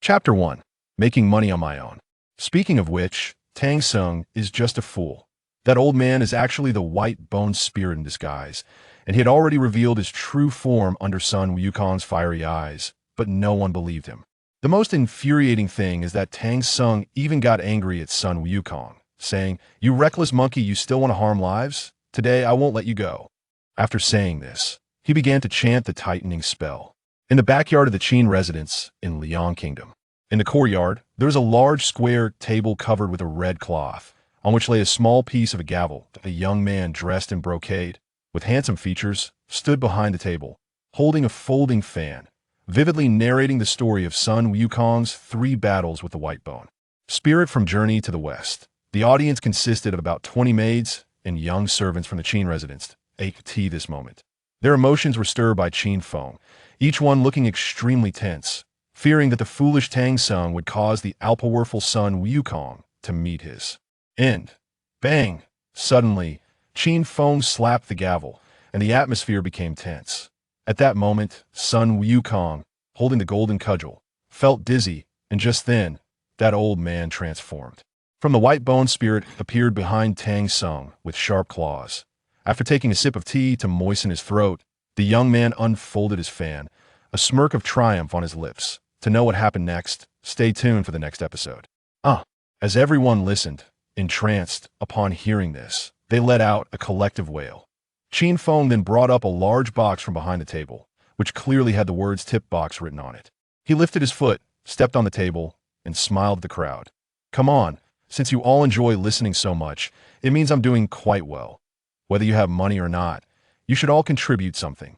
Chapter 1. Making Money on My Own. Speaking of which, Tang Sung is just a fool. That old man is actually the white-boned spirit in disguise, and he had already revealed his true form under Sun Wukong's fiery eyes, but no one believed him. The most infuriating thing is that Tang Sung even got angry at Sun Wukong, saying, "You reckless monkey, you still want to harm lives? Today I won't let you go." After saying this, he began to chant the tightening spell. In the backyard of the Qin residence in Liang Kingdom. In the courtyard, there is a large square table covered with a red cloth, on which lay a small piece of a gavel. A young man dressed in brocade, with handsome features, stood behind the table, holding a folding fan, vividly narrating the story of Sun Wukong's 3 battles with the white bone. Spirit from Journey to the West. The audience consisted of about 20 maids and young servants from the Qin residence, ate tea this moment. Their emotions were stirred by Qin Feng, each one looking extremely tense, fearing that the foolish Tang Sung would cause the all-powerful Sun Wukong to meet his end. Bang! Suddenly, Qin Feng slapped the gavel, and the atmosphere became tense. At that moment, Sun Wukong, holding the golden cudgel, felt dizzy, and just then, that old man transformed. From the white bone spirit appeared behind Tang Sung with sharp claws. After taking a sip of tea to moisten his throat, the young man unfolded his fan, a smirk of triumph on his lips. To know what happened next, stay tuned for the next episode. As everyone listened, entranced, upon hearing this, they let out a collective wail. Qin Feng then brought up a large box from behind the table, which clearly had the words "tip box" written on it. He lifted his foot, stepped on the table, and smiled at the crowd. "Come on, since you all enjoy listening so much, it means I'm doing quite well. Whether you have money or not, you should all contribute something."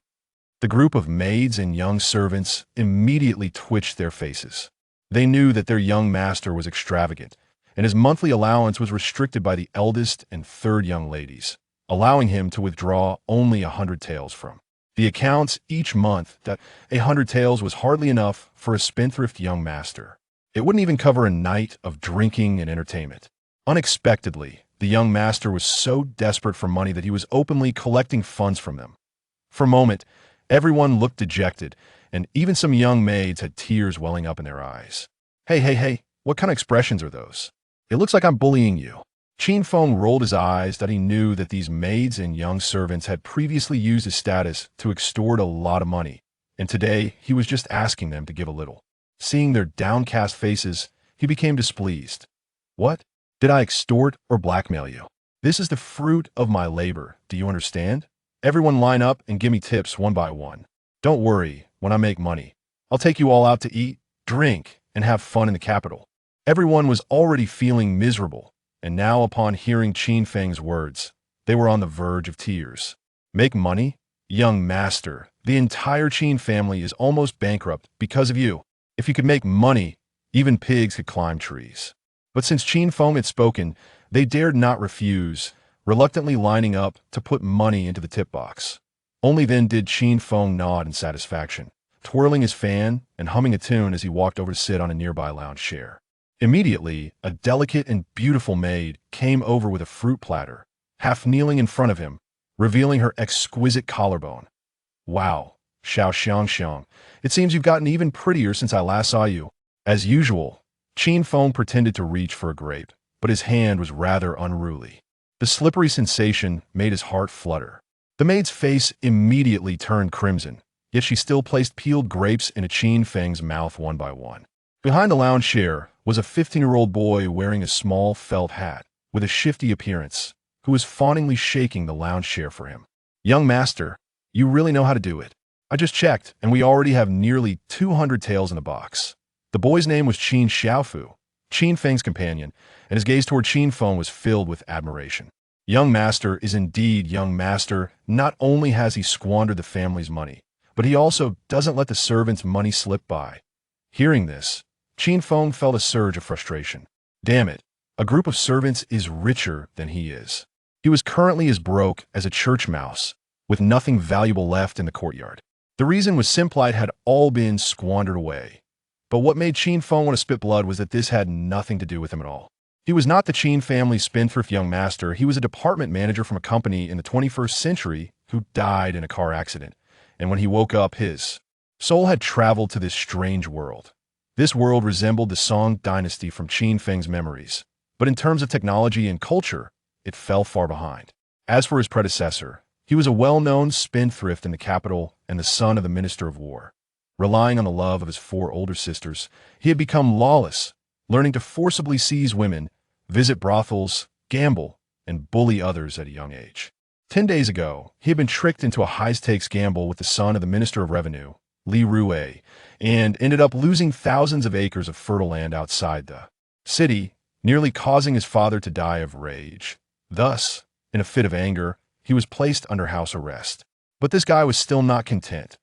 The group of maids and young servants immediately twitched their faces. They knew that their young master was extravagant, and his monthly allowance was restricted by the eldest and third young ladies, allowing him to withdraw only 100 taels from the accounts each month. That 100 taels was hardly enough for a spendthrift young master. It wouldn't even cover a night of drinking and entertainment. Unexpectedly, the young master was so desperate for money that he was openly collecting funds from them. For a moment, everyone looked dejected, and even some young maids had tears welling up in their eyes. Hey, what kind of expressions are those? It looks like I'm bullying you." Qin Feng rolled his eyes that he knew that these maids and young servants had previously used his status to extort a lot of money, and today he was just asking them to give a little. Seeing their downcast faces, he became displeased. "What? Did I extort or blackmail you? This is the fruit of my labor, do you understand? Everyone line up and give me tips one by one. Don't worry, when I make money, I'll take you all out to eat, drink, and have fun in the capital." Everyone was already feeling miserable, and now upon hearing Qin Feng's words, they were on the verge of tears. "Make money? Young master, the entire Qin family is almost bankrupt because of you. If you could make money, even pigs could climb trees." But since Qin Feng had spoken, they dared not refuse, reluctantly lining up to put money into the tip box. Only then did Qin Feng nod in satisfaction, twirling his fan and humming a tune as he walked over to sit on a nearby lounge chair. Immediately, a delicate and beautiful maid came over with a fruit platter, half kneeling in front of him, revealing her exquisite collarbone. "Wow, Xiao Xiang, it seems you've gotten even prettier since I last saw you." As usual, Qin Feng pretended to reach for a grape, but his hand was rather unruly. The slippery sensation made his heart flutter. The maid's face immediately turned crimson, yet she still placed peeled grapes in Qin Feng's mouth one by one. Behind the lounge chair was a 15-year-old boy wearing a small felt hat, with a shifty appearance, who was fawningly shaking the lounge chair for him. "Young master, you really know how to do it. I just checked, and we already have nearly 200 taels in the box." The boy's name was Qin Xiaofu, Qin Feng's companion, and his gaze toward Qin Feng was filled with admiration. Young master is indeed young master. Not only has he squandered the family's money, but he also doesn't let the servants' money slip by. Hearing this, Qin Feng felt a surge of frustration. Damn it, a group of servants is richer than he is. He was currently as broke as a church mouse, with nothing valuable left in the courtyard. The reason was simply it had all been squandered away. But what made Qin Feng want to spit blood was that this had nothing to do with him at all. He was not the Qin family's spendthrift young master. He was a department manager from a company in the 21st century who died in a car accident, and when he woke up, his soul had traveled to this strange world. This world resembled the Song dynasty from Qin Feng's memories, but in terms of technology and culture, it fell far behind. As for his predecessor, he was a well-known spendthrift in the capital and the son of the Minister of War. Relying on the love of his 4 older sisters, he had become lawless, learning to forcibly seize women, visit brothels, gamble, and bully others at a young age. 10 days ago, he had been tricked into a high-stakes gamble with the son of the Minister of Revenue, Li Rue, and ended up losing thousands of acres of fertile land outside the city, nearly causing his father to die of rage. Thus, in a fit of anger, he was placed under house arrest. But this guy was still not content.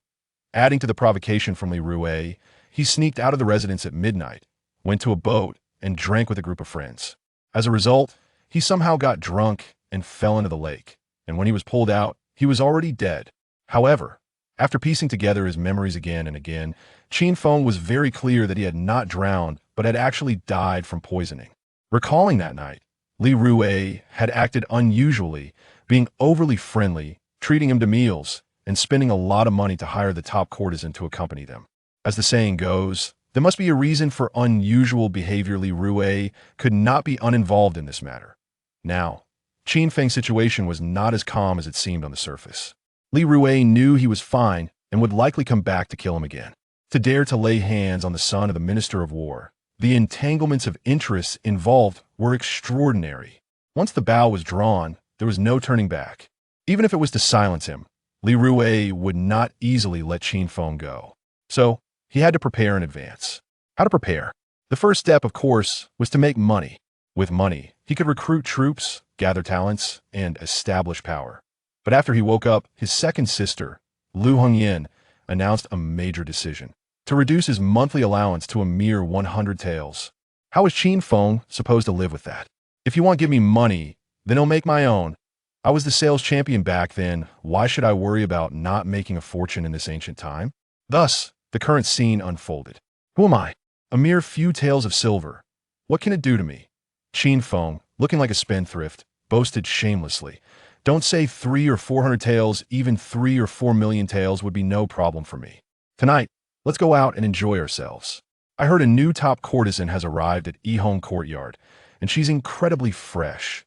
Adding to the provocation from Li Rue, he sneaked out of the residence at midnight, went to a boat, and drank with a group of friends. As a result, he somehow got drunk and fell into the lake, and when he was pulled out, he was already dead. However, after piecing together his memories again and again, Qin Feng was very clear that he had not drowned, but had actually died from poisoning. Recalling that night, Li Rue had acted unusually, being overly friendly, treating him to meals, and spending a lot of money to hire the top courtesan to accompany them. As the saying goes, there must be a reason for unusual behavior. Li Rue could not be uninvolved in this matter. Now, Qin Feng's situation was not as calm as it seemed on the surface. Li Rue knew he was fine and would likely come back to kill him again. To dare to lay hands on the son of the Minister of War, the entanglements of interests involved were extraordinary. Once the bow was drawn, there was no turning back. Even if it was to silence him, Li Rue would not easily let Qin Feng go. So, he had to prepare in advance. How to prepare? The first step, of course, was to make money. With money, he could recruit troops, gather talents, and establish power. But after he woke up, his second sister, Lu Hongyan, announced a major decision: to reduce his monthly allowance to a mere 100 taels. How was Qin Feng supposed to live with that? If you want to give me money, then I'll make my own. I was the sales champion back then. Why should I worry about not making a fortune in this ancient time? Thus, the current scene unfolded. Who am I? A mere few taels of silver. What can it do to me? Qin Feng, looking like a spendthrift, boasted shamelessly. Don't say 300 or 400 taels, even 3 or 4 million taels would be no problem for me. Tonight, let's go out and enjoy ourselves. I heard a new top courtesan has arrived at Yihong Courtyard, and she's incredibly fresh.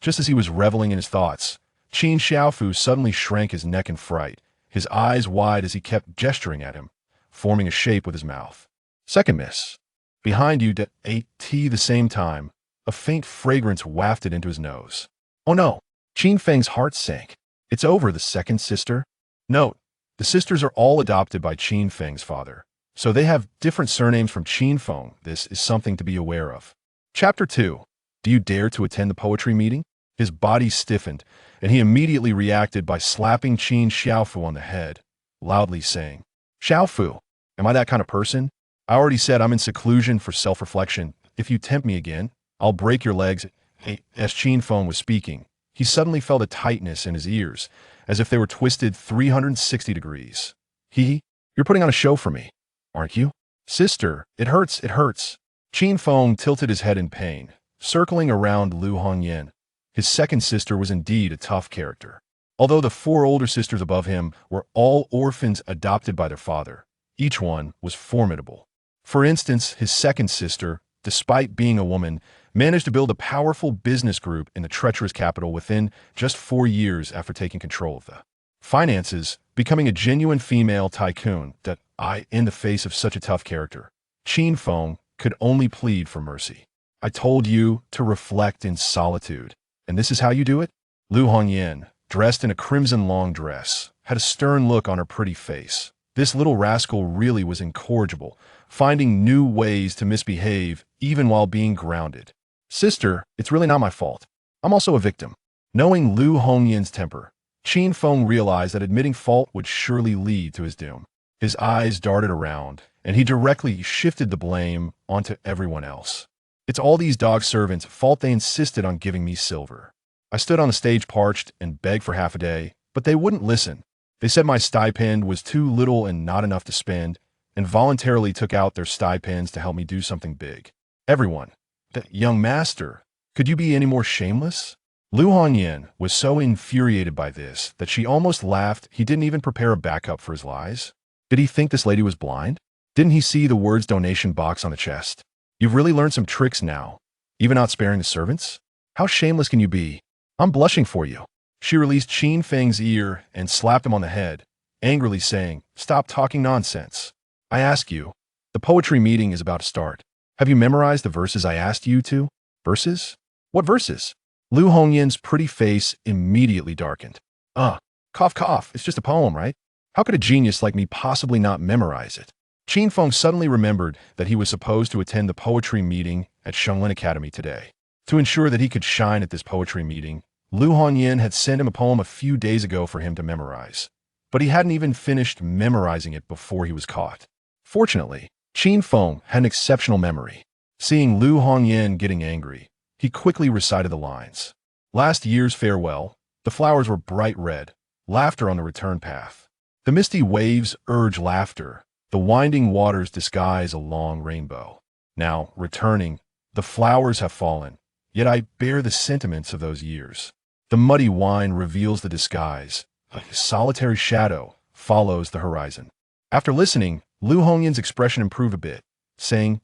Just as he was reveling in his thoughts, Qin Xiaofu suddenly shrank his neck in fright, his eyes wide as he kept gesturing at him, forming a shape with his mouth. Second miss. Behind you, at the same time, a faint fragrance wafted into his nose. Oh no! Qin Feng's heart sank. It's over, the second sister. Note, the sisters are all adopted by Qin Feng's father, so they have different surnames from Qin Feng. This is something to be aware of. Chapter 2. Do you dare to attend the poetry meeting? His body stiffened, and he immediately reacted by slapping Qin Xiaofu on the head, loudly saying, Xiaofu, am I that kind of person? I already said I'm in seclusion for self-reflection. If you tempt me again, I'll break your legs. As Qin Feng was speaking, he suddenly felt a tightness in his ears, as if they were twisted 360 degrees. You're putting on a show for me, aren't you? Sister, it hurts, it hurts. Qin Feng tilted his head in pain, circling around Lu Hongyan. His second sister was indeed a tough character. Although the 4 older sisters above him were all orphans adopted by their father, each one was formidable. For instance, his second sister, despite being a woman, managed to build a powerful business group in the treacherous capital within just 4 years after taking control of the finances, becoming a genuine female tycoon. In the face of such a tough character, Qin Feng could only plead for mercy. I told you to reflect in solitude, and this is how you do it? Lu Hongyan, dressed in a crimson long dress, had a stern look on her pretty face. This little rascal really was incorrigible, finding new ways to misbehave even while being grounded. Sister, it's really not my fault. I'm also a victim. Knowing Lu Hongyan's temper, Qin Feng realized that admitting fault would surely lead to his doom. His eyes darted around, and he directly shifted the blame onto everyone else. It's all these dog servants' fault. They insisted on giving me silver. I stood on the stage parched and begged for half a day, but they wouldn't listen. They said my stipend was too little and not enough to spend, and voluntarily took out their stipends to help me do something big. Everyone. That young master, could you be any more shameless? Lu Hongyan was so infuriated by this that she almost laughed. He didn't even prepare a backup for his lies. Did he think this lady was blind? Didn't he see the words donation box on the chest? You've really learned some tricks now, even not sparing the servants? How shameless can you be? I'm blushing for you. She released Qin Feng's ear and slapped him on the head, angrily saying, "Stop talking nonsense. I ask you, the poetry meeting is about to start. Have you memorized the verses I asked you to?" Verses? What verses? Lu Hongyin's pretty face immediately darkened. Cough cough, it's just a poem, right? How could a genius like me possibly not memorize it? Qin Feng suddenly remembered that he was supposed to attend the poetry meeting at Shenglin Academy today. To ensure that he could shine at this poetry meeting, Lu Hongyin had sent him a poem a few days ago for him to memorize. But he hadn't even finished memorizing it before he was caught. Fortunately, Qin Feng had an exceptional memory. Seeing Lu Hongyin getting angry, he quickly recited the lines. Last year's farewell, the flowers were bright red, laughter on the return path. The misty waves urge laughter, the winding waters disguise a long rainbow. Now, returning, the flowers have fallen, yet I bear the sentiments of those years. The muddy wine reveals the disguise. A solitary shadow follows the horizon. After listening, Lu Hongyin's expression improved a bit, saying,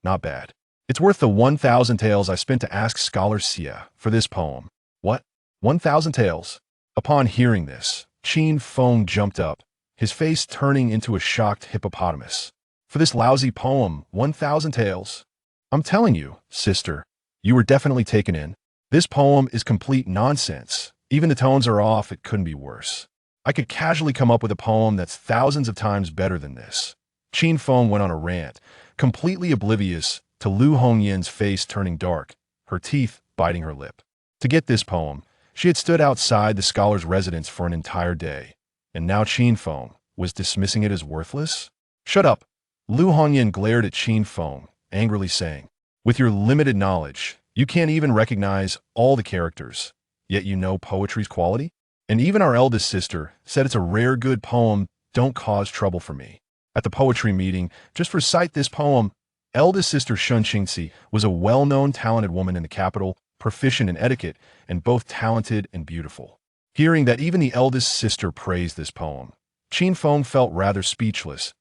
not bad. It's worth the 1,000 taels I spent to ask Scholar Xia for this poem. What? 1,000 taels? Upon hearing this, Qin Feng jumped up, his face turning into a shocked hippopotamus. For this lousy poem, 1,000 taels? I'm telling you, sister, you were definitely taken in. This poem is complete nonsense. Even the tones are off, it couldn't be worse. I could casually come up with a poem that's thousands of times better than this. Qin Feng went on a rant, completely oblivious to Lu Hongyin's face turning dark, her teeth biting her lip. To get this poem, she had stood outside the scholar's residence for an entire day, and now Qin Feng was dismissing it as worthless? Shut up! Lu Hongyin glared at Qin Feng, angrily saying, "With your limited knowledge, you can't even recognize all the characters, yet you know poetry's quality? And even our eldest sister said it's a rare good poem, don't cause trouble for me. At the poetry meeting, just recite this poem." Eldest sister Shun Qingxi was a well-known talented woman in the capital, proficient in etiquette, and both talented and beautiful. Hearing that even the eldest sister praised this poem, Qin Feng felt rather speechless.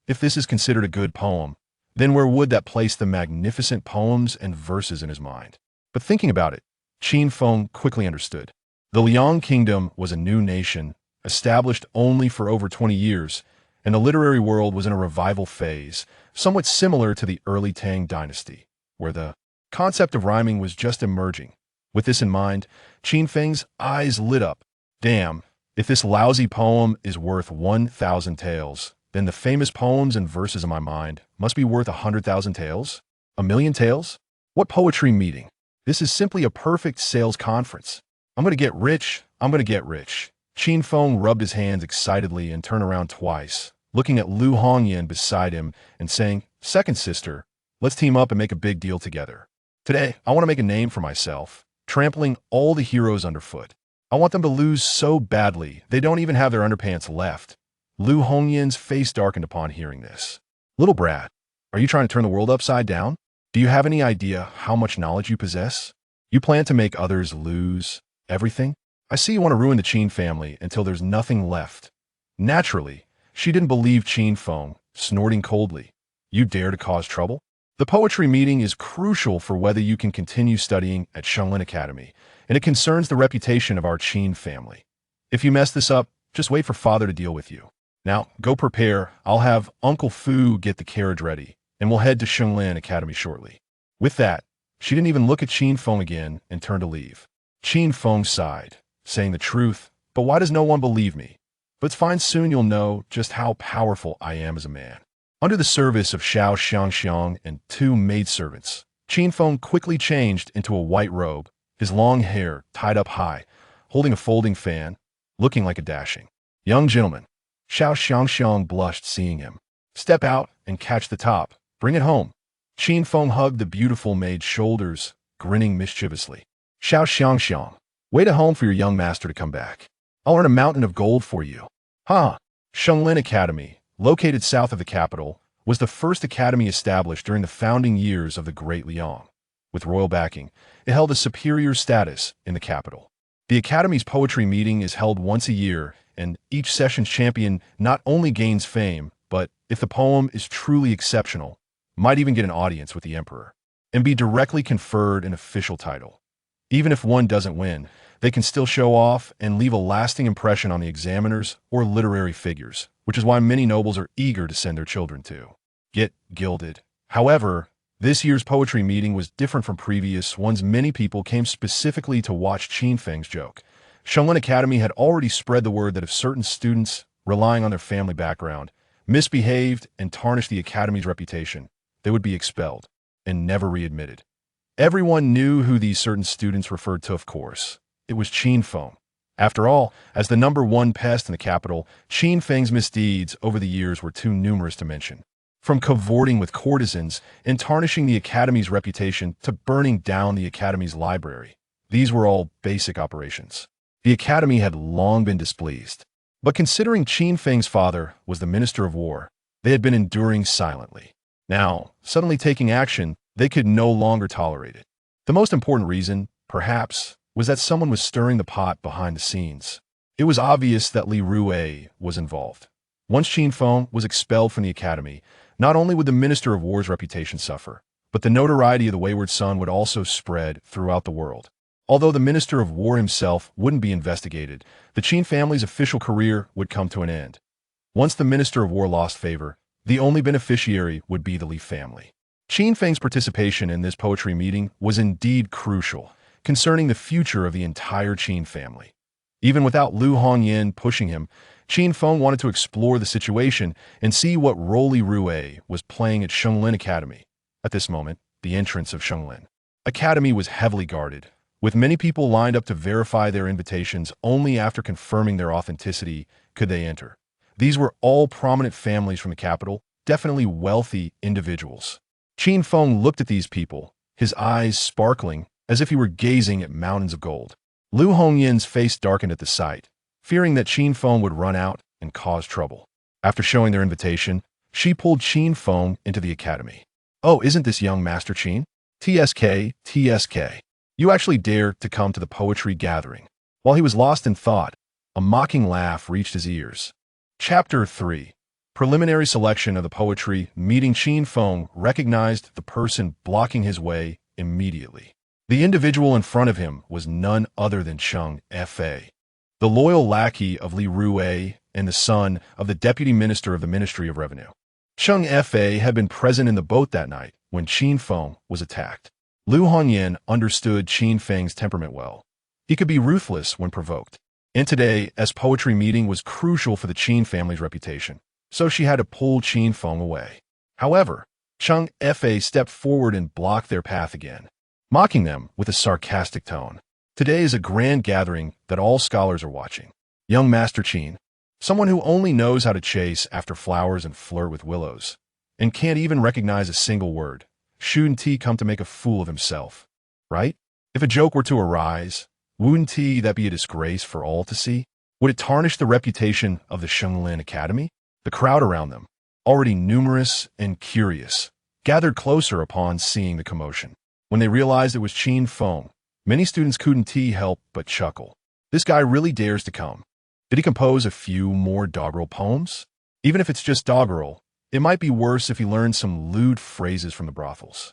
If this is considered a good poem, then where would that place the magnificent poems and verses in his mind? But thinking about it, Qin Feng quickly understood. The Liang Kingdom was a new nation, established only for over 20 years, and the literary world was in a revival phase, somewhat similar to the early Tang dynasty, where the concept of rhyming was just emerging. With this in mind, Qin Feng's eyes lit up. Damn, if this lousy poem is worth 1,000 taels, then the famous poems and verses in my mind must be worth 100,000 taels? 1,000,000 taels? What poetry meeting? This is simply a perfect sales conference. I'm going to get rich. I'm going to get rich. Qin Feng rubbed his hands excitedly and turned around twice, looking at Lu Hongyin beside him and saying, "Second sister, let's team up and make a big deal together. Today, I want to make a name for myself, trampling all the heroes underfoot. I want them to lose so badly they don't even have their underpants left." Lu Hongyin's face darkened upon hearing this. "Little brat, are you trying to turn the world upside down? Do you have any idea how much knowledge you possess? You plan to make others lose everything? I see you want to ruin the Qin family until there's nothing left." Naturally, she didn't believe Qin Feng, snorting coldly. "You dare to cause trouble? The poetry meeting is crucial for whether you can continue studying at Shenglin Academy, and it concerns the reputation of our Qin family. If you mess this up, just wait for father to deal with you. Now, go prepare. I'll have Uncle Fu get the carriage ready, and we'll head to Shenglin Academy shortly." With that, she didn't even look at Qin Feng again and turned to leave. Qin Feng sighed, saying the truth, "But why does no one believe me? But it's fine, soon you'll know just how powerful I am as a man." Under the service of Xiao Xiangxiang and 2 maidservants, Qin Feng quickly changed into a white robe, his long hair tied up high, holding a folding fan, looking like a dashing young gentleman. Xiao Xiangxiang blushed seeing him. "Step out and catch the top. Bring it home." Qin Feng hugged the beautiful maid's shoulders, grinning mischievously. "Xiao Xiangxiang, wait at home for your young master to come back. I'll earn a mountain of gold for you." Shenglin Academy, located south of the capital, was the first academy established during the founding years of the Great Liang. With royal backing, it held a superior status in the capital. The academy's poetry meeting is held once a year, and each session's champion not only gains fame, but if the poem is truly exceptional, might even get an audience with the emperor and be directly conferred an official title. Even if one doesn't win, they can still show off and leave a lasting impression on the examiners or literary figures, which is why many nobles are eager to send their children to get gilded. However, this year's poetry meeting was different from previous ones. Many people came specifically to watch Qin Feng's joke. Shenglin Academy had already spread the word that if certain students, relying on their family background, misbehaved and tarnished the academy's reputation, they would be expelled and never readmitted. Everyone knew who these certain students referred to, of course. It was Qin Feng. After all, as the #1 pest in the capital, Qin Feng's misdeeds over the years were too numerous to mention. From cavorting with courtesans and tarnishing the academy's reputation to burning down the academy's library, these were all basic operations. The academy had long been displeased. But considering Qin Feng's father was the Minister of War, they had been enduring silently. Now, suddenly taking action, they could no longer tolerate it. The most important reason, perhaps, was that someone was stirring the pot behind the scenes. It was obvious that Li Rue was involved. Once Qin Feng was expelled from the academy, not only would the Minister of War's reputation suffer, but the notoriety of the wayward son would also spread throughout the world. Although the Minister of War himself wouldn't be investigated, the Qin family's official career would come to an end. Once the Minister of War lost favor, the only beneficiary would be the Li family. Qin Feng's participation in this poetry meeting was indeed crucial, concerning the future of the entire Qin family. Even without Lu Hongyan pushing him, Qin Feng wanted to explore the situation and see what role Li Rue was playing at Shenglin Academy. At this moment, the entrance of Shenglin Academy was heavily guarded, with many people lined up to verify their invitations. Only after confirming their authenticity could they enter. These were all prominent families from the capital, definitely wealthy individuals. Qin Feng looked at these people, his eyes sparkling as if he were gazing at mountains of gold. Lu Hongyan's face darkened at the sight, fearing that Qin Feng would run out and cause trouble. After showing their invitation, she pulled Qin Feng into the academy. "Oh, isn't this young Master Qin? TSK. You actually dared to come to the poetry gathering." While he was lost in thought, a mocking laugh reached his ears. Chapter 3. Preliminary selection of the poetry meeting. Qin Feng recognized the person blocking his way immediately. The individual in front of him was none other than Cheng Fa, the loyal lackey of Li Rue and the son of the Deputy Minister of the Ministry of Revenue. Cheng Fa had been present in the boat that night when Qin Feng was attacked. Lu Hongyan understood Qin Feng's temperament well. He could be ruthless when provoked. And today, as poetry meeting was crucial for the Qin family's reputation, so she had to pull Qin Feng away. However, Cheng Fa stepped forward and blocked their path again, mocking them with a sarcastic tone. "Today is a grand gathering that all scholars are watching. Young Master Qin, someone who only knows how to chase after flowers and flirt with willows, and can't even recognize a single word, shouldn't he come to make a fool of himself? Right? If a joke were to arise, wouldn't that be a disgrace for all to see? Would it tarnish the reputation of the Shenglin Academy?" The crowd around them, already numerous and curious, gathered closer upon seeing the commotion. When they realized it was Qin Feng, many students couldn't help but chuckle. This guy really dares to come. Did he compose a few more doggerel poems? Even if it's just doggerel, it might be worse if he learned some lewd phrases from the brothels.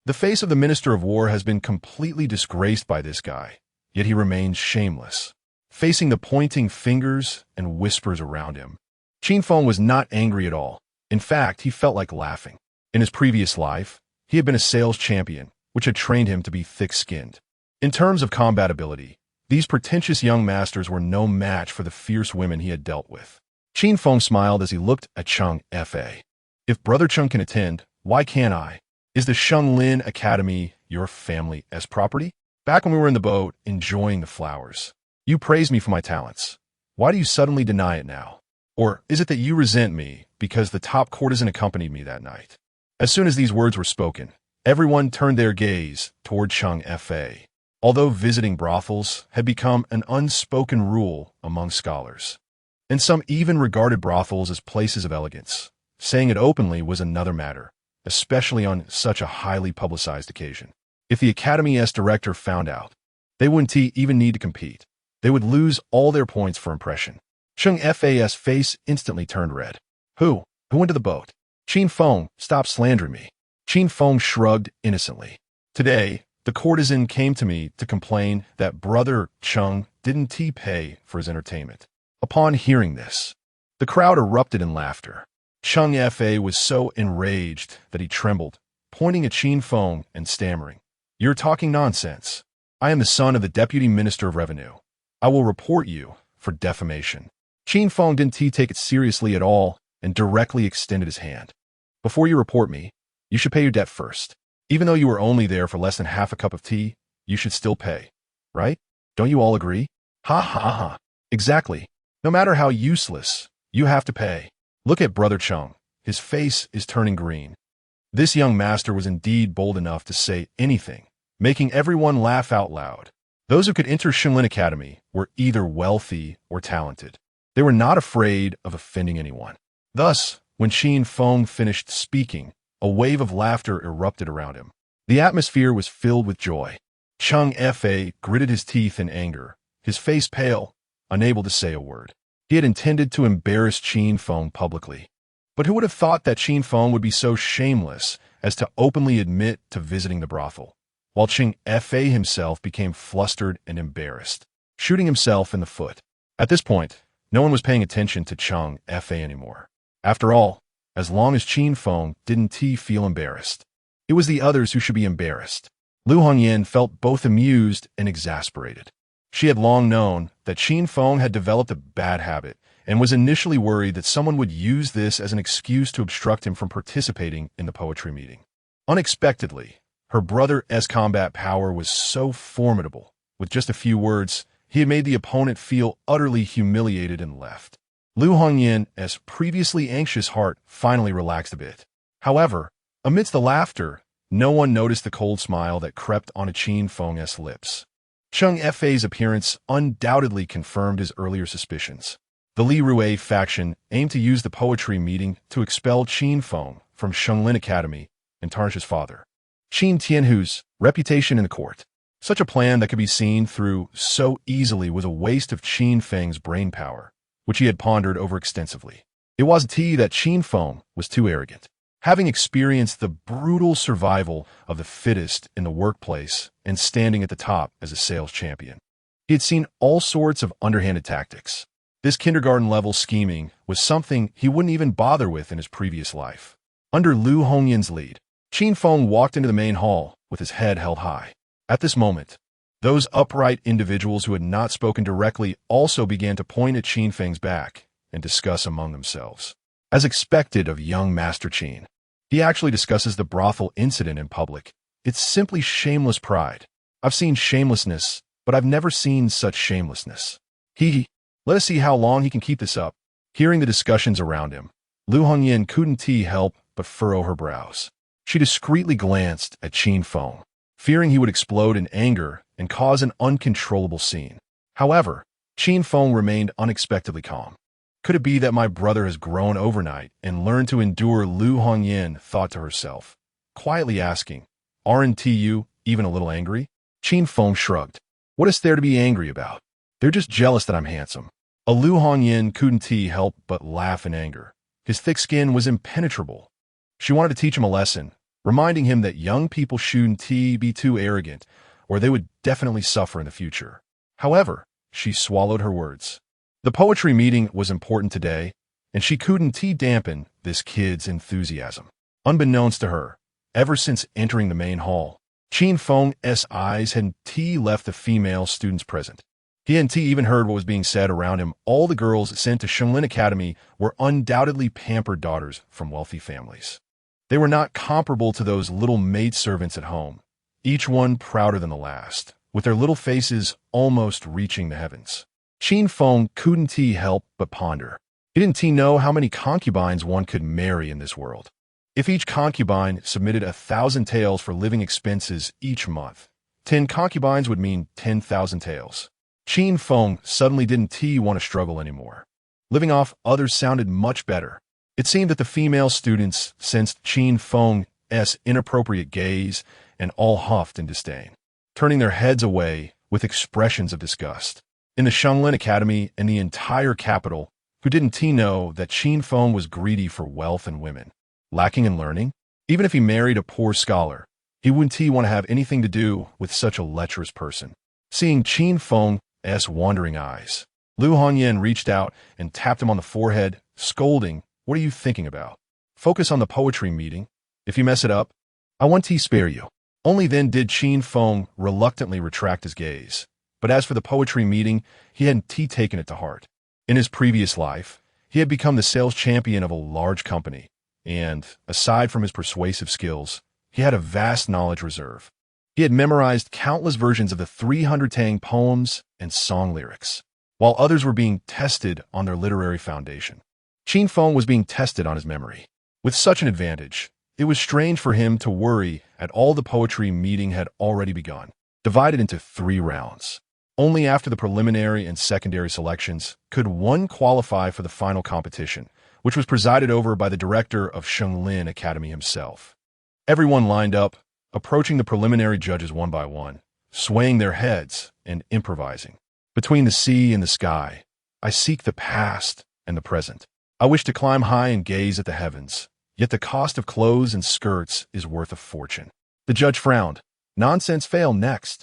The face of the Minister of War has been completely disgraced by this guy, yet he remains shameless, facing the pointing fingers and whispers around him. Qin Feng was not angry at all. In fact, he felt like laughing. In his previous life, he had been a sales champion, which had trained him to be thick-skinned. In terms of combat ability, these pretentious young masters were no match for the fierce women he had dealt with. Qin Feng smiled as he looked at Cheng Fa. "If Brother Cheng can attend, why can't I? Is the Shenglin Academy your family's property? Back when we were in the boat, enjoying the flowers, you praised me for my talents. Why do you suddenly deny it now? Or is it that you resent me because the top courtesan accompanied me that night?" As soon as these words were spoken, everyone turned their gaze toward Cheng Fa. Although visiting brothels had become an unspoken rule among scholars, and some even regarded brothels as places of elegance, saying it openly was another matter, especially on such a highly publicized occasion. If the Academy's director found out, they wouldn't even need to compete. They would lose all their points for impression. Cheng Fa's face instantly turned red. Who? Who went to the boat? Qin Feng, stop slandering me. Qin Feng shrugged innocently. Today, the courtesan came to me to complain that brother Chung didn't pay for his entertainment. Upon hearing this, the crowd erupted in laughter. Chung Fa was so enraged that he trembled, pointing at Qin Feng and stammering, "You're talking nonsense. I am the son of the Deputy Minister of Revenue. I will report you for defamation." Qin Feng didn't take it seriously at all and directly extended his hand. "Before you report me, you should pay your debt first. Even though you were only there for less than half a cup of tea, you should still pay. Right? Don't you all agree?" "Ha ha ha. Exactly. No matter how useless, you have to pay." Look at Brother Chung. His face is turning green. This young master was indeed bold enough to say anything, making everyone laugh out loud. Those who could enter Shinlin Academy were either wealthy or talented. They were not afraid of offending anyone. Thus, when Qin Feng finished speaking, a wave of laughter erupted around him. The atmosphere was filled with joy. Chung Fa gritted his teeth in anger, his face pale, unable to say a word. He had intended to embarrass Qin Feng publicly. But who would have thought that Qin Feng would be so shameless as to openly admit to visiting the brothel, while Chung Fa himself became flustered and embarrassed, shooting himself in the foot. At this point, no one was paying attention to Chung Fa anymore. After all, as long as Qin Feng didn't feel embarrassed, it was the others who should be embarrassed. Lu Hongyan felt both amused and exasperated. She had long known that Qin Feng had developed a bad habit and was initially worried that someone would use this as an excuse to obstruct him from participating in the poetry meeting. Unexpectedly, her brother's combat power was so formidable. With just a few words, he had made the opponent feel utterly humiliated and left. Lu Hongyan's previously anxious heart finally relaxed a bit. However, amidst the laughter, no one noticed the cold smile that crept onto Qin Feng's lips. Chung Fa's appearance undoubtedly confirmed his earlier suspicions. The Li Rue faction aimed to use the poetry meeting to expel Qin Feng from Shenglin Academy and tarnish his father, Qin Tianhu's reputation in the court. Such a plan that could be seen through so easily was a waste of Qin Feng's brain power, which he had pondered over extensively. It was that Qin Feng was too arrogant. Having experienced the brutal survival of the fittest in the workplace and standing at the top as a sales champion, he had seen all sorts of underhanded tactics. This kindergarten-level scheming was something he wouldn't even bother with in his previous life. Under Lu Hongyan's lead, Qin Feng walked into the main hall with his head held high. At this moment, those upright individuals who had not spoken directly also began to point at Qin Feng's back and discuss among themselves. As expected of young Master Qin, he actually discusses the brothel incident in public. It's simply shameless pride. I've seen shamelessness, but I've never seen such shamelessness. Let us see how long he can keep this up. Hearing the discussions around him, Lu Hongyan couldn't help but furrow her brows. She discreetly glanced at Qin Feng, fearing he would explode in anger and cause an uncontrollable scene. However, Qin Feng remained unexpectedly calm. Could it be that my brother has grown overnight and learned to endure? Lu Hongyan thought to herself, quietly asking, "Aren't you even a little angry?" Qin Feng shrugged. "What is there to be angry about? They're just jealous that I'm handsome." Lu Hongyan couldn't help but laugh in anger. His thick skin was impenetrable. She wanted to teach him a lesson, reminding him that young people shouldn't be too arrogant, or they would definitely suffer in the future. However, she swallowed her words. The poetry meeting was important today, and she couldn't dampen this kid's enthusiasm. Unbeknownst to her, ever since entering the main hall, Qin Feng's eyes hadn't left the female students present. He hadn't even heard what was being said around him. All the girls sent to Shenglin Academy were undoubtedly pampered daughters from wealthy families. They were not comparable to those little maidservants at home, each one prouder than the last, with their little faces almost reaching the heavens. Qin Feng couldn't help but ponder. He didn't know how many concubines one could marry in this world. If each concubine submitted 1,000 taels for living expenses each month, 10 concubines would mean 10,000 taels. Qin Feng suddenly didn't want to struggle anymore. Living off others sounded much better. It seemed that the female students sensed Qin Feng's inappropriate gaze and all huffed in disdain, turning their heads away with expressions of disgust. In the Shenglin Academy and the entire capital, Who didn't he know that Qin Feng was greedy for wealth and women, lacking in learning? Even if he married a poor scholar, he wouldn't he want to have anything to do with such a lecherous person. Seeing Qin Feng's wandering eyes, Lu Hongyan reached out and tapped him on the forehead, scolding, "What are you thinking about? Focus on the poetry meeting. If you mess it up, I want to spare you." Only then did Qin Feng reluctantly retract his gaze. But as for the poetry meeting, he hadn't taken it to heart. In his previous life, he had become the sales champion of a large company, and, aside from his persuasive skills, he had a vast knowledge reserve. He had memorized countless versions of the 300 Tang poems and song lyrics, while others were being tested on their literary foundation. Qin Feng was being tested on his memory. With such an advantage, it was strange for him to worry at all the poetry meeting had already begun, divided into 3 rounds. Only after the preliminary and secondary selections could one qualify for the final competition, which was presided over by the director of Shenglin Academy himself. Everyone lined up, approaching the preliminary judges one by one, swaying their heads and improvising. Between the sea and the sky, I seek the past and the present. I wish to climb high and gaze at the heavens, yet the cost of clothes and skirts is worth a fortune. The judge frowned. Nonsense, fail next.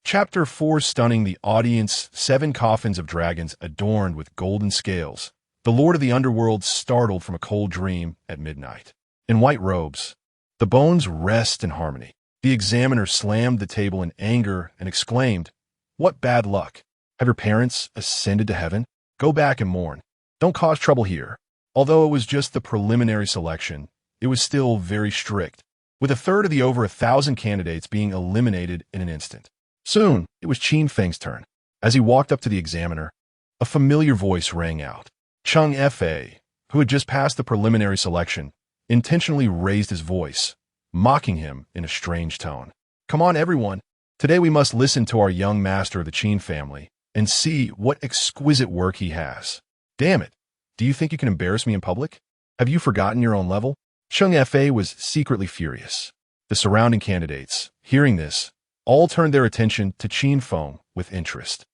Chapter 4, stunning the audience, 7 coffins of dragons adorned with golden scales. The lord of the underworld startled from a cold dream at midnight. In white robes, the bones rest in harmony. The examiner slammed the table in anger and exclaimed, "What bad luck! Have your parents ascended to heaven? Go back and mourn. Don't cause trouble here." Although it was just the preliminary selection, it was still very strict, with a third of the over 1,000 candidates being eliminated in an instant. Soon, it was Qin Feng's turn. As he walked up to the examiner, a familiar voice rang out. Cheng Fa, who had just passed the preliminary selection, intentionally raised his voice, mocking him in a strange tone. "Come on, everyone. Today we must listen to our young master of the Qin family and see what exquisite work he has. Damn it, do you think you can embarrass me in public? Have you forgotten your own level?" Cheng Fa was secretly furious. The surrounding candidates, hearing this, all turned their attention to Qin Feng with interest.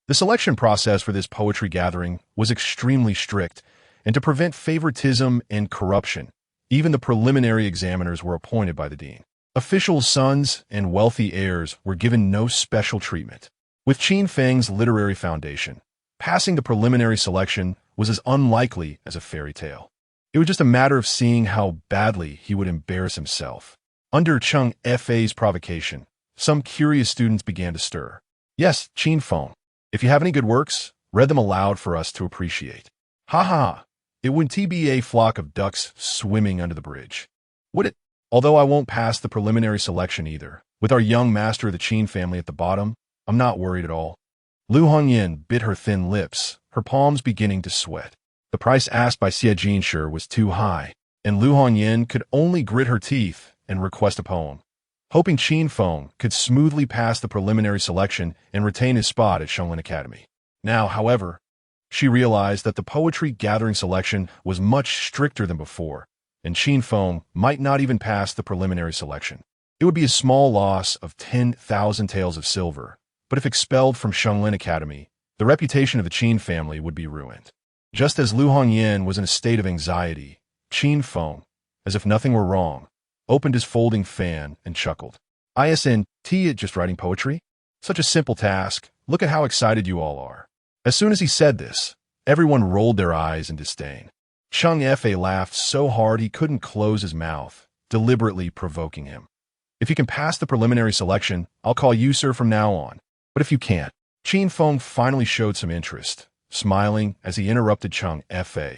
The selection process for this poetry gathering was extremely strict, and to prevent favoritism and corruption, even the preliminary examiners were appointed by the dean. Officials' sons and wealthy heirs were given no special treatment. With Qin Feng's literary foundation, passing the preliminary selection was as unlikely as a fairy tale. It was just a matter of seeing how badly he would embarrass himself. Under Cheng Fa's provocation, some curious students began to stir. "Yes, Qin Feng, if you have any good works, read them aloud for us to appreciate." "Ha ha, it wouldn't be a flock of ducks swimming under the bridge, would it? Although I won't pass the preliminary selection either. With our young master of the Qin family at the bottom, I'm not worried at all." Lu Hongyan bit her thin lips, her palms beginning to sweat. The price asked by Xie Jinshi was too high, and Lu Hongyan could only grit her teeth and request a poem, hoping Qin Feng could smoothly pass the preliminary selection and retain his spot at Shenglin Academy. Now, however, she realized that the poetry gathering selection was much stricter than before, and Qin Feng might not even pass the preliminary selection. It would be a small loss of 10,000 taels of silver, but if expelled from Shenglin Academy, the reputation of the Qin family would be ruined. Just as Lu Hongyan was in a state of anxiety, Qin Feng, as if nothing were wrong, opened his folding fan and chuckled. "Isn't just writing poetry? Such a simple task. Look at how excited you all are." As soon as he said this, everyone rolled their eyes in disdain. Cheng Fa laughed so hard he couldn't close his mouth, deliberately provoking him. "If you can pass the preliminary selection, I'll call you sir from now on. But if you can't..." Qin Feng finally showed some interest, smiling as he interrupted Cheng Fa.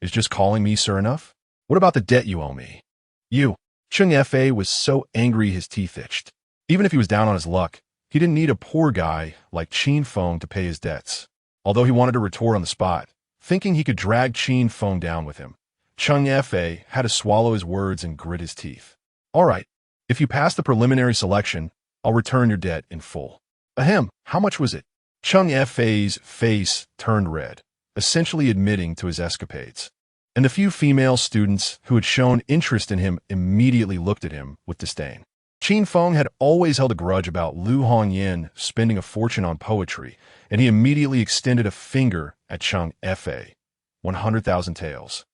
"Is just calling me sir enough? What about the debt you owe me?" "You..." Cheng Fa was so angry his teeth itched. Even if he was down on his luck, he didn't need a poor guy like Qin Feng to pay his debts. Although he wanted to retort on the spot, thinking he could drag Qin Feng down with him, Cheng Fa had to swallow his words and grit his teeth. "All right, if you pass the preliminary selection, I'll return your debt in full." "Ahem, how much was it?" Cheng Fa's face turned red, essentially admitting to his escapades. And the few female students who had shown interest in him immediately looked at him with disdain. Qin Feng had always held a grudge about Lu Hongyan spending a fortune on poetry, and he immediately extended a finger at Cheng Fa. 100,000 taels.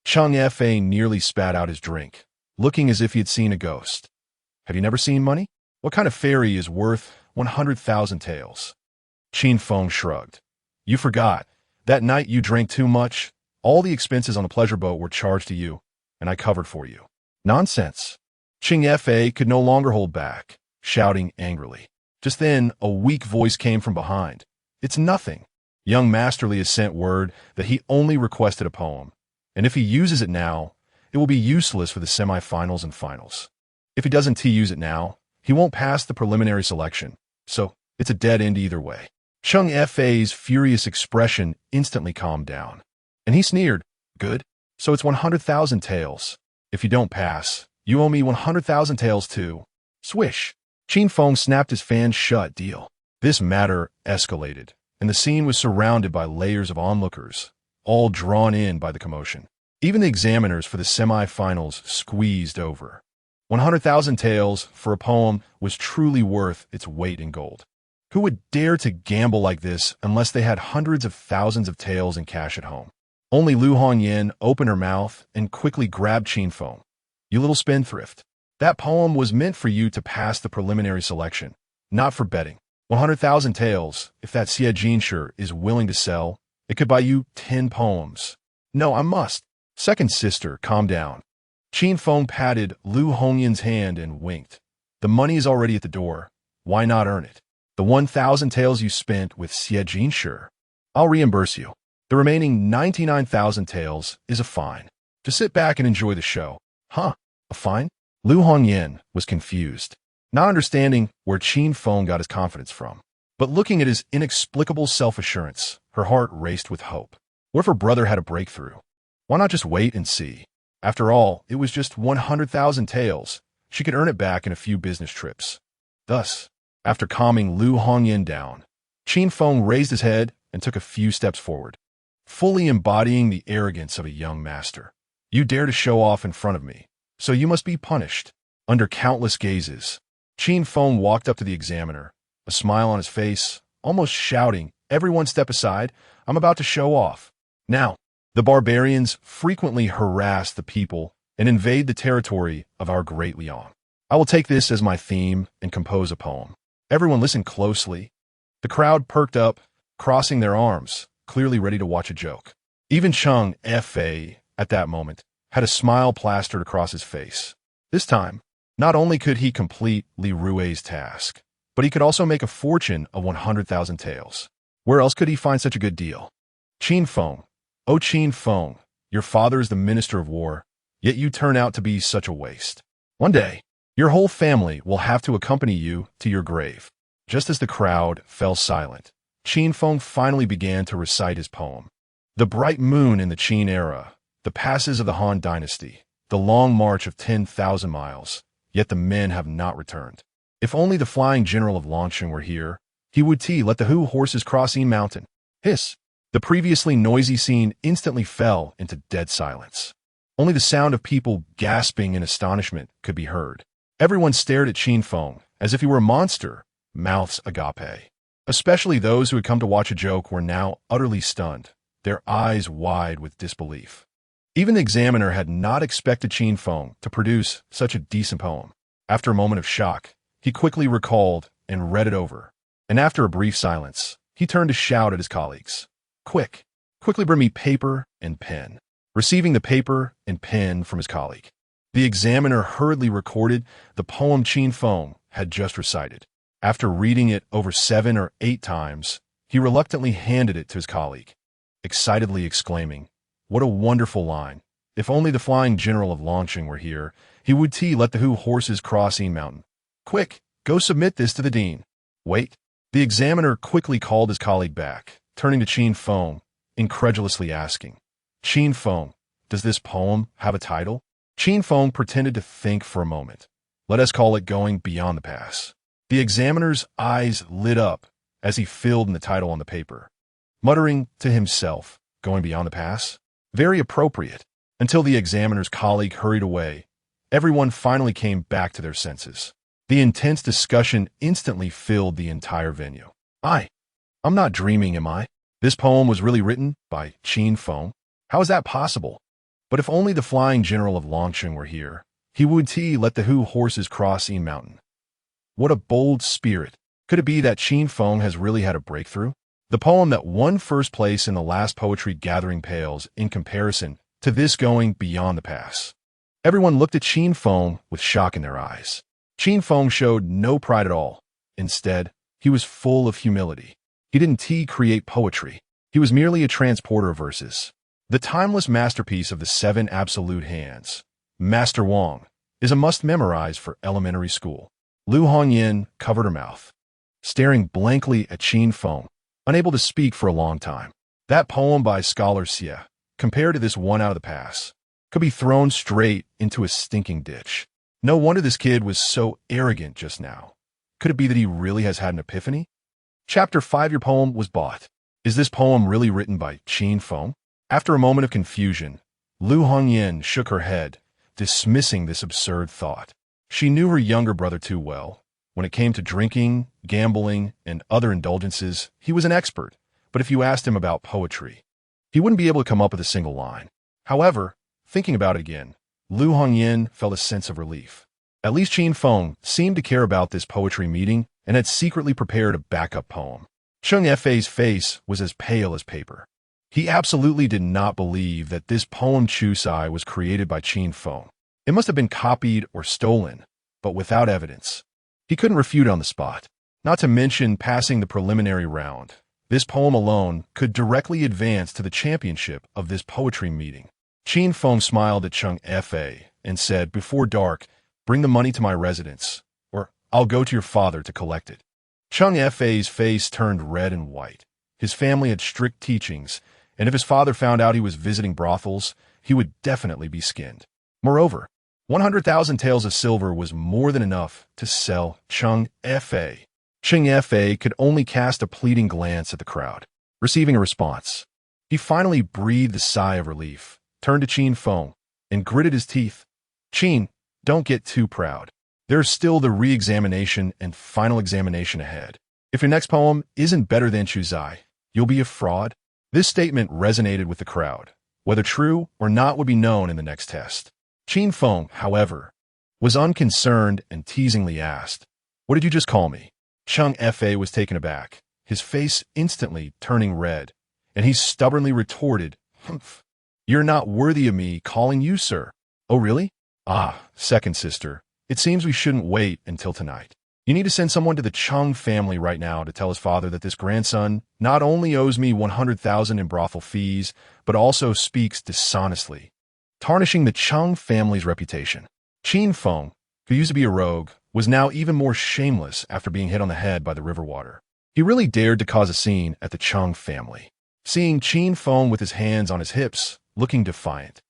Chung Fa nearly spat out his drink, looking as if he had seen a ghost. Have you never seen money? What kind of fairy is worth 100,000 taels? Qin Feng shrugged. You forgot. That night you drank too much. All the expenses on the pleasure boat were charged to you, and I covered for you. Nonsense. Qing Fa could no longer hold back, shouting angrily. Just then, a weak voice came from behind. It's nothing. Young Masterly has sent word that he only requested a poem, and if he uses it now, it will be useless for the semifinals and finals. If he doesn't use it now, he won't pass the preliminary selection, so it's a dead end either way. Chung Fa's furious expression instantly calmed down, and he sneered, Good, so it's 100,000 taels. If you don't pass, you owe me 100,000 taels too. Swish. Qin Feng snapped his fan shut. Deal. This matter escalated, and the scene was surrounded by layers of onlookers, all drawn in by the commotion. Even the examiners for the semi-finals squeezed over. 100,000 taels for a poem was truly worth its weight in gold. Who would dare to gamble like this unless they had hundreds of thousands of taels in cash at home? Only Lu Hongyan opened her mouth and quickly grabbed Qin Feng. You little spendthrift. That poem was meant for you to pass the preliminary selection, not for betting. 100,000 taels, if that Xie Jinshi is willing to sell, it could buy you 10 poems. No, I must. Second sister, calm down. Qin Feng patted Lu Hongyan's hand and winked. The money is already at the door. Why not earn it? The 1,000 taels you spent with Xie Jinshi, I'll reimburse you. The remaining 99,000 taels is a fine. Just sit back and enjoy the show. Huh? A fine? Lu Hongyan was confused, not understanding where Qin Feng got his confidence from. But looking at his inexplicable self-assurance, her heart raced with hope. What if her brother had a breakthrough? Why not just wait and see? After all, it was just 100,000 taels. She could earn it back in a few business trips. Thus, after calming Lu Hongyan down, Qin Feng raised his head and took a few steps forward, fully embodying the arrogance of a young master. You dare to show off in front of me, so you must be punished. Under countless gazes, Qin Feng walked up to the examiner, a smile on his face, almost shouting, Everyone step aside, I'm about to show off. Now, the barbarians frequently harass the people and invade the territory of our great Liang. I will take this as my theme and compose a poem. Everyone listen closely. The crowd perked up, crossing their arms, clearly ready to watch a joke. Even Chung Fa, at that moment, had a smile plastered across his face. This time, not only could he complete Li Rui's task, but he could also make a fortune of 100,000 taels. Where else could he find such a good deal? Qin Feng, oh Qin Feng, your father is the minister of war, yet you turn out to be such a waste. One day, your whole family will have to accompany you to your grave. Just as the crowd fell silent, Qin Feng finally began to recite his poem. The bright moon in the Qin era, the passes of the Han dynasty, the long march of 10,000 miles, yet the men have not returned. If only the flying general of Longsheng were here, he would let the Hu horses cross Yin Mountain. Hiss! The previously noisy scene instantly fell into dead silence. Only the sound of people gasping in astonishment could be heard. Everyone stared at Qin Feng as if he were a monster, mouths agape. Especially those who had come to watch a joke were now utterly stunned, their eyes wide with disbelief. Even the examiner had not expected Qin Feng to produce such a decent poem. After a moment of shock, he quickly recalled and read it over, and after a brief silence, he turned to shout at his colleagues. Quickly bring me paper and pen. Receiving the paper and pen from his colleague, the examiner hurriedly recorded the poem Qin Feng had just recited. After reading it over 7 or 8 times, he reluctantly handed it to his colleague, excitedly exclaiming, What a wonderful line. If only the flying general of Longsheng were here, he would let the Hu horses cross Yin Mountain. Quick, go submit this to the dean. Wait. The examiner quickly called his colleague back, turning to Qin Feng, incredulously asking, Qin Feng, does this poem have a title? Qin Feng pretended to think for a moment. Let us call it Going Beyond the Pass. The examiner's eyes lit up as he filled in the title on the paper, muttering to himself, Going Beyond the Pass? Very appropriate. Until the examiner's colleague hurried away, everyone finally came back to their senses. The intense discussion instantly filled the entire venue. I'm not dreaming, am I? This poem was really written by Qin Feng. How is that possible? But if only the flying general of Longsheng were here, he would let the Hu horses cross Yin Mountain. What a bold spirit. Could it be that Qin Feng has really had a breakthrough? The poem that won first place in the last poetry gathering pales in comparison to this going beyond the pass. Everyone looked at Qin Feng with shock in their eyes. Qin Feng showed no pride at all. Instead, he was full of humility. He didn't create poetry. He was merely a transporter of verses. The timeless masterpiece of the 7 absolute hands, Master Wang, is a must-memorize for elementary school. Lu Hongyan covered her mouth, staring blankly at Qin Feng, unable to speak for a long time. That poem by scholar Xie, compared to this one out of the pass, could be thrown straight into a stinking ditch. No wonder this kid was so arrogant just now. Could it be that he really has had an epiphany? Chapter 5. Your poem was bought. Is this poem really written by Qin Feng? After a moment of confusion, Lu Hongyan shook her head, dismissing this absurd thought. She knew her younger brother too well. When it came to drinking, gambling, and other indulgences, he was an expert. But if you asked him about poetry, he wouldn't be able to come up with a single line. However, thinking about it again, Lu Hongyan felt a sense of relief. At least Qin Feng seemed to care about this poetry meeting and had secretly prepared a backup poem. Cheng Fei's face was as pale as paper. He absolutely did not believe that this poem Chusai was created by Qin Feng. It must have been copied or stolen, but without evidence. He couldn't refute it on the spot. Not to mention passing the preliminary round. This poem alone could directly advance to the championship of this poetry meeting. Qin Feng smiled at Cheng Fei and said, "Before dark, bring the money to my residence, or I'll go to your father to collect it." Cheng Fei's face turned red and white. His family had strict teachings, and if his father found out he was visiting brothels, he would definitely be skinned. Moreover, 100,000 taels of silver was more than enough to sell Cheng Fei. Cheng Fei could only cast a pleading glance at the crowd, receiving a response. He finally breathed a sigh of relief, turned to Qin Feng, and gritted his teeth. "Qin, don't get too proud. There's still the re-examination and final examination ahead. If your next poem isn't better than Chuzai, you'll be a fraud." This statement resonated with the crowd. Whether true or not would be known in the next test. Qin Feng, however, was unconcerned and teasingly asked, "What did you just call me?" Cheng Fei was taken aback, his face instantly turning red, and he stubbornly retorted, "Humph. You're not worthy of me calling you sir." "Oh, really? Ah, second sister, it seems we shouldn't wait until tonight. You need to send someone to the Cheng family right now to tell his father that this grandson not only owes me 100,000 in brothel fees, but also speaks dishonestly, tarnishing the Cheng family's reputation." Qin Feng, who used to be a rogue, was now even more shameless after being hit on the head by the river water. He really dared to cause a scene at the Cheng family. Seeing Qin Feng with his hands on his hips, looking defiant,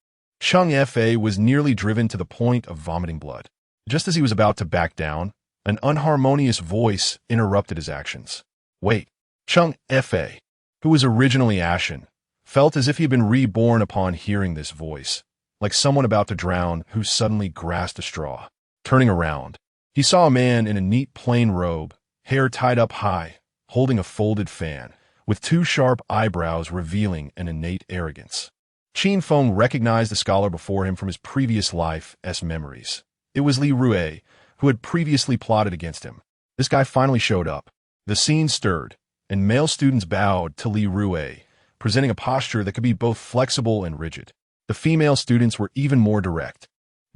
Cheng Fei was nearly driven to the point of vomiting blood. Just as he was about to back down, an unharmonious voice interrupted his actions. "Wait." Cheng Fei, who was originally ashen, felt as if he had been reborn upon hearing this voice, like someone about to drown who suddenly grasped a straw. Turning around, he saw a man in a neat plain robe, hair tied up high, holding a folded fan, with 2 sharp eyebrows revealing an innate arrogance. Qin Feng recognized the scholar before him from his previous life's memories. It was Li Rue, who had previously plotted against him. This guy finally showed up. The scene stirred, and male students bowed to Li Rue, presenting a posture that could be both flexible and rigid. The female students were even more direct,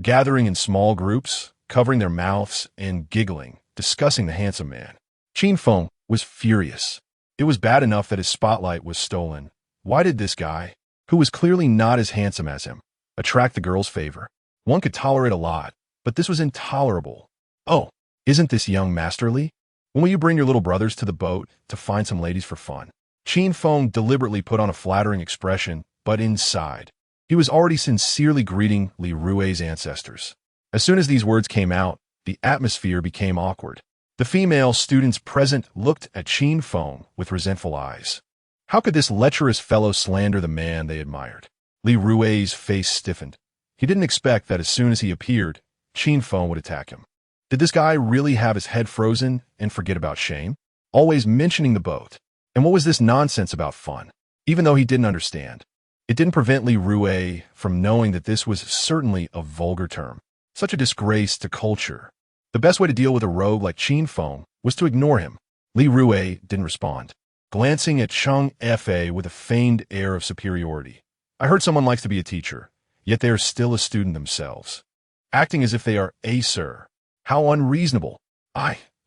gathering in small groups, covering their mouths and giggling, discussing the handsome man. Qin Feng was furious. It was bad enough that his spotlight was stolen. Why did this guy, who was clearly not as handsome as him, attract the girl's favor? One could tolerate a lot, but this was intolerable. "Oh, isn't this young Masterly? When will you bring your little brothers to the boat to find some ladies for fun?" Qin Feng deliberately put on a flattering expression, but inside, he was already sincerely greeting Li Rue's ancestors. As soon as these words came out, the atmosphere became awkward. The female students present looked at Qin Feng with resentful eyes. How could this lecherous fellow slander the man they admired? Li Rue's face stiffened. He didn't expect that as soon as he appeared, Qin Feng would attack him. Did this guy really have his head frozen and forget about shame? Always mentioning the boat. And what was this nonsense about fun? Even though he didn't understand, It didn't prevent Li Rue from knowing that this was certainly a vulgar term, such a disgrace to culture. The best way to deal with a rogue like Qin Feng was to ignore him. Li Rue didn't respond, glancing at Cheng Fa with a feigned air of superiority. I heard someone likes to be a teacher, yet they are still a student themselves, acting as if they are a sir. How unreasonable.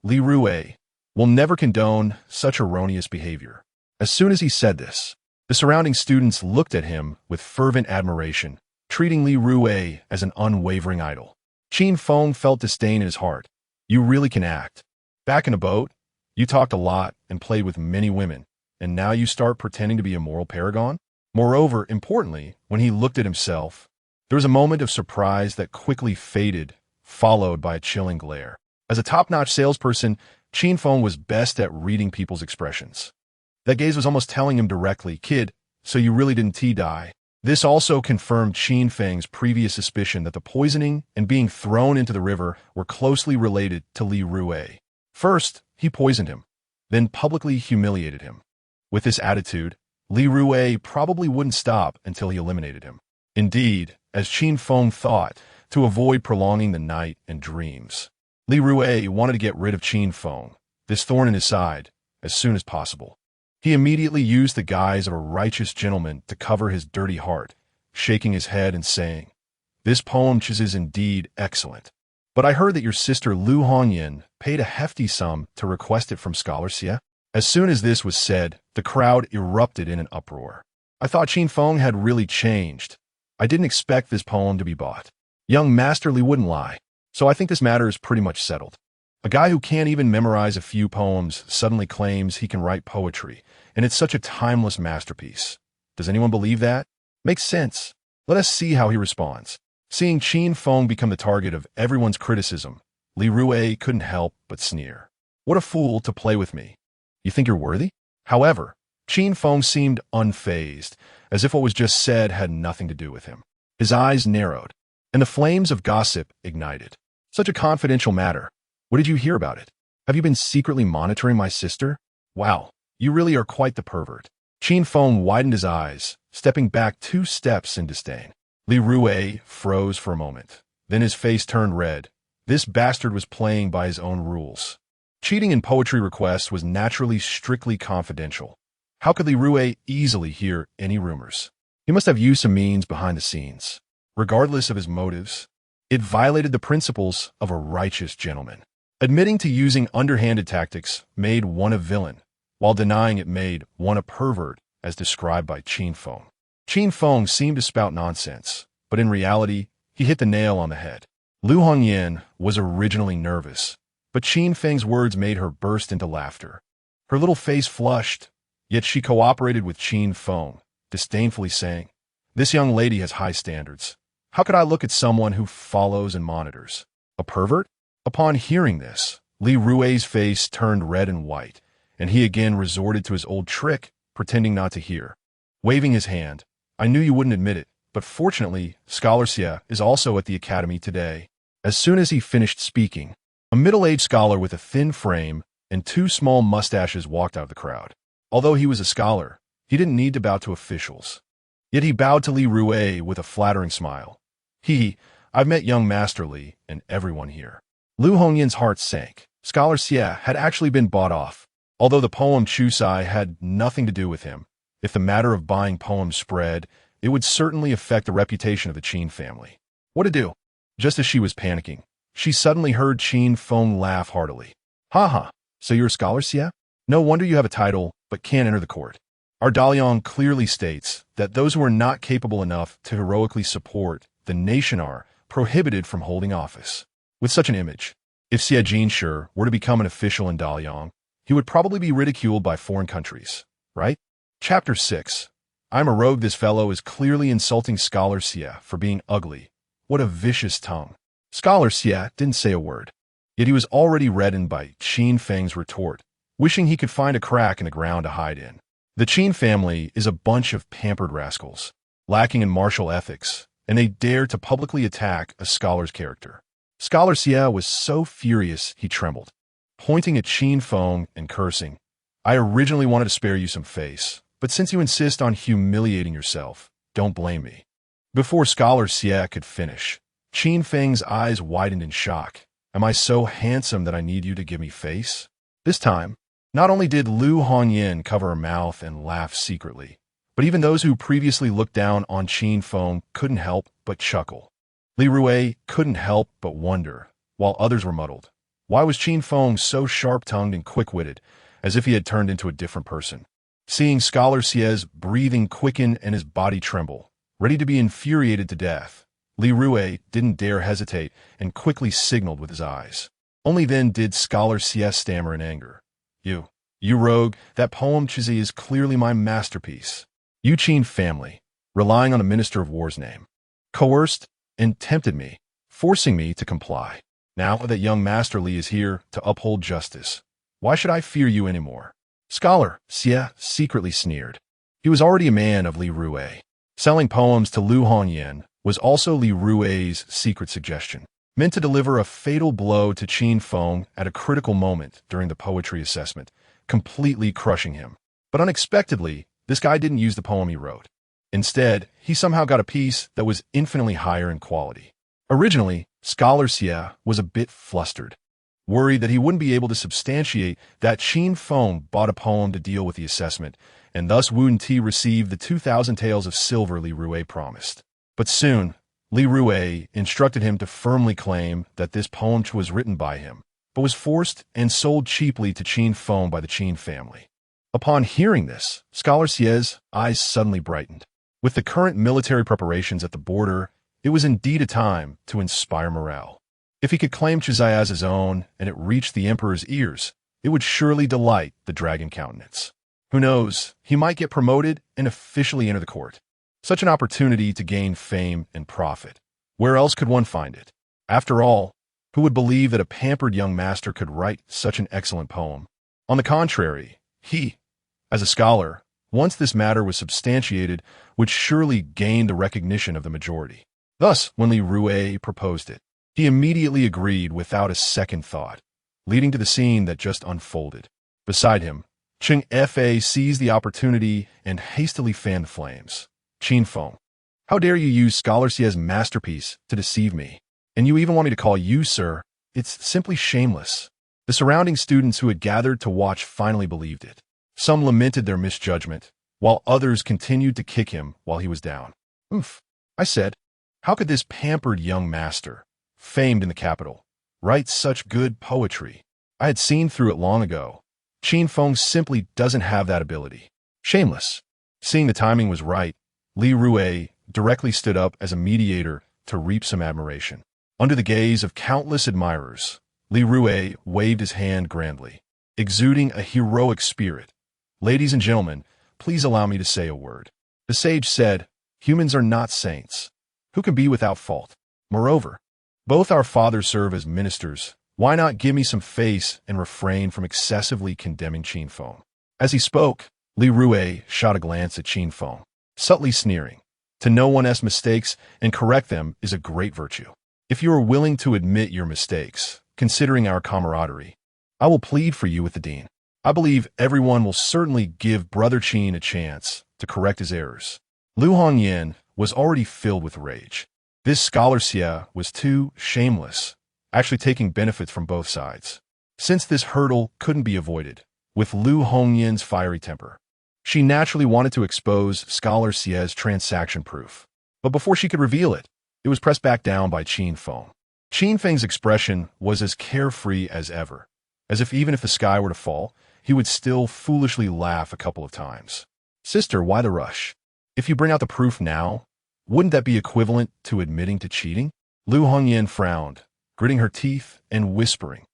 Li Rue, will never condone such erroneous behavior. As soon as he said this, the surrounding students looked at him with fervent admiration, treating Li Rue as an unwavering idol. Qin Feng felt disdain in his heart. You really can act. Back in a boat, you talked a lot and played with many women, and now you start pretending to be a moral paragon? Moreover, importantly, when he looked at himself, there was a moment of surprise that quickly faded, followed by a chilling glare. As a top-notch salesperson, Qin Feng was best at reading people's expressions. That gaze was almost telling him directly, "Kid, so you really didn't die." This also confirmed Qin Feng's previous suspicion that the poisoning and being thrown into the river were closely related to Li Rue. First, he poisoned him, then publicly humiliated him. With this attitude, Li Rue probably wouldn't stop until he eliminated him. Indeed, as Qin Feng thought, to avoid prolonging the night and dreams, Li Rue wanted to get rid of Qin Feng, this thorn in his side, as soon as possible. He immediately used the guise of a righteous gentleman to cover his dirty heart, shaking his head and saying, "This poem is indeed excellent. But I heard that your sister Lu Hongyan paid a hefty sum to request it from Scholar Xie." As soon as this was said, the crowd erupted in an uproar. I thought Qin Feng had really changed. I didn't expect this poem to be bought. Young Master Li wouldn't lie, so I think this matter is pretty much settled. A guy who can't even memorize a few poems suddenly claims he can write poetry, and it's such a timeless masterpiece. Does anyone believe that? Makes sense. Let us see how he responds. Seeing Qin Feng become the target of everyone's criticism, Li Rue couldn't help but sneer. What a fool to play with me. You think you're worthy? However, Qin Feng seemed unfazed, as if what was just said had nothing to do with him. His eyes narrowed, and the flames of gossip ignited. Such a confidential matter. What did you hear about it? Have you been secretly monitoring my sister? Wow, you really are quite the pervert. Qin Feng widened his eyes, stepping back 2 steps in disdain. Li Rue froze for a moment. Then his face turned red. This bastard was playing by his own rules. Cheating in poetry requests was naturally strictly confidential. How could Li Rue easily hear any rumors? He must have used some means behind the scenes. Regardless of his motives, it violated the principles of a righteous gentleman. Admitting to using underhanded tactics made one a villain, while denying it made one a pervert, as described by Qin Feng. Qin Feng seemed to spout nonsense, but in reality, he hit the nail on the head. Lu Hongyan was originally nervous, but Qin Feng's words made her burst into laughter. Her little face flushed, yet she cooperated with Qin Feng, disdainfully saying, "This young lady has high standards. How could I look at someone who follows and monitors? A pervert?" Upon hearing this, Li Rue's face turned red and white, and he again resorted to his old trick, pretending not to hear. Waving his hand, "I knew you wouldn't admit it, but fortunately, Scholar Xie is also at the academy today." As soon as he finished speaking, a middle-aged scholar with a thin frame and 2 small mustaches walked out of the crowd. Although he was a scholar, he didn't need to bow to officials. Yet he bowed to Li Rue with a flattering smile. "I've met young Master Li and everyone here." Lu Hongyan's heart sank. Scholar Xie had actually been bought off. Although the poem Chusai had nothing to do with him, if the matter of buying poems spread, it would certainly affect the reputation of the Qin family. What to do? Just as she was panicking, she suddenly heard Qin Feng laugh heartily. "Ha, so you're a Scholar Xie? No wonder you have a title, but can't enter the court. Our Daliang clearly states that those who are not capable enough to heroically support the nation are prohibited from holding office." With such an image, if Xie Jinshe were to become an official in Daliang, he would probably be ridiculed by foreign countries, right? Chapter 6. I'm a rogue. This fellow is clearly insulting Scholar Xie for being ugly. What a vicious tongue. Scholar Xie didn't say a word, yet he was already reddened by Qin Feng's retort, wishing he could find a crack in the ground to hide in. The Qin family is a bunch of pampered rascals, lacking in martial ethics, and they dare to publicly attack a scholar's character. Scholar Xie was so furious he trembled, pointing at Qin Feng and cursing. "I originally wanted to spare you some face, but since you insist on humiliating yourself, don't blame me." Before Scholar Xie could finish, Qin Feng's eyes widened in shock. "Am I so handsome that I need you to give me face?" This time, not only did Lu Hongyan cover her mouth and laugh secretly, but even those who previously looked down on Qin Feng couldn't help but chuckle. Li Rui couldn't help but wonder, while others were muddled. Why was Qin Feng so sharp-tongued and quick-witted, as if he had turned into a different person? Seeing Scholar Xie's breathing quicken and his body tremble, ready to be infuriated to death, Li Rui didn't dare hesitate and quickly signaled with his eyes. Only then did Scholar Xie stammer in anger. You rogue, that poem Chizi is clearly my masterpiece. You Qin family, relying on a Minister of War's name, coerced and tempted me, forcing me to comply. Now that young Master Li is here to uphold justice, why should I fear you anymore?" Scholar Xie secretly sneered. He was already a man of Li Rui. Selling poems to Lu Hongyan was also Li Rui's secret suggestion, meant to deliver a fatal blow to Qin Feng at a critical moment during the poetry assessment, completely crushing him. But unexpectedly, this guy didn't use the poem he wrote. Instead, he somehow got a piece that was infinitely higher in quality. Originally, Scholar Xie was a bit flustered, worried that he wouldn't be able to substantiate that Qin Feng bought a poem to deal with the assessment, and thus Wu Ti received the 2,000 taels of silver Li Rui promised. But soon, Li Rui instructed him to firmly claim that this poem was written by him, but was forced and sold cheaply to Qin Feng by the Qin family. Upon hearing this, Scholar Xie's eyes suddenly brightened. With the current military preparations at the border, it was indeed a time to inspire morale. If he could claim Chizai as his own and it reached the emperor's ears, it would surely delight the dragon countenance. Who knows, he might get promoted and officially enter the court. Such an opportunity to gain fame and profit. Where else could one find it? After all, who would believe that a pampered young master could write such an excellent poem? On the contrary, he, as a scholar, once this matter was substantiated, would surely gain the recognition of the majority. Thus, when Li Rui proposed it, he immediately agreed without a second thought, leading to the scene that just unfolded. Beside him, Cheng Fa seized the opportunity and hastily fanned the flames. "Qin Feng, how dare you use Scholar Xie's masterpiece to deceive me? And you even want me to call you sir? It's simply shameless." The surrounding students who had gathered to watch finally believed it. Some lamented their misjudgment, while others continued to kick him while he was down. "Oof," I said. "How could this pampered young master, famed in the capital, write such good poetry?" I had seen through it long ago. Qin Feng simply doesn't have that ability. Shameless. Seeing the timing was right, Li Rui directly stood up as a mediator to reap some admiration. Under the gaze of countless admirers, Li Rui waved his hand grandly, exuding a heroic spirit. "Ladies and gentlemen, please allow me to say a word." The sage said, "Humans are not saints. Who can be without fault? Moreover, both our fathers serve as ministers. Why not give me some face and refrain from excessively condemning Qin Feng?" As he spoke, Li Rui shot a glance at Qin Feng, subtly sneering. To know one's mistakes and correct them is a great virtue. If you are willing to admit your mistakes, considering our camaraderie, I will plead for you with the dean. I believe everyone will certainly give Brother Qin a chance to correct his errors. Lu Hongyan was already filled with rage. This Scholar Xie was too shameless, actually taking benefits from both sides. Since this hurdle couldn't be avoided, with Lu Hongyan's fiery temper, she naturally wanted to expose Scholar Xie's transaction proof. But before she could reveal it, it was pressed back down by Qin Feng. Qin Feng's expression was as carefree as ever, as if even if the sky were to fall, he would still foolishly laugh a couple of times. "Sister, why the rush? If you bring out the proof now, wouldn't that be equivalent to admitting to cheating?" Lu Hongyan frowned, gritting her teeth and whispering,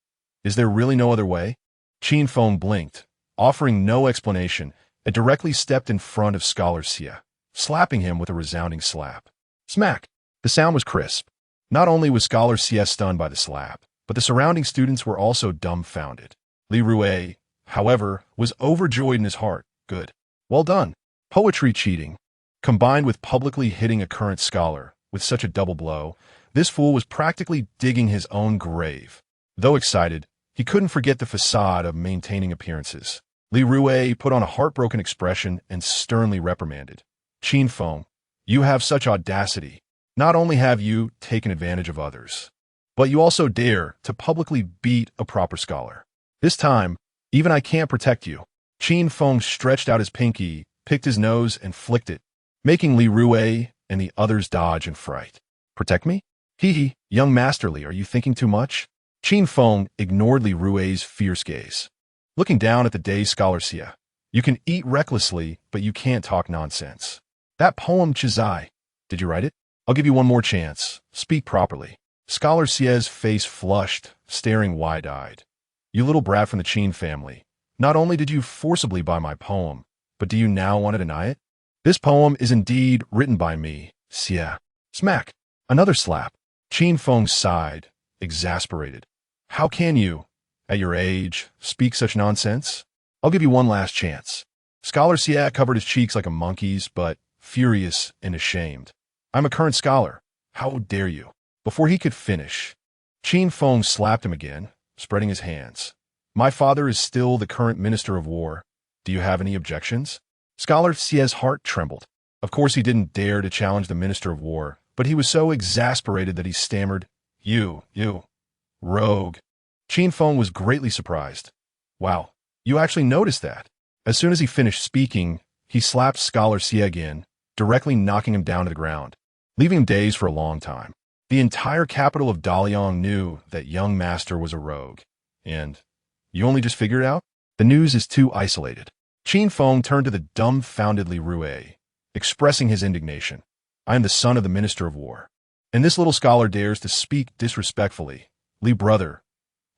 "Is there really no other way?" Qin Feng blinked, offering no explanation, and directly stepped in front of Scholar Xie, slapping him with a resounding slap. Smack! The sound was crisp. Not only was Scholar Xie stunned by the slap, but the surrounding students were also dumbfounded. Li Rui, however, was overjoyed in his heart. Good. Well done. Poetry cheating. Combined with publicly hitting a current scholar with such a double blow, this fool was practically digging his own grave. Though excited, he couldn't forget the facade of maintaining appearances. Li Rui put on a heartbroken expression and sternly reprimanded. "Qin Feng, You have such audacity. Not only have you taken advantage of others, but you also dare to publicly beat a proper scholar. This time, even I can't protect you." Qin Feng stretched out his pinky, picked his nose, and flicked it, making Li Rui and the others dodge in fright. "Protect me? Hee, young masterly, are you thinking too much?" Qin Feng ignored Li Rui's fierce gaze. Looking down at the day's scholar Xie, "You can eat recklessly, but you can't talk nonsense. That poem Chizai, did you write it? I'll give you one more chance. Speak properly." Scholar Xie's face flushed, staring wide-eyed. "You little brat from the Qin family. Not only did you forcibly buy my poem, but do you now want to deny it? This poem is indeed written by me, Xie." Smack! Another slap. Qin Feng sighed, exasperated. "How can you, at your age, speak such nonsense? I'll give you one last chance." Scholar Xie covered his cheeks like a monkey's, but furious and ashamed. "I'm a current scholar. How dare you?" Before he could finish, Qin Feng slapped him again, spreading his hands. "My father is still the current Minister of War. Do you have any objections?" Scholar Xie's heart trembled. Of course he didn't dare to challenge the Minister of War, but he was so exasperated that he stammered, You, rogue." Qin Feng was greatly surprised. "Wow, you actually noticed that." As soon as he finished speaking, he slapped Scholar Xie again, directly knocking him down to the ground, leaving him dazed for a long time. The entire capital of Daliang knew that young master was a rogue. And you only just figured it out? The news is too isolated. Qin Feng turned to the dumbfounded Li Rui, expressing his indignation. "I am the son of the Minister of War, and this little scholar dares to speak disrespectfully. Li brother,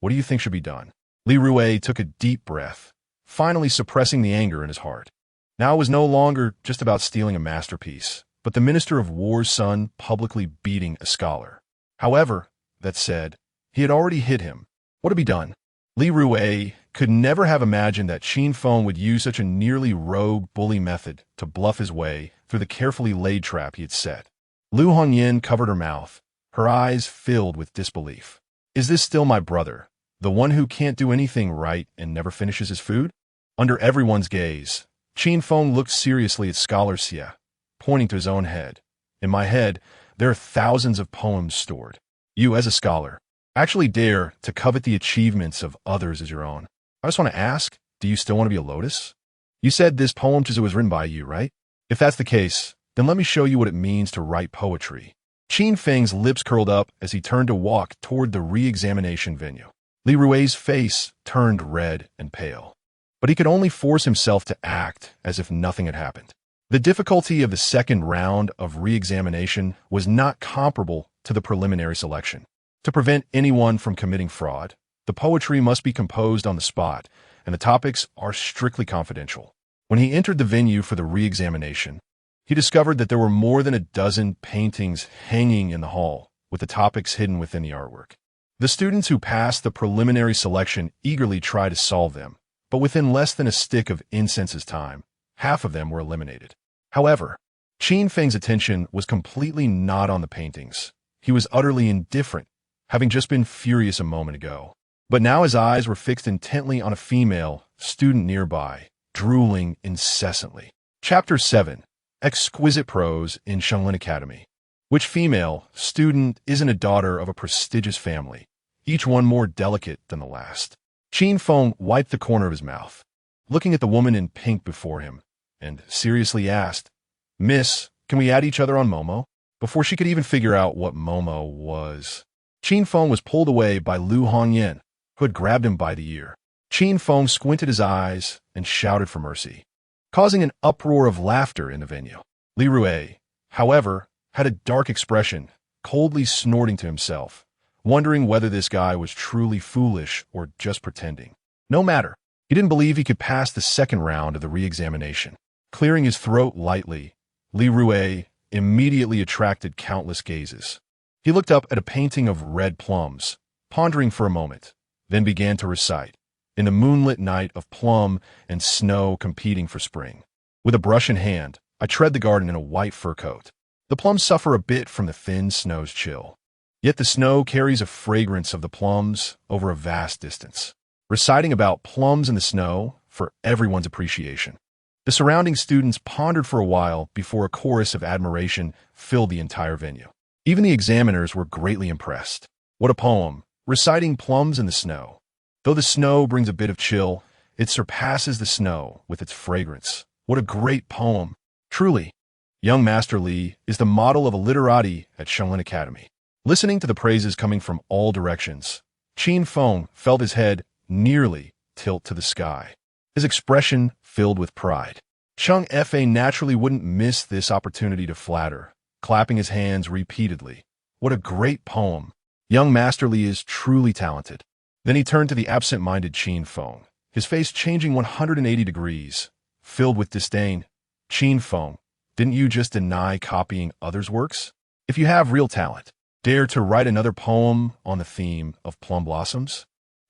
what do you think should be done?" Li Rui took a deep breath, finally suppressing the anger in his heart. Now it was no longer just about stealing a masterpiece, but the Minister of War's son publicly beating a scholar. However, that said, he had already hit him. What to be done? Li Rui could never have imagined that Qin Feng would use such a nearly rogue bully method to bluff his way through the carefully laid trap he had set. Lu Hongyan covered her mouth, her eyes filled with disbelief. "Is this still my brother, the one who can't do anything right and never finishes his food?" Under everyone's gaze, Qin Feng looked seriously at Scholar Xie, pointing to his own head. "In my head, there are thousands of poems stored. You, as a scholar, actually dare to covet the achievements of others as your own. I just want to ask, do you still want to be a lotus? You said this poem was written by you, right? If that's the case, then let me show you what it means to write poetry." Qin Feng's lips curled up as he turned to walk toward the re-examination venue. Li Rui's face turned red and pale, but he could only force himself to act as if nothing had happened. The difficulty of the second round of re-examination was not comparable to the preliminary selection. To prevent anyone from committing fraud, the poetry must be composed on the spot, and the topics are strictly confidential. When he entered the venue for the re-examination, he discovered that there were more than a dozen paintings hanging in the hall, with the topics hidden within the artwork. The students who passed the preliminary selection eagerly tried to solve them, but within less than a stick of incense's time, half of them were eliminated. However, Qin Feng's attention was completely not on the paintings. He was utterly indifferent, having just been furious a moment ago. But now his eyes were fixed intently on a female student nearby, drooling incessantly. Chapter 7. Exquisite Prose in Shenglin Academy. Which female student isn't a daughter of a prestigious family, each one more delicate than the last? Qin Feng wiped the corner of his mouth, looking at the woman in pink before him, and seriously asked, "Miss, can we add each other on Momo?" Before she could even figure out what Momo was, Qin Feng was pulled away by Lu Hongyan, who had grabbed him by the ear. Qin Feng squinted his eyes and shouted for mercy, causing an uproar of laughter in the venue. Li Rui, however, had a dark expression, coldly snorting to himself, wondering whether this guy was truly foolish or just pretending. No matter, he didn't believe he could pass the second round of the re-examination. Clearing his throat lightly, Li Rui immediately attracted countless gazes. He looked up at a painting of red plums, pondering for a moment, then began to recite, "In the moonlit night of plum and snow competing for spring. With a brush in hand, I tread the garden in a white fur coat. The plums suffer a bit from the thin snow's chill. Yet the snow carries a fragrance of the plums over a vast distance." Reciting about plums in the snow for everyone's appreciation. The surrounding students pondered for a while before a chorus of admiration filled the entire venue. Even the examiners were greatly impressed. What a poem, reciting plums in the snow. Though the snow brings a bit of chill, it surpasses the snow with its fragrance. What a great poem. Truly, young Master Li is the model of a literati at Shaolin Academy. Listening to the praises coming from all directions, Qin Feng felt his head nearly tilt to the sky, his expression filled with pride. Chung Fa naturally wouldn't miss this opportunity to flatter, clapping his hands repeatedly. What a great poem. Young Master Li is truly talented. Then he turned to the absent-minded Qin Feng, his face changing 180 degrees, filled with disdain. Qin Feng, didn't you just deny copying others' works? If you have real talent, dare to write another poem on the theme of plum blossoms?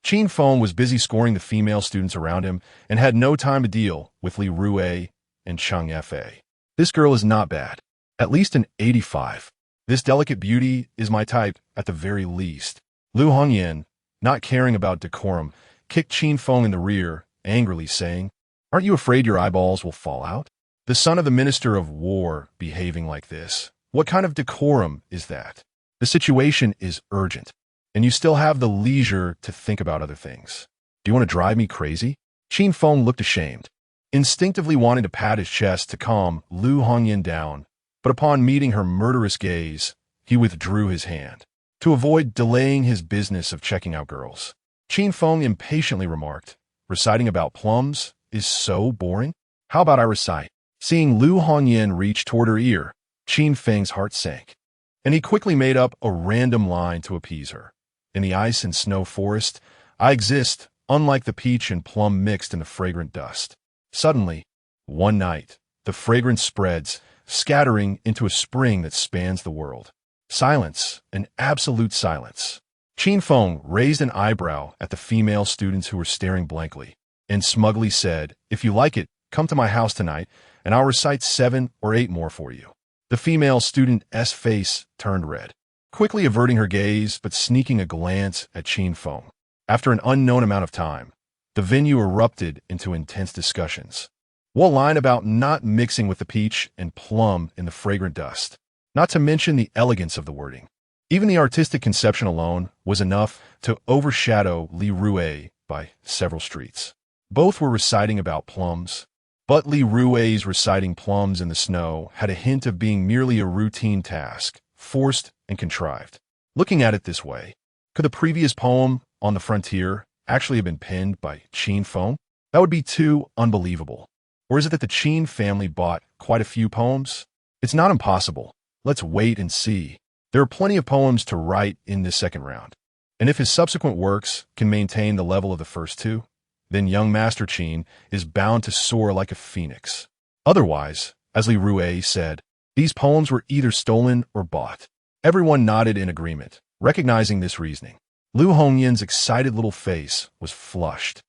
Qin Feng was busy scoring the female students around him and had no time to deal with Li Rui and Chung Fa. This girl is not bad. At least an 85. This delicate beauty is my type at the very least. Lu Hongyan, not caring about decorum, kicked Qin Feng in the rear, angrily saying, "Aren't you afraid your eyeballs will fall out? The son of the Minister of War behaving like this. What kind of decorum is that? The situation is urgent, and you still have the leisure to think about other things. Do you want to drive me crazy?" Qin Feng looked ashamed, instinctively wanting to pat his chest to calm Lu Hongyan down, but upon meeting her murderous gaze, he withdrew his hand. To avoid delaying his business of checking out girls, Qin Feng impatiently remarked, "Reciting about plums is so boring. How about I recite?" Seeing Lu Hongyan reach toward her ear, Qin Feng's heart sank, and he quickly made up a random line to appease her. "In the ice and snow forest, I exist, unlike the peach and plum mixed in the fragrant dust." Suddenly, one night, the fragrance spreads, scattering into a spring that spans the world. Silence, an absolute silence. Qin Feng raised an eyebrow at the female students who were staring blankly, and smugly said, "If you like it, come to my house tonight, and I'll recite 7 or 8 more for you." The female student's face turned red, quickly averting her gaze but sneaking a glance at Qin Feng. After an unknown amount of time, the venue erupted into intense discussions. What line about not mixing with the peach and plum in the fragrant dust? Not to mention the elegance of the wording. Even the artistic conception alone was enough to overshadow Li Rui by several streets. Both were reciting about plums, but Li Rui's reciting plums in the snow had a hint of being merely a routine task, forced and contrived. Looking at it this way, could the previous poem, On the Frontier, actually have been penned by Qin Feng? That would be too unbelievable. Or is it that the Qin family bought quite a few poems? It's not impossible. Let's wait and see. There are plenty of poems to write in this second round. And if his subsequent works can maintain the level of the first 2, then young Master Qin is bound to soar like a phoenix. Otherwise, as Li Rui said, these poems were either stolen or bought. Everyone nodded in agreement, recognizing this reasoning. Lu Hongyan's excited little face was flushed.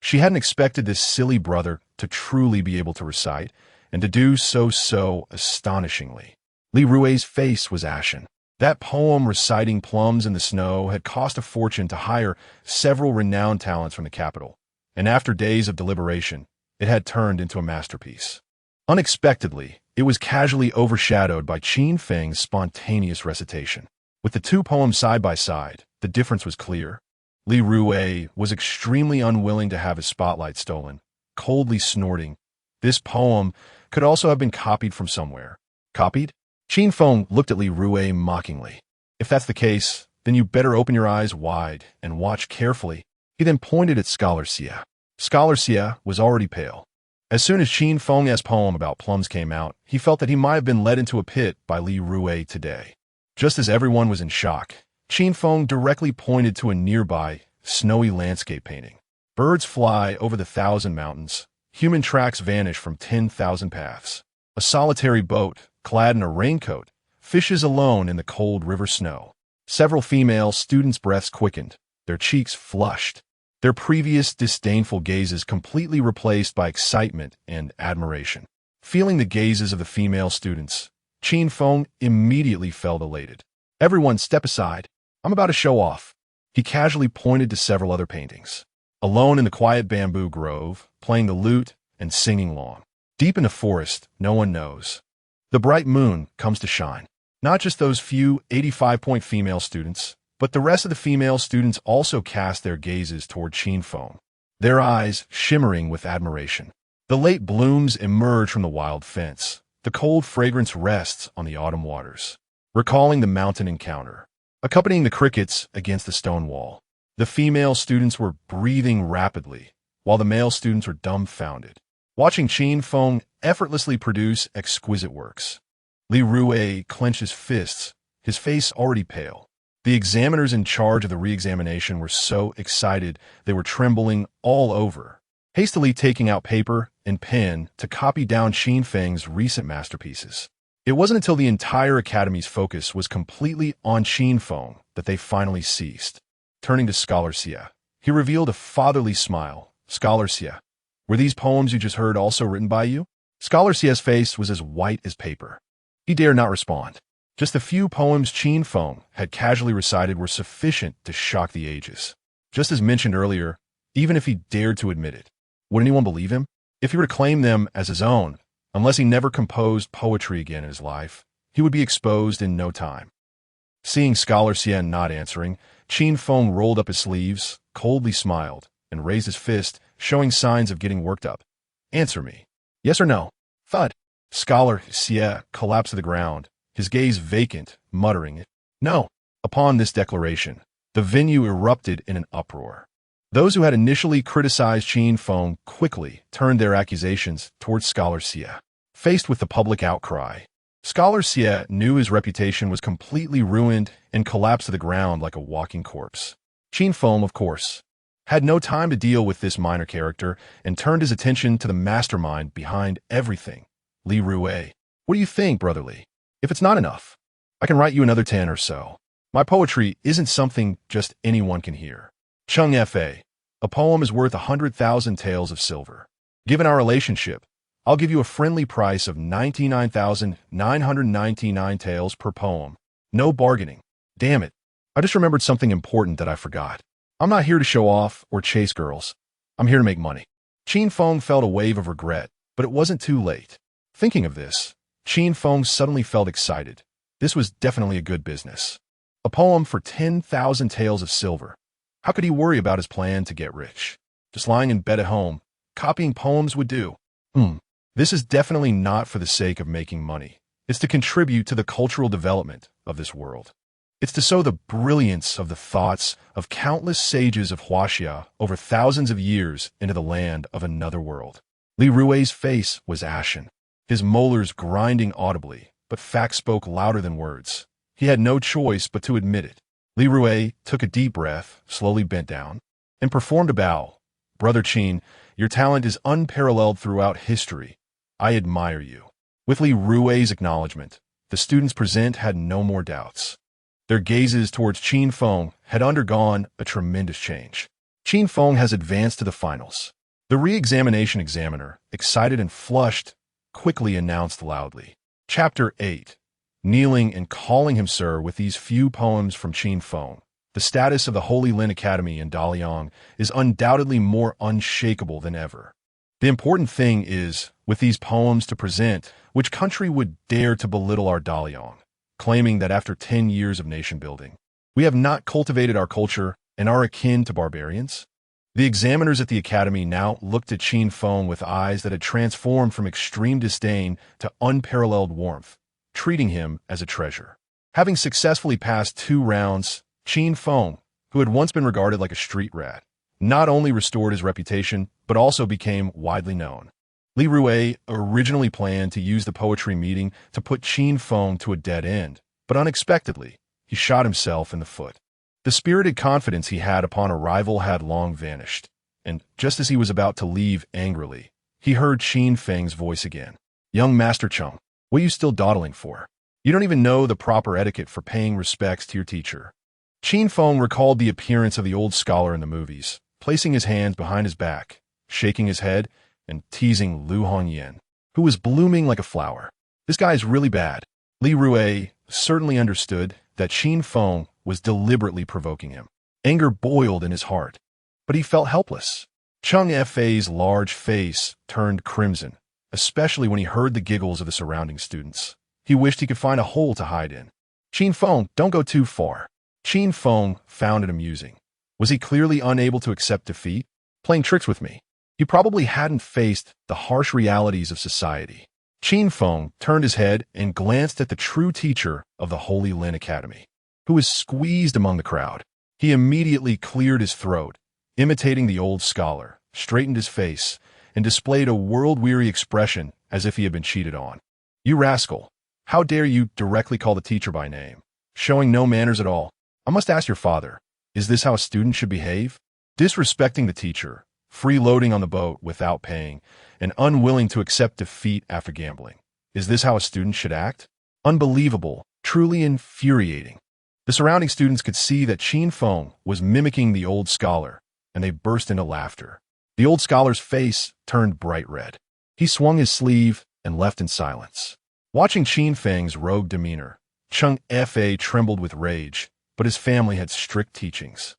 She hadn't expected this silly brother to truly be able to recite, and to do so astonishingly. Li Rui's face was ashen. That poem reciting plums in the snow had cost a fortune to hire several renowned talents from the capital, and after days of deliberation, it had turned into a masterpiece. Unexpectedly, it was casually overshadowed by Qin Feng's spontaneous recitation. With the 2 poems side by side, the difference was clear. Li Rui was extremely unwilling to have his spotlight stolen, coldly snorting, "This poem could also have been copied from somewhere." Copied? Qin Feng looked at Li Rui mockingly. "If that's the case, then you better open your eyes wide and watch carefully." He then pointed at Scholar Xie. Scholar Xie was already pale. As soon as Qin Feng's poem about plums came out, he felt that he might have been led into a pit by Li Rui today. Just as everyone was in shock, Qin Feng directly pointed to a nearby, snowy landscape painting. Birds fly over the 1,000 mountains. Human tracks vanish from 10,000 paths. A solitary boat, clad in a raincoat, fishes alone in the cold river snow. Several female students' breaths quickened, their cheeks flushed, their previous disdainful gazes completely replaced by excitement and admiration. Feeling the gazes of the female students, Qin Feng immediately felt elated. "Everyone step aside. I'm about to show off." He casually pointed to several other paintings. Alone in the quiet bamboo grove, playing the lute and singing long. Deep in the forest, no one knows. The bright moon comes to shine. Not just those few 85-point female students, but the rest of the female students also cast their gazes toward Qin Feng, their eyes shimmering with admiration. The late blooms emerge from the wild fence. The cold fragrance rests on the autumn waters, recalling the mountain encounter. Accompanying the crickets against the stone wall, the female students were breathing rapidly, while the male students were dumbfounded, watching Qin Feng effortlessly produce exquisite works. Li Rui clenched his fists, his face already pale. The examiners in charge of the re-examination were so excited they were trembling all over, hastily taking out paper and pen to copy down Qin Feng's recent masterpieces. It wasn't until the entire academy's focus was completely on Qin Feng that they finally ceased. Turning to Scholar Xie, he revealed a fatherly smile. Scholar Xie, were these poems you just heard also written by you? Scholar Xie's face was as white as paper. He dared not respond. Just the few poems Qin Feng had casually recited were sufficient to shock the ages. Just as mentioned earlier, even if he dared to admit it, would anyone believe him? If he were to claim them as his own, unless he never composed poetry again in his life, he would be exposed in no time. Seeing Scholar Xie not answering, Qin Feng rolled up his sleeves, coldly smiled, and raised his fist, showing signs of getting worked up. Answer me. Yes or no? Thud. Scholar Xie collapsed to the ground, his gaze vacant, muttering, No. Upon this declaration, the venue erupted in an uproar. Those who had initially criticized Qin Feng quickly turned their accusations towards Scholar Xie. Faced with the public outcry, Scholar Xie knew his reputation was completely ruined and collapsed to the ground like a walking corpse. Qin Feng, of course, had no time to deal with this minor character and turned his attention to the mastermind behind everything, Li Rui. What do you think, brotherly? If it's not enough, I can write you another 10 or so. My poetry isn't something just anyone can hear. Chung Fa, a poem is worth 100,000 taels of silver. Given our relationship, I'll give you a friendly price of 99,999 taels per poem. No bargaining. Damn it. I just remembered something important that I forgot. I'm not here to show off or chase girls. I'm here to make money. Qin Feng felt a wave of regret, but it wasn't too late. Thinking of this, Qin Feng suddenly felt excited. This was definitely a good business. A poem for 10,000 taels of silver. How could he worry about his plan to get rich? Just lying in bed at home, copying poems would do. This is definitely not for the sake of making money. It's to contribute to the cultural development of this world. It's to sow the brilliance of the thoughts of countless sages of Huaxia over thousands of years into the land of another world. Li Rui's face was ashen, his molars grinding audibly, but facts spoke louder than words. He had no choice but to admit it. Li Rui took a deep breath, slowly bent down, and performed a bow. Brother Qin, your talent is unparalleled throughout history. I admire you. With Li Rui's acknowledgement, the students present had no more doubts. Their gazes towards Qin Feng had undergone a tremendous change. Qin Feng has advanced to the finals. The re-examination examiner, excited and flushed, quickly announced loudly. Chapter 8. Kneeling and calling him sir with these few poems from Qin Feng, the status of the Holy Lin Academy in Daliang is undoubtedly more unshakable than ever. The important thing is, with these poems to present, which country would dare to belittle our Daliang, claiming that after 10 years of nation-building, we have not cultivated our culture and are akin to barbarians? The examiners at the academy now looked at Qin Feng with eyes that had transformed from extreme disdain to unparalleled warmth, treating him as a treasure. Having successfully passed 2 rounds, Qin Feng, who had once been regarded like a street rat, not only restored his reputation, but also became widely known. Li Rui originally planned to use the poetry meeting to put Qin Feng to a dead end, but unexpectedly, he shot himself in the foot. The spirited confidence he had upon arrival had long vanished, and just as he was about to leave angrily, he heard Qin Feng's voice again. Young Master Chung, what are you still dawdling for? You don't even know the proper etiquette for paying respects to your teacher. Qin Feng recalled the appearance of the old scholar in the movies, placing his hands behind his back, shaking his head, and teasing Lu Hongyan, who was blooming like a flower. This guy is really bad. Li Rui certainly understood that Qin Feng was deliberately provoking him. Anger boiled in his heart, but he felt helpless. Chung Fa's large face turned crimson, especially when he heard the giggles of the surrounding students. He wished he could find a hole to hide in. Qin Feng, don't go too far. Qin Feng found it amusing. Was he clearly unable to accept defeat? Playing tricks with me. He probably hadn't faced the harsh realities of society. Qin Feng turned his head and glanced at the true teacher of the Holy Lin Academy, who was squeezed among the crowd. He immediately cleared his throat, imitating the old scholar, straightened his face, and displayed a world-weary expression as if he had been cheated on. You rascal! How dare you directly call the teacher by name? Showing no manners at all. I must ask your father, is this how a student should behave? Disrespecting the teacher, freeloading on the boat without paying, and unwilling to accept defeat after gambling. Is this how a student should act? Unbelievable, truly infuriating. The surrounding students could see that Qin Feng was mimicking the old scholar, and they burst into laughter. The old scholar's face turned bright red. He swung his sleeve and left in silence. Watching Qin Feng's rogue demeanor, Cheng Fa trembled with rage, but his family had strict teachings.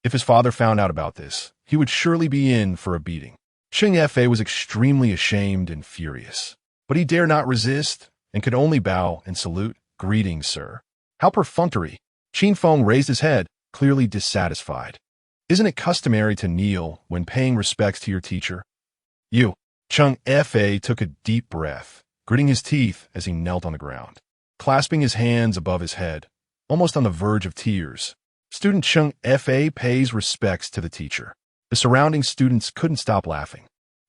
If his father found out about this, he would surely be in for a beating. Cheng Fa was extremely ashamed and furious, but he dared not resist and could only bow and salute. Greetings, sir. How perfunctory. Qin Feng raised his head, clearly dissatisfied. Isn't it customary to kneel when paying respects to your teacher? You. Cheng Fa took a deep breath, gritting his teeth as he knelt on the ground, clasping his hands above his head, almost on the verge of tears. Student Cheng Fa pays respects to the teacher. The surrounding students couldn't stop laughing,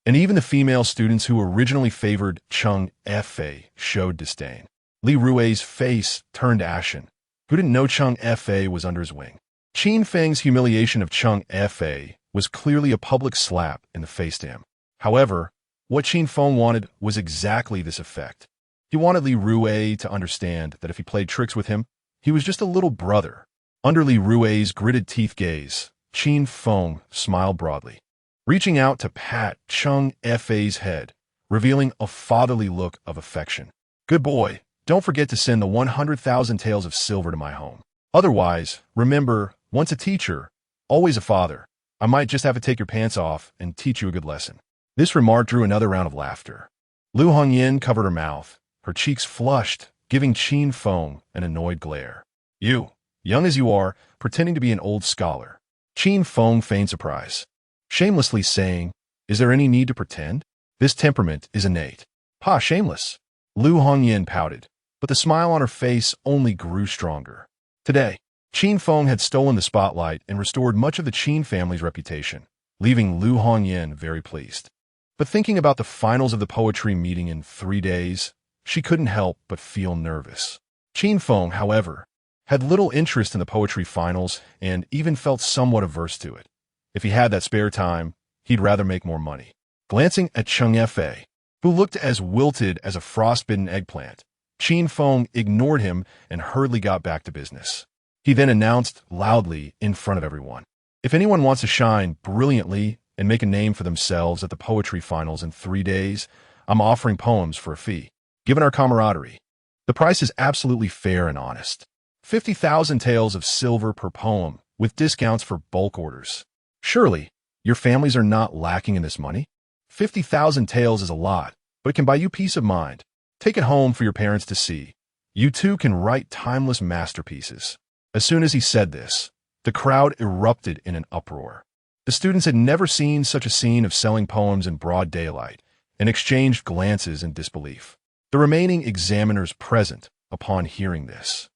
and even the female students who originally favored Cheng Fa showed disdain. Li Rui's face turned ashen. Who didn't know Cheng Fa was under his wing? Qin Feng's humiliation of Cheng Fa was clearly a public slap in the face to him. However, what Qin Feng wanted was exactly this effect. He wanted Li Rui to understand that if he played tricks with him, he was just a little brother. Under Li Rui's gritted teeth gaze, Qin Feng smiled broadly, reaching out to pat Cheng Fa's head, revealing a fatherly look of affection. Good boy, don't forget to send the 100,000 taels of silver to my home. Otherwise, remember, once a teacher, always a father. I might just have to take your pants off and teach you a good lesson. This remark drew another round of laughter. Lu Hongyan covered her mouth, her cheeks flushed, giving Qin Feng an annoyed glare. You, young as you are, pretending to be an old scholar. Qin Feng feigned surprise, shamelessly saying, is there any need to pretend? This temperament is innate. Pa, shameless. Lu Hongyan pouted, but the smile on her face only grew stronger. Today, Qin Feng had stolen the spotlight and restored much of the Qin family's reputation, leaving Lu Hongyan very pleased. But thinking about the finals of the poetry meeting in 3 days, she couldn't help but feel nervous. Qin Feng, however, had little interest in the poetry finals and even felt somewhat averse to it. If he had that spare time, he'd rather make more money. Glancing at Cheng Fa, who looked as wilted as a frostbitten eggplant, Qin Feng ignored him and hurriedly got back to business. He then announced loudly in front of everyone, if anyone wants to shine brilliantly and make a name for themselves at the poetry finals in 3 days, I'm offering poems for a fee. Given our camaraderie, the price is absolutely fair and honest. 50,000 taels of silver per poem, with discounts for bulk orders. Surely, your families are not lacking in this money? 50,000 taels is a lot, but it can buy you peace of mind. Take it home for your parents to see. You too can write timeless masterpieces. As soon as he said this, the crowd erupted in an uproar. The students had never seen such a scene of selling poems in broad daylight and exchanged glances in disbelief. The remaining examiners present, upon hearing this,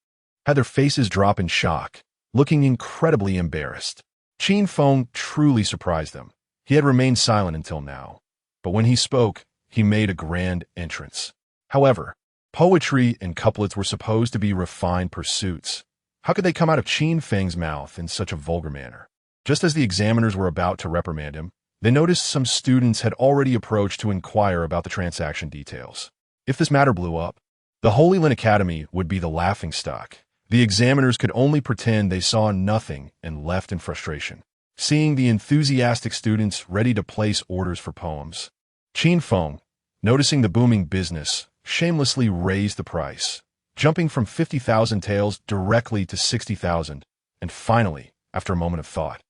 had their faces drop in shock, looking incredibly embarrassed. Qin Feng truly surprised them. He had remained silent until now, but when he spoke, he made a grand entrance. However, poetry and couplets were supposed to be refined pursuits. How could they come out of Qin Feng's mouth in such a vulgar manner? Just as the examiners were about to reprimand him, they noticed some students had already approached to inquire about the transaction details. If this matter blew up, the Holy Lin Academy would be the laughingstock. The examiners could only pretend they saw nothing and left in frustration. Seeing the enthusiastic students ready to place orders for poems, Qin Feng, noticing the booming business, shamelessly raised the price, jumping from 50,000 taels directly to 60,000, and finally, after a moment of thought,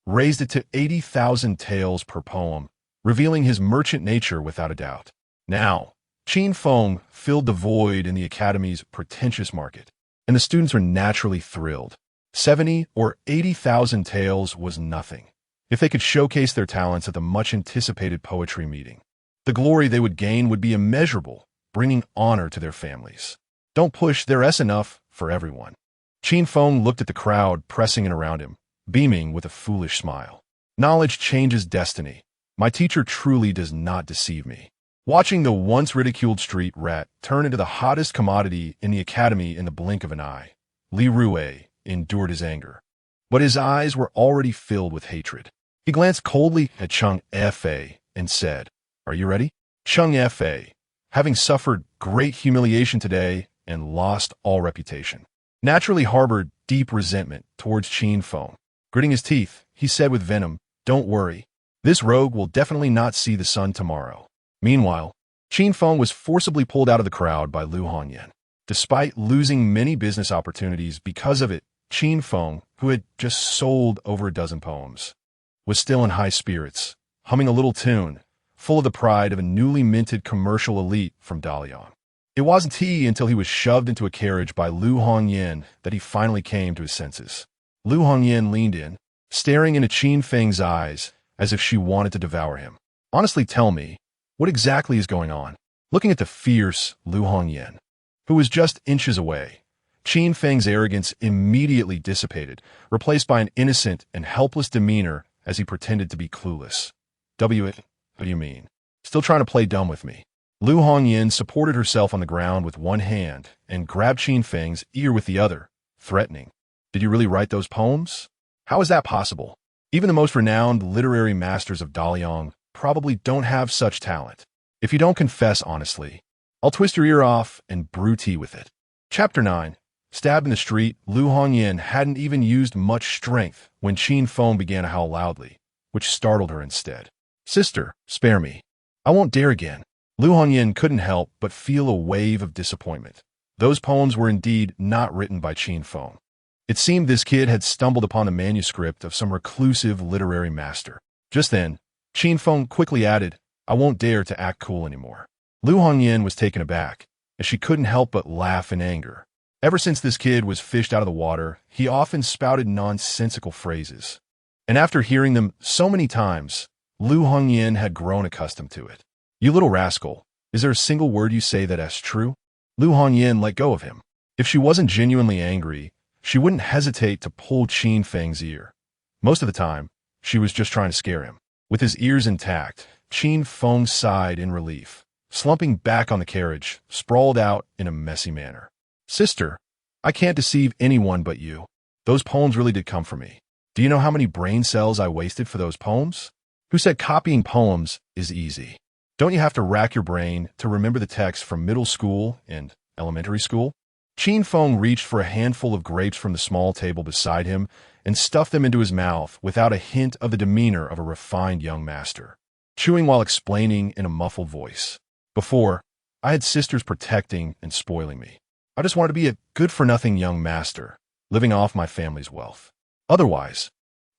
raised it to 80,000 taels per poem, revealing his merchant nature without a doubt. Now, Qin Feng filled the void in the academy's pretentious market, and the students were naturally thrilled. 70 or 80,000 taels was nothing if they could showcase their talents at the much-anticipated poetry meeting. The glory they would gain would be immeasurable, bringing honor to their families. Don't push, there's enough for everyone. Qin Feng looked at the crowd pressing in around him, beaming with a foolish smile. Knowledge changes destiny. My teacher truly does not deceive me. Watching the once ridiculed street rat turn into the hottest commodity in the academy in the blink of an eye, Li Rue endured his anger. But his eyes were already filled with hatred. He glanced coldly at Cheng Fa and said, "Are you ready?" Cheng Fa, having suffered great humiliation today and lost all reputation, naturally harbored deep resentment towards Qin Feng. Gritting his teeth, he said with venom, "Don't worry. This rogue will definitely not see the sun tomorrow." Meanwhile, Qin Feng was forcibly pulled out of the crowd by Lu Hongyan. Despite losing many business opportunities because of it, Qin Feng, who had just sold over a dozen poems, was still in high spirits, humming a little tune, full of the pride of a newly minted commercial elite from Dalian. It wasn't until he was shoved into a carriage by Lu Hongyan that he finally came to his senses. Lu Hongyan leaned in, staring into Qin Feng's eyes as if she wanted to devour him. "Honestly, tell me, what exactly is going on?" Looking at the fierce Lu Hongyan, who was just inches away, Qin Feng's arrogance immediately dissipated, replaced by an innocent and helpless demeanor as he pretended to be clueless. What do you mean? Still trying to play dumb with me?" Lu Hongyan supported herself on the ground with one hand and grabbed Qin Feng's ear with the other, threatening. "Did you really write those poems? How is that possible? Even the most renowned literary masters of Dalian probably don't have such talent. If you don't confess honestly, I'll twist your ear off and brew tea with it." Chapter 9. Stabbed in the street, Lu Hongyan hadn't even used much strength when Qin Feng began to howl loudly, which startled her instead. "Sister, spare me. I won't dare again." Lu Hongyan couldn't help but feel a wave of disappointment. Those poems were indeed not written by Qin Feng. It seemed this kid had stumbled upon the manuscript of some reclusive literary master. Just then, Qin Feng quickly added, "I won't dare to act cool anymore." Lu Hongyan was taken aback, as she couldn't help but laugh in anger. Ever since this kid was fished out of the water, he often spouted nonsensical phrases. And after hearing them so many times, Lu Hongyan had grown accustomed to it. "You little rascal, is there a single word you say that's true?" Lu Hongyan let go of him. If she wasn't genuinely angry, she wouldn't hesitate to pull Qin Feng's ear. Most of the time, she was just trying to scare him. With his ears intact, Qin Feng sighed in relief, slumping back on the carriage, sprawled out in a messy manner. "Sister, I can't deceive anyone but you. Those poems really did come from me. Do you know how many brain cells I wasted for those poems? Who said copying poems is easy? Don't you have to rack your brain to remember the text from middle school and elementary school?" Qin Feng reached for a handful of grapes from the small table beside him and stuffed them into his mouth without a hint of the demeanor of a refined young master, chewing while explaining in a muffled voice. "Before, I had sisters protecting and spoiling me. I just wanted to be a good-for-nothing young master, living off my family's wealth. Otherwise,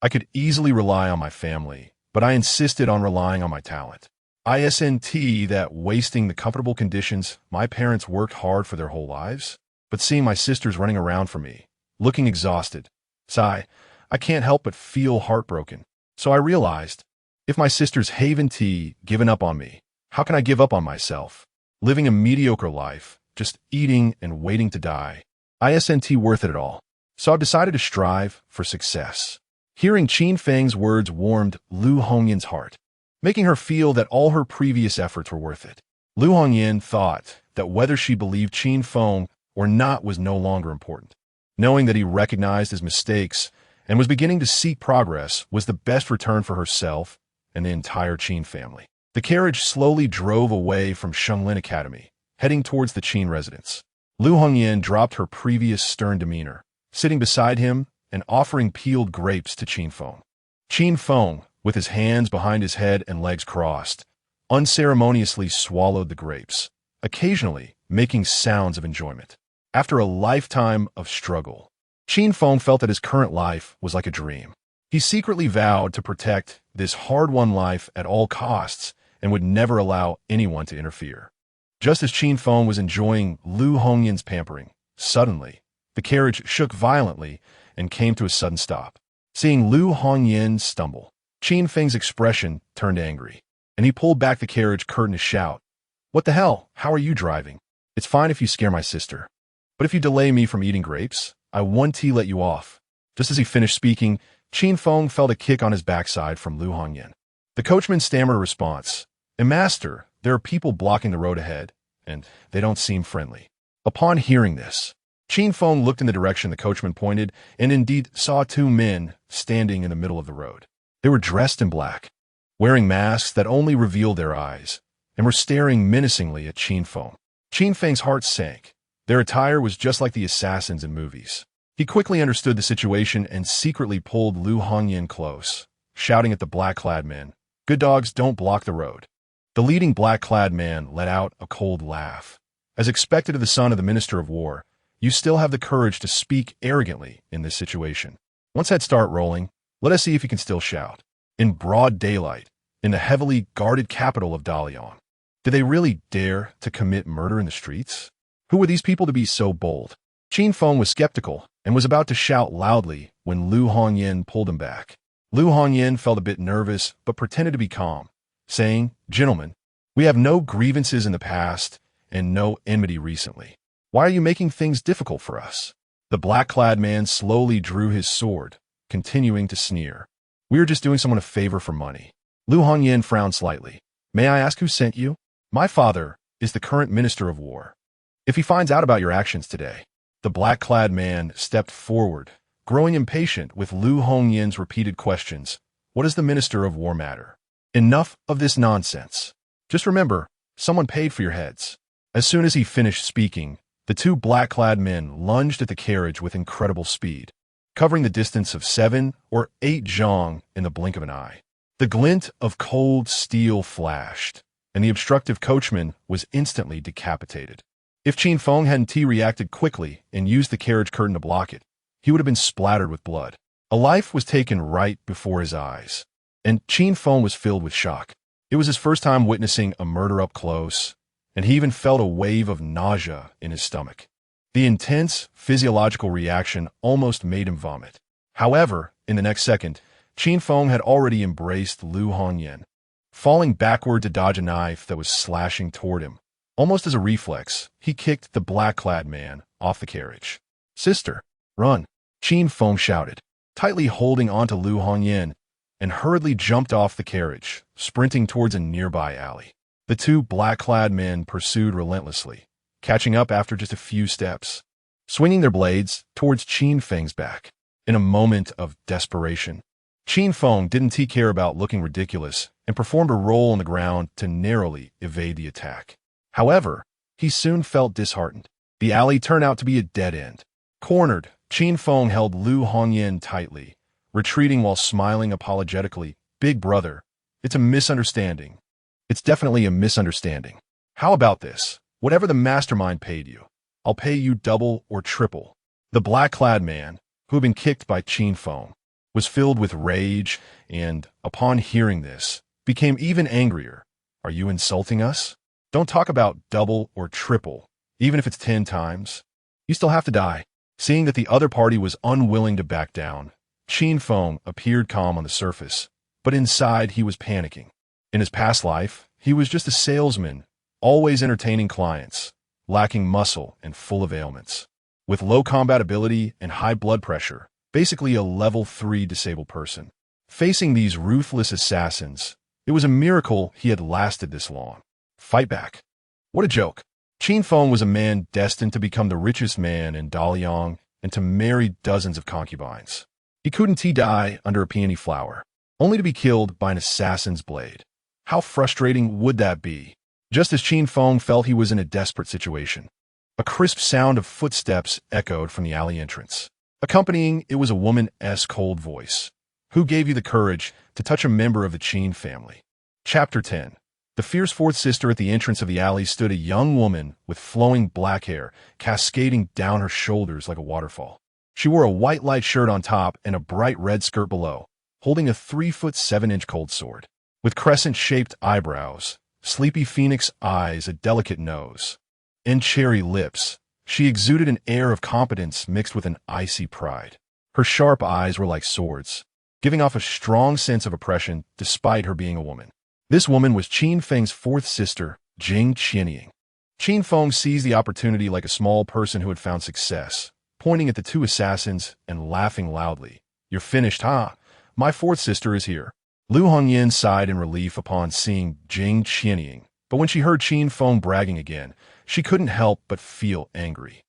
I could easily rely on my family, but I insisted on relying on my talent. Isn't that wasting the comfortable conditions my parents worked hard for their whole lives? But seeing my sisters running around for me, looking exhausted, I can't help but feel heartbroken. So I realized, if my sisters Haven T given up on me, how can I give up on myself? Living a mediocre life, just eating and waiting to die. Isn't worth it at all? So I've decided to strive for success." Hearing Qin Feng's words warmed Lu Hongyan's heart, making her feel that all her previous efforts were worth it. Lu Hongyan thought that whether she believed Qin Feng or not was no longer important. Knowing that he recognized his mistakes and was beginning to seek progress was the best return for herself and the entire Qin family. The carriage slowly drove away from Shenglin Academy, heading towards the Qin residence. Lu Hongyan dropped her previous stern demeanor, sitting beside him and offering peeled grapes to Qin Feng. Qin Feng, with his hands behind his head and legs crossed, unceremoniously swallowed the grapes, occasionally making sounds of enjoyment. After a lifetime of struggle, Qin Feng felt that his current life was like a dream. He secretly vowed to protect this hard-won life at all costs and would never allow anyone to interfere. Just as Qin Feng was enjoying Lu Hongyan's pampering, suddenly, the carriage shook violently and came to a sudden stop. Seeing Lu Hongyan stumble, Qin Feng's expression turned angry, and he pulled back the carriage curtain to shout, "What the hell? How are you driving? It's fine if you scare my sister. But if you delay me from eating grapes, I won't let you off." Just as he finished speaking, Qin Feng felt a kick on his backside from Lu Hongyan. The coachman stammered a response, "Master, there are people blocking the road ahead, and they don't seem friendly." Upon hearing this, Qin Feng looked in the direction the coachman pointed and indeed saw two men standing in the middle of the road. They were dressed in black, wearing masks that only revealed their eyes, and were staring menacingly at Qin Feng. Qin Feng's heart sank. Their attire was just like the assassins in movies. He quickly understood the situation and secretly pulled Lu Hongyan close, shouting at the black-clad men, "Good dogs don't block the road." The leading black-clad man let out a cold laugh. As expected of the son of the Minister of War, you still have the courage to speak arrogantly in this situation. Once heads start rolling, let us see if you can still shout. In broad daylight, in the heavily guarded capital of Dalian, did they really dare to commit murder in the streets? Who were these people to be so bold? Qin Feng was skeptical and was about to shout loudly when Lu Hongyan pulled him back. Lu Hongyan felt a bit nervous but pretended to be calm, saying, "Gentlemen, we have no grievances in the past and no enmity recently. Why are you making things difficult for us?" The black-clad man slowly drew his sword, continuing to sneer. "We are just doing someone a favor for money." Lu Hongyan frowned slightly. "May I ask who sent you?" "My father is the current Minister of War. If he finds out about your actions today..." The black-clad man stepped forward, growing impatient with Lu Hongyan's repeated questions. "What does the Minister of War matter? Enough of this nonsense. Just remember, someone paid for your heads." As soon as he finished speaking, the two black-clad men lunged at the carriage with incredible speed, covering the distance of 7 or 8 zhang in the blink of an eye. The glint of cold steel flashed, and the obstructive coachman was instantly decapitated. If Qin Feng hadn't reacted quickly and used the carriage curtain to block it, he would have been splattered with blood. A life was taken right before his eyes, and Qin Feng was filled with shock. It was his first time witnessing a murder up close, and he even felt a wave of nausea in his stomach. The intense physiological reaction almost made him vomit. However, in the next second, Qin Feng had already embraced Lu Hongyan, falling backward to dodge a knife that was slashing toward him. Almost as a reflex, he kicked the black-clad man off the carriage. "Sister, run!" Qin Feng shouted, tightly holding onto Lu Hongyan, and hurriedly jumped off the carriage, sprinting towards a nearby alley. The two black-clad men pursued relentlessly, catching up after just a few steps, swinging their blades towards Qin Feng's back. In a moment of desperation, Qin Feng didn't care about looking ridiculous and performed a roll on the ground to narrowly evade the attack. However, he soon felt disheartened. The alley turned out to be a dead end. Cornered, Qin Feng held Lu Hongyan tightly, retreating while smiling apologetically. "Big brother, it's a misunderstanding. It's definitely a misunderstanding. How about this? Whatever the mastermind paid you, I'll pay you double or triple." The black-clad man, who had been kicked by Qin Feng, was filled with rage and, upon hearing this, became even angrier. "Are you insulting us? Don't talk about double or triple, even if it's 10 times. You still have to die." Seeing that the other party was unwilling to back down, Qin Feng appeared calm on the surface, but inside he was panicking. In his past life, he was just a salesman, always entertaining clients, lacking muscle and full of ailments. With low combat ability and high blood pressure, basically a level 3 disabled person. Facing these ruthless assassins, it was a miracle he had lasted this long. Fight back. What a joke. Qin Feng was a man destined to become the richest man in Dalian and to marry dozens of concubines. He couldn't die under a peony flower, only to be killed by an assassin's blade. How frustrating would that be? Just as Qin Feng felt he was in a desperate situation, a crisp sound of footsteps echoed from the alley entrance. Accompanying it was a woman's cold voice. "Who gave you the courage to touch a member of the Qin family?" Chapter 10. The fierce fourth sister. At the entrance of the alley stood a young woman with flowing black hair cascading down her shoulders like a waterfall. She wore a white light shirt on top and a bright red skirt below, holding a 3'7" cold sword. with crescent-shaped eyebrows, sleepy phoenix eyes, a delicate nose, and cherry lips. She exuded an air of competence mixed with an icy pride. Her sharp eyes were like swords, giving off a strong sense of oppression despite her being a woman. This woman was Qin Feng's fourth sister, Jing Qianying. Qin Feng seized the opportunity like a small person who had found success, pointing at the two assassins and laughing loudly. "You're finished, huh? My fourth sister is here." Lu Hongyan sighed in relief upon seeing Jing Qianying, but when she heard Qin Feng bragging again, she couldn't help but feel angry.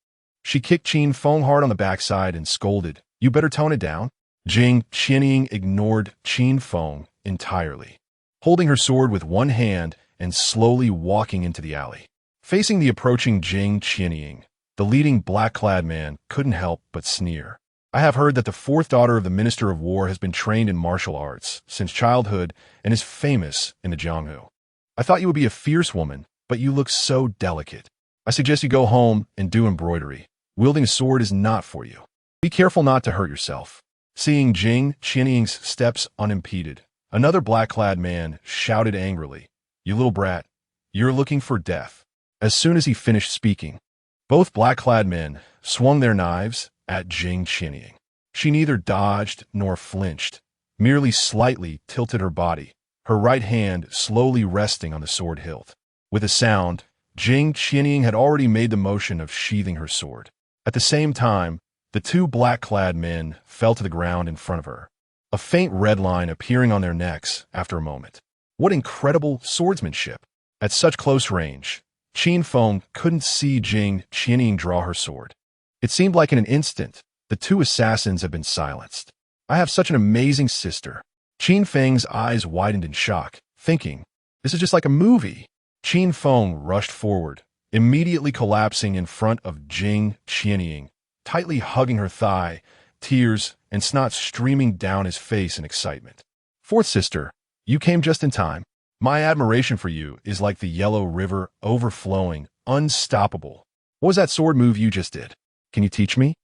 She kicked Qin Feng hard on the backside and scolded, "You better tone it down." Jing Qianying ignored Qin Feng entirely, holding her sword with one hand and slowly walking into the alley. Facing the approaching Jing Qianying, the leading black-clad man couldn't help but sneer. "I have heard that the fourth daughter of the Minister of War has been trained in martial arts since childhood and is famous in the Jianghu. I thought you would be a fierce woman, but you look so delicate. I suggest you go home and do embroidery. Wielding a sword is not for you. Be careful not to hurt yourself." Seeing Jing Qianying's steps unimpeded, another black-clad man shouted angrily, "You little brat, you're looking for death." As soon as he finished speaking, both black-clad men swung their knives at Jing Qianying. She neither dodged nor flinched, merely slightly tilted her body, her right hand slowly resting on the sword hilt. With a sound, Jing Qianying had already made the motion of sheathing her sword. At the same time, the two black-clad men fell to the ground in front of her, a faint red line appearing on their necks after a moment. What incredible swordsmanship! At such close range, Qin Feng couldn't see Jing Qianying draw her sword. It seemed like in an instant, the two assassins had been silenced. "I have such an amazing sister." Qin Feng's eyes widened in shock, thinking, "This is just like a movie." Qin Feng rushed forward, immediately collapsing in front of Jing Qianying, tightly hugging her thigh, tears and snot streaming down his face in excitement. "Fourth sister, you came just in time. My admiration for you is like the Yellow River, overflowing, unstoppable. What was that sword move you just did? Can you teach me?"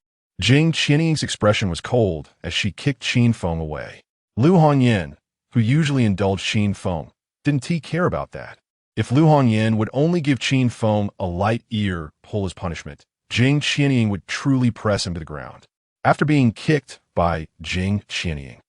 Jing Qianying's expression was cold as she kicked Qin Feng away. Lu Hongyan, who usually indulged Qin Feng, didn't care about that. If Lu Hongyan would only give Qin Feng a light ear pull as punishment, Jing Qianying would truly press him to the ground. After being kicked by Jing Qianying,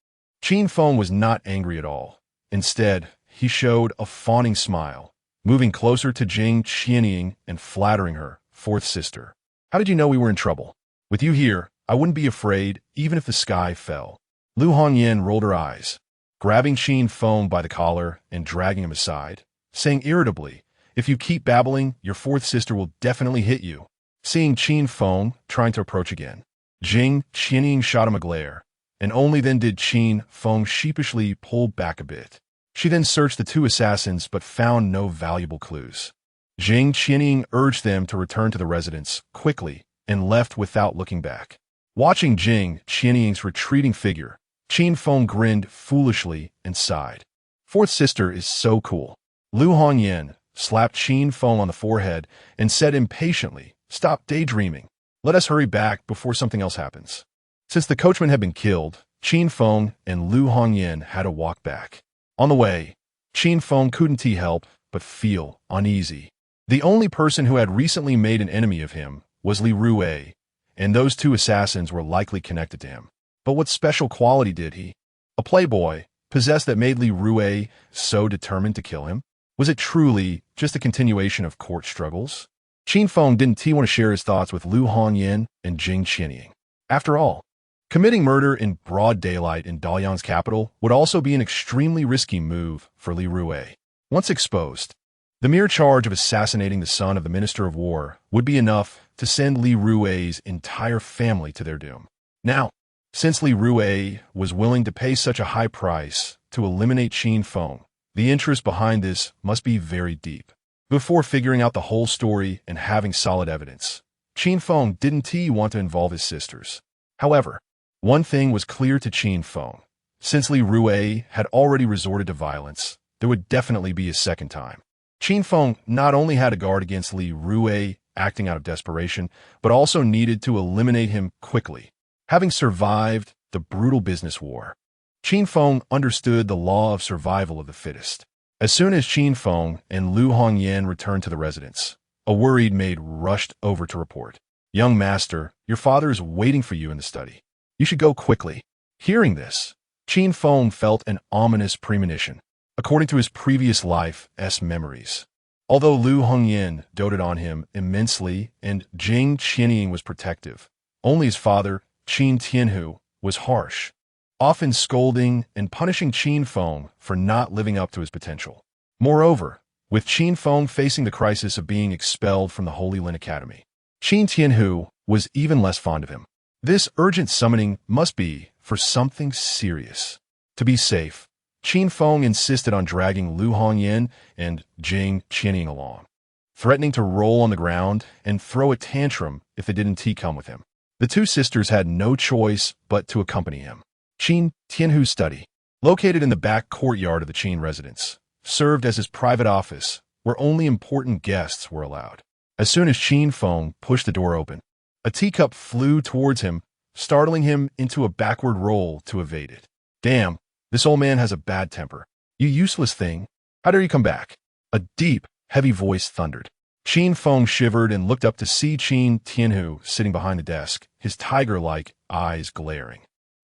Qin Feng was not angry at all. Instead, he showed a fawning smile, moving closer to Jing Qianying and flattering her, "Fourth sister, how did you know we were in trouble? With you here, I wouldn't be afraid even if the sky fell." Lu Hongyan rolled her eyes, grabbing Qin Feng by the collar and dragging him aside, saying irritably, "If you keep babbling, your fourth sister will definitely hit you." Seeing Qin Feng trying to approach again, Jing Qianying shot him a glare, and only then did Qin Feng sheepishly pull back a bit. She then searched the two assassins but found no valuable clues. Jing Qianying urged them to return to the residence quickly and left without looking back. Watching Jing Qianying's retreating figure, Qin Feng grinned foolishly and sighed. "Fourth sister is so cool." Lu Hongyan slapped Qin Feng on the forehead and said impatiently, "Stop daydreaming. Let us hurry back before something else happens." Since the coachman had been killed, Qin Feng and Lu Hongyan had to walk back. On the way, Qin Feng couldn't help but feel uneasy. The only person who had recently made an enemy of him was Li Rue, and those two assassins were likely connected to him. But what special quality did he, a playboy, possess that made Li Rue so determined to kill him? Was it truly just a continuation of court struggles? Qin Feng didn't want to share his thoughts with Lu Hongyan and Jing Qianying. After all, committing murder in broad daylight in Dalian's capital would also be an extremely risky move for Li Rue. Once exposed, the mere charge of assassinating the son of the Minister of War would be enough to send Li Rue's entire family to their doom. Now, since Li Rue was willing to pay such a high price to eliminate Qin Feng, the interest behind this must be very deep. Before figuring out the whole story and having solid evidence, Qin Feng didn't want to involve his sisters. However, one thing was clear to Qin Feng. Since Li Rue had already resorted to violence, there would definitely be a second time. Qin Feng not only had to guard against Li Rue acting out of desperation, but also needed to eliminate him quickly. Having survived the brutal business war, Qin Feng understood the law of survival of the fittest. As soon as Qin Feng and Lu Hongyan returned to the residence, a worried maid rushed over to report. "Young master, your father is waiting for you in the study. You should go quickly." Hearing this, Qin Feng felt an ominous premonition, according to his previous life's memories. Although Lu Hongyan doted on him immensely and Jing Qianying was protective, only his father, Qin Tianhu, was harsh, often scolding and punishing Qin Feng for not living up to his potential. Moreover, with Qin Feng facing the crisis of being expelled from the Holy Lin Academy, Qin Tianhu was even less fond of him. This urgent summoning must be for something serious. To be safe, Qin Feng insisted on dragging Lu Hongyan and Jing Qianying along, threatening to roll on the ground and throw a tantrum if they didn't come with him. The two sisters had no choice but to accompany him. Qin Tianhu's study, located in the back courtyard of the Qin residence, served as his private office where only important guests were allowed. As soon as Qin Feng pushed the door open, a teacup flew towards him, startling him into a backward roll to evade it. "Damn, this old man has a bad temper. You useless thing. How dare you come back?" A deep, heavy voice thundered. Qin Feng shivered and looked up to see Qin Tianhu sitting behind the desk, his tiger-like eyes glaring.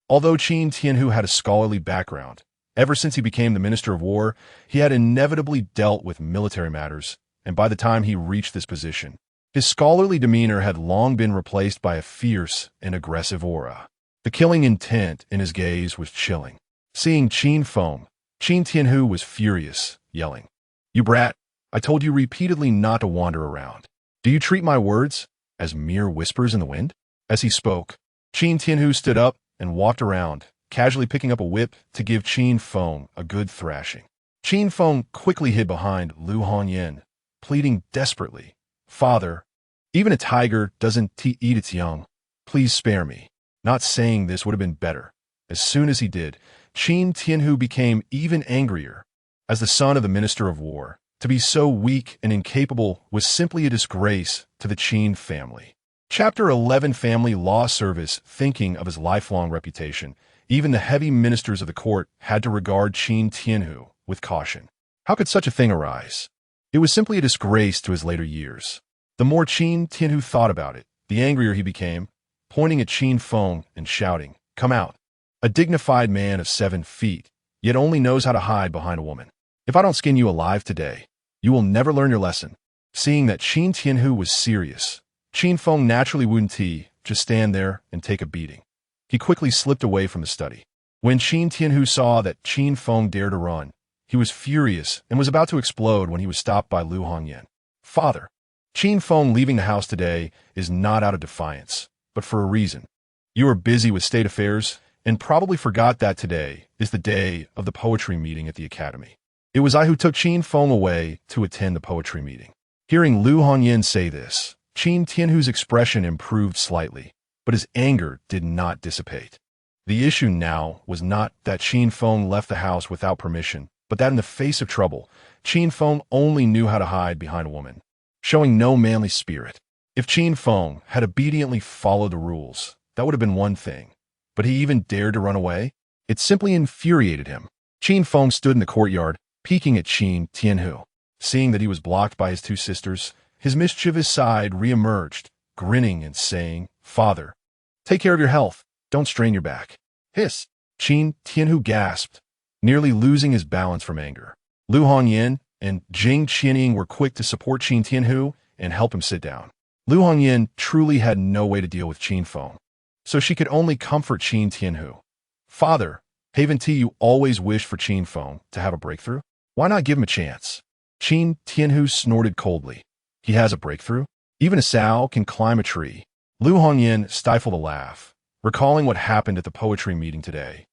Although Qin Tianhu had a scholarly background, ever since he became the Minister of War, he had inevitably dealt with military matters, and by the time he reached this position, his scholarly demeanor had long been replaced by a fierce and aggressive aura. The killing intent in his gaze was chilling. Seeing Qin Feng, Qin Tianhu was furious, yelling, "You brat, I told you repeatedly not to wander around. Do you treat my words as mere whispers in the wind?" As he spoke, Qin Tianhu stood up and walked around, casually picking up a whip to give Qin Feng a good thrashing. Qin Feng quickly hid behind Lu Hongyan, pleading desperately, "Father, even a tiger doesn't eat its young. Please spare me." Not saying this would have been better. As soon as he did, Qin Tianhu became even angrier. As the son of the Minister of War, to be so weak and incapable was simply a disgrace to the Qin family. Chapter 11 Family Law Service. Thinking of his lifelong reputation, even the heavy ministers of the court had to regard Qin Tianhu with caution. How could such a thing arise? It was simply a disgrace to his later years. The more Qin Tianhu thought about it, the angrier he became, pointing at Qin Feng and shouting, "Come out." A dignified man of 7 feet, yet only knows how to hide behind a woman. "If I don't skin you alive today, you will never learn your lesson." Seeing that Qin Tianhu was serious, Qin Feng naturally wouldn't just stand there and take a beating. He quickly slipped away from the study. When Qin Tianhu saw that Qin Feng dared to run, he was furious and was about to explode when he was stopped by Lu Hongyan. "Father, Qin Feng leaving the house today is not out of defiance, but for a reason. You are busy with state affairs and probably forgot that today is the day of the poetry meeting at the academy. It was I who took Qin Feng away to attend the poetry meeting." Hearing Lu Hongyan say this, Qin Tianhu's expression improved slightly, but his anger did not dissipate. The issue now was not that Qin Feng left the house without permission, but that in the face of trouble, Qin Feng only knew how to hide behind a woman, showing no manly spirit. If Qin Feng had obediently followed the rules, that would have been one thing. But he even dared to run away? It simply infuriated him. Qin Feng stood in the courtyard, peeking at Qin Tianhu. Seeing that he was blocked by his two sisters, his mischievous side reemerged, grinning and saying, "Father, take care of your health. Don't strain your back." "Hiss!" Qin Tianhu gasped, nearly losing his balance from anger. Lu Hongyan and Jing Qianying were quick to support Qin Tianhu and help him sit down. Lu Hongyan truly had no way to deal with Qin Feng, so she could only comfort Qin Tianhu. "Father, haven't you always wished for Qin Feng to have a breakthrough? Why not give him a chance?" Qin Tianhu snorted coldly. "He has a breakthrough? Even a sow can climb a tree." Lu Hongyan stifled a laugh, recalling what happened at the poetry meeting today,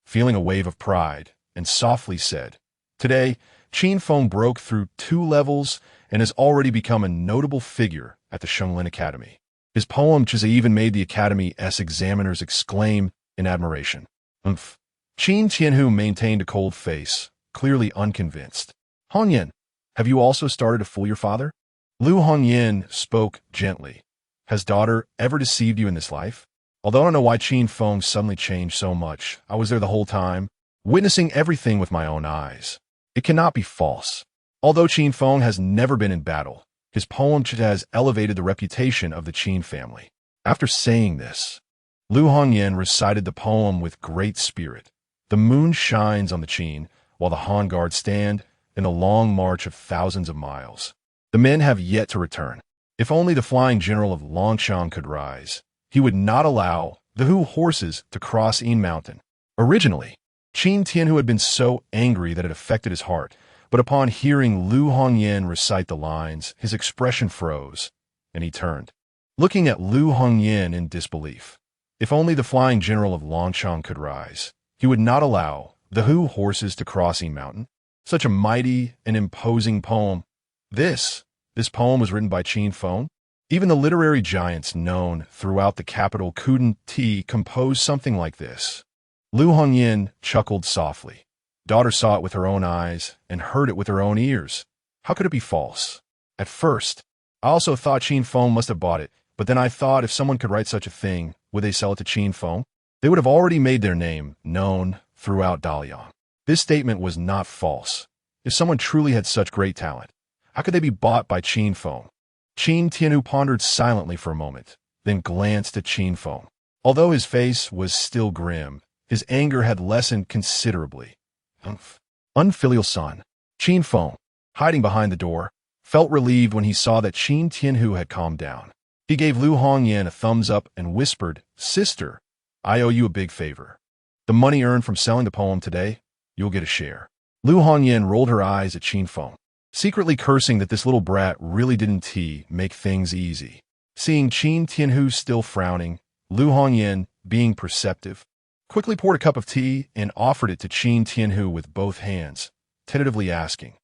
feeling a wave of pride, and softly said, "Today, Qin Feng broke through 2 levels and has already become a notable figure at the Shenglin Academy. His poem even made the Academy's examiners exclaim in admiration." "Umph." Qin Tianhu maintained a cold face, clearly unconvinced. "Hongyan, have you also started to fool your father?" Lu Hongyan spoke gently. "Has daughter ever deceived you in this life? Although I don't know why Qin Feng suddenly changed so much, I was there the whole time, witnessing everything with my own eyes. It cannot be false. Although Qin Feng has never been in battle, his poem has elevated the reputation of the Qin family. After saying this, Lu Hongyan recited the poem with great spirit. The moon shines on the Qin, while the Han Guard stand in a long march of thousands of miles. The men have yet to return. If only the flying general of Longchang could rise, he would not allow the Hu horses to cross Yin Mountain. Originally, Qin Tianhu had been so angry that it affected his heart, but upon hearing Lu Hongyan recite the lines, his expression froze, and he turned, looking at Lu Hongyan in disbelief. If only the flying general of Longchang could rise, he would not allow the Hu horses to cross Yin Mountain. Such a mighty and imposing poem. This poem was written by Qin Feng. Even the literary giants known throughout the capital couldn't compose something like this. Lu Hongyan chuckled softly. Daughter saw it with her own eyes and heard it with her own ears. How could it be false? At first, I also thought Qin Feng must have bought it, but then I thought if someone could write such a thing, would they sell it to Qin Feng? They would have already made their name known throughout Daliang. This statement was not false. If someone truly had such great talent, how could they be bought by Qin Feng? Qin Tianhu pondered silently for a moment, then glanced at Qin Feng. Although his face was still grim, his anger had lessened considerably. Unfilial son. Qin Feng, hiding behind the door, felt relieved when he saw that Qin Tianhu had calmed down. He gave Lu Hongyan a thumbs up and whispered, "Sister, I owe you a big favor. The money earned from selling the poem today, you'll get a share." Lu Hongyan rolled her eyes at Qin Feng, secretly cursing that this little brat really didn't make things easy. Seeing Qin Tianhu still frowning, Lu Hongyan, being perceptive, quickly poured a cup of tea and offered it to Qin Tianhu with both hands, tentatively asking,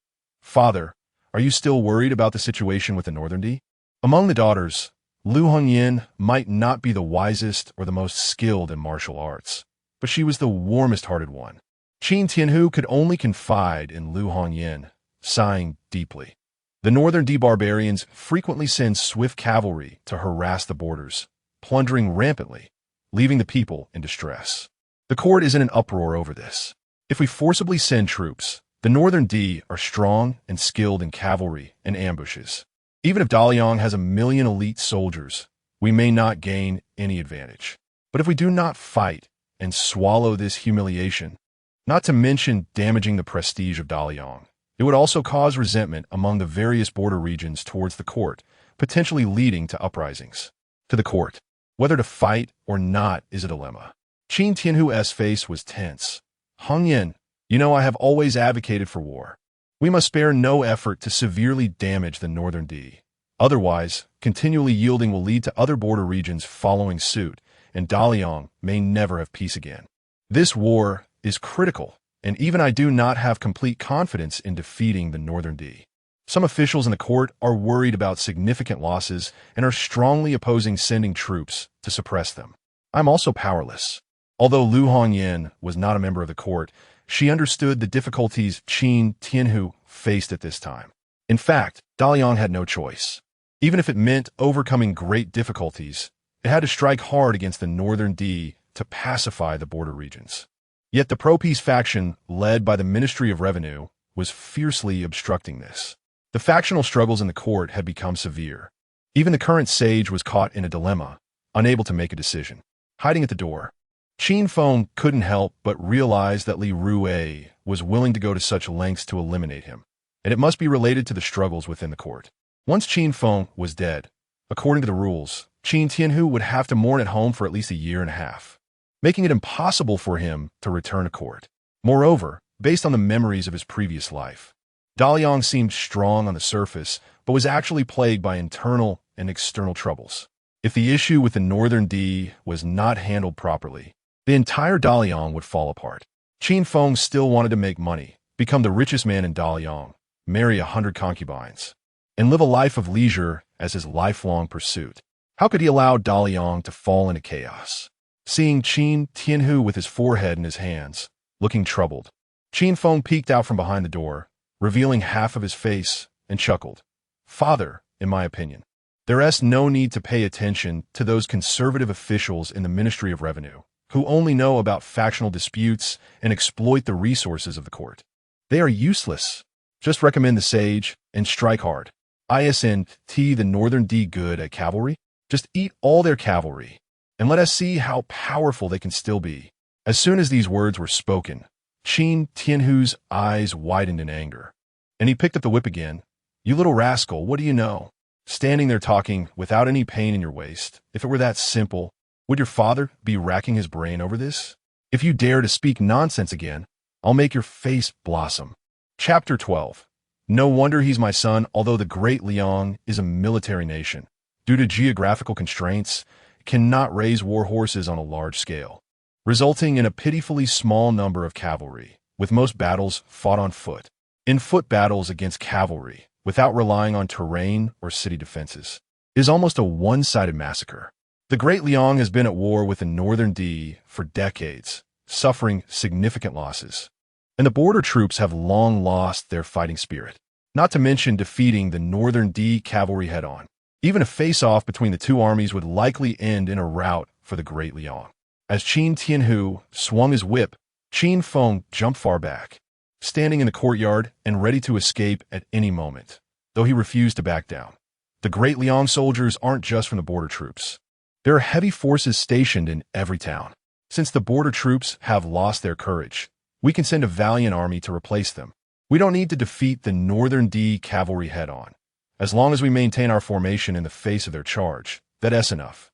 "Father, are you still worried about the situation with the Northern D?" Among the daughters, Lu Hongyan might not be the wisest or the most skilled in martial arts, but she was the warmest-hearted one. Qin Tianhu could only confide in Lu Hongyan, sighing deeply. The Northern D barbarians frequently send swift cavalry to harass the borders, plundering rampantly, leaving the people in distress. The court is in an uproar over this. If we forcibly send troops, the Northern D are strong and skilled in cavalry and ambushes. Even if Daliang has 1,000,000 elite soldiers, we may not gain any advantage. But if we do not fight and swallow this humiliation, not to mention damaging the prestige of Daliang, it would also cause resentment among the various border regions towards the court, potentially leading to uprisings. To the court, whether to fight or not is a dilemma. Qin Tianhu's face was tense. "Hongyan, you know I have always advocated for war. We must spare no effort to severely damage the Northern D. Otherwise, continually yielding will lead to other border regions following suit, and Daliang may never have peace again. This war is critical, and even I do not have complete confidence in defeating the Northern D. Some officials in the court are worried about significant losses and are strongly opposing sending troops to suppress them. I'm also powerless." Although Lu Hongyan was not a member of the court, she understood the difficulties Qin Tianhu faced at this time. In fact, Daliang had no choice. Even if it meant overcoming great difficulties, it had to strike hard against the Northern D to pacify the border regions. Yet the pro-peace faction, led by the Ministry of Revenue, was fiercely obstructing this. The factional struggles in the court had become severe. Even the current sage was caught in a dilemma, unable to make a decision. Hiding at the door, Qin Feng couldn't help but realize that Li Rue was willing to go to such lengths to eliminate him, and it must be related to the struggles within the court. Once Qin Feng was dead, according to the rules, Qin Tianhu would have to mourn at home for at least a year and a half, making it impossible for him to return to court. Moreover, based on the memories of his previous life, Daliang seemed strong on the surface, but was actually plagued by internal and external troubles. If the issue with the Northern D was not handled properly, the entire Daliang would fall apart. Qin Feng still wanted to make money, become the richest man in Daliang, marry 100 concubines, and live a life of leisure as his lifelong pursuit. How could he allow Daliang to fall into chaos? Seeing Qin Tianhu with his forehead in his hands, looking troubled, Qin Feng peeked out from behind the door, revealing half of his face, and chuckled. "Father, in my opinion, there is no need to pay attention to those conservative officials in the Ministry of Revenue. who only know about factional disputes and exploit the resources of the court. They are useless. Just recommend the sage and strike hard. ISNT the Northern D good at cavalry? Just eat all their cavalry, and let us see how powerful they can still be. As soon as these words were spoken, Qin Tianhu's eyes widened in anger, and he picked up the whip again. You little rascal, what do you know? Standing there talking without any pain in your waist. If it were that simple, would your father be racking his brain over this? If you dare to speak nonsense again, I'll make your face blossom. Chapter 12. No wonder he's my son, although the Great Liang is a military nation. Due to geographical constraints, cannot raise war horses on a large scale, resulting in a pitifully small number of cavalry, with most battles fought on foot. In foot battles against cavalry, without relying on terrain or city defenses, is almost a one-sided massacre. The Great Liang has been at war with the Northern D for decades, suffering significant losses, and the border troops have long lost their fighting spirit, not to mention defeating the Northern D cavalry head-on. Even a face-off between the two armies would likely end in a rout for the Great Liang. As Qin Tianhu swung his whip, Qin Feng jumped far back, standing in the courtyard and ready to escape at any moment, though he refused to back down. The Great Liang soldiers aren't just from the border troops. There are heavy forces stationed in every town. Since the border troops have lost their courage, we can send a valiant army to replace them. We don't need to defeat the Northern D cavalry head-on. As long as we maintain our formation in the face of their charge, that's enough.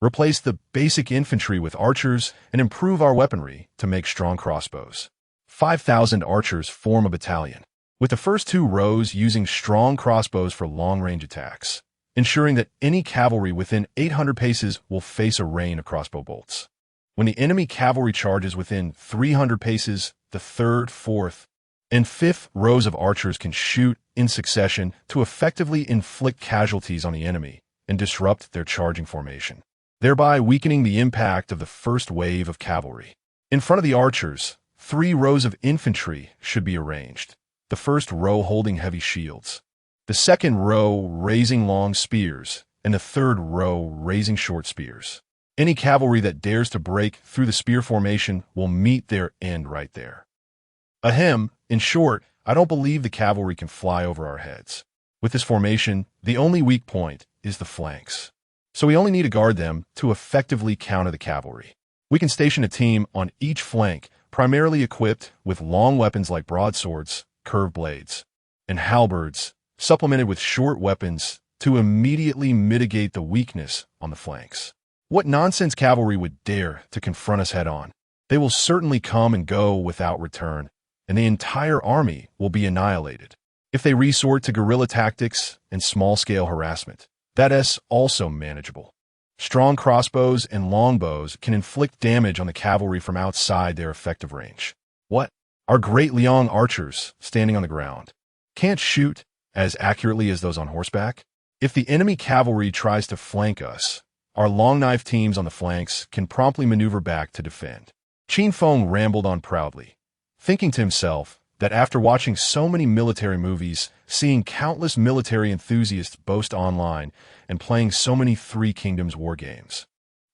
Replace the basic infantry with archers and improve our weaponry to make strong crossbows. 5,000 archers form a battalion, with the first two rows using strong crossbows for long-range attacks, ensuring that any cavalry within 800 paces will face a rain of crossbow bolts. When the enemy cavalry charges within 300 paces, the third, fourth, and fifth rows of archers can shoot in succession to effectively inflict casualties on the enemy and disrupt their charging formation, thereby weakening the impact of the first wave of cavalry. In front of the archers, 3 rows of infantry should be arranged, the first row holding heavy shields, the second row raising long spears, and the third row raising short spears. Any cavalry that dares to break through the spear formation will meet their end right there. Ahem, in short, I don't believe the cavalry can fly over our heads. With this formation, the only weak point is the flanks. So we only need to guard them to effectively counter the cavalry. We can station a team on each flank, primarily equipped with long weapons like broadswords, curved blades, and halberds, supplemented with short weapons to immediately mitigate the weakness on the flanks. What nonsense cavalry would dare to confront us head-on? They will certainly come and go without return, and the entire army will be annihilated. If they resort to guerrilla tactics and small-scale harassment, that is also manageable. Strong crossbows and longbows can inflict damage on the cavalry from outside their effective range. What? Our Great Liang archers, standing on the ground, can't shoot as accurately as those on horseback? If the enemy cavalry tries to flank us, our long knife teams on the flanks can promptly maneuver back to defend. Qin Feng rambled on proudly, thinking to himself that after watching so many military movies, seeing countless military enthusiasts boast online, and playing so many Three Kingdoms war games,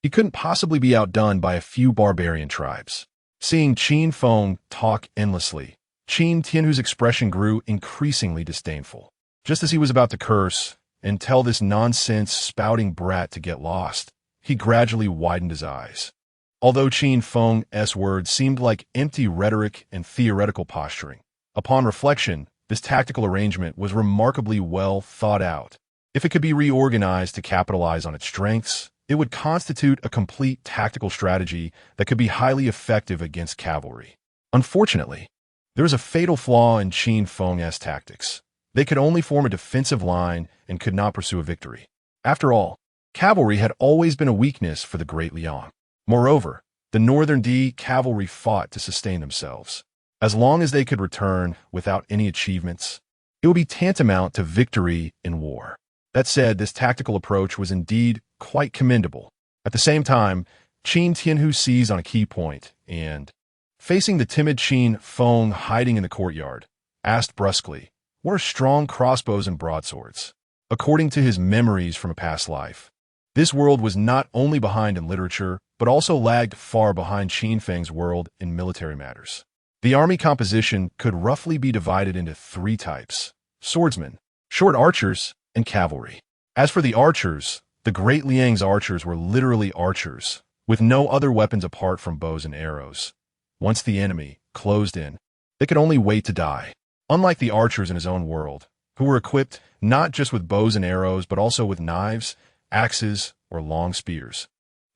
he couldn't possibly be outdone by a few barbarian tribes. Seeing Qin Feng talk endlessly, Qin Tianhu's expression grew increasingly disdainful. Just as he was about to curse and tell this nonsense spouting brat to get lost, he gradually widened his eyes. Although Qin Feng's words seemed like empty rhetoric and theoretical posturing, upon reflection, this tactical arrangement was remarkably well thought out. If it could be reorganized to capitalize on its strengths, it would constitute a complete tactical strategy that could be highly effective against cavalry. Unfortunately, there is a fatal flaw in Qin Feng's tactics. They could only form a defensive line and could not pursue a victory. After all, cavalry had always been a weakness for the Great Liang. Moreover, the Northern D cavalry fought to sustain themselves. As long as they could return without any achievements, it would be tantamount to victory in war. That said, this tactical approach was indeed quite commendable. At the same time, Qin Tianhu seized on a key point and, facing the timid Qin Feng hiding in the courtyard, asked brusquely, "What are strong crossbows and broadswords?" According to his memories from a past life, this world was not only behind in literature, but also lagged far behind Qin Feng's world in military matters. The army composition could roughly be divided into three types: swordsmen, short archers, and cavalry. As for the archers, the Great Liang's archers were literally archers, with no other weapons apart from bows and arrows. Once the enemy closed in, they could only wait to die. Unlike the archers in his own world, who were equipped not just with bows and arrows, but also with knives, axes, or long spears.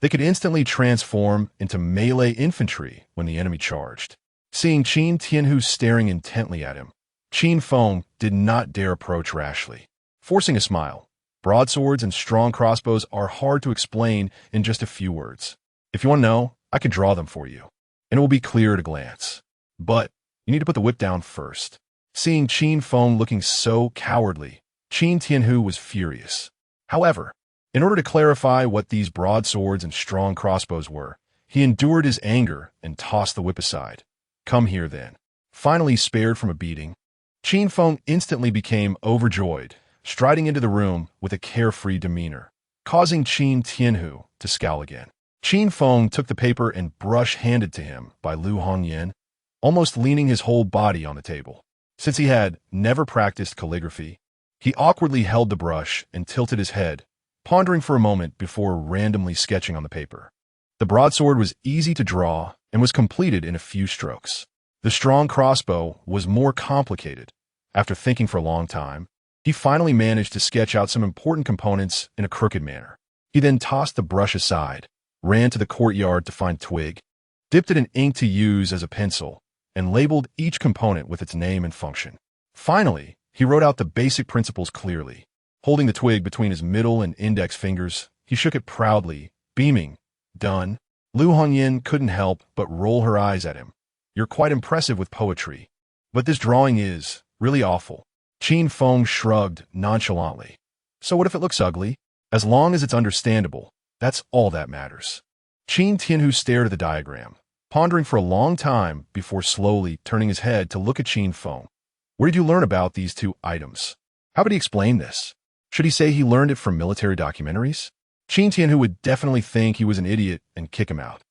They could instantly transform into melee infantry when the enemy charged. Seeing Qin Tianhu staring intently at him, Qin Feng did not dare approach rashly. Forcing a smile, broadswords and strong crossbows are hard to explain in just a few words. If you want to know, I could draw them for you, and it will be clear at a glance. But you need to put the whip down first. Seeing Qin Feng looking so cowardly, Qin Tianhu was furious. However, in order to clarify what these broadswords and strong crossbows were, he endured his anger and tossed the whip aside. "Come here, then." Finally spared from a beating, Qin Feng instantly became overjoyed, striding into the room with a carefree demeanor, causing Qin Tianhu to scowl again. Qin Feng took the paper and brush handed to him by Lu Hongyan, almost leaning his whole body on the table. Since he had never practiced calligraphy, he awkwardly held the brush and tilted his head, pondering for a moment before randomly sketching on the paper. The broadsword was easy to draw and was completed in a few strokes. The strong crossbow was more complicated. After thinking for a long time, he finally managed to sketch out some important components in a crooked manner. He then tossed the brush aside, ran to the courtyard to find a twig, dipped it in ink to use as a pencil, and labeled each component with its name and function. Finally, he wrote out the basic principles clearly. Holding the twig between his middle and index fingers, he shook it proudly, beaming. "Done." Lu Hongyan couldn't help but roll her eyes at him. "You're quite impressive with poetry, but this drawing is really awful." Qin Feng shrugged nonchalantly. "So what if it looks ugly? As long as it's understandable, that's all that matters." Qin Tianhu stared at the diagram, pondering for a long time before slowly turning his head to look at Qin Feng. "Where did you learn about these two items? How would he explain this? Should he say he learned it from military documentaries?" Qin Tianhu would definitely think he was an idiot and kick him out.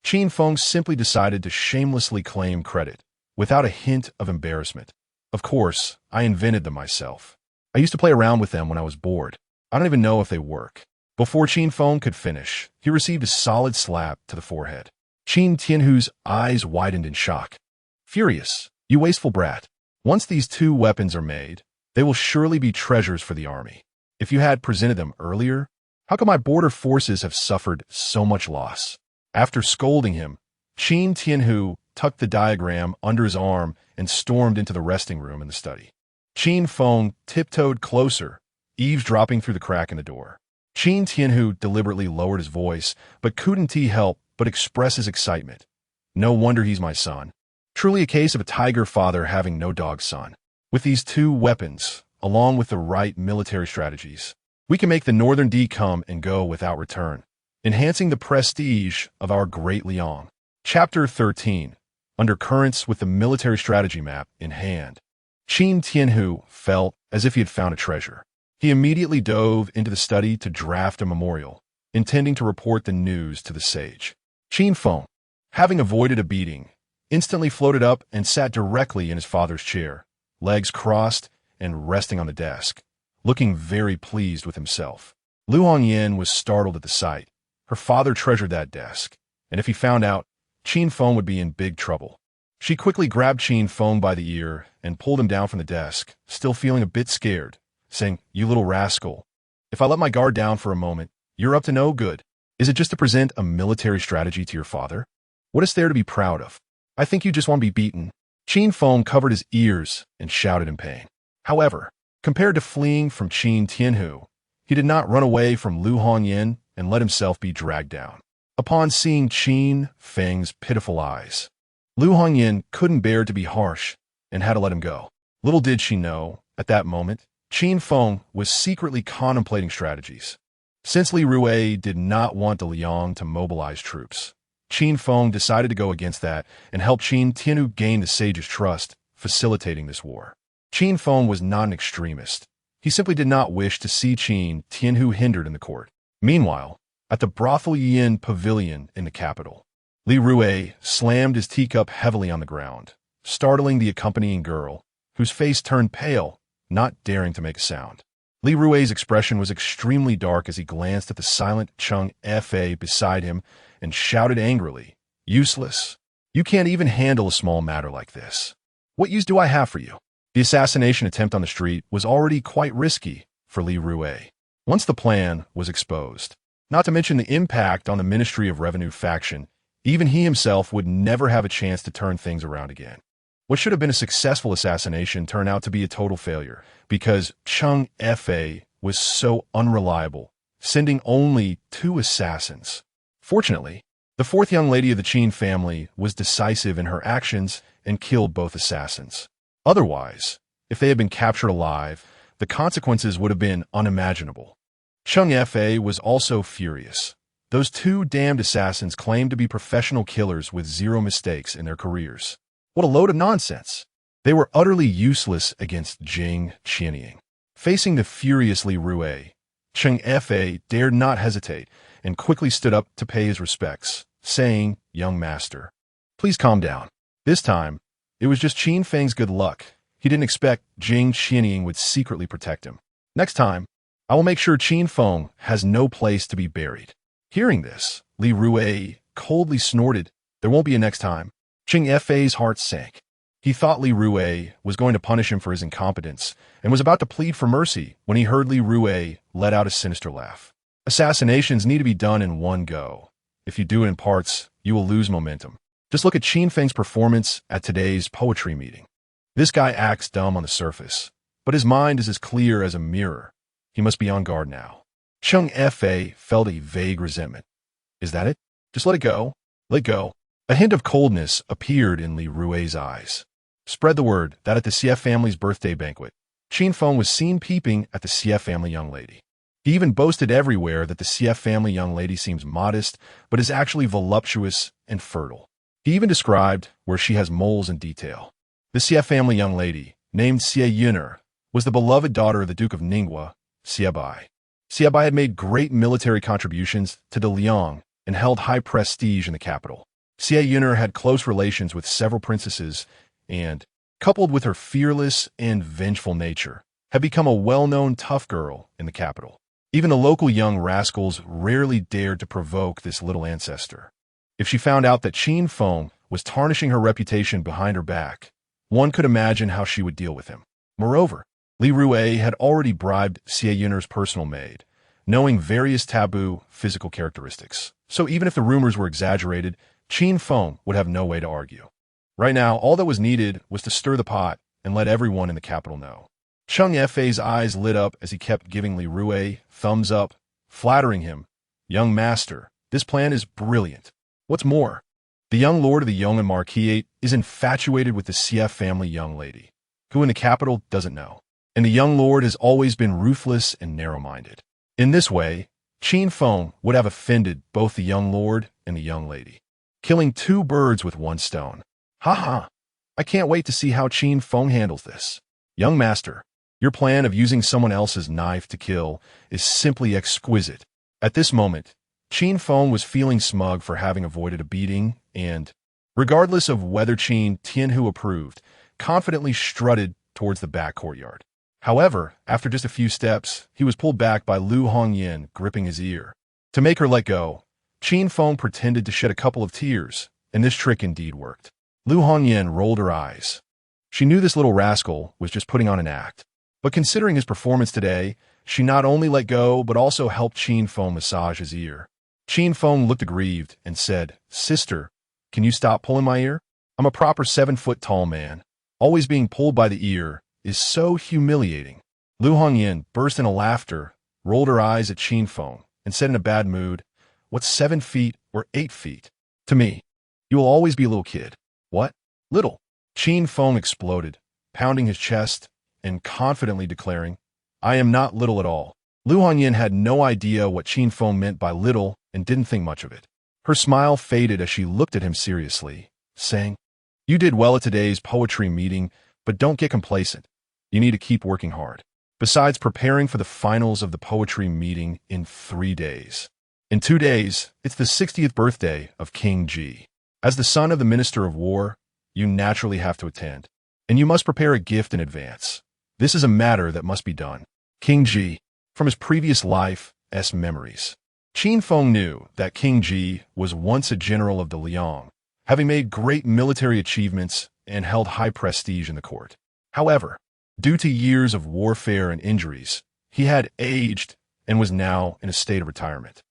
Qin Feng simply decided to shamelessly claim credit, without a hint of embarrassment. "Of course, I invented them myself. I used to play around with them when I was bored. I don't even know if they work." Before Qin Feng could finish, he received a solid slap to the forehead. Qin Tianhu's eyes widened in shock. "Furious, you wasteful brat. Once these two weapons are made, they will surely be treasures for the army. If you had presented them earlier, how could my border forces have suffered so much loss?" After scolding him, Qin Tianhu tucked the diagram under his arm and stormed into the resting room in the study. Qin Feng tiptoed closer, eavesdropping through the crack in the door. Qin Tianhu deliberately lowered his voice, but couldn't he help but express his excitement. "No wonder he's my son. Truly a case of a tiger father having no dog son. With these two weapons, along with the right military strategies, we can make the Northern D come and go without return, enhancing the prestige of our Great Liang." Chapter 13. Undercurrents with the military strategy map in hand. Qin Tianhu felt as if he had found a treasure. He immediately dove into the study to draft a memorial, intending to report the news to the sage. Qin Feng, having avoided a beating, instantly floated up and sat directly in his father's chair, legs crossed and resting on the desk, looking very pleased with himself. Lu Hongyan was startled at the sight. Her father treasured that desk, and if he found out, Qin Feng would be in big trouble. She quickly grabbed Qin Feng by the ear and pulled him down from the desk, still feeling a bit scared, saying, "You little rascal. If I let my guard down for a moment, you're up to no good. Is it just to present a military strategy to your father? What is there to be proud of? I think you just want to be beaten." Qin Feng covered his ears and shouted in pain. However, compared to fleeing from Qin Tianhu, he did not run away from Lu Hongyan and let himself be dragged down. Upon seeing Qin Feng's pitiful eyes, Lu Hongyan couldn't bear to be harsh and had to let him go. Little did she know, at that moment, Qin Feng was secretly contemplating strategies. Since Li Rui did not want the Liang to mobilize troops, Qin Feng decided to go against that and help Qin Tianhu gain the sage's trust, facilitating this war. Qin Feng was not an extremist. He simply did not wish to see Qin Tianhu hindered in the court. Meanwhile, at the Brothel Yin Pavilion in the capital. Li Rue slammed his teacup heavily on the ground, startling the accompanying girl, whose face turned pale, not daring to make a sound. Li Rue's expression was extremely dark as he glanced at the silent Chung Fa beside him and shouted angrily, "Useless! You can't even handle a small matter like this. What use do I have for you?" The assassination attempt on the street was already quite risky for Li Rue. Once the plan was exposed, not to mention the impact on the Ministry of Revenue faction, even he himself would never have a chance to turn things around again. What should have been a successful assassination turned out to be a total failure because Chung Fa was so unreliable, sending only 2 assassins. Fortunately, the 4th young lady of the Qin family was decisive in her actions and killed both assassins. Otherwise, if they had been captured alive, the consequences would have been unimaginable. Chung Fa was also furious. Those 2 damned assassins claimed to be professional killers with 0 mistakes in their careers. What a load of nonsense. They were utterly useless against Jing Qianying. Facing the furious Li Rue, Chung Fa dared not hesitate and quickly stood up to pay his respects, saying, "Young master, please calm down." This time, it was just Qin Feng's good luck. He didn't expect Jing Qianying would secretly protect him. Next time, I will make sure Qin Feng has no place to be buried. Hearing this, Li Rue coldly snorted, "There won't be a next time." Chung Fa's heart sank. He thought Li Rue was going to punish him for his incompetence and was about to plead for mercy when he heard Li Rue let out a sinister laugh. Assassinations need to be done in one go. If you do it in parts, you will lose momentum. Just look at Qin Feng's performance at today's poetry meeting. This guy acts dumb on the surface, but his mind is as clear as a mirror. He must be on guard now. Chung Fa felt a vague resentment. Is that it? Just let it go. Let go. A hint of coldness appeared in Li Rue's eyes. Spread the word that at the Xie family's birthday banquet, Qin Feng was seen peeping at the Xie family young lady. He even boasted everywhere that the Xie family young lady seems modest, but is actually voluptuous and fertile. He even described where she has moles in detail. The Xie family young lady, named Xie Yuner, was the beloved daughter of the Duke of Ningwa, Xie Bai. Xie Bai had made great military contributions to the Liang and held high prestige in the capital. Xie Yuner had close relations with several princesses and, coupled with her fearless and vengeful nature, had become a well-known tough girl in the capital. Even the local young rascals rarely dared to provoke this little ancestor. If she found out that Qin Feng was tarnishing her reputation behind her back, one could imagine how she would deal with him. Moreover, Li Rue had already bribed Xie Yuner's personal maid, knowing various taboo physical characteristics. So even if the rumors were exaggerated, Qin Feng would have no way to argue. Right now, all that was needed was to stir the pot and let everyone in the capital know. Chung Fa's eyes lit up as he kept giving Li Rue thumbs up, flattering him. "Young master, this plan is brilliant. What's more, the young lord of the Yong'an Marquisate is infatuated with the Xie family young lady, who in the capital doesn't know. And the young lord has always been ruthless and narrow-minded. In this way, Qin Feng would have offended both the young lord and the young lady, killing 2 birds with 1 stone. Ha! I can't wait to see how Qin Feng handles this. Young master, your plan of using someone else's knife to kill is simply exquisite." At this moment, Qin Feng was feeling smug for having avoided a beating and, regardless of whether Qin Tianhu approved, confidently strutted towards the back courtyard. However, after just a few steps, he was pulled back by Lu Hongyan gripping his ear. To make her let go, Qin Feng pretended to shed a couple of tears, and this trick indeed worked. Lu Hongyan rolled her eyes. She knew this little rascal was just putting on an act. But considering his performance today, she not only let go, but also helped Qin Feng massage his ear. Qin Feng looked aggrieved and said, "Sister, can you stop pulling my ear? I'm a proper 7-foot-tall man. Always being pulled by the ear is so humiliating." Lu Hongyan burst into laughter, rolled her eyes at Qin Feng, and said in a bad mood, "What's 7 feet or 8 feet? To me, you will always be a little kid." "What? Little?" Qin Feng exploded, pounding his chest and confidently declaring, "I am not little at all." Lu Hongyan had no idea what Qin Feng meant by little and didn't think much of it. Her smile faded as she looked at him seriously, saying, "You did well at today's poetry meeting, but don't get complacent. You need to keep working hard. Besides preparing for the finals of the poetry meeting in 3 days, In 2 days, it's the 60th birthday of King Ji. As the son of the Minister of War, you naturally have to attend, and you must prepare a gift in advance. This is a matter that must be done. King Ji, from his previous life's memories. Qin Feng knew that King Ji was once a general of the Liang, having made great military achievements and held high prestige in the court. However, due to years of warfare and injuries, he had aged and was now in a state of retirement.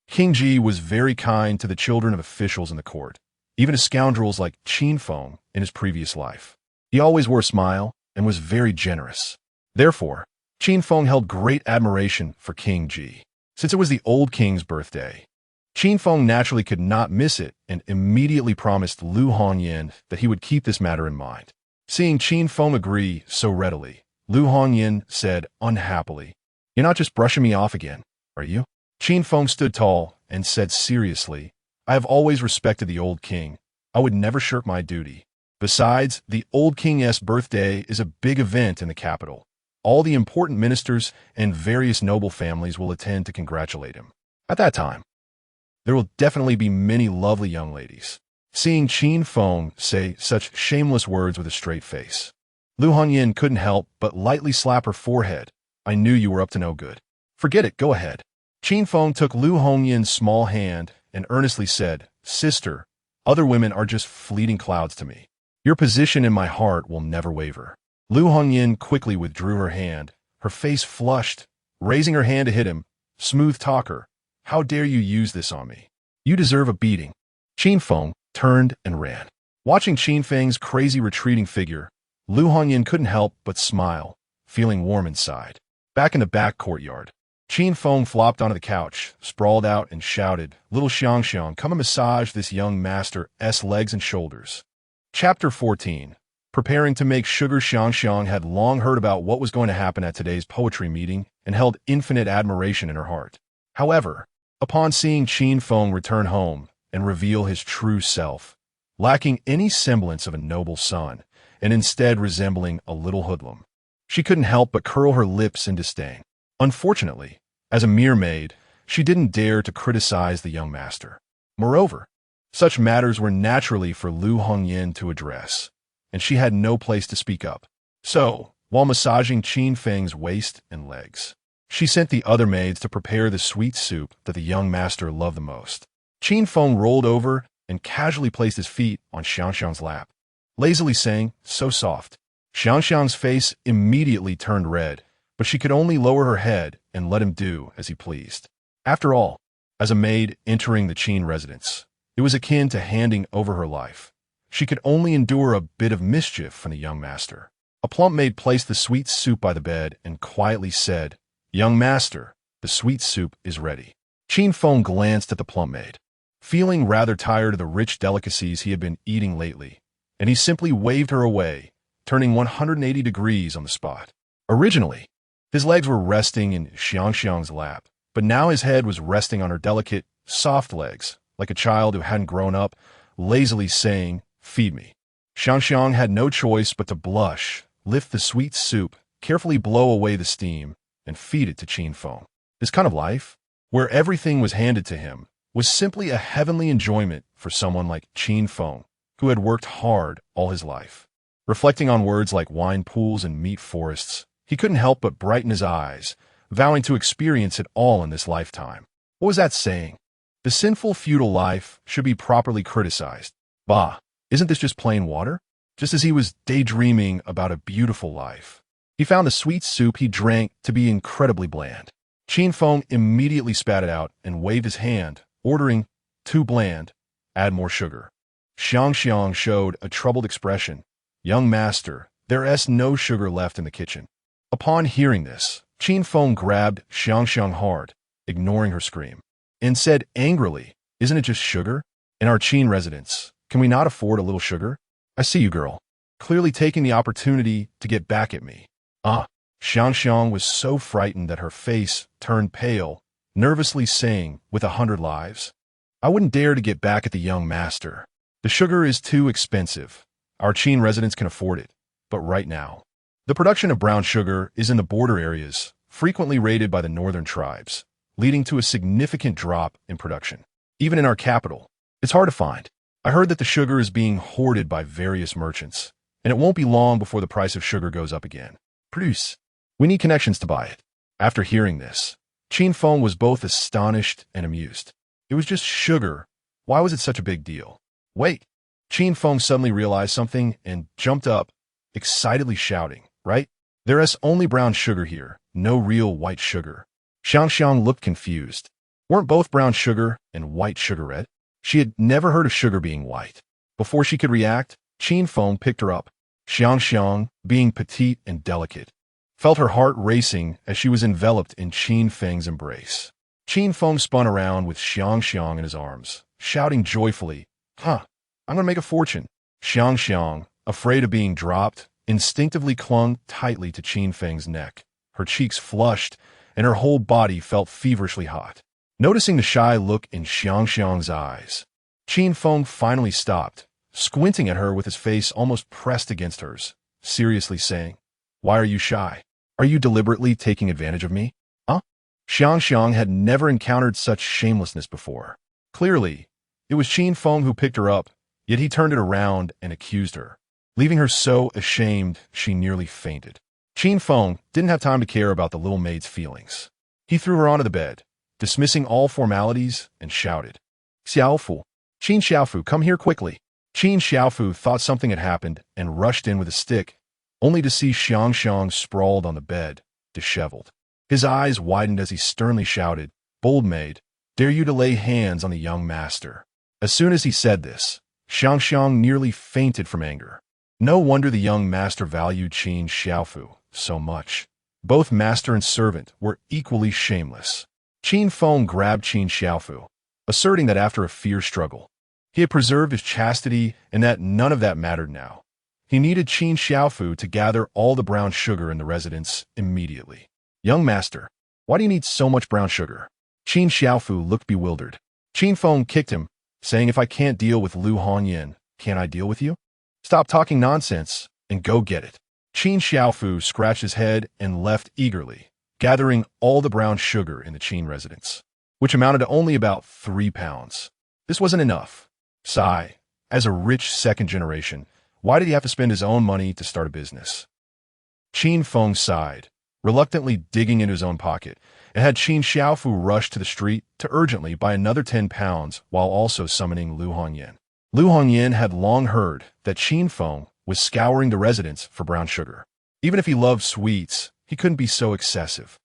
King Ji was very kind to the children of officials in the court, even to scoundrels like Qin Feng in his previous life. He always wore a smile and was very generous. Therefore, Qin Feng held great admiration for King Ji. Since it was the old king's birthday, Qin Feng naturally could not miss it and immediately promised Lu Hongyan that he would keep this matter in mind. Seeing Qin Feng agree so readily, Lu Hongyan said unhappily, "You're not just brushing me off again, are you?" Qin Feng stood tall and said seriously, "I have always respected the old king. I would never shirk my duty. Besides, the old king's birthday is a big event in the capital. All the important ministers and various noble families will attend to congratulate him. At that time, there will definitely be many lovely young ladies." Seeing Qin Feng say such shameless words with a straight face, Lu Hongyan couldn't help but lightly slap her forehead. "I knew you were up to no good. Forget it, go ahead." Qin Feng took Lu Hongyan's small hand and earnestly said, "Sister, other women are just fleeting clouds to me. Your position in my heart will never waver." Lu Hongyan quickly withdrew her hand, her face flushed, raising her hand to hit him. "Smooth talker, how dare you use this on me? You deserve a beating." Qin Feng turned and ran. Watching Qin Feng's crazy retreating figure, Lu Hongyan couldn't help but smile, feeling warm inside. Back in the back courtyard, Qin Feng flopped onto the couch, sprawled out, and shouted, "Little Xiangxiang, come and massage this young master's legs and shoulders." Chapter 14. Preparing to make sugar. Xiangxiang had long heard about what was going to happen at today's poetry meeting and held infinite admiration in her heart. However, upon seeing Qin Feng return home and reveal his true self, lacking any semblance of a noble son, and instead resembling a little hoodlum, she couldn't help but curl her lips in disdain. Unfortunately, as a mere maid, she didn't dare to criticize the young master. Moreover, such matters were naturally for Lu Hongyan to address, and she had no place to speak up. So, while massaging Qin Feng's waist and legs, she sent the other maids to prepare the sweet soup that the young master loved the most. Qin Feng rolled over and casually placed his feet on Xiangxiang's lap, lazily saying, "So soft." Xiangxiang's face immediately turned red, but she could only lower her head and let him do as he pleased. After all, as a maid entering the Qin residence, it was akin to handing over her life. She could only endure a bit of mischief from the young master. A plump maid placed the sweet soup by the bed and quietly said, "Young master, the sweet soup is ready." Qin Feng glanced at the plump maid, feeling rather tired of the rich delicacies he had been eating lately, and he simply waved her away, turning 180 degrees on the spot. Originally, his legs were resting in Xiangxiang's lap, but now his head was resting on her delicate, soft legs, like a child who hadn't grown up, lazily saying, "Feed me." Xiangxiang had no choice but to blush, lift the sweet soup, carefully blow away the steam, and feed it to Qin Feng. This kind of life, where everything was handed to him, was simply a heavenly enjoyment for someone like Qin Feng, who had worked hard all his life. Reflecting on words like wine pools and meat forests, he couldn't help but brighten his eyes, vowing to experience it all in this lifetime. What was that saying? The sinful feudal life should be properly criticized. Bah, isn't this just plain water? Just as he was daydreaming about a beautiful life, he found the sweet soup he drank to be incredibly bland. Qin Feng immediately spat it out and waved his hand, ordering, "Too bland, add more sugar." Xiangxiang showed a troubled expression. "Young master, there's no sugar left in the kitchen." Upon hearing this, Qin Feng grabbed Xiangxiang hard, ignoring her scream, and said angrily, "Isn't it just sugar? In our Qin residence, can we not afford a little sugar? I see you, girl, clearly taking the opportunity to get back at me." Xiangxiang was so frightened that her face turned pale, nervously saying, with 100 lives, "I wouldn't dare to get back at the young master. The sugar is too expensive. Our Qin residents can afford it, but right now, the production of brown sugar is in the border areas, frequently raided by the northern tribes. leading to a significant drop in production. Even in our capital, it's hard to find. I heard that the sugar is being hoarded by various merchants, and it won't be long before the price of sugar goes up again. Produce. We need connections to buy it. After hearing this, Qin Feng was both astonished and amused. It was just sugar. Why was it such a big deal? Wait. Qin Feng suddenly realized something and jumped up, excitedly shouting, right? There's only brown sugar here, no real white sugar. Xiang looked confused. Weren't both brown sugar and white sugar red? She had never heard of sugar being white. Before she could react, Qin Feng picked her up. Xiang, being petite and delicate, felt her heart racing as she was enveloped in Qin Feng's embrace. Qin Feng spun around with Xiang in his arms, shouting joyfully, I'm gonna make a fortune. Xiang, afraid of being dropped, instinctively clung tightly to Qin Feng's neck. Her cheeks flushed, and her whole body felt feverishly hot. Noticing the shy look in Xiang's eyes, Qin Feng finally stopped, squinting at her with his face almost pressed against hers, seriously saying, Why are you shy? Are you deliberately taking advantage of me? Xiang had never encountered such shamelessness before. Clearly, it was Qin Feng who picked her up, yet he turned it around and accused her, leaving her so ashamed she nearly fainted. Qin Feng didn't have time to care about the little maid's feelings. He threw her onto the bed, dismissing all formalities, and shouted, Xiaofu, Qin Xiaofu, come here quickly. Qin Xiaofu thought something had happened and rushed in with a stick, only to see Xiang sprawled on the bed, disheveled. His eyes widened as he sternly shouted, Bold maid, dare you to lay hands on the young master. As soon as he said this, Xiang nearly fainted from anger. No wonder the young master valued Qin Xiaofu so much. Both master and servant were equally shameless. Qin Feng grabbed Qin Xiaofu, asserting that after a fierce struggle, he had preserved his chastity and that none of that mattered now. He needed Qin Xiaofu to gather all the brown sugar in the residence immediately. Young master, why do you need so much brown sugar? Qin Xiaofu looked bewildered. Qin Feng kicked him, saying, If I can't deal with Lu Hongyan, can't I deal with you? Stop talking nonsense and go get it. Qin Xiaofu scratched his head and left eagerly, gathering all the brown sugar in the Qin residence, which amounted to only about 3 pounds. This wasn't enough. Sigh, as a rich second generation, why did he have to spend his own money to start a business? Qin Feng sighed, reluctantly digging into his own pocket, and had Qin Xiaofu rush to the street to urgently buy another 10 pounds while also summoning Lu Hongyan. Lu Hongyan had long heard that Qin Feng was scouring the residence for brown sugar. Even if he loved sweets, he couldn't be so excessive.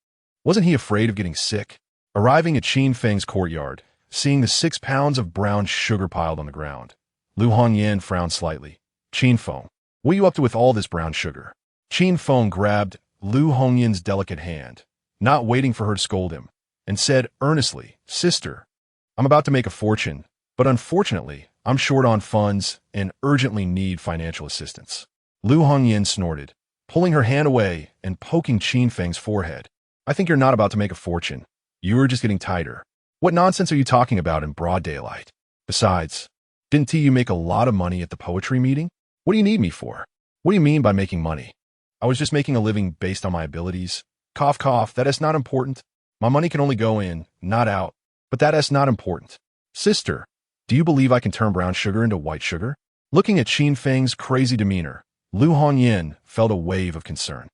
Wasn't he afraid of getting sick? Arriving at Qin Feng's courtyard, seeing the 6 pounds of brown sugar piled on the ground, Lu Hongyan frowned slightly. Qin Feng, what are you up to with all this brown sugar? Qin Feng grabbed Lu Hongyan's delicate hand, not waiting for her to scold him, and said earnestly, Sister, I'm about to make a fortune, but unfortunately, I'm short on funds and urgently need financial assistance. Lu Hongyan snorted, pulling her hand away and poking Qin Feng's forehead. I think you're not about to make a fortune. You're just getting tighter. What nonsense are you talking about in broad daylight? Besides, didn't you make a lot of money at the poetry meeting? What do you need me for? What do you mean by making money? I was just making a living based on my abilities. Cough, cough, that is not important. My money can only go in, not out, but that is not important. Sister, do you believe I can turn brown sugar into white sugar? Looking at Qin Feng's crazy demeanor, Lu Hongyan felt a wave of concern.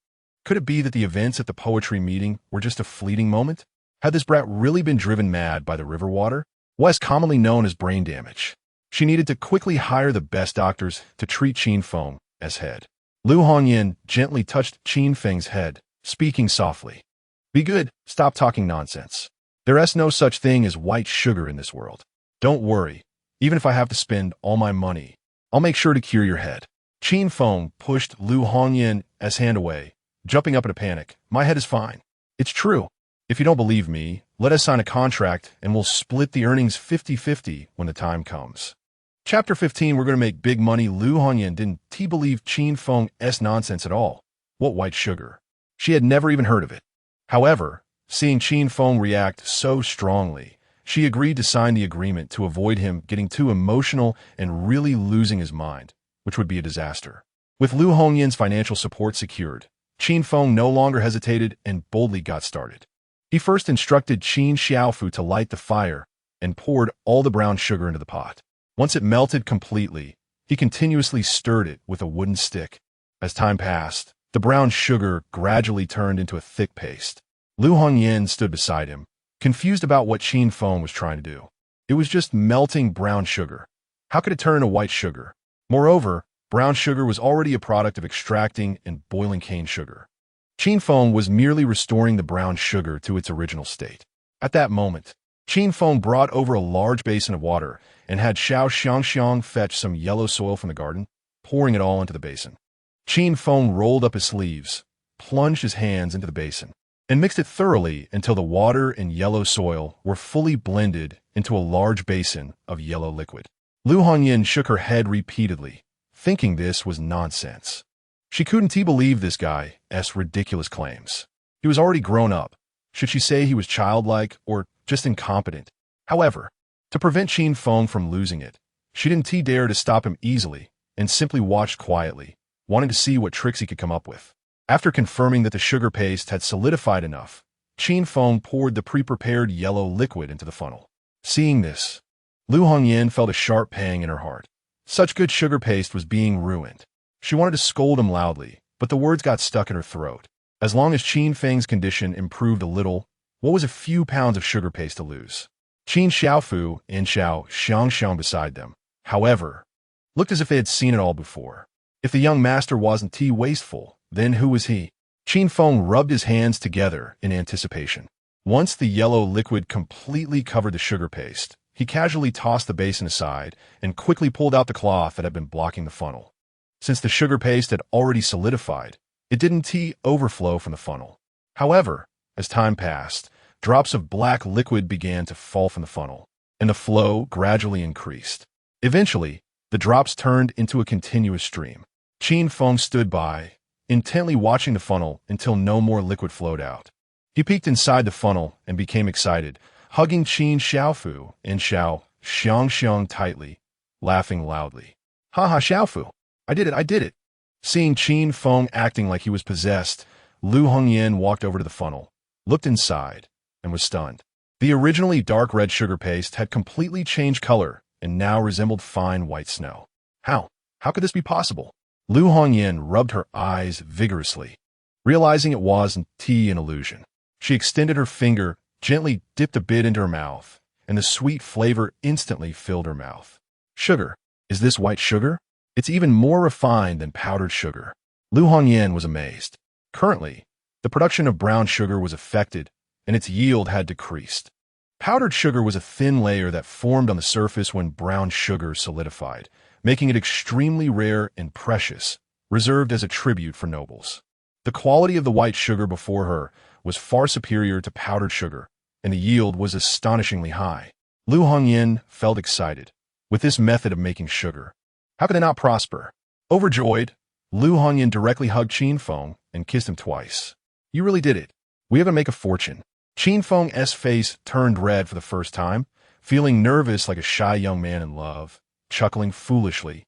Could it be that the events at the poetry meeting were just a fleeting moment? Had this brat really been driven mad by the river water? What is commonly known as brain damage? She needed to quickly hire the best doctors to treat Qin Feng as head. Lu Hongyan gently touched Qin Feng's head, speaking softly. Be good, stop talking nonsense. There is no such thing as white sugar in this world. Don't worry, even if I have to spend all my money, I'll make sure to cure your head. Qin Feng pushed Lu Hongyan's hand away, jumping up in a panic. My head is fine. It's true. If you don't believe me, let us sign a contract and we'll split the earnings 50-50 when the time comes. Chapter 15, we're going to make big money. Lu Hongyan didn't believe Qin Feng's nonsense at all. What white sugar? She had never even heard of it. However, seeing Qin Feng react so strongly, she agreed to sign the agreement to avoid him getting too emotional and really losing his mind, which would be a disaster. With Lu Hongyan's financial support secured, Qin Feng no longer hesitated and boldly got started. He first instructed Qin Xiaofu to light the fire and poured all the brown sugar into the pot. Once it melted completely, he continuously stirred it with a wooden stick. As time passed, the brown sugar gradually turned into a thick paste. Lu Hongyan stood beside him, confused about what Qin Feng was trying to do. It was just melting brown sugar. How could it turn into white sugar? Moreover, brown sugar was already a product of extracting and boiling cane sugar. Qin Feng was merely restoring the brown sugar to its original state. At that moment, Qin Feng brought over a large basin of water and had Xiao Xiangxiang fetch some yellow soil from the garden, pouring it all into the basin. Qin Feng rolled up his sleeves, plunged his hands into the basin, and mixed it thoroughly until the water and yellow soil were fully blended into a large basin of yellow liquid. Lu Hongyan shook her head repeatedly, thinking this was nonsense. She couldn't believe this guy's ridiculous claims. He was already grown up. Should she say he was childlike or just incompetent? However, to prevent Qin Feng from losing it, she didn't dare to stop him easily and simply watched quietly, wanting to see what tricks he could come up with. After confirming that the sugar paste had solidified enough, Qin Feng poured the pre-prepared yellow liquid into the funnel. Seeing this, Lu Hongyan felt a sharp pang in her heart. Such good sugar paste was being ruined. She wanted to scold him loudly, but the words got stuck in her throat. As long as Qin Feng's condition improved a little, what was a few pounds of sugar paste to lose? Qin Xiaofu and Xiao Xiangxiang beside them, however, looked as if they had seen it all before. If the young master wasn't wasteful, then who was he? Qin Feng rubbed his hands together in anticipation. Once the yellow liquid completely covered the sugar paste, he casually tossed the basin aside and quickly pulled out the cloth that had been blocking the funnel. Since the sugar paste had already solidified, it didn't overflow from the funnel. However, as time passed, drops of black liquid began to fall from the funnel, and the flow gradually increased. Eventually, the drops turned into a continuous stream. Qin Feng stood by, intently watching the funnel until no more liquid flowed out. He peeked inside the funnel and became excited, hugging Qin Xiaofu and Xiao Xiangxiang tightly, laughing loudly. "Ha ha, Xiaofu! I did it! Seeing Qin Feng acting like he was possessed, Lu Hongyan walked over to the funnel, looked inside, and was stunned. The originally dark red sugar paste had completely changed color and now resembled fine white snow. How could this be possible? Lu Hongyan rubbed her eyes vigorously. Realizing it wasn't an illusion, she extended her finger, gently dipped a bit into her mouth, and the sweet flavor instantly filled her mouth. Sugar. Is this white sugar? It's even more refined than powdered sugar. Lu Hongyan was amazed. Currently, the production of brown sugar was affected, and its yield had decreased. Powdered sugar was a thin layer that formed on the surface when brown sugar solidified, making it extremely rare and precious, reserved as a tribute for nobles. The quality of the white sugar before her was far superior to powdered sugar, and the yield was astonishingly high. Lu Hongyan felt excited. With this method of making sugar, how could it not prosper? Overjoyed, Lu Hongyan directly hugged Qin Feng and kissed him twice. "You really did it. We have to make a fortune." Qin Feng's face turned red for the first time, feeling nervous like a shy young man in love, chuckling foolishly.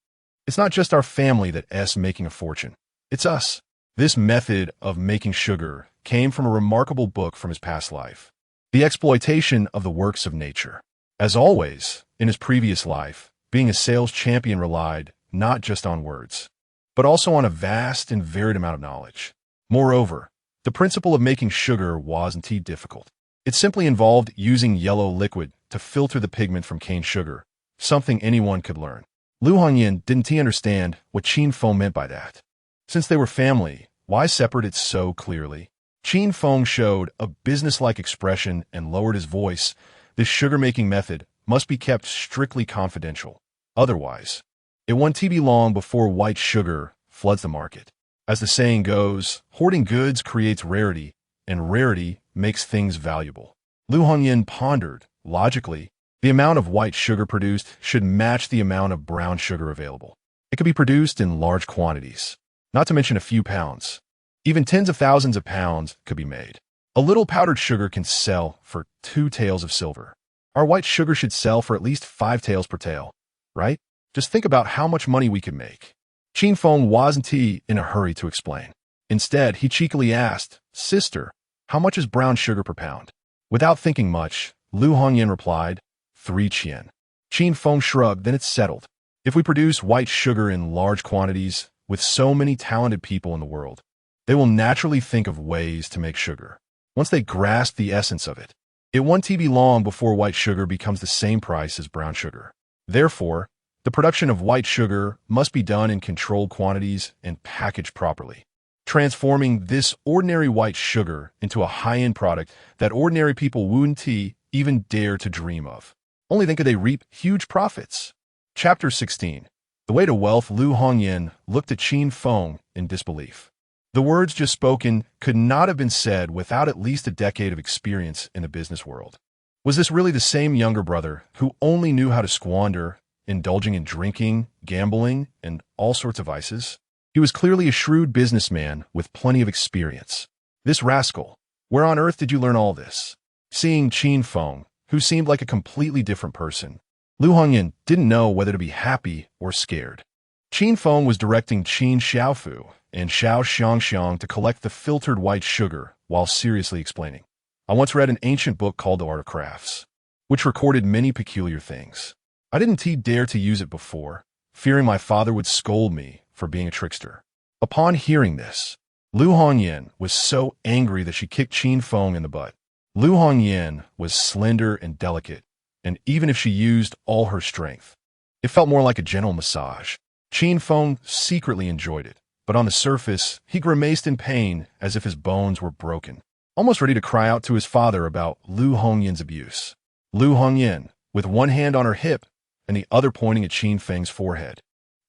"It's not just our family that's making a fortune. It's us." This method of making sugar came from a remarkable book from his past life, The Exploitation of the Works of Nature. As always, in his previous life, being a sales champion relied not just on words, but also on a vast and varied amount of knowledge. Moreover, the principle of making sugar wasn't difficult. It simply involved using yellow liquid to filter the pigment from cane sugar, something anyone could learn. Lu Hongyan didn't understand what Qin Feng meant by that. Since they were family, why separate it so clearly? Qin Feng showed a business-like expression and lowered his voice. This sugar-making method must be kept strictly confidential. Otherwise, it won't be long before white sugar floods the market. As the saying goes, hoarding goods creates rarity, and rarity makes things valuable. Lu Hongyan pondered, logically, the amount of white sugar produced should match the amount of brown sugar available. It could be produced in large quantities, not to mention a few pounds. Even tens of thousands of pounds could be made. A little powdered sugar can sell for 2 taels of silver. Our white sugar should sell for at least 5 taels per tael, right? Just think about how much money we could make. Qin Feng wasn't in a hurry to explain. Instead, he cheekily asked, "Sister, How much is brown sugar per pound? Without thinking much, Lu Hongyan replied, 3 Qian. Qin Feng shrugged, then it's settled. If we produce white sugar in large quantities, with so many talented people in the world, they will naturally think of ways to make sugar. Once they grasp the essence of it, it won't be long before white sugar becomes the same price as brown sugar. Therefore, the production of white sugar must be done in controlled quantities and packaged properly, transforming this ordinary white sugar into a high-end product that ordinary people wouldn't even dare to dream of. Only then could they reap huge profits. Chapter 16. The Way to Wealth. Lu Hongyan looked at Qin Feng in disbelief. The words just spoken could not have been said without at least a decade of experience in the business world. Was this really the same younger brother who only knew how to squander, indulging in drinking, gambling, and all sorts of vices? He was clearly a shrewd businessman with plenty of experience. This rascal, where on earth did you learn all this? Seeing Qin Feng, who seemed like a completely different person, Lu Hongyan didn't know whether to be happy or scared. Qin Feng was directing Qin Xiaofu and Xiao Xiangxiang to collect the filtered white sugar while seriously explaining, I once read an ancient book called The Art of Crafts, which recorded many peculiar things. I didn't dare to use it before, fearing my father would scold me for being a trickster. Upon hearing this, Lu Hongyan was so angry that she kicked Qin Feng in the butt. Lu Hongyan was slender and delicate, and even if she used all her strength, it felt more like a gentle massage. Qin Feng secretly enjoyed it, but on the surface, he grimaced in pain as if his bones were broken, almost ready to cry out to his father about Lu Hongyan's abuse. Lu Hongyan, with one hand on her hip and the other pointing at Qin Feng's forehead,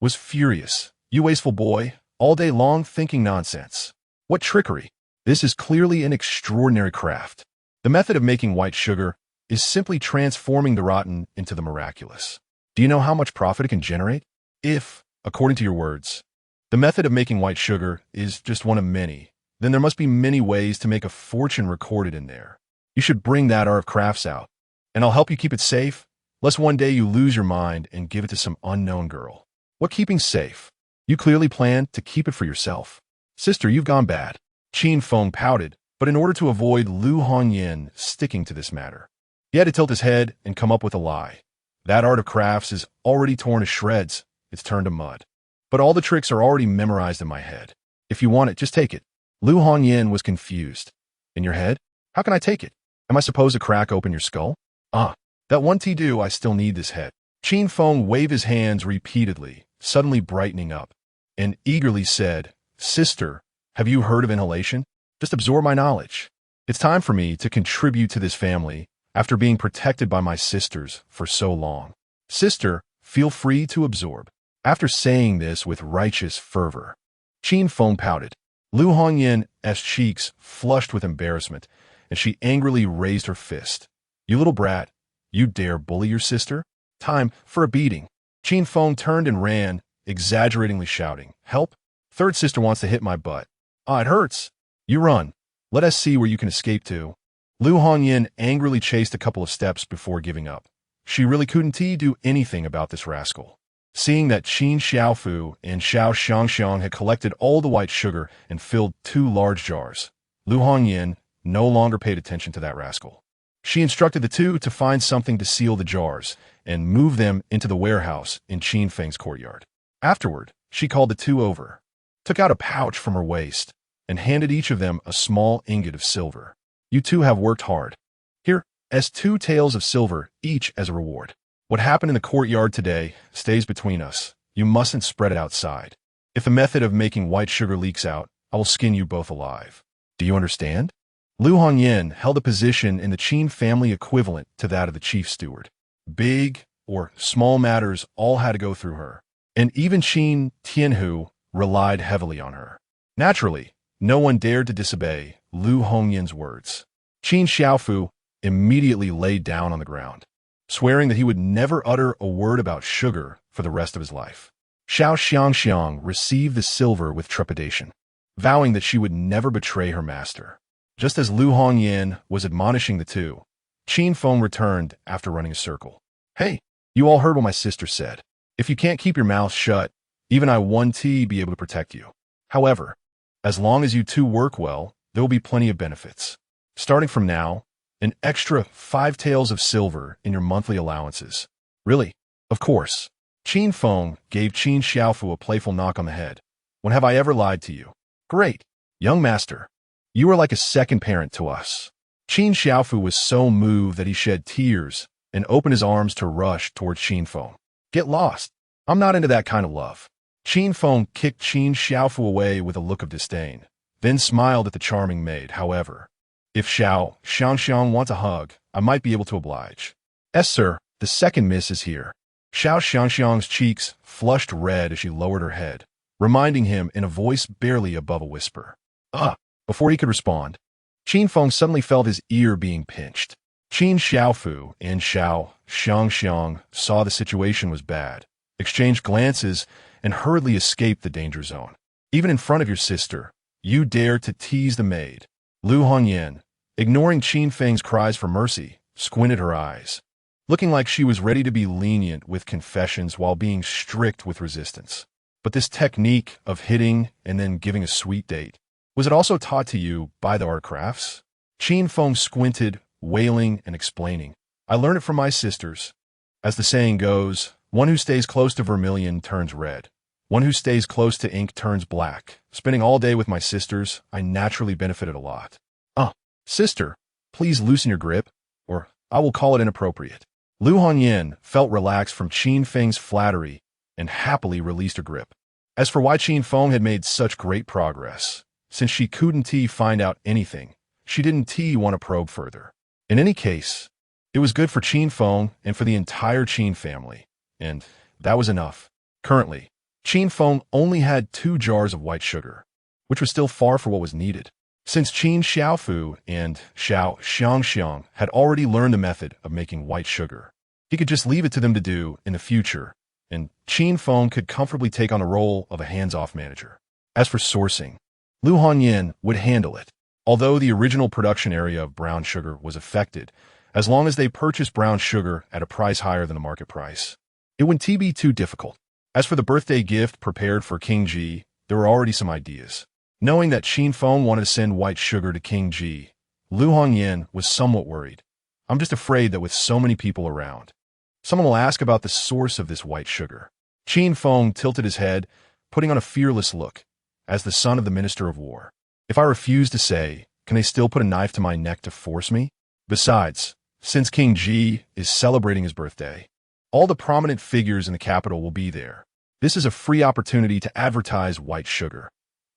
was furious. You wasteful boy, all day long thinking nonsense. What trickery! This is clearly an extraordinary craft. The method of making white sugar is simply transforming the rotten into the miraculous. Do you know how much profit it can generate? If, according to your words, the method of making white sugar is just one of many, then there must be many ways to make a fortune recorded in there. You should bring that art of crafts out, and I'll help you keep it safe, lest one day you lose your mind and give it to some unknown girl. What keeping safe? You clearly plan to keep it for yourself. Sister, you've gone bad. Qin Feng pouted, but in order to avoid Lu Hongyan sticking to this matter, he had to tilt his head and come up with a lie. That art of crafts is already torn to shreds. It's turned to mud. But all the tricks are already memorized in my head. If you want it, just take it. Lu Hongyan was confused. In your head? How can I take it? Am I supposed to crack open your skull? That one do, I still need this head. Qin Feng waved his hands repeatedly, suddenly brightening up, and eagerly said, Sister, have you heard of inhalation? Just absorb my knowledge. It's time for me to contribute to this family after being protected by my sisters for so long. Sister, feel free to absorb. After saying this with righteous fervor, Qin Feng pouted. Lu Hongyan's cheeks flushed with embarrassment, and she angrily raised her fist. You little brat, you dare bully your sister? Time for a beating. Qin Feng turned and ran, exaggeratingly shouting, Help! Third sister wants to hit my butt. It hurts. You run. Let us see where you can escape to. Lu Hongyan angrily chased a couple of steps before giving up. She really couldn't do anything about this rascal. Seeing that Qin Xiaofu and Xiao Xiangxiang had collected all the white sugar and filled 2 large jars, Lu Hongyan no longer paid attention to that rascal. She instructed the 2 to find something to seal the jars and move them into the warehouse in Qin Feng's courtyard. Afterward, she called the 2 over, took out a pouch from her waist, and handed each of them a small ingot of silver. You 2 have worked hard. Here, as 2 taels of silver, each as a reward. What happened in the courtyard today stays between us. You mustn't spread it outside. If the method of making white sugar leaks out, I will skin you both alive. Do you understand? Lu Hongyan held a position in the Qin family equivalent to that of the chief steward. Big or small matters all had to go through her, and even Qin Tianhu relied heavily on her. Naturally, no one dared to disobey Lu Hongyan's words. Qin Xiaofu immediately laid down on the ground, swearing that he would never utter a word about sugar for the rest of his life. Xiao Xiangxiang received the silver with trepidation, vowing that she would never betray her master. Just as Lu Hongyan was admonishing the 2, Qin Feng returned after running a circle. Hey, you all heard what my sister said. If you can't keep your mouth shut, even I won't be able to protect you. However, as long as you 2 work well, there will be plenty of benefits. Starting from now, an extra 5 taels of silver in your monthly allowances. Really? Of course. Qin Feng gave Qin Xiaofu a playful knock on the head. When have I ever lied to you? Great. Young master, you are like a second parent to us. Qin Xiaofu was so moved that he shed tears and opened his arms to rush towards Qin Feng. Get lost. I'm not into that kind of love. Qin Feng kicked Qin Xiaofu away with a look of disdain, then smiled at the charming maid. However, if Xiao Xiangxiang wants a hug, I might be able to oblige. Yes, sir, the second miss is here. Xiao Xiangxiang's cheeks flushed red as she lowered her head, reminding him in a voice barely above a whisper. Before he could respond, Qin Feng suddenly felt his ear being pinched. Qin Xiaofu and Xiao Xiangxiang saw the situation was bad, exchanged glances, and hurriedly escaped the danger zone. Even in front of your sister, you dare to tease the maid. Lu Hongyan, ignoring Qin Feng's cries for mercy, squinted her eyes, looking like she was ready to be lenient with confessions while being strict with resistance. But this technique of hitting and then giving a sweet date, was it also taught to you by the art crafts? Qin Feng squinted, wailing and explaining. I learned it from my sisters. As the saying goes, one who stays close to vermilion turns red. One who stays close to ink turns black. Spending all day with my sisters, I naturally benefited a lot. Sister, please loosen your grip, or I will call it inappropriate. Lu Hongyan felt relaxed from Qin Feng's flattery and happily released her grip. As for why Qin Feng had made such great progress, since she couldn't find out anything, she didn't want to probe further. In any case, it was good for Qin Feng and for the entire Qin family, and that was enough. Currently, Qin Feng only had 2 jars of white sugar, which was still far from what was needed. Since Qin Xiaofu and Xiao Xiangxiang had already learned the method of making white sugar, he could just leave it to them to do in the future, and Qin Feng could comfortably take on the role of a hands-off manager. As for sourcing, Lu Hongyan would handle it. Although the original production area of brown sugar was affected, as long as they purchased brown sugar at a price higher than the market price, it wouldn't be too difficult. As for the birthday gift prepared for King Ji, there were already some ideas. Knowing that Qin Feng wanted to send white sugar to King Ji, Lu Hongyan was somewhat worried. I'm just afraid that with so many people around, someone will ask about the source of this white sugar. Qin Feng tilted his head, putting on a fearless look, as the son of the Minister of War. If I refuse to say, can they still put a knife to my neck to force me? Besides, since King Ji is celebrating his birthday, all the prominent figures in the capital will be there. This is a free opportunity to advertise white sugar.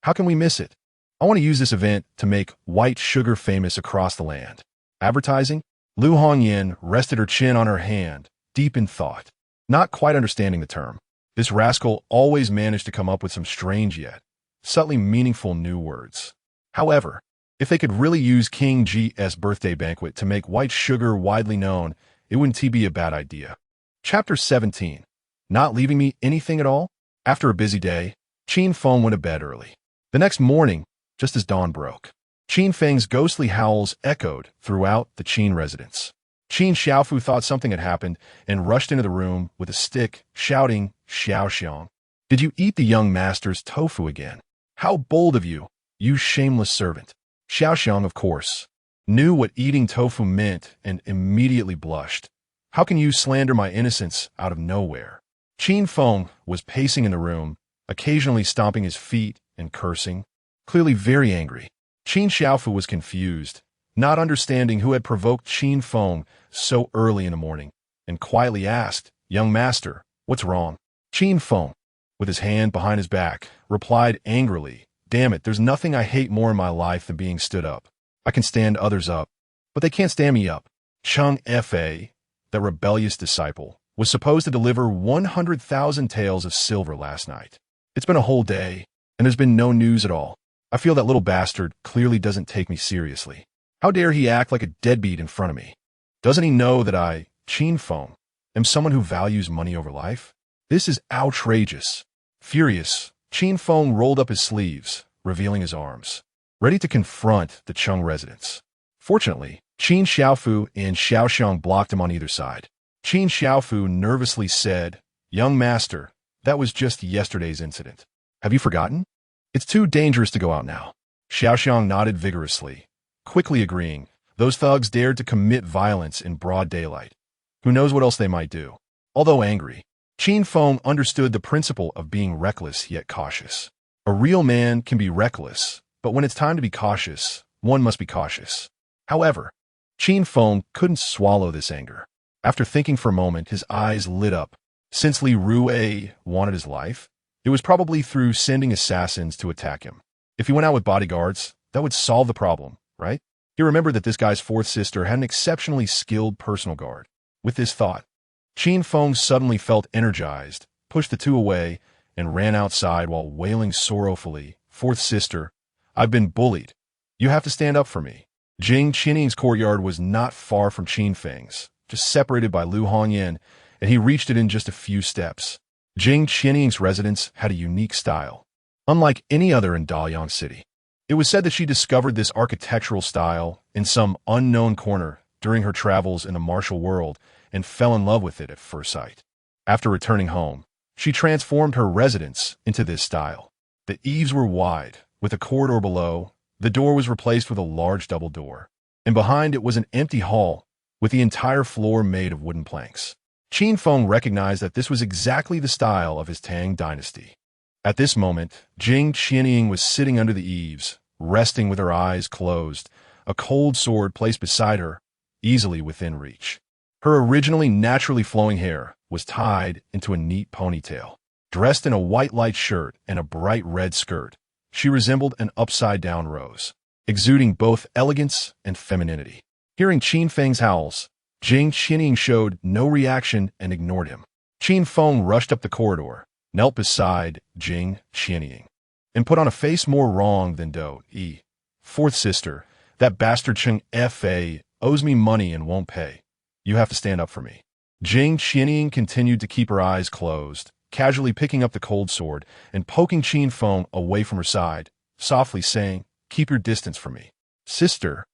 How can we miss it? I want to use this event to make white sugar famous across the land. Advertising? Lu Hongyan rested her chin on her hand, deep in thought. Not quite understanding the term, this rascal always managed to come up with some strange yet subtly meaningful new words. However, if they could really use King Ji's birthday banquet to make white sugar widely known, it wouldn't be a bad idea. Chapter 17. Not leaving me anything at all? After a busy day, Qin Feng went to bed early. The next morning, just as dawn broke, Qin Feng's ghostly howls echoed throughout the Qin residence. Qin Xiaofu thought something had happened and rushed into the room with a stick, shouting, Xiao Xiang, did you eat the young master's tofu again? How bold of you, you shameless servant. Xiao Xiang, of course, knew what eating tofu meant and immediately blushed. How can you slander my innocence out of nowhere? Qin Feng was pacing in the room, occasionally stomping his feet and cursing, clearly very angry. Qin Xiaofu was confused, not understanding who had provoked Qin Feng so early in the morning, and quietly asked, young master, what's wrong? Qin Feng, with his hand behind his back, replied angrily, damn it, there's nothing I hate more in my life than being stood up. I can stand others up, but they can't stand me up. Cheng Fa, that rebellious disciple, was supposed to deliver 100,000 taels of silver last night. It's been a whole day, and there's been no news at all. I feel that little bastard clearly doesn't take me seriously. How dare he act like a deadbeat in front of me? Doesn't he know that I, Qin Feng, am someone who values money over life? This is outrageous. Furious, Qin Feng rolled up his sleeves, revealing his arms, ready to confront the Cheng residents. Fortunately, Qin Xiaofu and Xiao Xiang blocked him on either side. Qin Xiaofu nervously said, young master, that was just yesterday's incident. Have you forgotten? It's too dangerous to go out now. Xiao Xiang nodded vigorously, quickly agreeing, Those thugs dared to commit violence in broad daylight. Who knows what else they might do? Although angry, Qin Feng understood the principle of being reckless yet cautious. A real man can be reckless, but when it's time to be cautious, one must be cautious. However, Qin Feng couldn't swallow this anger. After thinking for a moment, his eyes lit up. Since Li Rue wanted his life, it was probably through sending assassins to attack him. If he went out with bodyguards, that would solve the problem, right? He remembered that this guy's fourth sister had an exceptionally skilled personal guard. With this thought, Qin Feng suddenly felt energized, pushed the two away, and ran outside while wailing sorrowfully, "Fourth sister, I've been bullied. You have to stand up for me." Jing Qinning's courtyard was not far from Qin Feng's, just separated by Lu Hongyan, and he reached it in just a few steps. Jing Qinning's residence had a unique style, unlike any other in Dalian City. It was said that she discovered this architectural style in some unknown corner during her travels in the martial world and fell in love with it at first sight. After returning home, she transformed her residence into this style. The eaves were wide, with a corridor below. The door was replaced with a large double door, and behind it was an empty hall with the entire floor made of wooden planks. Qin Feng recognized that this was exactly the style of his Tang dynasty. At this moment, Jing Qining was sitting under the eaves, resting with her eyes closed, a cold sword placed beside her, easily within reach. Her originally naturally flowing hair was tied into a neat ponytail. Dressed in a white light shirt and a bright red skirt, she resembled an upside-down rose, exuding both elegance and femininity. Hearing Qin Feng's howls, Jing Qining showed no reaction and ignored him. Qin Feng rushed up the corridor, knelt beside Jing Qining, and put on a face more wrong than dough. "Fourth sister, that bastard Cheng Fa owes me money and won't pay. You have to stand up for me." Jing Qining continued to keep her eyes closed, casually picking up the cold sword and poking Qin Feng away from her side, softly saying, "Keep your distance from me." "Sister,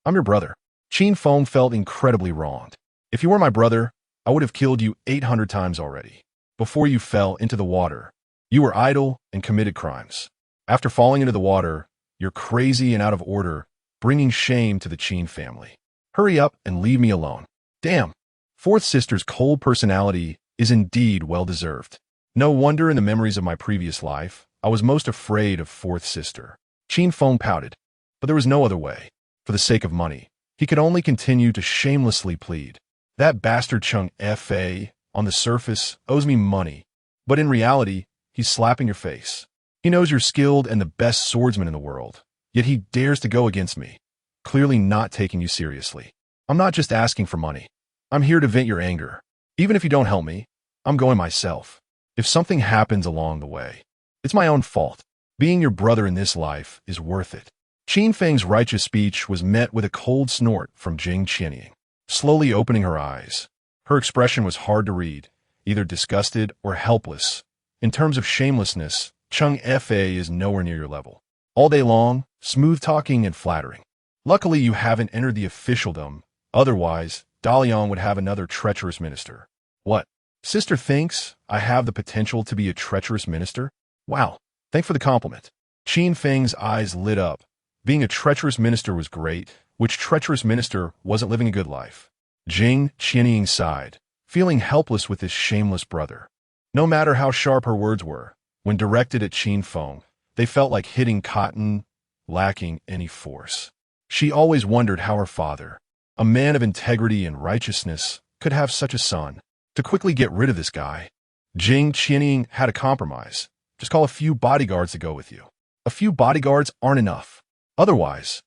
I'm your brother." Qin Feng felt incredibly wronged. "If you were my brother, I would have killed you 800 times already. Before you fell into the water, you were idle and committed crimes. After falling into the water, you're crazy and out of order, bringing shame to the Qin family. Hurry up and leave me alone." Damn, fourth sister's cold personality is indeed well-deserved. No wonder in the memories of my previous life, I was most afraid of fourth sister. Qin Feng pouted, but there was no other way. For the sake of money, he could only continue to shamelessly plead. "That bastard Cheng Fa, on the surface, owes me money, but in reality, he's slapping your face. He knows you're skilled and the best swordsman in the world, yet he dares to go against me, clearly not taking you seriously. I'm not just asking for money. I'm here to vent your anger. Even if you don't help me, I'm going myself. If something happens along the way, it's my own fault. Being your brother in this life is worth it." Qin Feng's righteous speech was met with a cold snort from Jing Qining. Slowly opening her eyes, her expression was hard to read, either disgusted or helpless. In terms of shamelessness, Cheng Fa is nowhere near your level. All day long, smooth-talking and flattering. Luckily, you haven't entered the officialdom. Otherwise, Dalian would have another treacherous minister. What? Sister thinks I have the potential to be a treacherous minister? Wow, thanks for the compliment. Qin Feng's eyes lit up. Being a treacherous minister was great. Which treacherous minister wasn't living a good life? Jing Qining sighed, feeling helpless with his shameless brother. No matter how sharp her words were, when directed at Qin Feng, they felt like hitting cotton, lacking any force. She always wondered how her father, a man of integrity and righteousness, could have such a son. To quickly get rid of this guy, Jing Qining had a compromise. Just call a few bodyguards to go with you. A few bodyguards aren't enough. Otherwise,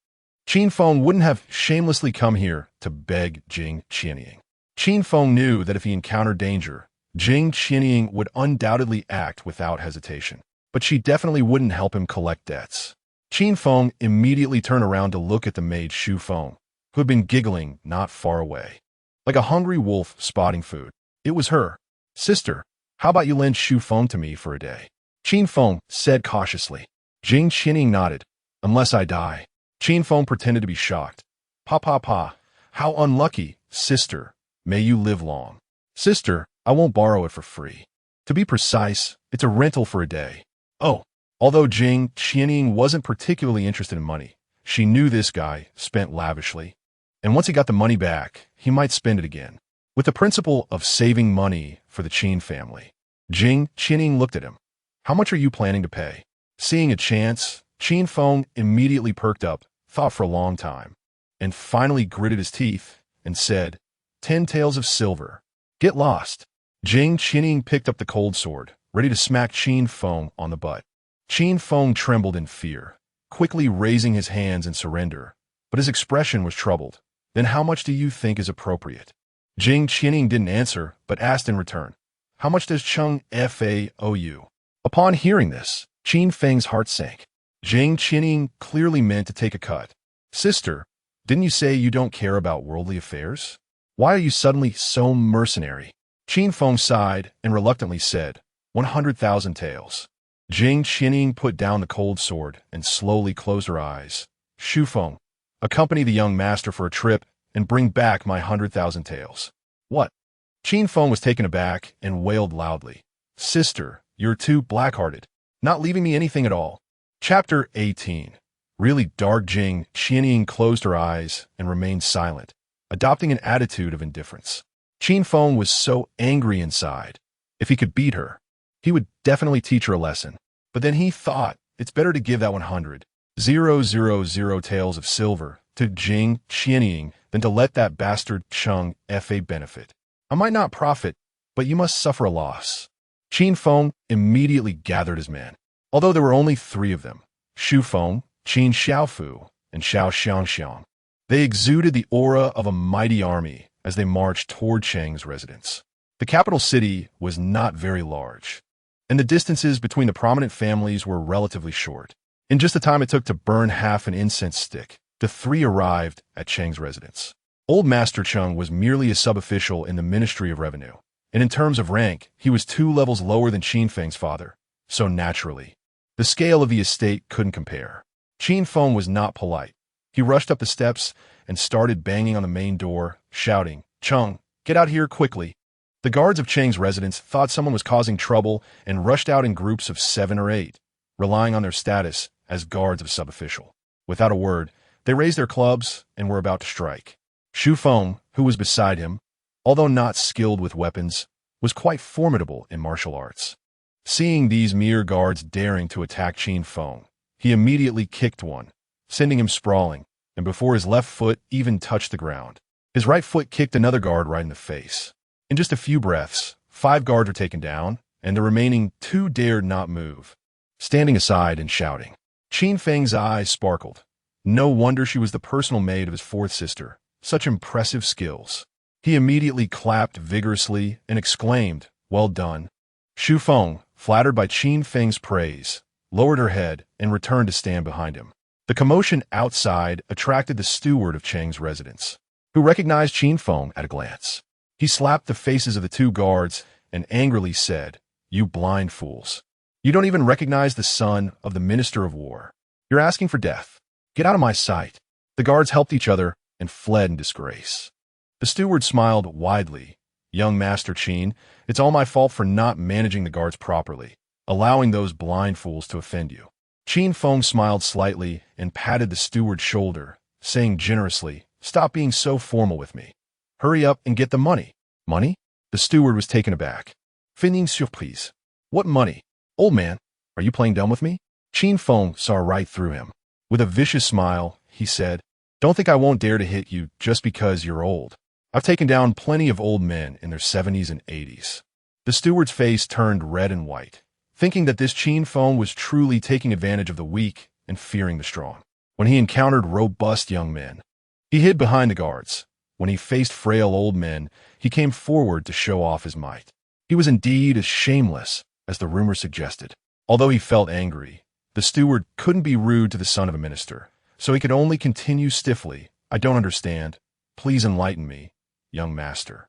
Qin Feng wouldn't have shamelessly come here to beg Jing Qining. Qin Feng knew that if he encountered danger, Jing Qining would undoubtedly act without hesitation. But she definitely wouldn't help him collect debts. Qin Feng immediately turned around to look at the maid Xu Feng, who had been giggling not far away. Like a hungry wolf spotting food. It was her. "Sister, how about you lend Xu Feng to me for a day?" Qin Feng said cautiously. Jing Qining nodded. "Unless I die." Qin Feng pretended to be shocked. Pa, how unlucky, sister. May you live long." "Sister, I won't borrow it for free. To be precise, it's a rental for a day." Oh, although Jing Qining wasn't particularly interested in money, she knew this guy spent lavishly. And once he got the money back, he might spend it again. With the principle of saving money for the Qin family. Qin looked at him. How much are you planning to pay? Seeing a chance, Qin Feng immediately perked up, thought for a long time, and finally gritted his teeth and said, 10 taels of silver. Get lost. Qin picked up the cold sword, ready to smack Qin Feng on the butt. Qin Feng trembled in fear, quickly raising his hands in surrender, but his expression was troubled. Then how much do you think is appropriate? Qin didn't answer, but asked in return, how much does Cheng Fa owe you? Upon hearing this, Qin Feng's heart sank. Qin clearly meant to take a cut. Sister, didn't you say you don't care about worldly affairs? Why are you suddenly so mercenary? Qin Feng sighed and reluctantly said, 100,000 taels. Qin put down the cold sword and slowly closed her eyes. Xu Feng, accompany the young master for a trip and bring back my 100,000 taels. What? Qin Feng was taken aback and wailed loudly. Sister, you're too black-hearted, not leaving me anything at all. Chapter 18. Really dark. Qin closed her eyes and remained silent, adopting an attitude of indifference. Qin Feng was so angry inside. If he could beat her, he would definitely teach her a lesson. But then he thought, it's better to give that 100,000 taels of silver to Qin than to let that bastard Cheng Fa benefit. I might not profit, but you must suffer a loss. Qin Feng immediately gathered his men. Although there were only 3 of them, Xu Feng, Qin Xiaofu, and Xiao Xiangxiang. They exuded the aura of a mighty army as they marched toward Cheng's residence. The capital city was not very large, and the distances between the prominent families were relatively short. In just the time it took to burn half an incense stick, the 3 arrived at Cheng's residence. Old Master Cheng was merely a sub-official in the Ministry of Revenue, and in terms of rank, he was 2 levels lower than Qin Feng's father, so naturally, the scale of the estate couldn't compare. Qin Feng was not polite. He rushed up the steps and started banging on the main door, shouting, Cheng, get out here quickly. The guards of Cheng's residence thought someone was causing trouble and rushed out in groups of 7 or 8, relying on their status as guards of sub-official. Without a word, they raised their clubs and were about to strike. Xu Feng, who was beside him, although not skilled with weapons, was quite formidable in martial arts. Seeing these mere guards daring to attack Qin Feng, he immediately kicked one, sending him sprawling, and before his left foot even touched the ground, his right foot kicked another guard right in the face. In just a few breaths, 5 guards were taken down, and the remaining 2 dared not move, standing aside and shouting. Qin Feng's eyes sparkled. No wonder she was the personal maid of his 4th sister. Such impressive skills. He immediately clapped vigorously and exclaimed, well done. Xu Feng, flattered by Qin Feng's praise, lowered her head and returned to stand behind him. The commotion outside attracted the steward of Cheng's residence, who recognized Qin Feng at a glance. He slapped the faces of the 2 guards and angrily said, you blind fools. You don't even recognize the son of the Minister of War. You're asking for death. Get out of my sight. The guards helped each other and fled in disgrace. The steward smiled widely. Young Master Qin, it's all my fault for not managing the guards properly, allowing those blind fools to offend you. Qin Feng smiled slightly and patted the steward's shoulder, saying generously, stop being so formal with me. Hurry up and get the money. Money? The steward was taken aback. Feigning surprise. What money? Old man, are you playing dumb with me? Qin Feng saw right through him. With a vicious smile, he said, don't think I won't dare to hit you just because you're old. I've taken down plenty of old men in their 70s and 80s. The steward's face turned red and white, thinking that this Qin Feng was truly taking advantage of the weak and fearing the strong. When he encountered robust young men, he hid behind the guards. When he faced frail old men, he came forward to show off his might. He was indeed as shameless as the rumor suggested. Although he felt angry, the steward couldn't be rude to the son of a minister, so he could only continue stiffly, I don't understand. Please enlighten me, young master.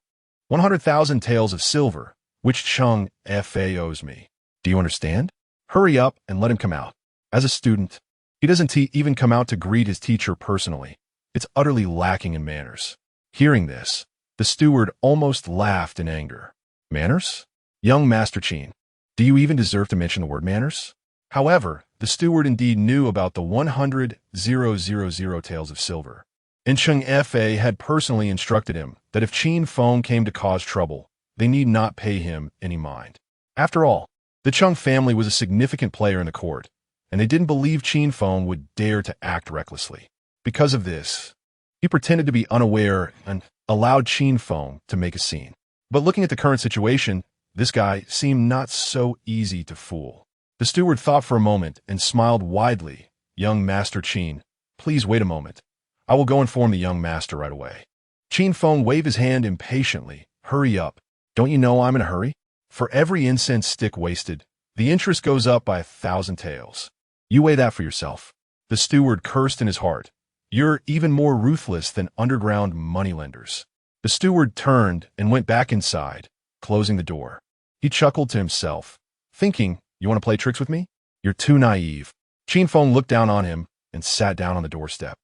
100,000 taels of silver, which Cheng Fa owes me. Do you understand? Hurry up and let him come out. As a student, he doesn't even come out to greet his teacher personally. It's utterly lacking in manners. Hearing this, the steward almost laughed in anger. Manners? Young Master Qin, do you even deserve to mention the word manners? However, the steward indeed knew about the 100,000 taels of silver. and Cheng Fa had personally instructed him that if Qin Feng came to cause trouble, they need not pay him any mind. After all, the Cheng family was a significant player in the court, and they didn't believe Qin Feng would dare to act recklessly. Because of this, he pretended to be unaware and allowed Qin Feng to make a scene. But looking at the current situation, this guy seemed not so easy to fool. The steward thought for a moment and smiled widely. "Young Master Qin, please wait a moment. I will go inform the young master right away." Qin Feng waved his hand impatiently. "Hurry up. Don't you know I'm in a hurry? For every incense stick wasted, the interest goes up by 1,000 taels. You weigh that for yourself." The steward cursed in his heart. "You're even more ruthless than underground moneylenders." The steward turned and went back inside, closing the door. He chuckled to himself, thinking, "You want to play tricks with me? You're too naive." Qin Feng looked down on him and sat down on the doorstep,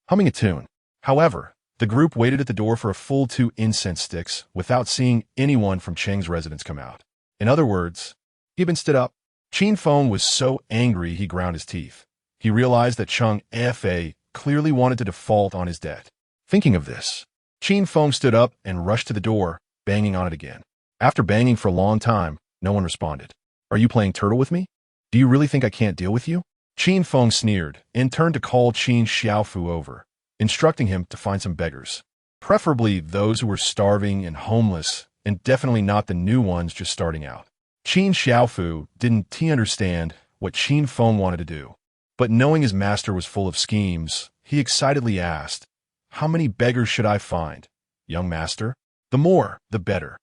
humming a tune. However, the group waited at the door for a full 2 incense sticks without seeing anyone from Cheng's residence come out. In other words, he had been stood up. Qin Feng was so angry he ground his teeth. He realized that Cheng Fa clearly wanted to default on his debt. Thinking of this, Qin Feng stood up and rushed to the door, banging on it again. After banging for a long time, no one responded. "Are you playing turtle with me? Do you really think I can't deal with you?" Qin Feng sneered and turned to call Qin Xiaofu over, instructing him to find some beggars, preferably those who were starving and homeless, and definitely not the new ones just starting out. Qin Xiaofu didn't understand what Qin Feng wanted to do, but knowing his master was full of schemes, he excitedly asked, "How many beggars should I find, young master?" "The more, the better.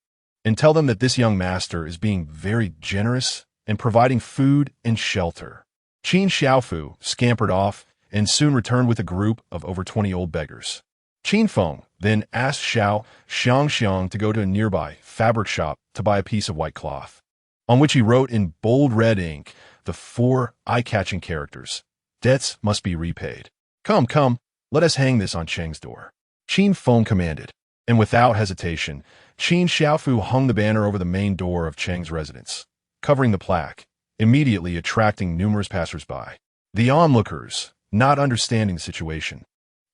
And tell them that this young master is being very generous and providing food and shelter." Qin Xiaofu scampered off and soon returned with a group of over 20 old beggars. Qin Feng then asked Xiao Xiangxiang to go to a nearby fabric shop to buy a piece of white cloth, on which he wrote in bold red ink the 4 eye-catching characters, "Debts must be repaid." "Come, come, let us hang this on Cheng's door," Qin Feng commanded, and without hesitation, Qin Xiaofu hung the banner over the main door of Cheng's residence, covering the plaque, immediately attracting numerous passers-by. The onlookers, not understanding the situation,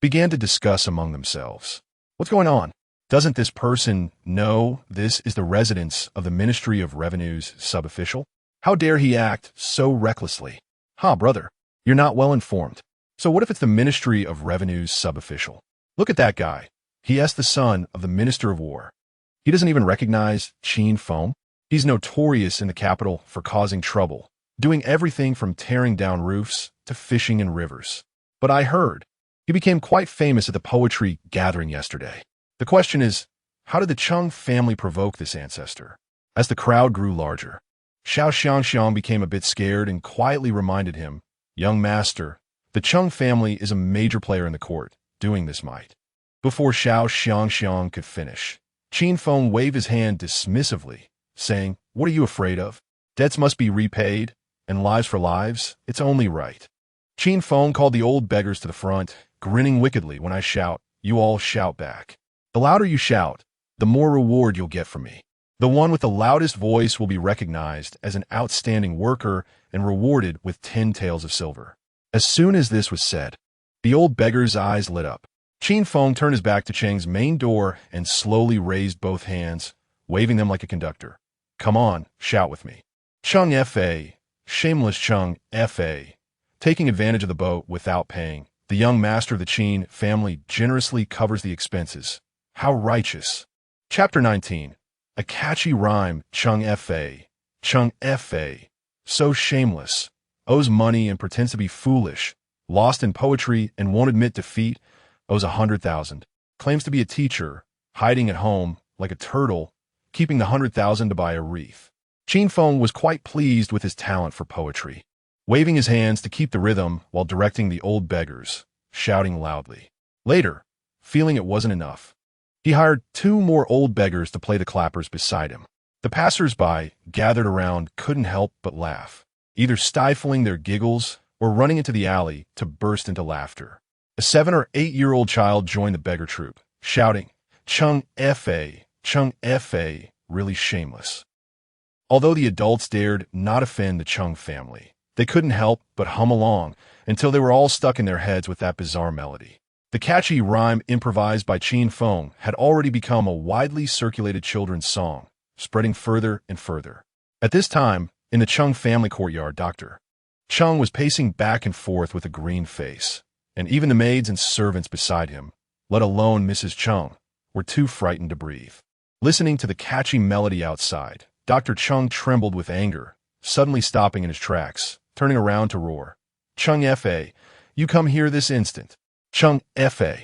began to discuss among themselves. "What's going on? Doesn't this person know this is the residence of the Ministry of Revenue's sub-official? How dare he act so recklessly?" "Ha, brother, you're not well informed. So what if it's the Ministry of Revenue's sub-official? Look at that guy. He is the son of the Minister of War. He doesn't even recognize Qin Feng. He's notorious in the capital for causing trouble, doing everything from tearing down roofs to fishing in rivers. But I heard he became quite famous at the poetry gathering yesterday. The question is, how did the Cheng family provoke this ancestor?" As the crowd grew larger, Xiao Xiangxiang became a bit scared and quietly reminded him, "Young master, the Cheng family is a major player in the court, doing this might." Before Xiao Xiangxiang could finish, Qin Feng waved his hand dismissively, saying, "What are you afraid of? Debts must be repaid, and lives for lives, it's only right." Qin Feng called the old beggars to the front, grinning wickedly. "When I shout, you all shout back. The louder you shout, the more reward you'll get from me. The one with the loudest voice will be recognized as an outstanding worker and rewarded with 10 taels of silver." As soon as this was said, the old beggar's eyes lit up. Qin Feng turned his back to Cheng's main door and slowly raised both hands, waving them like a conductor. "Come on, shout with me. Cheng Fa, shameless Cheng Fa, taking advantage of the boat without paying. The young master of the Qin family generously covers the expenses. How righteous." Chapter 19. A catchy rhyme. Cheng Fa, so shameless, owes money and pretends to be foolish, lost in poetry and won't admit defeat, owes 100,000, claims to be a teacher, hiding at home like a turtle, keeping the 100,000 to buy a wreath. Qin Feng was quite pleased with his talent for poetry, waving his hands to keep the rhythm while directing the old beggars, shouting loudly. Later, feeling it wasn't enough, he hired 2 more old beggars to play the clappers beside him. The passers-by gathered around couldn't help but laugh, either stifling their giggles or running into the alley to burst into laughter. A 7 or 8-year-old child joined the beggar troupe, shouting, Cheng Fa, really shameless." Although the adults dared not offend the Cheng family, they couldn't help but hum along until they were all stuck in their heads with that bizarre melody. The catchy rhyme improvised by Qin Feng had already become a widely circulated children's song, spreading further and further. At this time, in the Chung family courtyard, Dr. Chung was pacing back and forth with a green face, and even the maids and servants beside him, let alone Mrs. Chung, were too frightened to breathe. Listening to the catchy melody outside, Dr. Chung trembled with anger, suddenly stopping in his tracks, turning around to roar, "Chung Fa, you come here this instant." Chung Fa,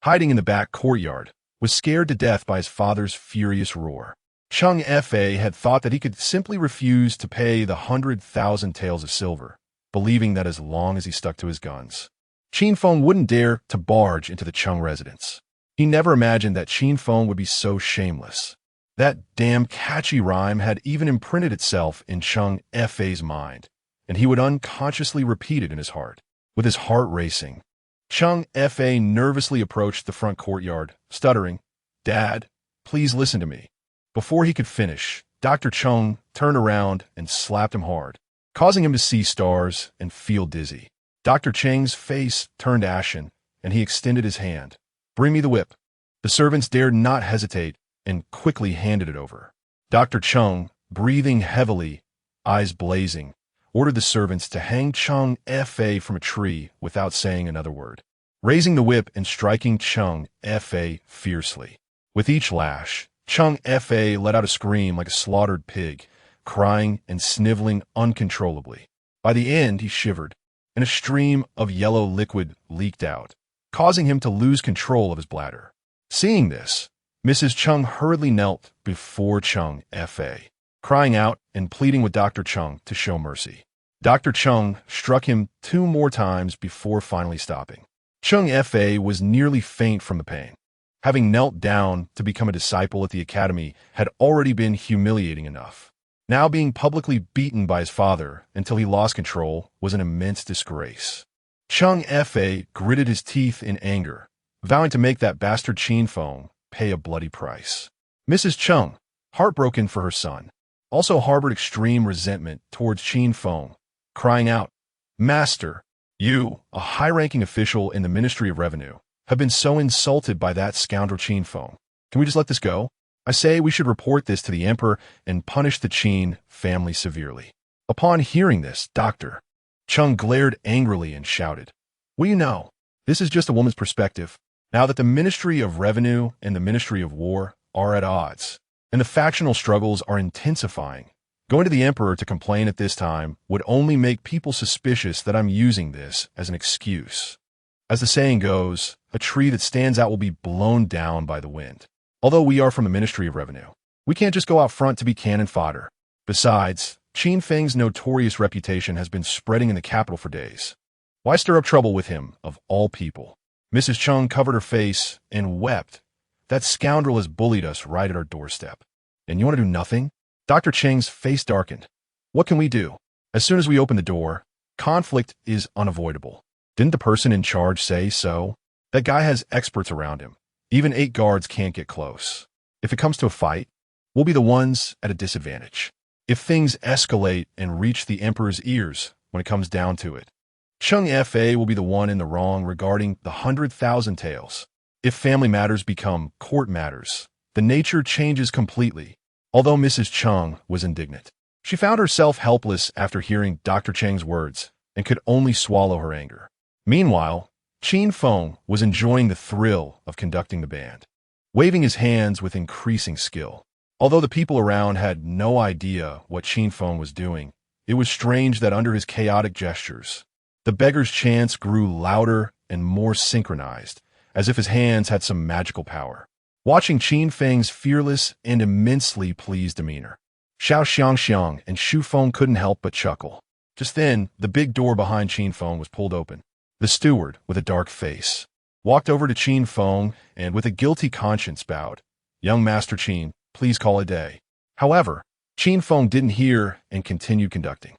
hiding in the back courtyard, was scared to death by his father's furious roar. Chung Fa had thought that he could simply refuse to pay the 100,000 taels of silver, believing that as long as he stuck to his guns, Qin Feng wouldn't dare to barge into the Chung residence. He never imagined that Qin Feng would be so shameless. That damn catchy rhyme had even imprinted itself in Chung Fa's mind, and he would unconsciously repeat it in his heart. With his heart racing, Chung Fa nervously approached the front courtyard, stuttering, "Dad, please listen to me." Before he could finish, Dr. Chung turned around and slapped him hard, causing him to see stars and feel dizzy. Dr. Cheng's face turned ashen, and he extended his hand. "Bring me the whip." The servants dared not hesitate and quickly handed it over. Dr. Chung, breathing heavily, eyes blazing, ordered the servants to hang Chung Fa from a tree without saying another word, raising the whip and striking Chung Fa fiercely. With each lash, Chung Fa let out a scream like a slaughtered pig, crying and sniveling uncontrollably. By the end, he shivered, and a stream of yellow liquid leaked out, causing him to lose control of his bladder. Seeing this, Mrs. Chung hurriedly knelt before Chung Fa, crying out and pleading with Dr. Chung to show mercy. Dr. Chung struck him 2 more times before finally stopping. Chung Fa was nearly faint from the pain. Having knelt down to become a disciple at the academy had already been humiliating enough. Now being publicly beaten by his father until he lost control was an immense disgrace. Chung Fa gritted his teeth in anger, vowing to make that bastard Qin Feng pay a bloody price. Mrs. Chung, heartbroken for her son, also harbored extreme resentment towards Qin Feng, crying out, "Master, you, a high-ranking official in the Ministry of Revenue, have been so insulted by that scoundrel Qin Feng. Can we just let this go? I say we should report this to the emperor and punish the Qin family severely." Upon hearing this, Dr. Chung glared angrily and shouted, "Well, you know, this is just a woman's perspective. Now that the Ministry of Revenue and the Ministry of War are at odds, and the factional struggles are intensifying, going to the emperor to complain at this time would only make people suspicious that I'm using this as an excuse. As the saying goes, a tree that stands out will be blown down by the wind. Although we are from the Ministry of Revenue, we can't just go out front to be cannon fodder. Besides, Qin Feng's notorious reputation has been spreading in the capital for days. Why stir up trouble with him, of all people?" Mrs. Chung covered her face and wept. "That scoundrel has bullied us right at our doorstep. And you want to do nothing?" Dr. Cheng's face darkened. "What can we do? As soon as we open the door, conflict is unavoidable. Didn't the person in charge say so? That guy has experts around him. Even 8 guards can't get close. If it comes to a fight, we'll be the ones at a disadvantage. If things escalate and reach the emperor's ears when it comes down to it, Chung Fa will be the one in the wrong regarding the 100,000 taels. If family matters become court matters, the nature changes completely." Although Mrs. Chung was indignant, she found herself helpless after hearing Dr. Cheng's words and could only swallow her anger. Meanwhile, Qin Feng was enjoying the thrill of conducting the band, waving his hands with increasing skill. Although the people around had no idea what Qin Feng was doing, it was strange that under his chaotic gestures, the beggar's chants grew louder and more synchronized, as if his hands had some magical power. Watching Qin Feng's fearless and immensely pleased demeanor, Xiao Xiangxiang and Xu Feng couldn't help but chuckle. Just then, the big door behind Qin Feng was pulled open. The steward, with a dark face, walked over to Qin Feng and with a guilty conscience bowed, "Young Master Qin, please call a day." However, Qin Feng didn't hear and continued conducting.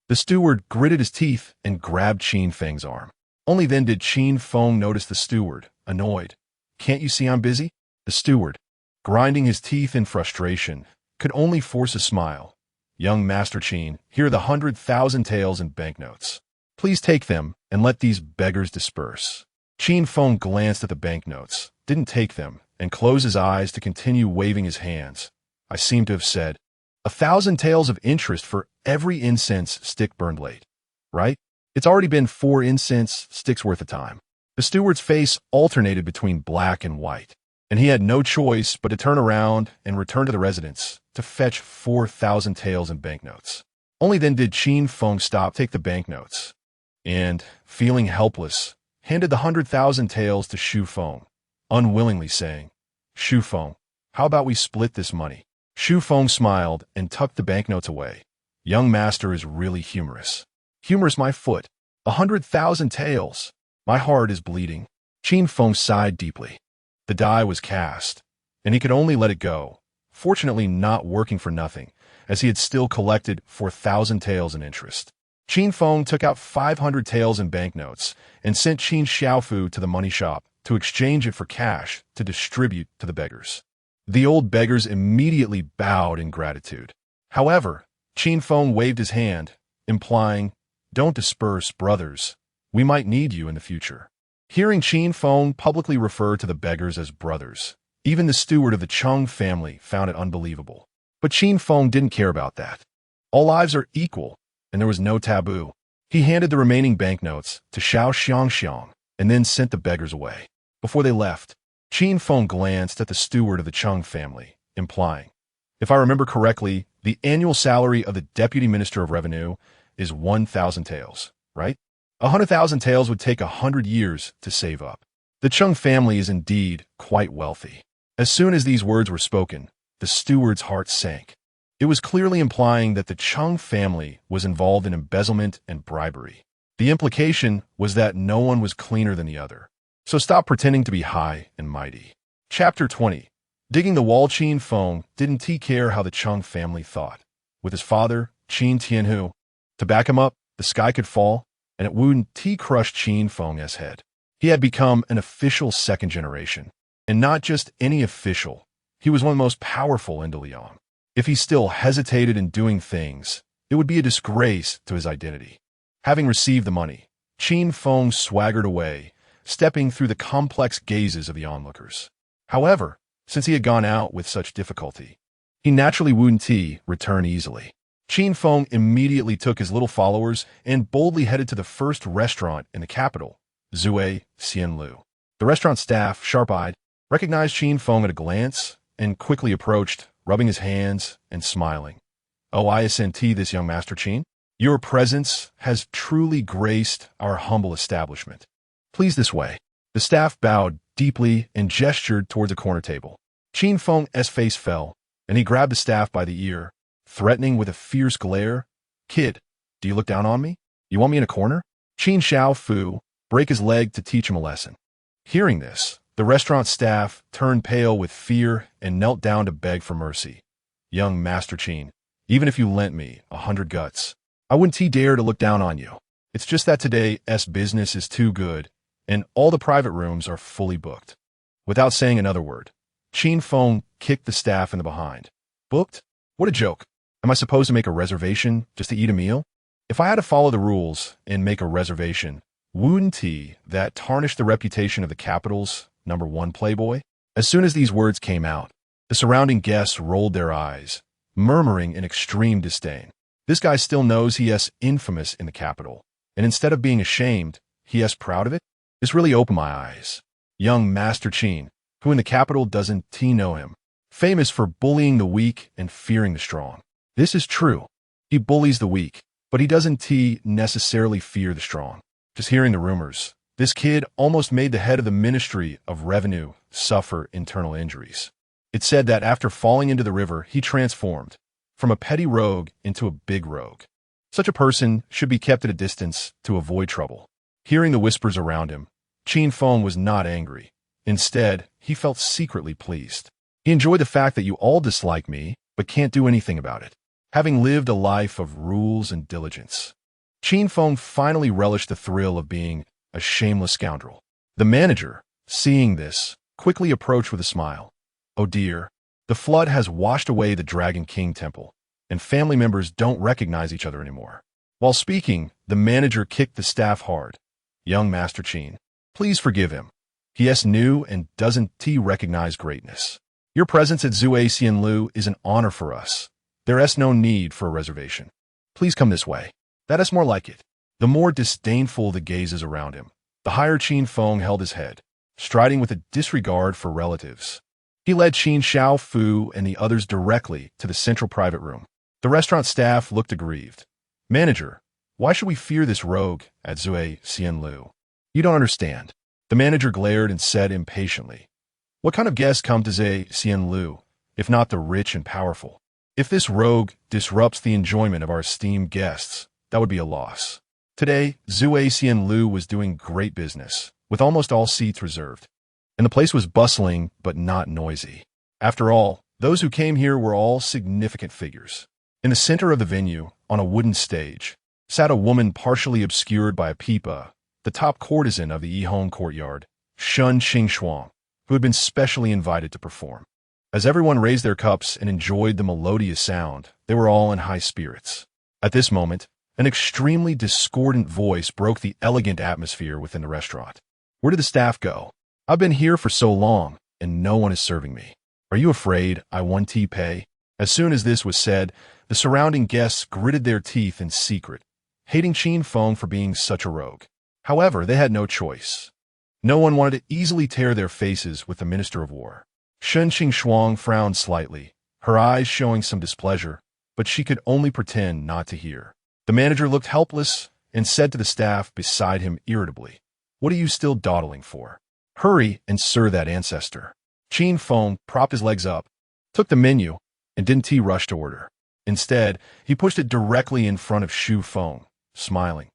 The steward gritted his teeth and grabbed Qin Feng's arm. Only then did Qin Feng notice the steward, annoyed. "Can't you see I'm busy?" The steward, grinding his teeth in frustration, could only force a smile. "Young Master Qin, here are the 100,000 taels in banknotes. Please take them and let these beggars disperse." Qin Feng glanced at the banknotes, didn't take them, and closed his eyes to continue waving his hands. I seem to have said, 1,000 taels of interest for every incense stick burned late. Right? It's already been 4 incense sticks worth of time. The steward's face alternated between black and white, and he had no choice but to turn around and return to the residence to fetch 4,000 taels in banknotes. Only then did Qin Feng stop, take the banknotes, and, feeling helpless, handed the 100,000 taels to Xu Feng, unwillingly saying, "Xu Feng, how about we split this money?" Xu Feng smiled and tucked the banknotes away. Young master is really humorous. Humorous, my foot. 100,000 taels. My heart is bleeding. Qin Feng sighed deeply. The die was cast, and he could only let it go, fortunately not working for nothing, as he had still collected 4,000 taels in interest. Qin Feng took out 500 taels in banknotes and sent Qin Xiaofu to the money shop to exchange it for cash to distribute to the beggars. The old beggars immediately bowed in gratitude. However, Qin Feng waved his hand, implying, "Don't disperse, brothers. We might need you in the future." Hearing Qin Feng publicly refer to the beggars as brothers, even the steward of the Qin family found it unbelievable. But Qin Feng didn't care about that. All lives are equal, and there was no taboo. He handed the remaining banknotes to Xiao Xiangxiang and then sent the beggars away. Before they left, Qin Feng glanced at the steward of the Qin family, implying, "If I remember correctly, the annual salary of the Deputy Minister of Revenue is 1,000 taels, right? 100,000 taels would take 100 years to save up. The Qin family is indeed quite wealthy." As soon as these words were spoken, the steward's heart sank. It was clearly implying that the Qin family was involved in embezzlement and bribery. The implication was that no one was cleaner than the other. So stop pretending to be high and mighty. Chapter 20. Digging the wall. Qin Feng didn't care how the Qin family thought. With his father, Qin Tianhu, to back him up, the sky could fall, and it wouldn't crush Qin Feng's head. He had become an official second generation. And not just any official. He was one of the most powerful in De Leon. If he still hesitated in doing things, it would be a disgrace to his identity. Having received the money, Qin Feng swaggered away, stepping through the complex gazes of the onlookers. However, since he had gone out with such difficulty, he naturally wouldn't return easily. Qin Feng immediately took his little followers and boldly headed to the first restaurant in the capital, Zue Xianlu. The restaurant staff, sharp-eyed, recognized Qin Feng at a glance and quickly approached, rubbing his hands and smiling. "Oh, I assent this young Master Qin. Your presence has truly graced our humble establishment. Please this way." The staff bowed deeply and gestured towards a corner table. Qin Feng's face fell, and he grabbed the staff by the ear, threatening with a fierce glare. "Kid, do you look down on me? You want me in a corner?" Qin Xiaofu break his leg to teach him a lesson. Hearing this, the restaurant staff turned pale with fear and knelt down to beg for mercy. "Young Master Qin, even if you lent me 100 guts, I wouldn't dare to look down on you. It's just that today's business is too good, and all the private rooms are fully booked." Without saying another word, Qin Feng kicked the staff in the behind. "Booked? What a joke. Am I supposed to make a reservation just to eat a meal? If I had to follow the rules and make a reservation, wouldn't that tarnish the reputation of the capital's #1 playboy?" As soon as these words came out, the surrounding guests rolled their eyes, murmuring in extreme disdain. This guy still knows he is infamous in the capital, and instead of being ashamed, he is proud of it? This really opened my eyes. Young Master Qin, who in the capital doesn't know him, famous for bullying the weak and fearing the strong. This is true. He bullies the weak, but he doesn't necessarily fear the strong. Just hearing the rumors, this kid almost made the head of the Ministry of Revenue suffer internal injuries. It said that after falling into the river, he transformed from a petty rogue into a big rogue. Such a person should be kept at a distance to avoid trouble. Hearing the whispers around him, Qin Feng was not angry. Instead, he felt secretly pleased. He enjoyed the fact that you all dislike me, but can't do anything about it. Having lived a life of rules and diligence, Qin Feng finally relished the thrill of being a shameless scoundrel. The manager, seeing this, quickly approached with a smile. "Oh dear, the flood has washed away the Dragon King temple, and family members don't recognize each other anymore." While speaking, the manager kicked the staff hard. "Young Master Qin, Please forgive him. He is new and doesn't recognize greatness. Your presence at Zue Xianlu is an honor for us. There is no need for a reservation. Please come this way. That is more like it. The more disdainful the gazes around him, the higher Qin Feng held his head, striding with a disregard for relatives. He led Qin Xiaofu and the others directly to the central private room. The restaurant staff looked aggrieved. Manager, why should we fear this rogue at Zue Xianlu? You don't understand. The manager glared and said impatiently, what kind of guests come to Zue Xianlu, if not the rich and powerful? If this rogue disrupts the enjoyment of our esteemed guests, that would be a loss. Today, Zue Xianlu was doing great business, with almost all seats reserved. And the place was bustling, but not noisy. After all, those who came here were all significant figures. In the center of the venue, on a wooden stage, sat a woman partially obscured by a pipa, the top courtesan of the Yihong courtyard, Shun Qingxuang, who had been specially invited to perform. As everyone raised their cups and enjoyed the melodious sound, they were all in high spirits. At this moment, an extremely discordant voice broke the elegant atmosphere within the restaurant. Where did the staff go? I've been here for so long, and no one is serving me. Are you afraid I want tea pay? As soon as this was said, the surrounding guests gritted their teeth in secret, hating Qin Feng for being such a rogue. However, they had no choice. No one wanted to easily tear their faces with the Minister of War. Shun Qingxuang frowned slightly, her eyes showing some displeasure, but she could only pretend not to hear. The manager looked helpless and said to the staff beside him irritably, what are you still dawdling for? Hurry and serve that ancestor. Qin Feng propped his legs up, took the menu, and didn't rush to order. Instead, he pushed it directly in front of Xu Feng, smiling.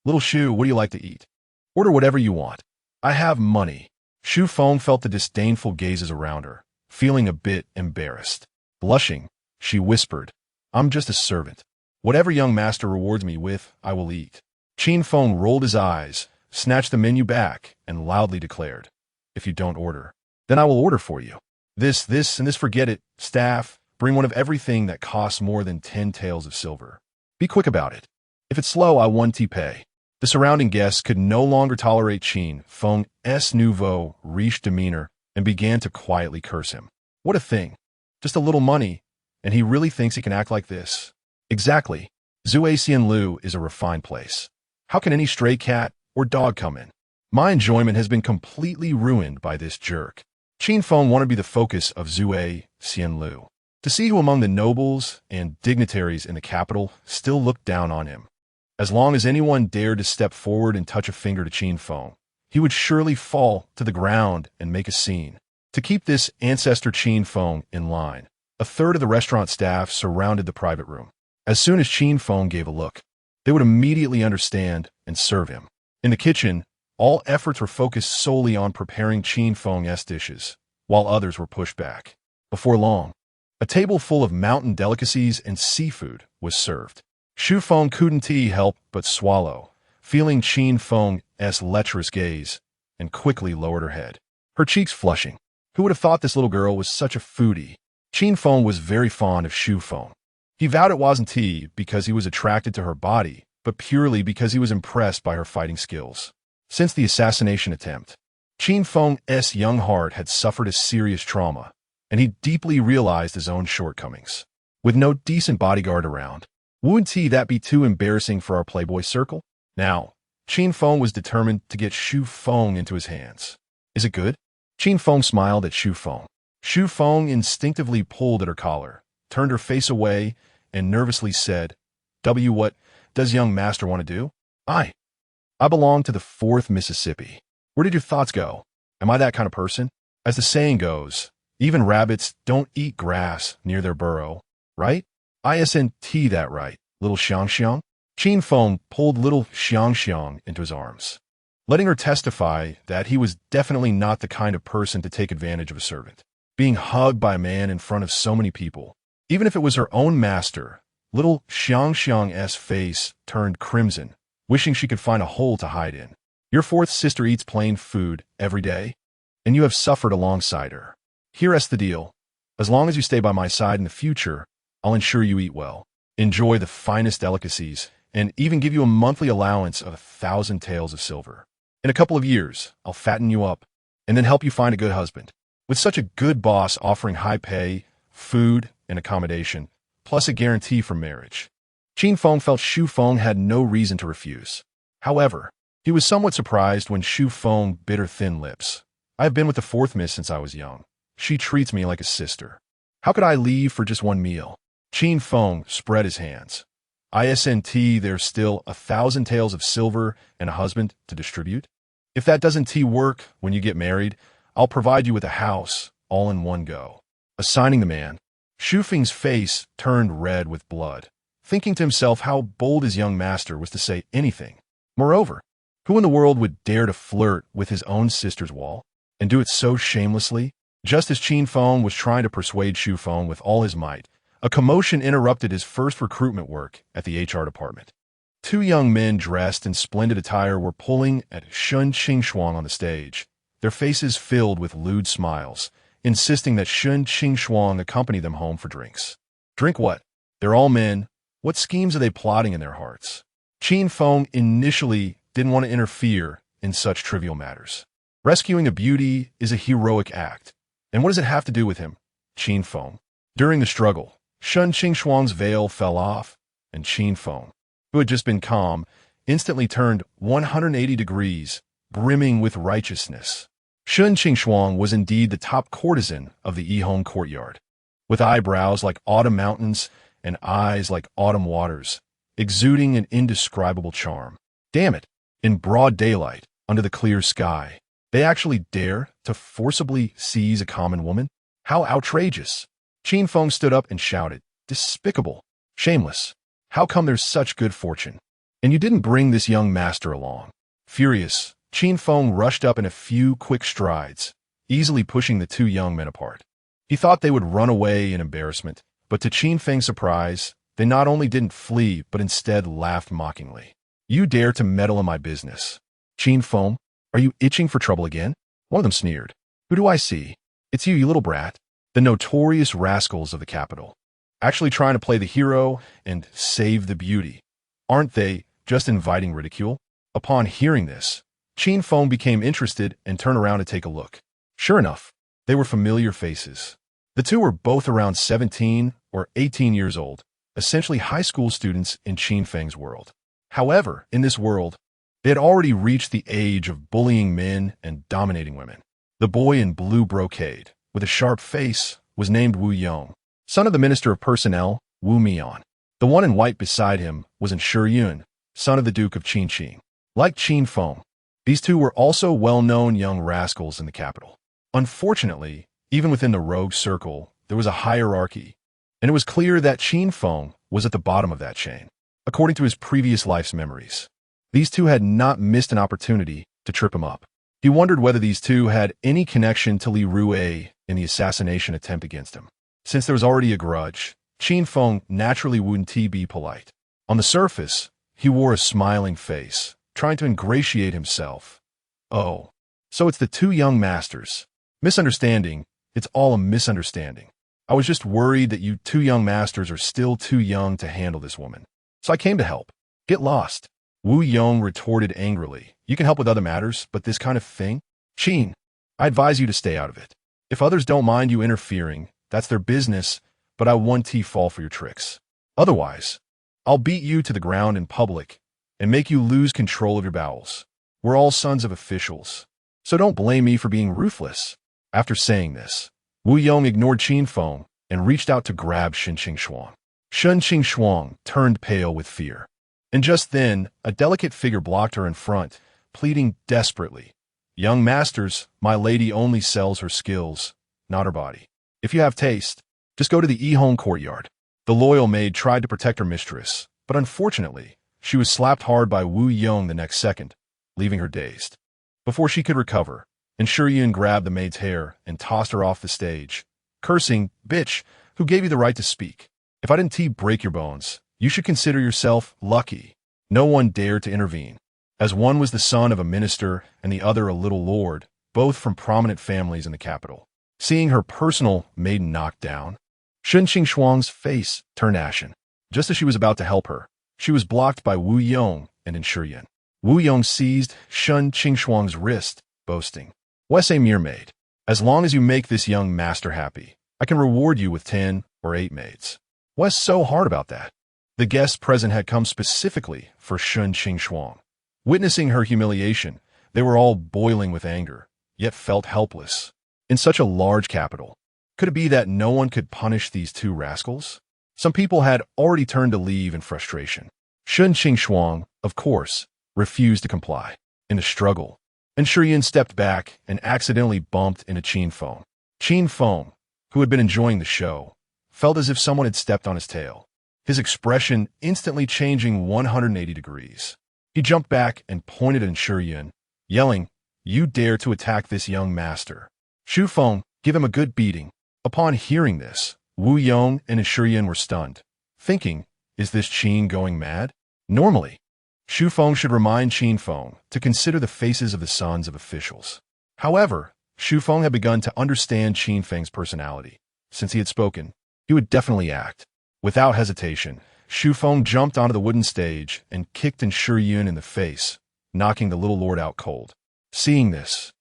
Little Xu, what do you like to eat? Order whatever you want. I have money. Xu Feng felt the disdainful gazes around her, feeling a bit embarrassed. Blushing, she whispered, I'm just a servant. Whatever young master rewards me with, I will eat. Qin Feng rolled his eyes, snatched the menu back, and loudly declared, if you don't order, then I will order for you. This, and this, forget it. Staff, bring one of everything that costs more than 10 taels of silver. Be quick about it. If it's slow, I want to pay. The surrounding guests could no longer tolerate Qin Feng's nouveau riche demeanor and began to quietly curse him. What a thing. Just a little money, and he really thinks he can act like this. Exactly. Zue Xianlu is a refined place. How can any stray cat or dog come in? My enjoyment has been completely ruined by this jerk. Qin Feng wanted to be the focus of Zue Xianlu, to see who among the nobles and dignitaries in the capital still looked down on him. As long as anyone dared to step forward and touch a finger to Qin Feng, he would surely fall to the ground and make a scene. To keep this ancestor Qin Feng in line, a third of the restaurant staff surrounded the private room. As soon as Qin Feng gave a look, they would immediately understand and serve him. In the kitchen, all efforts were focused solely on preparing Qin Feng's dishes, while others were pushed back. Before long, a table full of mountain delicacies and seafood was served. Xu Feng couldn't help but swallow, feeling Qin Feng's lecherous gaze, and quickly lowered her head, her cheeks flushing. Who would have thought this little girl was such a foodie? Qin Feng was very fond of Xu Feng. He vowed it wasn't tea because he was attracted to her body, but purely because he was impressed by her fighting skills. Since the assassination attempt, Qin Feng's young heart had suffered a serious trauma, and he deeply realized his own shortcomings. With no decent bodyguard around, wouldn't that be too embarrassing for our playboy circle? Now, Qin Feng was determined to get Xu Feng into his hands. Is it good? Qin Feng smiled at Xu Feng. Xu Feng instinctively pulled at her collar, turned her face away, and nervously said, What does young master want to do? I belong to the 4th Mississippi. Where did your thoughts go? Am I that kind of person? As the saying goes, even rabbits don't eat grass near their burrow, right? Isn't that right, little Xiang? Qin Feng pulled little Xiang into his arms, letting her testify that he was definitely not the kind of person to take advantage of a servant. Being hugged by a man in front of so many people, even if it was her own master, little Xiang's face turned crimson, wishing she could find a hole to hide in. Your 4th sister eats plain food every day, and you have suffered alongside her. Here's the deal. As long as you stay by my side in the future, I'll ensure you eat well, enjoy the finest delicacies, and even give you a monthly allowance of 1,000 taels of silver. In a couple of years, I'll fatten you up and then help you find a good husband. With such a good boss offering high pay, food, and accommodation, plus a guarantee for marriage, Qin Feng felt Xu Feng had no reason to refuse. However, he was somewhat surprised when Xu Feng bit her thin lips. I have been with the fourth miss since I was young. She treats me like a sister. How could I leave for just one meal? Qin Feng spread his hands. Isn't there's still 1,000 taels of silver and a husband to distribute? If that doesn't work when you get married, I'll provide you with a house, all in one go. Assigning the man, Xu Feng's face turned red with blood, thinking to himself how bold his young master was to say anything. Moreover, who in the world would dare to flirt with his own sister's wall, and do it so shamelessly? Just as Qin Feng was trying to persuade Xu Feng with all his might, a commotion interrupted his first recruitment work at the HR department. Two young men dressed in splendid attire were pulling at Shun Qingshuang on the stage, their faces filled with lewd smiles, insisting that Shun Qingshuang accompany them home for drinks. Drink what? They're all men. What schemes are they plotting in their hearts? Qin Feng initially didn't want to interfere in such trivial matters. Rescuing a beauty is a heroic act. And what does it have to do with him? Qin Feng. During the struggle, Shun Qingshuang's veil fell off, and Qin Feng, who had just been calm, instantly turned 180 degrees, brimming with righteousness. Shun Qingshuang was indeed the top courtesan of the Yihong courtyard. With eyebrows like autumn mountains and eyes like autumn waters, exuding an indescribable charm. Damn it, in broad daylight, under the clear sky, they actually dare to forcibly seize a common woman? How outrageous! Qin Feng stood up and shouted, "Despicable! Shameless! How come there's such good fortune? And you didn't bring this young master along?" Furious, Qin Feng rushed up in a few quick strides, easily pushing the two young men apart. He thought they would run away in embarrassment, but to Qin Feng's surprise, they not only didn't flee, but instead laughed mockingly. "You dare to meddle in my business. Qin Feng, are you itching for trouble again?" One of them sneered. "Who do I see? It's you little brat. The notorious rascals of the capital. Actually trying to play the hero and save the beauty. Aren't they just inviting ridicule?" Upon hearing this, Qin Feng became interested and turned around to take a look. Sure enough, they were familiar faces. The two were both around 17 or 18 years old, essentially high school students in Qin Feng's world. However, in this world, they had already reached the age of bullying men and dominating women. The boy in blue brocade, with a sharp face, was named Wu Yong, son of the Minister of Personnel, Wu Mian. The one in white beside him was Yun, son of the Duke of Qinqing. Like Qin Feng, these two were also well-known young rascals in the capital. Unfortunately, even within the rogue circle, there was a hierarchy, and it was clear that Qin Feng was at the bottom of that chain, according to his previous life's memories. These two had not missed an opportunity to trip him up. He wondered whether these two had any connection to Li Rue in the assassination attempt against him. Since there was already a grudge, Qin Feng naturally wouldn't be polite. On the surface, he wore a smiling face, trying to ingratiate himself. "Oh, so it's the two young masters. Misunderstanding, it's all a misunderstanding. I was just worried that you two young masters are still too young to handle this woman. So I came to help. Get lost." Wu Yong retorted angrily. "You can help with other matters, but this kind of thing? Qin, I advise you to stay out of it. If others don't mind you interfering, that's their business, but I won't fall for your tricks. Otherwise, I'll beat you to the ground in public and make you lose control of your bowels. We're all sons of officials, so don't blame me for being ruthless." After saying this, Wu Yong ignored Qin Feng and reached out to grab Shun Qingshuang. Shun Qingshuang turned pale with fear. And just then, a delicate figure blocked her in front, pleading desperately, "Young masters, my lady only sells her skills, not her body. If you have taste, just go to the Yihong courtyard." The loyal maid tried to protect her mistress, but unfortunately, she was slapped hard by Wu Yong the next second, leaving her dazed. Before she could recover, Yun grabbed the maid's hair and tossed her off the stage, cursing, "Bitch, who gave you the right to speak? If I didn't break your bones, you should consider yourself lucky." No one dared to intervene, as one was the son of a minister and the other a little lord, both from prominent families in the capital. Seeing her personal maiden knocked down, Shun Qingshuang's face turned ashen. Just as she was about to help her, she was blocked by Wu Yong and Yun. Wu Yong seized Shun Qingxuang's wrist, boasting, "Wes a mere maid. As long as you make this young master happy, I can reward you with 10 or 8 maids." Wes so hard about that. The guests present had come specifically for Shun Qingxuang. Witnessing her humiliation, they were all boiling with anger, yet felt helpless. In such a large capital, could it be that no one could punish these two rascals? Some people had already turned to leave in frustration. Shun Qingxuang, of course, refused to comply. In the struggle, and Shiyin stepped back and accidentally bumped into Qin Feng. Qin Feng, who had been enjoying the show, felt as if someone had stepped on his tail, his expression instantly changing 180 degrees. He jumped back and pointed at Shiyin, yelling, "You dare to attack this young master. Shu Feng, give him a good beating." Upon hearing this, Wu Yong and Shiyin were stunned, thinking, is this Qin going mad? Normally, Shu Feng should remind Qin Feng to consider the faces of the sons of officials. However, Shu Feng had begun to understand Qin Feng's personality. Since he had spoken, he would definitely act. Without hesitation, Shu Feng jumped onto the wooden stage and kicked Shiyin in the face, knocking the little lord out cold. Seeing this,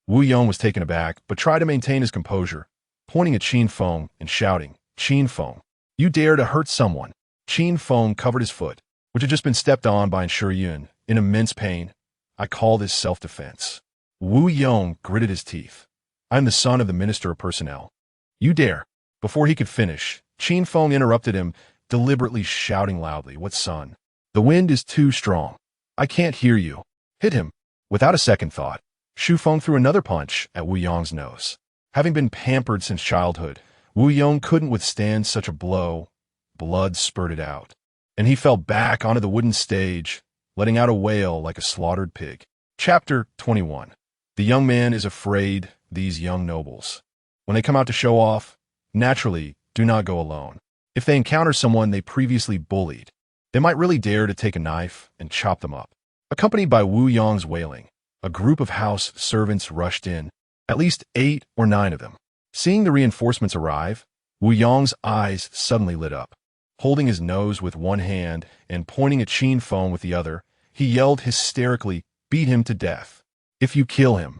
Wu Yong was taken aback but tried to maintain his composure, pointing at Qin Feng and shouting, "Qin Feng, you dare to hurt someone." Qin Feng covered his foot, which had just been stepped on by Shiyin, in immense pain. "I call this self-defense." Wu Yong gritted his teeth. "I am the son of the Minister of Personnel. You dare." Before he could finish, Qin Feng interrupted him, deliberately shouting loudly, "What son? The wind is too strong. I can't hear you." Hit him. Without a second thought, Shu Feng threw another punch at Wu Yong's nose. Having been pampered since childhood, Wu Yong couldn't withstand such a blow. Blood spurted out, and he fell back onto the wooden stage, letting out a wail like a slaughtered pig. Chapter 21. The young man is afraid, these young nobles. When they come out to show off, naturally, do not go alone. If they encounter someone they previously bullied, they might really dare to take a knife and chop them up. Accompanied by Wu Yong's wailing, a group of house servants rushed in, at least 8 or 9 of them. Seeing the reinforcements arrive, Wu Yong's eyes suddenly lit up. Holding his nose with one hand and pointing at Qin Feng with the other, he yelled hysterically, "Beat him to death. If you kill him,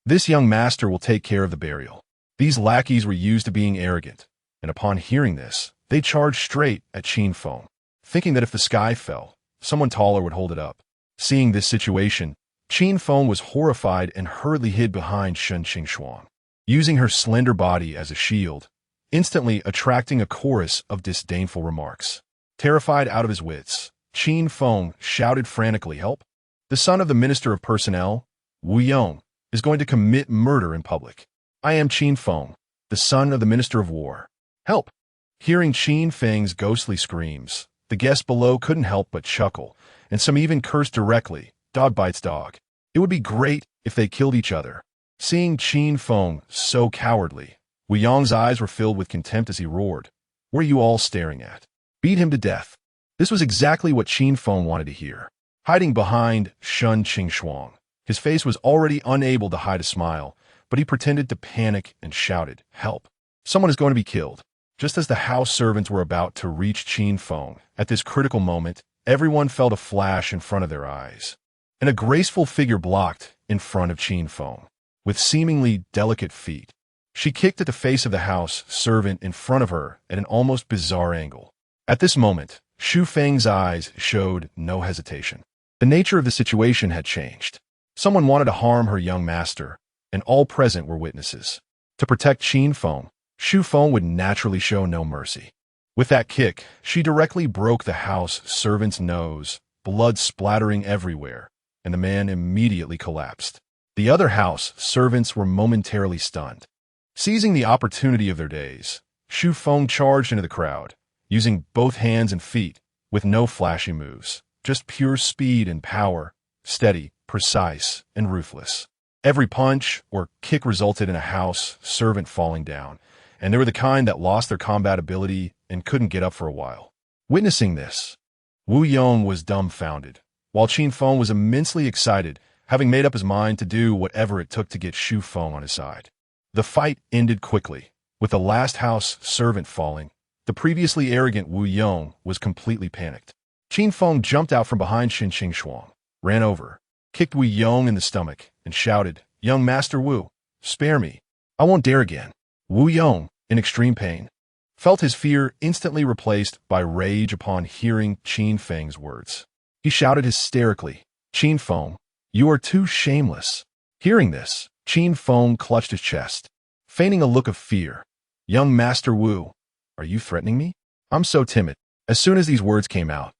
this young master will take care of the burial." These lackeys were used to being arrogant, and upon hearing this, they charged straight at Qin Feng, thinking that if the sky fell, someone taller would hold it up. Seeing this situation, Qin Feng was horrified and hurriedly hid behind Shun Qingxuang, using her slender body as a shield, instantly attracting a chorus of disdainful remarks. Terrified out of his wits, Qin Feng shouted frantically, "Help! The son of the Minister of Personnel, Wu Yong, is going to commit murder in public. I am Qin Feng, the son of the Minister of War. Help!" Hearing Qin Feng's ghostly screams, the guests below couldn't help but chuckle, and some even cursed directly, "Dog bites dog." It would be great if they killed each other. Seeing Qin Feng so cowardly, Wu Yong's eyes were filled with contempt as he roared, "What are you all staring at? Beat him to death." This was exactly what Qin Feng wanted to hear. Hiding behind Shun Qingxuang, his face was already unable to hide a smile, but he pretended to panic and shouted, "Help! Someone is going to be killed." Just as the house servants were about to reach Qin Feng, at this critical moment, everyone felt a flash in front of their eyes, and a graceful figure blocked in front of Qin Feng. With seemingly delicate feet, she kicked at the face of the house servant in front of her at an almost bizarre angle. At this moment, Shu Feng's eyes showed no hesitation. The nature of the situation had changed. Someone wanted to harm her young master, and all present were witnesses. To protect Qin Feng, Shu Feng would naturally show no mercy. With that kick, she directly broke the house servant's nose, blood splattering everywhere, and the man immediately collapsed. The other house servants were momentarily stunned. Seizing the opportunity of their days, Shu Feng charged into the crowd, using both hands and feet, with no flashy moves, just pure speed and power, steady, precise, and ruthless. Every punch or kick resulted in a house servant falling down, and they were the kind that lost their combat ability and couldn't get up for a while. Witnessing this, Wu Yong was dumbfounded, while Qin Feng was immensely excited, having made up his mind to do whatever it took to get Shu Feng on his side. The fight ended quickly, with the last house servant falling. The previously arrogant Wu Yong was completely panicked. Qin Feng jumped out from behind Shun Qingxuang, ran over, kicked Wu Yong in the stomach, and shouted, "Young Master Wu, spare me. I won't dare again." Wu Yong, in extreme pain, felt his fear instantly replaced by rage upon hearing Qin Feng's words. He shouted hysterically, "Qin Feng, you are too shameless." Hearing this, Qin Feng clutched his chest, feigning a look of fear. "Young Master Wu, are you threatening me? I'm so timid." As soon as these words came out,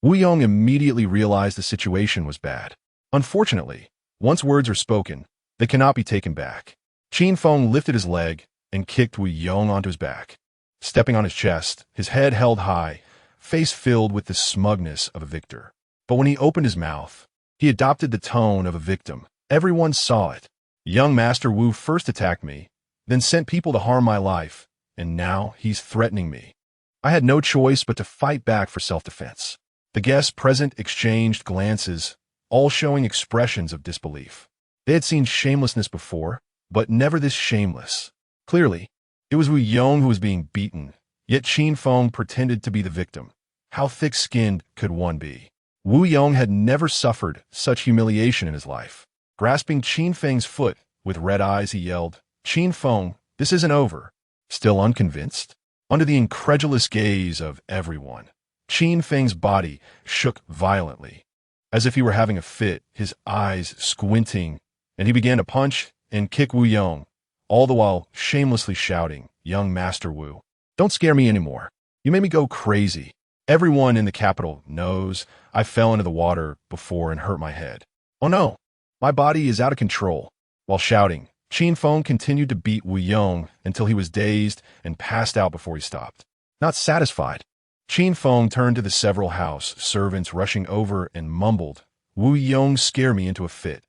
Wu Yong immediately realized the situation was bad. Unfortunately, once words are spoken, they cannot be taken back. Qin Feng lifted his leg and kicked Wu Yong onto his back. Stepping on his chest, his head held high, face filled with the smugness of a victor. But when he opened his mouth, he adopted the tone of a victim. Everyone saw it. "Young Master Wu first attacked me, then sent people to harm my life, and now he's threatening me. I had no choice but to fight back for self-defense." The guests present exchanged glances, all showing expressions of disbelief. They had seen shamelessness before, but never this shameless. Clearly, it was Wu Yong who was being beaten, yet Qin Feng pretended to be the victim. How thick-skinned could one be? Wu Yong had never suffered such humiliation in his life. Grasping Qin Feng's foot, with red eyes he yelled, "Qin Feng, this isn't over." Still unconvinced? Under the incredulous gaze of everyone, Qin Feng's body shook violently, as if he were having a fit, his eyes squinting, and he began to punch and kick Wu Yong, all the while shamelessly shouting, "Young Master Wu, don't scare me anymore. You made me go crazy. Everyone in the capital knows I fell into the water before and hurt my head. Oh no, my body is out of control." While shouting, Qin Feng continued to beat Wu Yong until he was dazed and passed out before he stopped. Not satisfied, Qin Feng turned to the several house servants rushing over and mumbled, "Wu Yong scare me into a fit.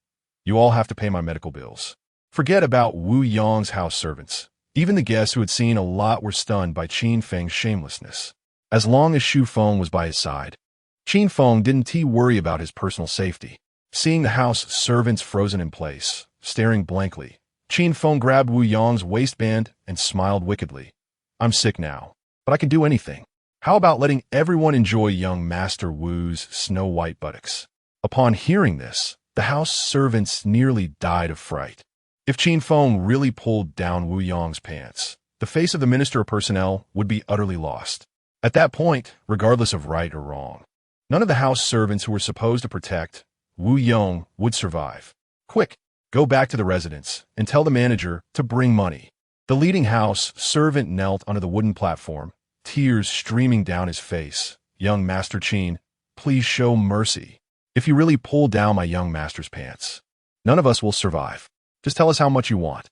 You all have to pay my medical bills." Forget about Wu Yong's house servants. Even the guests who had seen a lot were stunned by Qin Feng's shamelessness. As long as Xu Feng was by his side, Qin Feng didn't worry about his personal safety. Seeing the house servants frozen in place, staring blankly, Qin Feng grabbed Wu Yong's waistband and smiled wickedly. "I'm sick now, but I can do anything. How about letting everyone enjoy young Master Wu's snow-white buttocks?" Upon hearing this, the house servants nearly died of fright. If Qin Feng really pulled down Wu Yong's pants, the face of the Minister of Personnel would be utterly lost. At that point, regardless of right or wrong, none of the house servants who were supposed to protect Wu Yong would survive. "Quick, go back to the residence and tell the manager to bring money." The leading house servant knelt onto the wooden platform, tears streaming down his face. "Young Master Qin, please show mercy. If you really pull down my young master's pants, none of us will survive. Just tell us how much you want.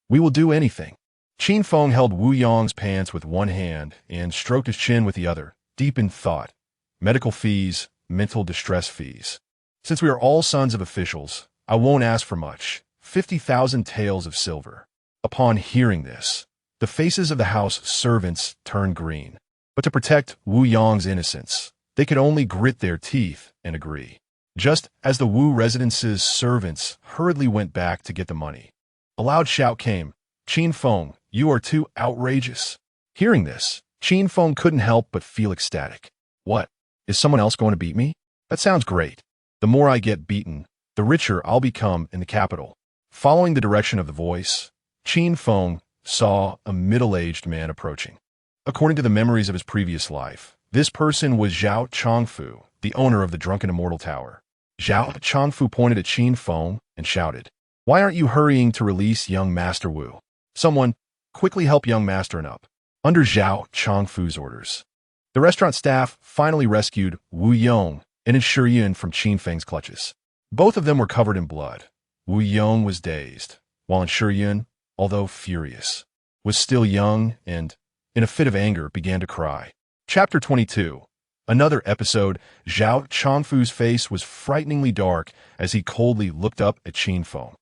We will do anything." Qin Feng held Wu Yong's pants with one hand and stroked his chin with the other, deep in thought. Medical fees, mental distress fees. Since we are all sons of officials, I won't ask for much. 50,000 taels of silver. Upon hearing this, the faces of the house servants turned green. But to protect Wu Yong's innocence, they could only grit their teeth and agree. Just as the Wu residence's servants hurriedly went back to get the money, a loud shout came, "Qin Feng, you are too outrageous." Hearing this, Qin Feng couldn't help but feel ecstatic. "What? Is someone else going to beat me? That sounds great. The more I get beaten, the richer I'll become in the capital." Following the direction of the voice, Qin Feng saw a middle-aged man approaching. According to the memories of his previous life, this person was Zhao Chongfu, the owner of the Drunken Immortal Tower. Zhao Chongfu pointed at Qin Feng and shouted, "Why aren't you hurrying to release young Master Wu? Someone, quickly help young Master up." Under Zhao Chongfu's orders, the restaurant staff finally rescued Wu Yong and Shuyun from Qin Feng's clutches. Both of them were covered in blood. Wu Yong was dazed, while Shuyun, although furious, was still young and, in a fit of anger, began to cry. Chapter 22. Another episode. Zhao Chongfu's face was frighteningly dark as he coldly looked up at Qin Feng,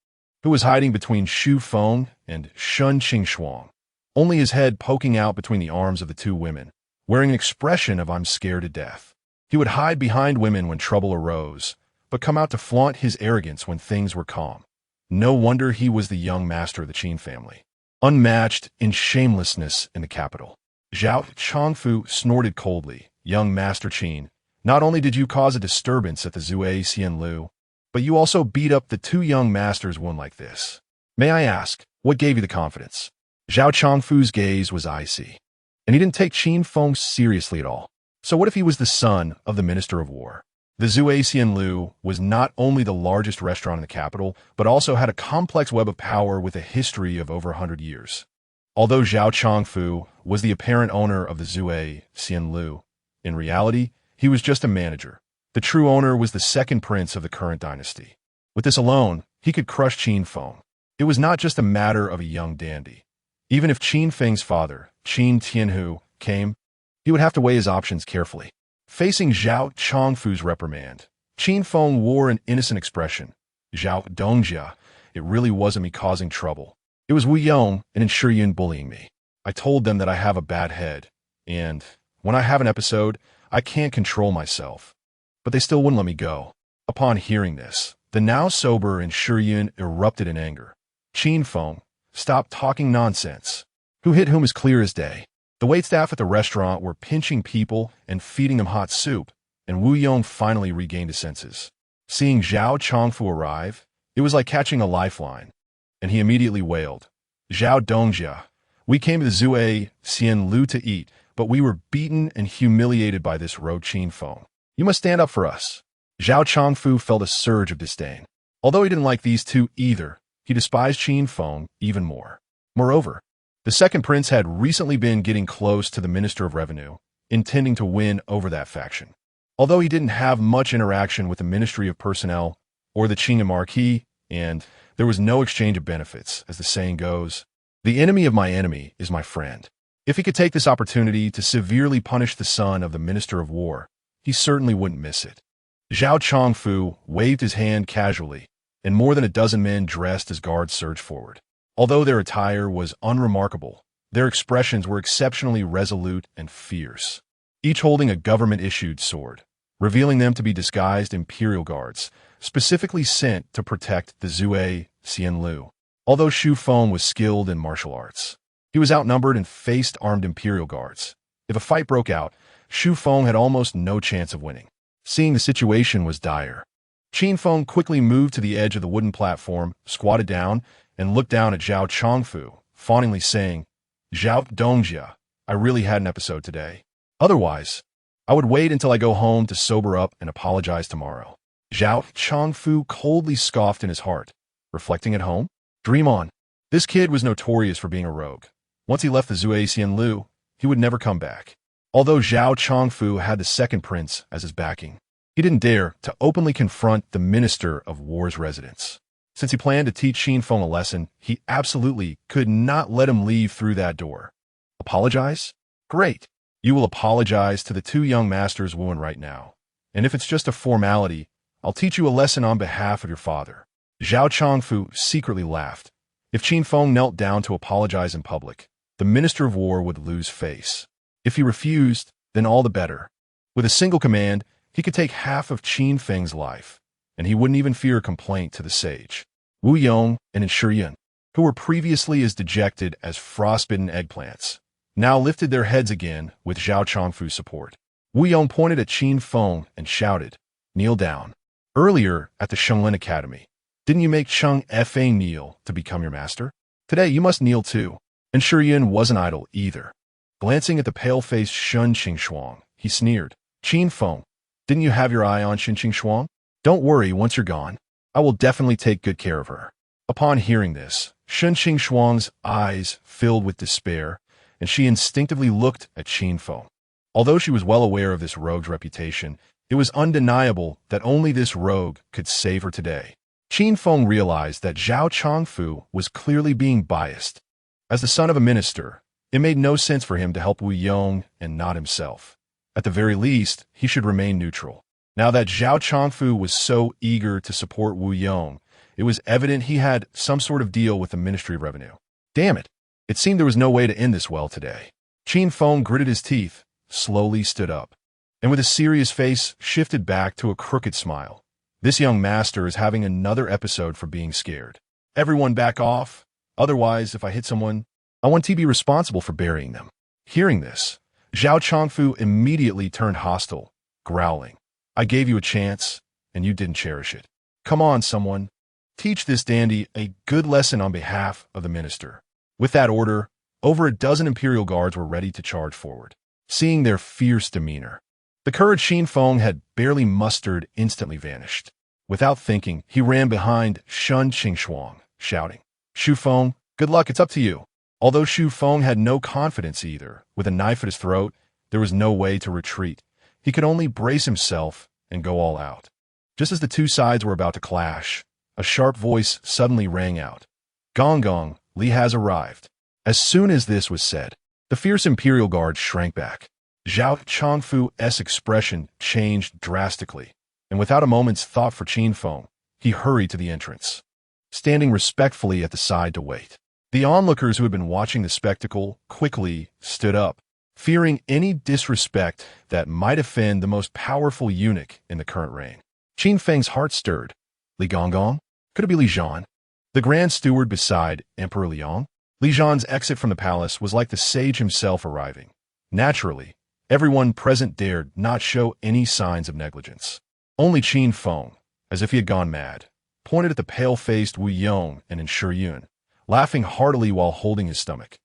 who was hiding between Xu Feng and Shun Qingxuang, only his head poking out between the arms of the two women, wearing an expression of "I'm scared to death." He would hide behind women when trouble arose, but come out to flaunt his arrogance when things were calm. No wonder he was the young master of the Qin family, unmatched in shamelessness in the capital. Zhao Chongfu snorted coldly. "Young Master Qin, Not only did you cause a disturbance at the Zhuai Xianlu, but you also beat up the two young masters one like this. May I ask, what gave you the confidence? Zhao Chongfu's gaze was icy, and he didn't take Qin Feng seriously at all. So what if he was the son of the Minister of War? The Zhuai Xianlu was not only the largest restaurant in the capital, but also had a complex web of power with a history of over 100 years. Although Zhao Chongfu was the apparent owner of the Zhuai Xianlu, in reality, he was just a manager. The true owner was the second prince of the current dynasty. With this alone, he could crush Qin Feng. It was not just a matter of a young dandy. Even if Qin Feng's father, Qin Tianhu, came, he would have to weigh his options carefully. Facing Zhao Chongfu's reprimand, Qin Feng wore an innocent expression. Zhao Dongjia, it really wasn't me causing trouble. It was Wu Yong and Enshiyun bullying me. I told them that I have a bad head, and when I have an episode, I can't control myself. But they still wouldn't let me go. Upon hearing this, the now sober Enshiyun erupted in anger. Qin Feng, stop talking nonsense. Who hit whom is clear as day. The waitstaff at the restaurant were pinching people and feeding them hot soup, and Wu Yong finally regained his senses. Seeing Zhao Chongfu arrive, it was like catching a lifeline, and he immediately wailed, Zhao Dongjia, we came to the Zhuai Xianlu to eat, but we were beaten and humiliated by this rogue Qin Feng. You must stand up for us. Zhao Chongfu felt a surge of disdain. Although he didn't like these two either, he despised Qin Feng even more. Moreover, the second prince had recently been getting close to the Minister of Revenue, intending to win over that faction. Although he didn't have much interaction with the Ministry of Personnel or the Qing Marquis, and there was no exchange of benefits, as the saying goes, the enemy of my enemy is my friend. If he could take this opportunity to severely punish the son of the Minister of War, he certainly wouldn't miss it. Zhao Chongfu waved his hand casually, and more than a dozen men dressed as guards surged forward. Although their attire was unremarkable, their expressions were exceptionally resolute and fierce, each holding a government-issued sword, revealing them to be disguised imperial guards, specifically sent to protect the Zhuai Xianlu. Although Xu Feng was skilled in martial arts, he was outnumbered and faced armed imperial guards. If a fight broke out, Xu Feng had almost no chance of winning. Seeing the situation was dire, Qin Feng quickly moved to the edge of the wooden platform, squatted down, and looked down at Zhao Chongfu, fawningly saying, Zhao Dongjia, I really had an episode today. Otherwise, I would wait until I go home to sober up and apologize tomorrow. Zhao Chongfu coldly scoffed in his heart, reflecting at home. Dream on. This kid was notorious for being a rogue. Once he left the Zhuai Xianlu, he would never come back. Although Zhao Chongfu had the second prince as his backing, he didn't dare to openly confront the Minister of War's residence. Since he planned to teach Qin Feng a lesson, he absolutely could not let him leave through that door. Apologize? Great. You will apologize to the two young masters Wuan right now. And if it's just a formality, I'll teach you a lesson on behalf of your father. Zhao Chongfu secretly laughed. If Qin Feng knelt down to apologize in public, the Minister of War would lose face. If he refused, then all the better. With a single command, he could take half of Qin Feng's life, and he wouldn't even fear a complaint to the sage. Wu Yong and Enshiyun, who were previously as dejected as frostbitten eggplants, now lifted their heads again with Zhao Chongfu's support. Wu Yong pointed at Qin Feng and shouted, Kneel down. Earlier, at the Shenglin Academy, didn't you make Cheng Fa kneel to become your master? Today you must kneel too. Enshiyun wasn't idle either. Glancing at the pale-faced Shun Qingxuang, he sneered, Qin Feng, didn't you have your eye on Shun Qingxuang? Don't worry, once you're gone, I will definitely take good care of her. Upon hearing this, Shun Qingxuang's eyes filled with despair, and she instinctively looked at Qin Feng. Although she was well aware of this rogue's reputation, it was undeniable that only this rogue could save her today. Qin Feng realized that Zhao Chongfu was clearly being biased. As the son of a minister, it made no sense for him to help Wu Yong and not himself. At the very least, he should remain neutral. Now that Zhao Chongfu was so eager to support Wu Yong, it was evident he had some sort of deal with the Ministry of Revenue. Damn it! It seemed there was no way to end this well today. Qin Feng gritted his teeth, slowly stood up, and with a serious face shifted back to a crooked smile. This young master is having another episode for being scared. Everyone back off. Otherwise, if I hit someone, I want to be responsible for burying them. Hearing this, Zhao Chongfu immediately turned hostile, growling. I gave you a chance, and you didn't cherish it. Come on, someone. Teach this dandy a good lesson on behalf of the minister. With that order, over a dozen Imperial guards were ready to charge forward. Seeing their fierce demeanor, the courage Qin Feng had barely mustered instantly vanished. Without thinking, he ran behind Shun Qingxuang, shouting, Xu Feng, good luck, it's up to you. Although Xu Feng had no confidence either, with a knife at his throat, there was no way to retreat. He could only brace himself and go all out. Just as the two sides were about to clash, a sharp voice suddenly rang out. Gong Gong, Li has arrived. As soon as this was said, the fierce Imperial Guard shrank back. Zhao Chongfu's expression changed drastically, and without a moment's thought for Qin Feng, he hurried to the entrance, standing respectfully at the side to wait. The onlookers who had been watching the spectacle quickly stood up, fearing any disrespect that might offend the most powerful eunuch in the current reign. Qin Feng's heart stirred. Li Gonggong? Could it be Li Zhan? The Grand Steward beside Emperor Liang? Li Zhan's exit from the palace was like the sage himself arriving. Naturally, everyone present dared not show any signs of negligence. Only Qin Feng, as if he had gone mad, pointed at the pale-faced Wu Yong and Yun, laughing heartily while holding his stomach.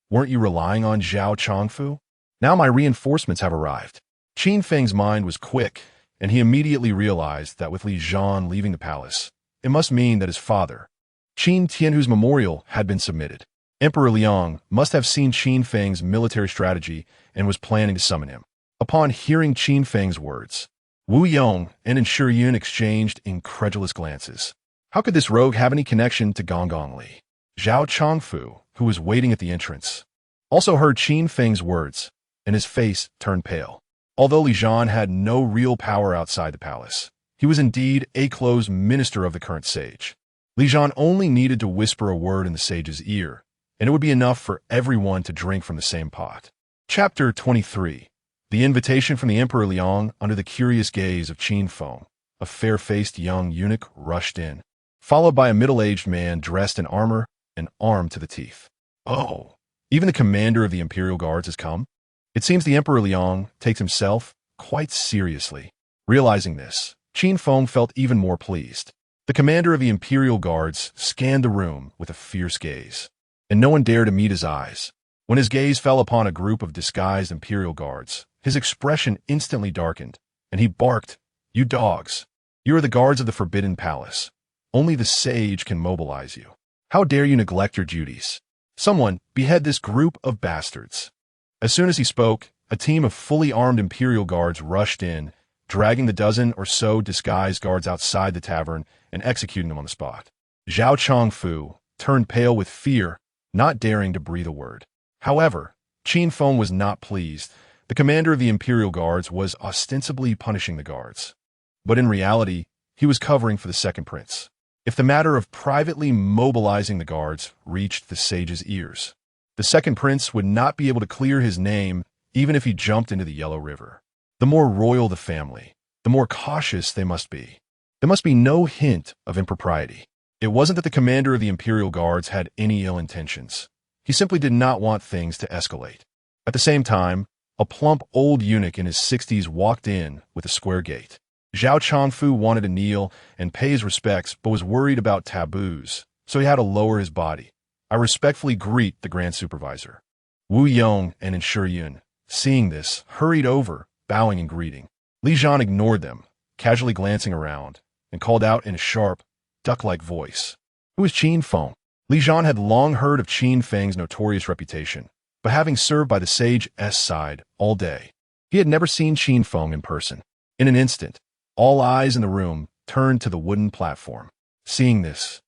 Weren't you relying on Zhao Chongfu? Now my reinforcements have arrived. Qin Feng's mind was quick, and he immediately realized that with Li Zhan leaving the palace, it must mean that his father, Qin Tianhu's memorial, had been submitted. Emperor Liang must have seen Qin Feng's military strategy and was planning to summon him. Upon hearing Qin Feng's words, Wu Yong and Yun exchanged incredulous glances. How could this rogue have any connection to Gonggong Li? Zhao Chongfu, who was waiting at the entrance, also heard Qin Feng's words, and his face turned pale. Although Li Zhan had no real power outside the palace, he was indeed a close minister of the current sage. Li Zhan only needed to whisper a word in the sage's ear, and it would be enough for everyone to drink from the same pot. Chapter 23. The invitation from the Emperor Liang under the curious gaze of Qin Feng. A fair-faced young eunuch rushed in, followed by a middle-aged man dressed in armor and armed to the teeth. Oh, even the commander of the Imperial Guards has come? It seems the Emperor Liang takes himself quite seriously. Realizing this, Qin Feng felt even more pleased. The commander of the Imperial Guards scanned the room with a fierce gaze, and no one dared to meet his eyes. When his gaze fell upon a group of disguised Imperial Guards, his expression instantly darkened, and he barked, You dogs! You are the guards of the Forbidden Palace. Only the sage can mobilize you. How dare you neglect your duties? Someone behead this group of bastards. As soon as he spoke, a team of fully armed Imperial Guards rushed in, dragging the dozen or so disguised guards outside the tavern and executing them on the spot. Zhao Chongfu turned pale with fear, not daring to breathe a word. However, Qin Feng was not pleased. The commander of the Imperial Guards was ostensibly punishing the guards, but in reality, he was covering for the second prince. If the matter of privately mobilizing the guards reached the sage's ears, the second prince would not be able to clear his name even if he jumped into the Yellow River. The more royal the family, the more cautious they must be. There must be no hint of impropriety. It wasn't that the commander of the Imperial Guards had any ill intentions. He simply did not want things to escalate. At the same time, a plump old eunuch in his 60s walked in with a square gait. Zhao Chongfu wanted to kneel and pay his respects but was worried about taboos, so he had to lower his body. I respectfully greet the Grand Supervisor. Wu Yong and Yun, seeing this, hurried over, bowing and greeting. Li Zhan ignored them, casually glancing around, and called out in a sharp, duck-like voice. Who is Qin Feng? Li Zhan had long heard of Qin Feng's notorious reputation, but having served by the sage's side all day, he had never seen Qin Feng in person. In an instant, all eyes in the room turned to the wooden platform. Seeing this,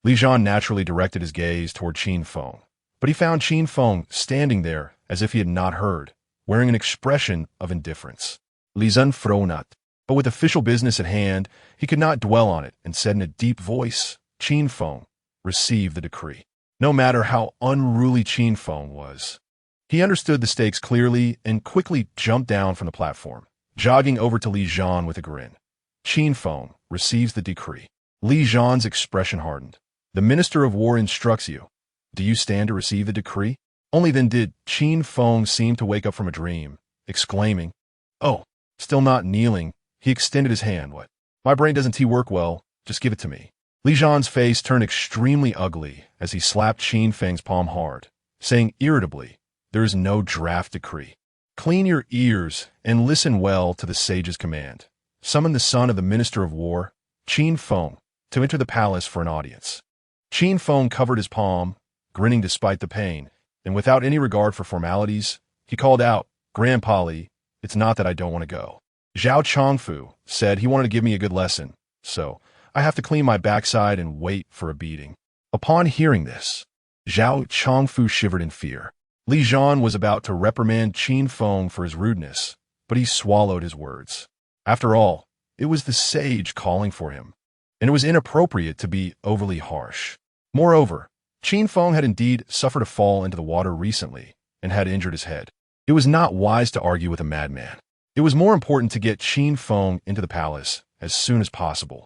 Li Zhan naturally directed his gaze toward Qin Feng, but he found Qin Feng standing there as if he had not heard, wearing an expression of indifference. Li Zhan fronat, but with official business at hand, he could not dwell on it and said in a deep voice, Qin Feng, receive the decree. No matter how unruly Qin Feng was, he understood the stakes clearly and quickly jumped down from the platform, jogging over to Li Zhan with a grin. Qin Feng receives the decree. Li Zhan's expression hardened. The Minister of War instructs you. Do you stand to receive the decree? Only then did Qin Feng seem to wake up from a dream, exclaiming, Oh, Still not kneeling, he extended his hand. What? My brain doesn't work well. Just give it to me. Li Zhan's face turned extremely ugly as he slapped Qin Feng's palm hard, saying irritably, "There is no draft decree. Clean your ears and listen well to the sage's command. Summon the son of the Minister of War, Qin Feng, to enter the palace for an audience." Qin Feng covered his palm, grinning despite the pain, and without any regard for formalities, he called out, "Grandpa Li, it's not that I don't want to go. Zhao Chongfu said he wanted to give me a good lesson, so I have to clean my backside and wait for a beating." Upon hearing this, Zhao Chongfu shivered in fear. Li Zhan was about to reprimand Qin Feng for his rudeness, but he swallowed his words. After all, it was the sage calling for him, and it was inappropriate to be overly harsh. Moreover, Qin Feng had indeed suffered a fall into the water recently and had injured his head. It was not wise to argue with a madman. It was more important to get Qin Feng into the palace as soon as possible.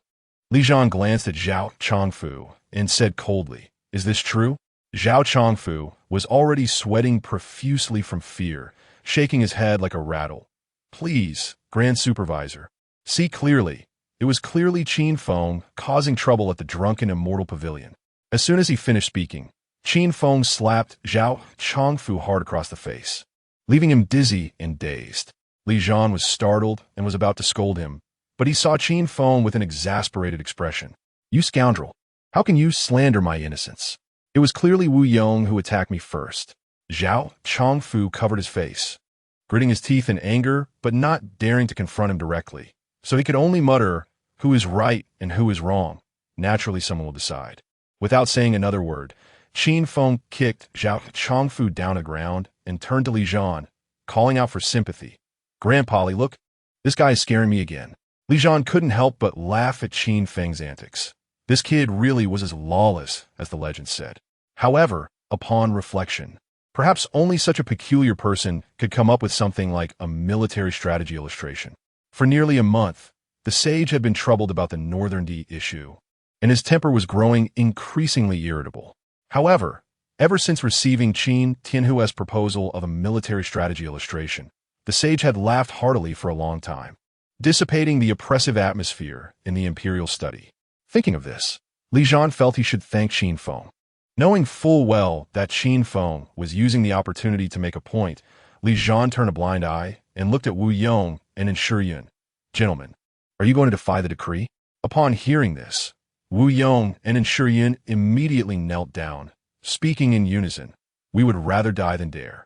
Li Zhan glanced at Zhao Chongfu and said coldly, "Is this true?" Zhao Chongfu was already sweating profusely from fear, shaking his head like a rattle. "Please, Grand Supervisor, see clearly. It was clearly Qin Feng causing trouble at the drunken immortal pavilion." As soon as he finished speaking, Qin Feng slapped Zhao Chongfu hard across the face, leaving him dizzy and dazed. Li Zhan was startled and was about to scold him, but he saw Qin Feng with an exasperated expression. "You scoundrel! How can you slander my innocence? It was clearly Wu Yong who attacked me first." Zhao Chongfu covered his face, gritting his teeth in anger but not daring to confront him directly, so he could only mutter, "Who is right and who is wrong? Naturally someone will decide." Without saying another word, Qin Feng kicked Zhao Chongfu down to the ground and turned to Li Zhan, calling out for sympathy. "Grandpa Li, look, this guy is scaring me again." Li Zhan couldn't help but laugh at Qin Feng's antics. This kid really was as lawless as the legend said. However, upon reflection, perhaps only such a peculiar person could come up with something like a military strategy illustration. For nearly a month, the sage had been troubled about the Northern D issue, and his temper was growing increasingly irritable. However, ever since receiving Qin Tianhua's proposal of a military strategy illustration, the sage had laughed heartily for a long time, dissipating the oppressive atmosphere in the imperial study. Thinking of this, Li Zhan felt he should thank Qin Feng. Knowing full well that Qin Feng was using the opportunity to make a point, Li Zhan turned a blind eye and looked at Wu Yong and Yun. "Gentlemen, are you going to defy the decree?" Upon hearing this, Wu Yong and Yun immediately knelt down, speaking in unison, "We would rather die than dare."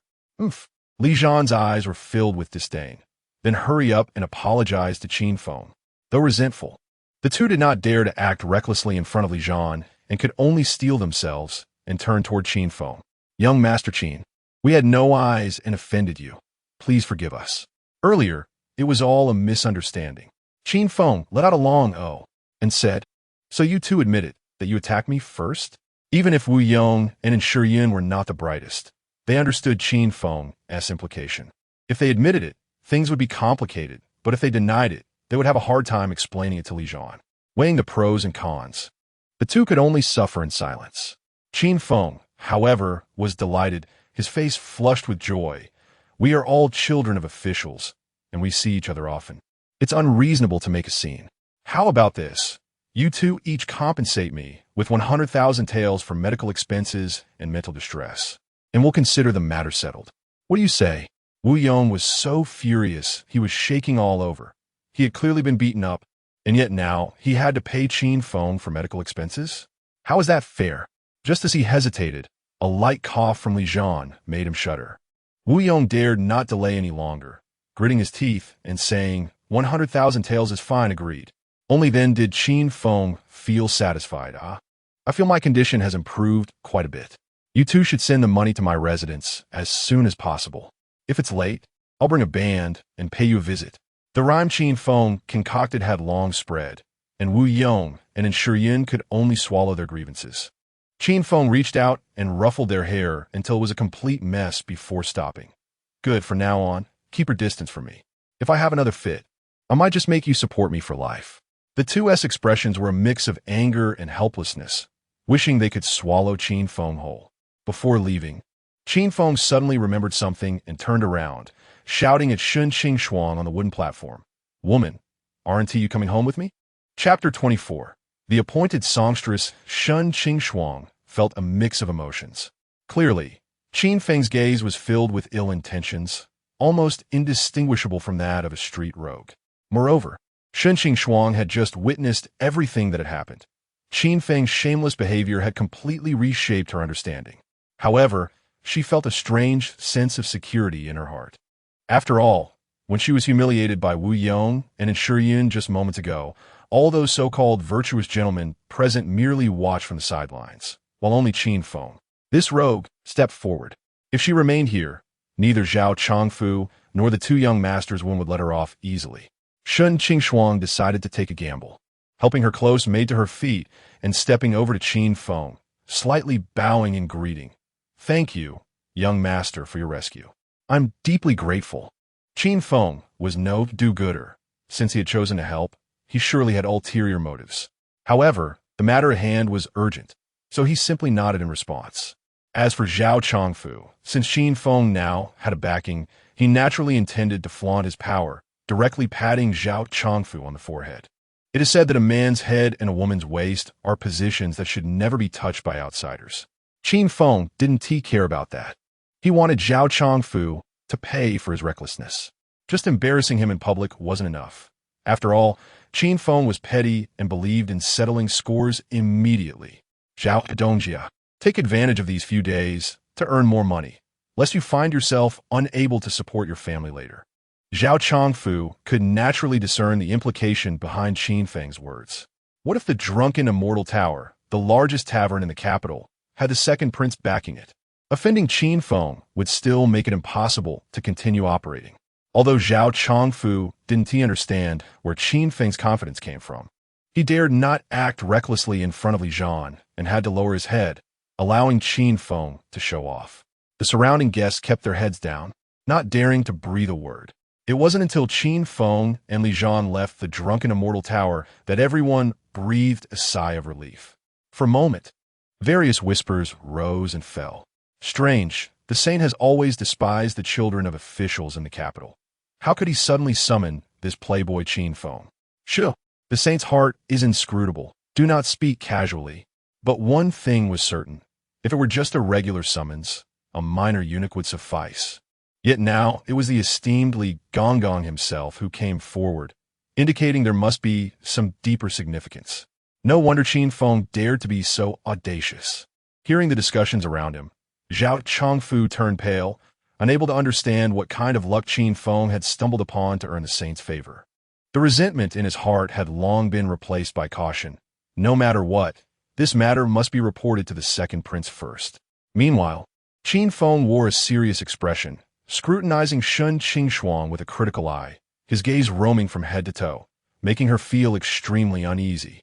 Li Zhan's eyes were filled with disdain, then hurry up and apologize to Qin Feng. Though resentful, the two did not dare to act recklessly in front of Li Zhan and could only steel themselves and turn toward Qin Feng. "Young Master Qin, we had no eyes and offended you. Please forgive us. Earlier, it was all a misunderstanding." Qin Feng let out a long "oh" and said, "So you two admitted that you attacked me first?" Even if Wu Yong and Yun were not the brightest, they understood Qin Feng's implication. If they admitted it, things would be complicated, but if they denied it, they would have a hard time explaining it to Li Zhan. Weighing the pros and cons, the two could only suffer in silence. Qin Feng, however, was delighted, his face flushed with joy. "We are all children of officials, and we see each other often. It's unreasonable to make a scene. How about this? You two each compensate me with 100,000 taels for medical expenses and mental distress, and we'll consider the matter settled. What do you say?" Wu Yong was so furious he was shaking all over. He had clearly been beaten up, and yet now he had to pay Qin Feng for medical expenses? How is that fair? Just as he hesitated, a light cough from Li Zhan made him shudder. Wu Yong dared not delay any longer, gritting his teeth and saying, 100,000 taels is fine, agreed. Only then did Qin Feng feel satisfied. I feel my condition has improved quite a bit. You two should send the money to my residence as soon as possible. If it's late, I'll bring a band and pay you a visit." The rhyme Qin Feng concocted had long spread, and Wu Yong and Yun could only swallow their grievances. Qin Feng reached out and ruffled their hair until it was a complete mess before stopping. "Good, from now on, keep your distance from me. If I have another fit, I might just make you support me for life." The two expressions were a mix of anger and helplessness, wishing they could swallow Qin Feng whole. Before leaving, Qin Feng suddenly remembered something and turned around, shouting at Shun Shuang on the wooden platform. "Woman, aren't you coming home with me?" Chapter 24. The appointed songstress Shun Shuang felt a mix of emotions. Clearly, Qin Feng's gaze was filled with ill intentions, almost indistinguishable from that of a street rogue. Moreover, Shun Shuang had just witnessed everything that had happened. Qin Feng's shameless behavior had completely reshaped her understanding. However, she felt a strange sense of security in her heart. After all, when she was humiliated by Wu Yong and Shuyun just moments ago, all those so-called virtuous gentlemen present merely watched from the sidelines, while only Qin Feng, this rogue, stepped forward. If she remained here, neither Zhao Chongfu nor the two young masters would let her off easily. Shun Shuang decided to take a gamble. Helping her close maid to her feet and stepping over to Qin Feng, slightly bowing in greeting. "Thank you, young master, for your rescue. I'm deeply grateful." Qin Feng was no do-gooder. Since he had chosen to help, he surely had ulterior motives. However, the matter at hand was urgent, so he simply nodded in response. As for Zhao Chongfu, since Qin Feng now had a backing, he naturally intended to flaunt his power, directly patting Zhao Chongfu on the forehead. It is said that a man's head and a woman's waist are positions that should never be touched by outsiders. Qin Feng didn't care about that. He wanted Zhao Chongfu to pay for his recklessness. Just embarrassing him in public wasn't enough. After all, Qin Feng was petty and believed in settling scores immediately. Zhao Dongjia, take advantage of these few days to earn more money, lest you find yourself unable to support your family later. Zhao Chongfu could naturally discern the implication behind Qin Feng's words. What if the drunken immortal tower, the largest tavern in the capital, had the second prince backing it? Offending Qin Feng would still make it impossible to continue operating. Although Zhao Chongfu didn't understand where Qin Feng's confidence came from, he dared not act recklessly in front of Li Zhan and had to lower his head, allowing Qin Feng to show off. The surrounding guests kept their heads down, not daring to breathe a word. It wasn't until Qin Feng and Li Zhan left the drunken immortal tower that everyone breathed a sigh of relief. For a moment, various whispers rose and fell. Strange, the saint has always despised the children of officials in the capital. How could he suddenly summon this playboy Qin Feng? Sure, the saint's heart is inscrutable. Do not speak casually. But one thing was certain. If it were just a regular summons, a minor eunuch would suffice. Yet now it was the esteemed Li Gonggong himself who came forward, indicating there must be some deeper significance. No wonder Qin Feng dared to be so audacious. Hearing the discussions around him, Zhao Chongfu turned pale, unable to understand what kind of luck Qin Feng had stumbled upon to earn the saint's favor. The resentment in his heart had long been replaced by caution. No matter what, this matter must be reported to the second prince first. Meanwhile, Qin Feng wore a serious expression, scrutinizing Shun Shuang with a critical eye, his gaze roaming from head to toe, making her feel extremely uneasy.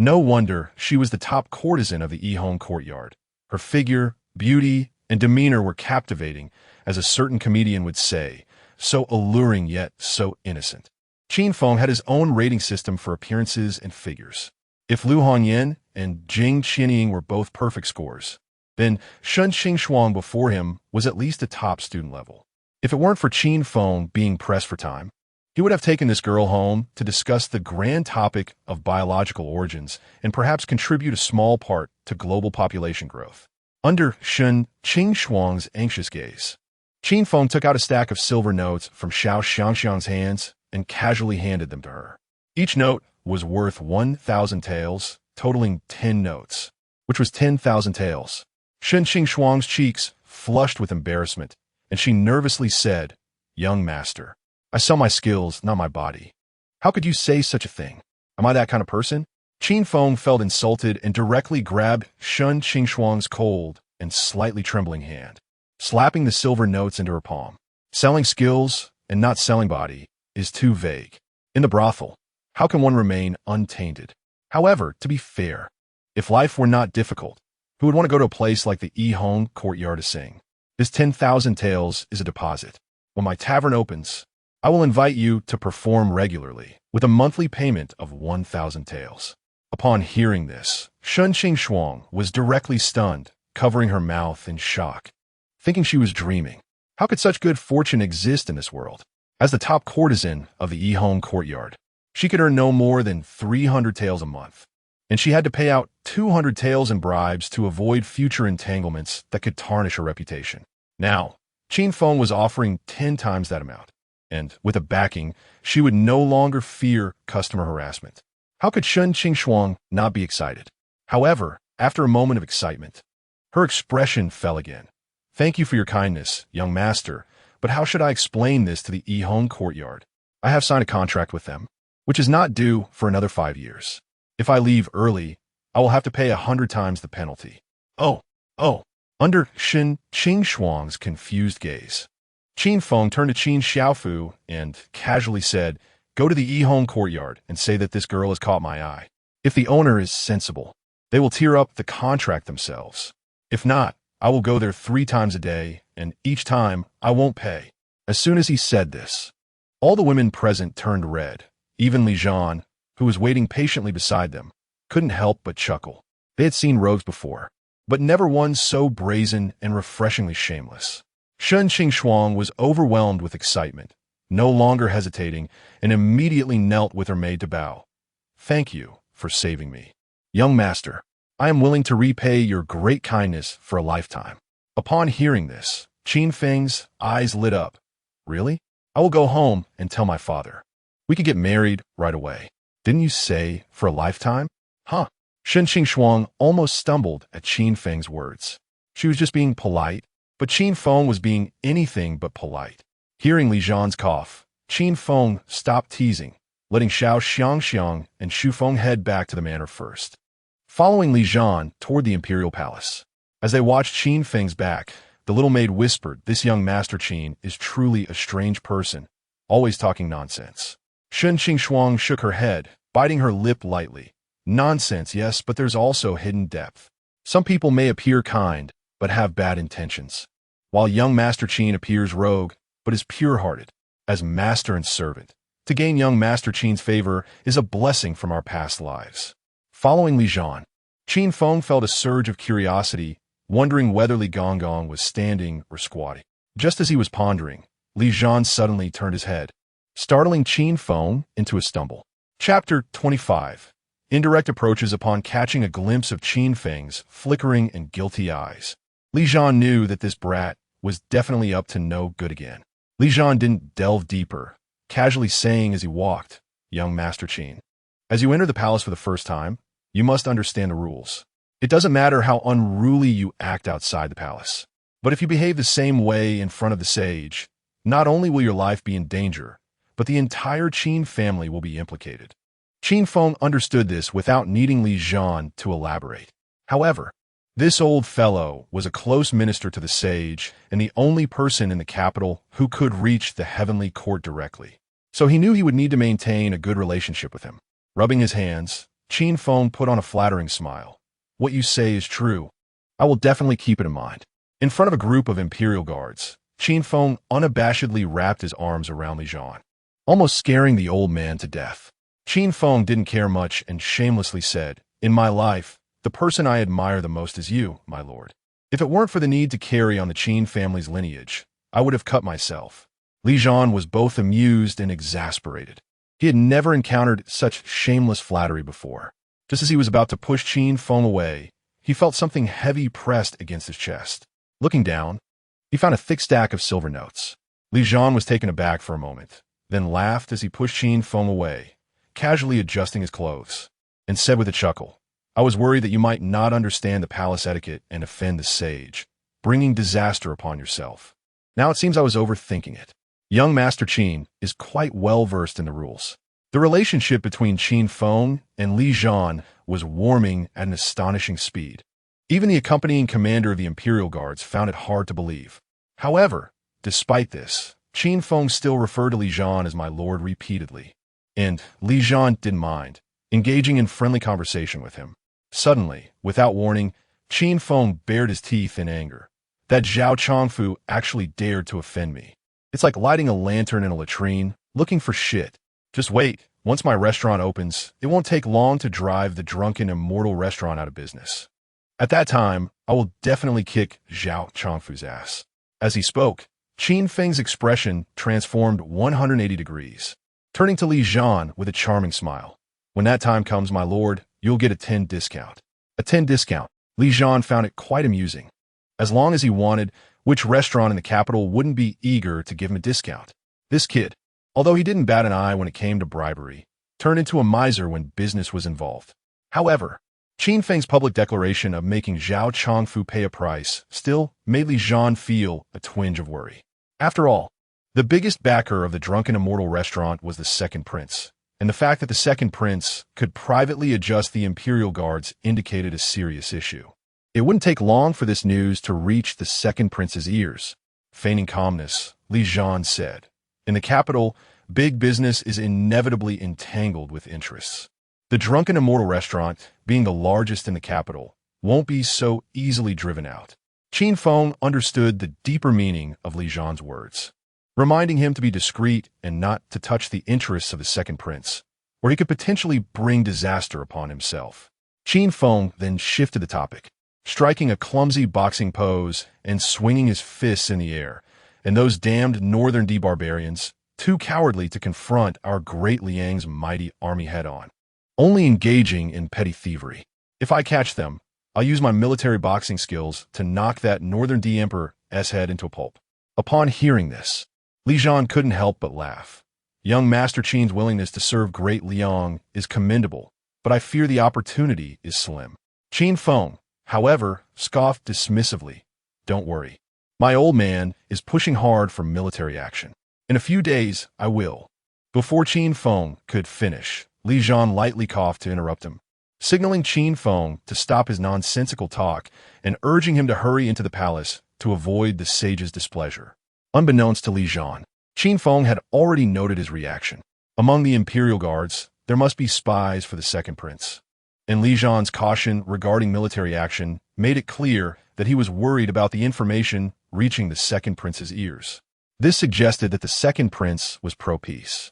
No wonder she was the top courtesan of the Yihong courtyard. Her figure, beauty, and demeanor were captivating, as a certain comedian would say, so alluring yet so innocent. Qin Feng had his own rating system for appearances and figures. If Lu Hongyan and Jing Qianying were both perfect scores, then Shun Shuang before him was at least a top student level. If it weren't for Qin Feng being pressed for time, he would have taken this girl home to discuss the grand topic of biological origins and perhaps contribute a small part to global population growth. Under Shun Shuang's anxious gaze, Qin Feng took out a stack of silver notes from Xiao Xiangxiang's hands and casually handed them to her. Each note was worth 1,000 taels, totaling 10 notes, which was 10,000 taels. Shun Shuang's cheeks flushed with embarrassment, and she nervously said, "Young master, I sell my skills, not my body. How could you say such a thing? Am I that kind of person?" Qin Feng felt insulted and directly grabbed Shun Shuang's cold and slightly trembling hand, slapping the silver notes into her palm. Selling skills and not selling body is too vague. In the brothel, how can one remain untainted? However, to be fair, if life were not difficult, who would want to go to a place like the Yihong courtyard to sing? This 10,000 taels is a deposit. When my tavern opens, I will invite you to perform regularly, with a monthly payment of 1,000 taels. Upon hearing this, Shun Shuang was directly stunned, covering her mouth in shock. thinking she was dreaming. How could such good fortune exist in this world? As the top courtesan of the Yihong courtyard, she could earn no more than 300 taels a month, and she had to pay out 200 taels in bribes to avoid future entanglements that could tarnish her reputation. Now, Qin Feng was offering 10 times that amount, and with a backing, she would no longer fear customer harassment. How could Shen Qingshuang not be excited? However, after a moment of excitement, her expression fell again. Thank you for your kindness, young master, but how should I explain this to the Yihong courtyard? I have signed a contract with them, which is not due for another 5 years. If I leave early, I will have to pay 100 times the penalty. Oh. Under Shen Qingshuang's confused gaze, Qin Feng turned to Qin Xiaofu and casually said, "Go to the Yihong courtyard and say that this girl has caught my eye. If the owner is sensible, they will tear up the contract themselves. If not, I will go there 3 times a day, and each time I won't pay." As soon as he said this, all the women present turned red. Even Li Zhan, who was waiting patiently beside them, couldn't help but chuckle. They had seen rogues before, but never one so brazen and refreshingly shameless. Shen Qingshuang was overwhelmed with excitement, no longer hesitating, and immediately knelt with her maid to bow. "Thank you for saving me. Young master, I am willing to repay your great kindness for a lifetime." Upon hearing this, Qin Feng's eyes lit up. "Really? I will go home and tell my father. We could get married right away. Didn't you say for a lifetime?" Huh? Shen Qingshuang almost stumbled at Qin Feng's words. She was just being polite, but Qin Feng was being anything but polite. Hearing Li Zhan's cough, Qin Feng stopped teasing, letting Xiao Xiangxiang and Xu Feng head back to the manor first, following Li Zhan toward the imperial palace. As they watched Qin Feng's back, the little maid whispered, "This young Master Qin is truly a strange person, always talking nonsense." Shen Qingshuang shook her head, biting her lip lightly. "Nonsense, yes, but there's also hidden depth. Some people may appear kind, but have bad intentions, while young Master Qin appears rogue, but is pure-hearted, as master and servant. To gain young Master Qin's favor is a blessing from our past lives." Following Li Zhan, Qin Feng felt a surge of curiosity, wondering whether Li Gonggong was standing or squatting. Just as he was pondering, Li Zhan suddenly turned his head, startling Qin Feng into a stumble. Chapter 25. Indirect approaches upon catching a glimpse of Qin Feng's flickering and guilty eyes. Li Zhan knew that this brat was definitely up to no good again. Li Zhan didn't delve deeper, casually saying as he walked, "Young Master Qin, as you enter the palace for the first time, you must understand the rules. It doesn't matter how unruly you act outside the palace, but if you behave the same way in front of the sage, not only will your life be in danger, but the entire Qin family will be implicated." Qin Feng understood this without needing Li Zhan to elaborate. However, this old fellow was a close minister to the sage and the only person in the capital who could reach the heavenly court directly. So he knew he would need to maintain a good relationship with him. Rubbing his hands, Qin Feng put on a flattering smile. "What you say is true. I will definitely keep it in mind." In front of a group of imperial guards, Qin Feng unabashedly wrapped his arms around Li Zhan, almost scaring the old man to death. Qin Feng didn't care much and shamelessly said, "In my life, the person I admire the most is you, my lord. If it weren't for the need to carry on the Qin family's lineage, I would have cut myself." Li Zhan was both amused and exasperated. He had never encountered such shameless flattery before. Just as he was about to push Qin Feng away, he felt something heavy pressed against his chest. Looking down, he found a thick stack of silver notes. Li Zhan was taken aback for a moment, then laughed as he pushed Qin Feng away, casually adjusting his clothes, and said with a chuckle, "I was worried that you might not understand the palace etiquette and offend the sage, bringing disaster upon yourself. Now it seems I was overthinking it." Young Master Qin is quite well versed in the rules. The relationship between Qin Feng and Li Zhan was warming at an astonishing speed. Even the accompanying commander of the Imperial Guards found it hard to believe. However, despite this, Qin Feng still referred to Li Zhan as my lord repeatedly. And Li Zhan didn't mind, engaging in friendly conversation with him. Suddenly, without warning, Qin Feng bared his teeth in anger. That Zhao Chongfu actually dared to offend me. It's like lighting a lantern in a latrine, looking for shit. Just wait, once my restaurant opens, it won't take long to drive the drunken immortal restaurant out of business. At that time, I will definitely kick Zhao Chongfu's ass. As he spoke, Qin Feng's expression transformed 180 degrees, turning to Li Jian with a charming smile. When that time comes, my lord, you'll get a 10 discount. A 10 discount. Li Jian found it quite amusing. As long as he wanted, which restaurant in the capital wouldn't be eager to give him a discount? This kid, although he didn't bat an eye when it came to bribery, turned into a miser when business was involved. However, Qin Feng's public declaration of making Zhao Chongfu pay a price still made Li Jian feel a twinge of worry. After all, the biggest backer of the drunken immortal restaurant was the second prince, and the fact that the second prince could privately adjust the imperial guards indicated a serious issue. It wouldn't take long for this news to reach the second prince's ears. Feigning calmness, Li Jian said, "In the capital, big business is inevitably entangled with interests. The drunken immortal restaurant, being the largest in the capital, won't be so easily driven out." Qin Feng understood the deeper meaning of Li Jian's words, reminding him to be discreet and not to touch the interests of the second prince, or he could potentially bring disaster upon himself. Qin Feng then shifted the topic, striking a clumsy boxing pose and swinging his fists in the air. "And those damned northern barbarians, too cowardly to confront our great Liang's mighty army head-on, only engaging in petty thievery. If I catch them, I'll use my military boxing skills to knock that northern emperor's head into a pulp." Upon hearing this, Li Jian couldn't help but laugh. Young Master Qin's willingness to serve great Liang is commendable, but I fear the opportunity is slim. Qin Feng, however, scoffed dismissively. "Don't worry. My old man is pushing hard for military action. In a few days, I will." Before Qin Feng could finish, Li Jian lightly coughed to interrupt him, signaling Qin Feng to stop his nonsensical talk and urging him to hurry into the palace to avoid the sage's displeasure. Unbeknownst to Li Jian, Qin Feng had already noted his reaction. Among the imperial guards, there must be spies for the second prince. And Li Jian's caution regarding military action made it clear that he was worried about the information reaching the second prince's ears. This suggested that the second prince was pro-peace.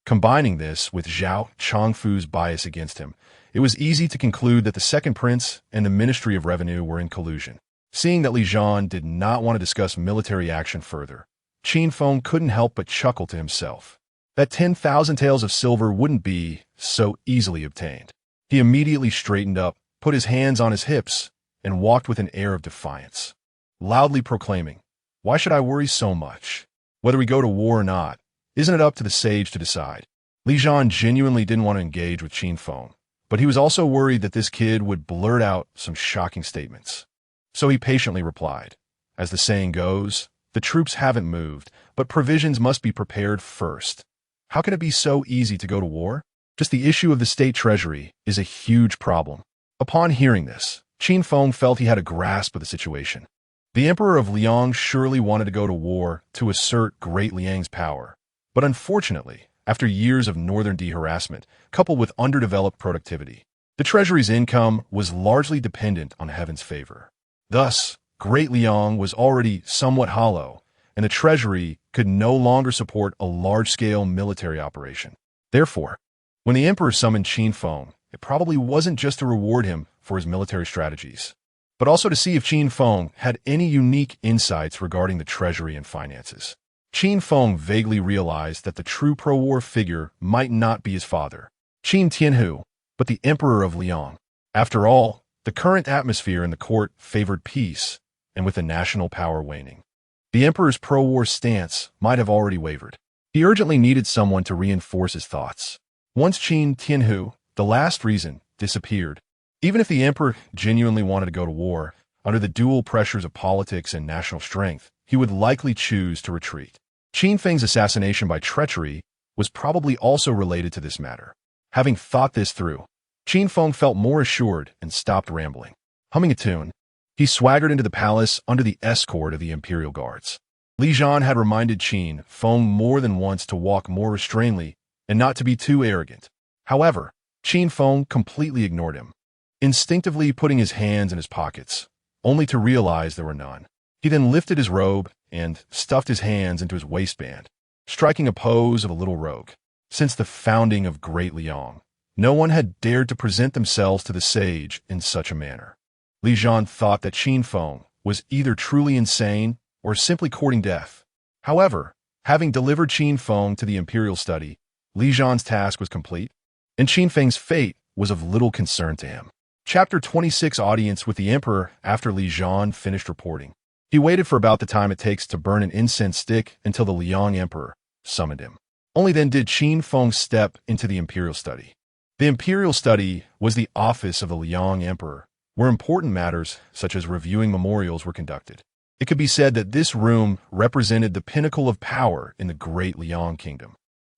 Combining this with Zhao Chongfu's bias against him, it was easy to conclude that the second prince and the Ministry of Revenue were in collusion. Seeing that Li Jian did not want to discuss military action further, Qin Feng couldn't help but chuckle to himself. That 10,000 taels of silver wouldn't be so easily obtained. He immediately straightened up, put his hands on his hips, and walked with an air of defiance, loudly proclaiming, "Why should I worry so much? Whether we go to war or not, isn't it up to the sage to decide?" Li Jian genuinely didn't want to engage with Qin Feng, but he was also worried that this kid would blurt out some shocking statements. So he patiently replied, "As the saying goes, the troops haven't moved, but provisions must be prepared first. How can it be so easy to go to war? Just the issue of the state treasury is a huge problem." Upon hearing this, Qin Feng felt he had a grasp of the situation. The Emperor of Liang surely wanted to go to war to assert Great Liang's power, but unfortunately, after years of northern harassment, coupled with underdeveloped productivity, the treasury's income was largely dependent on heaven's favor. Thus, Great Liang was already somewhat hollow, and the treasury could no longer support a large-scale military operation. Therefore, when the emperor summoned Qin Feng, it probably wasn't just to reward him for his military strategies, but also to see if Qin Feng had any unique insights regarding the treasury and finances. Qin Feng vaguely realized that the true pro-war figure might not be his father, Qin Tianhu, but the emperor of Liang. After all, the current atmosphere in the court favored peace, and with the national power waning, the emperor's pro-war stance might have already wavered. He urgently needed someone to reinforce his thoughts. Once Qin Tianhu, the last reason, disappeared, even if the emperor genuinely wanted to go to war, under the dual pressures of politics and national strength, he would likely choose to retreat. Qin Feng's assassination by treachery was probably also related to this matter. Having thought this through, Qin Feng felt more assured and stopped rambling. Humming a tune, he swaggered into the palace under the escort of the imperial guards. Li Jian had reminded Qin Feng more than once to walk more restrainedly and not to be too arrogant. However, Qin Feng completely ignored him, instinctively putting his hands in his pockets, only to realize there were none. He then lifted his robe and stuffed his hands into his waistband, striking a pose of a little rogue. Since the founding of Great Liang, no one had dared to present themselves to the sage in such a manner. Li Jian thought that Qin Feng was either truly insane or simply courting death. However, having delivered Qin Feng to the imperial study, Li Zhan's task was complete, and Qin Feng's fate was of little concern to him. Chapter 26 Audience with the Emperor. After Li Zhan finished reporting, he waited for about the time it takes to burn an incense stick until the Liang Emperor summoned him. Only then did Qin Feng step into the imperial study. The imperial study was the office of the Liang Emperor, where important matters such as reviewing memorials were conducted. It could be said that this room represented the pinnacle of power in the great Liang kingdom.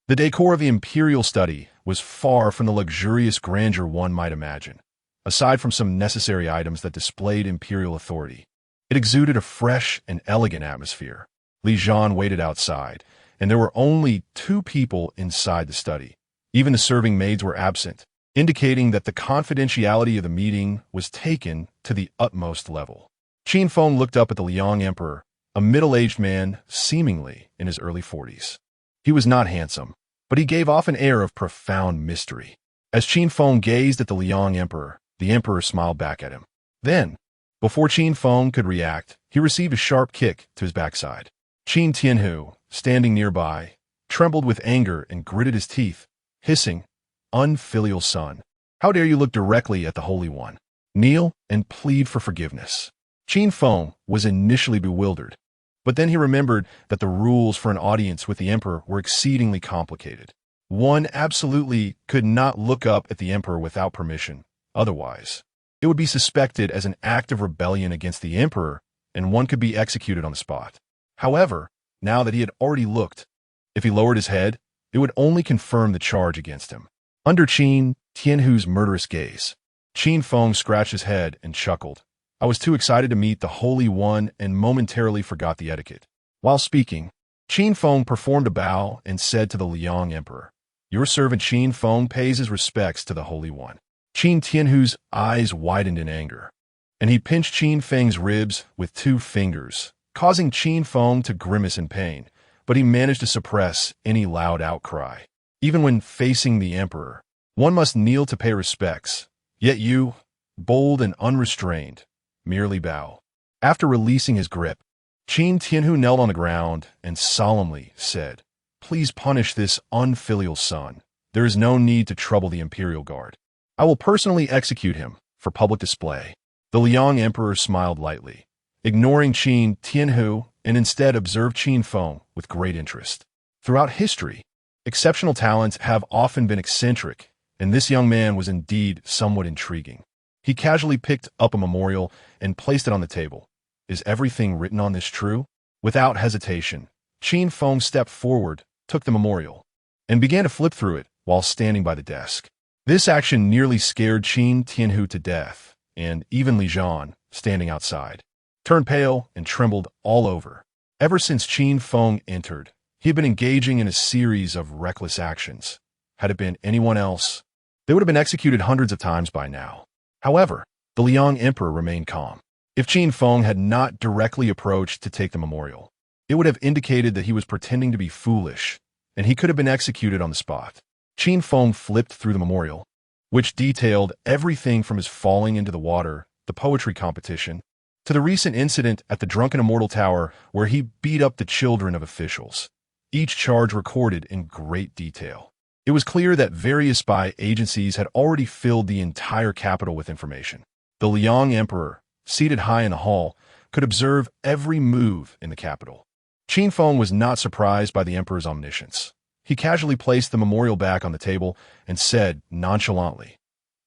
The decor of the imperial study was far from the luxurious grandeur one might imagine. Aside from some necessary items that displayed imperial authority, it exuded a fresh and elegant atmosphere. Li Zhan waited outside, and there were only 2 people inside the study. Even the serving maids were absent, indicating that the confidentiality of the meeting was taken to the utmost level. Qin Feng looked up at the Liang Emperor, a middle-aged man seemingly in his early 40s. He was not handsome, but he gave off an air of profound mystery. As Qin Feng gazed at the Liang Emperor, the Emperor smiled back at him. Then, before Qin Feng could react, he received a sharp kick to his backside. Qin Tianhu, standing nearby, trembled with anger and gritted his teeth, hissing, "Unfilial son, how dare you look directly at the Holy One? Kneel and plead for forgiveness." Qin Feng was initially bewildered, but then he remembered that the rules for an audience with the Emperor were exceedingly complicated. One absolutely could not look up at the Emperor without permission. Otherwise, it would be suspected as an act of rebellion against the Emperor, and one could be executed on the spot. However, now that he had already looked, if he lowered his head, it would only confirm the charge against him. Under Qin Tianhu's murderous gaze, Qin Feng scratched his head and chuckled. "I was too excited to meet the Holy One and momentarily forgot the etiquette." While speaking, Qin Feng performed a bow and said to the Liang Emperor, "Your servant Qin Feng pays his respects to the Holy One." Qin Tianhu's eyes widened in anger, and he pinched Qin Feng's ribs with 2 fingers, causing Qin Feng to grimace in pain, but he managed to suppress any loud outcry. Even when facing the Emperor, one must kneel to pay respects, yet you, bold and unrestrained, merely bow. After releasing his grip, Qin Tianhu knelt on the ground and solemnly said, "Please punish this unfilial son. There is no need to trouble the Imperial Guard. I will personally execute him for public display." The Liang Emperor smiled lightly, ignoring Qin Tianhu, and instead observed Qin Feng with great interest. Throughout history, exceptional talents have often been eccentric, and this young man was indeed somewhat intriguing. He casually picked up a memorial and placed it on the table. "Is everything written on this true?" Without hesitation, Qin Feng stepped forward, took the memorial, and began to flip through it while standing by the desk. This action nearly scared Qin Tianhu to death, and even Li Zhan, standing outside, turned pale and trembled all over. Ever since Qin Feng entered, he had been engaging in a series of reckless actions. Had it been anyone else, they would have been executed hundreds of times by now. However, the Liang Emperor remained calm. If Qin Feng had not directly approached to take the memorial, it would have indicated that he was pretending to be foolish, and he could have been executed on the spot. Qin Feng flipped through the memorial, which detailed everything from his falling into the water, the poetry competition, to the recent incident at the Drunken Immortal Tower where he beat up the children of officials. Each charge recorded in great detail. It was clear that various spy agencies had already filled the entire capital with information. The Liang Emperor, seated high in the hall, could observe every move in the capital. Qin Feng was not surprised by the Emperor's omniscience. He casually placed the memorial back on the table and said nonchalantly,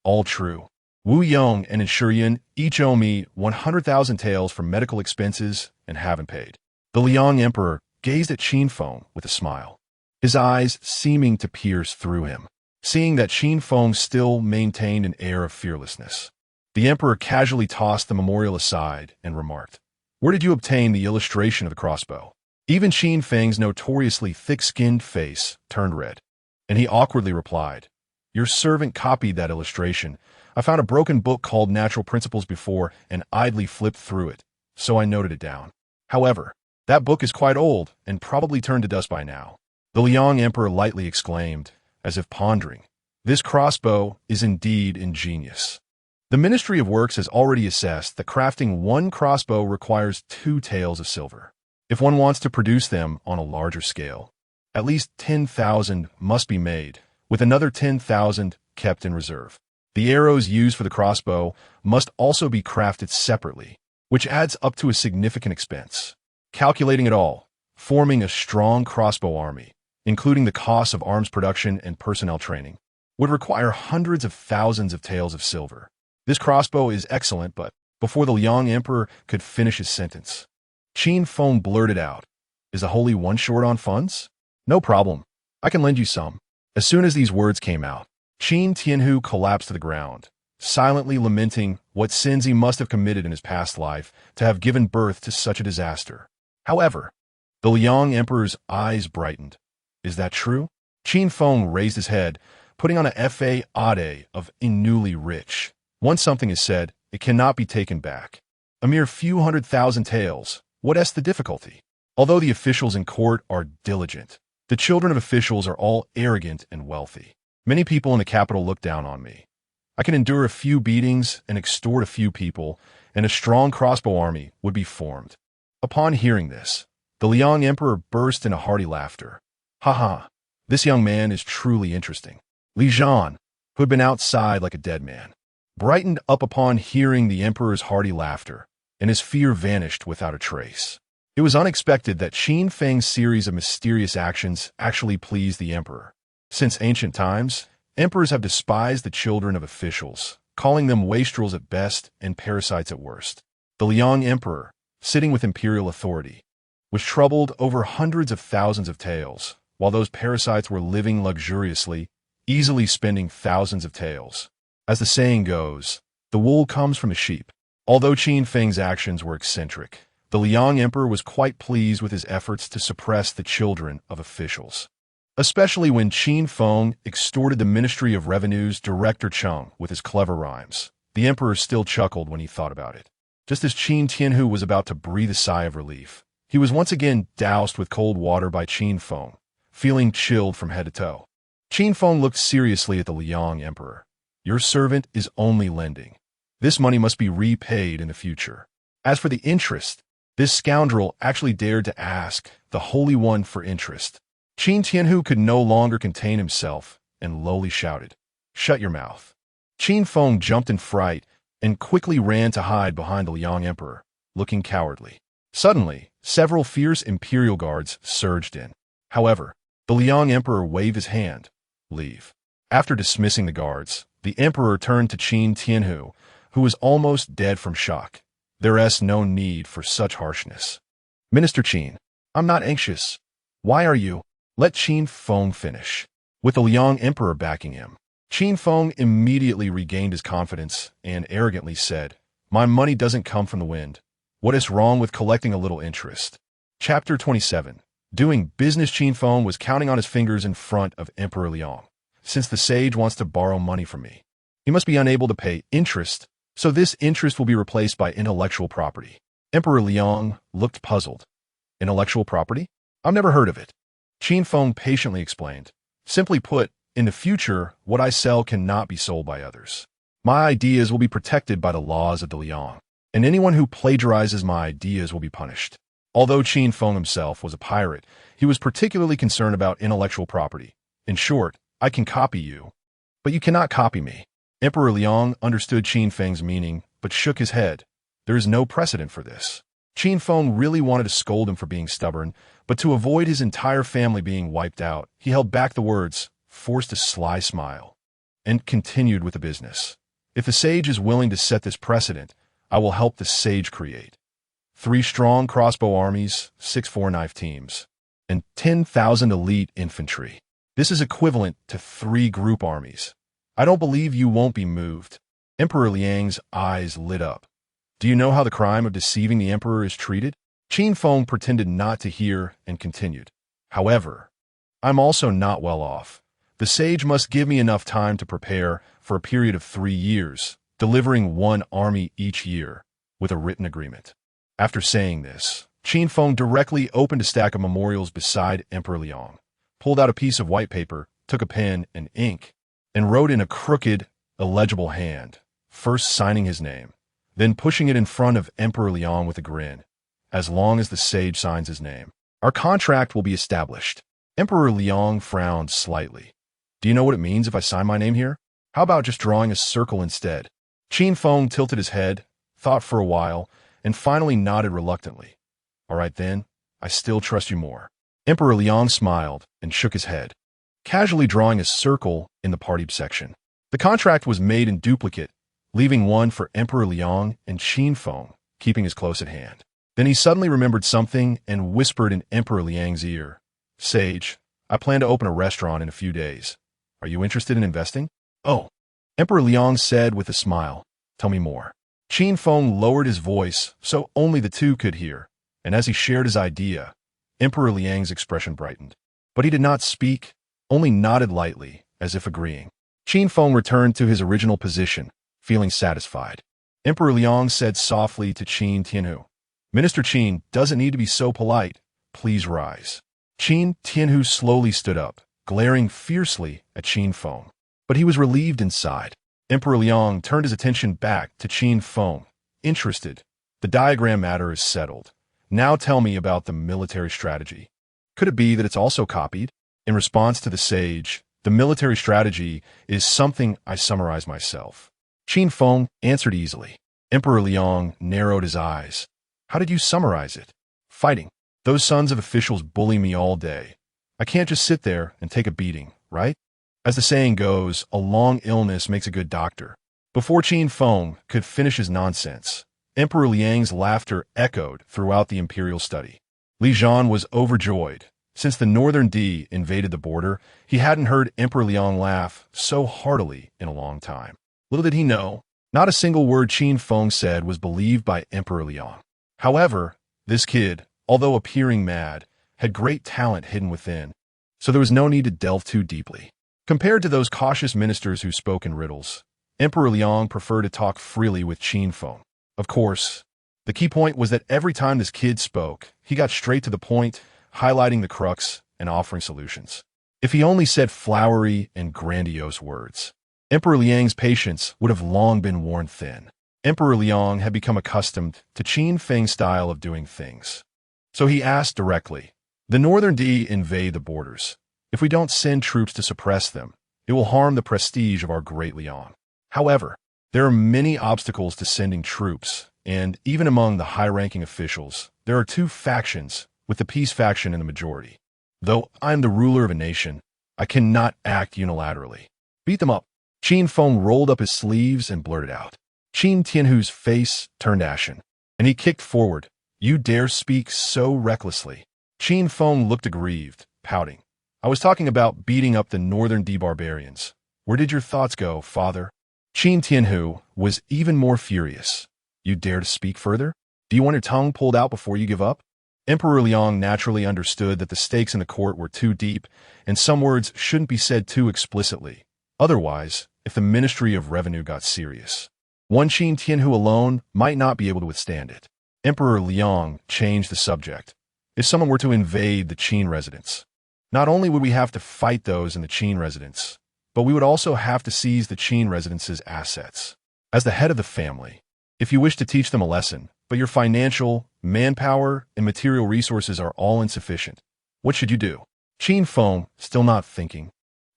"All true. Wu Yong and Inshurian each owe me 100,000 taels for medical expenses and haven't paid." The Liang Emperor gazed at Qin Feng with a smile, his eyes seeming to pierce through him. Seeing that Qin Feng still maintained an air of fearlessness, the Emperor casually tossed the memorial aside and remarked, "Where did you obtain the illustration of the crossbow?" Even Qin Feng's notoriously thick-skinned face turned red, and he awkwardly replied, "Your servant copied that illustration. I found a broken book called Natural Principles before and idly flipped through it, so I noted it down. However, that book is quite old and probably turned to dust by now." The Liang Emperor lightly exclaimed, as if pondering, "This crossbow is indeed ingenious. The Ministry of Works has already assessed that crafting one crossbow requires 2 taels of silver. if one wants to produce them on a larger scale. At least 10,000 must be made, with another 10,000 kept in reserve. The arrows used for the crossbow must also be crafted separately, which adds up to a significant expense. Calculating it all, forming a strong crossbow army, including the costs of arms production and personnel training, would require hundreds of thousands of taels of silver. This crossbow is excellent, but before the Liang Emperor could finish his sentence, Qin Feng blurted out, "Is the Holy One short on funds? No problem. I can lend you some." As soon as these words came out, Qin Tianhu collapsed to the ground, silently lamenting what sins he must have committed in his past life to have given birth to such a disaster. However, the Liang Emperor's eyes brightened. "Is that true?" Qin Feng raised his head, putting on a fade of newly rich. Once something is said, it cannot be taken back. A mere few 100,000 taels. What's the difficulty? Although the officials in court are diligent, the children of officials are all arrogant and wealthy. Many people in the capital look down on me. I can endure a few beatings and extort a few people, and a strong crossbow army would be formed. Upon hearing this, the Liang Emperor burst into hearty laughter. "Ha ha, this young man is truly interesting." Li Zhan, who had been outside like a dead man, brightened up upon hearing the emperor's hearty laughter, and his fear vanished without a trace. It was unexpected that Qin Feng's series of mysterious actions actually pleased the emperor. Since ancient times, emperors have despised the children of officials, calling them wastrels at best and parasites at worst. The Liang Emperor, sitting with imperial authority, was troubled over hundreds of thousands of taels, while those parasites were living luxuriously, easily spending thousands of taels. As the saying goes, the wool comes from the sheep. Although Qin Feng's actions were eccentric, the Liang Emperor was quite pleased with his efforts to suppress the children of officials. Especially when Qin Feng extorted the Ministry of Revenue's Director Cheng with his clever rhymes. The emperor still chuckled when he thought about it. Just as Qin Tianhu was about to breathe a sigh of relief, he was once again doused with cold water by Qin Feng, feeling chilled from head to toe. Qin Feng looked seriously at the Liang Emperor. "Your servant is only lending. This money must be repaid in the future. As for the interest, this scoundrel actually dared to ask the Holy One for interest." Qin Tianhu could no longer contain himself and lowly shouted, "Shut your mouth." Qin Feng jumped in fright and quickly ran to hide behind the Liang Emperor, looking cowardly. Suddenly, several fierce imperial guards surged in. However, the Liang Emperor waved his hand. "Leave." After dismissing the guards, the emperor turned to Qin Tianhu, who was almost dead from shock. "There's no need for such harshness. Minister Qin, I'm not anxious. Why are you?" Let Qin Feng finish. With the Liang Emperor backing him, Qin Feng immediately regained his confidence and arrogantly said, "My money doesn't come from the wind. What is wrong with collecting a little interest?" Chapter 27. Doing business. Qin Feng was counting on his fingers in front of Emperor Liang. "Since the sage wants to borrow money from me, he must be unable to pay interest, so this interest will be replaced by intellectual property." Emperor Liang looked puzzled. "Intellectual property? I've never heard of it." Qin Feng patiently explained. "Simply put, in the future, what I sell cannot be sold by others. My ideas will be protected by the laws of the Liang, and anyone who plagiarizes my ideas will be punished." Although Qin Feng himself was a pirate, he was particularly concerned about intellectual property. "In short, I can copy you, but you cannot copy me." Emperor Liang understood Qin Feng's meaning, but shook his head. There is no precedent for this. Qin Feng really wanted to scold him for being stubborn, but to avoid his entire family being wiped out, he held back the words, forced a sly smile, and continued with the business. "If the sage is willing to set this precedent, I will help the sage create 3 strong crossbow armies, 6 four-knife teams, and 10,000 elite infantry. This is equivalent to 3 group armies. I don't believe you won't be moved." Emperor Liang's eyes lit up. "Do you know how the crime of deceiving the emperor is treated?" Qin Feng pretended not to hear and continued. "However, I'm also not well off. The sage must give me enough time to prepare for a period of 3 years, delivering 1 army each year, with a written agreement." After saying this, Qin Feng directly opened a stack of memorials beside Emperor Liang, pulled out a piece of white paper, took a pen and ink, and wrote in a crooked, illegible hand, first signing his name, then pushing it in front of Emperor Liang with a grin. as long as the sage signs his name. Our contract will be established. Emperor Liang frowned slightly. Do you know what it means if I sign my name here? How about just drawing a circle instead? Qin Feng tilted his head, thought for a while, and finally nodded reluctantly. All right then, I still trust you more. Emperor Liang smiled and shook his head, casually drawing a circle in the party section. The contract was made in duplicate, leaving one for Emperor Liang and Qin Feng, keeping his close at hand. Then he suddenly remembered something and whispered in Emperor Liang's ear. Sage, I plan to open a restaurant in a few days. Are you interested in investing? Oh, Emperor Liang said with a smile. Tell me more. Qin Feng lowered his voice so only the two could hear, and as he shared his idea, Emperor Liang's expression brightened. But he did not speak, only nodded lightly, as if agreeing. Qin Feng returned to his original position, feeling satisfied. Emperor Liang said softly to Qin Tianhu, Minister Qin doesn't need to be so polite. Please rise. Qin Tianhu slowly stood up, glaring fiercely at Qin Feng. But he was relieved inside. Emperor Liang turned his attention back to Qin Feng, interested. The diagram matter is settled. Now tell me about the military strategy. Could it be that it's also copied? In response to the sage, the military strategy is something I summarize myself. Qin Feng answered easily. Emperor Liang narrowed his eyes. How did you summarize it? Fighting. Those sons of officials bully me all day. I can't just sit there and take a beating, right? As the saying goes, a long illness makes a good doctor. Before Qin Feng could finish his nonsense, Emperor Liang's laughter echoed throughout the imperial study. Li Zhan was overjoyed. Since the Northern D invaded the border, he hadn't heard Emperor Liang laugh so heartily in a long time. Little did he know, not a single word Qin Feng said was believed by Emperor Liang. However, this kid, although appearing mad, had great talent hidden within, so there was no need to delve too deeply. Compared to those cautious ministers who spoke in riddles, Emperor Liang preferred to talk freely with Qin Feng. Of course, the key point was that every time this kid spoke, he got straight to the point, highlighting the crux and offering solutions. If he only said flowery and grandiose words, Emperor Liang's patience would have long been worn thin. Emperor Liang had become accustomed to Qin Feng's style of doing things. So he asked directly, the Northern D invade the borders. If we don't send troops to suppress them, it will harm the prestige of our great Liang. However, there are many obstacles to sending troops, and even among the high-ranking officials, there are two factions, with the peace faction in the majority. Though I'm the ruler of a nation, I cannot act unilaterally. Beat them up. Qin Feng rolled up his sleeves and blurted out. Qin Tianhu's face turned ashen, and he kicked forward. You dare speak so recklessly. Qin Feng looked aggrieved, pouting. I was talking about beating up the Northern D barbarians. Where did your thoughts go, father? Qin Tianhu was even more furious. You dare to speak further? Do you want your tongue pulled out before you give up? Emperor Liang naturally understood that the stakes in the court were too deep, and some words shouldn't be said too explicitly. Otherwise, if the Ministry of Revenue got serious, one Qin Tianhu alone might not be able to withstand it. Emperor Liang changed the subject. If someone were to invade the Qin residence, not only would we have to fight those in the Qin residence, but we would also have to seize the Qin residence's assets. As the head of the family, if you wish to teach them a lesson, but your financial, manpower, and material resources are all insufficient, what should you do? Qin Feng, still not thinking,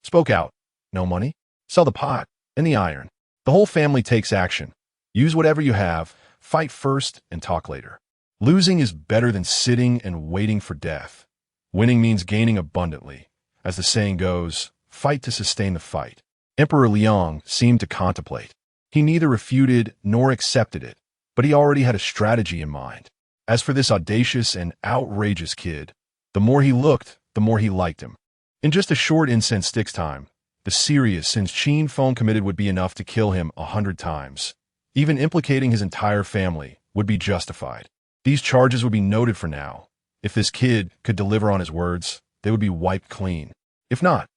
spoke out. No money? Sell the pot and the iron. The whole family takes action. Use whatever you have, fight first and talk later. Losing is better than sitting and waiting for death. Winning means gaining abundantly. As the saying goes, fight to sustain the fight. Emperor Liang seemed to contemplate. He neither refuted nor accepted it, but he already had a strategy in mind. As for this audacious and outrageous kid, the more he looked, the more he liked him. In just a short incense sticks time, the serious sins Qin Feng committed would be enough to kill him 100 times. Even implicating his entire family would be justified. These charges would be noted for now. If this kid could deliver on his words, they would be wiped clean. If not,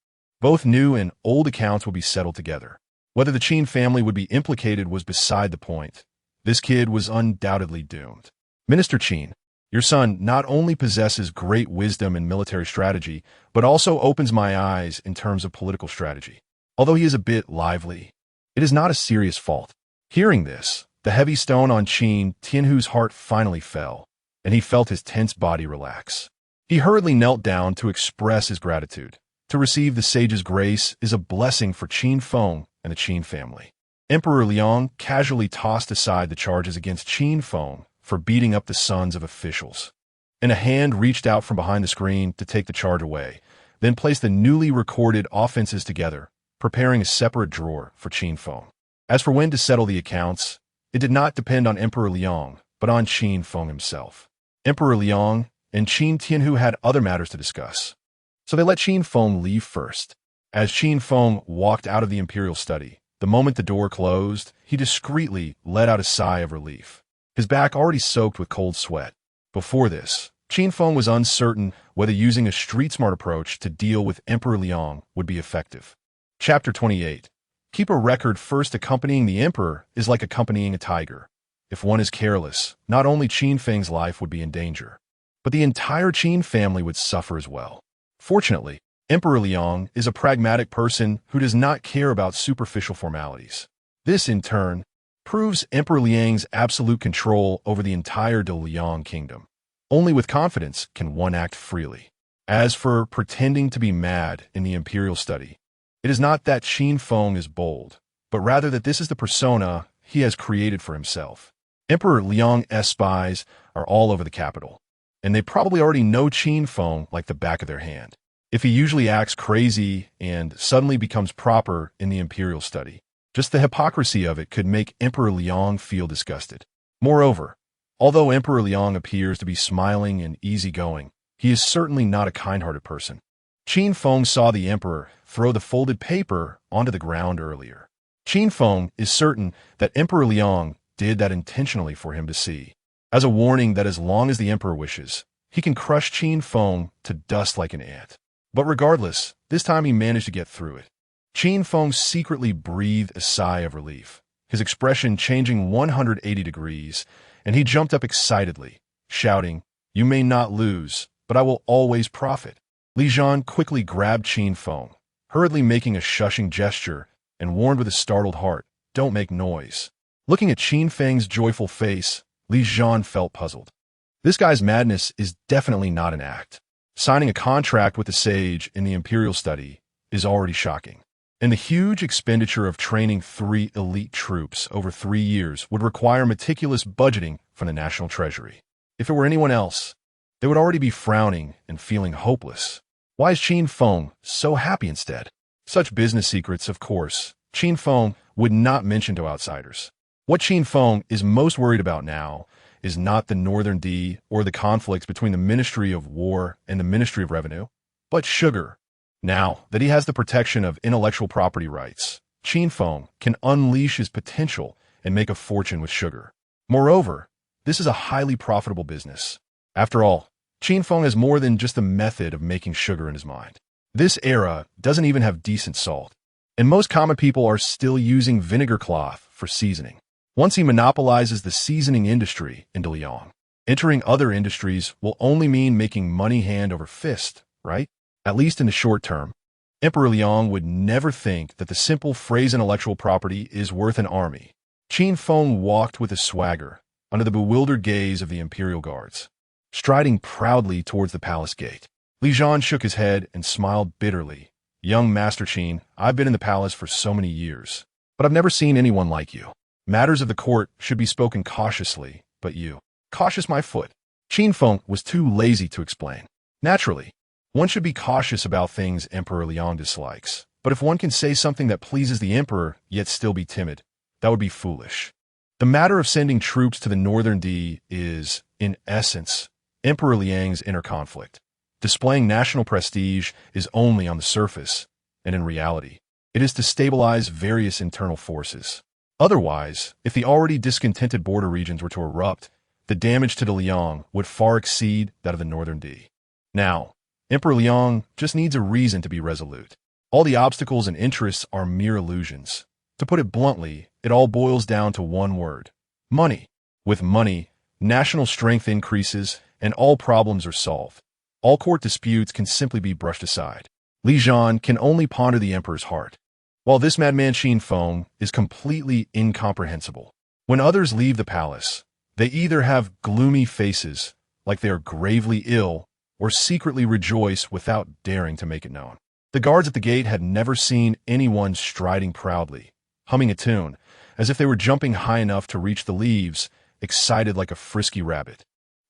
both new and old accounts would be settled together. Whether the Qin family would be implicated was beside the point. This kid was undoubtedly doomed. Minister Qin, your son not only possesses great wisdom in military strategy, but also opens my eyes in terms of political strategy. Although he is a bit lively, it is not a serious fault. Hearing this, the heavy stone on Qin Tianhu's heart finally fell. and he felt his tense body relax. He hurriedly knelt down to express his gratitude. To receive the sage's grace is a blessing for Qin Feng and the Qin family. Emperor Liang casually tossed aside the charges against Qin Feng for beating up the sons of officials, and a hand reached out from behind the screen to take the charge away, then placed the newly recorded offenses together, preparing a separate drawer for Qin Feng. As for when to settle the accounts, it did not depend on Emperor Liang, but on Qin Feng himself. Emperor Liang and Qin Tianhu had other matters to discuss, so they let Qin Feng leave first. As Qin Feng walked out of the imperial study, the moment the door closed, he discreetly let out a sigh of relief, his back already soaked with cold sweat. Before this, Qin Feng was uncertain whether using a street-smart approach to deal with Emperor Liang would be effective. Chapter 28. Keep a record. First, accompanying the emperor is like accompanying a tiger. If one is careless, not only Qin Feng's life would be in danger, but the entire Qin family would suffer as well. Fortunately, Emperor Liang is a pragmatic person who does not care about superficial formalities. This, in turn, proves Emperor Liang's absolute control over the entire De Liang kingdom. Only with confidence can one act freely. As for pretending to be mad in the imperial study, it is not that Qin Feng is bold, but rather that this is the persona he has created for himself. Emperor Liang's spies are all over the capital, and they probably already know Qin Feng like the back of their hand. If he usually acts crazy and suddenly becomes proper in the imperial study, just the hypocrisy of it could make Emperor Liang feel disgusted. Moreover, although Emperor Liang appears to be smiling and easygoing, he is certainly not a kind-hearted person. Qin Feng saw the emperor throw the folded paper onto the ground earlier. Qin Feng is certain that Emperor Liang did that intentionally for him to see, as a warning that as long as the emperor wishes, he can crush Qin Feng to dust like an ant. But regardless, this time he managed to get through it. Qin Feng secretly breathed a sigh of relief, his expression changing 180 degrees, and he jumped up excitedly, shouting, "You may not lose, but I will always profit." Li Zhan quickly grabbed Qin Feng, hurriedly making a shushing gesture, and warned with a startled heart, "Don't make noise." Looking at Qin Feng's joyful face, Li Zhan felt puzzled. This guy's madness is definitely not an act. Signing a contract with the sage in the imperial study is already shocking, and the huge expenditure of training 3 elite troops over 3 years would require meticulous budgeting from the national treasury. If it were anyone else, they would already be frowning and feeling hopeless. Why is Qin Feng so happy instead? Such business secrets, of course, Qin Feng would not mention to outsiders. What Qin Feng is most worried about now is not the Northern D or the conflicts between the Ministry of War and the Ministry of Revenue, but sugar. Now that he has the protection of intellectual property rights, Qin Feng can unleash his potential and make a fortune with sugar. Moreover, this is a highly profitable business. After all, Qin Feng has more than just the method of making sugar in his mind. This era doesn't even have decent salt, and most common people are still using vinegar cloth for seasoning. Once he monopolizes the seasoning industry in De Liang, entering other industries will only mean making money hand over fist, right? At least in the short term. Emperor Liang would never think that the simple phrase intellectual property is worth an army. Qin Feng walked with a swagger under the bewildered gaze of the imperial guards, striding proudly towards the palace gate. Li Zhan shook his head and smiled bitterly. "Young Master Qin, I've been in the palace for so many years, but I've never seen anyone like you. Matters of the court should be spoken cautiously, but you, cautious my foot." Qin Feng was too lazy to explain. Naturally, one should be cautious about things Emperor Liang dislikes, but if one can say something that pleases the emperor yet still be timid, that would be foolish. The matter of sending troops to the Northern D is, in essence, Emperor Liang's inner conflict. Displaying national prestige is only on the surface, and in reality, it is to stabilize various internal forces. Otherwise, if the already discontented border regions were to erupt, the damage to De Liang would far exceed that of the Northern D. Now, Emperor Liang just needs a reason to be resolute. All the obstacles and interests are mere illusions. To put it bluntly, it all boils down to one word: money. With money, national strength increases and all problems are solved. All court disputes can simply be brushed aside. Li Zhan can only ponder the emperor's heart, while this madman Qin Feng is completely incomprehensible. When others leave the palace, they either have gloomy faces like they are gravely ill or secretly rejoice without daring to make it known. The guards at the gate had never seen anyone striding proudly, humming a tune, as if they were jumping high enough to reach the leaves, excited like a frisky rabbit.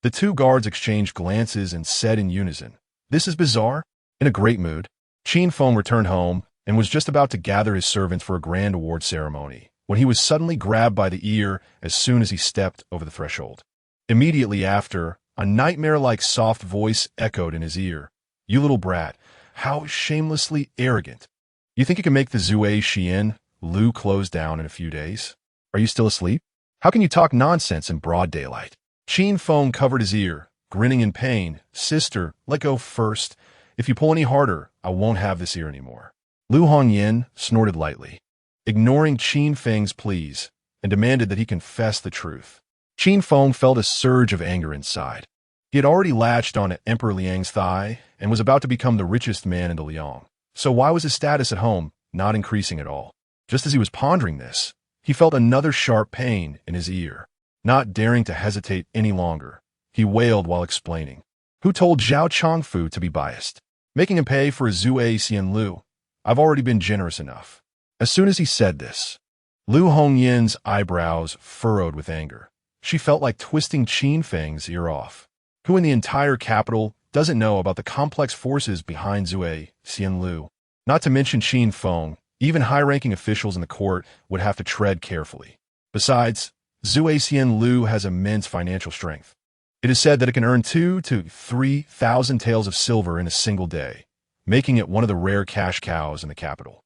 The two guards exchanged glances and said in unison, "This is bizarre." In a great mood, Qin Feng returned home and was just about to gather his servants for a grand award ceremony, when he was suddenly grabbed by the ear as soon as he stepped over the threshold. Immediately after, a nightmare-like soft voice echoed in his ear. "You little brat, how shamelessly arrogant. You think you can make the Zui Xian Lu close down in a few days? Are you still asleep? How can you talk nonsense in broad daylight?" Qin Feng covered his ear, grinning in pain. "Sister, let go first. If you pull any harder, I won't have this ear anymore." Lu Hongyan snorted lightly, ignoring Qin Feng's pleas, and demanded that he confess the truth. Qin Feng felt a surge of anger inside. He had already latched on Emperor Liang's thigh and was about to become the richest man in the Liang. So why was his status at home not increasing at all? Just as he was pondering this, he felt another sharp pain in his ear. Not daring to hesitate any longer, he wailed while explaining. "Who told Zhao Chongfu to be biased? Making him pay for his Zui Xian Lu. I've already been generous enough." As soon as he said this, Lu Hongyan's eyebrows furrowed with anger. She felt like twisting Qin Feng's ear off. Who in the entire capital doesn't know about the complex forces behind Zui Xian Lu? Not to mention Qin Feng, even high-ranking officials in the court would have to tread carefully. Besides, Zui Xian Lu has immense financial strength. It is said that it can earn 2,000 to 3,000 taels of silver in a single day, making it one of the rare cash cows in the capital.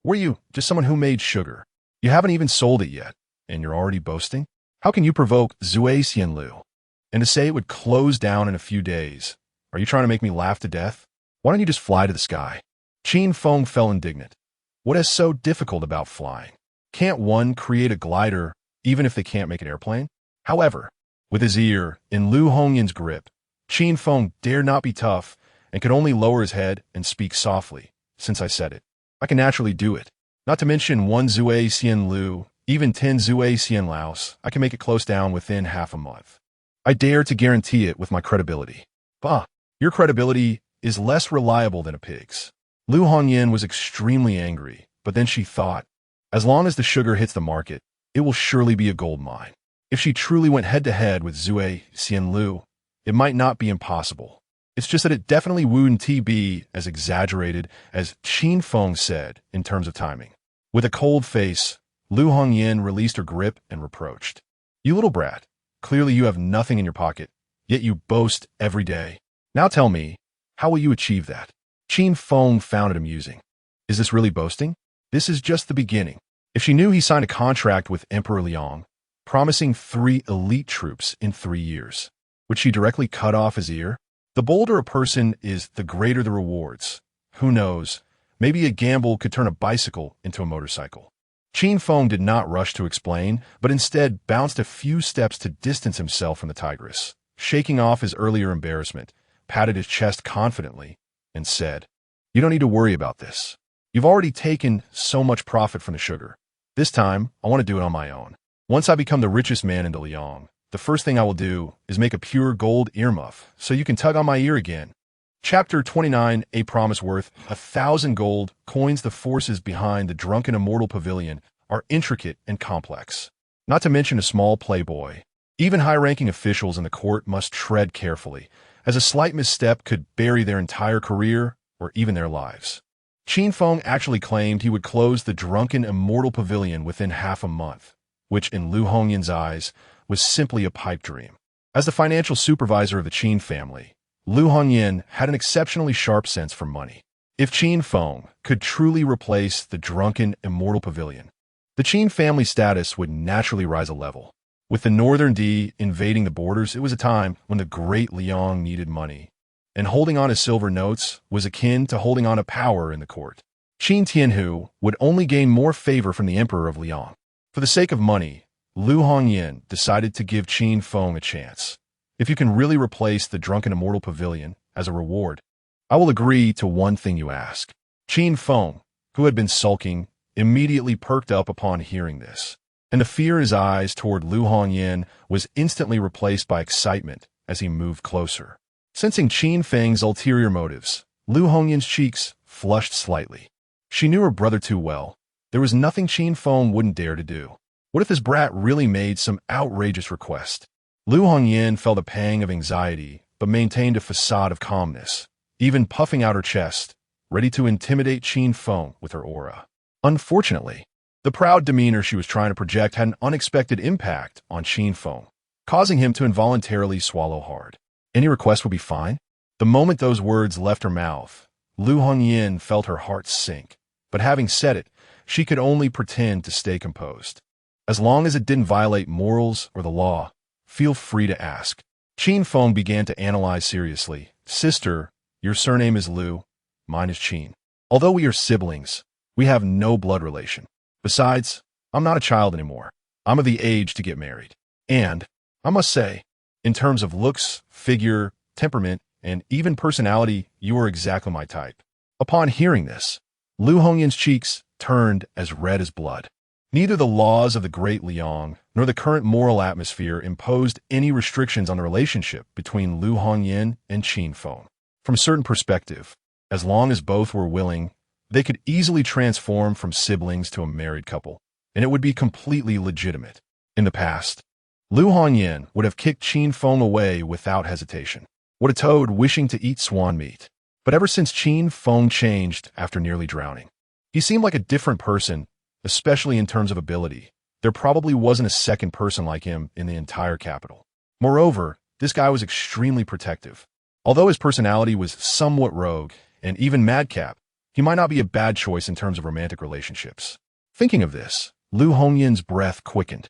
Were you just someone who made sugar? You haven't even sold it yet, and you're already boasting? How can you provoke Zui Xian Lu? And to say it would close down in a few days? Are you trying to make me laugh to death? Why don't you just fly to the sky? Qin Feng fell indignant. What is so difficult about flying? Can't one create a glider even if they can't make an airplane? However, with his ear in Lu Hongyan's grip, Qin Feng dared not be tough and could only lower his head and speak softly. "Since I said it, I can naturally do it. Not to mention 1 Zui Xian Lu, even 10 Zui Xian Laos, I can make it close down within half a month. I dare to guarantee it with my credibility." "Bah, your credibility is less reliable than a pig's." Lu Hongyan was extremely angry, but then she thought, as long as the sugar hits the market, it will surely be a gold mine. If she truly went head-to-head with Zui Xian Lu, it might not be impossible. It's just that it definitely wouldn't be as exaggerated as Qin Feng said in terms of timing. With a cold face, Lu Hongyan released her grip and reproached. "You little brat, clearly you have nothing in your pocket, yet you boast every day. Now tell me, how will you achieve that?" Qin Feng found it amusing. Is this really boasting? This is just the beginning. If she knew he signed a contract with Emperor Liang, promising 3 elite troops in 3 years, would she directly cut off his ear? The bolder a person is, the greater the rewards. Who knows, maybe a gamble could turn a bicycle into a motorcycle. Qin Feng did not rush to explain, but instead bounced a few steps to distance himself from the tigress. Shaking off his earlier embarrassment, patted his chest confidently, and said, "You don't need to worry about this. You've already taken so much profit from the sugar. This time, I want to do it on my own. Once I become the richest man in Liang, the first thing I will do is make a pure gold earmuff, so you can tug on my ear again." Chapter 29, A Promise Worth 1,000 gold coins. The forces behind the drunken immortal pavilion are intricate and complex. Not to mention a small playboy. Even high-ranking officials in the court must tread carefully, as a slight misstep could bury their entire career or even their lives. Qin Feng actually claimed he would close the drunken immortal pavilion within half a month, which in Lu Hongyan's eyes was simply a pipe dream. As the financial supervisor of the Qin family, Lu Hongyan had an exceptionally sharp sense for money. If Qin Feng could truly replace the drunken immortal pavilion, the Qin family status would naturally rise a level. With the Northern D invading the borders, it was a time when the great Liang needed money, and holding on to silver notes was akin to holding on to power in the court. Qin Tianhu would only gain more favor from the emperor of Liang. For the sake of money, Lu Hongyan decided to give Qin Feng a chance. "If you can really replace the drunken immortal pavilion as a reward, I will agree to one thing you ask." Qin Feng, who had been sulking, immediately perked up upon hearing this, and the fear in his eyes toward Lu Hongyan was instantly replaced by excitement as he moved closer. Sensing Qin Feng's ulterior motives, Lu Hongyan's cheeks flushed slightly. She knew her brother too well. There was nothing Qin Feng wouldn't dare to do. What if this brat really made some outrageous request? Lu Hongyan felt a pang of anxiety, but maintained a facade of calmness, even puffing out her chest, ready to intimidate Qin Feng with her aura. Unfortunately, the proud demeanor she was trying to project had an unexpected impact on Qin Feng, causing him to involuntarily swallow hard. Any request would be fine? The moment those words left her mouth, Lu Hongyan felt her heart sink, but having said it, she could only pretend to stay composed. As long as it didn't violate morals or the law, feel free to ask. Qin Feng began to analyze seriously. Sister, your surname is Lu, mine is Qin. Although we are siblings, we have no blood relation. Besides, I'm not a child anymore. I'm of the age to get married. And, I must say, in terms of looks, figure, temperament, and even personality, you are exactly my type. Upon hearing this, Lu Hongyan's cheeks turned as red as blood. Neither the laws of the Great Liang nor the current moral atmosphere imposed any restrictions on the relationship between Lu Hongyan and Qin Feng. From a certain perspective, as long as both were willing, they could easily transform from siblings to a married couple, and it would be completely legitimate. In the past, Lu Hongyan would have kicked Qin Feng away without hesitation. What a toad wishing to eat swan meat. But ever since Qin Feng changed after nearly drowning, he seemed like a different person, especially in terms of ability. There probably wasn't a second person like him in the entire capital. Moreover, this guy was extremely protective. Although his personality was somewhat rogue and even madcap, he might not be a bad choice in terms of romantic relationships. Thinking of this, Lu Hongyan's breath quickened.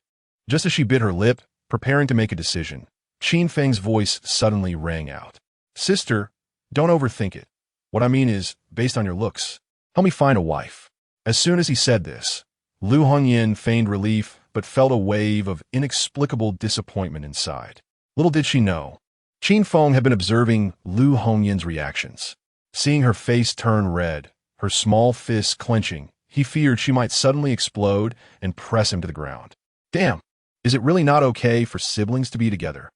Just as she bit her lip, preparing to make a decision, Qin Feng's voice suddenly rang out. Sister, don't overthink it. What I mean is, based on your looks, help me find a wife. As soon as he said this, Lu Hongyan feigned relief but felt a wave of inexplicable disappointment inside. Little did she know, Qin Feng had been observing Lu Hongyan's reactions. Seeing her face turn red, her small fists clenching, he feared she might suddenly explode and press him to the ground. Damn, is it really not okay for siblings to be together?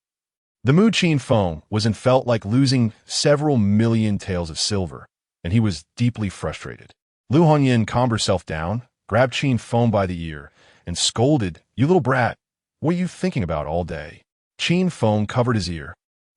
The mood Qin Feng was in felt like losing several million taels of silver, and he was deeply frustrated. Lu Hongyan calmed herself down, grabbed Qin Feng by the ear, and scolded, You little brat, what are you thinking about all day? Qin Feng covered his ear,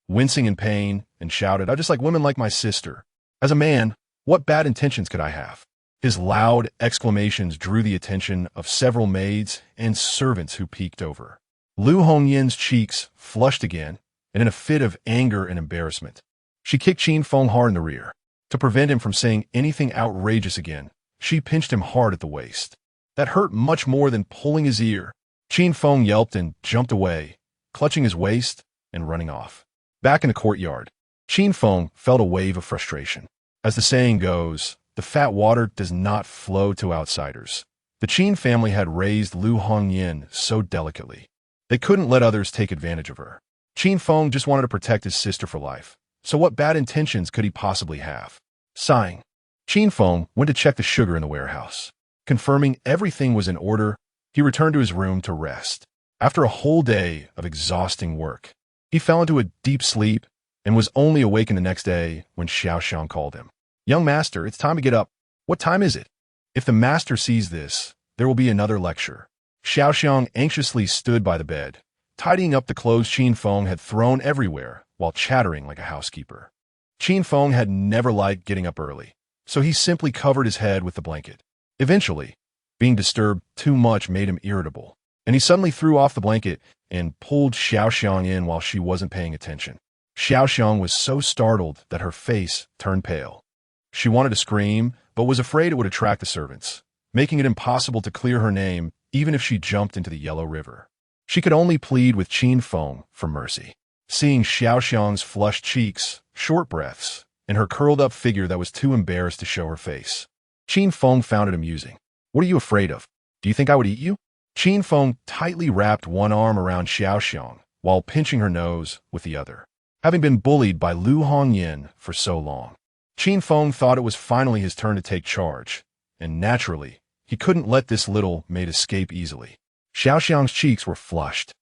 wincing in pain, and shouted, I just like women like my sister. As a man, what bad intentions could I have? His loud exclamations drew the attention of several maids and servants who peeked over. Lu Hongyan's cheeks flushed again, and in a fit of anger and embarrassment, she kicked Qin Feng hard in the rear. To prevent him from saying anything outrageous again, she pinched him hard at the waist. That hurt much more than pulling his ear. Qin Feng yelped and jumped away, clutching his waist and running off. Back in the courtyard, Qin Feng felt a wave of frustration. As the saying goes, the fat water does not flow to outsiders. The Qin family had raised Lu Hongyan so delicately. They couldn't let others take advantage of her. Qin Feng just wanted to protect his sister for life. So what bad intentions could he possibly have? Sighing, Qin Feng went to check the sugar in the warehouse. Confirming everything was in order, he returned to his room to rest. After a whole day of exhausting work, he fell into a deep sleep and was only awakened the next day when Xiaoxiang called him. Young master, it's time to get up. What time is it? If the master sees this, there will be another lecture. Xiaoxiang anxiously stood by the bed, tidying up the clothes Qin Feng had thrown everywhere while chattering like a housekeeper. Qin Feng had never liked getting up early, so he simply covered his head with the blanket. Eventually, being disturbed too much made him irritable, and he suddenly threw off the blanket and pulled Xiaoxiang in while she wasn't paying attention. Xiaoxiang was so startled that her face turned pale. She wanted to scream, but was afraid it would attract the servants, making it impossible to clear her name even if she jumped into the Yellow River. She could only plead with Qin Feng for mercy. Seeing Xiaoxiang's flushed cheeks, short breaths, and her curled-up figure that was too embarrassed to show her face, Qin Feng found it amusing. What are you afraid of? Do you think I would eat you? Qin Feng tightly wrapped one arm around Xiaoxiang while pinching her nose with the other. Having been bullied by Lu Hongyan for so long, Qin Feng thought it was finally his turn to take charge, and naturally, he couldn't let this little maid escape easily. Xiaoxiang's cheeks were flushed.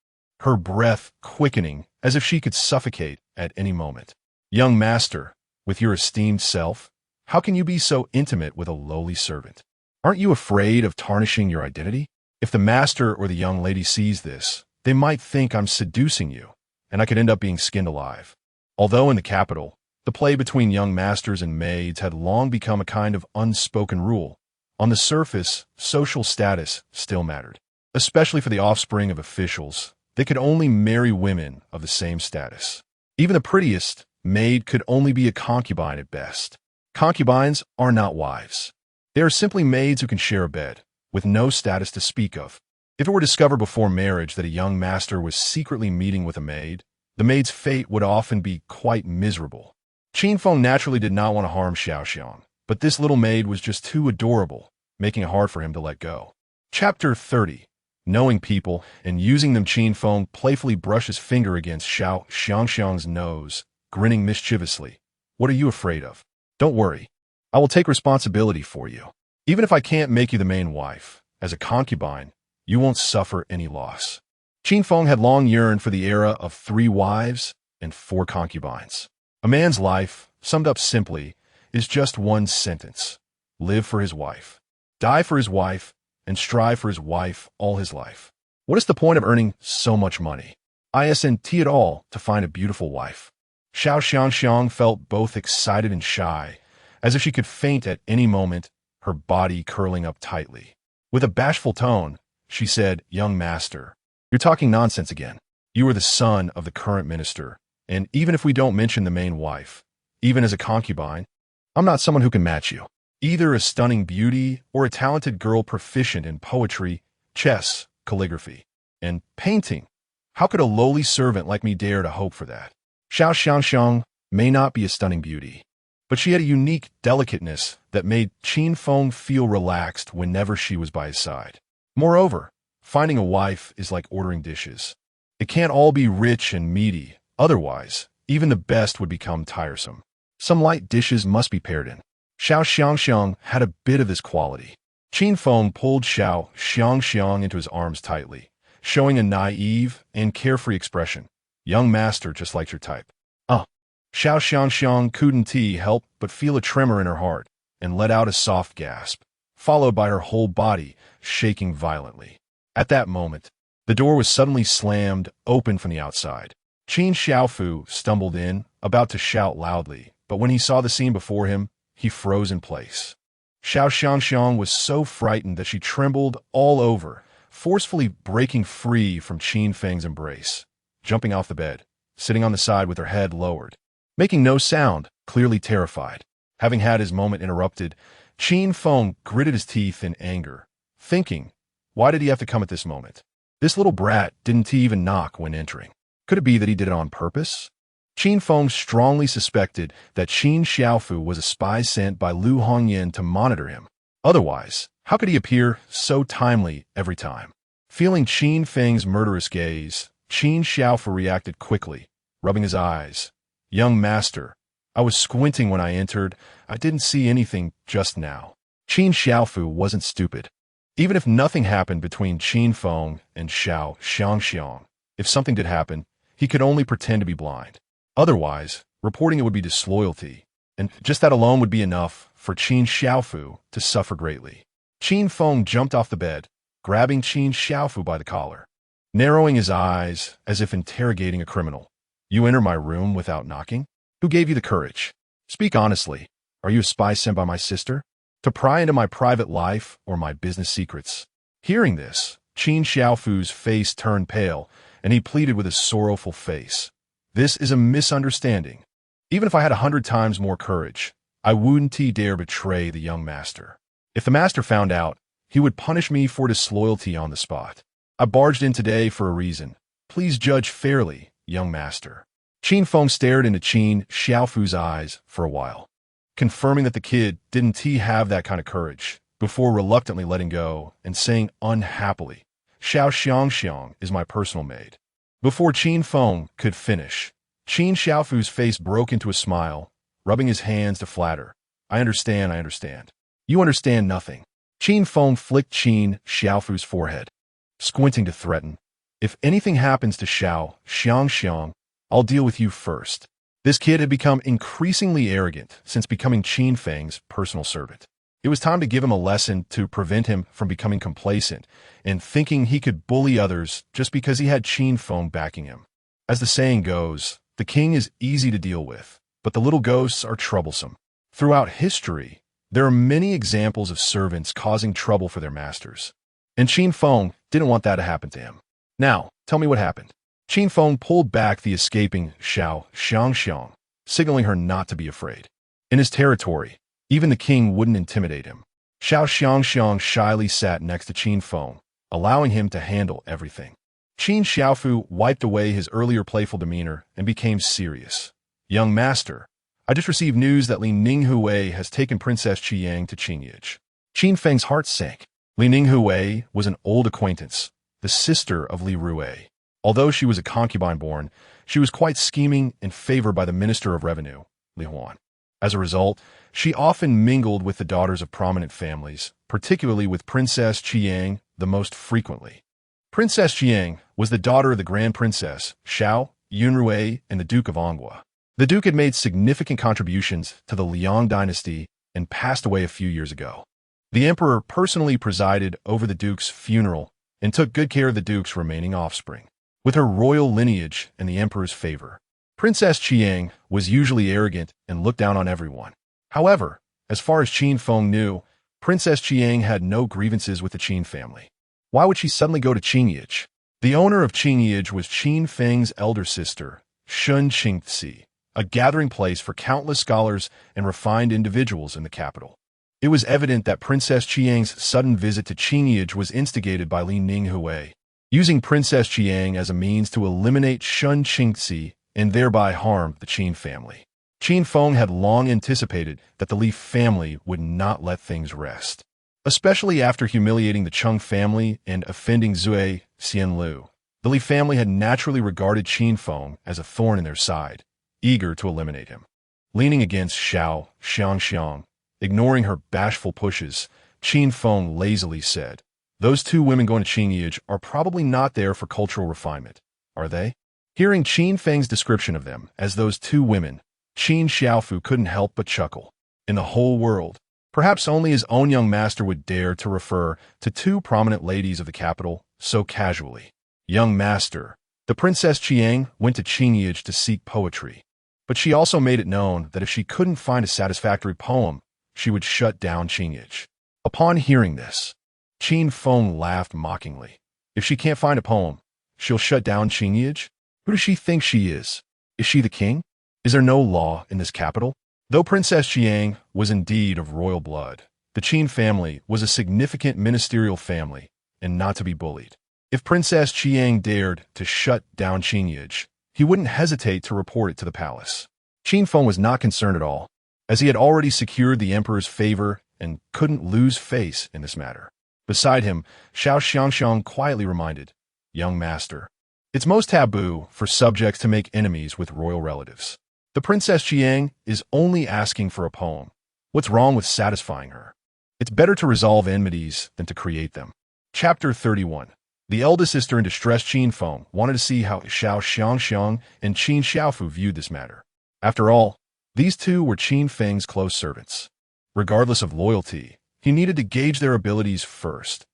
her breath quickening as if she could suffocate at any moment. Young master, with your esteemed self, how can you be so intimate with a lowly servant? Aren't you afraid of tarnishing your identity? If the master or the young lady sees this, they might think I'm seducing you, and I could end up being skinned alive. Although in the capital, the play between young masters and maids had long become a kind of unspoken rule, on the surface, social status still mattered, especially for the offspring of officials. They could only marry women of the same status. Even the prettiest maid could only be a concubine at best. Concubines are not wives. They are simply maids who can share a bed, with no status to speak of. If it were discovered before marriage that a young master was secretly meeting with a maid, the maid's fate would often be quite miserable. Qin Feng naturally did not want to harm Xiaoxiang, but this little maid was just too adorable, making it hard for him to let go. Chapter 30. Knowing people and using them. Qin Feng playfully brushed his finger against Xiaoxiang's nose, grinning mischievously. What are you afraid of? Don't worry. I will take responsibility for you. Even if I can't make you the main wife, as a concubine, you won't suffer any loss. Qin Feng had long yearned for the era of 3 wives and 4 concubines. A man's life, summed up simply, is just one sentence. Live for his wife, die for his wife, and strive for his wife all his life. What is the point of earning so much money? Isn't it all to find a beautiful wife? Xiaoxiang felt both excited and shy, as if she could faint at any moment, her body curling up tightly. With a bashful tone, she said, Young master, you're talking nonsense again. You are the son of the current minister, and even if we don't mention the main wife, even as a concubine, I'm not someone who can match you. Either a stunning beauty or a talented girl proficient in poetry, chess, calligraphy, and painting. How could a lowly servant like me dare to hope for that? Xiaoxiang may not be a stunning beauty, but she had a unique delicateness that made Qin Feng feel relaxed whenever she was by his side. Moreover, finding a wife is like ordering dishes. It can't all be rich and meaty, otherwise, even the best would become tiresome. Some light dishes must be paired in. Xiaoxiang had a bit of this quality. Qin Feng pulled Xiaoxiang into his arms tightly, showing a naive and carefree expression. Young master just like your type. Xiaoxiang couldn't help but feel a tremor in her heart and let out a soft gasp, followed by her whole body shaking violently. At that moment, the door was suddenly slammed open from the outside. Qin Xiaofu stumbled in, about to shout loudly, but when he saw the scene before him, he froze in place. Xiaoxiang was so frightened that she trembled all over, forcefully breaking free from Qin Feng's embrace, jumping off the bed, sitting on the side with her head lowered, making no sound, clearly terrified. Having had his moment interrupted, Qin Feng gritted his teeth in anger, thinking, why did he have to come at this moment? This little brat didn't even knock when entering. Could it be that he did it on purpose? Qin Feng strongly suspected that Qin Xiaofu was a spy sent by Lu Hongyan to monitor him. Otherwise, how could he appear so timely every time? Feeling Qin Feng's murderous gaze, Qin Xiaofu reacted quickly, rubbing his eyes. Young master, I was squinting when I entered. I didn't see anything just now. Qin Xiaofu wasn't stupid. Even if nothing happened between Qin Feng and Xiaoxiang, if something did happen, he could only pretend to be blind. Otherwise, reporting it would be disloyalty, and just that alone would be enough for Qin Xiaofu to suffer greatly. Qin Feng jumped off the bed, grabbing Qin Xiaofu by the collar, narrowing his eyes as if interrogating a criminal. You enter my room without knocking? Who gave you the courage? Speak honestly. Are you a spy sent by my sister? To pry into my private life or my business secrets? Hearing this, Qin Xiaofu's face turned pale, and he pleaded with a sorrowful face. This is a misunderstanding. Even if I had 100 times more courage, I wouldn't dare betray the young master. If the master found out, he would punish me for disloyalty on the spot. I barged in today for a reason. Please judge fairly, young master. Qin Feng stared into Qin Xiaofu's eyes for a while, confirming that the kid didn't have that kind of courage, before reluctantly letting go and saying unhappily, Xiaoxiang is my personal maid. Before Qin Feng could finish, Qin Xiaofu's face broke into a smile, rubbing his hands to flatter. I understand. You understand nothing. Qin Feng flicked Qin Xiaofu's forehead, squinting to threaten. If anything happens to Xiang, I'll deal with you first. This kid had become increasingly arrogant since becoming Qin Feng's personal servant. It was time to give him a lesson to prevent him from becoming complacent and thinking he could bully others just because he had Qin Feng backing him. As the saying goes, the king is easy to deal with, but the little ghosts are troublesome. Throughout history, there are many examples of servants causing trouble for their masters. And Qin Feng didn't want that to happen to him. Now, tell me what happened. Qin Feng pulled back the escaping Xiang, signaling her not to be afraid. In his territory, even the king wouldn't intimidate him. Xiang shyly sat next to Qin Feng, allowing him to handle everything. Qin Xiaofu wiped away his earlier playful demeanor and became serious. Young master, I just received news that Li Ninghui has taken Princess Qiang to Qingyuj. Qin Feng's heart sank. Li Ninghui was an old acquaintance, the sister of Li Rui. Although she was a concubine born, she was quite scheming and favored by the Minister of Revenue, Li Huan. As a result, she often mingled with the daughters of prominent families, particularly with Princess Qiang the most frequently. Princess Qiang was the daughter of the Grand Princess, Xiao, Yunrui, and the Duke of Anghua. The Duke had made significant contributions to the Liang dynasty and passed away a few years ago. The emperor personally presided over the Duke's funeral and took good care of the Duke's remaining offspring. With her royal lineage and the emperor's favor, Princess Qiang was usually arrogant and looked down on everyone. However, as far as Qin Feng knew, Princess Qiang had no grievances with the Qin family. Why would she suddenly go to Qingyuj? The owner of Qingyuj was Qin Feng's elder sister, Shun Qingzi, a gathering place for countless scholars and refined individuals in the capital. It was evident that Princess Qiang's sudden visit to Qingyuj was instigated by Li Ninghui, using Princess Qiang as a means to eliminate Shun Qingzi and thereby harm the Qin family. Qin Feng had long anticipated that the Li family would not let things rest, especially after humiliating the Cheng family and offending Zui Xianlu. The Li family had naturally regarded Qin Feng as a thorn in their side, eager to eliminate him. Leaning against Xiang, ignoring her bashful pushes, Qin Feng lazily said, "Those two women going to Qingyuj are probably not there for cultural refinement, are they?" Hearing Qin Feng's description of them as those two women, Qin Xiaofu couldn't help but chuckle. In the whole world, perhaps only his own young master would dare to refer to two prominent ladies of the capital so casually. Young master, the Princess Qiang went to Qingyuj to seek poetry, but she also made it known that if she couldn't find a satisfactory poem, she would shut down Qingyuj. Upon hearing this, Qin Feng laughed mockingly. If she can't find a poem, she'll shut down Qingyuj? Who does she think she is? Is she the king? Is there no law in this capital? Though Princess Qiang was indeed of royal blood, the Qin family was a significant ministerial family and not to be bullied. If Princess Qiang dared to shut down Qingyuj, he wouldn't hesitate to report it to the palace. Qin Feng was not concerned at all, as he had already secured the emperor's favor and couldn't lose face in this matter. Beside him, Xiang quietly reminded, "Young master, it's most taboo for subjects to make enemies with royal relatives. The Princess Qiang is only asking for a poem. What's wrong with satisfying her? It's better to resolve enmities than to create them." Chapter 31. The eldest sister in distress, Qin Feng, wanted to see how Xiang and Qin Xiaofu viewed this matter. After all, these two were Qin Feng's close servants. Regardless of loyalty, he needed to gauge their abilities first.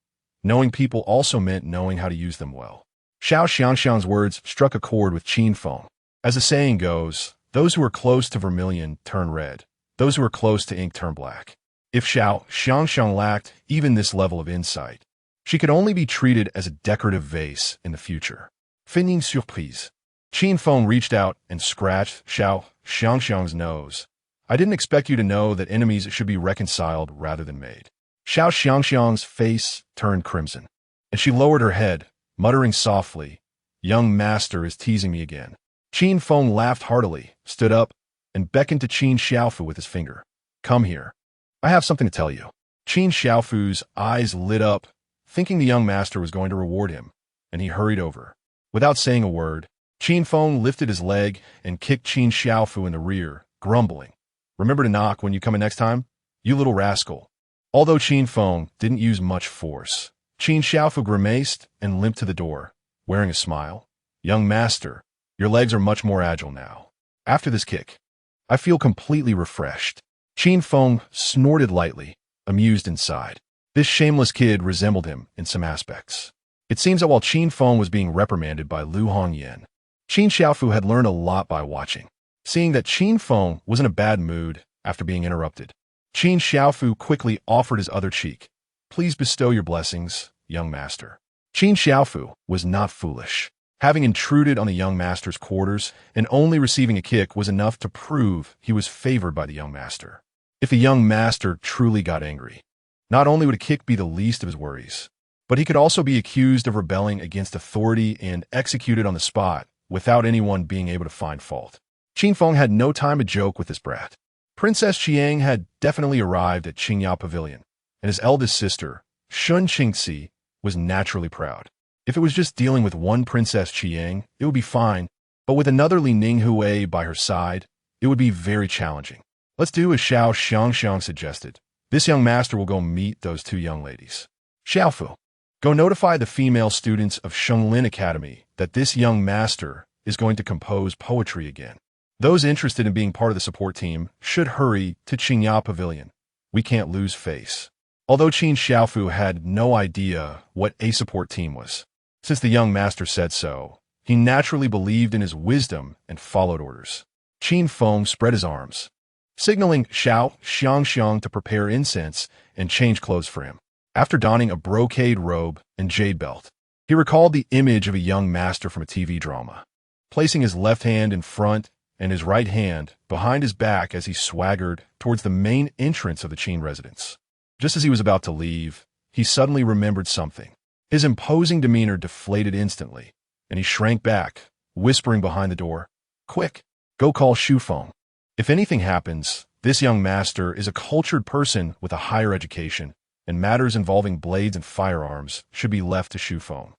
Knowing people also meant knowing how to use them well. Xiang's words struck a chord with Qin Feng. As the saying goes, those who are close to vermilion turn red. Those who are close to ink turn black. If Xiang lacked even this level of insight, she could only be treated as a decorative vase in the future. Feigning surprise, Qin Feng reached out and scratched Xiang's nose. "I didn't expect you to know that enemies should be reconciled rather than made." Xiang's face turned crimson, and she lowered her head, muttering softly, "Young master is teasing me again." Qin Feng laughed heartily, stood up, and beckoned to Qin Xiaofu with his finger. "Come here. I have something to tell you." Qin Xiaofu's eyes lit up, thinking the young master was going to reward him, and he hurried over. Without saying a word, Qin Feng lifted his leg and kicked Qin Xiaofu in the rear, grumbling, "Remember to knock when you come in next time, you little rascal." Although Qin Feng didn't use much force, Qin Xiaofu grimaced and limped to the door, wearing a smile. Young master, your legs are much more agile now. After this kick, I feel completely refreshed. Qin Feng snorted lightly, amused inside. This shameless kid resembled him in some aspects. It seems that while Qin Feng was being reprimanded by Lu Hongyan, Qin Xiaofu had learned a lot by watching. Seeing that Qin Feng was in a bad mood after being interrupted, Qin Xiaofu quickly offered his other cheek. Please bestow your blessings, young master. Qin Xiaofu was not foolish. Having intruded on the young master's quarters and only receiving a kick was enough to prove he was favored by the young master. If the young master truly got angry, not only would a kick be the least of his worries, but he could also be accused of rebelling against authority and executed on the spot without anyone being able to find fault. Qin Feng had no time to joke with this brat. Princess Qiang had definitely arrived at Qingya Pavilion, and his eldest sister, Shun Qingxi, was naturally proud. If it was just dealing with one Princess Qiang, it would be fine, but with another Li Ninghui by her side, it would be very challenging. Let's do as Xiao Xiangxiang suggested. This young master will go meet those two young ladies. Xiaofu, go notify the female students of Shenglin Academy that this young master is going to compose poetry again. Those interested in being part of the support team should hurry to Qingya Pavilion. We can't lose face. Although Qin Xiaofu had no idea what a support team was, since the young master said so, he naturally believed in his wisdom and followed orders. Qin Feng spread his arms, signaling Xiao Xiangxiang to prepare incense and change clothes for him. After donning a brocade robe and jade belt, he recalled the image of a young master from a TV drama, placing his left hand in front and his right hand behind his back as he swaggered towards the main entrance of the Qin residence. Just as he was about to leave, he suddenly remembered something. His imposing demeanor deflated instantly, and he shrank back, whispering behind the door, "Quick, go call Shu Feng. If anything happens, this young master is a cultured person with a higher education, and matters involving blades and firearms should be left to Shu Feng."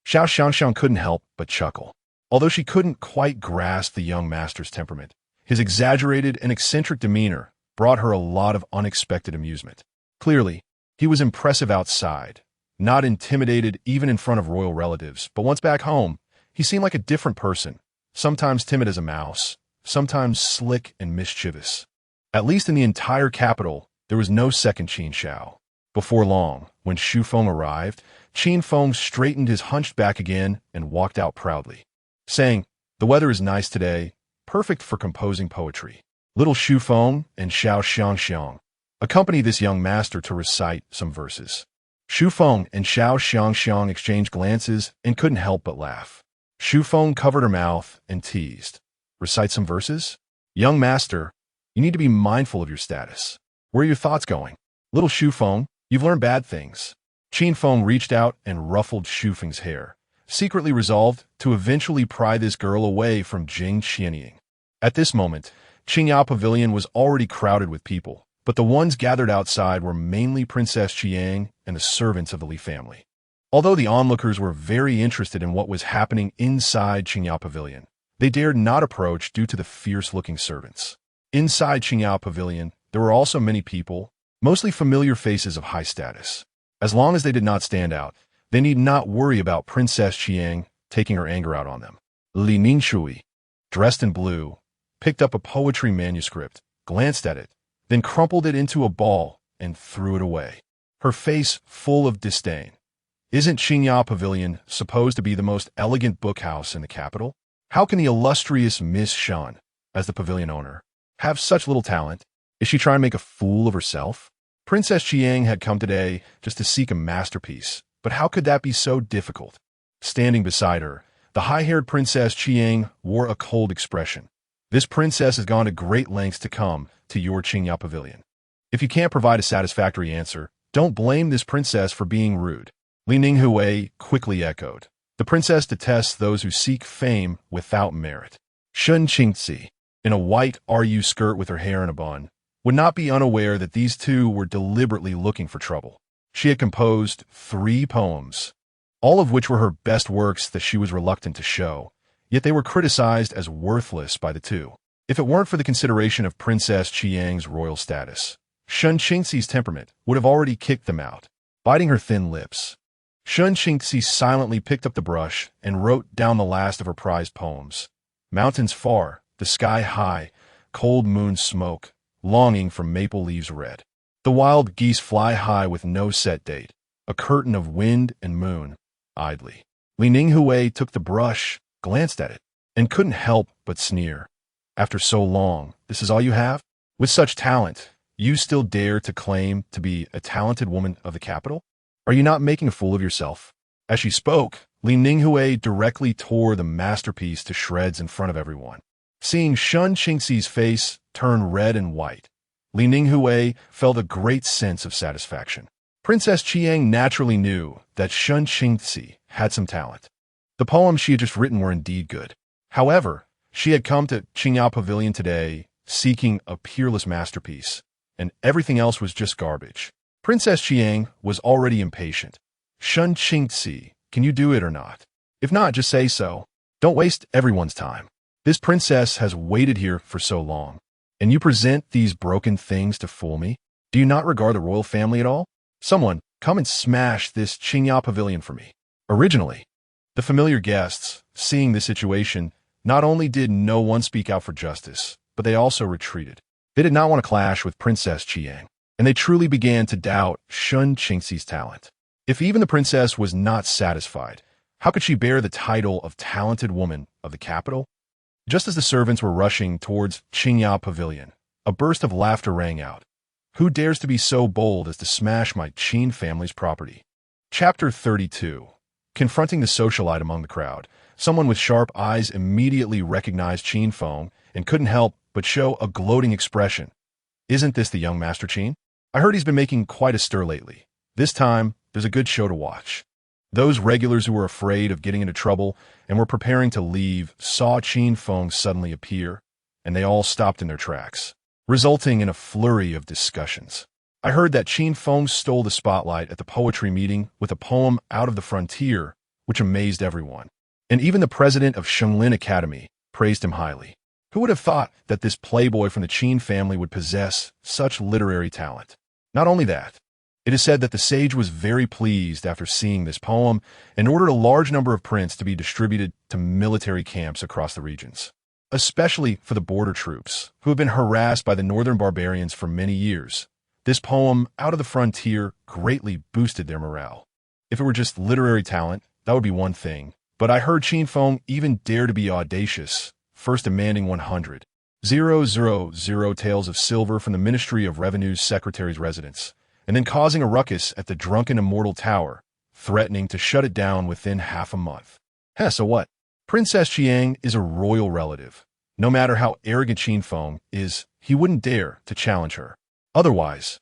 Xiao Xiangxiang couldn't help but chuckle. Although she couldn't quite grasp the young master's temperament, his exaggerated and eccentric demeanor brought her a lot of unexpected amusement. Clearly, he was impressive outside, not intimidated even in front of royal relatives, but once back home, he seemed like a different person, sometimes timid as a mouse, sometimes slick and mischievous. At least in the entire capital, there was no second Qin Xiao. Before long, when Shu Feng arrived, Qin Feng straightened his hunched back again and walked out proudly, saying, "The weather is nice today, perfect for composing poetry." Little Shu Feng and Xiao Xiangxiang accompanied this young master to recite some verses. Shu Feng and Xiao Xiangxiang exchanged glances and couldn't help but laugh. Shu Feng covered her mouth and teased, "Recite some verses? Young master, you need to be mindful of your status. Where are your thoughts going? Little Shu Feng, you've learned bad things." Qin Feng reached out and ruffled Shu Feng's hair, secretly resolved to eventually pry this girl away from Jing Qianying. At this moment, Qingya Pavilion was already crowded with people, but the ones gathered outside were mainly Princess Qiang and the servants of the Li family. Although the onlookers were very interested in what was happening inside Qingya Pavilion, they dared not approach due to the fierce-looking servants. Inside Qingya Pavilion, there were also many people, mostly familiar faces of high status. As long as they did not stand out, they need not worry about Princess Qiang taking her anger out on them. Li Ninghui, dressed in blue, picked up a poetry manuscript, glanced at it, then crumpled it into a ball and threw it away, her face full of disdain. Isn't Qingya Pavilion supposed to be the most elegant bookhouse in the capital? How can the illustrious Miss Shan, as the pavilion owner, have such little talent? Is she trying to make a fool of herself? Princess Qiang had come today just to seek a masterpiece, but how could that be so difficult? Standing beside her, the high-haired Princess Qiang wore a cold expression. This princess has gone to great lengths to come to your Qingya Pavilion. If you can't provide a satisfactory answer, don't blame this princess for being rude. Li Ninghui quickly echoed. The princess detests those who seek fame without merit. Shun Qingxi, in a white RU skirt with her hair in a bun, would not be unaware that these two were deliberately looking for trouble. She had composed 3 poems, all of which were her best works that she was reluctant to show, yet they were criticized as worthless by the two. If it weren't for the consideration of Princess Qiang's royal status, Shun Qingxi's temperament would have already kicked them out. Biting her thin lips, Shun Qingxi silently picked up the brush and wrote down the last of her prized poems. Mountains far, the sky high, cold moon smoke, longing for maple leaves red. The wild geese fly high with no set date, a curtain of wind and moon, idly. Li Ninghui took the brush, glanced at it, and couldn't help but sneer. After so long, this is all you have? With such talent, you still dare to claim to be a talented woman of the capital? Are you not making a fool of yourself? As she spoke, Li Ninghui directly tore the masterpiece to shreds in front of everyone. Seeing Shun Qingxi's face turn red and white, Li Ninghui felt a great sense of satisfaction. Princess Qiang naturally knew that Shun Qingxi had some talent. The poems she had just written were indeed good. However, she had come to Qingyao Pavilion today seeking a peerless masterpiece, and everything else was just garbage. Princess Qiang was already impatient. Shun Qingxi, can you do it or not? If not, just say so. Don't waste everyone's time. This princess has waited here for so long, and you present these broken things to fool me? Do you not regard the royal family at all? Someone, come and smash this Qingyao Pavilion for me. Originally, the familiar guests, seeing the situation, not only did no one speak out for justice, but they also retreated. They did not want to clash with Princess Qiang, and they truly began to doubt Shun Qingxi's talent. If even the princess was not satisfied, how could she bear the title of talented woman of the capital? Just as the servants were rushing towards Qingyao Pavilion, a burst of laughter rang out. Who dares to be so bold as to smash my Qin family's property? Chapter 32. Confronting the socialite among the crowd, someone with sharp eyes immediately recognized Qin Feng and couldn't help but show a gloating expression. Isn't this the young Master Qin? I heard he's been making quite a stir lately. This time, there's a good show to watch. Those regulars who were afraid of getting into trouble and were preparing to leave saw Qin Feng suddenly appear, and they all stopped in their tracks, resulting in a flurry of discussions. I heard that Qin Feng stole the spotlight at the poetry meeting with a poem out of the frontier, which amazed everyone. And even the president of Shenglin Academy praised him highly. Who would have thought that this playboy from the Qin family would possess such literary talent? Not only that, it is said that the sage was very pleased after seeing this poem and ordered a large number of prints to be distributed to military camps across the regions, especially for the border troops, who have been harassed by the northern barbarians for many years. This poem, Out of the Frontier, greatly boosted their morale. If it were just literary talent, that would be one thing, but I heard Qin Feng even dare to be audacious, first demanding 100,000 taels of silver from the Ministry of Revenue's secretary's residence, and then causing a ruckus at the drunken immortal tower, threatening to shut it down within half a month. So what? Princess Qiang is a royal relative. No matter how arrogant Qin Feng is, he wouldn't dare to challenge her. Otherwise,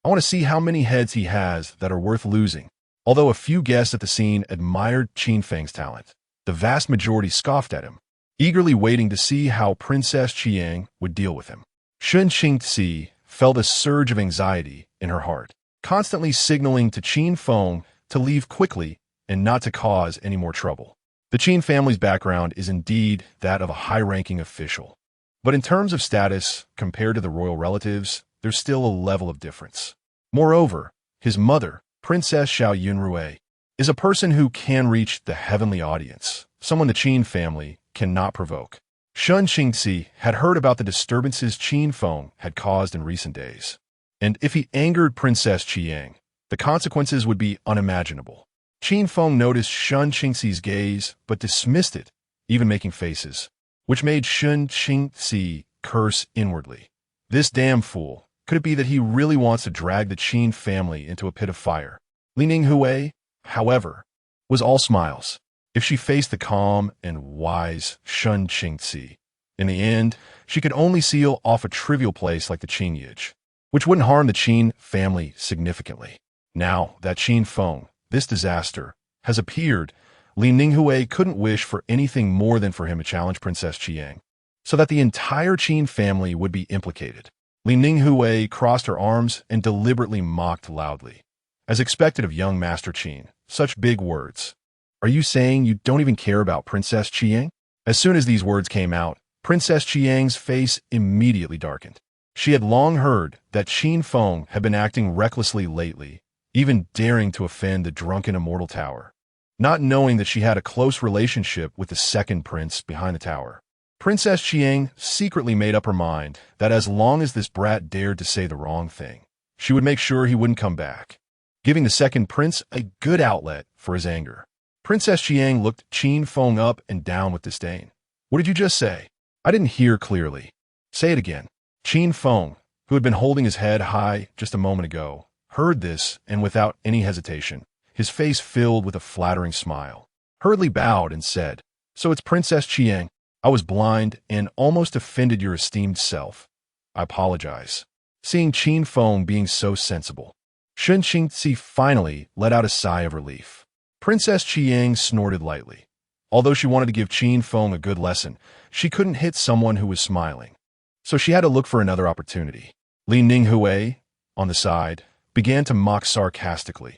I want to see how many heads he has that are worth losing. Although a few guests at the scene admired Qin Feng's talent, the vast majority scoffed at him, eagerly waiting to see how Princess Qiang would deal with him. Shun Qingxi felt a surge of anxiety in her heart, constantly signaling to Qin Feng to leave quickly and not to cause any more trouble. The Qin family's background is indeed that of a high-ranking official. But in terms of status, compared to the royal relatives, there's still a level of difference. Moreover, his mother, Princess Xiao Yunrui, is a person who can reach the heavenly audience, someone the Qin family cannot provoke. Shun Qingxi had heard about the disturbances Qin Feng had caused in recent days, and if he angered Princess Qiang, the consequences would be unimaginable. Qin Feng noticed Shun Qingxi's gaze, but dismissed it, even making faces, which made Shun Qingxi curse inwardly. This damn fool, could it be that he really wants to drag the Qin family into a pit of fire? Li Ninghui, however, was all smiles. If she faced the calm and wise Shun Qingxi, in the end, she could only seal off a trivial place like the Qingyage, which wouldn't harm the Qin family significantly. Now that Qin Feng, this disaster, has appeared, Li Ninghui couldn't wish for anything more than for him to challenge Princess Qiang, so that the entire Qin family would be implicated. Li Ninghui crossed her arms and deliberately mocked loudly. As expected of young Master Qin, such big words. Are you saying you don't even care about Princess Qiang? As soon as these words came out, Princess Qiang's face immediately darkened. She had long heard that Qin Feng had been acting recklessly lately, even daring to offend the drunken immortal tower, not knowing that she had a close relationship with the second prince behind the tower. Princess Qiang secretly made up her mind that as long as this brat dared to say the wrong thing, she would make sure he wouldn't come back, giving the second prince a good outlet for his anger. Princess Qiang looked Qin Feng up and down with disdain. "What did you just say? I didn't hear clearly. Say it again." Qin Feng, who had been holding his head high just a moment ago, heard this and without any hesitation, his face filled with a flattering smile, hurriedly bowed and said, "So it's Princess Qiang. I was blind and almost offended your esteemed self. I apologize." Seeing Qin Feng being so sensible, Sun Qingzi finally let out a sigh of relief. Princess Qiang snorted lightly. Although she wanted to give Qin Feng a good lesson, she couldn't hit someone who was smiling, so she had to look for another opportunity. Li Ninghui, on the side, began to mock sarcastically.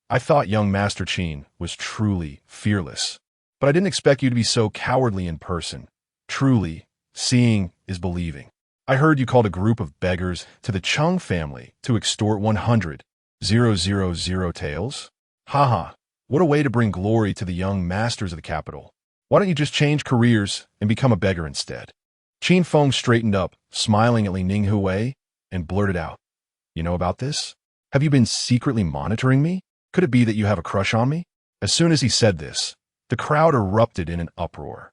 "I thought young Master Qin was truly fearless, but I didn't expect you to be so cowardly in person. Truly, seeing is believing. I heard you called a group of beggars to the Chung family to extort 100,000 taels? Haha, what a way to bring glory to the young masters of the capital. Why don't you just change careers and become a beggar instead?" Qin Feng straightened up, smiling at Li Ninghui, and blurted out, "You know about this? Have you been secretly monitoring me? Could it be that you have a crush on me?" As soon as he said this, the crowd erupted in an uproar.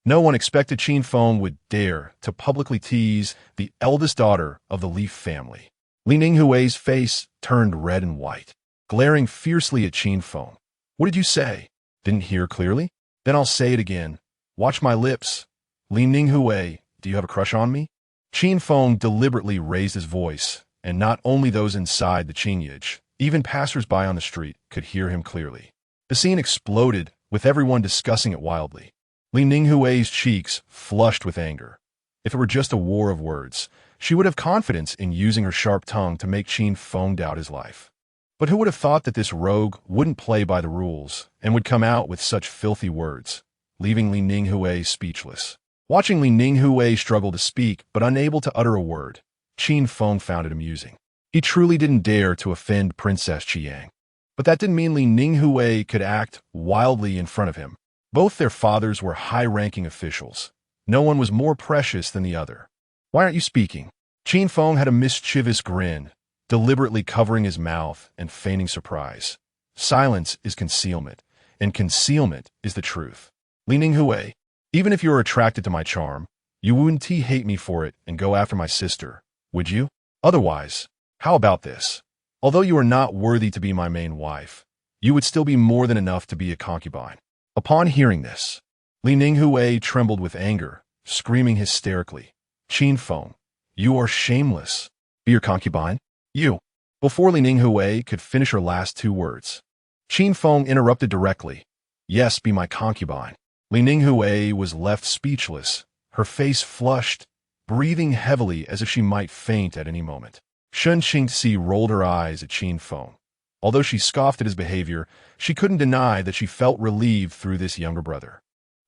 No one expected Qin Feng would dare to publicly tease the eldest daughter of the Li family. Li Ninghui's face turned red and white, glaring fiercely at Qin Feng. "What did you say? Didn't hear clearly? Then I'll say it again. Watch my lips. Li Ninghui, do you have a crush on me?" Qin Feng deliberately raised his voice, and not only those inside the Qingyage, even passers-by on the street could hear him clearly. The scene exploded, with everyone discussing it wildly. Li Ninghui's cheeks flushed with anger. If it were just a war of words, she would have confidence in using her sharp tongue to make Qin Feng doubt his life. But who would have thought that this rogue wouldn't play by the rules and would come out with such filthy words, leaving Li Ninghui speechless. Watching Li Ninghui struggle to speak but unable to utter a word, Qin Feng found it amusing. He truly didn't dare to offend Princess Qiang. But that didn't mean Li Ninghui could act wildly in front of him. Both their fathers were high-ranking officials. No one was more precious than the other. "Why aren't you speaking?" Qin Feng had a mischievous grin, deliberately covering his mouth and feigning surprise. Silence is concealment, and concealment is the truth. "Li Ninghui, even if you are attracted to my charm, you wouldn't hate me for it and go after my sister, would you? Otherwise, how about this? Although you are not worthy to be my main wife, you would still be more than enough to be a concubine." Upon hearing this, Li Ninghui trembled with anger, screaming hysterically, "Qin Feng, you are shameless. Be your concubine? You." Before Li Ninghui could finish her last two words, Qin Feng interrupted directly, "Yes, be my concubine." Li Ninghui was left speechless, her face flushed, breathing heavily as if she might faint at any moment. Sun Qingzi rolled her eyes at Qin Feng. Although she scoffed at his behavior, she couldn't deny that she felt relieved through this younger brother.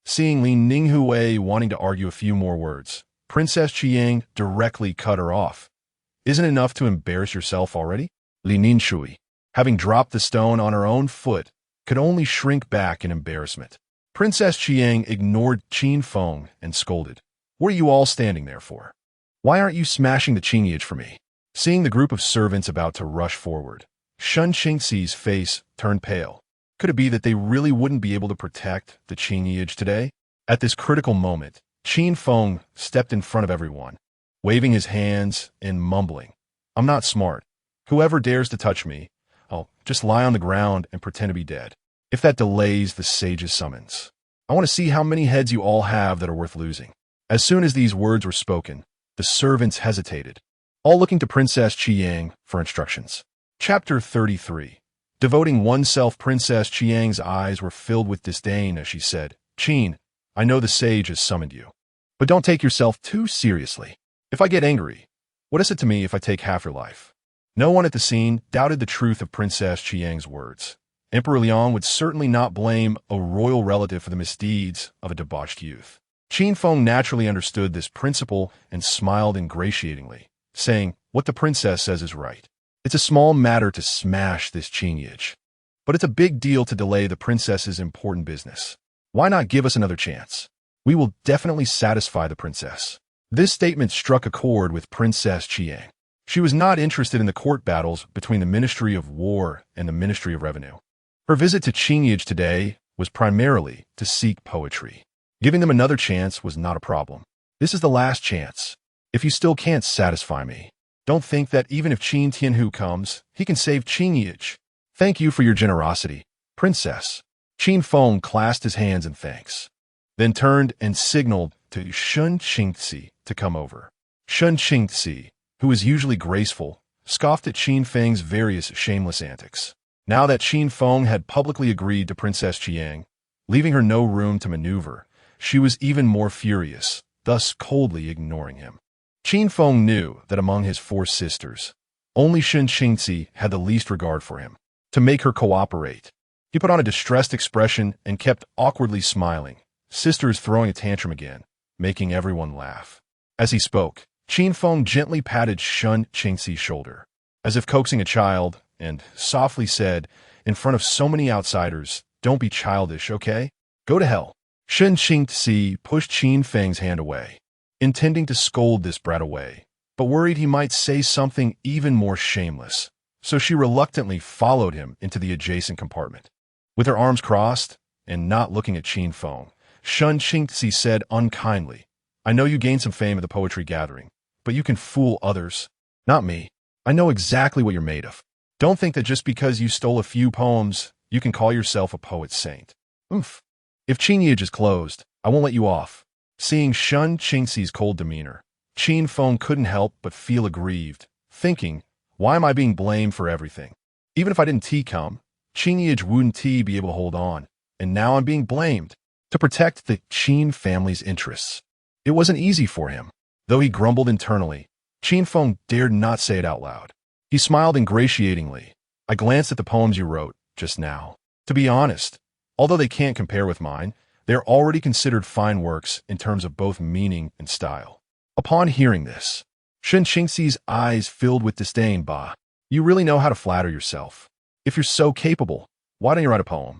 Seeing Li Ninghui wanting to argue a few more words, Princess Qiang directly cut her off. "Isn't it enough to embarrass yourself already?" Li Ninghui, having dropped the stone on her own foot, could only shrink back in embarrassment. Princess Qiang ignored Qin Feng and scolded, "What are you all standing there for? Why aren't you smashing the Qingyage for me?" Seeing the group of servants about to rush forward, Sun Qingzi's face turned pale. Could it be that they really wouldn't be able to protect the Qingyage today? At this critical moment, Qin Feng stepped in front of everyone, waving his hands and mumbling, "I'm not smart. Whoever dares to touch me, I'll just lie on the ground and pretend to be dead. If that delays the sage's summons, I want to see how many heads you all have that are worth losing." As soon as these words were spoken, the servants hesitated, all looking to Princess Qiang for instructions. Chapter 33. Devoting oneself. Princess Qiang's eyes were filled with disdain as she said, "Qin, I know the sage has summoned you, but don't take yourself too seriously. If I get angry, what is it to me if I take half your life?" No one at the scene doubted the truth of Princess Qiang's words. Emperor Liang would certainly not blame a royal relative for the misdeeds of a debauched youth. Qin Feng naturally understood this principle and smiled ingratiatingly, saying, "What the princess says is right. It's a small matter to smash this Qin, but it's a big deal to delay the princess's important business. Why not give us another chance? We will definitely satisfy the princess. This statement struck a chord with Princess Qiang. She was not interested in the court battles between the Ministry of War and the Ministry of Revenue. Her visit to Qin today was primarily to seek poetry. Giving them another chance was not a problem. This is the last chance. If you still can't satisfy me, don't think that even if Qin Tianhu comes, he can save Qin. Thank you for your generosity, Princess. Qin Feng clasped his hands in thanks, then turned and signaled to Shun Qingzi to come over. Shun Qingzi, who is usually graceful, scoffed at Qin Feng's various shameless antics. Now that Qin Feng had publicly agreed to Princess Qiang, leaving her no room to maneuver, she was even more furious, thus coldly ignoring him. Qin Feng knew that among his 4 sisters, only Shun Qingzi had the least regard for him. To make her cooperate, he put on a distressed expression and kept awkwardly smiling, sisters throwing a tantrum again, making everyone laugh. As he spoke, Qin Feng gently patted Shun Qingzi's shoulder, as if coaxing a child, and softly said, in front of so many outsiders, "Don't be childish, okay? Go to hell." Shun Qingzi pushed Qin Feng's hand away, intending to scold this brat away, but worried he might say something even more shameless, so she reluctantly followed him into the adjacent compartment. With her arms crossed, and not looking at Qin Feng, Shun Qingzi said unkindly, "I know you gained some fame at the poetry gathering, but you can fool others. Not me. I know exactly what you're made of. Don't think that just because you stole a few poems, you can call yourself a poet's saint. Oomph. If Qin is closed, I won't let you off." Seeing Shun Qingzi's cold demeanor, Qin Feng couldn't help but feel aggrieved, thinking, why am I being blamed for everything? Even if I didn't come, Qin wouldn't be able to hold on, and now I'm being blamed. To protect the Qin family's interests. It wasn't easy for him. Though he grumbled internally, Qin Feng dared not say it out loud. He smiled ingratiatingly. "I glanced at the poems you wrote just now. To be honest, although they can't compare with mine, they're already considered fine works in terms of both meaning and style." Upon hearing this, Shun Qingzi's eyes filled with disdain. "Bah, you really know how to flatter yourself. If you're so capable, why don't you write a poem?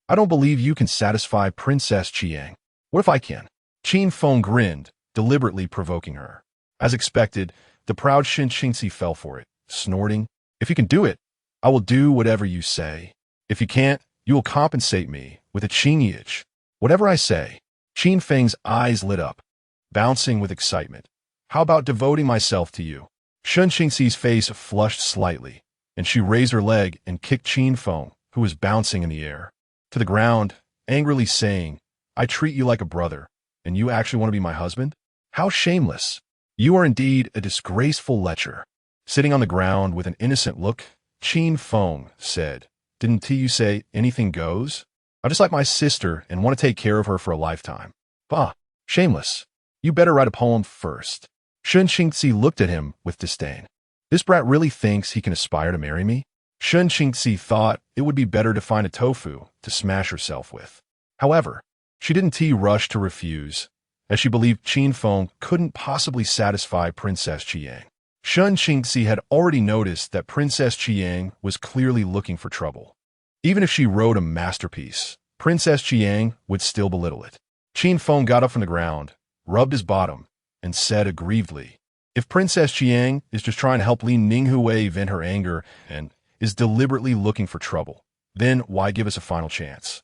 I don't believe you can satisfy Princess Qiang. What if I can?" Qin Feng grinned, deliberately provoking her. As expected, the proud Shun Qingzi fell for it, snorting, "If you can do it, I will do whatever you say. If you can't, you will compensate me with a Qin. Whatever I say." Qin Feng's eyes lit up, bouncing with excitement. "How about devoting myself to you?" Shun Qingzi's face flushed slightly, and she raised her leg and kicked Qin Feng, who was bouncing in the air, to the ground, angrily saying, "I treat you like a brother, and you actually want to be my husband? How shameless! You are indeed a disgraceful lecher." Sitting on the ground with an innocent look, Qin Feng said, "Didn't you say anything goes? I just like my sister and want to take care of her for a lifetime." "Bah, shameless. You better write a poem first." Shun Qingzi looked at him with disdain. "This brat really thinks he can aspire to marry me?" Shun Qingzi thought it would be better to find a tofu to smash herself with. However, she didn't rush to refuse, as she believed Qin Feng couldn't possibly satisfy Princess Qiang. Shun Qingzi had already noticed that Princess Qiang was clearly looking for trouble. Even if she wrote a masterpiece, Princess Qiang would still belittle it. Qin Feng got up from the ground, rubbed his bottom, and said aggrievedly, "If Princess Qiang is just trying to help Li Ninghui vent her anger and is deliberately looking for trouble, then why give us a final chance?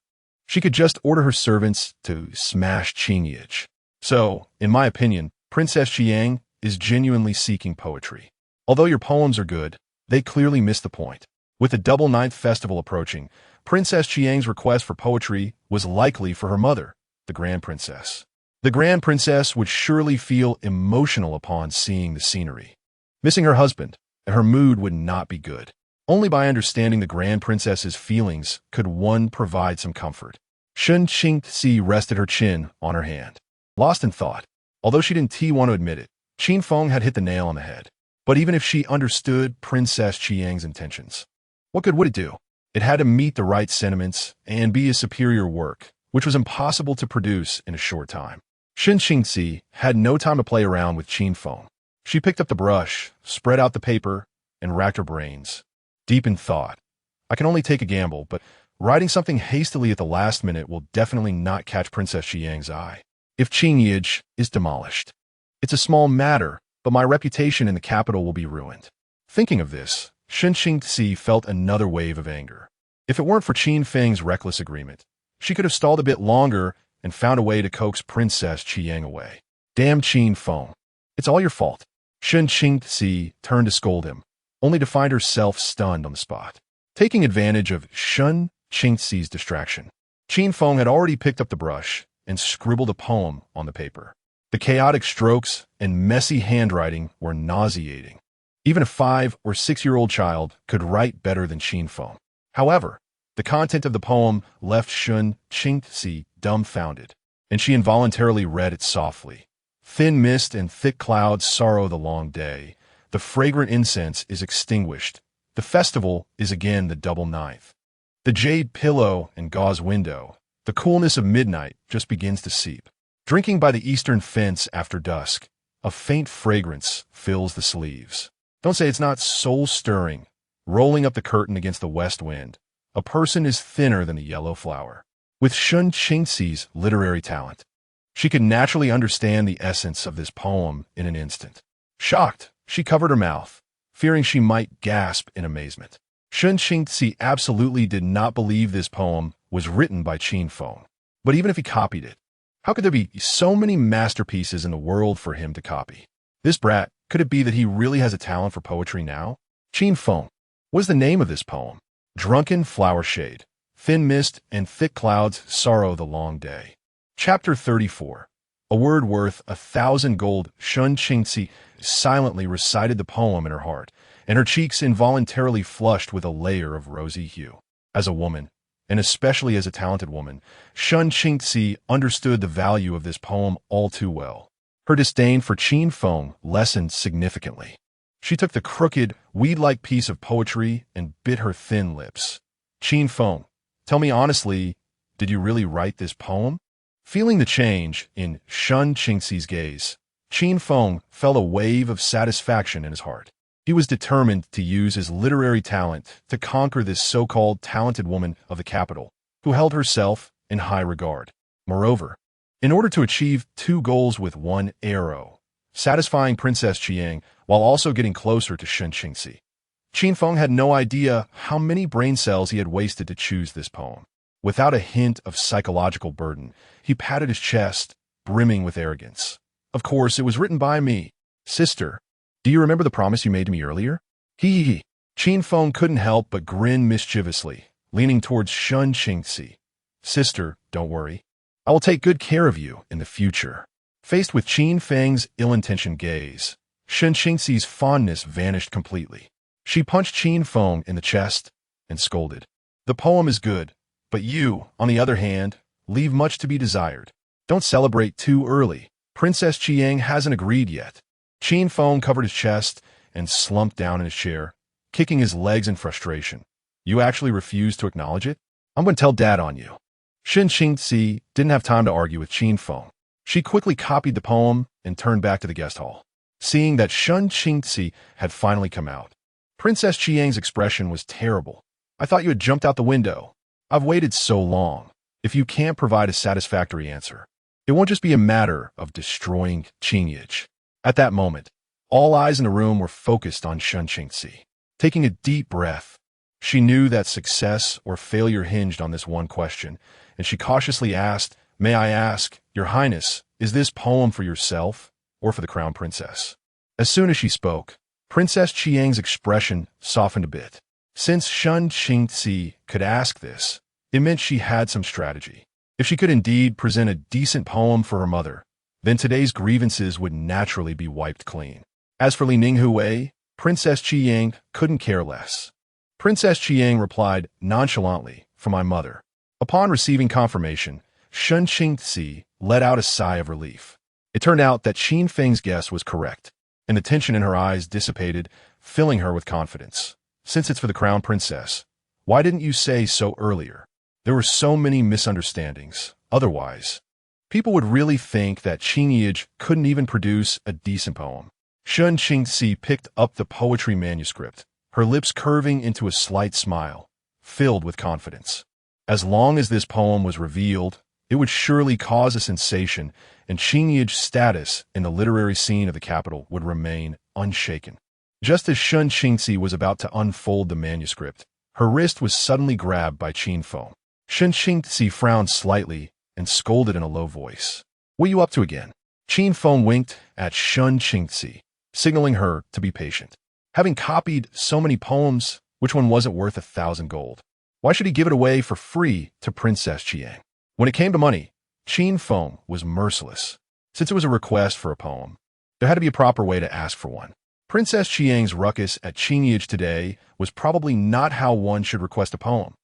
She could just order her servants to smash Qin. So, in my opinion, Princess Qiang is genuinely seeking poetry. Although your poems are good, they clearly miss the point. With the Double Ninth Festival approaching, Princess Qiang's request for poetry was likely for her mother, the Grand Princess. The Grand Princess would surely feel emotional upon seeing the scenery. Missing her husband, and her mood would not be good. Only by understanding the Grand Princess's feelings could one provide some comfort. Shun Qingzi rested her chin on her hand, lost in thought. Although she didn't want to admit it, Qin Feng had hit the nail on the head. But even if she understood Princess Qiang's intentions, what good would it do? It had to meet the right sentiments and be a superior work, which was impossible to produce in a short time. Shun Qingzi had no time to play around with Qin Feng. She picked up the brush, spread out the paper, and racked her brains. Deep in thought. I can only take a gamble, but writing something hastily at the last minute will definitely not catch Princess Xiang's eye. If Qin is demolished. It's a small matter, but my reputation in the capital will be ruined. Thinking of this, Shen Qingxi felt another wave of anger. If it weren't for Qin Feng's reckless agreement, she could have stalled a bit longer and found a way to coax Princess Qiang away. Damn Qin Feng. It's all your fault. Shen Qingxi turned to scold him, only to find herself stunned on the spot. Taking advantage of Shen Qingxi's distraction, Qin Feng had already picked up the brush and scribbled a poem on the paper. The chaotic strokes and messy handwriting were nauseating. Even a 5- or 6-year-old child could write better than Qin Feng. However, the content of the poem left Shen Qingxi dumbfounded, and she involuntarily read it softly. Thin mist and thick clouds sorrow the long day. The fragrant incense is extinguished. The festival is again the double ninth. The jade pillow and gauze window. The coolness of midnight just begins to seep. Drinking by the eastern fence after dusk, a faint fragrance fills the sleeves. Don't say it's not soul-stirring. Rolling up the curtain against the west wind, a person is thinner than the yellow flower. With Shen Qingxi's literary talent, she could naturally understand the essence of this poem in an instant. Shocked, she covered her mouth, fearing she might gasp in amazement. Shen Qingxi absolutely did not believe this poem was written by Qin Feng. But even if he copied it, how could there be so many masterpieces in the world for him to copy? This brat, could it be that he really has a talent for poetry now? Qin Feng. What is the name of this poem? Drunken flower shade. Thin mist and thick clouds sorrow the long day. Chapter 34. A word worth 1,000 gold. Shen Qingxi silently recited the poem in her heart, and her cheeks involuntarily flushed with a layer of rosy hue. As a woman, and especially as a talented woman, Shen Qingxi understood the value of this poem all too well. Her disdain for Qin Feng lessened significantly. She took the crooked, weed-like piece of poetry and bit her thin lips. Qin Feng, tell me honestly, did you really write this poem? Feeling the change in Shen Qingxi's gaze, Qin Feng felt a wave of satisfaction in his heart. He was determined to use his literary talent to conquer this so-called talented woman of the capital, who held herself in high regard. Moreover, in order to achieve 2 goals with 1 arrow, satisfying Princess Qiang while also getting closer to Shen Qingxi, Qin Feng had no idea how many brain cells he had wasted to choose this poem. Without a hint of psychological burden, he patted his chest, brimming with arrogance. Of course, it was written by me. Sister, do you remember the promise you made to me earlier? Hee. Qin Feng couldn't help but grin mischievously, leaning towards Shen Qingxi. Sister, don't worry. I will take good care of you in the future. Faced with Qin Feng's ill-intentioned gaze, Shen Qingxi's fondness vanished completely. She punched Qin Feng in the chest and scolded. The poem is good, but you, on the other hand, leave much to be desired. Don't celebrate too early. Princess Qiang hasn't agreed yet. Qin Feng covered his chest and slumped down in his chair, kicking his legs in frustration. You actually refuse to acknowledge it? I'm going to tell Dad on you. Shen Qingxi didn't have time to argue with Qin Feng. She quickly copied the poem and turned back to the guest hall. Seeing that Shen Qingxi had finally come out, Princess Qiang's expression was terrible. I thought you had jumped out the window. I've waited so long. If you can't provide a satisfactory answer, it won't just be a matter of destroying Qin. At that moment, all eyes in the room were focused on Shen Qingxi. Taking a deep breath, she knew that success or failure hinged on this one question, and she cautiously asked, "May I ask, Your Highness, is this poem for yourself or for the Crown Princess?" As soon as she spoke, Princess Qiang's expression softened a bit. Since Shen Qingxi could ask this, it meant she had some strategy. If she could indeed present a decent poem for her mother, then today's grievances would naturally be wiped clean. As for Li Ninghui, Princess Qiang couldn't care less. Princess Qiang replied nonchalantly, "For my mother." Upon receiving confirmation, Shen Qingxi let out a sigh of relief. It turned out that Qin Feng's guess was correct, and the tension in her eyes dissipated, filling her with confidence. Since it's for the Crown Princess, why didn't you say so earlier? There were so many misunderstandings. Otherwise, people would really think that Qin couldn't even produce a decent poem. Shen Qingxi picked up the poetry manuscript her lips curving into a slight smile, filled with confidence. As long as this poem was revealed, it would surely cause a sensation, and Qin status in the literary scene of the capital would remain unshaken. Just as Shun Qingzi was about to unfold the manuscript, her wrist was suddenly grabbed by Qin Feng. Shun Qingzi frowned slightly and scolded in a low voice. "What are you up to again?" Qin Feng winked at Shun Qingzi, signaling her to be patient. Having copied so many poems, which one wasn't worth 1,000 gold? Why should he give it away for free to Princess Chiang? When it came to money, Qin Feng was merciless. Since it was a request for a poem, there had to be a proper way to ask for one. Princess Chiang's ruckus at Qin today was probably not how one should request a poem,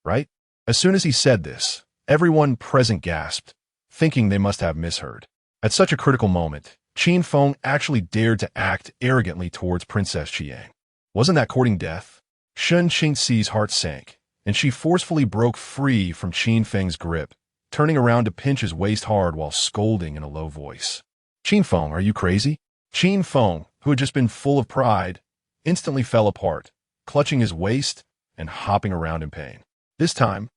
right? As soon as he said this, everyone present gasped, thinking they must have misheard. At such a critical moment, Qin Feng actually dared to act arrogantly towards Princess Chiang. Wasn't that courting death? Shun Qingzi's heart sank, and she forcefully broke free from Qin Feng's grip, turning around to pinch his waist hard while scolding in a low voice. "Qin Feng, are you crazy?" Qin Feng, who had just been full of pride, instantly fell apart, clutching his waist and hopping around in pain. This time,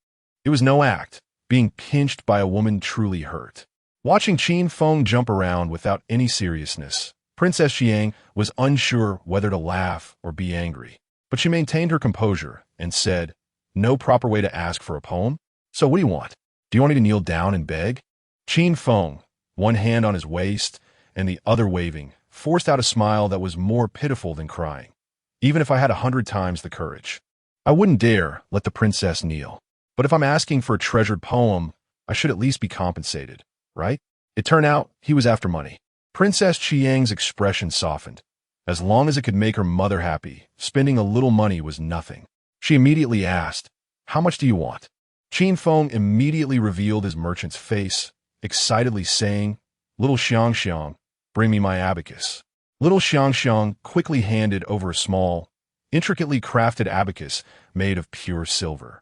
it was no act, being pinched by a woman truly hurt. Watching Qin Feng jump around without any seriousness, Princess Chiang was unsure whether to laugh or be angry. But she maintained her composure and said, "No proper way to ask for a poem? So what do you want? Do you want me to kneel down and beg?" Qin Feng, one hand on his waist and the other waving, forced out a smile that was more pitiful than crying. "Even if I had 100 times the courage, I wouldn't dare let the princess kneel. But if I'm asking for a treasured poem, I should at least be compensated, right?" It turned out he was after money. Princess Chiang's expression softened. As long as it could make her mother happy, spending a little money was nothing. She immediately asked, "How much do you want?" Qin Feng immediately revealed his merchant's face, excitedly saying, "Little Xiang Xiang, bring me my abacus." Little Xiang Xiang quickly handed over a small, intricately crafted abacus made of pure silver,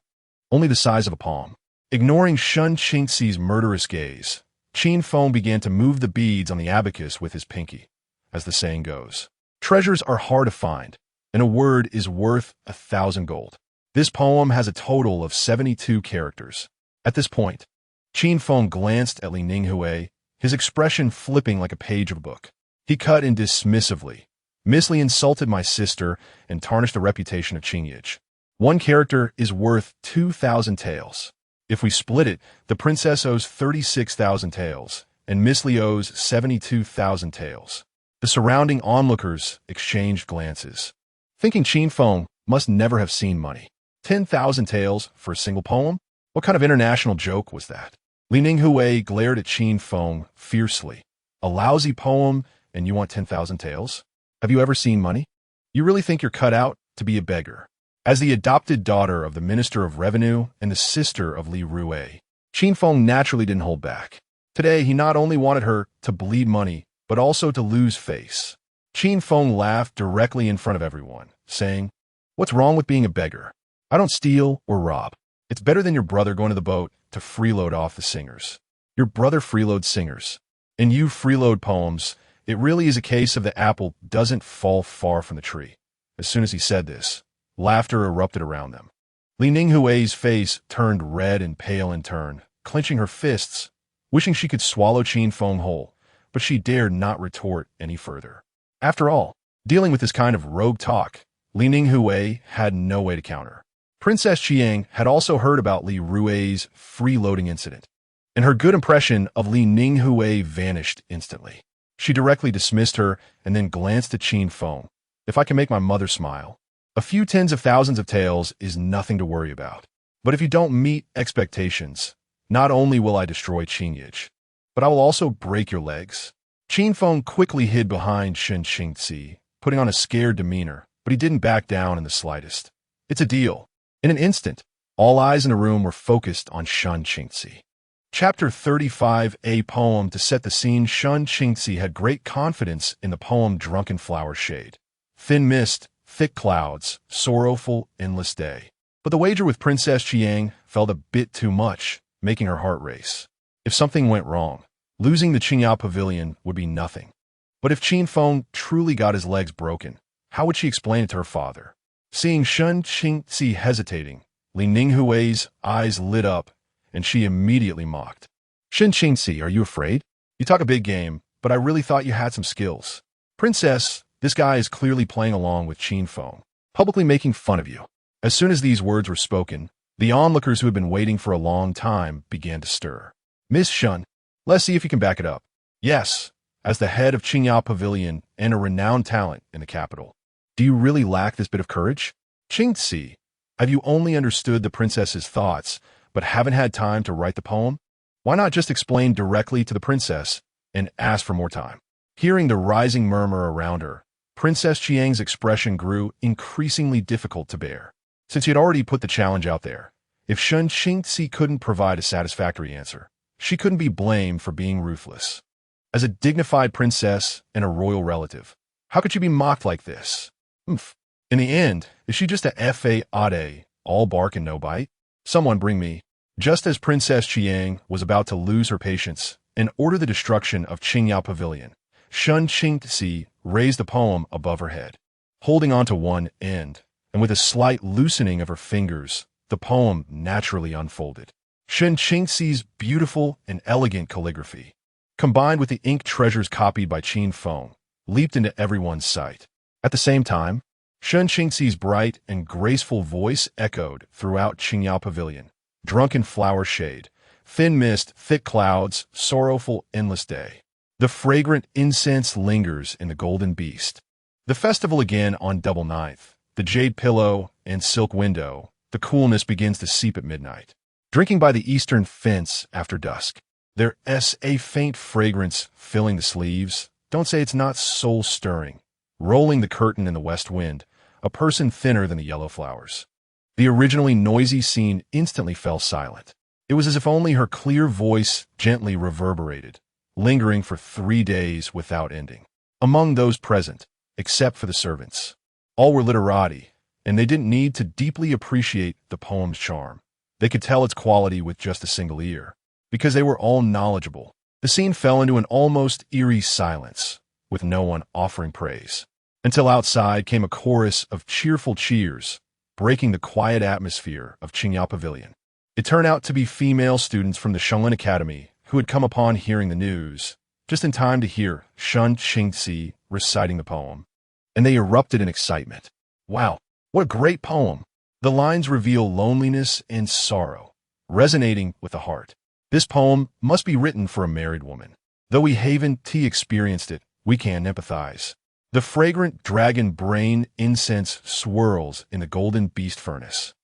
only the size of a palm. Ignoring Shun Qingzi's murderous gaze, Qin Feng began to move the beads on the abacus with his pinky. As the saying goes, treasures are hard to find, and a word is worth 1,000 gold. This poem has a total of 72 characters. At this point, Qin Feng glanced at Li Ninghui, his expression flipping like a page of a book. He cut in dismissively. "Miss Li insulted my sister and tarnished the reputation of Qin. One character is worth 2,000 taels. If we split it, the princess owes 36,000 taels, and Miss Li owes 72,000 taels." The surrounding onlookers exchanged glances, thinking Qin Feng must never have seen money. 10,000 taels for a single poem? What kind of international joke was that? Li Ninghui glared at Qin Feng fiercely. "A lousy poem, and you want 10,000 taels? Have you ever seen money? You really think you're cut out to be a beggar?" As the adopted daughter of the Minister of Revenue and the sister of Li Rui, Qin Feng naturally didn't hold back. Today, he not only wanted her to bleed money, but also to lose face. Qin Feng laughed directly in front of everyone, saying, "What's wrong with being a beggar? I don't steal or rob. It's better than your brother going to the boat to freeload off the singers. Your brother freeloads singers, and you freeload poems. It really is a case of the apple doesn't fall far from the tree." As soon as he said this, laughter erupted around them. Li Ninghui's face turned red and pale in turn, clenching her fists, wishing she could swallow Qin Feng whole, but she dared not retort any further. After all, dealing with this kind of rogue talk, Li Ninghui had no way to counter. Princess Chiang had also heard about Li Rui's freeloading incident, and her good impression of Li Ninghui vanished instantly. She directly dismissed her and then glanced at Qin Feng. "If I can make my mother smile, a few tens of thousands of taels is nothing to worry about. But if you don't meet expectations, not only will I destroy Qin, but I will also break your legs." Qin Feng quickly hid behind Shun Qingzi, putting on a scared demeanor, but he didn't back down in the slightest. "It's a deal." In an instant, all eyes in the room were focused on Shun Qingzi. Chapter 35, a poem to set the scene. Shun Qingzi had great confidence in the poem Drunken Flower Shade. Thin mist, thick clouds, sorrowful, endless day. But the wager with Princess Chiang felt a bit too much, making her heart race. If something went wrong, losing the Qingyao Pavilion would be nothing. But if Qin Feng truly got his legs broken, how would she explain it to her father? Seeing Shen Qingzi hesitating, Li Ninghui's eyes lit up, and she immediately mocked. Shen Qingzi, are you afraid? You talk a big game, but I really thought you had some skills. Princess, this guy is clearly playing along with Qin Feng, publicly making fun of you. As soon as these words were spoken, the onlookers who had been waiting for a long time began to stir. Miss Shun, let's see if you can back it up. Yes, as the head of Qingyao Pavilion and a renowned talent in the capital. Do you really lack this bit of courage? Qingzi, have you only understood the princess's thoughts, but haven't had time to write the poem? Why not just explain directly to the princess and ask for more time? Hearing the rising murmur around her, Princess Qiang's expression grew increasingly difficult to bear. Since she had already put the challenge out there, if Shen Qingzi couldn't provide a satisfactory answer, she couldn't be blamed for being ruthless. As a dignified princess and a royal relative, how could she be mocked like this? In the end, is she just a fade, all bark and no bite? Someone bring me. Just as Princess Qiang was about to lose her patience and order the destruction of Qingyao Pavilion, Shen Qingzi raised the poem above her head. Holding on to one end, and with a slight loosening of her fingers, the poem naturally unfolded. Shen Qingzi's beautiful and elegant calligraphy, combined with the ink treasures copied by Qin Feng, leaped into everyone's sight. At the same time, Shen Qingzi's bright and graceful voice echoed throughout Qingyao Pavilion. Drunken flower shade, thin mist, thick clouds, sorrowful endless day. The fragrant incense lingers in the golden beast. The festival again on double ninth, the jade pillow and silk window, the coolness begins to seep at midnight. Drinking by the eastern fence after dusk. There's a faint fragrance filling the sleeves. Don't say it's not soul-stirring. Rolling the curtain in the west wind, a person thinner than the yellow flowers. The originally noisy scene instantly fell silent. It was as if only her clear voice gently reverberated, lingering for 3 days without ending. Among those present, except for the servants, all were literati, and they didn't need to deeply appreciate the poem's charm. They could tell its quality with just a single ear, because they were all knowledgeable. The scene fell into an almost eerie silence, with no one offering praise, until outside came a chorus of cheerful cheers, breaking the quiet atmosphere of Qingyao Pavilion. It turned out to be female students from the Shenlin Academy who had come upon hearing the news, just in time to hear Shen Qingzi reciting the poem, and they erupted in excitement. Wow, what a great poem! The lines reveal loneliness and sorrow, resonating with the heart. This poem must be written for a married woman. Though we haven't experienced it, we can empathize. The fragrant dragon brain incense swirls in the golden beast furnace.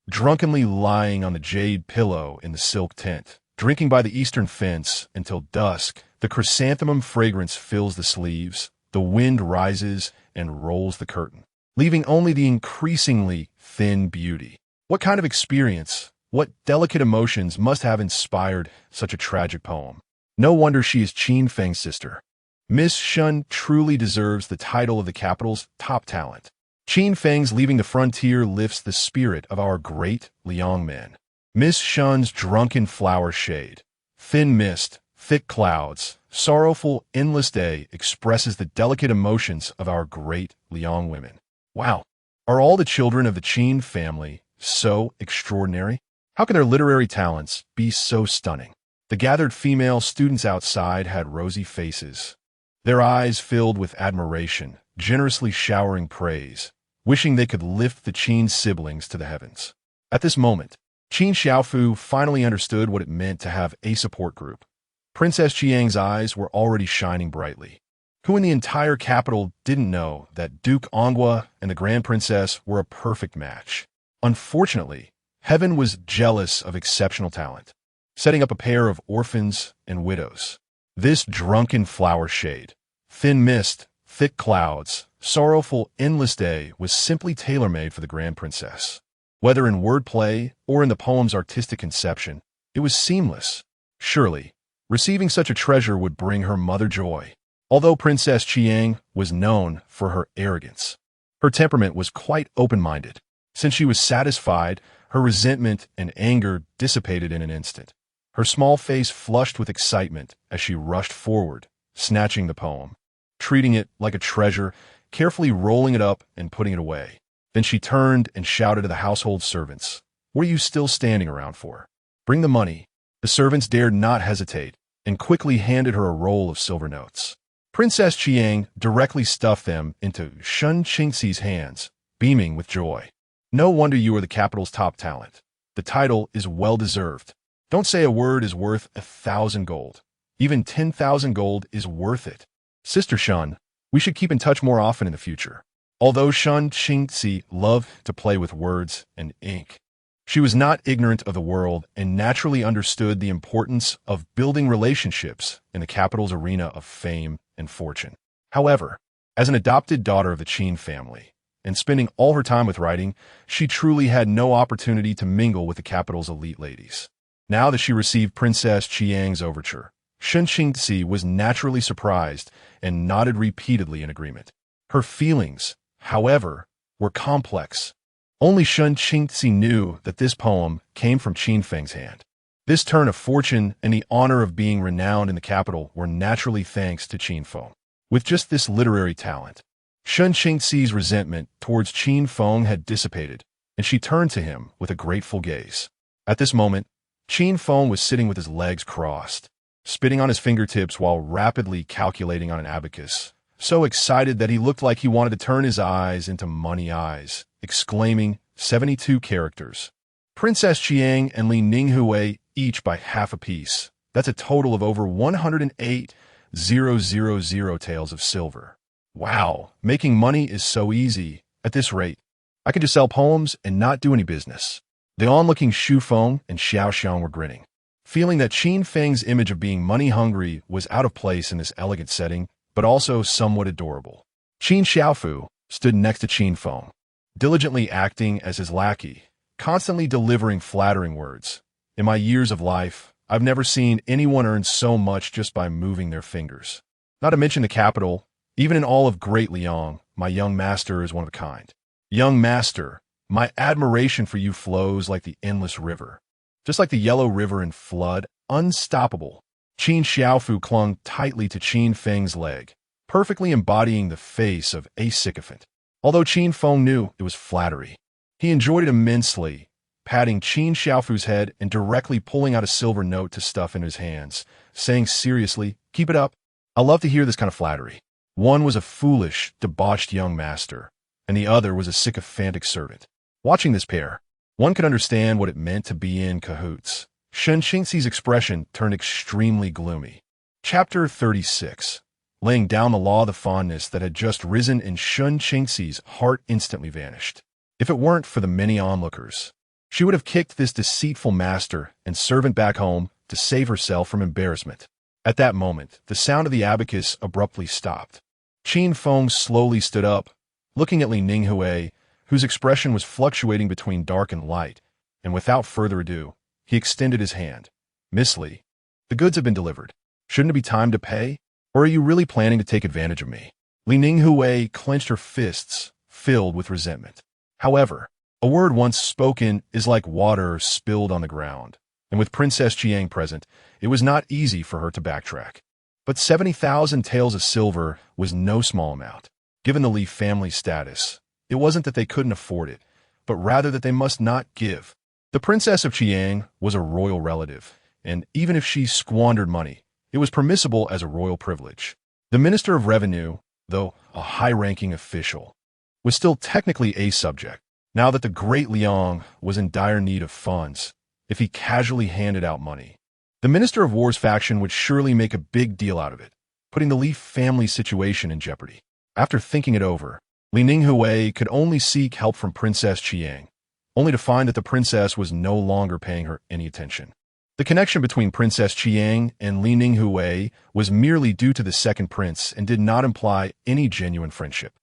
Drunkenly lying on the jade pillow in the silk tent, drinking by the eastern fence until dusk, the chrysanthemum fragrance fills the sleeves, the wind rises and rolls the curtain, leaving only the increasingly thin beauty. What kind of experience, what delicate emotions must have inspired such a tragic poem? No wonder she is Qin Feng's sister. Miss Shun truly deserves the title of the capital's top talent. Qin Feng's Leaving the Frontier lifts the spirit of our great Liang men. Miss Shun's drunken flower shade, thin mist, thick clouds, sorrowful endless day expresses the delicate emotions of our great Liang women. Wow, are all the children of the Qin family so extraordinary? How can their literary talents be so stunning? The gathered female students outside had rosy faces, their eyes filled with admiration, generously showering praise, wishing they could lift the Qin siblings to the heavens. At this moment, Qin Xiaofu finally understood what it meant to have a support group. Princess Qiang's eyes were already shining brightly. Who in the entire capital didn't know that Duke Ongwa and the Grand Princess were a perfect match? Unfortunately, heaven was jealous of exceptional talent, setting up a pair of orphans and widows. This drunken flower shade, thin mist, thick clouds, sorrowful endless day was simply tailor-made for the Grand Princess. Whether in wordplay or in the poem's artistic conception, it was seamless. Surely, receiving such a treasure would bring her mother joy. Although Princess Qiang was known for her arrogance, her temperament was quite open-minded. Since she was satisfied, her resentment and anger dissipated in an instant. Her small face flushed with excitement as she rushed forward, snatching the poem, treating it like a treasure, carefully rolling it up and putting it away. Then she turned and shouted to the household servants, "What are you still standing around for? Bring the money." The servants dared not hesitate and quickly handed her a roll of silver notes. Princess Chiang directly stuffed them into Sun Qingxi's hands, beaming with joy. "No wonder you are the capital's top talent. The title is well-deserved. Don't say a word is worth 1,000 gold. Even 10,000 gold is worth it. Sister Shun, we should keep in touch more often in the future." Although Sun Qingxi loved to play with words and ink, she was not ignorant of the world and naturally understood the importance of building relationships in the capital's arena of fame and fortune. However, as an adopted daughter of the Qin family, and spending all her time with writing, she truly had no opportunity to mingle with the capital's elite ladies. Now that she received Princess Chiang's overture, Sun Qingxi was naturally surprised and nodded repeatedly in agreement. Her feelings, however, were complex. Only Sun Qingxi knew that this poem came from Qin Feng's hand. This turn of fortune and the honor of being renowned in the capital were naturally thanks to Qin Feng. With just this literary talent, Sun Qingxi's resentment towards Qin Feng had dissipated, and she turned to him with a grateful gaze. At this moment, Qin Feng was sitting with his legs crossed, spitting on his fingertips while rapidly calculating on an abacus, so excited that he looked like he wanted to turn his eyes into money eyes, exclaiming, 72 characters. Princess Chiang and Li Ninghui each by half apiece. That's a total of over 108,000 taels of silver. Wow, making money is so easy. At this rate, I could just sell poems and not do any business. The onlooking Shu Feng and Xiao Xiang were grinning, feeling that Qin Feng's image of being money-hungry was out of place in this elegant setting, but also somewhat adorable. Qin Xiaofu stood next to Qin Feng, diligently acting as his lackey, constantly delivering flattering words. In my years of life, I've never seen anyone earn so much just by moving their fingers. Not to mention the capital, even in all of Great Liang, my young master is one of a kind. Young master, my admiration for you flows like the endless river. Just like the yellow river in flood, unstoppable. Qin Xiaofu clung tightly to Qin Feng's leg, perfectly embodying the face of a sycophant. Although Qin Feng knew it was flattery, he enjoyed it immensely, patting Qin Xiaofu's head and directly pulling out a silver note to stuff in his hands, saying seriously, "Keep it up. I love to hear this kind of flattery." One was a foolish, debauched young master, and the other was a sycophantic servant. Watching this pair, one could understand what it meant to be in cahoots. Sun Qingxi's expression turned extremely gloomy. Chapter 36. Laying down the law, the fondness that had just risen in Sun Qingxi's heart instantly vanished. If it weren't for the many onlookers, she would have kicked this deceitful master and servant back home to save herself from embarrassment. At that moment, the sound of the abacus abruptly stopped. Qin Feng slowly stood up, looking at Li Ninghui, whose expression was fluctuating between dark and light, and without further ado, he extended his hand. "Miss Li, the goods have been delivered. Shouldn't it be time to pay? Or are you really planning to take advantage of me?" Li Ninghui clenched her fists, filled with resentment. However, a word once spoken is like water spilled on the ground, and with Princess Chiang present, it was not easy for her to backtrack. But 70,000 taels of silver was no small amount. Given the Li family's status, it wasn't that they couldn't afford it, but rather that they must not give. The Princess of Chiang was a royal relative, and even if she squandered money, it was permissible as a royal privilege. The Minister of Revenue, though a high-ranking official, was still technically a subject. Now that the Great Liang was in dire need of funds, if he casually handed out money, the Minister of War's faction would surely make a big deal out of it, putting the Li family's situation in jeopardy. After thinking it over, Li Ninghui could only seek help from Princess Chiang, only to find that the princess was no longer paying her any attention. The connection between Princess Chiang and Li Ninghui was merely due to the second prince and did not imply any genuine friendship.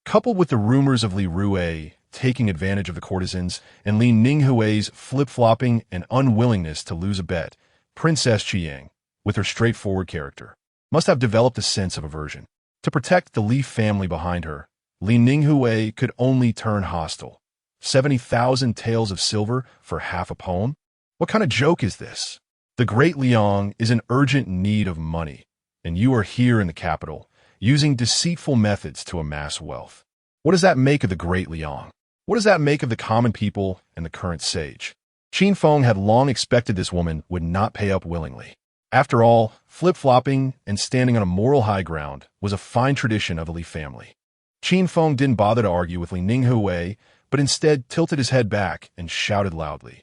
Coupled with the rumors of Li Rui taking advantage of the courtesans and Li Ninghui's flip-flopping and unwillingness to lose a bet, Princess Chiang, with her straightforward character, must have developed a sense of aversion. To protect the Li family behind her, Li Ninghui could only turn hostile. 70,000 taels of silver for half a poem? What kind of joke is this? The Great Liang is in urgent need of money, and you are here in the capital, using deceitful methods to amass wealth. What does that make of the Great Liang? What does that make of the common people and the current sage? Qin Feng had long expected this woman would not pay up willingly. After all, flip-flopping and standing on a moral high ground was a fine tradition of the Li family. Qin Feng didn't bother to argue with Li Ninghui, but instead tilted his head back and shouted loudly,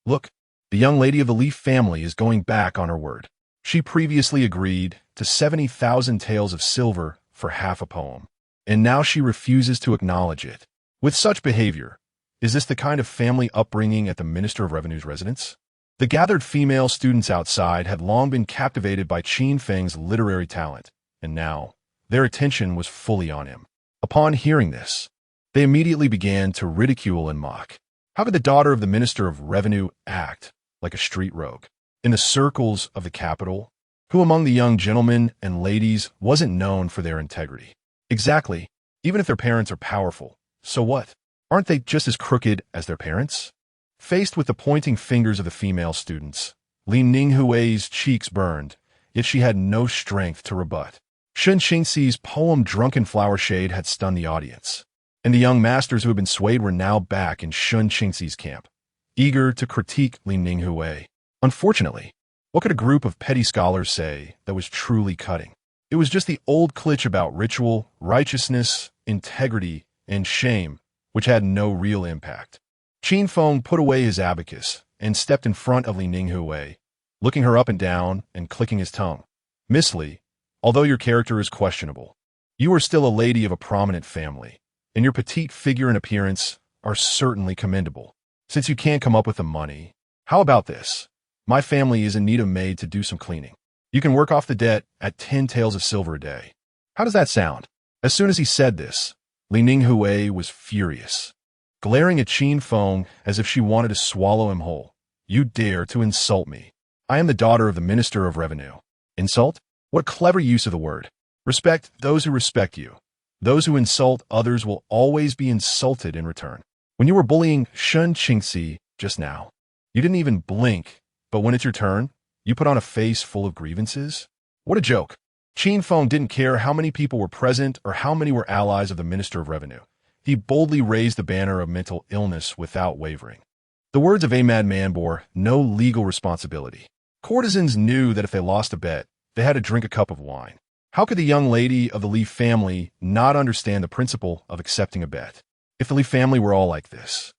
"Look, the young lady of the Li family is going back on her word. She previously agreed to 70,000 taels of silver for half a poem, and now she refuses to acknowledge it. With such behavior, is this the kind of family upbringing at the Minister of Revenue's residence?" The gathered female students outside had long been captivated by Qin Feng's literary talent, and now their attention was fully on him. Upon hearing this, they immediately began to ridicule and mock. How could the daughter of the Minister of Revenue act like a street rogue in the circles of the capital? Who among the young gentlemen and ladies wasn't known for their integrity? Exactly. Even if their parents are powerful, so what? Aren't they just as crooked as their parents? Faced with the pointing fingers of the female students, Li Ninghui's cheeks burned, yet she had no strength to rebut. Shun Qingxi's poem Drunken Flower Shade had stunned the audience, and the young masters who had been swayed were now back in Shun Qingxi's camp, eager to critique Li Ninghui. Unfortunately, what could a group of petty scholars say that was truly cutting? It was just the old cliché about ritual, righteousness, integrity, and shame, which had no real impact. Qin Feng put away his abacus and stepped in front of Li Ninghui, looking her up and down and clicking his tongue. "Miss Li, although your character is questionable, you are still a lady of a prominent family, and your petite figure and appearance are certainly commendable. Since you can't come up with the money, how about this? My family is in need of a maid to do some cleaning. You can work off the debt at 10 taels of silver a day. How does that sound?" As soon as he said this, Li Ninghui was furious, glaring at Qin Feng as if she wanted to swallow him whole. "You dare to insult me. I am the daughter of the Minister of Revenue." Insult? What a clever use of the word. Respect those who respect you. Those who insult others will always be insulted in return. When you were bullying Shun Qingxi just now, you didn't even blink, but when it's your turn, you put on a face full of grievances? What a joke. Qin Feng didn't care how many people were present or how many were allies of the Minister of Revenue. He boldly raised the banner of mental illness without wavering. The words of a madman bore no legal responsibility. Courtesans knew that if they lost a bet, they had to drink a cup of wine. How could the young lady of the Li family not understand the principle of accepting a bet? If the Li family were all like this,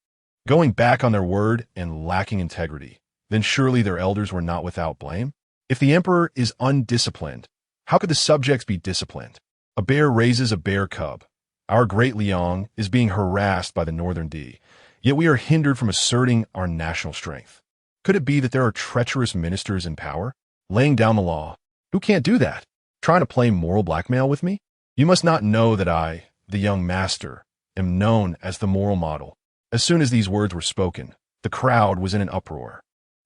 going back on their word and lacking integrity, then surely their elders were not without blame? If the emperor is undisciplined, how could the subjects be disciplined? A bear raises a bear cub. Our great Liang is being harassed by the Northern D, yet we are hindered from asserting our national strength. Could it be that there are treacherous ministers in power, laying down the law? Who can't do that? Trying to play moral blackmail with me? You must not know that I, the young master, am known as the moral model. As soon as these words were spoken, the crowd was in an uproar.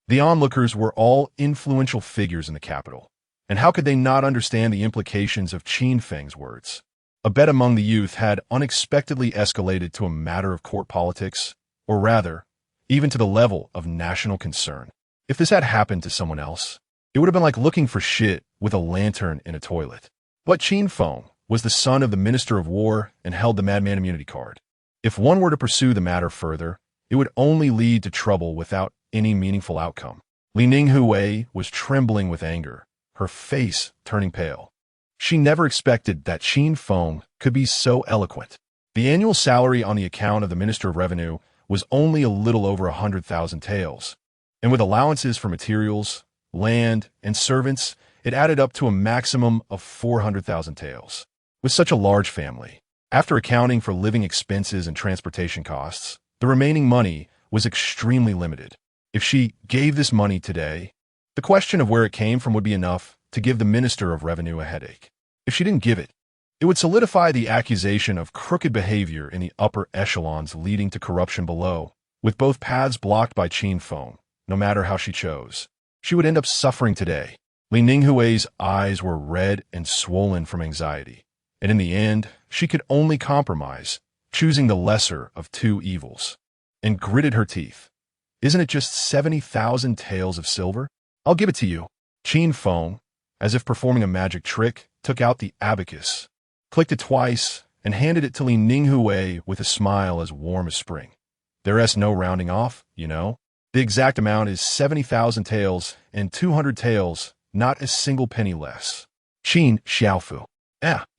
The onlookers were all influential figures in the capital, and how could they not understand the implications of Qin Feng's words? A bet among the youth had unexpectedly escalated to a matter of court politics, or rather, even to the level of national concern. If this had happened to someone else, it would have been like looking for shit with a lantern in a toilet. But Qin Feng was the son of the Minister of War and held the Madman Immunity card. If one were to pursue the matter further, it would only lead to trouble without any meaningful outcome. Li Ninghui was trembling with anger, her face turning pale. She never expected that Qin Feng could be so eloquent. The annual salary on the account of the Minister of Revenue was only a little over 100,000 taels, and with allowances for materials, land, and servants, it added up to a maximum of 400,000 taels. With such a large family, after accounting for living expenses and transportation costs, the remaining money was extremely limited. If she gave this money today, the question of where it came from would be enough to give the Minister of Revenue a headache. If she didn't give it, it would solidify the accusation of crooked behavior in the upper echelons leading to corruption below, with both paths blocked by Qin Feng, no matter how she chose. She would end up suffering today. Li Ninghui's eyes were red and swollen from anxiety, and in the end, she could only compromise, choosing the lesser of two evils, and gritted her teeth. "Isn't it just 70,000 taels of silver? I'll give it to you." Qin Feng, as if performing a magic trick, took out the abacus, clicked it twice, and handed it to Li Ninghui with a smile as warm as spring. There's no rounding off, you know. The exact amount is 70,000 taels and 200 taels, not a single penny less. Qin Xiaofu.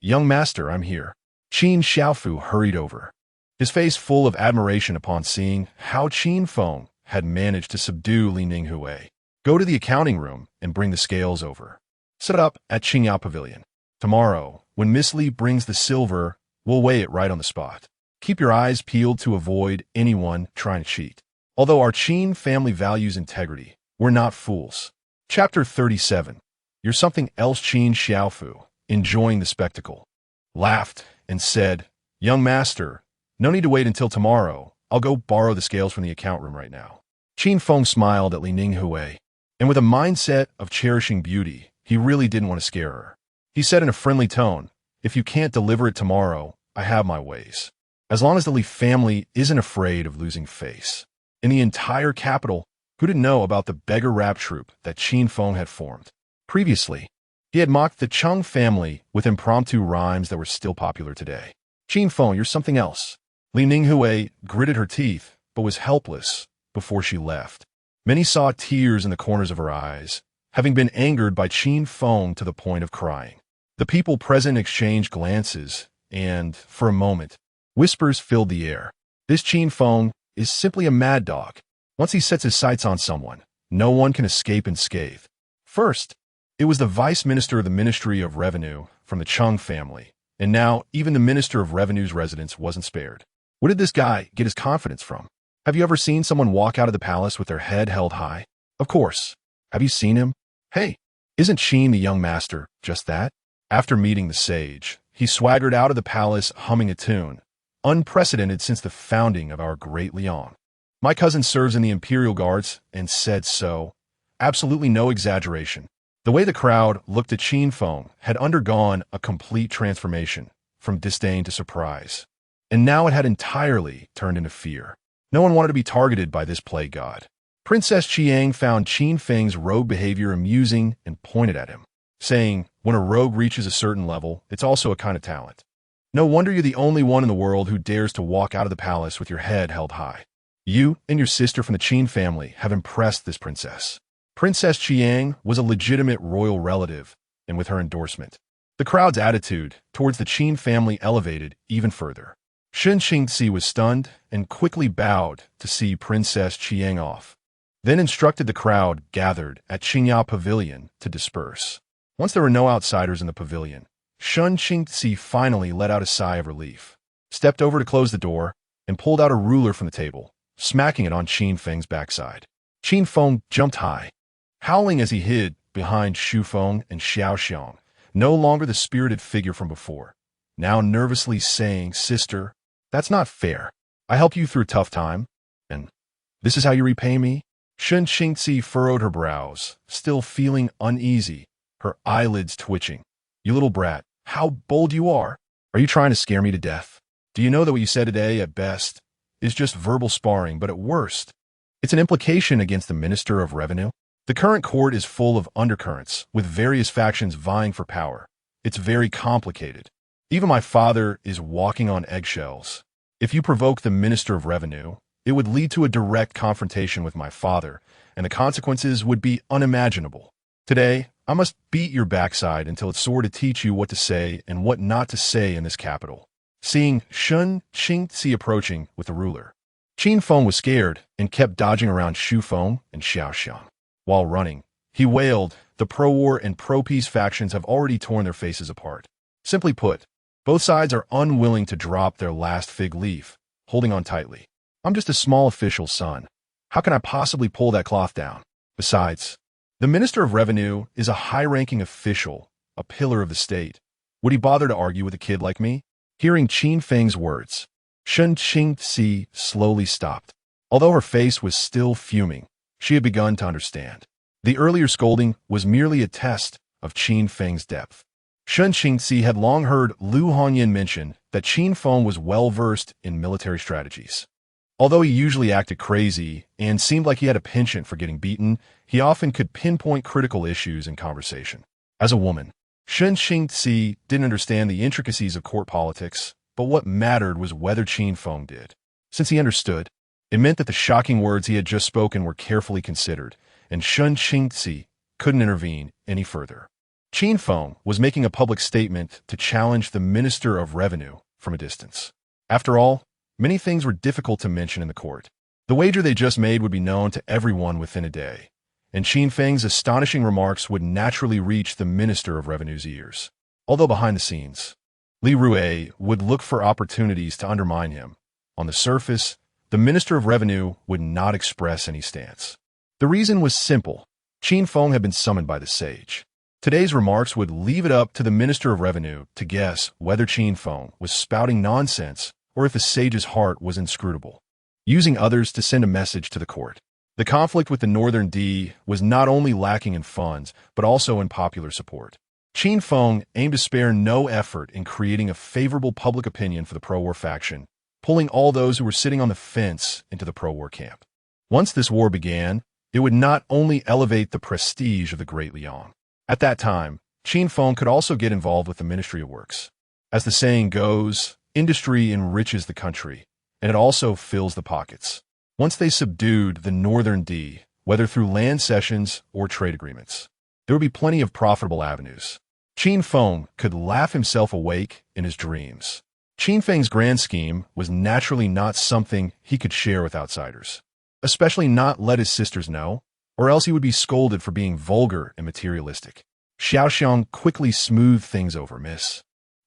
Young master, I'm here. Qin Xiaofu hurried over, his face full of admiration upon seeing how Qin Feng had managed to subdue Li Ninghui. Go to the accounting room and bring the scales over. Set up at Qingya Pavilion. Tomorrow, when Miss Li brings the silver, we'll weigh it right on the spot. Keep your eyes peeled to avoid anyone trying to cheat. Although our Qin family values integrity, we're not fools. Chapter 37. You're something else. Qin Xiaofu, enjoying the spectacle, laughed and said, Young master, no need to wait until tomorrow. I'll go borrow the scales from the account room right now. Qin Feng smiled at Li Ninghui, and with a mindset of cherishing beauty, he really didn't want to scare her. He said in a friendly tone, If you can't deliver it tomorrow, I have my ways. As long as the Li family isn't afraid of losing face. In the entire capital, who didn't know about the beggar rap troupe that Qin Feng had formed? Previously, he had mocked the Chung family with impromptu rhymes that were still popular today. Qin Feng, you're something else. Li Ninghui gritted her teeth, but was helpless before she left. Many saw tears in the corners of her eyes, having been angered by Qin Feng to the point of crying. The people present exchanged glances, and, for a moment, whispers filled the air. This Qin Feng is simply a mad dog. Once he sets his sights on someone, no one can escape unscathed. First, it was the vice minister of the Ministry of Revenue from the Chung family, and now even the Minister of Revenue's residence wasn't spared. Where did this guy get his confidence from? Have you ever seen someone walk out of the palace with their head held high? Of course. Have you seen him? Hey, isn't Qin the young master just that? After meeting the sage, he swaggered out of the palace humming a tune, unprecedented since the founding of our great Liang. My cousin serves in the Imperial Guards and said so. Absolutely no exaggeration. The way the crowd looked at Qin Feng had undergone a complete transformation, from disdain to surprise. And now it had entirely turned into fear. No one wanted to be targeted by this plague god. Princess Qiang found Qin Feng's rogue behavior amusing and pointed at him, saying, when a rogue reaches a certain level, it's also a kind of talent. No wonder you're the only one in the world who dares to walk out of the palace with your head held high. You and your sister from the Qin family have impressed this princess. Princess Qiang was a legitimate royal relative, and with her endorsement, the crowd's attitude towards the Qin family elevated even further. Shen Qingzi was stunned and quickly bowed to see Princess Qiang off, then instructed the crowd gathered at Qingya Pavilion to disperse. Once there were no outsiders in the pavilion, Shen Qingzi finally let out a sigh of relief, stepped over to close the door, and pulled out a ruler from the table, smacking it on Qin Feng's backside. Qin Feng jumped high, howling as he hid behind Xu Feng and Xiao Xiang, no longer the spirited figure from before, now nervously saying, Sister, that's not fair. I helped you through a tough time, and this is how you repay me? Shen Qingzi furrowed her brows, still feeling uneasy, her eyelids twitching. You little brat, how bold you are. Are you trying to scare me to death? Do you know that what you said today, at best, is just verbal sparring, but at worst, it's an implication against the Minister of Revenue? The current court is full of undercurrents, with various factions vying for power. It's very complicated. Even my father is walking on eggshells. If you provoke the Minister of Revenue, it would lead to a direct confrontation with my father, and the consequences would be unimaginable. Today, I must beat your backside until it's sore to teach you what to say and what not to say in this capital. Seeing Shen Qingzi approaching with the ruler, Qin Feng was scared and kept dodging around Xu Feng and Xiao Xiang. While running, he wailed, the pro-war and pro-peace factions have already torn their faces apart. Simply put, both sides are unwilling to drop their last fig leaf, holding on tightly. I'm just a small official's son. How can I possibly pull that cloth down? Besides, the Minister of Revenue is a high-ranking official, a pillar of the state. Would he bother to argue with a kid like me? Hearing Qin Feng's words, Shen Qingzi slowly stopped. Although her face was still fuming, she had begun to understand. The earlier scolding was merely a test of Qin Feng's depth. Shen Qingzi had long heard Lu Hongyan mention that Qin Feng was well-versed in military strategies. Although he usually acted crazy and seemed like he had a penchant for getting beaten, he often could pinpoint critical issues in conversation. As a woman, Shen Qingzi didn't understand the intricacies of court politics, but what mattered was whether Qin Feng did. Since he understood, it meant that the shocking words he had just spoken were carefully considered, and Sun Qingzi couldn't intervene any further. Qin Feng was making a public statement to challenge the Minister of Revenue from a distance. After all, many things were difficult to mention in the court. The wager they just made would be known to everyone within a day, and Qin Feng's astonishing remarks would naturally reach the Minister of Revenue's ears. Although behind the scenes, Li Rue would look for opportunities to undermine him. On the surface, the Minister of Revenue would not express any stance. The reason was simple. Qin Feng had been summoned by the sage. Today's remarks would leave it up to the Minister of Revenue to guess whether Qin Feng was spouting nonsense or if the sage's heart was inscrutable, using others to send a message to the court. The conflict with the Northern D was not only lacking in funds, but also in popular support. Qin Feng aimed to spare no effort in creating a favorable public opinion for the pro-war faction, pulling all those who were sitting on the fence into the pro-war camp. Once this war began, it would not only elevate the prestige of the Great Liang. At that time, Qin Feng could also get involved with the Ministry of Works. As the saying goes, industry enriches the country, and it also fills the pockets. Once they subdued the Northern D, whether through land cessions or trade agreements, there would be plenty of profitable avenues. Qin Feng could laugh himself awake in his dreams. Qin Feng's grand scheme was naturally not something he could share with outsiders, especially not let his sisters know, or else he would be scolded for being vulgar and materialistic. Xiaoxiang quickly smoothed things over, miss.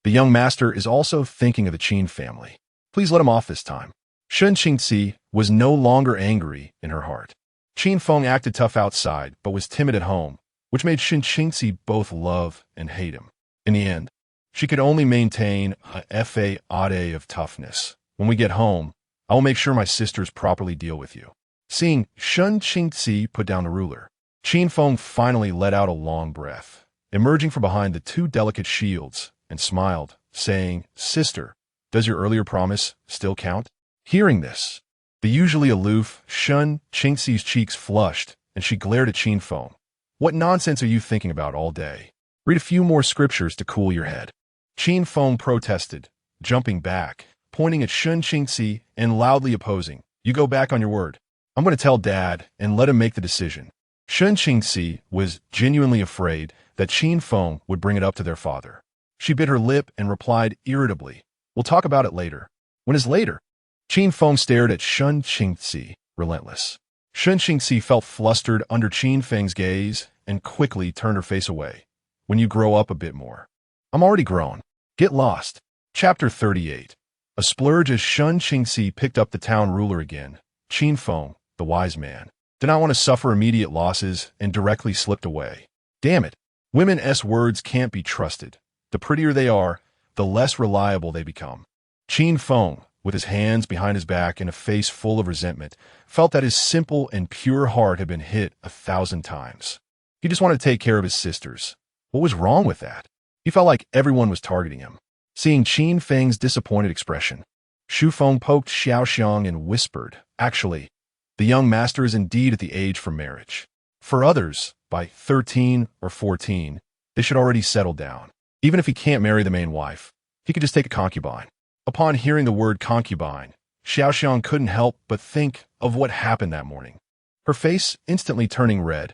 The young master is also thinking of the Qin family. Please let him off this time. Sun Qingzi was no longer angry in her heart. Qin Feng acted tough outside, but was timid at home, which made Sun Qingzi both love and hate him. In the end, she could only maintain a facade of toughness. When we get home, I will make sure my sisters properly deal with you. Seeing Sun Qingzi put down the ruler, Qin Feng finally let out a long breath, emerging from behind the two delicate shields, and smiled, saying, "Sister, does your earlier promise still count?" Hearing this, the usually aloof Sun Qingzi's cheeks flushed, and she glared at Qin Feng. "What nonsense are you thinking about all day? Read a few more scriptures to cool your head." Qin Feng protested, jumping back, pointing at Sun Qingzi and loudly opposing. "You go back on your word. I'm going to tell Dad and let him make the decision." Sun Qingzi was genuinely afraid that Qin Feng would bring it up to their father. She bit her lip and replied irritably, "We'll talk about it later." "When is later?" Qin Feng stared at Sun Qingzi, relentless. Sun Qingzi felt flustered under Qin Feng's gaze and quickly turned her face away. "When you grow up a bit more." "I'm already grown. Get lost." Chapter 38. A splurge. As Sun Qingzi picked up the town ruler again, Qin Feng, the wise man, did not want to suffer immediate losses and directly slipped away. Damn it, women's words can't be trusted. The prettier they are, the less reliable they become. Qin Feng, with his hands behind his back and a face full of resentment, felt that his simple and pure heart had been hit 1,000 times. He just wanted to take care of his sisters. What was wrong with that? He felt like everyone was targeting him. Seeing Qin Feng's disappointed expression, Xu Feng poked Xiaoxiang and whispered, "Actually, the young master is indeed at the age for marriage. For others, by 13 or 14, they should already settle down. Even if he can't marry the main wife, he could just take a concubine." Upon hearing the word concubine, Xiaoxiang couldn't help but think of what happened that morning, her face instantly turning red.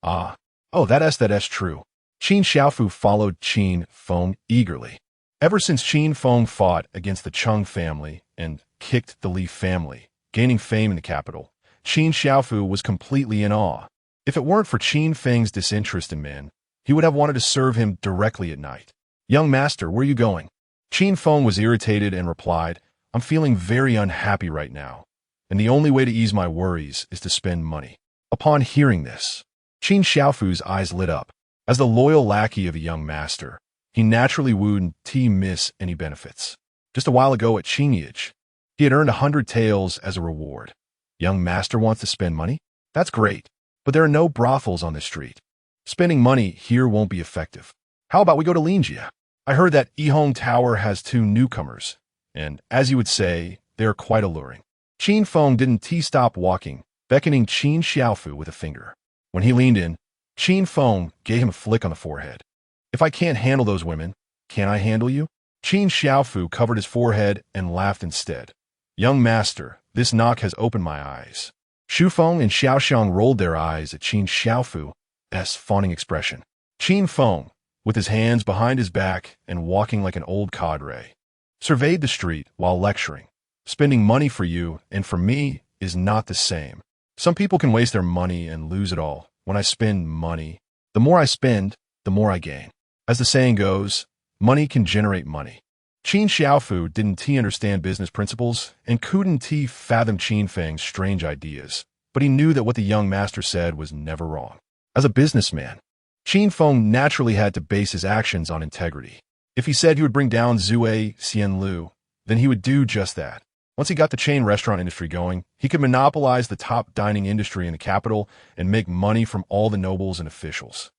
That's true. Qin Xiaofu followed Qin Feng eagerly. Ever since Qin Feng fought against the Cheng family and kicked the Li family, gaining fame in the capital, Qin Xiaofu was completely in awe. If it weren't for Qin Feng's disinterest in men, he would have wanted to serve him directly at night. "Young master, where are you going?" Qin Feng was irritated and replied, "I'm feeling very unhappy right now, and the only way to ease my worries is to spend money." Upon hearing this, Qin Xiaofu's eyes lit up. As the loyal lackey of a young master, he naturally wouldn't miss any benefits. Just a while ago at Qingyage, he had earned 100 taels as a reward. Young master wants to spend money? That's great, but there are no brothels on this street. Spending money here won't be effective. How about we go to Linjia? I heard that Yihong Tower has 2 newcomers, and as you would say, they are quite alluring. Qin Feng didn't stop walking, beckoning Qin Xiaofu with a finger. When he leaned in, Qin Feng gave him a flick on the forehead. "If I can't handle those women, can I handle you?" Qin Xiaofu covered his forehead and laughed instead. Young master, this knock has opened my eyes. Xu Feng and Xiao Xiang rolled their eyes at Qin Xiaofu's fawning expression. Qin Feng, with his hands behind his back and walking like an old cadre, surveyed the street while lecturing. Spending money for you and for me is not the same. Some people can waste their money and lose it all. When I spend money, the more I spend, the more I gain. As the saying goes, money can generate money. Qin Xiaofu didn't understand business principles and couldn't fathom Qin Feng's strange ideas, but he knew that what the young master said was never wrong. As a businessman, Qin Feng naturally had to base his actions on integrity. If he said he would bring down Zhuai Xianlu, then he would do just that. Once he got the chain restaurant industry going, he could monopolize the top dining industry in the capital and make money from all the nobles and officials.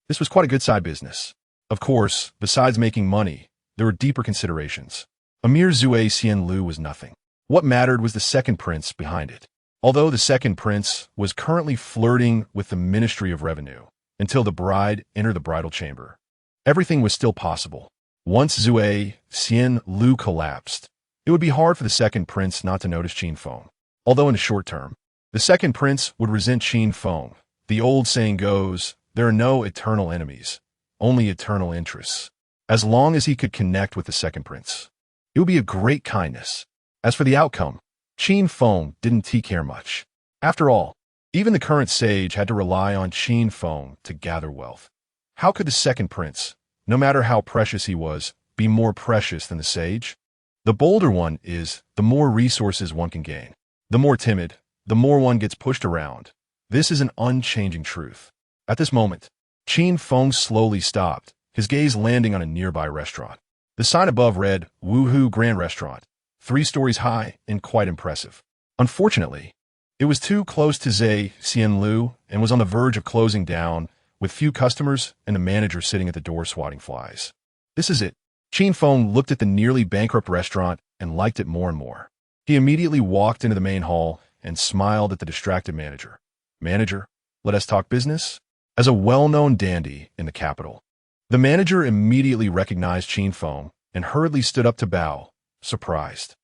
This was quite a good side business. Of course, besides making money, there were deeper considerations. A mere Zhuai Xianlu was nothing. What mattered was the second prince behind it. Although the second prince was currently flirting with the Ministry of Revenue until the bride entered the bridal chamber, everything was still possible. Once Zhuai Xianlu collapsed, it would be hard for the second prince not to notice Qin Feng. Although in the short term, the second prince would resent Qin Feng. The old saying goes, there are no eternal enemies, only eternal interests. As long as he could connect with the second prince, it would be a great kindness. As for the outcome, Qin Feng didn't care much. After all, even the current sage had to rely on Qin Feng to gather wealth. How could the second prince, no matter how precious he was, be more precious than the sage? The bolder one is, the more resources one can gain. The more timid, the more one gets pushed around. This is an unchanging truth. At this moment, Qin Feng slowly stopped, his gaze landing on a nearby restaurant. The sign above read, Woohoo Grand Restaurant, 3 stories high and quite impressive. Unfortunately, it was too close to Zhuai Xianlu and was on the verge of closing down, with few customers and the manager sitting at the door swatting flies. This is it. Qin Feng looked at the nearly bankrupt restaurant and liked it more and more. He immediately walked into the main hall and smiled at the distracted manager. Manager, let us talk business? As a well-known dandy in the capital, the manager immediately recognized Qin Feng and hurriedly stood up to bow, surprised.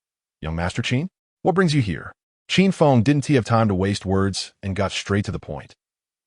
Young Master Qin, what brings you here? Qin Feng didn't have time to waste words and got straight to the point.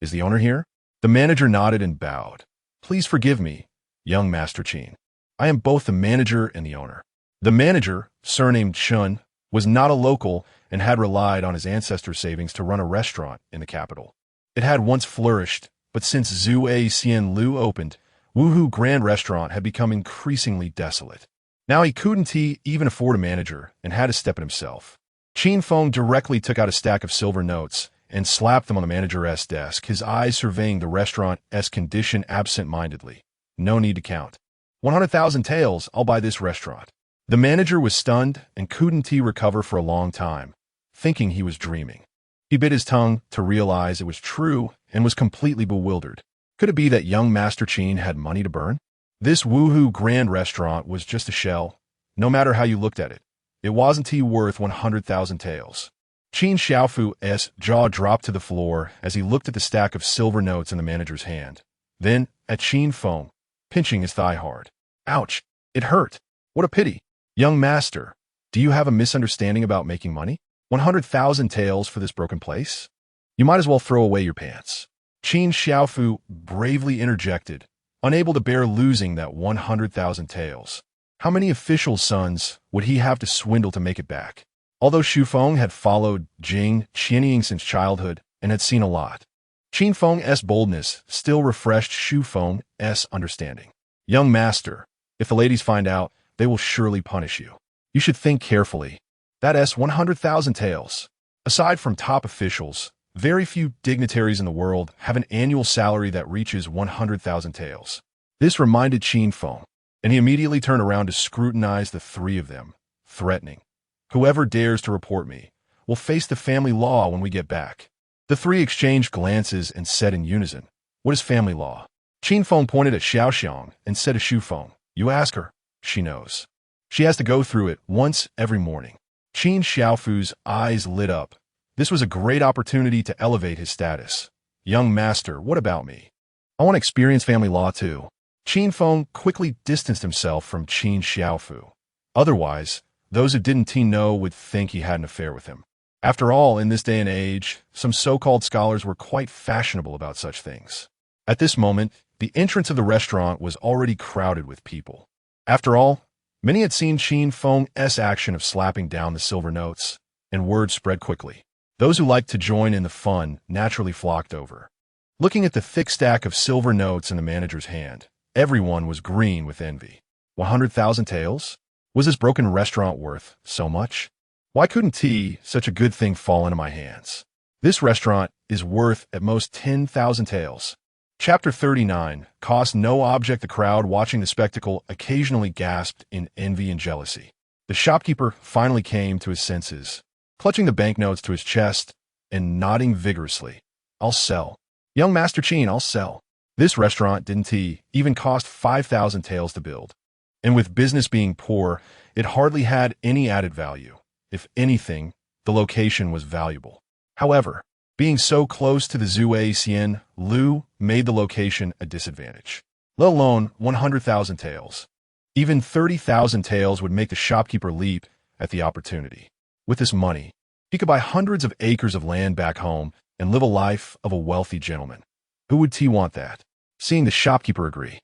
Is the owner here? The manager nodded and bowed. Please forgive me, young Master Qin. I am both the manager and the owner. The manager, surnamed Chun, was not a local and had relied on his ancestor savings to run a restaurant in the capital. It had once flourished, but since Zhuai Xianlu opened, Woohoo Grand Restaurant had become increasingly desolate. Now he couldn't even afford a manager and had to step it himself. Qin Feng directly took out a stack of silver notes and slapped them on the manager's desk, his eyes surveying the restaurant's condition absent-mindedly. No need to count. 100,000 taels, I'll buy this restaurant. The manager was stunned and couldn't recover for a long time, thinking he was dreaming. He bit his tongue to realize it was true and was completely bewildered. Could it be that young Master Qin had money to burn? This Woohoo Grand Restaurant was just a shell, no matter how you looked at it. It wasn't worth 100,000 taels. Qin Xiaofu's jaw dropped to the floor as he looked at the stack of silver notes in the manager's hand. Then, at Qin Feng, pinching his thigh hard. Ouch! It hurt! What a pity! Young master, do you have a misunderstanding about making money? 100,000 taels for this broken place? You might as well throw away your pants. Qin Xiaofu bravely interjected, unable to bear losing that 100,000 taels. How many officials' sons would he have to swindle to make it back? Although Xu Feng had followed Jing Qianying since childhood and had seen a lot, Qin Feng's boldness still refreshed Xu Feng's understanding. Young master, if the ladies find out, they will surely punish you. You should think carefully. That's 100,000 taels. Aside from top officials, very few dignitaries in the world have an annual salary that reaches 100,000 taels. This reminded Qin Feng, and he immediately turned around to scrutinize the 3 of them, threatening. Whoever dares to report me will face the family law when we get back. The 3 exchanged glances and said in unison, What is family law? Qin Feng pointed at Xiao Xiang and said to Xu Feng, You ask her. She knows. She has to go through it once every morning. Qin Xiaofu's eyes lit up. This was a great opportunity to elevate his status. Young master, what about me? I want to experience family law too. Qin Feng quickly distanced himself from Qin Xiaofu. Otherwise, those who didn't know would think he had an affair with him. After all, in this day and age, some so-called scholars were quite fashionable about such things. At this moment, the entrance of the restaurant was already crowded with people. After all, many had seen Qin Feng's action of slapping down the silver notes, and word spread quickly. Those who liked to join in the fun naturally flocked over. Looking at the thick stack of silver notes in the manager's hand, everyone was green with envy. 100,000 taels? Was this broken restaurant worth so much? Why couldn't such a good thing fall into my hands? This restaurant is worth at most 10,000 taels. Chapter 39, Cost no object. The crowd watching the spectacle occasionally gasped in envy and jealousy. The shopkeeper finally came to his senses, clutching the banknotes to his chest and nodding vigorously. I'll sell. Young Master Qin, I'll sell. This restaurant didn't even cost 5,000 taels to build. And with business being poor, it hardly had any added value. If anything, the location was valuable. However, being so close to the Zhuai Xian Lu made the location a disadvantage, let alone 100,000 taels. Even 30,000 taels would make the shopkeeper leap at the opportunity. With this money, he could buy hundreds of acres of land back home and live a life of a wealthy gentleman. Who would want that? Seeing the shopkeeper agree,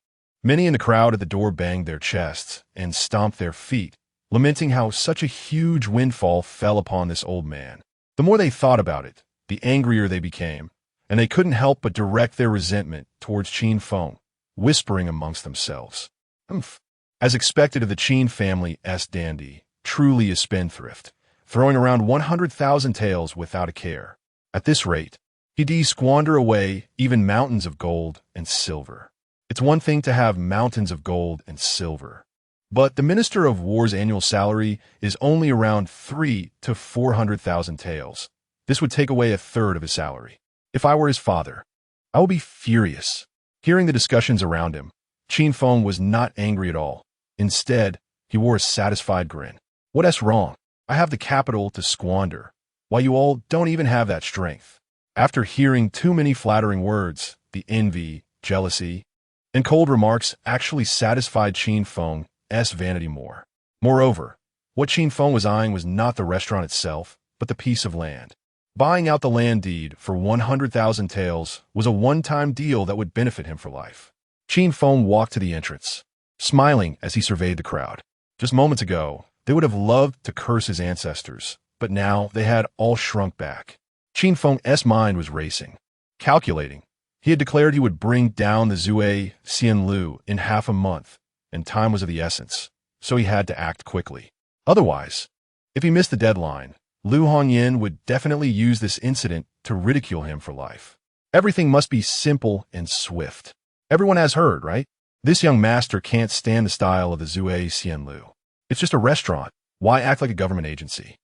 many in the crowd at the door banged their chests and stomped their feet, lamenting how such a huge windfall fell upon this old man. The more they thought about it, the angrier they became, and they couldn't help but direct their resentment towards Qin Feng, whispering amongst themselves. Humph. As expected of the Qin family's dandy, truly a spendthrift, throwing around 100,000 taels without a care. At this rate, he'd squander away even mountains of gold and silver. It's one thing to have mountains of gold and silver, but the Minister of War's annual salary is only around 300,000 to 400,000 taels. This would take away a third of his salary. If I were his father, I would be furious. Hearing the discussions around him, Qin Feng was not angry at all. Instead, he wore a satisfied grin. What's wrong? I have the capital to squander, while you all don't even have that strength. After hearing too many flattering words, the envy, jealousy, and cold remarks actually satisfied Qin Feng's vanity more. Moreover, what Qin Feng was eyeing was not the restaurant itself, but the piece of land. Buying out the land deed for 100,000 taels was a one-time deal that would benefit him for life. Qin Feng walked to the entrance, smiling as he surveyed the crowd. Just moments ago, they would have loved to curse his ancestors, but now they had all shrunk back. Qin Feng's mind was racing, calculating. He had declared he would bring down the Zhuai Xian Lu in half a month, and time was of the essence, so he had to act quickly. Otherwise, if he missed the deadline, Lu Hongyan would definitely use this incident to ridicule him for life. Everything must be simple and swift. Everyone has heard, right? This young master can't stand the style of the Zhuai Xian Lu. It's just a restaurant. Why act like a government agency?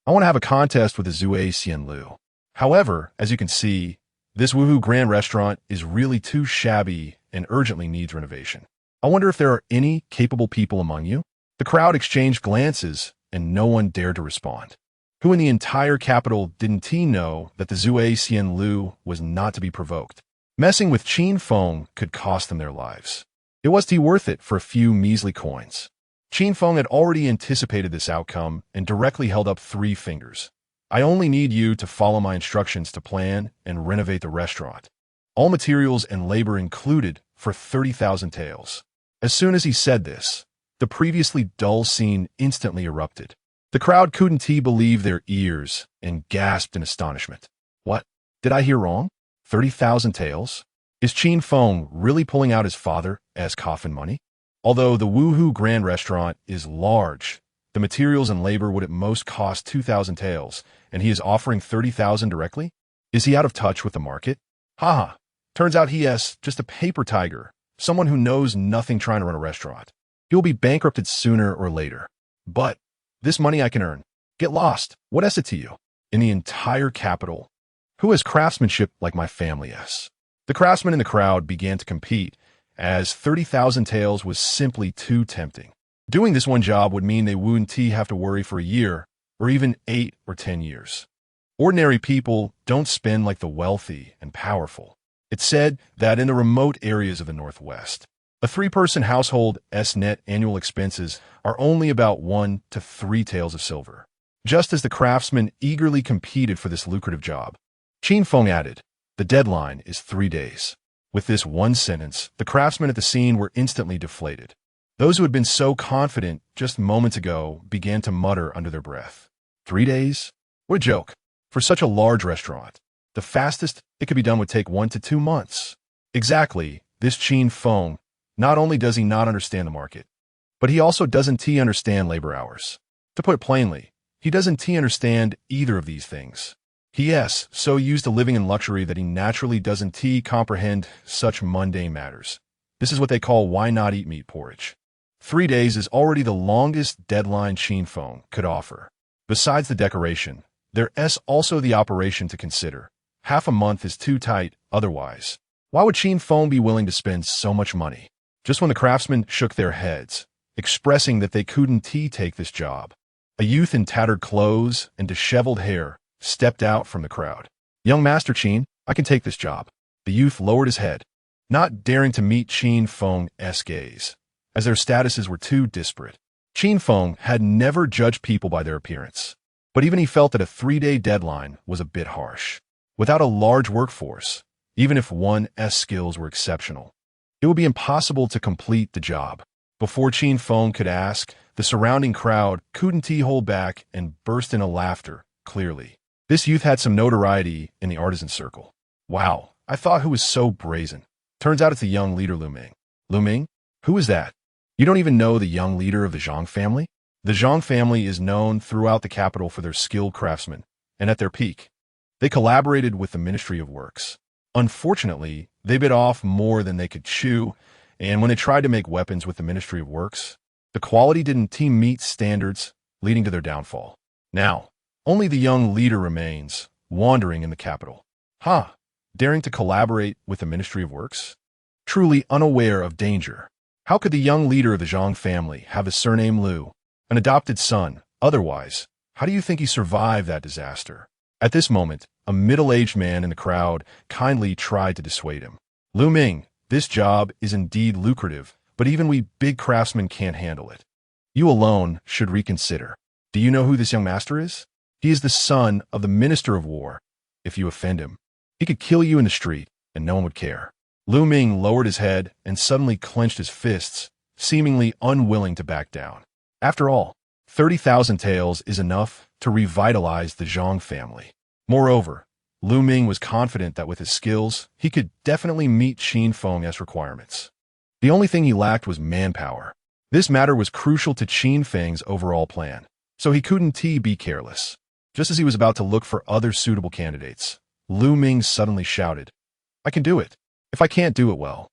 I want to have a contest with the Zhuai Xian Lu. However, as you can see, this woohoo grand restaurant is really too shabby and urgently needs renovation. I wonder if there are any capable people among you? The crowd exchanged glances, and no one dared to respond. Who in the entire capital didn't know that the Zhuai Xian Lu was not to be provoked? Messing with Qin Feng could cost them their lives. It was worth it for a few measly coins. Qin Feng had already anticipated this outcome and directly held up 3 fingers. I only need you to follow my instructions to plan and renovate the restaurant. All materials and labor included for 30,000 taels. As soon as he said this, the previously dull scene instantly erupted. The crowd couldn't believe their ears and gasped in astonishment. What? Did I hear wrong? 30,000 taels? Is Qin Feng really pulling out his father as coffin money? Although the woohoo grand restaurant is large, the materials and labor would at most cost 2,000 taels, and he is offering 30,000 directly? Is he out of touch with the market? Haha, turns out he is just a paper tiger, someone who knows nothing trying to run a restaurant. He will be bankrupted sooner or later. But this money I can earn. Get lost. What is it to you? In the entire capital, who has craftsmanship like my family is? The craftsmen in the crowd began to compete, as 30,000 taels was simply too tempting. Doing this one job would mean they wouldn't have to worry for a year, or even 8 or 10 years. Ordinary people don't spend like the wealthy and powerful. It's said that in the remote areas of the Northwest, A three-person household's net annual expenses are only about 1 to 3 taels of silver. Just as the craftsman eagerly competed for this lucrative job, Qin Feng added, "The deadline is 3 days." With this one sentence, the craftsmen at the scene were instantly deflated. Those who had been so confident just moments ago began to mutter under their breath. 3 days? What a joke. For such a large restaurant, the fastest it could be done would take 1 to 2 months. Exactly, this Qin Feng, not only does he not understand the market, but he also doesn't understand labor hours. To put it plainly, he doesn't understand either of these things. He is so used to living in luxury that he naturally doesn't comprehend such mundane matters. This is what they call why not eat meat porridge. 3 days is already the longest deadline Qin Feng could offer. Besides the decoration, there is also the operation to consider. Half a month is too tight otherwise. Why would Qin Feng be willing to spend so much money? Just when the craftsmen shook their heads, expressing that they couldn't take this job, a youth in tattered clothes and disheveled hair stepped out from the crowd. "Young Master Qin, I can take this job." The youth lowered his head, not daring to meet Qin Feng's gaze, as their statuses were too disparate. Qin Feng had never judged people by their appearance, but even he felt that a 3-day deadline was a bit harsh. Without a large workforce, even if one's skills were exceptional, it would be impossible to complete the job. Before Qin Feng could ask, the surrounding crowd couldn't hold back and burst into laughter, clearly. This youth had some notoriety in the artisan circle. "Wow, I thought who was so brazen. Turns out it's the young leader Lu Ming." "Lu Ming? Who is that? You don't even know the young leader of the Zhang family?" The Zhang family is known throughout the capital for their skilled craftsmen, and at their peak, they collaborated with the Ministry of Works. Unfortunately, they bit off more than they could chew, and when they tried to make weapons with the Ministry of Works, the quality didn't meet standards, leading to their downfall. Now, only the young leader remains, wandering in the capital. Daring to collaborate with the Ministry of Works? Truly unaware of danger. How could the young leader of the Zhang family have a surname Lu, an adopted son? Otherwise, how do you think he survived that disaster? At this moment, a middle-aged man in the crowd kindly tried to dissuade him. "Lu Ming, this job is indeed lucrative, but even we big craftsmen can't handle it. You alone should reconsider. Do you know who this young master is? He is the son of the Minister of War. If you offend him, he could kill you in the street, and no one would care." Lu Ming lowered his head and suddenly clenched his fists, seemingly unwilling to back down. After all, 30,000 taels is enough to revitalize the Zhang family. Moreover, Lu Ming was confident that with his skills, he could definitely meet Qin Feng's requirements. The only thing he lacked was manpower. This matter was crucial to Qin Feng's overall plan, so he couldn't be careless. Just as he was about to look for other suitable candidates, Lu Ming suddenly shouted, "I can do it. If I can't do it well,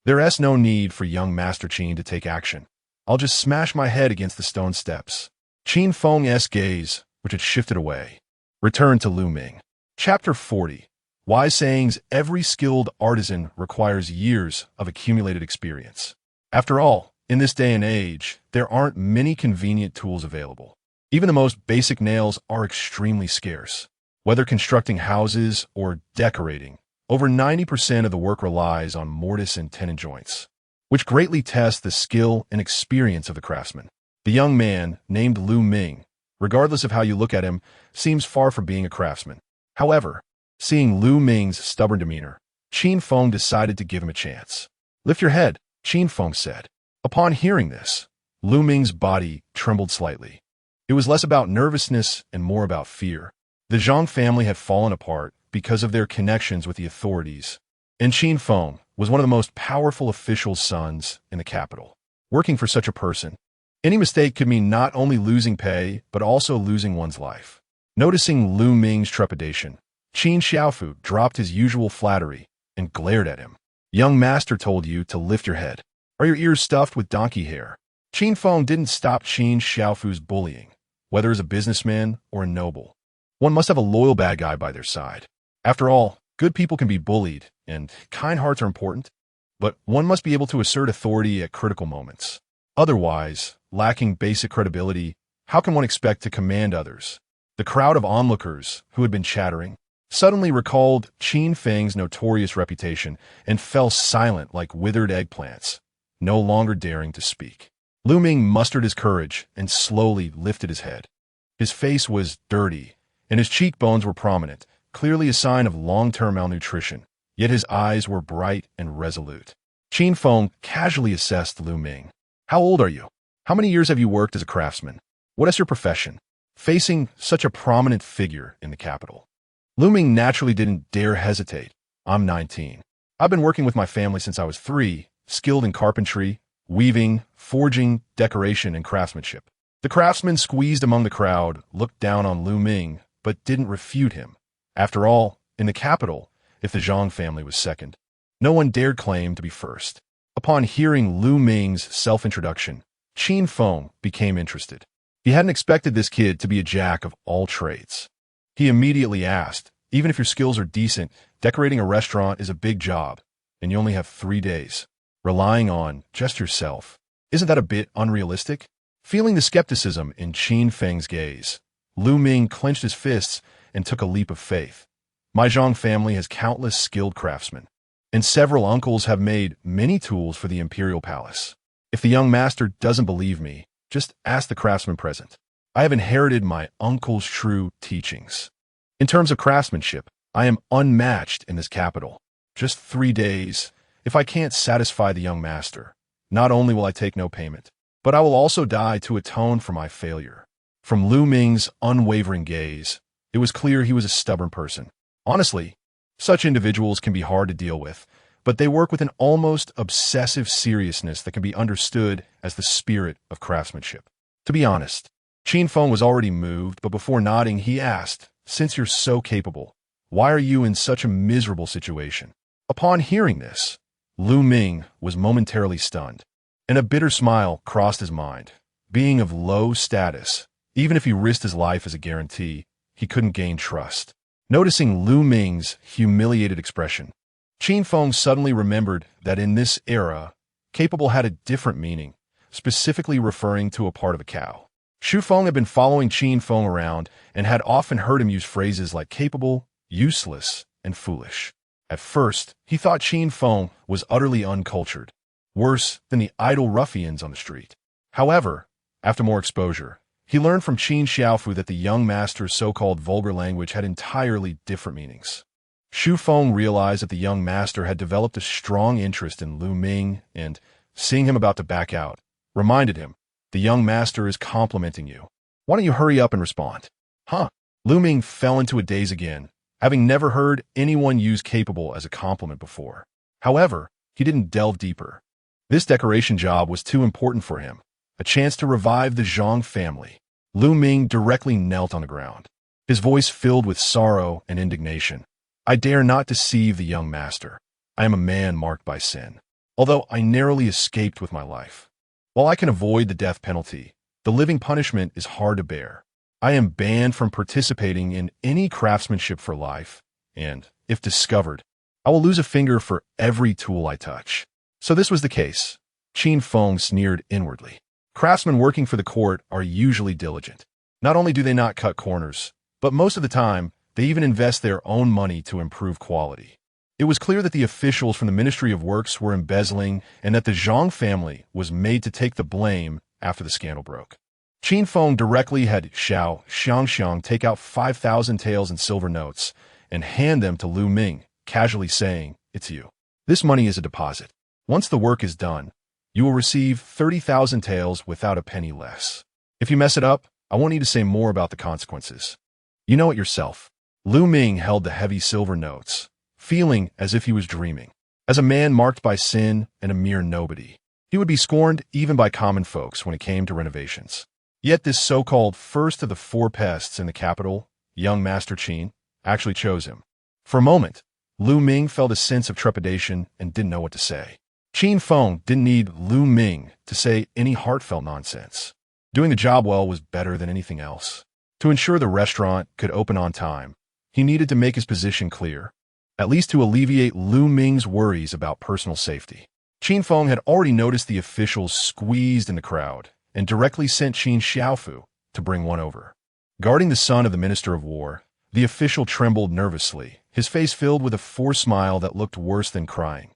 there is no need for young Master Qin to take action. I'll just smash my head against the stone steps." Qin Feng's gaze, which had shifted away, returned to Lu Ming. Chapter 40. Wise sayings: every skilled artisan requires years of accumulated experience. After all, in this day and age, there aren't many convenient tools available. Even the most basic nails are extremely scarce. Whether constructing houses or decorating, over 90% of the work relies on mortise and tenon joints, which greatly test the skill and experience of the craftsman. The young man, named Lu Ming, regardless of how you look at him, seems far from being a craftsman. However, seeing Lu Ming's stubborn demeanor, Qin Feng decided to give him a chance. "Lift your head," Qin Feng said. Upon hearing this, Lu Ming's body trembled slightly. It was less about nervousness and more about fear. The Zhang family had fallen apart because of their connections with the authorities, and Qin Feng was one of the most powerful officials' sons in the capital. Working for such a person, any mistake could mean not only losing pay, but also losing one's life. Noticing Lu Ming's trepidation, Qin Xiaofu dropped his usual flattery and glared at him. "Young master told you to lift your head. Are your ears stuffed with donkey hair?" Qin Feng didn't stop Qin Xiaofu's bullying. Whether as a businessman or a noble, one must have a loyal bad guy by their side. After all, good people can be bullied, and kind hearts are important, but one must be able to assert authority at critical moments. Otherwise, lacking basic credibility, how can one expect to command others? The crowd of onlookers, who had been chattering, suddenly recalled Qin Feng's notorious reputation and fell silent like withered eggplants. no longer daring to speak. Lu Ming mustered his courage and slowly lifted his head. His face was dirty, and his cheekbones were prominent, clearly a sign of long-term malnutrition, yet his eyes were bright and resolute. Qin Feng casually assessed Lu Ming. "How old are you? How many years have you worked as a craftsman? What is your profession?" Facing such a prominent figure in the capital, Lu Ming naturally didn't dare hesitate. "I'm 19. I've been working with my family since I was 3, skilled in carpentry, weaving, forging, decoration, and craftsmanship." The craftsman squeezed among the crowd, looked down on Lu Ming, but didn't refute him. After all, in the capital, if the Zhang family was second, no one dared claim to be first. Upon hearing Lu Ming's self-introduction, Qin Feng became interested. He hadn't expected this kid to be a jack of all trades. He immediately asked, "Even if your skills are decent, decorating a restaurant is a big job, and you only have 3 days. Relying on just yourself. Isn't that a bit unrealistic?" Feeling the skepticism in Qin Feng's gaze, Lu Ming clenched his fists and took a leap of faith. "My Zhang family has countless skilled craftsmen, and several uncles have made many tools for the imperial palace. If the young master doesn't believe me, just ask the craftsmen present. I have inherited my uncle's true teachings. In terms of craftsmanship, I am unmatched in this capital. Just 3 days. If I can't satisfy the young master, not only will I take no payment, but I will also die to atone for my failure." From Lu Ming's unwavering gaze, it was clear he was a stubborn person. Honestly, such individuals can be hard to deal with, but they work with an almost obsessive seriousness that can be understood as the spirit of craftsmanship. To be honest, Qin Feng was already moved, but before nodding, he asked, "Since you're so capable, why are you in such a miserable situation?" Upon hearing this, Lu Ming was momentarily stunned, and a bitter smile crossed his mind. Being of low status, even if he risked his life as a guarantee, he couldn't gain trust. Noticing Lu Ming's humiliated expression, Qin Feng suddenly remembered that in this era, capable had a different meaning, specifically referring to a part of a cow. Xu Feng had been following Qin Feng around and had often heard him use phrases like capable, useless, and foolish. At first, he thought Qin Feng was utterly uncultured, worse than the idle ruffians on the street. However, after more exposure, he learned from Qin Xiaofu that the young master's so-called vulgar language had entirely different meanings. Xu Feng realized that the young master had developed a strong interest in Lu Ming and, seeing him about to back out, reminded him, "The young master is complimenting you. Why don't you hurry up and respond?" "Huh?" Lu Ming fell into a daze again, having never heard anyone use capable as a compliment before. However, he didn't delve deeper. This decoration job was too important for him, a chance to revive the Zhang family. Lu Ming directly knelt on the ground, his voice filled with sorrow and indignation. "I dare not deceive the young master. I am a man marked by sin, although I narrowly escaped with my life. While I can avoid the death penalty, the living punishment is hard to bear. I am banned from participating in any craftsmanship for life, and, if discovered, I will lose a finger for every tool I touch." So this was the case. Qin Feng sneered inwardly. Craftsmen working for the court are usually diligent. Not only do they not cut corners, but most of the time, they even invest their own money to improve quality. It was clear that the officials from the Ministry of Works were embezzling and that the Zhang family was made to take the blame after the scandal broke. Qin Feng directly had Xiao Xiangxiang take out 5,000 taels in silver notes and hand them to Lu Ming, casually saying, "It's you. This money is a deposit. Once the work is done, you will receive 30,000 taels without a penny less. If you mess it up, I won't need to say more about the consequences. You know it yourself." Lu Ming held the heavy silver notes, feeling as if he was dreaming. As a man marked by sin and a mere nobody, he would be scorned even by common folks when it came to renovations. Yet this so-called first of the 4 pests in the capital, young Master Qin, actually chose him. For a moment, Lu Ming felt a sense of trepidation and didn't know what to say. Qin Feng didn't need Lu Ming to say any heartfelt nonsense. Doing the job well was better than anything else. To ensure the restaurant could open on time, he needed to make his position clear, at least to alleviate Lu Ming's worries about personal safety. Qin Feng had already noticed the officials squeezed in the crowd and directly sent Qin Xiaofu to bring one over. Guarding the son of the Minister of War, the official trembled nervously, his face filled with a forced smile that looked worse than crying.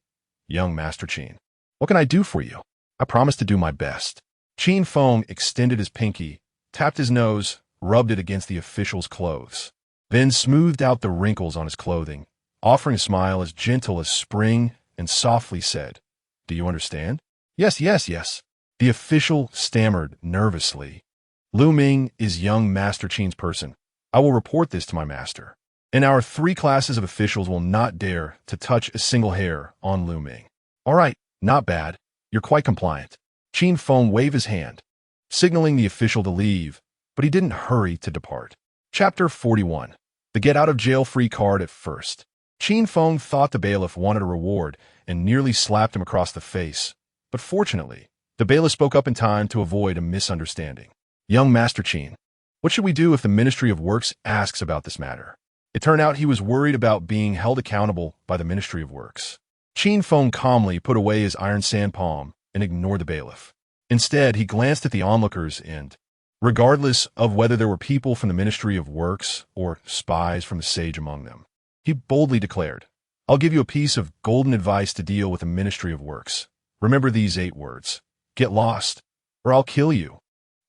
"Young Master Qin, what can I do for you?" I promise to do my best. Qin Feng extended his pinky, tapped his nose, rubbed it against the official's clothes, then smoothed out the wrinkles on his clothing, offering a smile as gentle as spring, and softly said, "Do you understand?" "Yes, yes, yes." The official stammered nervously. "Lu Ming is young Master Qin's person. I will report this to my master. And our 3 classes of officials will not dare to touch a single hair on Lu Ming." "All right, not bad. You're quite compliant." Qin Feng waved his hand, signaling the official to leave, but he didn't hurry to depart. Chapter 41. The get-out-of-jail-free card at first. Qin Feng thought the bailiff wanted a reward and nearly slapped him across the face, but fortunately, the bailiff spoke up in time to avoid a misunderstanding. "Young Master Qin, what should we do if the Ministry of Works asks about this matter?" It turned out he was worried about being held accountable by the Ministry of Works. Qin Feng calmly put away his iron sand palm and ignored the bailiff. Instead, he glanced at the onlookers and, regardless of whether there were people from the Ministry of Works or spies from the sage among them, he boldly declared, "I'll give you a piece of golden advice to deal with the Ministry of Works. Remember these 8 words. Get lost, or I'll kill you."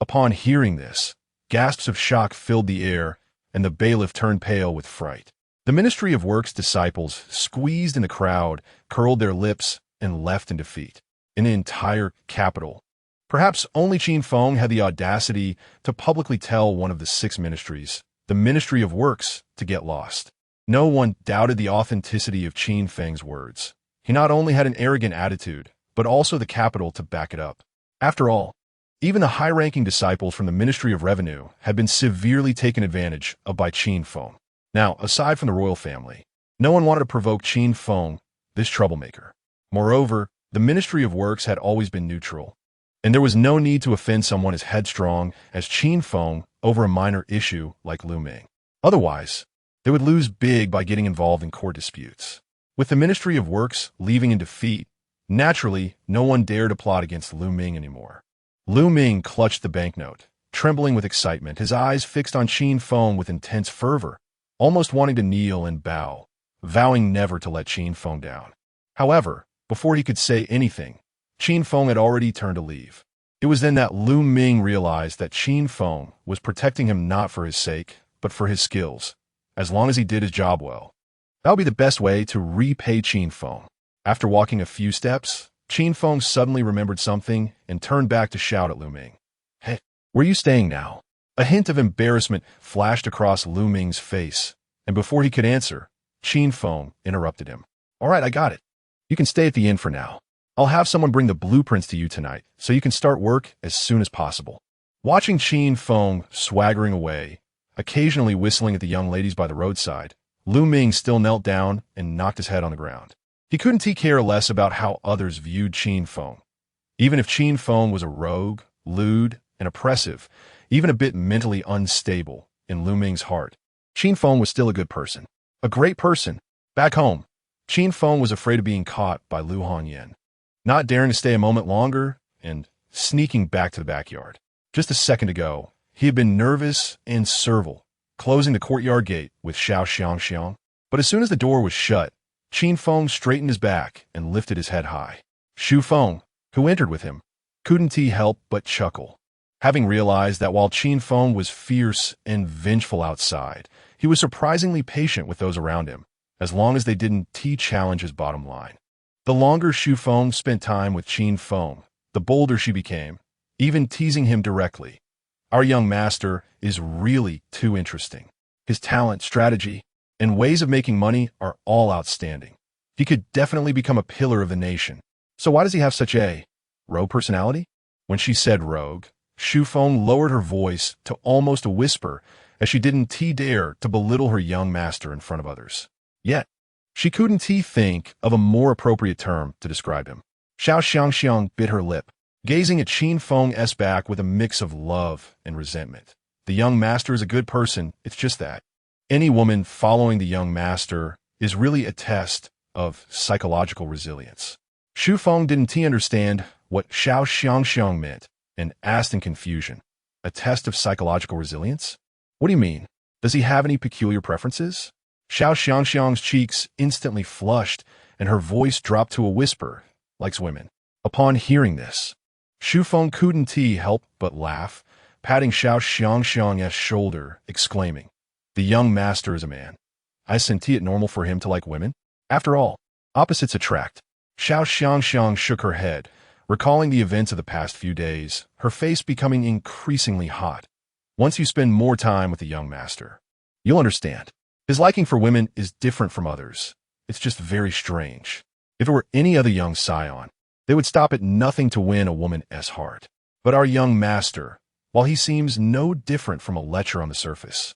Upon hearing this, gasps of shock filled the air, and the bailiff turned pale with fright. The Ministry of Works disciples, squeezed in the crowd, curled their lips and left in defeat. In the entire capital, perhaps only Qin Feng had the audacity to publicly tell one of the 6 ministries, the Ministry of Works, to get lost. No one doubted the authenticity of Qin Feng's words. He not only had an arrogant attitude, but also the capital to back it up. After all, even the high-ranking disciples from the Ministry of Revenue had been severely taken advantage of by Qin Feng. Now, aside from the royal family, no one wanted to provoke Qin Feng, this troublemaker. Moreover, the Ministry of Works had always been neutral, and there was no need to offend someone as headstrong as Qin Feng over a minor issue like Lu Ming. Otherwise, they would lose big by getting involved in court disputes. With the Ministry of Works leaving in defeat, naturally, no one dared to plot against Lu Ming anymore. Lu Ming clutched the banknote, trembling with excitement, his eyes fixed on Qin Feng with intense fervor, almost wanting to kneel and bow, vowing never to let Qin Feng down. However, before he could say anything, Qin Feng had already turned to leave. It was then that Lu Ming realized that Qin Feng was protecting him not for his sake, but for his skills. As long as he did his job well, that would be the best way to repay Qin Feng. After walking a few steps, Qin Feng suddenly remembered something and turned back to shout at Lu Ming. "Hey, where are you staying now?" A hint of embarrassment flashed across Lu Ming's face, and before he could answer, Qin Feng interrupted him. "All right, I got it. You can stay at the inn for now. I'll have someone bring the blueprints to you tonight, so you can start work as soon as possible." Watching Qin Feng swaggering away, occasionally whistling at the young ladies by the roadside, Lu Ming still knelt down and knocked his head on the ground. He couldn't care less about how others viewed Qin Feng. Even if Qin Feng was a rogue, lewd, and oppressive, even a bit mentally unstable in Lu Ming's heart, Qin Feng was still a good person. A great person. Back home, Qin Feng was afraid of being caught by Lu Hongyan, not daring to stay a moment longer and sneaking back to the backyard. Just a second ago, he had been nervous and servile, closing the courtyard gate with Xiao Xiangxiang. But as soon as the door was shut, Qin Feng straightened his back and lifted his head high. Xu Feng, who entered with him, couldn't he help but chuckle, having realized that while Qin Feng was fierce and vengeful outside, he was surprisingly patient with those around him, as long as they didn't challenge his bottom line. The longer Xu Feng spent time with Qin Feng, the bolder she became, even teasing him directly. "Our young master is really too interesting. His talent, strategy, and ways of making money are all outstanding. He could definitely become a pillar of the nation. So why does he have such a rogue personality?" When she said rogue, Xu Feng lowered her voice to almost a whisper, as she didn't dare to belittle her young master in front of others. Yet, she couldn't think of a more appropriate term to describe him. Xiao Xiangxiang bit her lip, gazing at Qin Feng's back with a mix of love and resentment. The young master is a good person, it's just that any woman following the young master is really a test of psychological resilience. Xu Feng didn't understand what Xiao Xiangxiang meant and asked in confusion. A test of psychological resilience? What do you mean? Does he have any peculiar preferences? Xiao Xiangxiang's cheeks instantly flushed and her voice dropped to a whisper, "Likes women." Upon hearing this, Xu Feng couldn't help but laugh, patting Xiao Xiangxiang's shoulder, exclaiming, "The young master is a man. I senti it normal for him to like women. After all, opposites attract." Xiao Xiangxiang shook her head, recalling the events of the past few days, her face becoming increasingly hot. "Once you spend more time with the young master, you'll understand. His liking for women is different from others. It's just very strange. If it were any other young scion, they would stop at nothing to win a woman's heart. But our young master, while he seems no different from a lecher on the surface,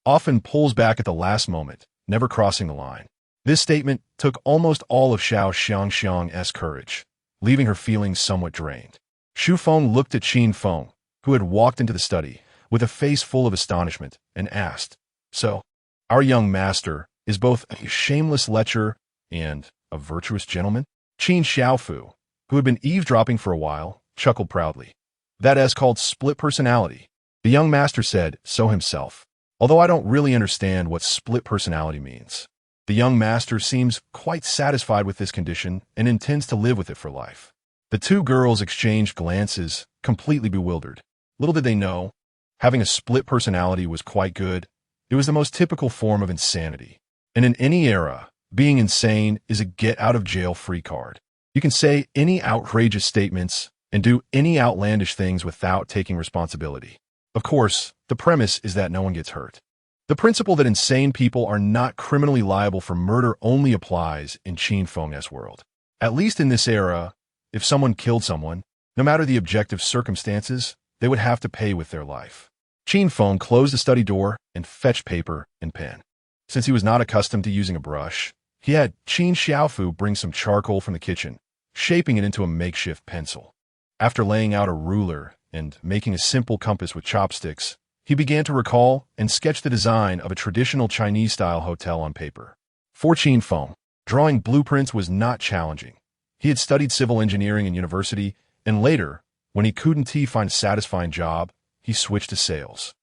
often pulls back at the last moment, never crossing the line." This statement took almost all of Xiao Xiangxiang's courage, leaving her feeling somewhat drained. Xu Feng looked at Qin Feng, who had walked into the study, with a face full of astonishment, and asked, "So, our young master is both a shameless lecher and a virtuous gentleman?" Qin Xiaofu, who had been eavesdropping for a while, chuckled proudly. "That is called split personality." The young master said so himself, although I don't really understand what split personality means. The young master seems quite satisfied with this condition and intends to live with it for life. The two girls exchanged glances, completely bewildered. Little did they know, having a split personality was quite good. It was the most typical form of insanity. And in any era, being insane is a get-out-of-jail-free card. You can say any outrageous statements and do any outlandish things without taking responsibility. Of course, the premise is that no one gets hurt. The principle that insane people are not criminally liable for murder only applies in Qin Feng's world. At least in this era, if someone killed someone, no matter the objective circumstances, they would have to pay with their life. Qin Feng closed the study door and fetched paper and pen. Since he was not accustomed to using a brush, he had Qin Xiaofu bring some charcoal from the kitchen, shaping it into a makeshift pencil. After laying out a ruler and making a simple compass with chopsticks, he began to recall and sketch the design of a traditional Chinese-style hotel on paper. For Qin Feng, drawing blueprints was not challenging. He had studied civil engineering in university, and later, when he couldn't find a satisfying job, he switched to sales.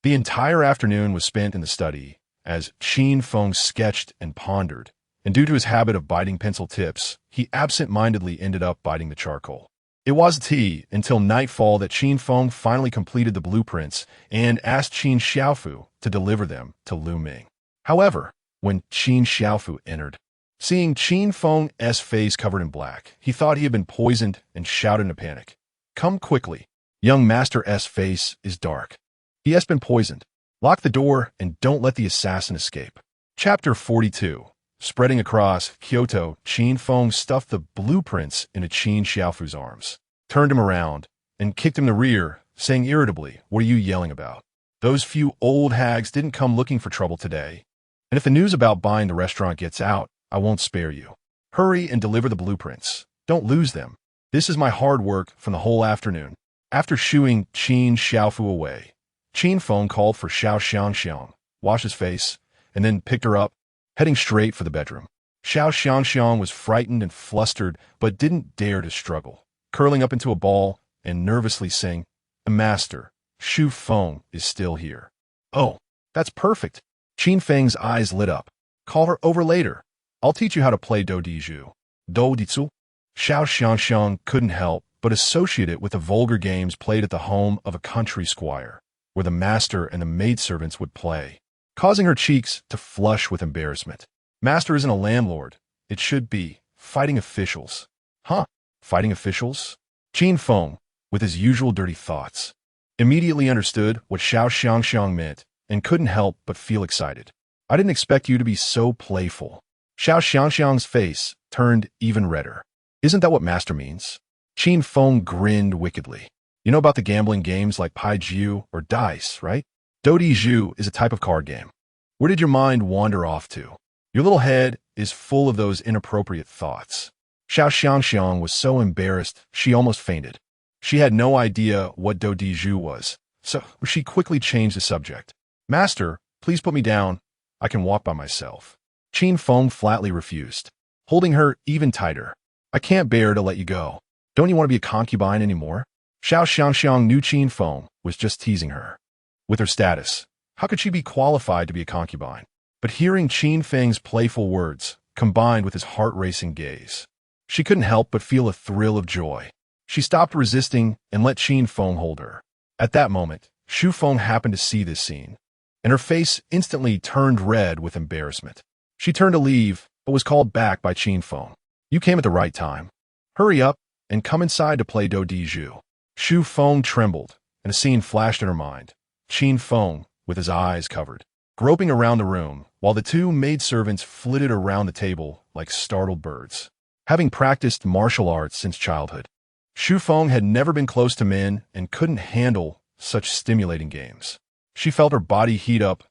The entire afternoon was spent in the study, as Qin Feng sketched and pondered, and due to his habit of biting pencil tips, he absent-mindedly ended up biting the charcoal. It wasn't until nightfall that Qin Feng finally completed the blueprints and asked Qin Xiaofu to deliver them to Lu Ming. However, when Qin Xiaofu entered, seeing Qin Feng's face covered in black, he thought he had been poisoned and shouted in a panic, "Come quickly. Young master's face is dark. He has been poisoned. Lock the door and don't let the assassin escape." Chapter 42. Spreading across Kyoto, Qin Feng stuffed the blueprints into Qin Xiaofu's arms, turned him around, and kicked him in the rear, saying irritably, "What are you yelling about? Those few old hags didn't come looking for trouble today. And if the news about buying the restaurant gets out, I won't spare you. Hurry and deliver the blueprints. Don't lose them. This is my hard work from the whole afternoon." After shooing Qin Xiaofu away, Qin Feng called for Xiao Xiangxiang, washed his face, and then picked her up, heading straight for the bedroom. Xiao Xiangxiang was frightened and flustered, but didn't dare to struggle, curling up into a ball and nervously saying, "Master, Xu Feng is still here." "Oh, that's perfect." Qin Feng's eyes lit up. "Call her over later. I'll teach you how to play do di zhu." Do di zu? Xiao Xiangxiang couldn't help but associate it with the vulgar games played at the home of a country squire, where the master and the maidservants would play, causing her cheeks to flush with embarrassment. Master isn't a landlord. It should be fighting officials. Huh? Fighting officials? Qin Feng, with his usual dirty thoughts, immediately understood what Xiao Xiangxiang meant and couldn't help but feel excited. "I didn't expect you to be so playful." Xiao Xiangxiang's face turned even redder. "Isn't that what master means?" Qin Feng grinned wickedly. "You know about the gambling games like Pai Jiu or dice, right? Do di zhu is a type of card game. Where did your mind wander off to? Your little head is full of those inappropriate thoughts." Xiao Xiangxiang was so embarrassed she almost fainted. She had no idea what do di zhu was, so she quickly changed the subject. "Master, please put me down. I can walk by myself." Qin Feng flatly refused, holding her even tighter. "I can't bear to let you go. Don't you want to be a concubine anymore?" Xiao Xiangxiang knew Qin Feng was just teasing her. With her status, how could she be qualified to be a concubine? But hearing Qin Feng's playful words, combined with his heart-racing gaze, she couldn't help but feel a thrill of joy. She stopped resisting and let Qin Feng hold her. At that moment, Xu Feng happened to see this scene, and her face instantly turned red with embarrassment. She turned to leave, but was called back by Qin Feng. You came at the right time. Hurry up and come inside to play do di zhu. Xu Feng trembled, and a scene flashed in her mind. Qin Feng, with his eyes covered, groping around the room, while the two maidservants flitted around the table like startled birds. Having practiced martial arts since childhood, Xu Feng had never been close to men and couldn't handle such stimulating games. She felt her body heat up,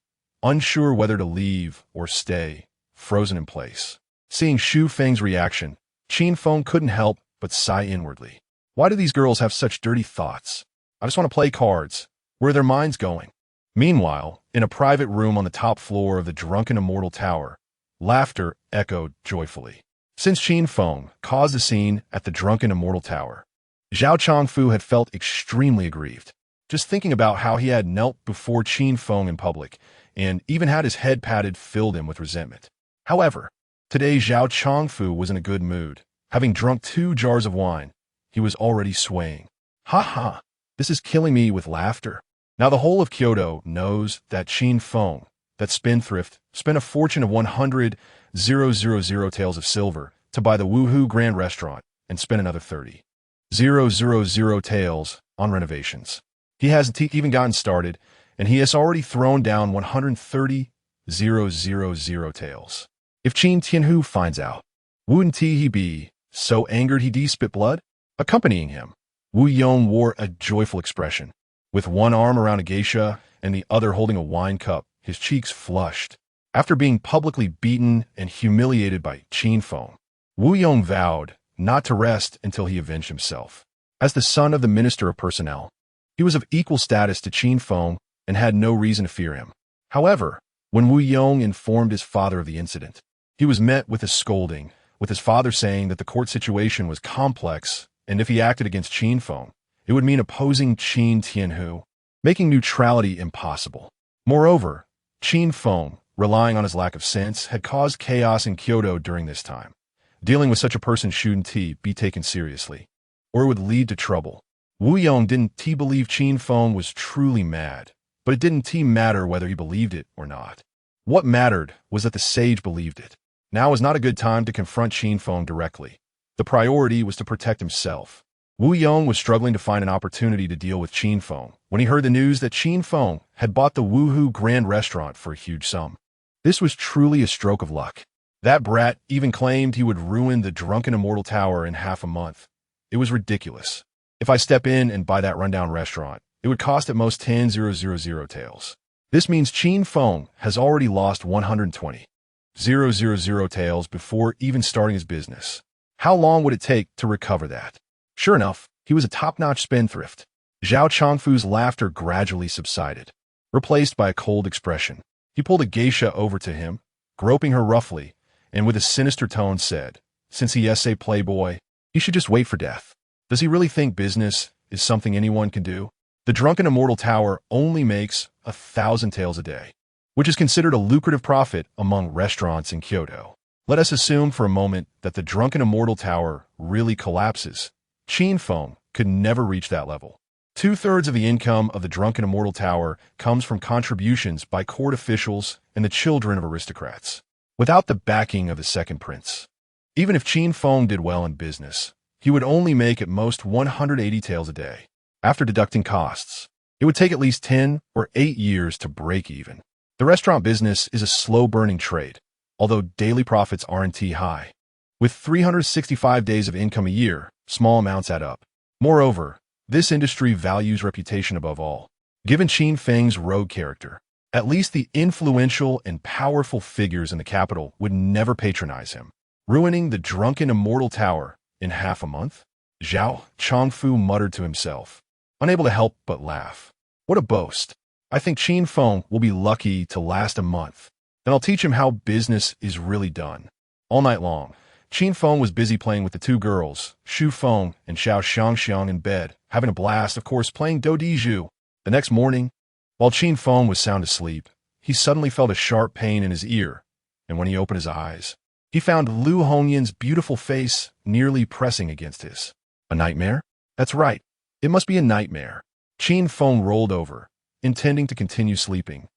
unsure whether to leave or stay, frozen in place. Seeing Xu Feng's reaction, Qin Feng couldn't help but sigh inwardly. Why do these girls have such dirty thoughts? I just want to play cards. Where are their minds going? Meanwhile, in a private room on the top floor of the drunken immortal tower, laughter echoed joyfully. Since Qin Feng caused the scene at the drunken immortal tower, Zhao Chongfu had felt extremely aggrieved. Just thinking about how he had knelt before Qin Feng in public, and even had his head patted, filled him with resentment. However, today Zhao Chongfu was in a good mood. Having drunk 2 jars of wine, he was already swaying. Ha ha, this is killing me with laughter. Now the whole of Kyoto knows that Qin Feng, that spendthrift, spent a fortune of 100,000 taels of silver to buy the Wuhu Grand Restaurant and spent another 30,000 taels on renovations. He hasn't even gotten started, and he has already thrown down 130,000 taels. If Qin Tianhu finds out, wouldn't he be so angered he'd spit blood? Accompanying him, Wu Yong wore a joyful expression. With one arm around a geisha and the other holding a wine cup, his cheeks flushed. After being publicly beaten and humiliated by Qin Feng, Wu Yong vowed not to rest until he avenged himself. As the son of the Minister of Personnel, he was of equal status to Qin Feng and had no reason to fear him. However, when Wu Yong informed his father of the incident, he was met with a scolding, with his father saying that the court situation was complex, and if he acted against Qin Feng, it would mean opposing Qin Tianhu, making neutrality impossible. Moreover, Qin Feng, relying on his lack of sense, had caused chaos in Kyoto during this time. Dealing with such a person shouldn't be taken seriously, or it would lead to trouble. Wu Yong didn't believe Qin Feng was truly mad, but it didn't matter whether he believed it or not. What mattered was that the sage believed it. Now was not a good time to confront Qin Feng directly. The priority was to protect himself. Wu Yong was struggling to find an opportunity to deal with Qin Feng when he heard the news that Qin Feng had bought the Wuhu Grand Restaurant for a huge sum. This was truly a stroke of luck. That brat even claimed he would ruin the drunken immortal tower in half a month. It was ridiculous. If I step in and buy that rundown restaurant, it would cost at most 10,000 taels. This means Qin Feng has already lost 120,000 taels before even starting his business. How long would it take to recover that? Sure enough, he was a top-notch spendthrift. Zhao Chongfu's laughter gradually subsided, replaced by a cold expression. He pulled a geisha over to him, groping her roughly, and with a sinister tone said, since he is a playboy, he should just wait for death. Does he really think business is something anyone can do? The drunken immortal tower only makes 1,000 taels a day, which is considered a lucrative profit among restaurants in Kyoto. Let us assume for a moment that the drunken immortal tower really collapses. Qin Feng could never reach that level. 2/3 of the income of the drunken immortal tower comes from contributions by court officials and the children of aristocrats, without the backing of the second prince. Even if Qin Feng did well in business, he would only make at most 180 taels a day. After deducting costs, it would take at least 10 or 8 years to break even. The restaurant business is a slow-burning trade, although daily profits aren't high. With 365 days of income a year, small amounts add up. Moreover, this industry values reputation above all. Given Qin Feng's rogue character, at least the influential and powerful figures in the capital would never patronize him. Ruining the drunken immortal tower in half a month? Zhao Chongfu muttered to himself, unable to help but laugh. What a boast. I think Qin Feng will be lucky to last a month. Then I'll teach him how business is really done. All night long, Qin Feng was busy playing with the 2 girls, Xu Feng and Xiao Xiangxiang, in bed, having a blast, of course, playing do di zhu. The next morning, while Qin Feng was sound asleep, he suddenly felt a sharp pain in his ear, and when he opened his eyes, he found Lu Hongyan's beautiful face nearly pressing against his. A nightmare? That's right. It must be a nightmare. Qin Feng rolled over, intending to continue sleeping.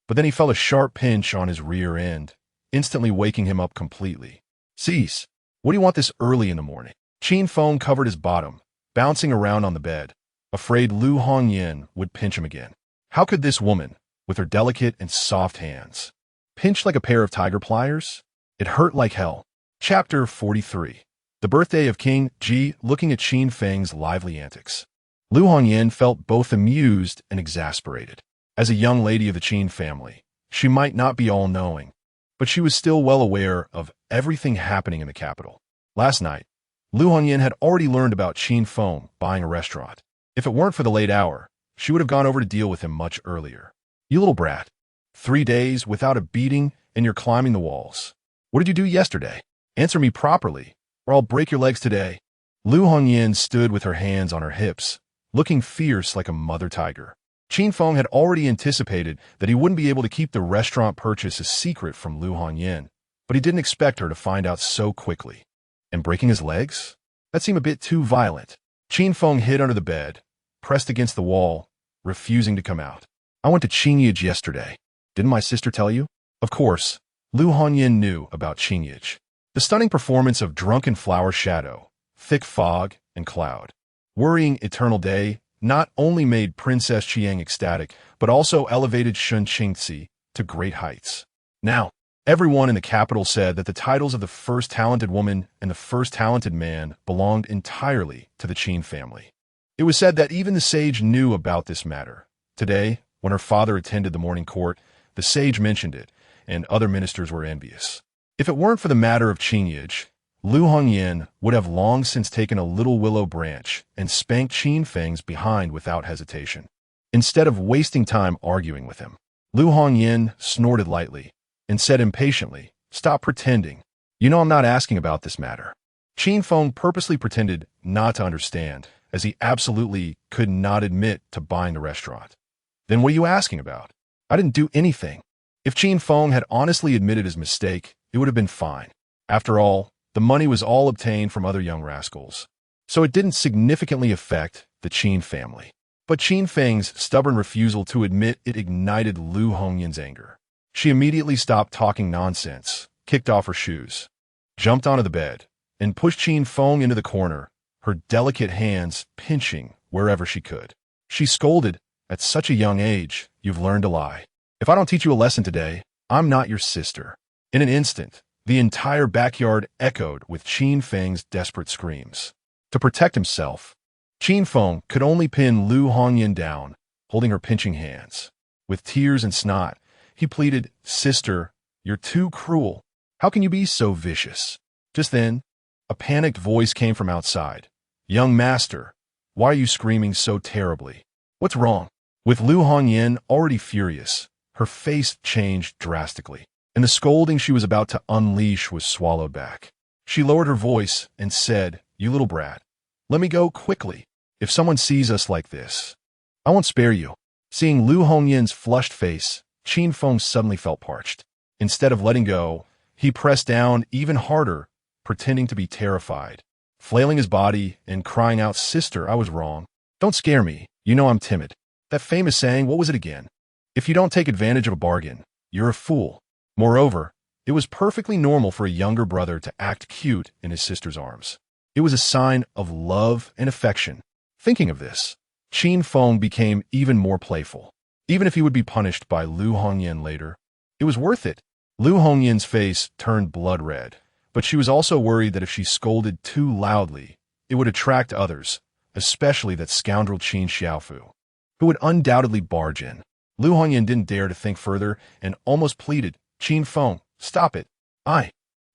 But then he felt a sharp pinch on his rear end, instantly waking him up completely. Cease. What do you want this early in the morning? Qin Feng covered his bottom, bouncing around on the bed, afraid Lu Hongyan would pinch him again. How could this woman, with her delicate and soft hands, pinch like a pair of tiger pliers? It hurt like hell. Chapter 43. The birthday of King Ji. Looking at Qin Feng's lively antics, Lu Hongyan felt both amused and exasperated. As a young lady of the Qin family, she might not be all-knowing, but she was still well aware of everything happening in the capital. Last night, Lu Hongyan had already learned about Qin Feng buying a restaurant. If it weren't for the late hour, she would have gone over to deal with him much earlier. You little brat. 3 days without a beating and you're climbing the walls. What did you do yesterday? Answer me properly, or I'll break your legs today. Lu Hongyan stood with her hands on her hips, looking fierce like a mother tiger. Qin Feng had already anticipated that he wouldn't be able to keep the restaurant purchase a secret from Lu Hongyan, but he didn't expect her to find out so quickly. And breaking his legs? That seemed a bit too violent. Qin Feng hid under the bed, pressed against the wall, refusing to come out. I went to Qingyij yesterday. Didn't my sister tell you? Of course, Lu Hongyan knew about Qingyij. The stunning performance of Drunken Flower Shadow, Thick Fog, and Cloud. Worrying Eternal Day not only made Princess Chiang ecstatic, but also elevated Shun Qingzi to great heights. Now, everyone in the capital said that the titles of the first talented woman and the first talented man belonged entirely to the Qin family. It was said that even the sage knew about this matter. Today, when her father attended the morning court, the sage mentioned it, and other ministers were envious. If it weren't for the matter of Qingyij, Lu Hongyan would have long since taken a little willow branch and spanked Qin Feng's behind without hesitation. Instead of wasting time arguing with him, Lu Hongyan snorted lightly and said impatiently, "Stop pretending. You know I'm not asking about this matter." Qin Feng purposely pretended not to understand, as he absolutely could not admit to buying the restaurant. Then what are you asking about? I didn't do anything. If Qin Feng had honestly admitted his mistake, it would have been fine. After all, the money was all obtained from other young rascals, so it didn't significantly affect the Qin family. But Qin Feng's stubborn refusal to admit it ignited Lu Hongyan's anger. She immediately stopped talking nonsense, kicked off her shoes, jumped onto the bed, and pushed Qin Feng into the corner, her delicate hands pinching wherever she could. She scolded, "At such a young age, you've learned to lie. If I don't teach you a lesson today, I'm not your sister." In an instant, the entire backyard echoed with Qin Feng's desperate screams. To protect himself, Qin Feng could only pin Lu Hongyan down, holding her pinching hands. With tears and snot, he pleaded, "Sister, you're too cruel. How can you be so vicious?" Just then, a panicked voice came from outside. "Young master, why are you screaming so terribly? What's wrong?" With Lu Hongyan already furious, her face changed drastically, and the scolding she was about to unleash was swallowed back. She lowered her voice and said, "You little brat, let me go quickly. If someone sees us like this, I won't spare you." Seeing Lu Hongyan's flushed face, Qin Feng suddenly felt parched. Instead of letting go, he pressed down even harder, pretending to be terrified, flailing his body and crying out, "Sister, I was wrong. Don't scare me. You know I'm timid." That famous saying, what was it again? If you don't take advantage of a bargain, you're a fool. Moreover, it was perfectly normal for a younger brother to act cute in his sister's arms. It was a sign of love and affection. Thinking of this, Qin Feng became even more playful. Even if he would be punished by Lu Hongyan later, it was worth it. Lu Hongyan's face turned blood red, but she was also worried that if she scolded too loudly, it would attract others, especially that scoundrel Qin Xiaofu, who would undoubtedly barge in. Lu Hongyan didn't dare to think further and almost pleaded, "Qin Feng, stop it. I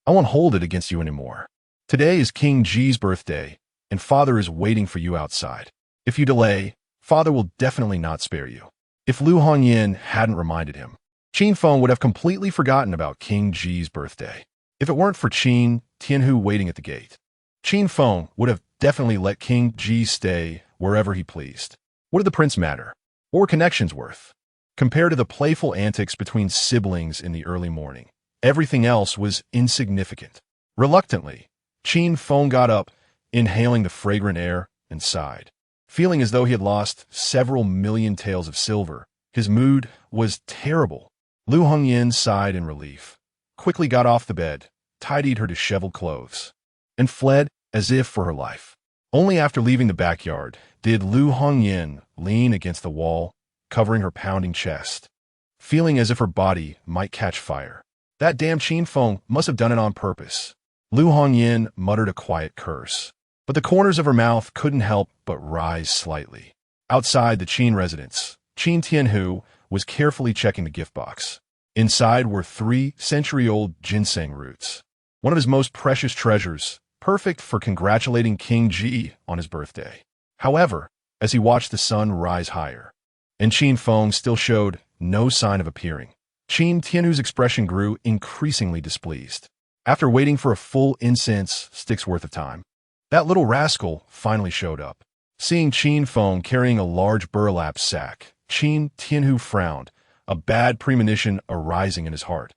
won't hold it against you anymore. Today is King Ji's birthday, and Father is waiting for you outside. If you delay, Father will definitely not spare you." If Lu Hongyan hadn't reminded him, Qin Feng would have completely forgotten about King Ji's birthday. If it weren't for Qin Tianhu waiting at the gate, Qin Feng would have definitely let King Ji stay wherever he pleased. What did the prince matter? What were connections worth? Compared to the playful antics between siblings in the early morning, everything else was insignificant. Reluctantly, Qin Feng got up, inhaling the fragrant air, and sighed. Feeling as though he had lost several million taels of silver, his mood was terrible. Lu Hongyin sighed in relief, quickly got off the bed, tidied her disheveled clothes, and fled as if for her life. Only after leaving the backyard did Lu Hongyin lean against the wall, covering her pounding chest, feeling as if her body might catch fire. That damn Qin Feng must have done it on purpose. Lu Hongyin muttered a quiet curse, but the corners of her mouth couldn't help but rise slightly. Outside the Qin residence, Qin Tianhu was carefully checking the gift box. Inside were 3-century-old ginseng roots, one of his most precious treasures, perfect for congratulating King Ji on his birthday. However, as he watched the sun rise higher, and Qin Feng still showed no sign of appearing, Qin Tianhu's expression grew increasingly displeased. After waiting for a full incense stick's worth of time, that little rascal finally showed up. Seeing Qin Feng carrying a large burlap sack, Qin Tianhu frowned, a bad premonition arising in his heart.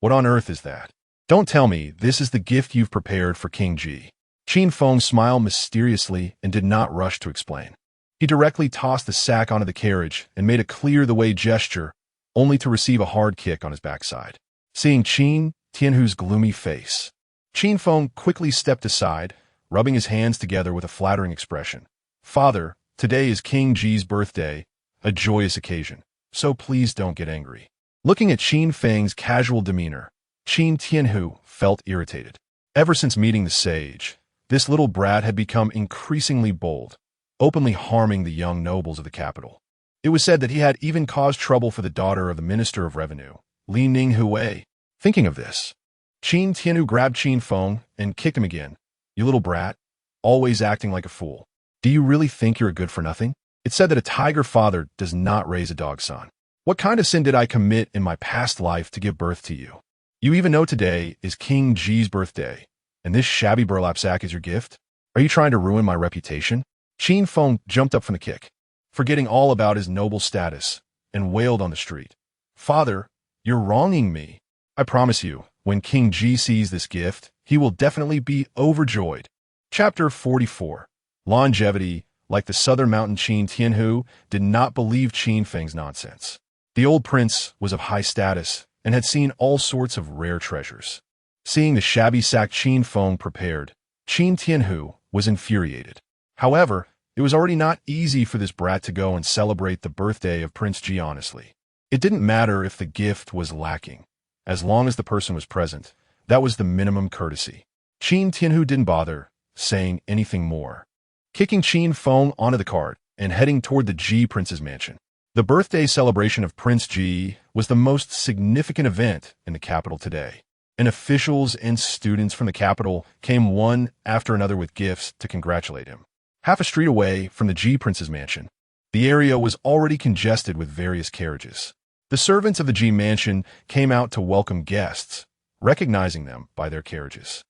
What on earth is that? Don't tell me this is the gift you've prepared for King Ji. Qin Feng smiled mysteriously and did not rush to explain. He directly tossed the sack onto the carriage and made a clear-the-way gesture, only to receive a hard kick on his backside. Seeing Qin Tianhu's gloomy face, Qin Feng quickly stepped aside, rubbing his hands together with a flattering expression. Father, today is King Ji's birthday, a joyous occasion, so please don't get angry. Looking at Qin Feng's casual demeanor, Qin Tianhu felt irritated. Ever since meeting the sage, this little brat had become increasingly bold, openly harming the young nobles of the capital. It was said that he had even caused trouble for the daughter of the Minister of Revenue, Li Ninghui. Thinking of this, Qin Tianhu grabbed Qin Feng and kicked him again. You little brat, always acting like a fool. Do you really think you're a good-for-nothing? It's said that a tiger father does not raise a dog son. What kind of sin did I commit in my past life to give birth to you? You even know today is King Ji's birthday, and this shabby burlap sack is your gift? Are you trying to ruin my reputation? Qin Feng jumped up from the kick, forgetting all about his noble status, and wailed on the street. Father, you're wronging me. I promise you, when King Ji sees this gift, he will definitely be overjoyed. Chapter 44. Longevity. Like the southern mountain Qin Tianhu did not believe Qin Feng's nonsense. The old prince was of high status and had seen all sorts of rare treasures. Seeing the shabby sack Qin Feng prepared, Qin Tianhu was infuriated. However, it was already not easy for this brat to go and celebrate the birthday of Prince Ji honestly. It didn't matter if the gift was lacking. As long as the person was present, that was the minimum courtesy. Qin Tianhu didn't bother saying anything more, kicking Qin Feng onto the cart and heading toward the Ji prince's mansion. The birthday celebration of Prince Ji was the most significant event in the capital today, and officials and students from the capital came one after another with gifts to congratulate him. Half a street away from the Ji prince's mansion, the area was already congested with various carriages. The servants of the Ji mansion came out to welcome guests, recognizing them by their carriages.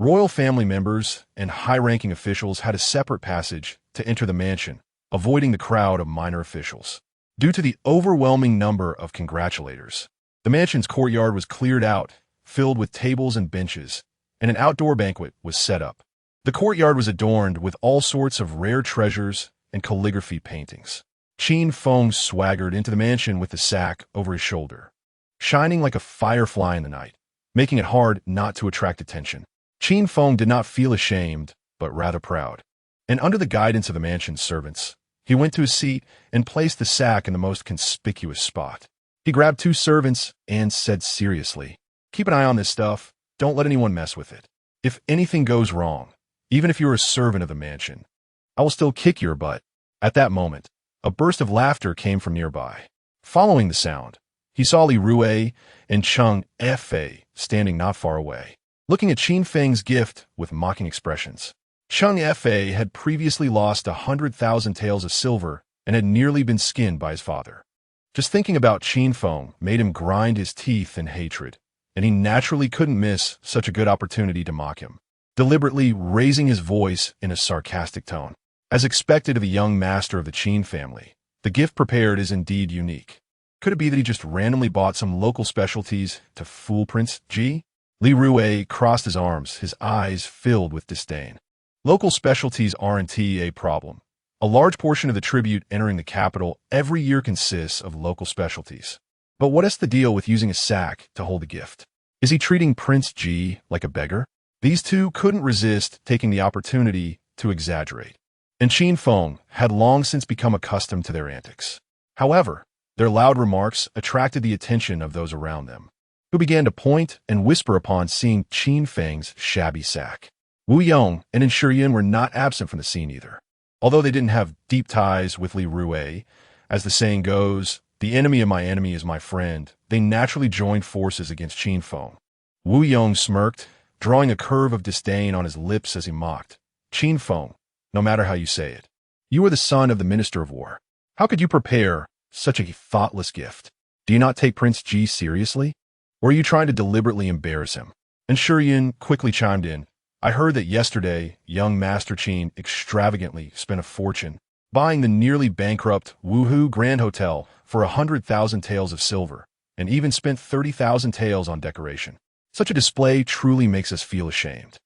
Royal family members and high-ranking officials had a separate passage to enter the mansion, avoiding the crowd of minor officials. Due to the overwhelming number of congratulators, the mansion's courtyard was cleared out, filled with tables and benches, and an outdoor banquet was set up. The courtyard was adorned with all sorts of rare treasures and calligraphy paintings. Qin Feng swaggered into the mansion with the sack over his shoulder, shining like a firefly in the night, making it hard not to attract attention. Qin Feng did not feel ashamed, but rather proud. And under the guidance of the mansion's servants, he went to his seat and placed the sack in the most conspicuous spot. He grabbed 2 servants and said seriously, "Keep an eye on this stuff. Don't let anyone mess with it. If anything goes wrong, even if you're a servant of the mansion, I will still kick your butt." At that moment, a burst of laughter came from nearby. Following the sound, he saw Li Rui and Cheng Fei standing not far away, looking at Qin Feng's gift with mocking expressions. Cheng Fei had previously lost 100,000 taels of silver and had nearly been skinned by his father. Just thinking about Qin Feng made him grind his teeth in hatred, and he naturally couldn't miss such a good opportunity to mock him, deliberately raising his voice in a sarcastic tone. As expected of a young master of the Qin family, the gift prepared is indeed unique. Could it be that he just randomly bought some local specialties to fool Prince Ji? Li Rui crossed his arms, his eyes filled with disdain. Local specialties aren't a problem. A large portion of the tribute entering the capital every year consists of local specialties. But what is the deal with using a sack to hold a gift? Is he treating Prince G like a beggar? These two couldn't resist taking the opportunity to exaggerate, and Qin Feng had long since become accustomed to their antics. However, their loud remarks attracted the attention of those around them, who began to point and whisper upon seeing Qin Feng's shabby sack. Wu Yong and Shurian were not absent from the scene either. Although they didn't have deep ties with Li Rui, as the saying goes, the enemy of my enemy is my friend, they naturally joined forces against Qin Feng. Wu Yong smirked, drawing a curve of disdain on his lips as he mocked. Qin Feng, no matter how you say it, you are the son of the Minister of War. How could you prepare such a thoughtless gift? Do you not take Prince G seriously? Or are you trying to deliberately embarrass him? And Shurian quickly chimed in. I heard that yesterday, young Master Qin extravagantly spent a fortune buying the nearly bankrupt Wuhu Grand Hotel for 100,000 taels of silver, and even spent 30,000 taels on decoration. Such a display truly makes us feel ashamed.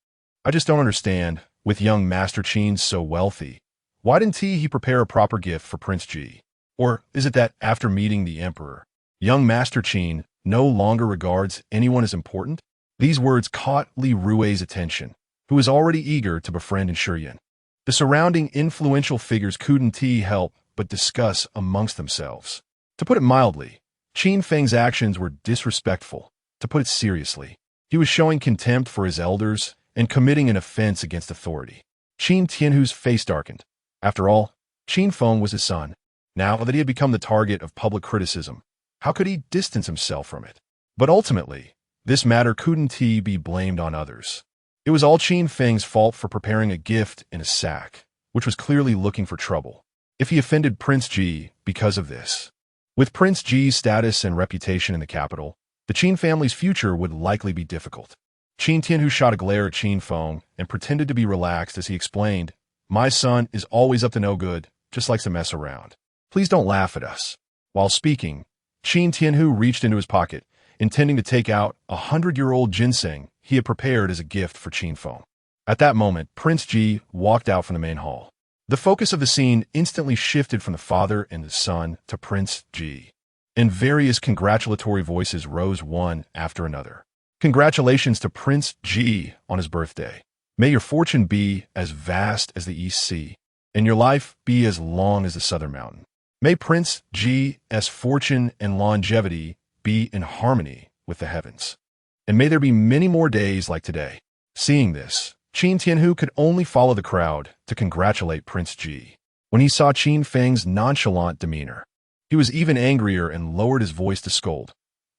I just don't understand, with young Master Qin so wealthy, why didn't he prepare a proper gift for Prince G? Or is it that after meeting the Emperor, young Master Qin no longer regards anyone as important? These words caught Li Rui's attention, who was already eager to befriend Shurian. The surrounding influential figures couldn't help but discuss amongst themselves. To put it mildly, Qin Feng's actions were disrespectful. To put it seriously, he was showing contempt for his elders and committing an offense against authority. Qin Tianhu's face darkened. After all, Qin Feng was his son. Now that he had become the target of public criticism, how could he distance himself from it? But ultimately, this matter couldn't be blamed on others. It was all Qin Feng's fault for preparing a gift in a sack, which was clearly looking for trouble. If he offended Prince G because of this, with Prince G's status and reputation in the capital, the Qin family's future would likely be difficult. Qin Tianhu shot a glare at Qin Feng and pretended to be relaxed as he explained, my son is always up to no good, just likes to mess around. Please don't laugh at us. While speaking, Qin Tianhu reached into his pocket, intending to take out 100-year-old ginseng he had prepared as a gift for Qin Feng. At that moment, Prince G walked out from the main hall. The focus of the scene instantly shifted from the father and the son to Prince G, and various congratulatory voices rose one after another. Congratulations to Prince G on his birthday. May your fortune be as vast as the East Sea, and your life be as long as the Southern Mountain. May Prince G's fortune and longevity be in harmony with the heavens. And may there be many more days like today. Seeing this, Qin Tianhu could only follow the crowd to congratulate Prince G. When he saw Qin Feng's nonchalant demeanor, he was even angrier and lowered his voice to scold.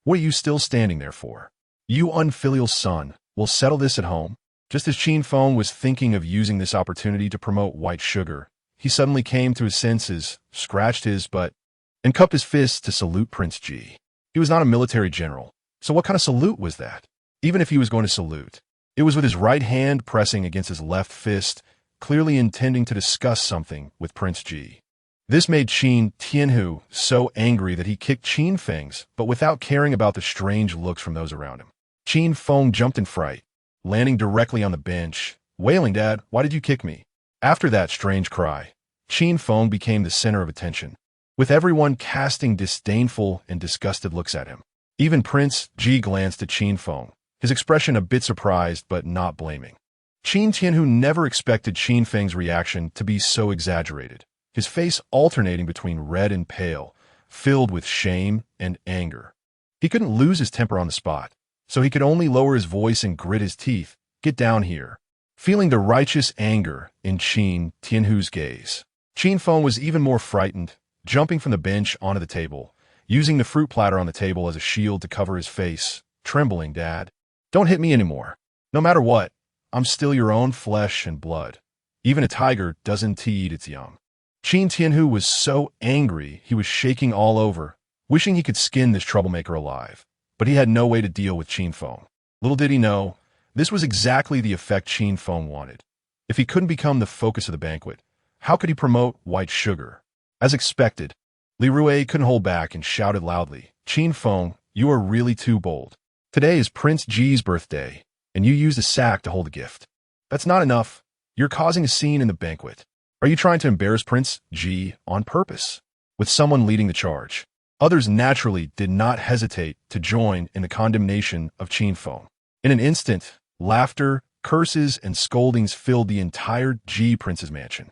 What are you still standing there for? You unfilial son, will settle this at home. Just as Qin Feng was thinking of using this opportunity to promote white sugar, he suddenly came to his senses, scratched his butt, and cupped his fists to salute Prince G. He was not a military general, so what kind of salute was that? Even if he was going to salute, it was with his right hand pressing against his left fist, clearly intending to discuss something with Prince G. This made Qin Tianhu so angry that he kicked Qin Feng's, but without caring about the strange looks from those around him. Qin Feng jumped in fright, landing directly on the bench, wailing, Dad, why did you kick me? After that strange cry, Qin Feng became the center of attention, with everyone casting disdainful and disgusted looks at him. Even Prince G glanced at Qin Feng, his expression a bit surprised but not blaming. Qin Tianhu never expected Qin Feng's reaction to be so exaggerated, his face alternating between red and pale, filled with shame and anger. He couldn't lose his temper on the spot, so he could only lower his voice and grit his teeth. Get down here. Feeling the righteous anger in Qin Tianhu's gaze, Qin Feng was even more frightened, jumping from the bench onto the table, using the fruit platter on the table as a shield to cover his face, trembling, Dad. Don't hit me anymore. No matter what, I'm still your own flesh and blood. Even a tiger doesn't eat its young. Qin Tianhu was so angry he was shaking all over, wishing he could skin this troublemaker alive. But he had no way to deal with Qin Feng. Little did he know, this was exactly the effect Qin Feng wanted. If he couldn't become the focus of the banquet, how could he promote white sugar? As expected, Li Rui couldn't hold back and shouted loudly, Qin Feng, you are really too bold. Today is Prince G's birthday, and you used a sack to hold a gift. That's not enough. You're causing a scene in the banquet. Are you trying to embarrass Prince Ji on purpose? With someone leading the charge. Others naturally did not hesitate to join in the condemnation of Qin Feng. In an instant, laughter, curses, and scoldings filled the entire Ji prince's mansion.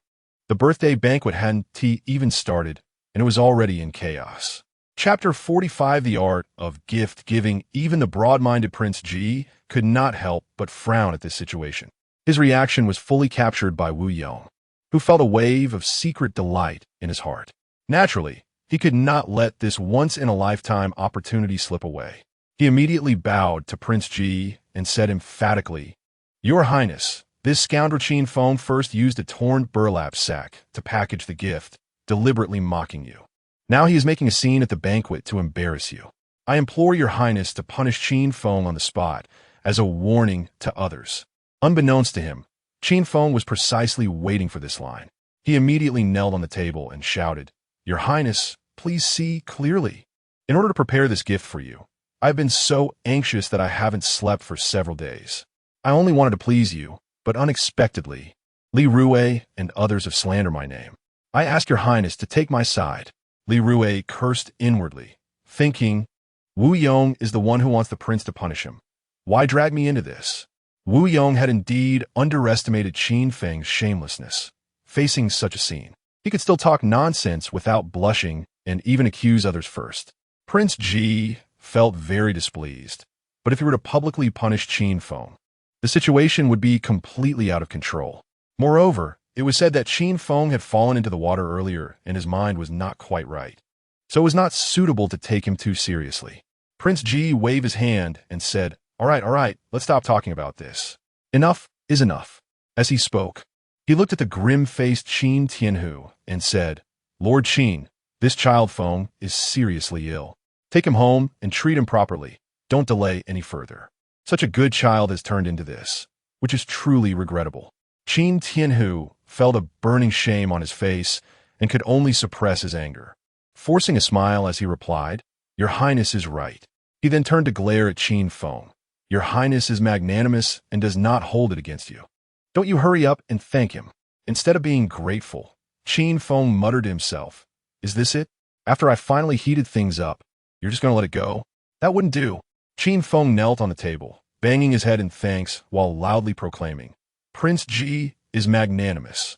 The birthday banquet hadn't even started, and it was already in chaos. Chapter 45: The Art of Gift Giving. Even the broad-minded Prince Ji could not help but frown at this situation. His reaction was fully captured by Wu Yong, who felt a wave of secret delight in his heart. Naturally, he could not let this once-in-a-lifetime opportunity slip away. He immediately bowed to Prince Ji and said emphatically, "Your Highness, this scoundrel Qin Feng first used a torn burlap sack to package the gift, deliberately mocking you. Now he is making a scene at the banquet to embarrass you. I implore your Highness to punish Qin Feng on the spot as a warning to others." Unbeknownst to him, Qin Feng was precisely waiting for this line. He immediately knelt on the table and shouted, "Your Highness, please see clearly. In order to prepare this gift for you, I've been so anxious that I haven't slept for several days. I only wanted to please you, but unexpectedly, Li Rue and others have slandered my name. I ask your Highness to take my side." Li Rue cursed inwardly, thinking, Wu Yong is the one who wants the prince to punish him. Why drag me into this? Wu Yong had indeed underestimated Qin Feng's shamelessness. Facing such a scene, he could still talk nonsense without blushing and even accuse others first. Prince Ji felt very displeased, but if he were to publicly punish Qin Feng, the situation would be completely out of control. Moreover, it was said that Qin Feng had fallen into the water earlier and his mind was not quite right, so it was not suitable to take him too seriously. Prince Ji waved his hand and said, all right, let's stop talking about this. Enough is enough." As he spoke, he looked at the grim-faced Qin Tianhu and said, "Lord Qin, this child Feng is seriously ill. Take him home and treat him properly. Don't delay any further. Such a good child has turned into this, which is truly regrettable." Qin Tianhu felt a burning shame on his face and could only suppress his anger, forcing a smile as he replied, "Your Highness is right." He then turned to glare at Qin Feng. "Your Highness is magnanimous and does not hold it against you. Don't you hurry up and thank him." Instead of being grateful, Qin Feng muttered to himself, "Is this it? After I finally heated things up, you're just going to let it go? That wouldn't do." Qin Feng knelt on the table, banging his head in thanks while loudly proclaiming, "Prince Ji is magnanimous.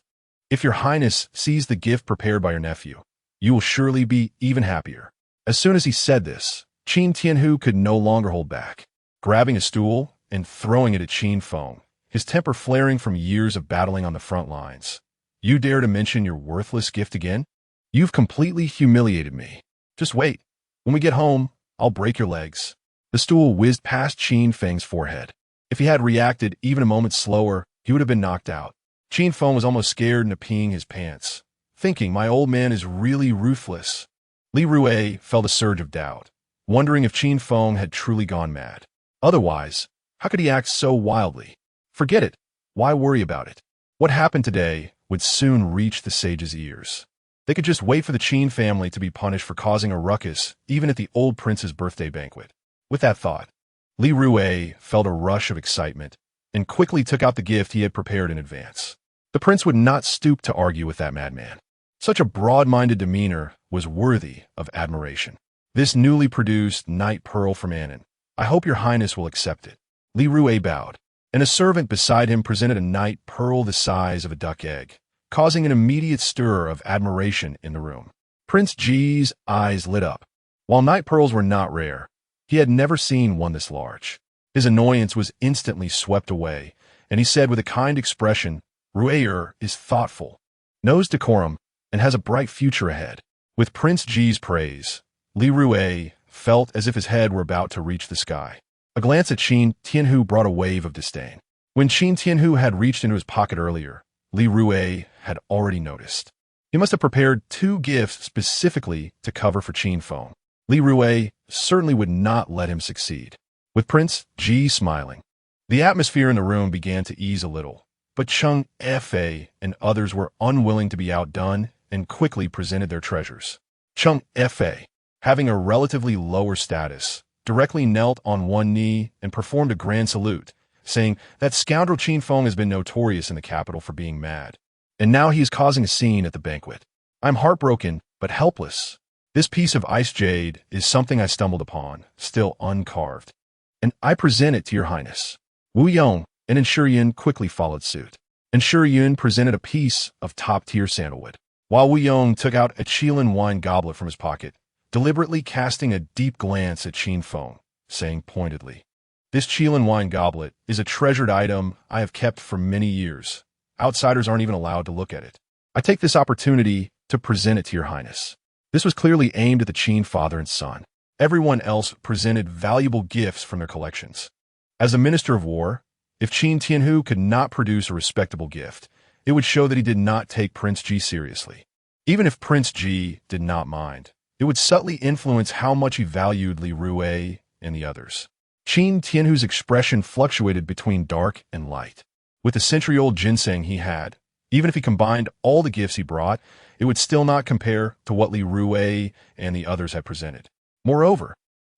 If your Highness sees the gift prepared by your nephew, you will surely be even happier." As soon as he said this, Qin Tianhu could no longer hold back. Grabbing a stool and throwing it at Qin Feng, his temper flaring from years of battling on the front lines. "You dare to mention your worthless gift again? You've completely humiliated me. Just wait. When we get home, I'll break your legs." The stool whizzed past Qin Feng's forehead. If he had reacted even a moment slower, he would have been knocked out. Qin Feng was almost scared into peeing his pants, thinking my old man is really ruthless. Li Rue felt a surge of doubt, wondering if Qin Feng had truly gone mad. Otherwise, how could he act so wildly? Forget it. Why worry about it? What happened today would soon reach the sage's ears. They could just wait for the Qin family to be punished for causing a ruckus, even at the old prince's birthday banquet. With that thought, Li Rue felt a rush of excitement and quickly took out the gift he had prepared in advance. The prince would not stoop to argue with that madman. Such a broad-minded demeanor was worthy of admiration. "This newly produced night pearl from Annan. I hope your Highness will accept it." Li Rue bowed, and a servant beside him presented a night pearl the size of a duck egg, causing an immediate stir of admiration in the room. Prince Ji's eyes lit up. While night pearls were not rare, he had never seen one this large. His annoyance was instantly swept away, and he said with a kind expression, "Rue is thoughtful, knows decorum, and has a bright future ahead." With Prince Ji's praise, Li Rue felt as if his head were about to reach the sky. A glance at Qin Tianhu brought a wave of disdain. When Qin Tianhu had reached into his pocket earlier, Li Rue had already noticed. He must have prepared 2 gifts specifically to cover for Qin Feng. Li Rue certainly would not let him succeed. With Prince Ji smiling, the atmosphere in the room began to ease a little, but Cheng Fei and others were unwilling to be outdone and quickly presented their treasures. Cheng Fei, having a relatively lower status, directly knelt on one knee and performed a grand salute, saying that scoundrel Qin Feng has been notorious in the capital for being mad. And now he is causing a scene at the banquet. I'm heartbroken, but helpless. This piece of ice jade is something I stumbled upon, still uncarved. And I present it to your highness. Wu Yong and Enshurian quickly followed suit. Enshurian presented a piece of top-tier sandalwood, while Wu Yong took out a Qilin wine goblet from his pocket, deliberately casting a deep glance at Qin Feng, saying pointedly, "This Qilin wine goblet is a treasured item I have kept for many years. Outsiders aren't even allowed to look at it. I take this opportunity to present it to your highness." This was clearly aimed at the Qin father and son. Everyone else presented valuable gifts from their collections. As a minister of war, if Qin Tianhu could not produce a respectable gift, it would show that he did not take Prince Ji seriously. Even if Prince Ji did not mind, it would subtly influence how much he valued Li Rui and the others. Qin Tianhu's expression fluctuated between dark and light. With the century-old ginseng he had, even if he combined all the gifts he brought, it would still not compare to what Li Rui and the others had presented. Moreover,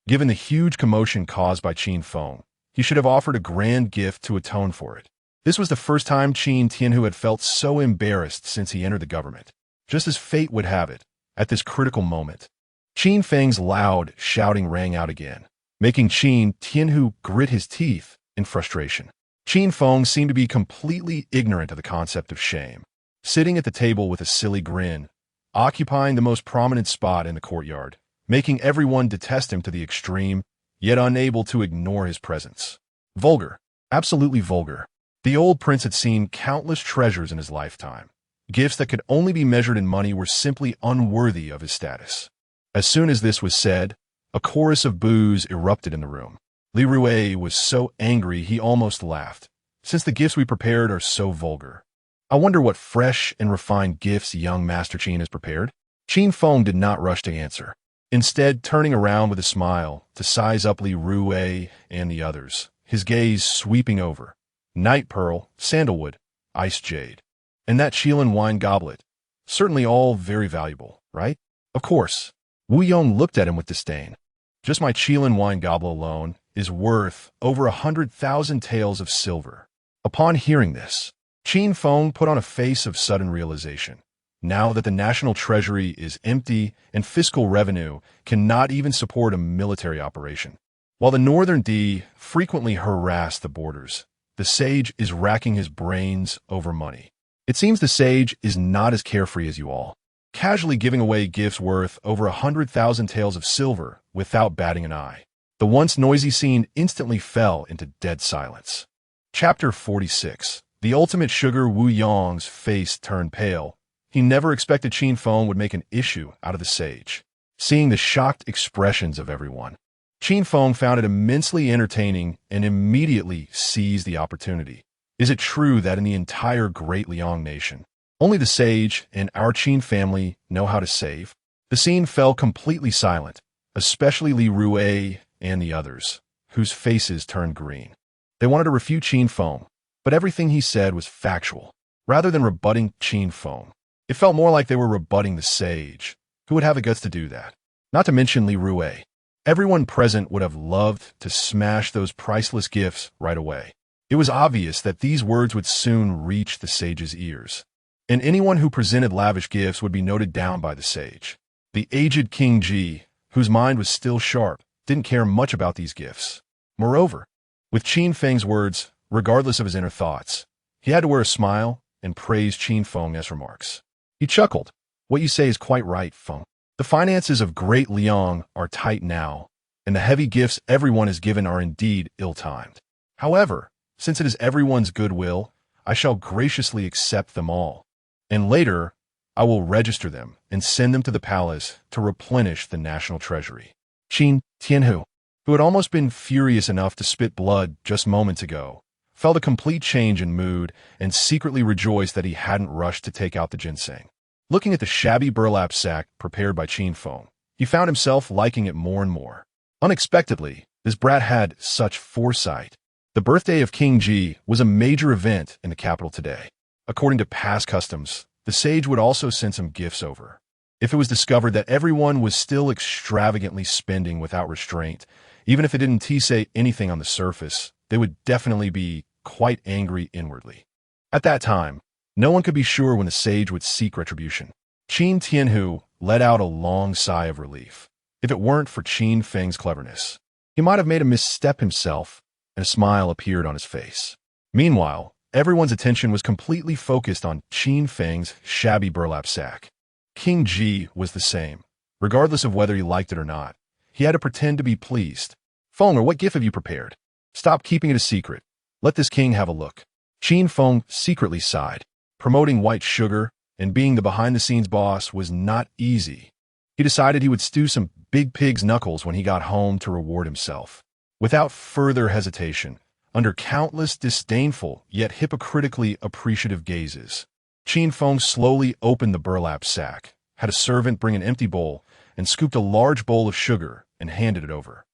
given the huge commotion caused by Qin Feng, he should have offered a grand gift to atone for it. This was the first time Qin Tianhu had felt so embarrassed since he entered the government. Just as fate would have it, at this critical moment, Qin Feng's loud shouting rang out again, making Qin Tianhu grit his teeth in frustration. Qin Feng seemed to be completely ignorant of the concept of shame, sitting at the table with a silly grin, occupying the most prominent spot in the courtyard, making everyone detest him to the extreme, yet unable to ignore his presence. Vulgar, absolutely vulgar. The old prince had seen countless treasures in his lifetime. Gifts that could only be measured in money were simply unworthy of his status. As soon as this was said, a chorus of boos erupted in the room. Li Rui was so angry he almost laughed, since the gifts we prepared are so vulgar. I wonder what fresh and refined gifts young Master Qin has prepared? Qin Feng did not rush to answer, instead turning around with a smile to size up Li Rui and the others, his gaze sweeping over. Night pearl, sandalwood, ice jade, and that Qilin wine goblet. Certainly all very valuable, right? Of course. Wu Yong looked at him with disdain. Just my Qilin wine goblet alone is worth over 100,000 taels of silver. Upon hearing this, Qin Feng put on a face of sudden realization. Now that the national treasury is empty and fiscal revenue cannot even support a military operation, while the northern Di frequently harass the borders, the sage is racking his brains over money. It seems the sage is not as carefree as you all, casually giving away gifts worth over 100,000 taels of silver without batting an eye. The once noisy scene instantly fell into dead silence. Chapter 46. The ultimate sugar. Wu Yong's face turned pale. He never expected Qin Feng would make an issue out of the sage. Seeing the shocked expressions of everyone, Qin Feng found it immensely entertaining and immediately seized the opportunity. Is it true that in the entire Great Liang nation, only the sage and our Qin family know how to save? The scene fell completely silent, especially Li Rui and the others, whose faces turned green. They wanted to refute Qin Feng, but everything he said was factual. Rather than rebutting Qin Feng, it felt more like they were rebutting the sage, who would have the guts to do that. Not to mention Li Rui. Everyone present would have loved to smash those priceless gifts right away. It was obvious that these words would soon reach the sage's ears, and anyone who presented lavish gifts would be noted down by the sage. The aged King Ji, whose mind was still sharp, didn't care much about these gifts. Moreover, with Qin Feng's words, regardless of his inner thoughts, he had to wear a smile and praise Qin Feng as remarks. He chuckled. What you say is quite right, Feng. The finances of Great Liang are tight now, and the heavy gifts everyone is given are indeed ill-timed. However, since it is everyone's goodwill, I shall graciously accept them all, and later I will register them and send them to the palace to replenish the national treasury. Qin Tianhu, who had almost been furious enough to spit blood just moments ago, felt a complete change in mood and secretly rejoiced that he hadn't rushed to take out the ginseng. Looking at the shabby burlap sack prepared by Qin Feng, he found himself liking it more and more. Unexpectedly, this brat had such foresight. The birthday of King Ji was a major event in the capital today. According to past customs, the sage would also send some gifts over. If it was discovered that everyone was still extravagantly spending without restraint, even if it didn't say anything on the surface, they would definitely be quite angry inwardly. At that time, no one could be sure when the sage would seek retribution. Qin Tianhu let out a long sigh of relief. If it weren't for Qin Feng's cleverness, he might have made a misstep himself, and a smile appeared on his face. Meanwhile, everyone's attention was completely focused on Qin Feng's shabby burlap sack. King Ji was the same. Regardless of whether he liked it or not, he had to pretend to be pleased. Feng, what gift have you prepared? Stop keeping it a secret. Let this king have a look. Qin Feng secretly sighed. Promoting white sugar and being the behind-the-scenes boss was not easy. He decided he would stew some big pig's knuckles when he got home to reward himself. Without further hesitation, under countless disdainful yet hypocritically appreciative gazes, Qin Feng slowly opened the burlap sack, had a servant bring an empty bowl, and scooped a large bowl of sugar and handed it over.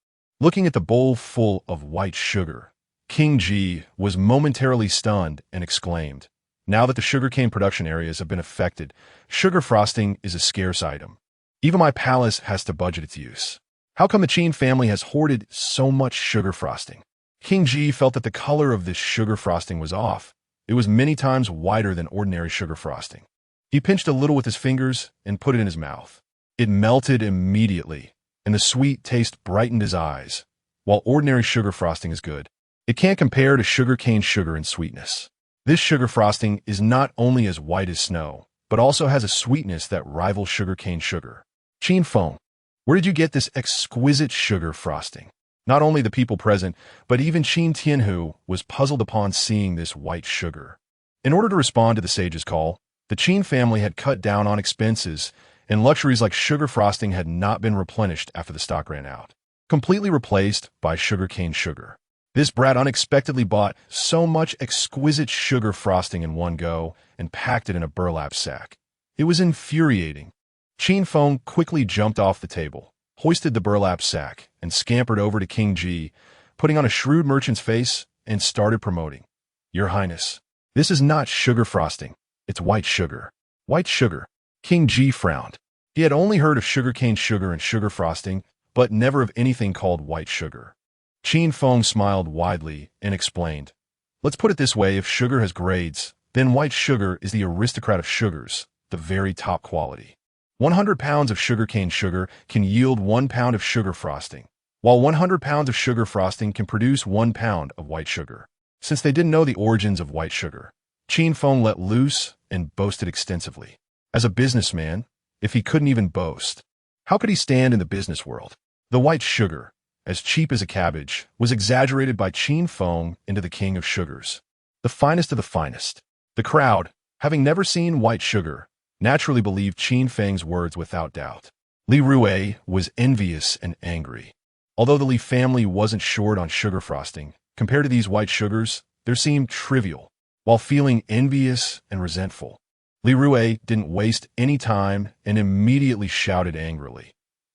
Looking at the bowl full of white sugar, King Ji was momentarily stunned and exclaimed, "Now that the sugarcane production areas have been affected, sugar frosting is a scarce item. Even my palace has to budget its use. How come the Qin family has hoarded so much sugar frosting?" King Ji felt that the color of this sugar frosting was off. It was many times whiter than ordinary sugar frosting. He pinched a little with his fingers and put it in his mouth. It melted immediately, and the sweet taste brightened his eyes. While ordinary sugar frosting is good, it can't compare to sugarcane sugar in sweetness. This sugar frosting is not only as white as snow, but also has a sweetness that rivals sugarcane sugar. Qin Feng, where did you get this exquisite sugar frosting? Not only the people present, but even Qin Tianhu was puzzled upon seeing this white sugar. In order to respond to the sage's call, the Qin family had cut down on expenses, and luxuries like sugar frosting had not been replenished after the stock ran out, completely replaced by sugarcane sugar. This brat unexpectedly bought so much exquisite sugar frosting in one go and packed it in a burlap sack. It was infuriating. Qin Feng quickly jumped off the table, hoisted the burlap sack, and scampered over to King Ji, putting on a shrewd merchant's face, and started promoting. "Your Highness, this is not sugar frosting. It's white sugar." White sugar? King Ji frowned. He had only heard of sugarcane sugar and sugar frosting, but never of anything called white sugar. Qin Feng smiled widely and explained, "Let's put it this way, if sugar has grades, then white sugar is the aristocrat of sugars, the very top quality. 100 pounds of sugarcane sugar can yield 1 pound of sugar frosting, while 100 pounds of sugar frosting can produce 1 pound of white sugar." Since they didn't know the origins of white sugar, Qin Feng let loose and boasted extensively. As a businessman, if he couldn't even boast, how could he stand in the business world? The white sugar, as cheap as a cabbage, was exaggerated by Qin Feng into the king of sugars, the finest of the finest. The crowd, having never seen white sugar, naturally believed Qin Feng's words without doubt. Li Rui was envious and angry. Although the Li family wasn't short on sugar frosting, compared to these white sugars, they seemed trivial. While feeling envious and resentful, Li Rui didn't waste any time and immediately shouted angrily,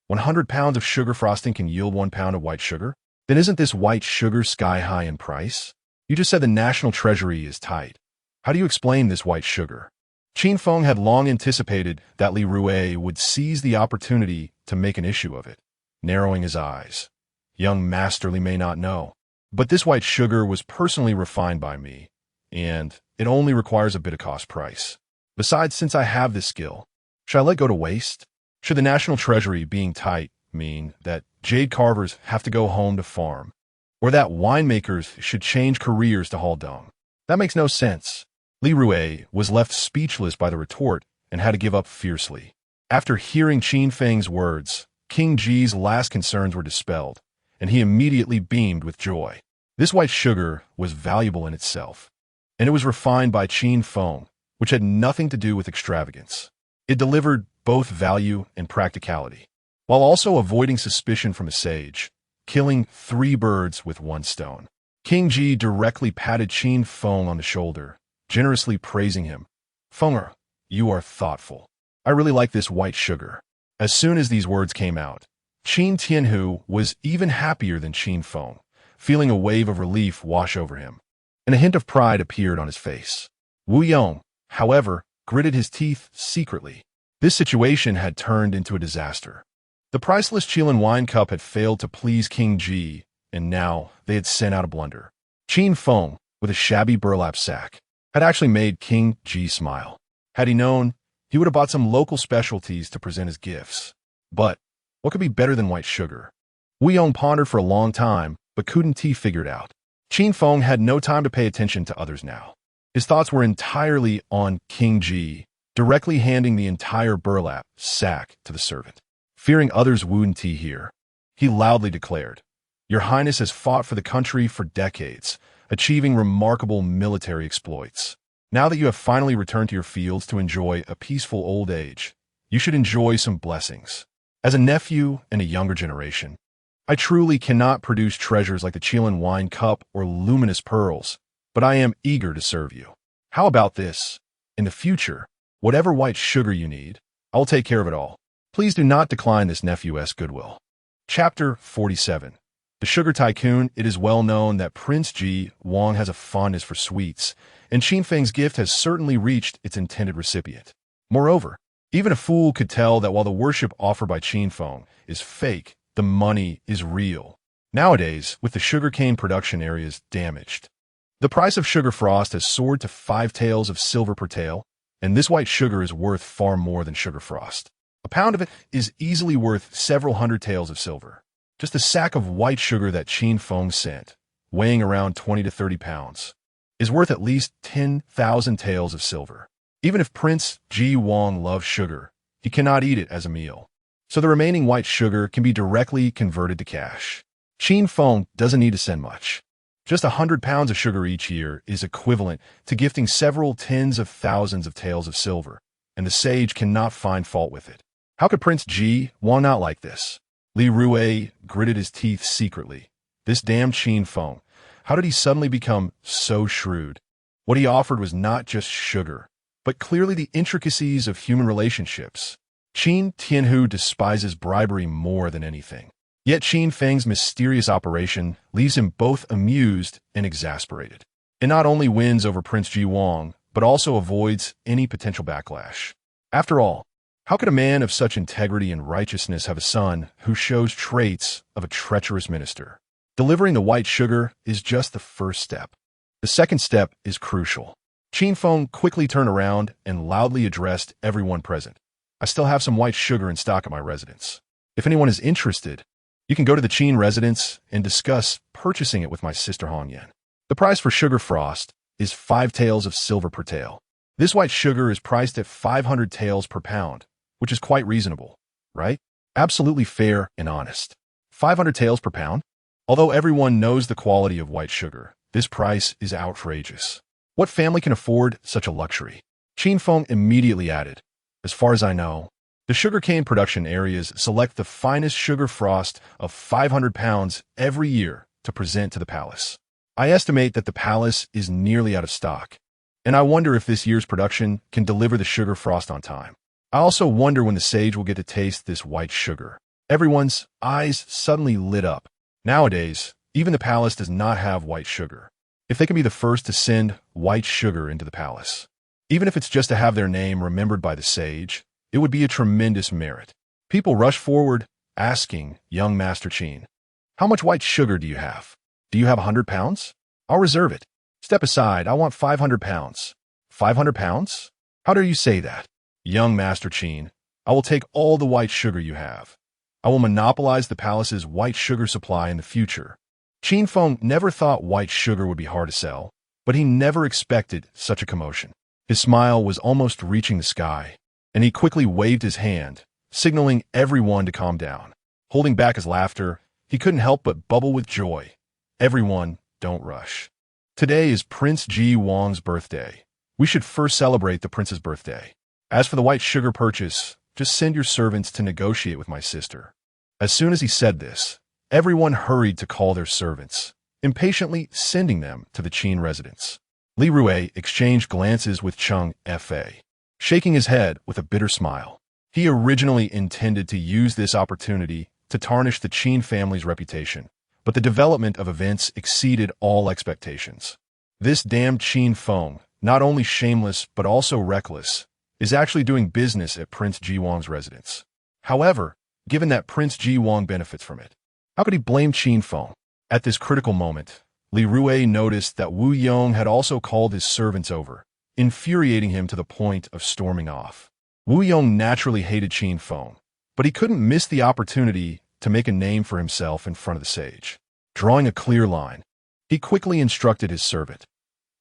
100 pounds of sugar frosting can yield 1 pound of white sugar? Then isn't this white sugar sky high in price? You just said the national treasury is tight. How do you explain this white sugar?" Qin Feng had long anticipated that Li Rui would seize the opportunity to make an issue of it, narrowing his eyes. "Young Master Li may not know, but this white sugar was personally refined by me, and it only requires a bit of cost price. Besides, since I have this skill, should I let go to waste? Should the national treasury being tight mean that jade carvers have to go home to farm, or that winemakers should change careers to haul dung? That makes no sense." Li Rui was left speechless by the retort and had to give up fiercely. After hearing Qin Feng's words, King Ji's last concerns were dispelled, and he immediately beamed with joy. This white sugar was valuable in itself, and it was refined by Qin Feng, which had nothing to do with extravagance. It delivered both value and practicality, while also avoiding suspicion from a sage, killing 3 birds with 1 stone. King Ji directly patted Qin Feng on the shoulder, generously praising him. "Fenger, you are thoughtful. I really like this white sugar." As soon as these words came out, Qin Tianhu was even happier than Qin Feng, feeling a wave of relief wash over him, and a hint of pride appeared on his face. Wu Yong, however, gritted his teeth secretly. This situation had turned into a disaster. The priceless Qilin wine cup had failed to please King Ji, and now they had sent out a blunder. Qin Feng, with a shabby burlap sack, had actually made King Ji smile. Had he known, he would have bought some local specialties to present as gifts. But what could be better than white sugar? Wu Yong pondered for a long time, but couldn't he figure it out. Qin Feng had no time to pay attention to others now. His thoughts were entirely on King Ji, directly handing the entire burlap sack to the servant. Fearing others wouldn't hear, he loudly declared, "Your Highness has fought for the country for decades, achieving remarkable military exploits. Now that you have finally returned to your fields to enjoy a peaceful old age, you should enjoy some blessings. As a nephew and a younger generation, I truly cannot produce treasures like the Qilin wine cup or luminous pearls, but I am eager to serve you. How about this? In the future, whatever white sugar you need, I'll take care of it all. Please do not decline this nephew's goodwill." Chapter 47. The Sugar Tycoon. It is well known that Prince Ji Wang has a fondness for sweets, and Qin Feng's gift has certainly reached its intended recipient. Moreover, even a fool could tell that while the worship offered by Qin Feng is fake, the money is real. Nowadays, with the sugarcane production areas damaged, the price of sugar frost has soared to 5 taels of silver per tael, and this white sugar is worth far more than sugar frost. A pound of it is easily worth several hundred taels of silver. Just a sack of white sugar that Qin Feng sent, weighing around 20 to 30 pounds, is worth at least 10,000 taels of silver. Even if Prince Ji Wang loves sugar, he cannot eat it as a meal. So the remaining white sugar can be directly converted to cash. Qin Feng doesn't need to send much. Just 100 pounds of sugar each year is equivalent to gifting several tens of thousands of taels of silver, and the sage cannot find fault with it. How could Prince Ji Wang not like this? Li Rui gritted his teeth secretly. This damn Qin Feng, how did he suddenly become so shrewd? What he offered was not just sugar, but clearly the intricacies of human relationships. Qin Tianhu despises bribery more than anything. Yet Qin Feng's mysterious operation leaves him both amused and exasperated. It not only wins over Prince Ji Wang, but also avoids any potential backlash. After all, how could a man of such integrity and righteousness have a son who shows traits of a treacherous minister? Delivering the white sugar is just the first step. The second step is crucial. Qin Feng quickly turned around and loudly addressed everyone present. "I still have some white sugar in stock at my residence. If anyone is interested, you can go to the Qin residence and discuss purchasing it with my sister Hongyan. The price for sugar frost is 5 taels of silver per tael. This white sugar is priced at 500 taels per pound, which is quite reasonable, right? Absolutely fair and honest. 500 taels per pound? Although everyone knows the quality of white sugar, this price is outrageous. What family can afford such a luxury?" Qin Feng immediately added, "As far as I know, the sugarcane production areas select the finest sugar frost of 500 pounds every year to present to the palace. I estimate that the palace is nearly out of stock, and I wonder if this year's production can deliver the sugar frost on time. I also wonder when the sage will get to taste this white sugar." Everyone's eyes suddenly lit up. Nowadays, even the palace does not have white sugar. If they can be the first to send white sugar into the palace, even if it's just to have their name remembered by the sage, it would be a tremendous merit. People rush forward, asking young Master Qin, "How much white sugar do you have? Do you have 100 pounds? I'll reserve it. Step aside, I want 500 pounds. 500 pounds? How dare you say that? Young Master Qin, I will take all the white sugar you have. I will monopolize the palace's white sugar supply in the future." Qin Feng never thought white sugar would be hard to sell, but he never expected such a commotion. His smile was almost reaching the sky, and he quickly waved his hand, signaling everyone to calm down. Holding back his laughter, he couldn't help but bubble with joy. "Everyone, don't rush. Today is Prince Ji Wang's birthday. We should first celebrate the prince's birthday. As for the white sugar purchase, just send your servants to negotiate with my sister." As soon as he said this, everyone hurried to call their servants, impatiently sending them to the Qin residence. Li Rui exchanged glances with Cheng Fa, shaking his head with a bitter smile. He originally intended to use this opportunity to tarnish the Qin family's reputation, but the development of events exceeded all expectations. This damned Qin Feng, not only shameless but also reckless, is actually doing business at Prince Ji Wang's residence. However, given that Prince Ji Wang benefits from it, how could he blame Qin Feng? At this critical moment, Li Rue noticed that Wu Yong had also called his servants over, infuriating him to the point of storming off. Wu Yong naturally hated Qin Feng, but he couldn't miss the opportunity to make a name for himself in front of the sage. Drawing a clear line, he quickly instructed his servant,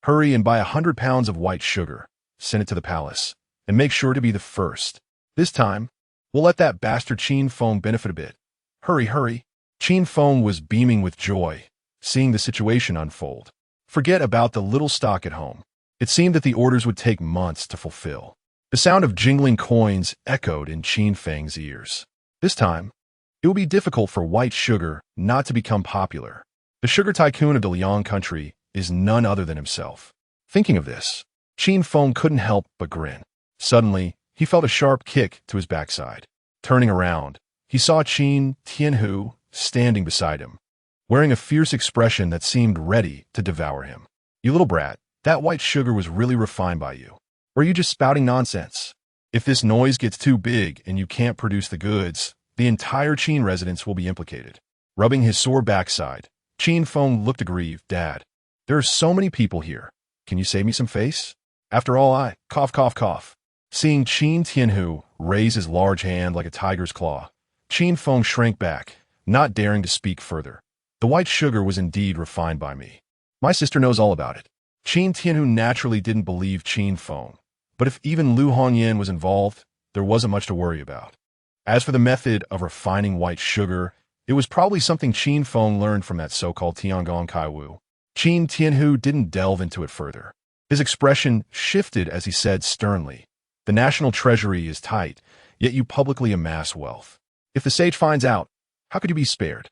"Hurry and buy 100 pounds of white sugar, send it to the palace, and make sure to be the first. This time, we'll let that bastard Qin Feng benefit a bit. Hurry, hurry." Qin Feng was beaming with joy, seeing the situation unfold. Forget about the little stock at home. It seemed that the orders would take months to fulfill. The sound of jingling coins echoed in Qin Feng's ears. This time, it would be difficult for white sugar not to become popular. The sugar tycoon of the Liang country is none other than himself. Thinking of this, Qin Feng couldn't help but grin. Suddenly, he felt a sharp kick to his backside. Turning around, he saw Qin Tianhu standing beside him, wearing a fierce expression that seemed ready to devour him. "You little brat, that white sugar was really refined by you. Or are you just spouting nonsense? If this noise gets too big and you can't produce the goods, the entire Qin residence will be implicated." Rubbing his sore backside, Qin Feng looked aggrieved. "Dad, there are so many people here. Can you save me some face? After all, I cough, cough, cough." Seeing Qin Tianhu raise his large hand like a tiger's claw, Qin Feng shrank back, not daring to speak further. "The white sugar was indeed refined by me. My sister knows all about it." Qin Tianhu naturally didn't believe Qin Feng, but if even Lu Hongyan was involved, there wasn't much to worry about. As for the method of refining white sugar, it was probably something Qin Feng learned from that so-called Tiangong Kaiwu. Qin Tianhu didn't delve into it further. His expression shifted as he said sternly, "The national treasury is tight, yet you publicly amass wealth. If the sage finds out, how could you be spared?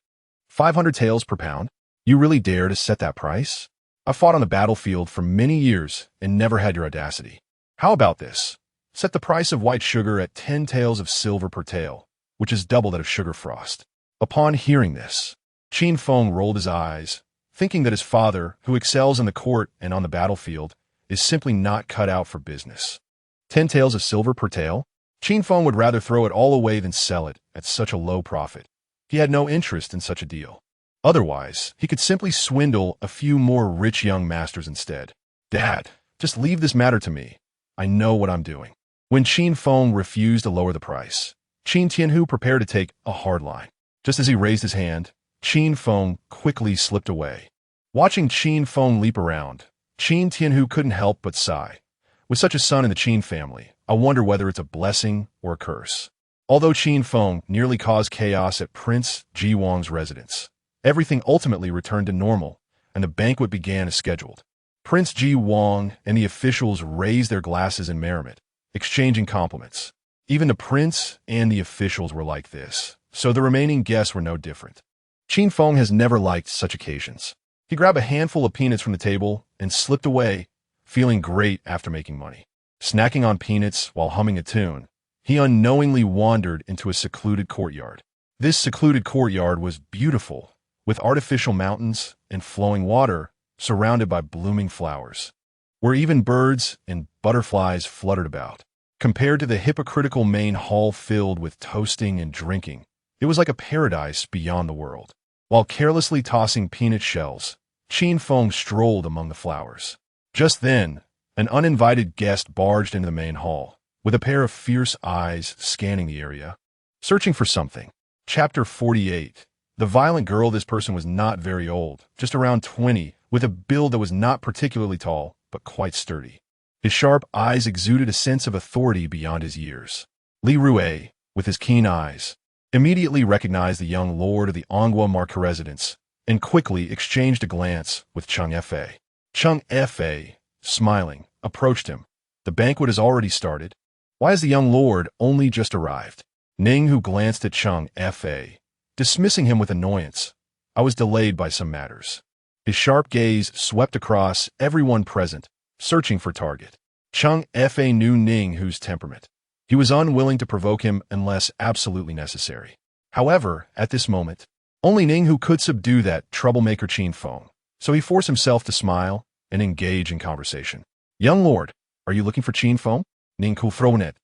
500 taels per pound? You really dare to set that price? I fought on the battlefield for many years and never had your audacity. How about this? Set the price of white sugar at 10 taels of silver per tael, which is double that of sugar frost." Upon hearing this, Qin Feng rolled his eyes, thinking that his father, who excels in the court and on the battlefield, is simply not cut out for business. 10 taels of silver per tael? Qin Feng would rather throw it all away than sell it at such a low profit. He had no interest in such a deal. Otherwise, he could simply swindle a few more rich young masters instead. "Dad, just leave this matter to me. I know what I'm doing." When Qin Feng refused to lower the price, Qin Tianhu prepared to take a hard line. Just as he raised his hand, Qin Feng quickly slipped away. Watching Qin Feng leap around, Qin Tianhu couldn't help but sigh. With such a son in the Qin family, I wonder whether it's a blessing or a curse. Although Qin Feng nearly caused chaos at Prince Ji Wang's residence, everything ultimately returned to normal, and the banquet began as scheduled. Prince Ji Wang and the officials raised their glasses in merriment, exchanging compliments. Even the prince and the officials were like this, so the remaining guests were no different. Qin Feng has never liked such occasions. He grabbed a handful of peanuts from the table and slipped away, feeling great after making money. Snacking on peanuts while humming a tune, he unknowingly wandered into a secluded courtyard. This secluded courtyard was beautiful, with artificial mountains and flowing water surrounded by blooming flowers, where even birds and butterflies fluttered about. Compared to the hypocritical main hall filled with toasting and drinking, it was like a paradise beyond the world. While carelessly tossing peanut shells, Qin Feng strolled among the flowers. Just then, an uninvited guest barged into the main hall, with a pair of fierce eyes scanning the area, searching for something. Chapter 48. The violent girl. This person was not very old, just around 20, with a build that was not particularly tall, but quite sturdy. His sharp eyes exuded a sense of authority beyond his years. Li Rue, with his keen eyes, immediately recognized the young lord of the Anghua Marca residence and quickly exchanged a glance with Cheng Fa. Cheng Fa, smiling, approached him. "The banquet has already started. Why has the young lord only just arrived?" Ning, who glanced at Cheng Fa, dismissing him with annoyance. "I was delayed by some matters." His sharp gaze swept across everyone present, searching for target. Cheng Fa knew Ning Hu's temperament. He was unwilling to provoke him unless absolutely necessary. However, at this moment, only Ning Hu could subdue that troublemaker Qin Feng, so he forced himself to smile and engage in conversation. "Young lord, are you looking for Qin Feng?" Ning Hu frowned,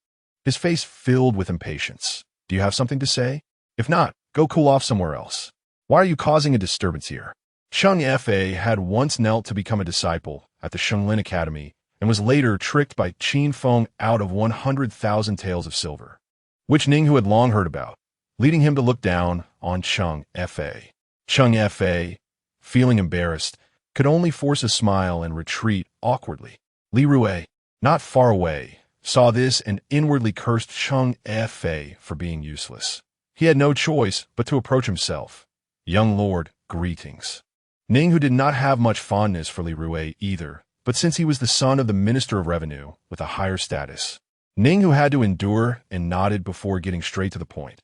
his face filled with impatience. "Do you have something to say? If not, go cool off somewhere else. Why are you causing a disturbance here?" Chung Fa had once knelt to become a disciple at the Shenglin Academy and was later tricked by Qin Feng out of 100,000 taels of silver, which Ninghu had long heard about, leading him to look down on Chung Fa. Chung Fa, feeling embarrassed, could only force a smile and retreat awkwardly. Li Rue, not far away, saw this and inwardly cursed Chung Fa for being useless. He had no choice but to approach himself. Young lord, greetings. Ninghu did not have much fondness for Li Rue either, but since he was the son of the Minister of Revenue with a higher status, Ninghu had to endure and nodded before getting straight to the point.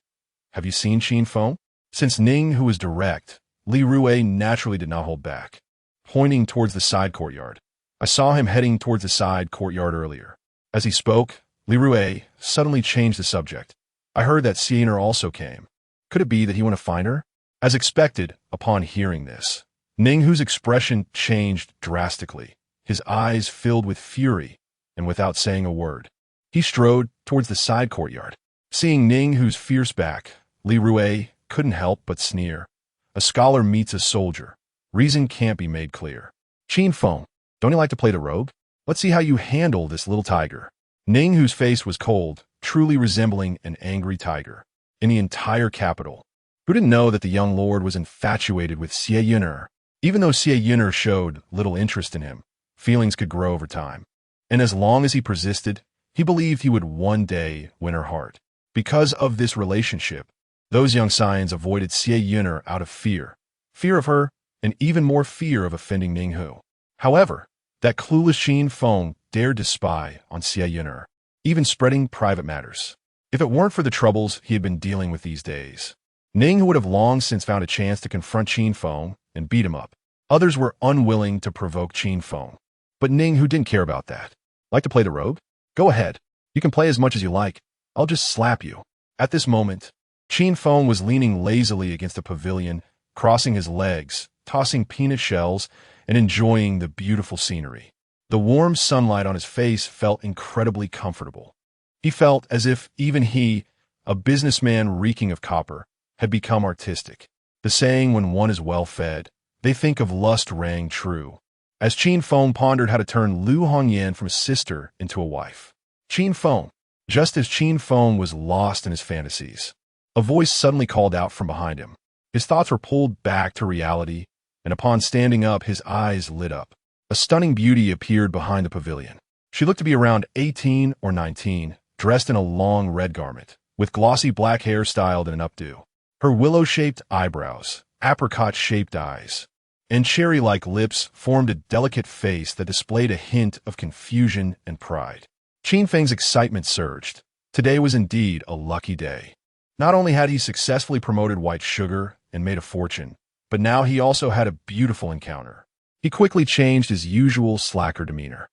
Have you seen Qin Feng? Since Ninghu was direct, Li Rue naturally did not hold back, pointing towards the side courtyard. I saw him heading towards the side courtyard earlier. As he spoke, Li Rue suddenly changed the subject. I heard that Siener also came. Could it be that he went to find her? As expected, upon hearing this, Ninghu's expression changed drastically. His eyes filled with fury, and without saying a word, he strode towards the side courtyard. Seeing Ninghu's fierce back, Li Rue couldn't help but sneer. A scholar meets a soldier. Reason can't be made clear. Qin Feng, don't you like to play the rogue? Let's see how you handle this little tiger. Ninghu's face was cold, truly resembling an angry tiger. In the entire capital, who didn't know that the young lord was infatuated with Xie Yun'er? Even though Xie Yun'er showed little interest in him, feelings could grow over time. And as long as he persisted, he believed he would one day win her heart. Because of this relationship, those young scions avoided Xie Yun'er out of fear. Fear of her, and even more fear of offending Ninghu. However, that clueless Qin Feng dared to spy on Xie Yun'er, even spreading private matters. If it weren't for the troubles he had been dealing with these days, Ninghu would have long since found a chance to confront Qin Feng and beat him up. Others were unwilling to provoke Qin Feng, but Ninghu didn't care about that. Like to play the rogue? Go ahead. You can play as much as you like. I'll just slap you. At this moment, Qin Feng was leaning lazily against the pavilion, crossing his legs, tossing peanut shells, and enjoying the beautiful scenery. The warm sunlight on his face felt incredibly comfortable. He felt as if even he, a businessman reeking of copper, had become artistic. The saying, when one is well fed, they think of lust, rang true, as Qin Feng pondered how to turn Lu Hongyan from a sister into a wife. Qin Feng. Just as Qin Feng was lost in his fantasies, a voice suddenly called out from behind him. His thoughts were pulled back to reality, and upon standing up, his eyes lit up. A stunning beauty appeared behind the pavilion. She looked to be around 18 or 19, dressed in a long red garment, with glossy black hair styled in an updo. Her willow-shaped eyebrows, apricot-shaped eyes, and cherry-like lips formed a delicate face that displayed a hint of confusion and pride. Qin Feng's excitement surged. Today was indeed a lucky day. Not only had he successfully promoted white sugar and made a fortune, but now he also had a beautiful encounter. He quickly changed his usual slacker demeanor,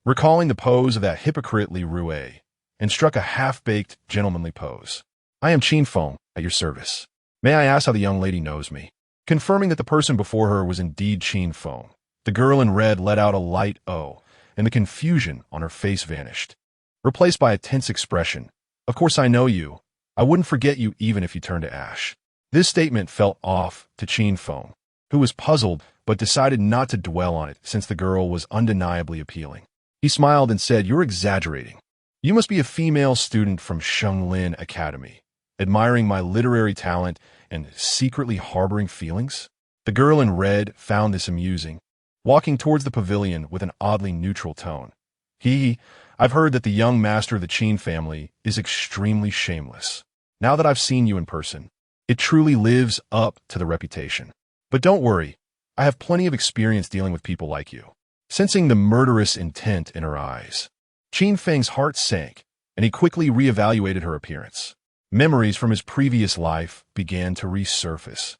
recalling the pose of that hypocrite Li Rue, and struck a half-baked, gentlemanly pose. I am Qin Feng, at your service. May I ask how the young lady knows me? Confirming that the person before her was indeed Qin Feng, the girl in red let out a light "oh," and the confusion on her face vanished, replaced by a tense expression. Of course I know you. I wouldn't forget you even if you turned to ash. This statement felt off to Qin Feng, who was puzzled but decided not to dwell on it since the girl was undeniably appealing. He smiled and said, "You're exaggerating. You must be a female student from Shenglin Academy, admiring my literary talent and secretly harboring feelings?" The girl in red found this amusing, walking towards the pavilion with an oddly neutral tone. I've heard that the young master of the Qin family is extremely shameless. Now that I've seen you in person, it truly lives up to the reputation. But don't worry, I have plenty of experience dealing with people like you. Sensing the murderous intent in her eyes, Qin Feng's heart sank, and he quickly reevaluated her appearance. Memories from his previous life began to resurface,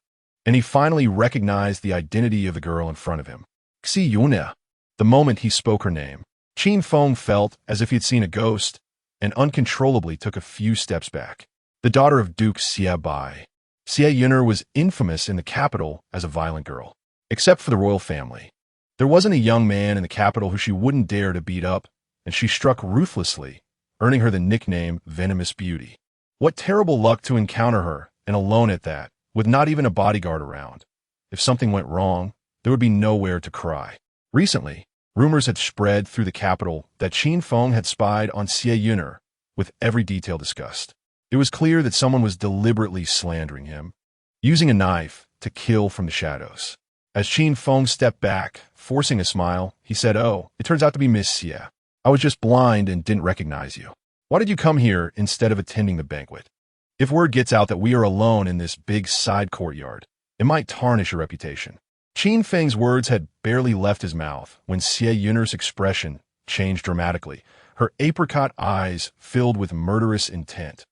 and he finally recognized the identity of the girl in front of him. Xi Yun'er. The moment he spoke her name, Qin Feng felt as if he had seen a ghost, and uncontrollably took a few steps back. The daughter of Duke Xie Bai. Xie Yun'er was infamous in the capital as a violent girl. Except for the royal family, there wasn't a young man in the capital who she wouldn't dare to beat up, and she struck ruthlessly, earning her the nickname Venomous Beauty. What terrible luck to encounter her, and alone at that, with not even a bodyguard around. If something went wrong, there would be nowhere to cry. Recently, rumors had spread through the capital that Qin Feng had spied on Xie Yun'er, with every detail discussed. It was clear that someone was deliberately slandering him, using a knife to kill from the shadows. As Qin Feng stepped back, forcing a smile, he said, "Oh, it turns out to be Miss Xie. I was just blind and didn't recognize you. Why did you come here instead of attending the banquet? If word gets out that we are alone in this big side courtyard, it might tarnish your reputation." Qin Feng's words had barely left his mouth when Xie Yun'er's expression changed dramatically, her apricot eyes filled with murderous intent.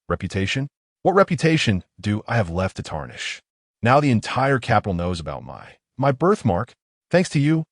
Reputation? What reputation do I have left to tarnish? Now the entire capital knows about my birthmark. Thanks to you,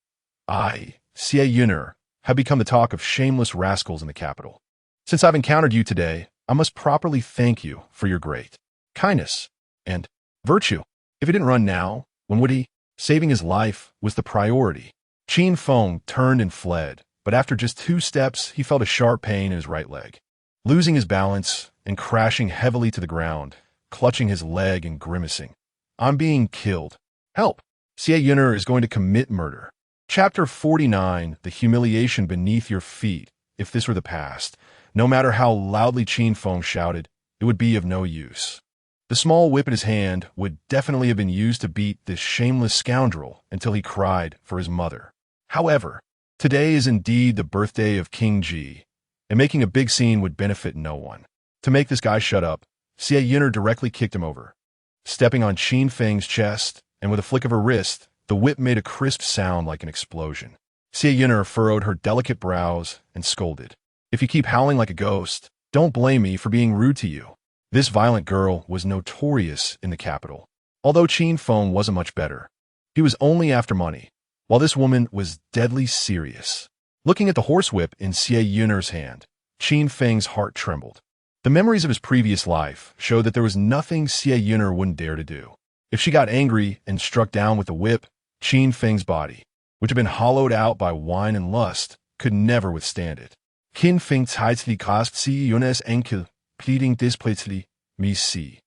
I, Xie Yun'er, have become the talk of shameless rascals in the capital. Since I've encountered you today, I must properly thank you for your great kindness and virtue. If he didn't run now, when would he? Saving his life was the priority. Qin Feng turned and fled, but after just 2 steps, he felt a sharp pain in his right leg. Losing his balance and crashing heavily to the ground, clutching his leg and grimacing. "I'm being killed. Help! Xie Yun'er is going to commit murder." Chapter 49, The Humiliation Beneath Your Feet. If this were the past, no matter how loudly Qin Feng shouted, it would be of no use. The small whip in his hand would definitely have been used to beat this shameless scoundrel until he cried for his mother. However, today is indeed the birthday of King Ji, and making a big scene would benefit no one. To make this guy shut up, Xie Yun'er directly kicked him over, stepping on Qin Feng's chest, and with a flick of her wrist, the whip made a crisp sound like an explosion. Xie Yun'er furrowed her delicate brows and scolded, "If you keep howling like a ghost, don't blame me for being rude to you." This violent girl was notorious in the capital. Although Qin Feng wasn't much better, he was only after money, while this woman was deadly serious. Looking at the horsewhip in Xie Yun'er's hand, Qin Feng's heart trembled. The memories of his previous life showed that there was nothing Xie Yun'er wouldn't dare to do. If she got angry and struck down with the whip, Qin Feng's body, which had been hollowed out by wine and lust, could never withstand it. Qin Feng tightly clasped Xie Yun'er's ankle, pleading desperately, "Me see.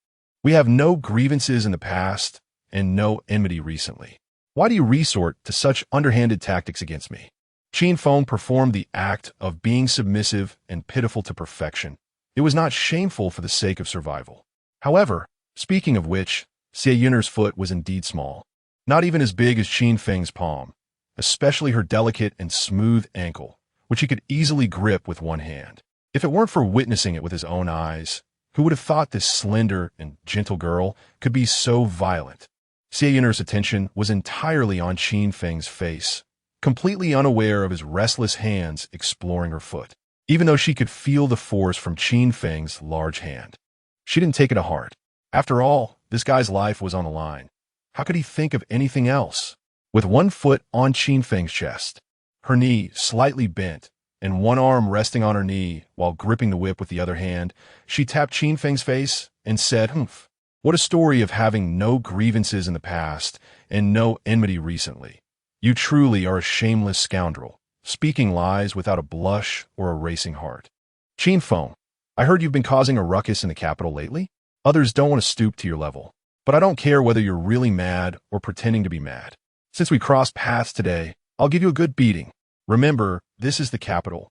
We have no grievances in the past and no enmity recently. Why do you resort to such underhanded tactics against me?" Qin Feng performed the act of being submissive and pitiful to perfection. It was not shameful for the sake of survival. However, speaking of which, Xie Yun'er's foot was indeed small, not even as big as Qin Feng's palm, especially her delicate and smooth ankle, which he could easily grip with one hand. If it weren't for witnessing it with his own eyes, who would have thought this slender and gentle girl could be so violent? Xie Yun'er's attention was entirely on Qin Feng's face, completely unaware of his restless hands exploring her foot, even though she could feel the force from Qin Feng's large hand. She didn't take it to heart. After all, this guy's life was on the line. How could he think of anything else? With one foot on Qin Feng's chest, her knee slightly bent, and one arm resting on her knee while gripping the whip with the other hand, she tapped Qin Feng's face and said, "Humph. What a story of having no grievances in the past and no enmity recently. You truly are a shameless scoundrel, speaking lies without a blush or a racing heart. Qin Feng, I heard you've been causing a ruckus in the capital lately. Others don't want to stoop to your level, but I don't care whether you're really mad or pretending to be mad. Since we crossed paths today, I'll give you a good beating. Remember, this is the capital.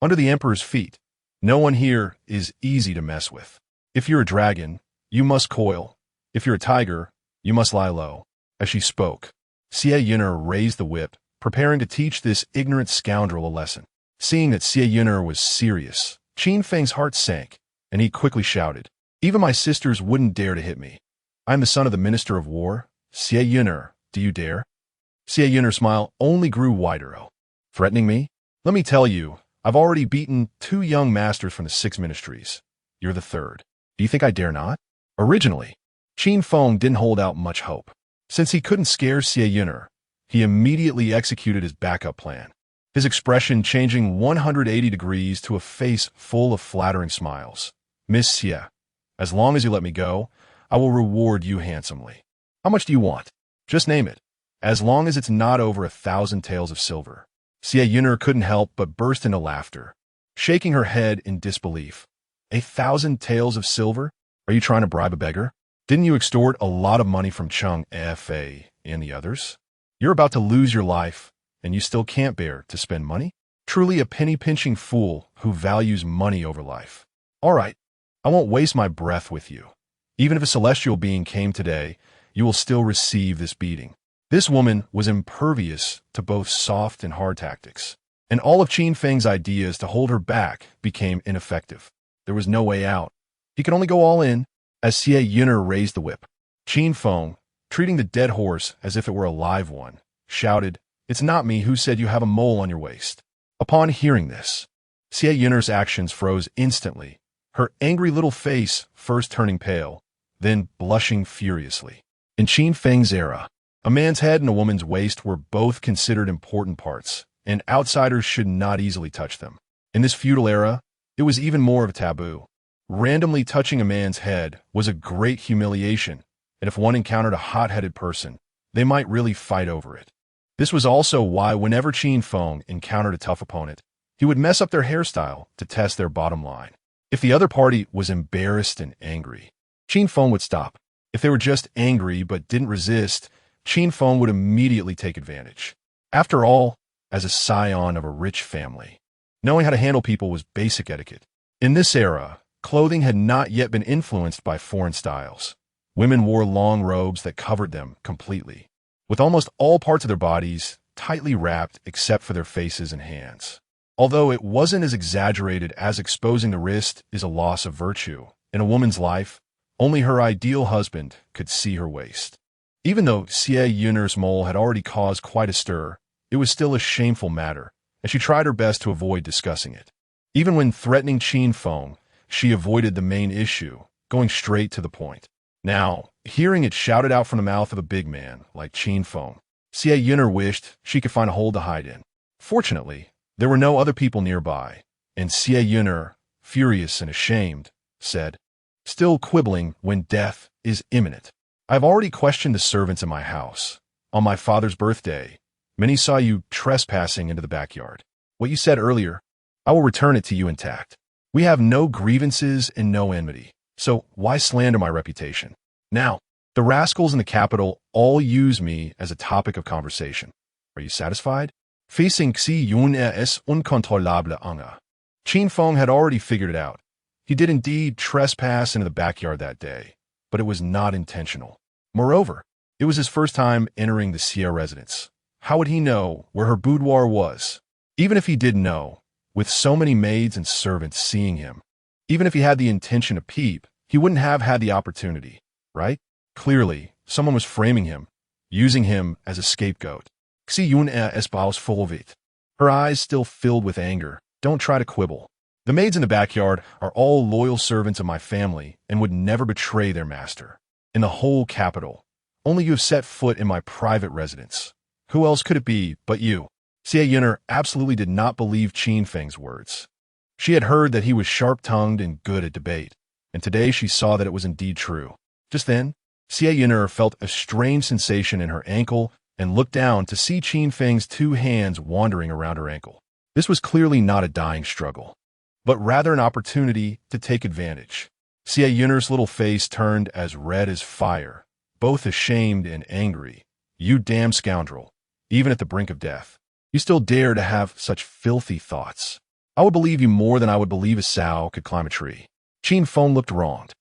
Under the emperor's feet, no one here is easy to mess with. If you're a dragon, you must coil. If you're a tiger, you must lie low." As she spoke, Xie Yun'er raised the whip, preparing to teach this ignorant scoundrel a lesson. Seeing that Xie Yun'er was serious, Qin Feng's heart sank, and he quickly shouted, "Even my sisters wouldn't dare to hit me. I'm the son of the Minister of War. Xie Yun'er, do you dare?" Xie Yun'er's smile only grew wider. "Oh, threatening me? Let me tell you, I've already beaten 2 young masters from the 6 ministries. You're the 3rd. Do you think I dare not?" Originally, Qin Feng didn't hold out much hope. Since he couldn't scare Xie Yun'er, he immediately executed his backup plan, his expression changing 180 degrees to a face full of flattering smiles. "Miss Xie, as long as you let me go, I will reward you handsomely. How much do you want? Just name it, as long as it's not over 1,000 taels of silver." Xie Yun'er couldn't help but burst into laughter, shaking her head in disbelief. 1,000 taels of silver? Are you trying to bribe a beggar? Didn't you extort a lot of money from Chung Fa and the others? You're about to lose your life, and you still can't bear to spend money? Truly a penny-pinching fool who values money over life. All right, I won't waste my breath with you. Even if a celestial being came today, you will still receive this beating. This woman was impervious to both soft and hard tactics, and all of Qin Feng's ideas to hold her back became ineffective. There was no way out. He could only go all in, as Xie Yun'er raised the whip. Qin Feng, treating the dead horse as if it were a live one, shouted, "It's not me who said you have a mole on your waist." Upon hearing this, Xie Yun'er's actions froze instantly, her angry little face first turning pale, then blushing furiously. In Qin Feng's era, a man's head and a woman's waist were both considered important parts, and outsiders should not easily touch them. In this feudal era, it was even more of a taboo. Randomly touching a man's head was a great humiliation, and if one encountered a hot-headed person, they might really fight over it. This was also why whenever Qin Feng encountered a tough opponent, he would mess up their hairstyle to test their bottom line. If the other party was embarrassed and angry, Qin Feng would stop. If they were just angry but didn't resist, Qin Feng would immediately take advantage. After all, as a scion of a rich family, knowing how to handle people was basic etiquette. In this era, clothing had not yet been influenced by foreign styles. Women wore long robes that covered them completely, with almost all parts of their bodies tightly wrapped except for their faces and hands. Although it wasn't as exaggerated as exposing the wrist is a loss of virtue, in a woman's life, only her ideal husband could see her waist. Even though Xie Yun'er's mole had already caused quite a stir, it was still a shameful matter, and she tried her best to avoid discussing it. Even when threatening Qin Feng, she avoided the main issue, going straight to the point. Now, hearing it shouted out from the mouth of a big man like Qin Feng, Xie Yun'er wished she could find a hole to hide in. Fortunately, there were no other people nearby, and Xie Yun'er, furious and ashamed, said, "Still quibbling when death is imminent. I've already questioned the servants in my house. On my father's birthday, many saw you trespassing into the backyard. What you said earlier, I will return it to you intact. We have no grievances and no enmity, so why slander my reputation? Now, the rascals in the capital all use me as a topic of conversation. Are you satisfied?" Facing Xie Yun'er es uncontrollable anger, Qin Feng had already figured it out. He did indeed trespass into the backyard that day, but it was not intentional. Moreover, it was his first time entering the Xie residence. How would he know where her boudoir was? Even if he did know, with so many maids and servants seeing him, even if he had the intention to peep, he wouldn't have had the opportunity, right? Clearly, someone was framing him, using him as a scapegoat. Xie Yun'er es baus volvit. Her eyes still filled with anger. Don't try to quibble. The maids in the backyard are all loyal servants of my family and would never betray their master. In the whole capital, only you have set foot in my private residence. Who else could it be but you? Xie Yun'er absolutely did not believe Qin Feng's words. She had heard that he was sharp-tongued and good at debate, and today she saw that it was indeed true. Just then, Xie Yun'er felt a strange sensation in her ankle and looked down to see Qin Feng's two hands wandering around her ankle. This was clearly not a dying struggle, but rather an opportunity to take advantage. Xie Yun'er's little face turned as red as fire, both ashamed and angry. "You damn scoundrel, even at the brink of death, you still dare to have such filthy thoughts. I would believe you more than I would believe a sow could climb a tree." Qin Feng looked wronged.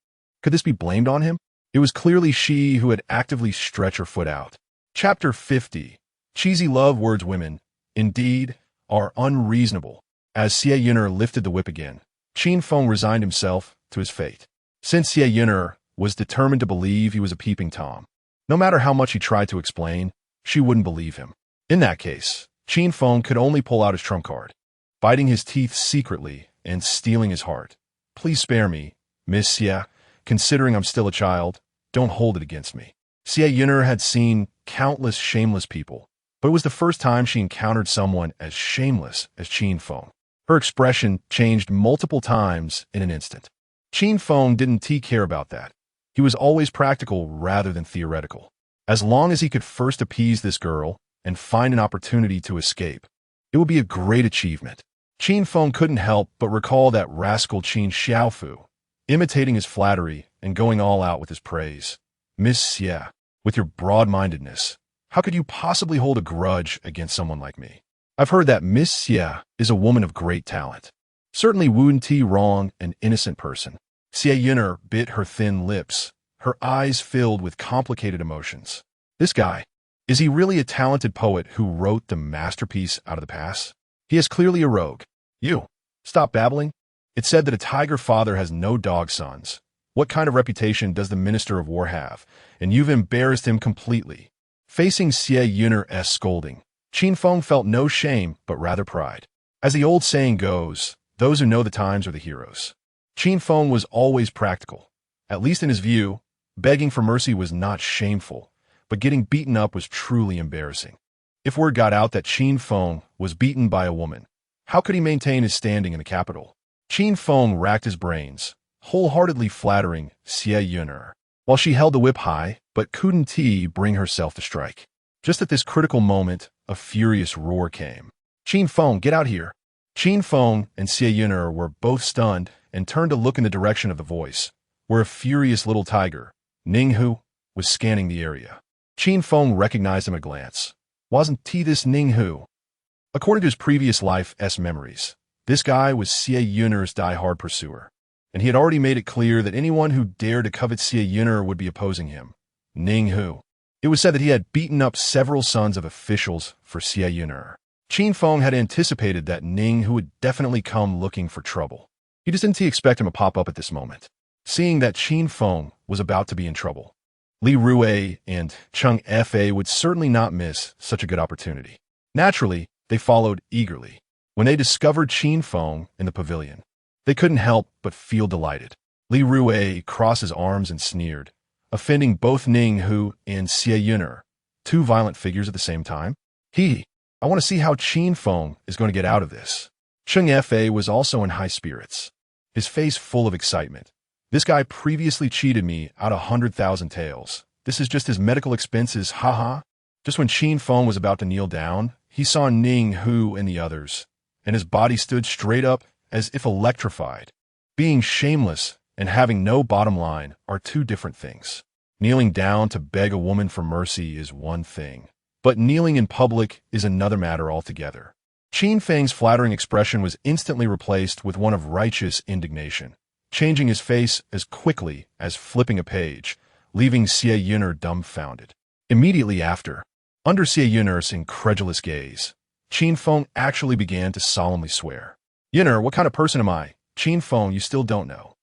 Could this be blamed on him? It was clearly she who had actively stretched her foot out. Chapter 50. Cheesy love words women, indeed, are unreasonable. As Xie Yun'er lifted the whip again, Qin Feng resigned himself to his fate. Since Xie Yun'er was determined to believe he was a peeping Tom, no matter how much he tried to explain, she wouldn't believe him. In that case, Qin Feng could only pull out his trump card, biting his teeth secretly and stealing his heart. "Please spare me, Miss Xie. Considering I'm still a child, don't hold it against me." Xie Yun'er had seen countless shameless people, but it was the first time she encountered someone as shameless as Qin Feng. Her expression changed multiple times in an instant. Qin Feng didn't care about that. He was always practical rather than theoretical. As long as he could first appease this girl and find an opportunity to escape, it would be a great achievement. Qin Feng couldn't help but recall that rascal Qin Xiaofu, imitating his flattery and going all out with his praise. "Miss Xie, with your broad-mindedness, How could you possibly hold a grudge against someone like me? I've heard that Miss Xie is a woman of great talent. Certainly wouldn't T wrong an innocent person. Xie Yun'er bit her thin lips, her eyes filled with complicated emotions. This guy, is he really a talented poet who wrote the masterpiece out of the past? He is clearly a rogue. You, stop babbling. It's said that a tiger father has no dog sons. What kind of reputation does the Minister of War have? And you've embarrassed him completely. Facing Xie Yun'er's scolding, Qin Feng felt no shame, but rather pride. As the old saying goes, those who know the times are the heroes. Qin Feng was always practical. At least in his view, begging for mercy was not shameful, but getting beaten up was truly embarrassing. If word got out that Qin Feng was beaten by a woman, how could he maintain his standing in the capital? Qin Feng racked his brains, wholeheartedly flattering Xie Yun'er, while she held the whip high, but couldn't bring herself to strike. Just at this critical moment, a furious roar came. Qin Feng, get out here! Qin Feng and Xie Yun'er were both stunned and turned to look in the direction of the voice, where a furious little tiger, Ninghu, was scanning the area. Qin Feng recognized him at a glance. Wasn't this Ninghu? According to his previous life's memories, this guy was Xie Yun'er's die-hard pursuer, and he had already made it clear that anyone who dared to covet Xie Yun'er would be opposing him. Ninghu. It was said that he had beaten up several sons of officials for Xie Yun'er. Qin Feng had anticipated that Ninghu would definitely come looking for trouble. He just didn't expect him to pop up at this moment. Seeing that Qin Feng was about to be in trouble, Li Rui and Cheng Fa would certainly not miss such a good opportunity. Naturally, they followed eagerly. When they discovered Qin Feng in the pavilion, they couldn't help but feel delighted. Li Rui crossed his arms and sneered, offending both Ninghu and Xie Yun'er, two violent figures at the same time. I want to see how Qin Feng is going to get out of this. Cheng Fa was also in high spirits, his face full of excitement. This guy previously cheated me out of 100,000 taels. This is just his medical expenses, haha. Just when Qin Feng was about to kneel down, he saw Ninghu and the others, and his body stood straight up as if electrified. Being shameless and having no bottom line are two different things. Kneeling down to beg a woman for mercy is one thing, but kneeling in public is another matter altogether. Qin Feng's flattering expression was instantly replaced with one of righteous indignation, changing his face as quickly as flipping a page, leaving Xie Yun'er dumbfounded. Immediately after, under Xie Yun'er's incredulous gaze, Qin Feng actually began to solemnly swear. Yun'er, what kind of person am I? Qin Feng, you still don't know.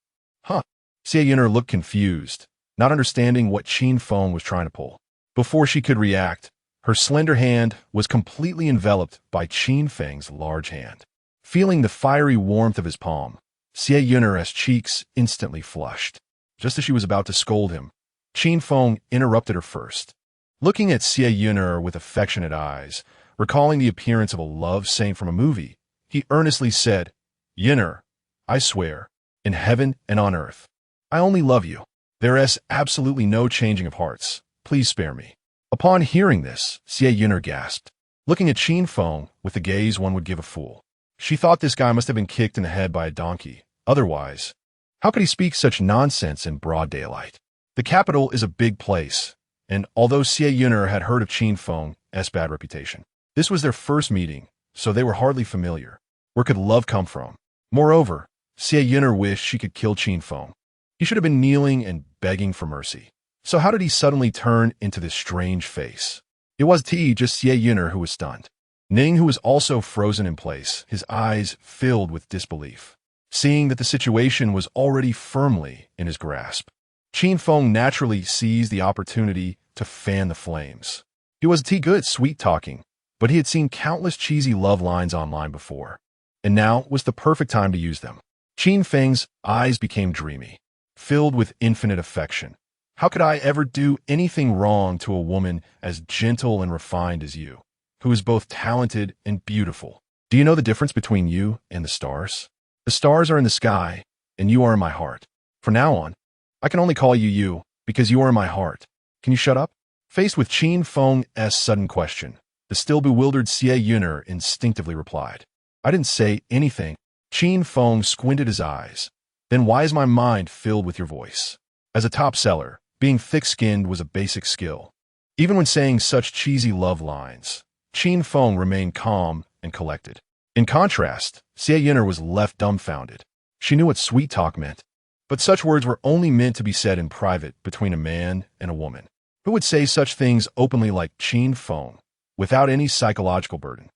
Huh? Xie Yun'er looked confused, not understanding what Qin Feng was trying to pull. Before she could react, her slender hand was completely enveloped by Qin Feng's large hand. Feeling the fiery warmth of his palm, Xie Yun'er's cheeks instantly flushed. Just as she was about to scold him, Qin Feng interrupted her first. Looking at Xie Yun'er with affectionate eyes, recalling the appearance of a love saint from a movie, he earnestly said, Yun'er, I swear, in heaven and on earth, I only love you. There is absolutely no changing of hearts. Please spare me. Upon hearing this, Xie Yun'er gasped, looking at Qin Feng with the gaze one would give a fool. She thought this guy must have been kicked in the head by a donkey. Otherwise, how could he speak such nonsense in broad daylight? The capital is a big place, and although Xie Yun'er had heard of Qin Feng's bad reputation, this was their first meeting, so they were hardly familiar. Where could love come from? Moreover, Xie Yun'er wished she could kill Qin Feng. He should have been kneeling and begging for mercy. So how did he suddenly turn into this strange face? It was just Xie Yun'er who was stunned. Ninghu was also frozen in place, his eyes filled with disbelief, seeing that the situation was already firmly in his grasp. Qin Feng naturally seized the opportunity to fan the flames. He was good at sweet-talking, but he had seen countless cheesy love lines online before, and now was the perfect time to use them. Qin Feng's eyes became dreamy, filled with infinite affection. How could I ever do anything wrong to a woman as gentle and refined as you, who is both talented and beautiful? Do you know the difference between you and the stars? The stars are in the sky, and you are in my heart. From now on, I can only call you you, because you are in my heart. Can you shut up? Faced with Qin Feng's sudden question, the still bewildered Xie Yun'er instinctively replied, I didn't say anything. Qin Feng squinted his eyes. Then why is my mind filled with your voice? As a top seller, being thick-skinned was a basic skill. Even when saying such cheesy love lines, Qin Feng remained calm and collected. In contrast, Xie Yun'er was left dumbfounded. She knew what sweet talk meant, but such words were only meant to be said in private between a man and a woman. Who would say such things openly like Qin Feng, without any psychological burden?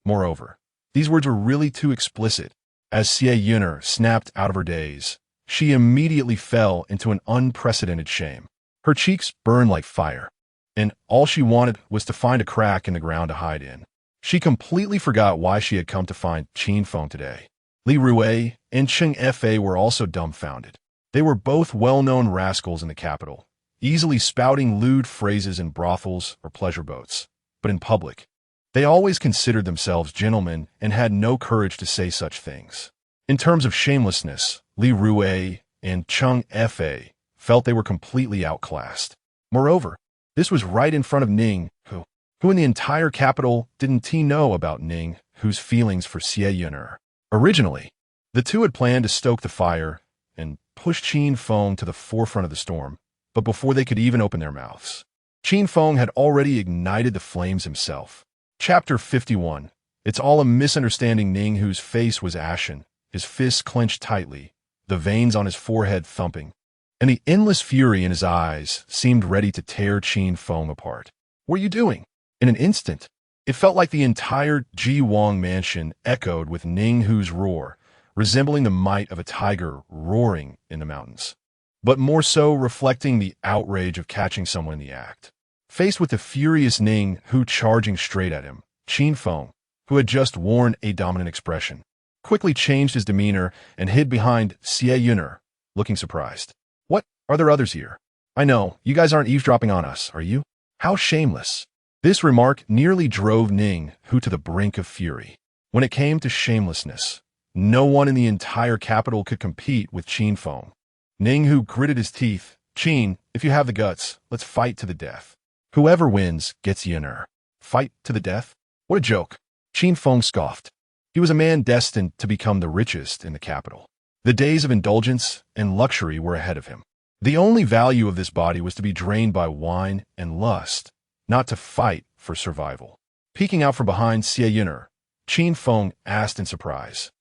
Moreover, these words were really too explicit. As Xie Yun'er snapped out of her daze, she immediately fell into an unprecedented shame. Her cheeks burned like fire, and all she wanted was to find a crack in the ground to hide in. She completely forgot why she had come to find Qin Feng today. Li Rui and Cheng Fa were also dumbfounded. They were both well-known rascals in the capital, easily spouting lewd phrases in brothels or pleasure boats. But in public, they always considered themselves gentlemen and had no courage to say such things. In terms of shamelessness, Li Rui and Cheng Fa felt they were completely outclassed. Moreover, this was right in front of Ning, who in the entire capital didn't he know about Ning, whose feelings for Xie Yun'er. Originally, the two had planned to stoke the fire and push Qin Feng to the forefront of the storm, but before they could even open their mouths, Qin Feng had already ignited the flames himself. Chapter 51. It's all a misunderstanding. Ning, whose face was ashen, his fists clenched tightly, the veins on his forehead thumping, and the endless fury in his eyes seemed ready to tear Qin Feng apart. What are you doing? In an instant, it felt like the entire Ji Wang mansion echoed with Ning Hu's roar, resembling the might of a tiger roaring in the mountains, but more so reflecting the outrage of catching someone in the act. Faced with the furious Ning Hu charging straight at him, Qin Feng, who had just worn a dominant expression, quickly changed his demeanor and hid behind Xie Yun'er, looking surprised. What? Are there others here? I know, you guys aren't eavesdropping on us, are you? How shameless. This remark nearly drove Ning Hu to the brink of fury. When it came to shamelessness, no one in the entire capital could compete with Qin Feng. Ning Hu gritted his teeth. Qin, if you have the guts, let's fight to the death. Whoever wins gets Yun'er. Fight to the death? What a joke. Qin Feng scoffed. He was a man destined to become the richest in the capital. The days of indulgence and luxury were ahead of him. The only value of this body was to be drained by wine and lust, not to fight for survival. Peeking out from behind Xie Yun'er, Qin Feng asked in surprise.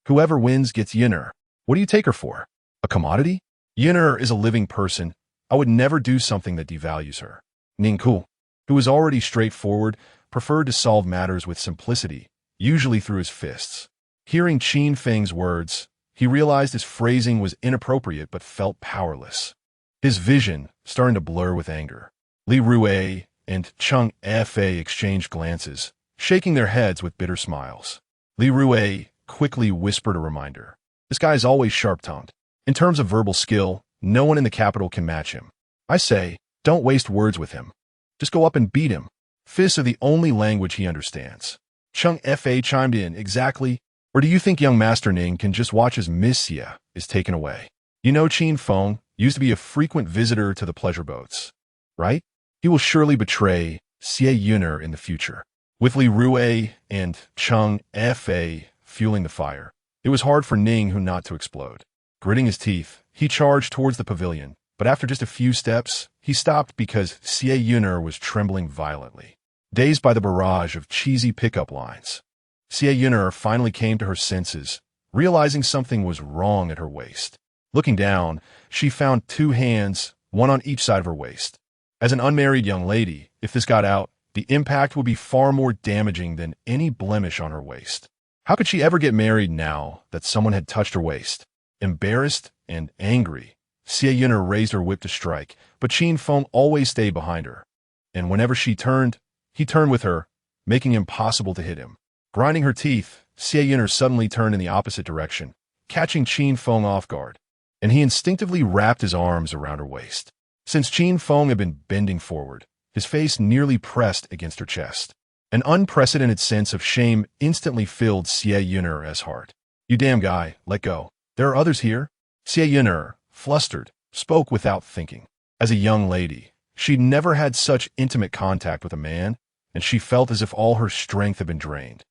Whoever wins gets Yun'er. What do you take her for? A commodity? Yun'er is a living person. I would never do something that devalues her. Ning Hu, who was already straightforward, preferred to solve matters with simplicity, usually through his fists. Hearing Qin Feng's words, he realized his phrasing was inappropriate but felt powerless. His vision starting to blur with anger. Li Rui and Cheng Fa exchanged glances, shaking their heads with bitter smiles. Li Rui quickly whispered a reminder. This guy is always sharp-tongued. In terms of verbal skill, no one in the capital can match him. I say, don't waste words with him. Just go up and beat him. Fists are the only language he understands. Cheng Fa chimed in. Exactly. Or do you think young Master Ning can just watch as Miss Xie is taken away? You know Qin Feng used to be a frequent visitor to the pleasure boats, right? He will surely betray Xie Yun'er in the future. With Li Rui and Cheng Fa fueling the fire, it was hard for Ning Hu not to explode. Gritting his teeth, he charged towards the pavilion, but after just a few steps, he stopped because Xie Yun'er was trembling violently. Dazed by the barrage of cheesy pickup lines, Xie Yun'er finally came to her senses, realizing something was wrong at her waist. Looking down, she found two hands, one on each side of her waist. As an unmarried young lady, if this got out, the impact would be far more damaging than any blemish on her waist. How could she ever get married now that someone had touched her waist? Embarrassed and angry, Xie Yun'er raised her whip to strike, but Qin Feng always stayed behind her. And whenever she turned, he turned with her, making it impossible to hit him. Grinding her teeth, Xie Yun'er suddenly turned in the opposite direction, catching Qin Feng off guard, and he instinctively wrapped his arms around her waist. Since Qin Feng had been bending forward, his face nearly pressed against her chest. An unprecedented sense of shame instantly filled Xie Yun'er's heart. You damn guy, let go. There are others here. Xie Yun'er, flustered, spoke without thinking. As a young lady, she'd never had such intimate contact with a man, and she felt as if all her strength had been drained.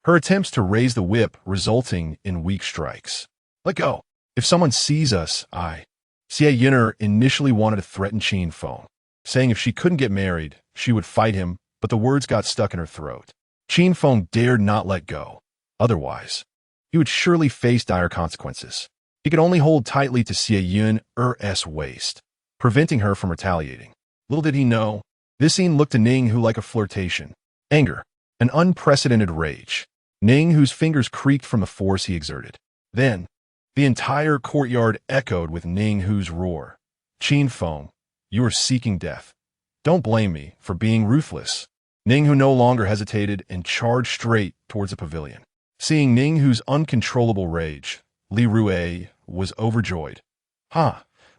Her attempts to raise the whip resulting in weak strikes. Let go. If someone sees us, Xie Yun'er initially wanted to threaten Qin Feng, saying if she couldn't get married, she would fight him, but the words got stuck in her throat. Qin Feng dared not let go. Otherwise, he would surely face dire consequences. He could only hold tightly to Xie Yun's waist, preventing her from retaliating. Little did he know, this scene looked to Ninghu like a flirtation. Anger. An unprecedented rage. Ninghu's fingers creaked from the force he exerted. Then, the entire courtyard echoed with Ninghu's roar. Qin Feng, you are seeking death. Don't blame me for being ruthless. Ninghu no longer hesitated and charged straight towards the pavilion. Seeing Ninghu's uncontrollable rage, Li Rue was overjoyed.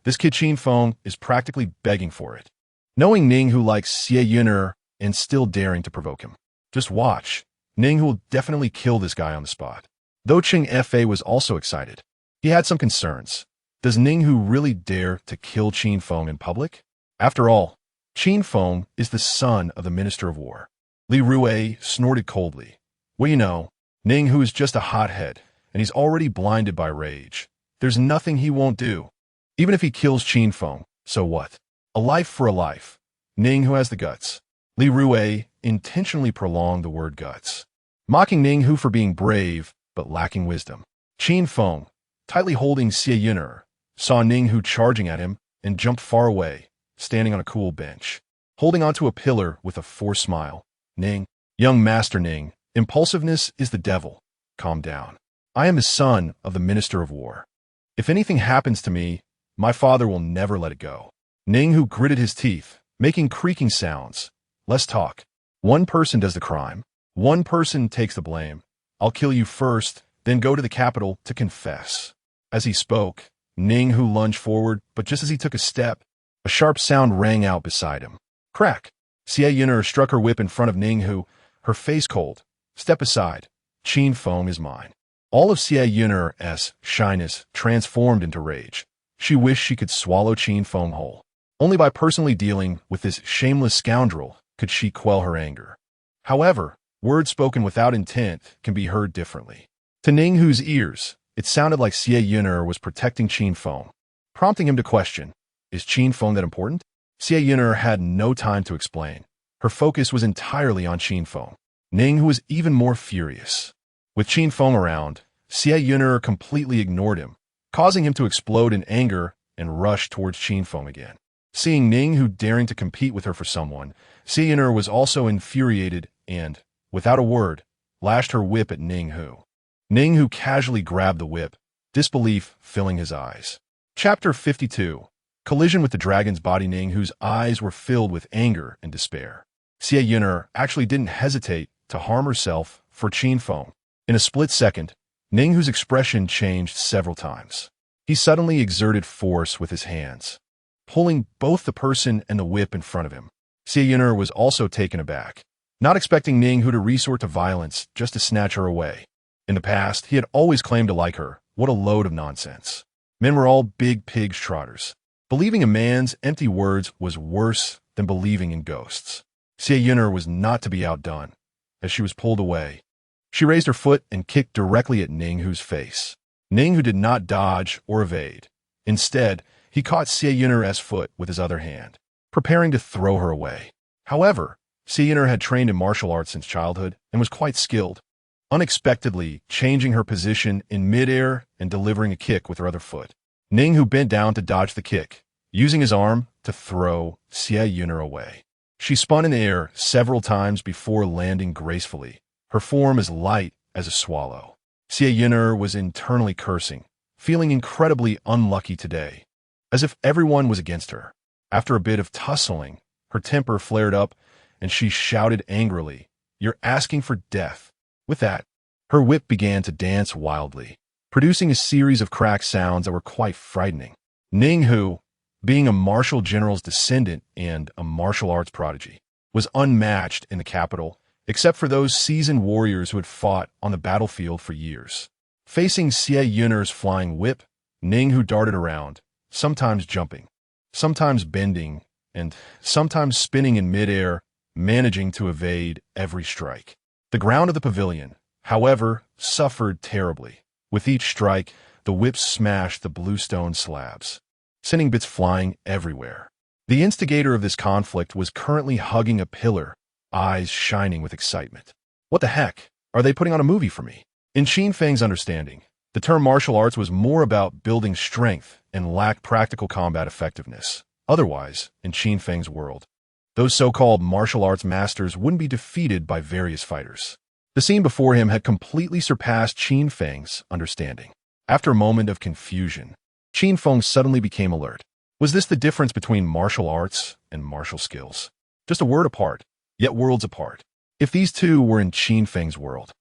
This kid Qin Feng is practically begging for it. Knowing Ninghu likes Xie Yun and still daring to provoke him. Just watch. Ninghu will definitely kill this guy on the spot. Though Qing Fei was also excited, he had some concerns. Does Ninghu really dare to kill Qin Feng in public? After all, Qin Feng is the son of the Minister of War. Li Rue snorted coldly. Well, you know, Ninghu is just a hothead, and he's already blinded by rage. There's nothing he won't do. Even if he kills Qin Feng, so what? A life for a life. Ninghu has the guts. Li Rue intentionally prolonged the word guts, mocking Ninghu for being brave but lacking wisdom. Qin Feng, tightly holding Xie Yun, saw Ninghu charging at him and jumped far away, standing on a cool bench, holding onto a pillar with a forced smile. Ning, young Master Ning, impulsiveness is the devil. Calm down. I am the son of the Minister of War. If anything happens to me, my father will never let it go. Ninghu gritted his teeth, making creaking sounds. Less talk. One person does the crime. One person takes the blame. I'll kill you first, then go to the capital to confess. As he spoke, Ninghu lunged forward, but just as he took a step, a sharp sound rang out beside him. Crack! Xie Yun struck her whip in front of Ninghu, her face cold. Step aside. Qin Feng is mine. All of Xie Yun's shyness transformed into rage. She wished she could swallow Qin Feng whole. Only by personally dealing with this shameless scoundrel could she quell her anger. However, words spoken without intent can be heard differently. To Ninghu's ears, it sounded like Xie Yun was protecting Qin Feng, prompting him to question, is Qin Feng that important? Xie Yun had no time to explain. Her focus was entirely on Qin Feng. Ninghu was even more furious. With Qin Feng around, Xie Yun completely ignored him, causing him to explode in anger and rush towards Qin Feng again. Seeing Ninghu daring to compete with her for someone, Xie Yun was also infuriated and, without a word, lashed her whip at Ninghu. Ninghu casually grabbed the whip, disbelief filling his eyes. Chapter 52. Collision with the dragon's body. Ninghu's eyes were filled with anger and despair. Xie Yun actually didn't hesitate to harm herself for Qin Feng. In a split second, Ninghu's expression changed several times. He suddenly exerted force with his hands, pulling both the person and the whip in front of him. Xie Yun was also taken aback, not expecting Ninghu to resort to violence just to snatch her away. In the past, he had always claimed to like her. What a load of nonsense. Men were all big pigs trotters. Believing a man's empty words was worse than believing in ghosts. Xie Yun was not to be outdone. As she was pulled away, she raised her foot and kicked directly at Ninghu's face. Ninghu did not dodge or evade. Instead, he caught Xie Yun's foot with his other hand, preparing to throw her away. However, Xie Yun had trained in martial arts since childhood and was quite skilled, unexpectedly changing her position in midair and delivering a kick with her other foot. Ninghu bent down to dodge the kick, using his arm to throw Xie Yun away. She spun in the air several times before landing gracefully, her form as light as a swallow. Xie Yun was internally cursing, feeling incredibly unlucky today, as if everyone was against her. After a bit of tussling, her temper flared up, and she shouted angrily, "You're asking for death." With that, her whip began to dance wildly, producing a series of cracked sounds that were quite frightening. Ninghu, being a martial general's descendant and a martial arts prodigy, was unmatched in the capital, except for those seasoned warriors who had fought on the battlefield for years. Facing Xie Yun's flying whip, Ninghu darted around, sometimes jumping, sometimes bending, and sometimes spinning in midair, managing to evade every strike. The ground of the pavilion, however, suffered terribly. With each strike, the whip smashed the bluestone slabs, sending bits flying everywhere. The instigator of this conflict was currently hugging a pillar, eyes shining with excitement. What the heck? Are they putting on a movie for me? In Qin Feng's understanding, the term martial arts was more about building strength and lacked practical combat effectiveness. Otherwise, in Qin Feng's world, those so-called martial arts masters wouldn't be defeated by various fighters. The scene before him had completely surpassed Qin Feng's understanding. After a moment of confusion, Qin Feng suddenly became alert. Was this the difference between martial arts and martial skills? Just a word apart, yet worlds apart. If these two were in Qin Feng's world,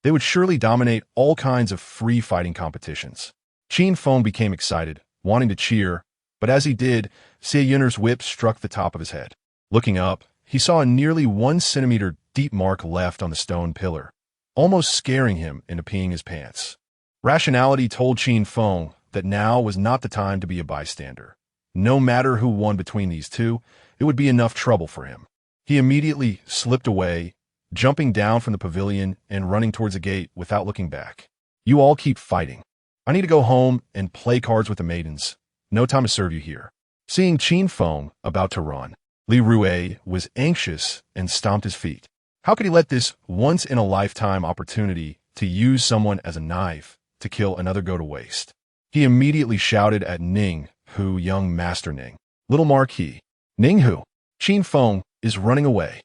they would surely dominate all kinds of free fighting competitions. Qin Feng became excited, wanting to cheer, but as he did, Xie Yun'er's whip struck the top of his head. Looking up, he saw a nearly 1 centimeter deep mark left on the stone pillar, almost scaring him into peeing his pants. Rationality told Qin Feng that now was not the time to be a bystander. No matter who won between these two, it would be enough trouble for him. He immediately slipped away, jumping down from the pavilion and running towards the gate without looking back. You all keep fighting. I need to go home and play cards with the maidens. No time to serve you here. Seeing Qin Feng about to run, Li Rue was anxious and stomped his feet. How could he let this once-in-a-lifetime opportunity to use someone as a knife to kill another go to waste? He immediately shouted at Ning Hu, young Master Ning. Little Marquis. Ning Hu. Qin Feng is running away.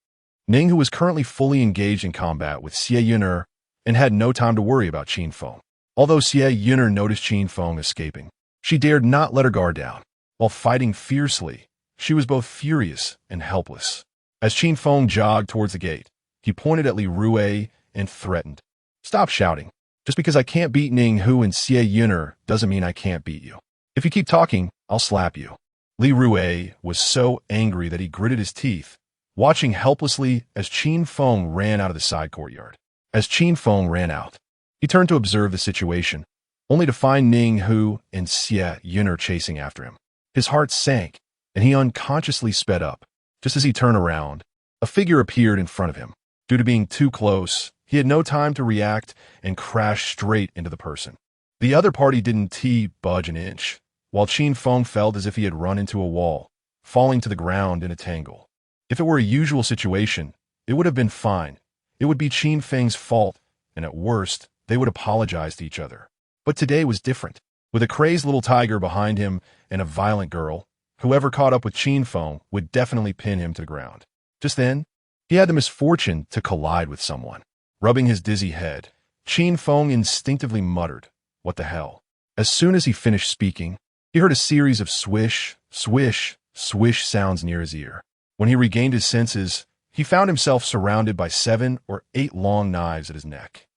Ning Hu was currently fully engaged in combat with Xie Yun'er and had no time to worry about Qin Feng. Although Xie Yun'er noticed Qin Feng escaping, she dared not let her guard down. While fighting fiercely, she was both furious and helpless. As Qin Feng jogged towards the gate, he pointed at Li Rue and threatened. Stop shouting. Just because I can't beat Ning Hu and Xie Yun'er doesn't mean I can't beat you. If you keep talking, I'll slap you. Li Rue was so angry that he gritted his teeth, watching helplessly as Qin Feng ran out of the side courtyard. As Qin Feng ran out, he turned to observe the situation, only to find Ning Hu and Xie Yun'er chasing after him. His heart sank, and he unconsciously sped up. Just as he turned around, a figure appeared in front of him. Due to being too close, he had no time to react and crashed straight into the person. The other party didn't budge an inch, while Qin Feng felt as if he had run into a wall, falling to the ground in a tangle. If it were a usual situation, it would have been fine. It would be Qin Feng's fault, and at worst, they would apologize to each other. But today was different. With a crazed little tiger behind him and a violent girl, whoever caught up with Qin Feng would definitely pin him to the ground. Just then, he had the misfortune to collide with someone. Rubbing his dizzy head, Qin Feng instinctively muttered, "What the hell?" As soon as he finished speaking, he heard a series of swish, swish, swish sounds near his ear. When he regained his senses, he found himself surrounded by 7 or 8 long knives at his neck.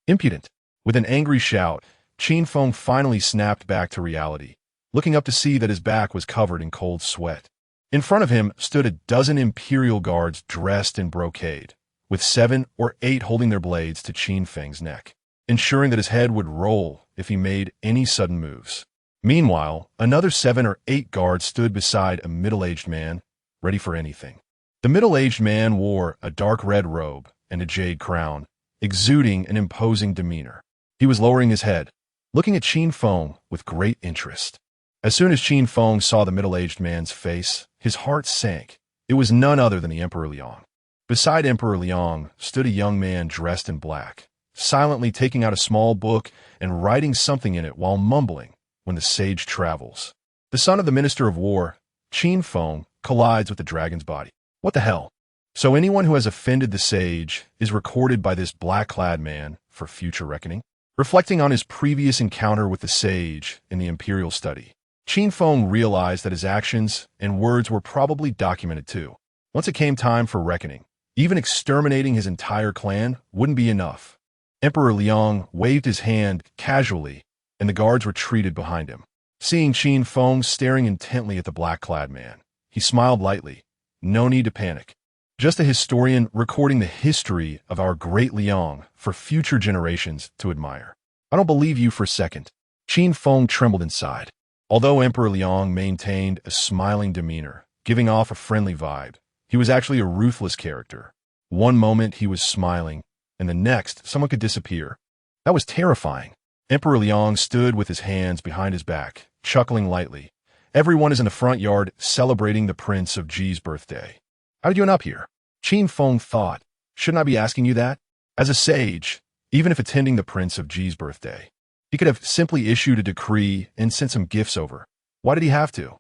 Impudent! With an angry shout, Qin Feng finally snapped back to reality, looking up to see that his back was covered in cold sweat. In front of him stood a dozen imperial guards dressed in brocade, with 7 or 8 holding their blades to Qin Feng's neck, ensuring that his head would roll if he made any sudden moves. Meanwhile, another 7 or 8 guards stood beside a middle-aged man, ready for anything. The middle-aged man wore a dark red robe and a jade crown, exuding an imposing demeanor. He was lowering his head, looking at Qin Feng with great interest. As soon as Qin Feng saw the middle-aged man's face, his heart sank. It was none other than the Emperor Liang. Beside Emperor Liang stood a young man dressed in black, silently taking out a small book and writing something in it while mumbling, "When the sage travels." The son of the Minister of War, Qin Feng, collides with the dragon's body. What the hell? So anyone who has offended the sage is recorded by this black-clad man for future reckoning? Reflecting on his previous encounter with the sage in the imperial study, Qin Feng realized that his actions and words were probably documented too. Once it came time for reckoning, even exterminating his entire clan wouldn't be enough. Emperor Liang waved his hand casually, and the guards retreated behind him. Seeing Qin Feng staring intently at the black-clad man, he smiled lightly. No need to panic. Just a historian recording the history of our great Liang for future generations to admire. I don't believe you for a second. Qin Feng trembled inside. Although Emperor Liang maintained a smiling demeanor, giving off a friendly vibe, he was actually a ruthless character. One moment he was smiling, and the next someone could disappear. That was terrifying. Emperor Liang stood with his hands behind his back, chuckling lightly, Everyone is in the front yard celebrating the Prince of Ji's birthday. How did you end up here? Qin Feng thought. Shouldn't I be asking you that? As a sage, even if attending the Prince of Ji's birthday, he could have simply issued a decree and sent some gifts over. Why did he have to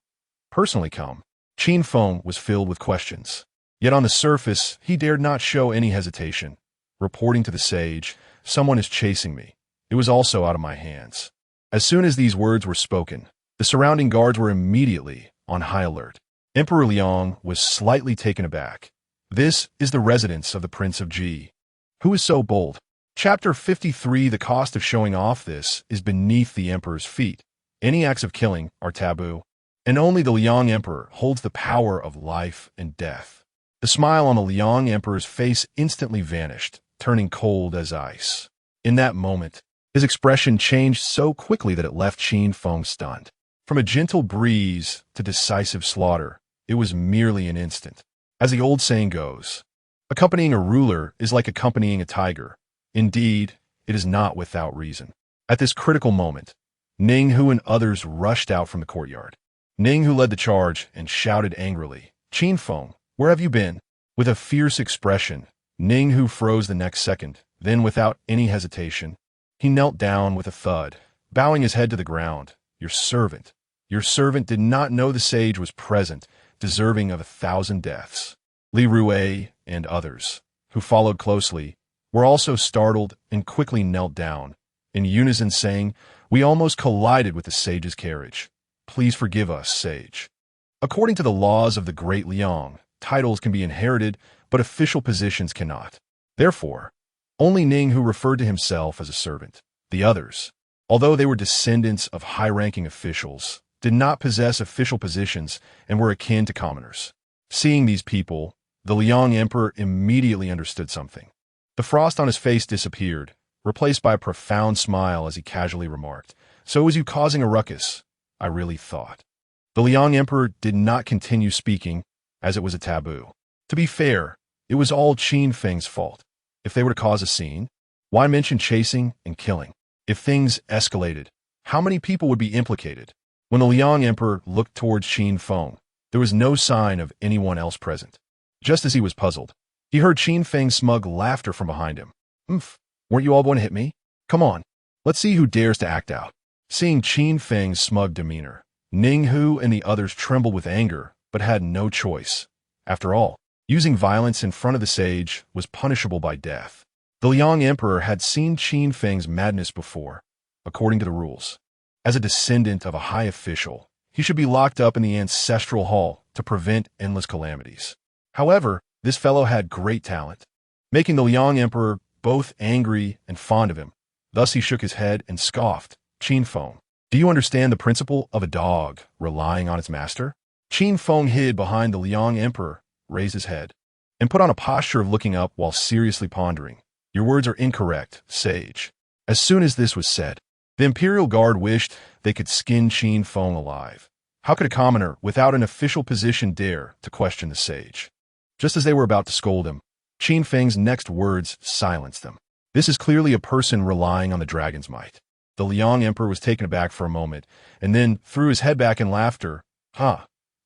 personally come? Qin Feng was filled with questions. Yet on the surface, he dared not show any hesitation. Reporting to the sage, someone is chasing me. It was also out of my hands. As soon as these words were spoken, the surrounding guards were immediately on high alert. Emperor Liang was slightly taken aback. This is the residence of the Prince of Ji. Who is so bold? Chapter 53. The cost of showing off this is beneath the emperor's feet. Any acts of killing are taboo, and only the Liang emperor holds the power of life and death. The smile on the Liang emperor's face instantly vanished, turning cold as ice. In that moment, his expression changed so quickly that it left Qin Feng stunned. From a gentle breeze to decisive slaughter, it was merely an instant. As the old saying goes, accompanying a ruler is like accompanying a tiger. Indeed, it is not without reason. At this critical moment, Ning Hu and others rushed out from the courtyard. Ning Hu led the charge and shouted angrily, "Qin Feng, where have you been?" With a fierce expression, Ning Hu froze the next second. Then, without any hesitation, he knelt down with a thud, bowing his head to the ground. Your servant did not know the sage was present, deserving of 1,000 deaths." Li Rue and others, who followed closely, were also startled and quickly knelt down, in unison saying, "We almost collided with the sage's carriage. Please forgive us, sage." According to the laws of the Great Liang, titles can be inherited, but official positions cannot. Therefore, only Ning Hu referred to himself as a servant. The others, although they were descendants of high-ranking officials, did not possess official positions and were akin to commoners. Seeing these people, the Liang emperor immediately understood something. The frost on his face disappeared, replaced by a profound smile as he casually remarked, "So it was you causing a ruckus, I really thought." The Liang emperor did not continue speaking, as it was a taboo. To be fair, it was all Qin Feng's fault. If they were to cause a scene, why mention chasing and killing? If things escalated, how many people would be implicated? When the Liang emperor looked towards Qin Feng, there was no sign of anyone else present. Just as he was puzzled, he heard Qin Feng's smug laughter from behind him. Weren't you all going to hit me? Come on, let's see who dares to act out." Seeing Qin Feng's smug demeanor, Ning Hu and the others trembled with anger, but had no choice. After all, using violence in front of the sage was punishable by death. The Liang emperor had seen Qin Feng's madness before. According to the rules, as a descendant of a high official, he should be locked up in the ancestral hall to prevent endless calamities. However, this fellow had great talent, making the Liang emperor both angry and fond of him. Thus he shook his head and scoffed, "Qin Feng, do you understand the principle of a dog relying on its master?" Qin Feng hid behind the Liang emperor, raised his head, and put on a posture of looking up while seriously pondering. "Your words are incorrect, sage." As soon as this was said, the Imperial Guard wished they could skin Qin Feng alive. How could a commoner without an official position dare to question the sage? Just as they were about to scold him, Qin Feng's next words silenced them. "This is clearly a person relying on the dragon's might." The Liang emperor was taken aback for a moment, and then threw his head back in laughter.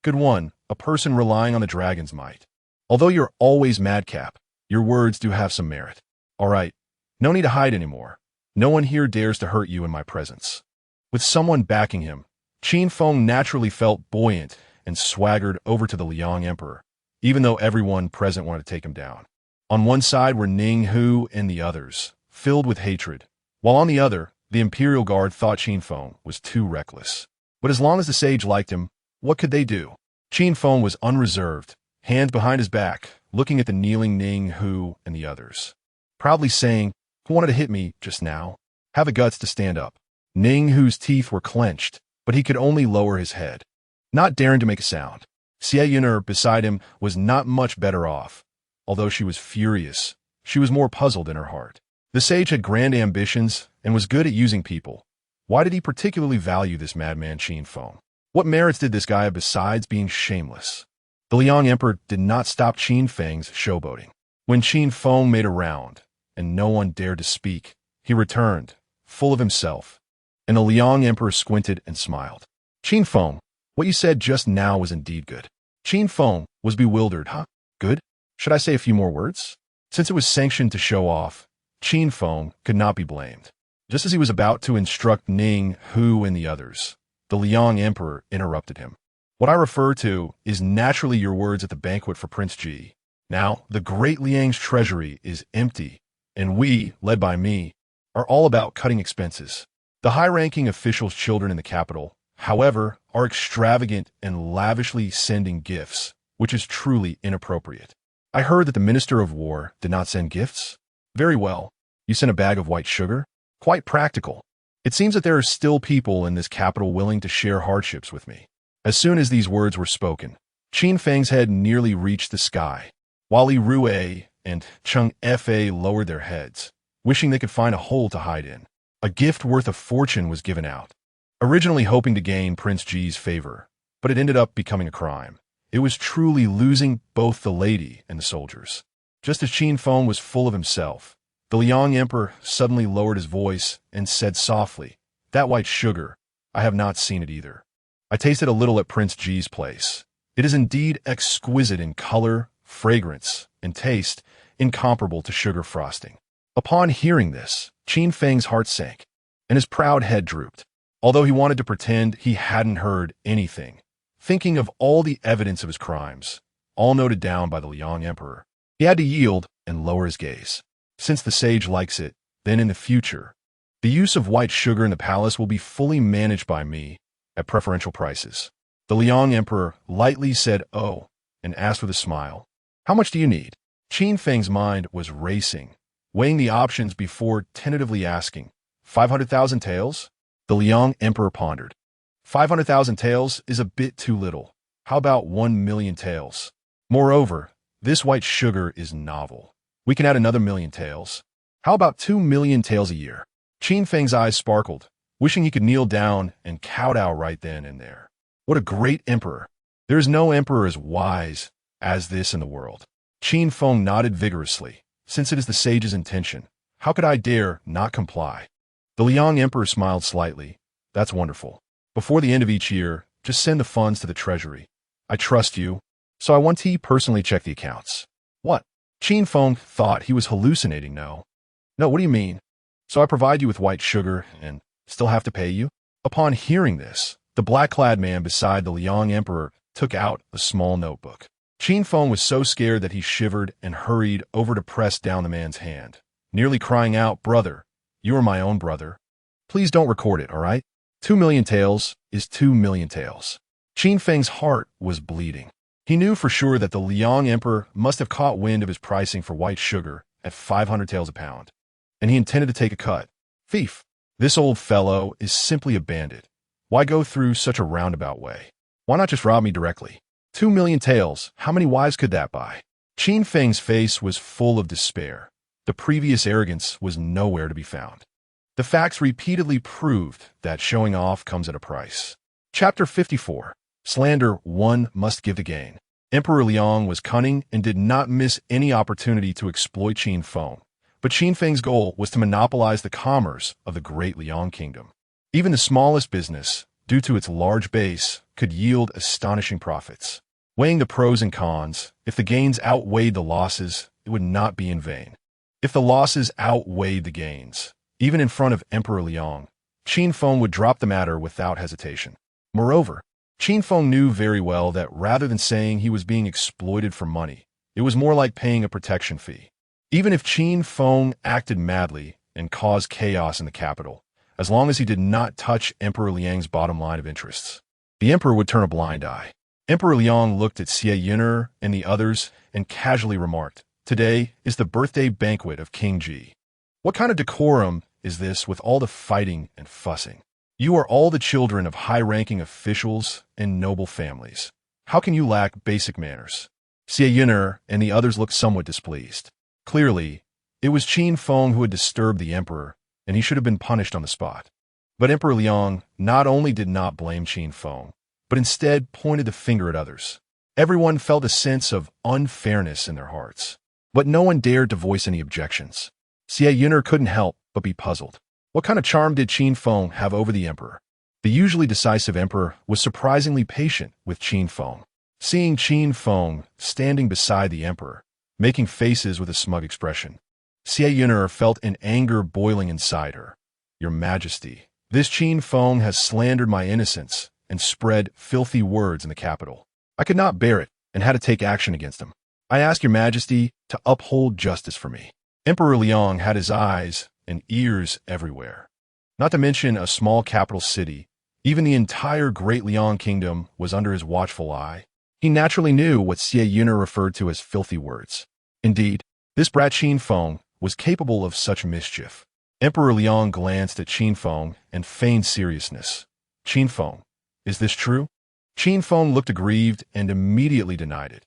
Good one, a person relying on the dragon's might. Although you're always madcap, your words do have some merit. All right, no need to hide anymore. No one here dares to hurt you in my presence. With someone backing him, Qin Feng naturally felt buoyant and swaggered over to the Liang emperor, even though everyone present wanted to take him down. On one side were Ning Hu and the others, filled with hatred, while on the other, the Imperial Guard thought Qin Feng was too reckless. But as long as the sage liked him, what could they do? Qin Feng was unreserved, hands behind his back, looking at the kneeling Ning Hu and the others, proudly saying, "Who wanted to hit me just now? Have the guts to stand up." Ning Hu's teeth were clenched, but he could only lower his head, not daring to make a sound. Xie Yuner beside him was not much better off. Although she was furious, she was more puzzled in her heart. The sage had grand ambitions and was good at using people. Why did he particularly value this madman Qin Feng? What merits did this guy have besides being shameless? The Liang emperor did not stop Qin Feng's showboating. When Qin Feng made a round, and no one dared to speak, he returned, full of himself, and the Liang emperor squinted and smiled. "Qin Feng, What you said just now was indeed good. Qin Feng was bewildered. Huh? Good? Should I say a few more words? Since it was sanctioned to show off, Qin Feng could not be blamed. Just as he was about to instruct Ning, Hu, and the others, the Liang Emperor interrupted him. What I refer to is naturally your words at the banquet for Prince Ji. Now, the great Liang's treasury is empty, and we, led by me, are all about cutting expenses. The high-ranking officials' children in the capital, however, are extravagant and lavishly sending gifts, which is truly inappropriate. I heard that the Minister of War did not send gifts. Very well. You sent a bag of white sugar? Quite practical. It seems that there are still people in this capital willing to share hardships with me. As soon as these words were spoken, Qin Feng's head nearly reached the sky, while Li Rue and Cheng Fa lowered their heads, wishing they could find a hole to hide in. A gift worth a fortune was given out, originally hoping to gain Prince Ji's favor, but it ended up becoming a crime. It was truly losing both the lady and the soldiers. Just as Qin Feng was full of himself, the Liang Emperor suddenly lowered his voice and said softly, "That white sugar, I have not seen it either. I tasted a little at Prince Ji's place. It is indeed exquisite in color, fragrance, and taste, incomparable to sugar frosting." Upon hearing this, Qin Feng's heart sank, and his proud head drooped. Although he wanted to pretend he hadn't heard anything, thinking of all the evidence of his crimes, all noted down by the Liang Emperor, he had to yield and lower his gaze. Since the sage likes it, then in the future, the use of white sugar in the palace will be fully managed by me at preferential prices. The Liang Emperor lightly said, "Oh," and asked with a smile, "How much do you need?" Qin Feng's mind was racing, weighing the options before tentatively asking, 500,000 taels? The Liang Emperor pondered. 500,000 taels is a bit too little. How about 1,000,000 taels? Moreover, this white sugar is novel. We can add another 1,000,000 taels. How about 2,000,000 taels a year? Qin Feng's eyes sparkled, wishing he could kneel down and kowtow right then and there. What a great emperor! There is no emperor as wise as this in the world. Qin Feng nodded vigorously. Since it is the sage's intention, how could I dare not comply? The Liang Emperor smiled slightly. That's wonderful. Before the end of each year, just send the funds to the treasury. I trust you, so I want to personally check the accounts. What? Qin Feng thought he was hallucinating. No, what do you mean? So I provide you with white sugar and still have to pay you? Upon hearing this, the black-clad man beside the Liang Emperor took out a small notebook. Qin Feng was so scared that he shivered and hurried over to press down the man's hand, nearly crying out, "Brother, you are my own brother. Please don't record it, all right? 2,000,000 taels is 2,000,000 taels." Qin Feng's heart was bleeding. He knew for sure that the Liang Emperor must have caught wind of his pricing for white sugar at 500 taels a pound, and he intended to take a cut. Thief! This old fellow is simply a bandit. Why go through such a roundabout way? Why not just rob me directly? 2,000,000 taels, how many wives could that buy? Qin Feng's face was full of despair. The previous arrogance was nowhere to be found. The facts repeatedly proved that showing off comes at a price. Chapter 54. Slander one must give the gain. Emperor Liang was cunning and did not miss any opportunity to exploit Qin Feng, but Qin Feng's goal was to monopolize the commerce of the great Liang kingdom. Even the smallest business, due to its large base, could yield astonishing profits. Weighing the pros and cons, if the gains outweighed the losses, it would not be in vain. If the losses outweighed the gains, even in front of Emperor Liang, Qin Feng would drop the matter without hesitation. Moreover, Qin Feng knew very well that rather than saying he was being exploited for money, it was more like paying a protection fee. Even if Qin Feng acted madly and caused chaos in the capital, as long as he did not touch Emperor Liang's bottom line of interests, the emperor would turn a blind eye. Emperor Liang looked at Xie Yun'er and the others and casually remarked, "Today is the birthday banquet of King Ji. What kind of decorum is this with all the fighting and fussing? You are all the children of high-ranking officials and noble families. How can you lack basic manners?" Xie Yun'er and the others looked somewhat displeased. Clearly, it was Qin Feng who had disturbed the emperor, and he should have been punished on the spot. But Emperor Liang not only did not blame Qin Feng, but instead pointed the finger at others. Everyone felt a sense of unfairness in their hearts, but no one dared to voice any objections. Xie Yun'er couldn't help but be puzzled. What kind of charm did Qin Feng have over the emperor? The The usually decisive emperor was surprisingly patient with Qin Feng. Seeing Qin Feng standing beside the emperor, making faces with a smug expression, Xie Yun'er felt an anger boiling inside her. "Your Majesty, this Qin Feng has slandered my innocence and spread filthy words in the capital. I could not bear it and had to take action against him. I ask your Majesty to uphold justice for me." Emperor Liang had his eyes and ears everywhere. Not to mention a small capital city, even the entire Great Liang Kingdom was under his watchful eye. He naturally knew what Xie Yun'er referred to as filthy words. Indeed, this brat Qin Feng was capable of such mischief. Emperor Liang glanced at Qin Feng and feigned seriousness. "Qin Feng, is this true?" Qin Feng looked aggrieved and immediately denied it.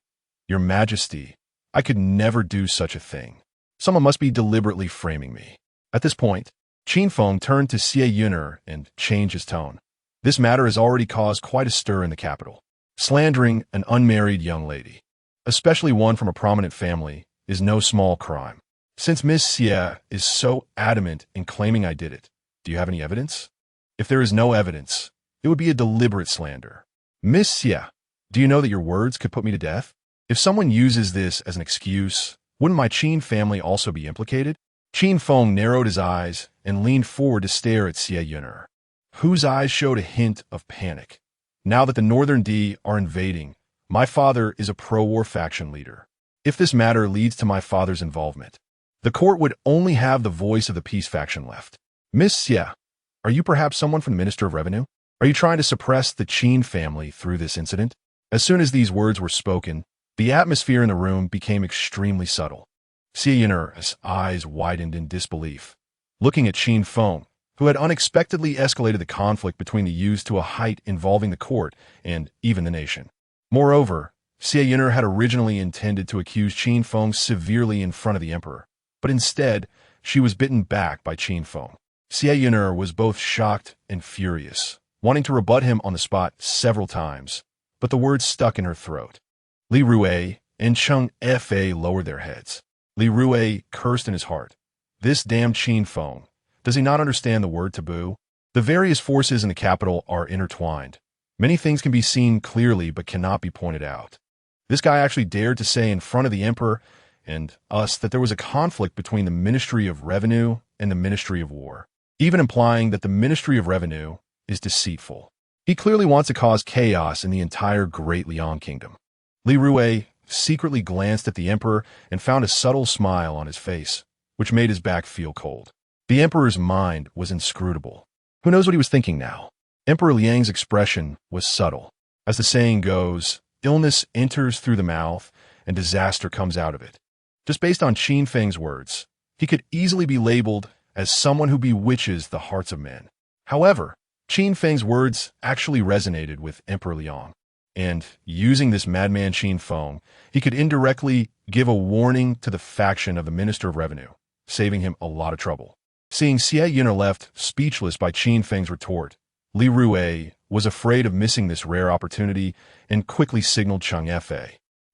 "Your Majesty, I could never do such a thing. Someone must be deliberately framing me." At this point, Qin Feng turned to Xie Yun'er and changed his tone. "This matter has already caused quite a stir in the capital. Slandering an unmarried young lady, especially one from a prominent family, is no small crime. Since Miss Xie is so adamant in claiming I did it, do you have any evidence? If there is no evidence, it would be a deliberate slander. Miss Xie, do you know that your words could put me to death? If someone uses this as an excuse, wouldn't my Qin family also be implicated?" Qin Feng narrowed his eyes and leaned forward to stare at Xie Yun'er, whose eyes showed a hint of panic. "Now that the Northern D are invading, my father is a pro-war faction leader. If this matter leads to my father's involvement, the court would only have the voice of the peace faction left. Miss Xie, are you perhaps someone from the Minister of Revenue? Are you trying to suppress the Qin family through this incident?" As soon as these words were spoken, the atmosphere in the room became extremely subtle. Xie Yun'er's eyes widened in disbelief, looking at Qin Feng, who had unexpectedly escalated the conflict between the youths to a height involving the court and even the nation. Moreover, Xie Yun'er had originally intended to accuse Qin Feng severely in front of the emperor, but instead, she was bitten back by Qin Feng. Xie Yun'er was both shocked and furious, wanting to rebut him on the spot several times, but the words stuck in her throat. Li Rui and Cheng Fa lowered their heads. Li Rui cursed in his heart. "This damned Qin Feng. Does he not understand the word taboo? The various forces in the capital are intertwined. Many things can be seen clearly but cannot be pointed out. This guy actually dared to say in front of the emperor and us that there was a conflict between the Ministry of Revenue and the Ministry of War, even implying that the Ministry of Revenue is deceitful. He clearly wants to cause chaos in the entire Great Liang Kingdom." Li Rui secretly glanced at the emperor and found a subtle smile on his face, which made his back feel cold. The emperor's mind was inscrutable. Who knows what he was thinking now? Emperor Liang's expression was subtle. As the saying goes, illness enters through the mouth and disaster comes out of it. Just based on Qin Feng's words, he could easily be labeled as someone who bewitches the hearts of men. However, Qin Feng's words actually resonated with Emperor Liang, and using this madman Qin Feng, he could indirectly give a warning to the faction of the Minister of Revenue, saving him a lot of trouble. Seeing Xie Yun'er left speechless by Qin Feng's retort, Li Rui was afraid of missing this rare opportunity and quickly signaled Cheng Fa.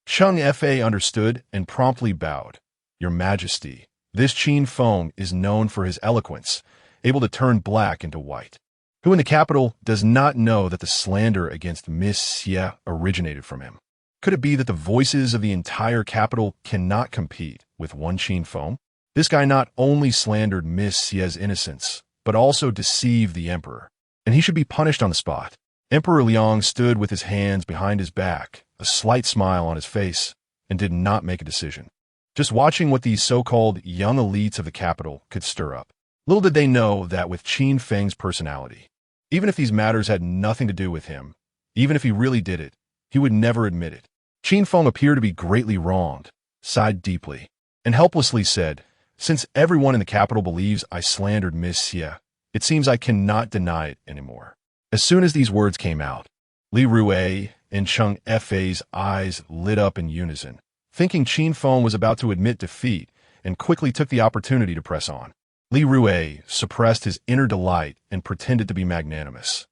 Cheng Fa understood and promptly bowed. "Your Majesty, this Qin Feng is known for his eloquence, able to turn black into white. Who in the capital does not know that the slander against Miss Xie originated from him? Could it be that the voices of the entire capital cannot compete with one Qin Feng? This guy not only slandered Miss Xie's innocence, but also deceived the emperor, and he should be punished on the spot." Emperor Liang stood with his hands behind his back, a slight smile on his face, and did not make a decision. Just watching what these so-called young elites of the capital could stir up. Little did they know that with Qin Feng's personality, even if these matters had nothing to do with him, even if he really did it, he would never admit it. Qin Feng appeared to be greatly wronged, sighed deeply, and helplessly said, "Since everyone in the capital believes I slandered Miss Xie, it seems I cannot deny it anymore." As soon as these words came out, Li Rui and Cheng Fa's eyes lit up in unison, thinking Qin Feng was about to admit defeat, and quickly took the opportunity to press on. Li Rui suppressed his inner delight and pretended to be magnanimous.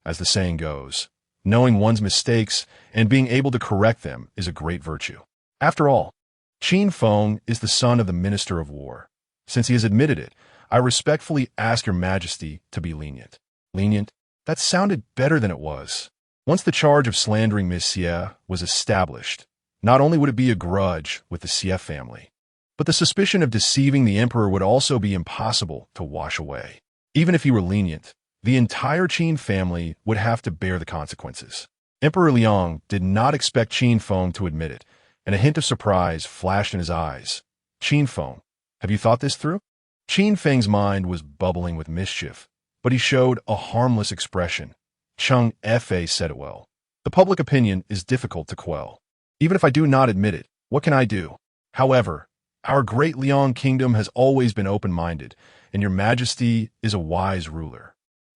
As the saying goes, knowing one's mistakes and being able to correct them is a great virtue. After all, Qin Feng is the son of the Minister of War. Since he has admitted it, I respectfully ask your Majesty to be lenient. Lenient? That sounded better than it was. Once the charge of slandering Miss Xie was established, not only would it be a grudge with the Xie family, but the suspicion of deceiving the emperor would also be impossible to wash away. Even if he were lenient, the entire Qin family would have to bear the consequences. Emperor Liang did not expect Qin Feng to admit it, and a hint of surprise flashed in his eyes. Qin Feng, have you thought this through? Qin Feng's mind was bubbling with mischief, but he showed a harmless expression. Cheng Fa said it well. The public opinion is difficult to quell. Even if I do not admit it, what can I do? However, our great Liang kingdom has always been open-minded, and your majesty is a wise ruler.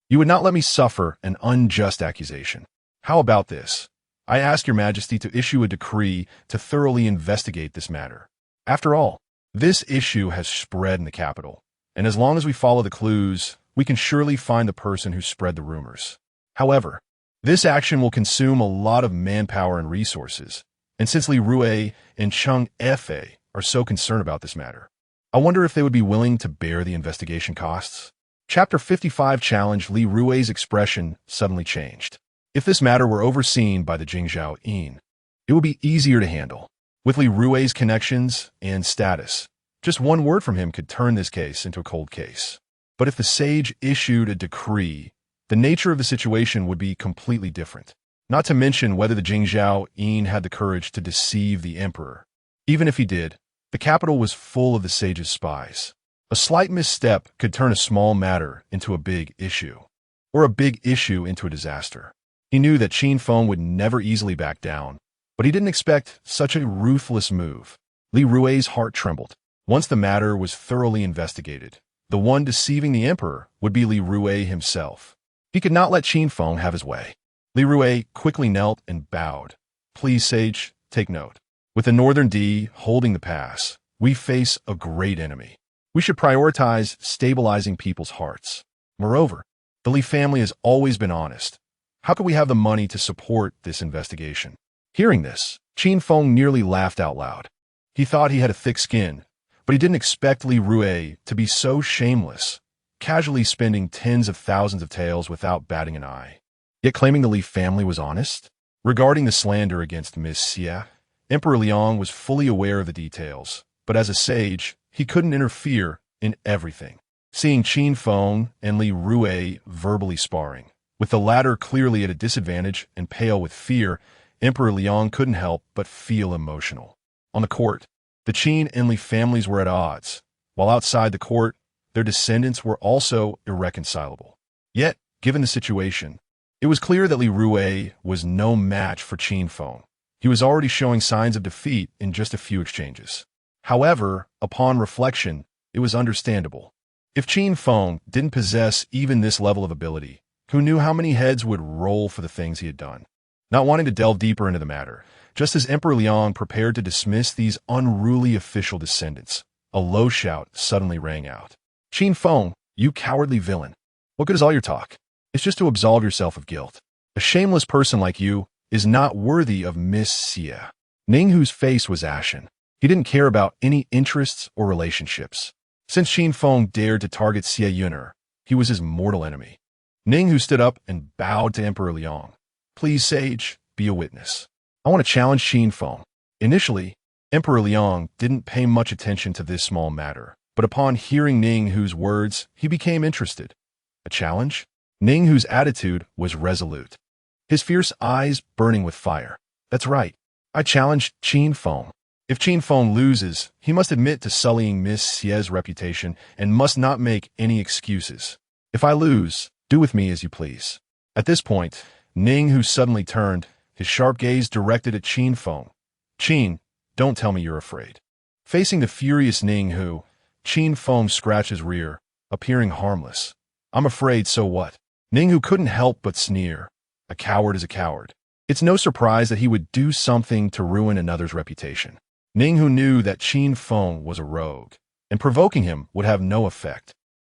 You would not let me suffer an unjust accusation. How about this? I ask your majesty to issue a decree to thoroughly investigate this matter. After all, this issue has spread in the capital, and as long as we follow the clues, we can surely find the person who spread the rumors. However, this action will consume a lot of manpower and resources, and since Li Rui and Cheng Fa are so concerned about this matter, I wonder if they would be willing to bear the investigation costs. Chapter 55 Challenge. Li Rui's expression suddenly changed. If this matter were overseen by the Jingzhou Yin, it would be easier to handle. With Li Rui's connections and status, just one word from him could turn this case into a cold case. But if the sage issued a decree, the nature of the situation would be completely different. Not to mention whether the Jingzhou Yin had the courage to deceive the emperor. Even if he did, the capital was full of the sage's spies. A slight misstep could turn a small matter into a big issue, or a big issue into a disaster. He knew that Qin Feng would never easily back down, but he didn't expect such a ruthless move. Li Rui's heart trembled. Once the matter was thoroughly investigated, the one deceiving the emperor would be Li Rui himself. He could not let Qin Feng have his way. Li Rui quickly knelt and bowed. Please, sage, take note. With the Northern D holding the pass, we face a great enemy. We should prioritize stabilizing people's hearts. Moreover, the Li family has always been honest. How could we have the money to support this investigation? Hearing this, Qin Feng nearly laughed out loud. He thought he had a thick skin, but he didn't expect Li Rui to be so shameless, casually spending tens of thousands of taels without batting an eye. Yet claiming the Li family was honest? Regarding the slander against Miss Xie, Emperor Liang was fully aware of the details, but as a sage, he couldn't interfere in everything. Seeing Qin Feng and Li Rui verbally sparring, with the latter clearly at a disadvantage and pale with fear, Emperor Liang couldn't help but feel emotional. On the court, the Qin and Li families were at odds, while outside the court, their descendants were also irreconcilable. Yet, given the situation, it was clear that Li Rui was no match for Qin Feng. He was already showing signs of defeat in just a few exchanges. However, upon reflection, it was understandable. If Qin Feng didn't possess even this level of ability, who knew how many heads would roll for the things he had done? Not wanting to delve deeper into the matter, just as Emperor Liang prepared to dismiss these unruly official descendants, a low shout suddenly rang out. Qin Feng, you cowardly villain. What good is all your talk? It's just to absolve yourself of guilt. A shameless person like you is not worthy of Miss Xie. Ninghu's face was ashen. He didn't care about any interests or relationships. Since Qin Feng dared to target Xie Yuner, he was his mortal enemy. Ninghu stood up and bowed to Emperor Liang. Please, sage, be a witness. I want to challenge Qin Feng. Initially, Emperor Liang didn't pay much attention to this small matter, but upon hearing Ninghu's words, he became interested. A challenge? Ninghu's attitude was resolute, his fierce eyes burning with fire. That's right. I challenged Qin Feng. If Qin Feng loses, he must admit to sullying Miss Xie's reputation and must not make any excuses. If I lose, do with me as you please. At this point, Ninghu suddenly turned, his sharp gaze directed at Qin Feng. Qin, don't tell me you're afraid. Facing the furious Ninghu, Qin Feng scratched his rear, appearing harmless. I'm afraid, so what? Ninghu couldn't help but sneer. A coward is a coward. It's no surprise that he would do something to ruin another's reputation. Ninghu knew that Qin Feng was a rogue, and provoking him would have no effect.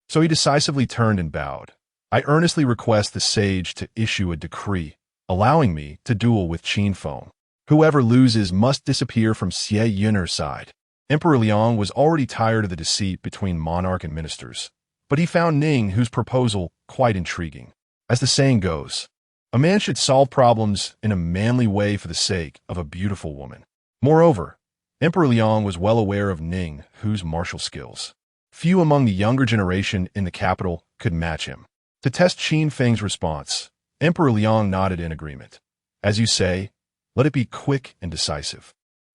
So he decisively turned and bowed. I earnestly request the sage to issue a decree, allowing me to duel with Qin Feng. Whoever loses must disappear from Xie Yuner's side. Emperor Liang was already tired of the deceit between monarch and ministers, but he found Ninghu's proposal quite intriguing. As the saying goes, a man should solve problems in a manly way for the sake of a beautiful woman. Moreover, Emperor Liang was well aware of Ning Hu's martial skills. Few among the younger generation in the capital could match him. To test Qin Feng's response, Emperor Liang nodded in agreement. As you say, let it be quick and decisive.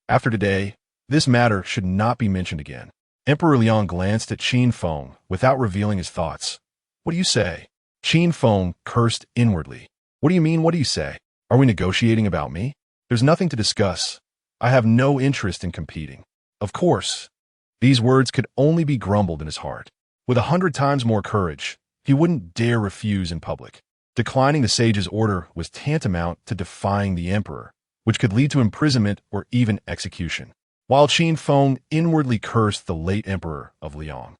After today, this matter should not be mentioned again. Emperor Liang glanced at Qin Feng without revealing his thoughts. What do you say? Qin Feng cursed inwardly. What do you mean, what do you say? Are we negotiating about me? There's nothing to discuss. I have no interest in competing. Of course. These words could only be grumbled in his heart. With 100 times more courage, he wouldn't dare refuse in public. Declining the sage's order was tantamount to defying the emperor, which could lead to imprisonment or even execution. While Qin Feng inwardly cursed the late emperor of Liang,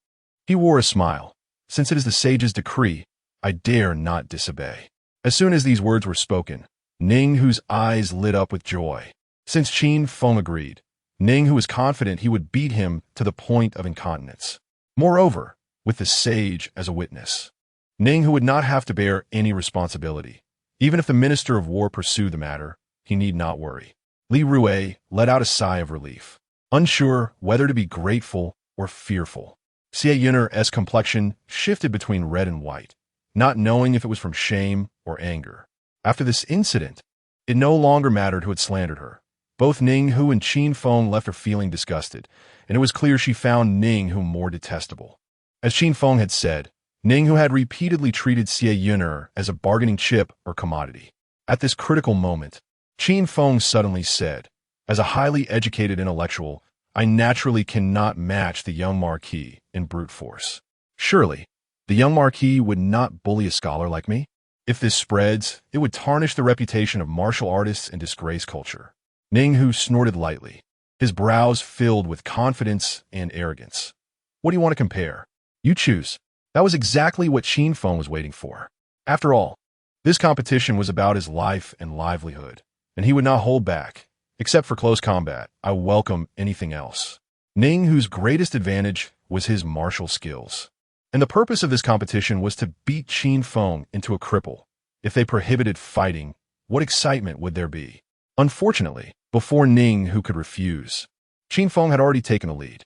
he wore a smile. Since it is the sage's decree, I dare not disobey. As soon as these words were spoken, Ning Hu's eyes lit up with joy. Since Qin Feng agreed, Ning Hu was confident he would beat him to the point of incontinence. Moreover, with the sage as a witness, Ning Hu would not have to bear any responsibility. Even if the Minister of War pursued the matter, he need not worry. Li Rue let out a sigh of relief, unsure whether to be grateful or fearful. Xie Yun'er's complexion shifted between red and white, not knowing if it was from shame or anger. After this incident, it no longer mattered who had slandered her. Both Ning Hu and Qin Feng left her feeling disgusted, and it was clear she found Ning Hu more detestable. As Qin Feng had said, Ning Hu had repeatedly treated Xie Yun'er as a bargaining chip or commodity. At this critical moment, Qin Feng suddenly said, as a highly educated intellectual, I naturally cannot match the young Marquis in brute force. Surely, the young Marquis would not bully a scholar like me? If this spreads, it would tarnish the reputation of martial artists and disgrace culture. Ning Hu snorted lightly, his brows filled with confidence and arrogance. What do you want to compare? You choose. That was exactly what Qin Feng was waiting for. After all, this competition was about his life and livelihood, and he would not hold back. Except for close combat, I welcome anything else. Ning Hu's greatest advantage was his martial skills. And the purpose of this competition was to beat Qin Feng into a cripple. If they prohibited fighting, what excitement would there be? Unfortunately, before Ning Hu could refuse, Qin Feng had already taken the lead.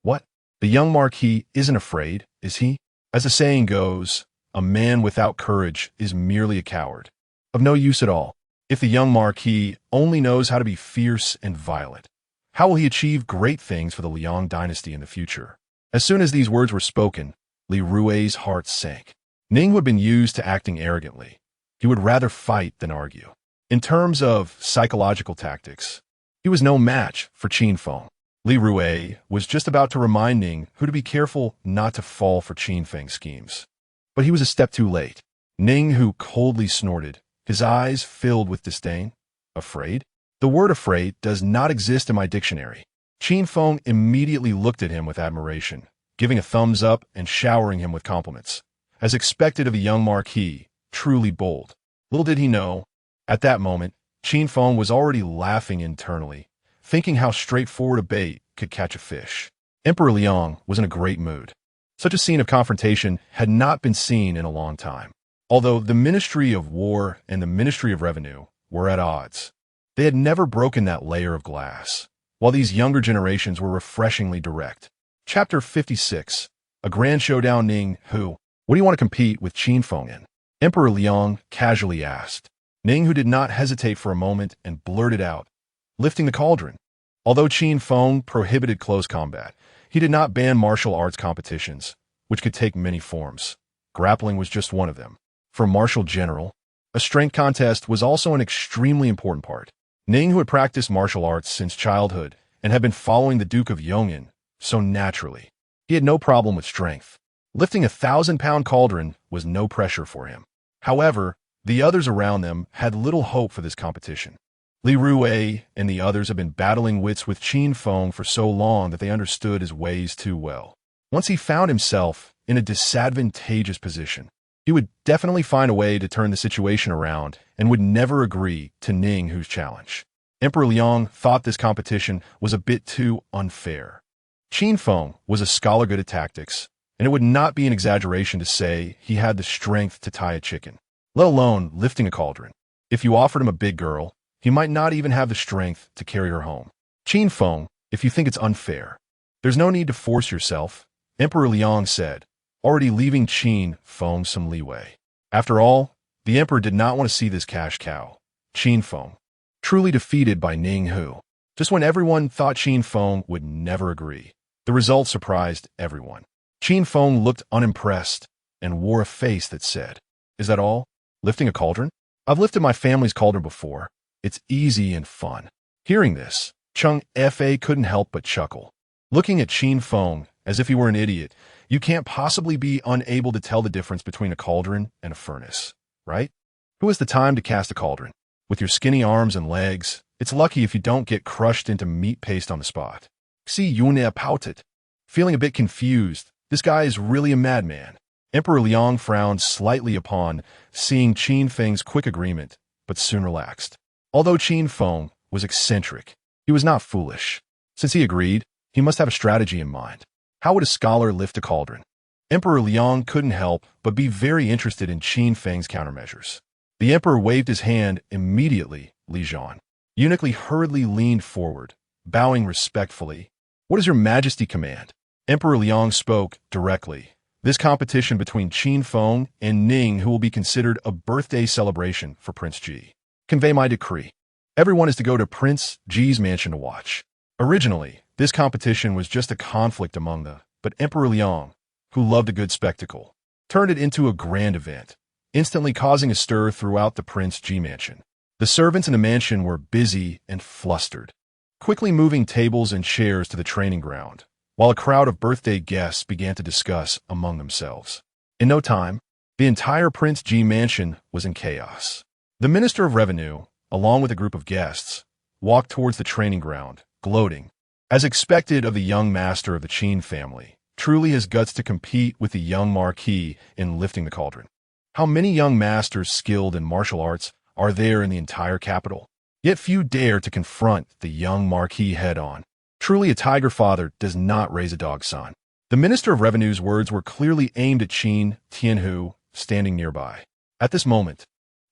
What? The young Marquis isn't afraid, is he? As the saying goes, a man without courage is merely a coward. Of no use at all. If the young Marquis only knows how to be fierce and violent, how will he achieve great things for the Liang dynasty in the future? As soon as these words were spoken, Li Rue's heart sank. Ning Hu had been used to acting arrogantly. He would rather fight than argue. In terms of psychological tactics, he was no match for Qin Feng. Li Rue was just about to remind Ning Hu to be careful not to fall for Qin Feng's schemes. But he was a step too late. Ning Hu coldly snorted, his eyes filled with disdain. Afraid? The word afraid does not exist in my dictionary. Qin Feng immediately looked at him with admiration, giving a thumbs up and showering him with compliments, as expected of a young Marquis, truly bold. Little did he know, at that moment, Qin Feng was already laughing internally, thinking how straightforward a bait could catch a fish. Emperor Liang was in a great mood. Such a scene of confrontation had not been seen in a long time. Although the Ministry of War and the Ministry of Revenue were at odds, they had never broken that layer of glass, while these younger generations were refreshingly direct. Chapter 56. A Grand Showdown. Ning Hu, what do you want to compete with Qin Feng in? Emperor Liang casually asked. Ning Hu did not hesitate for a moment and blurted out, lifting the cauldron. Although Qin Feng prohibited close combat, he did not ban martial arts competitions, which could take many forms. Grappling was just one of them. For a martial general, a strength contest was also an extremely important part. Ning Hu had practiced martial arts since childhood and had been following the Duke of Yong'an so naturally. He had no problem with strength. Lifting a 1,000-pound cauldron was no pressure for him. However, the others around them had little hope for this competition. Li Rue and the others had been battling wits with Qin Feng for so long that they understood his ways too well. Once he found himself in a disadvantageous position, he would definitely find a way to turn the situation around and would never agree to Ning Hu's challenge. Emperor Liang thought this competition was a bit too unfair. Qin Feng was a scholar good at tactics, and it would not be an exaggeration to say he had the strength to tie a chicken. let alone lifting a cauldron. If you offered him a big girl, he might not even have the strength to carry her home. Qin Feng, if you think it's unfair, there's no need to force yourself, Emperor Liang said, already leaving Qin Feng some leeway. After all, the emperor did not want to see this cash cow, Qin Feng, truly defeated by Ning Hu. Just when everyone thought Qin Feng would never agree, the result surprised everyone. Qin Feng looked unimpressed and wore a face that said, "Is that all? Lifting a cauldron? I've lifted my family's cauldron before. It's easy and fun." Hearing this, Chung Fa couldn't help but chuckle. Looking at Qin Feng as if he were an idiot, you can't possibly be unable to tell the difference between a cauldron and a furnace, right? Who has the time to cast a cauldron? With your skinny arms and legs, it's lucky if you don't get crushed into meat paste on the spot. See Yune pouted. Feeling a bit confused, this guy is really a madman. Emperor Liang frowned slightly upon seeing Qin Feng's quick agreement, but soon relaxed. Although Qin Feng was eccentric, he was not foolish. Since he agreed, he must have a strategy in mind. How would a scholar lift a cauldron? Emperor Liang couldn't help but be very interested in Qin Feng's countermeasures. The emperor waved his hand immediately. Li Zhan uniquely hurriedly leaned forward, bowing respectfully. "What does your majesty command?" Emperor Liang spoke directly. This competition between Qin Feng and Ning, who will be considered a birthday celebration for Prince Ji. Convey my decree. Everyone is to go to Prince Ji's mansion to watch. Originally, this competition was just a conflict among them, but Emperor Liang, who loved a good spectacle, turned it into a grand event, instantly causing a stir throughout the Prince Ji mansion. The servants in the mansion were busy and flustered, quickly moving tables and chairs to the training ground, while a crowd of birthday guests began to discuss among themselves. In no time, the entire Prince Ji mansion was in chaos. The Minister of Revenue, along with a group of guests, walked towards the training ground, gloating. As expected of the young master of the Qin family, truly has guts to compete with the young marquis in lifting the cauldron. How many young masters skilled in martial arts are there in the entire capital? Yet few dare to confront the young marquis head-on. Truly a tiger father does not raise a dog son. The Minister of Revenue's words were clearly aimed at Qin Tianhu, standing nearby. At this moment,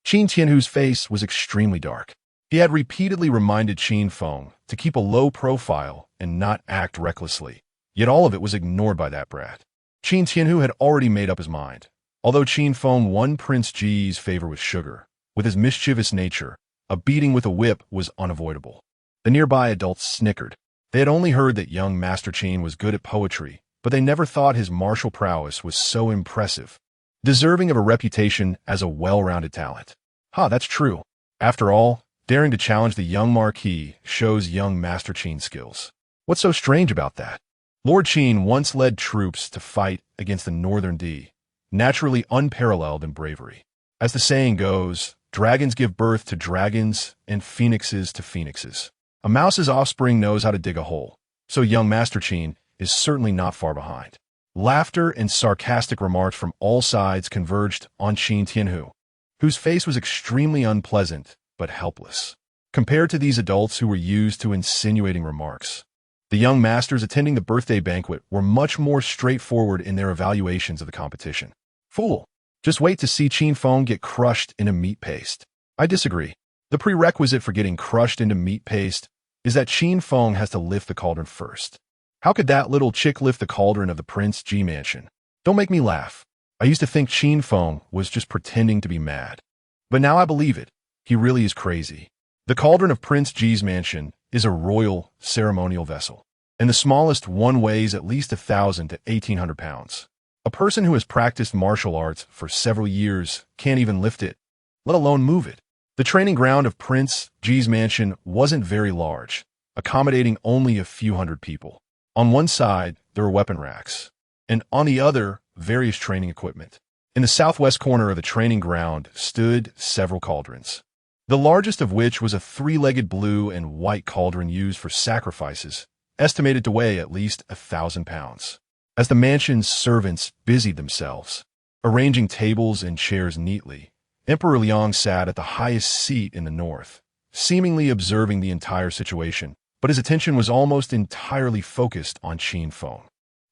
Qin Tianhu's face was extremely dark. He had repeatedly reminded Qin Feng to keep a low profile and not act recklessly. Yet all of it was ignored by that brat. Qin Tianhu had already made up his mind. Although Qin Feng won Prince Ji's favor with sugar, with his mischievous nature, a beating with a whip was unavoidable. The nearby adults snickered. They had only heard that young Master Qin was good at poetry, but they never thought his martial prowess was so impressive, deserving of a reputation as a well-rounded talent. That's true. After all, daring to challenge the young marquis shows young Master Qin's skills. What's so strange about that? Lord Qin once led troops to fight against the Northern D, naturally unparalleled in bravery. As the saying goes, dragons give birth to dragons and phoenixes to phoenixes. A mouse's offspring knows how to dig a hole, so young Master Qin is certainly not far behind. Laughter and sarcastic remarks from all sides converged on Qin Tianhu, whose face was extremely unpleasant but helpless, compared to these adults who were used to insinuating remarks. The young masters attending the birthday banquet were much more straightforward in their evaluations of the competition. Fool! Just wait to see Qin Feng get crushed into meat paste. I disagree. The prerequisite for getting crushed into meat paste is that Qin Feng has to lift the cauldron first. How could that little chick lift the cauldron of the Prince Ji mansion? Don't make me laugh. I used to think Qin Feng was just pretending to be mad. But now I believe it. He really is crazy. The cauldron of Prince Ji's mansion is a royal ceremonial vessel, and the smallest one weighs at least 1,000 to 1,800 pounds. A person who has practiced martial arts for several years can't even lift it, let alone move it. The training ground of Prince Ji's mansion wasn't very large, accommodating only a few hundred people. On one side, there were weapon racks, and on the other, various training equipment. In the southwest corner of the training ground stood several cauldrons, the largest of which was a three-legged blue and white cauldron used for sacrifices, estimated to weigh at least 1,000 pounds. As the mansion's servants busied themselves, arranging tables and chairs neatly, Emperor Liang sat at the highest seat in the north, seemingly observing the entire situation, but his attention was almost entirely focused on Qin Feng.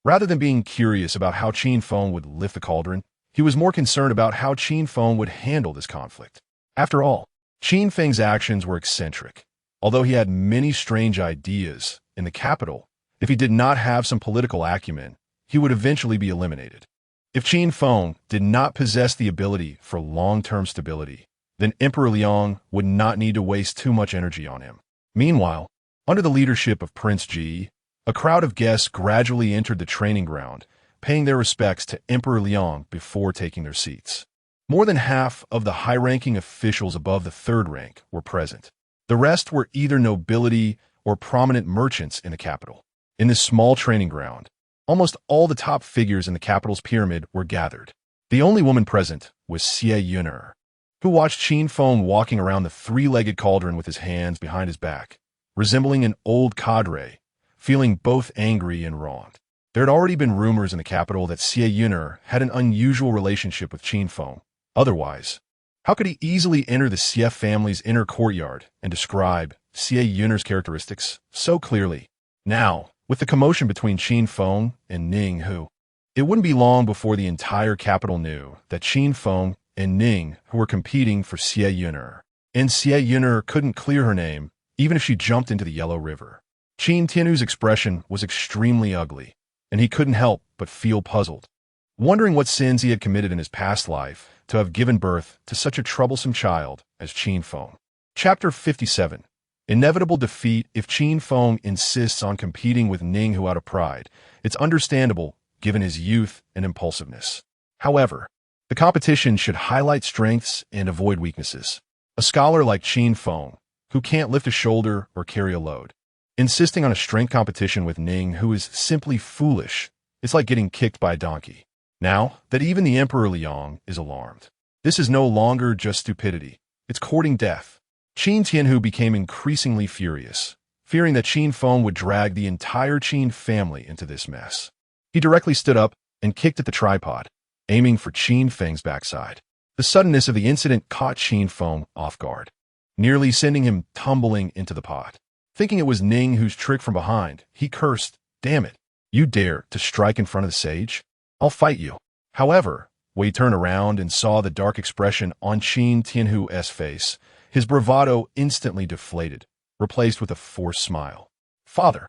Rather than being curious about how Qin Feng would lift the cauldron, He was more concerned about how Qin Feng would handle this conflict. After all, Qin Feng's actions were eccentric. Although he had many strange ideas in the capital, if he did not have some political acumen, he would eventually be eliminated. If Qin Feng did not possess the ability for long-term stability, then Emperor Liang would not need to waste too much energy on him. Meanwhile, under the leadership of Prince Ji, a crowd of guests gradually entered the training ground, paying their respects to Emperor Liang before taking their seats. More than half of the high-ranking officials above the third rank were present. The rest were either nobility or prominent merchants in the capital. In this small training ground, almost all the top figures in the capital's pyramid were gathered. The only woman present was Xie Yuner, who watched Qin Feng walking around the three-legged cauldron with his hands behind his back, resembling an old cadre, feeling both angry and wronged. There had already been rumors in the capital that Xie Yuner had an unusual relationship with Qin Feng. Otherwise, how could he easily enter the Xie family's inner courtyard and describe Xie Yuner's characteristics so clearly? Now, with the commotion between Qin Feng and Ning Hu, it wouldn't be long before the entire capital knew that Qin Feng and Ning Hu were competing for Xie Yuner, and Xie Yuner couldn't clear her name even if she jumped into the Yellow River. Qin Tianhu's expression was extremely ugly, and he couldn't help but feel puzzled, wondering what sins he had committed in his past life to have given birth to such a troublesome child as Qin Feng. Chapter 57. Inevitable defeat. If Qin Feng insists on competing with Ning Hu out of pride, it's understandable given his youth and impulsiveness. However, the competition should highlight strengths and avoid weaknesses. A scholar like Qin Feng, who can't lift a shoulder or carry a load, insisting on a strength competition with Ning Hu is simply foolish. It's like getting kicked by a donkey. Now that even the Emperor Liang is alarmed, this is no longer just stupidity. It's courting death. Qin Tianhu became increasingly furious, fearing that Qin Feng would drag the entire Qin family into this mess. He directly stood up and kicked at the tripod, aiming for Qin Feng's backside. The suddenness of the incident caught Qin Feng off guard, nearly sending him tumbling into the pot. Thinking it was Ning Hu's trick from behind, he cursed, "Damn it, you dare to strike in front of the sage? I'll fight you." However, when he turned around and saw the dark expression on Qin Tianhu's face, his bravado instantly deflated, replaced with a forced smile. "Father,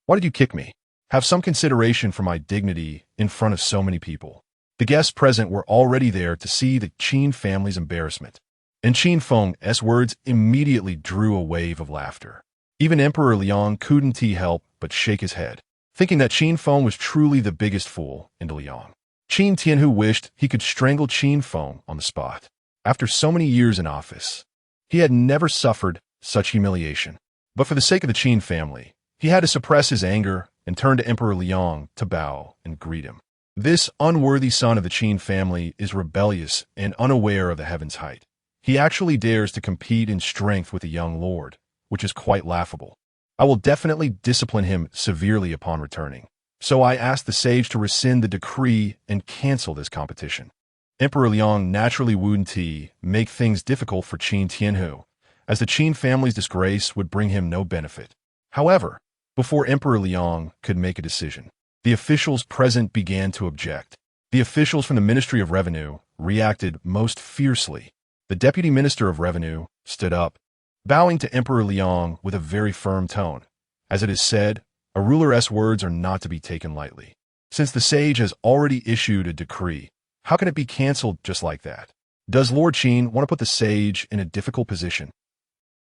why did you kick me? Have some consideration for my dignity in front of so many people." The guests present were already there to see the Qin family's embarrassment, and Qin Feng's words immediately drew a wave of laughter. Even Emperor Liang couldn't help but shake his head, thinking that Qin Feng was truly the biggest fool in Liang. Qin Tianhu wished he could strangle Qin Feng on the spot. After so many years in office, he had never suffered such humiliation. But for the sake of the Qin family, he had to suppress his anger and turn to Emperor Liang to bow and greet him. This unworthy son of the Qin family is rebellious and unaware of the heaven's height. He actually dares to compete in strength with the young lord, which is quite laughable. I will definitely discipline him severely upon returning. So I asked the sage to rescind the decree and cancel this competition. Emperor Liang naturally wouldn't make things difficult for Qin Tianhu, as the Qin family's disgrace would bring him no benefit. However, before Emperor Liang could make a decision, the officials present began to object. The officials from the Ministry of Revenue reacted most fiercely. The Deputy Minister of Revenue stood up, bowing to Emperor Liang with a very firm tone. As it is said, a ruler's words are not to be taken lightly. Since the sage has already issued a decree, how can it be cancelled just like that? Does Lord Qin want to put the sage in a difficult position?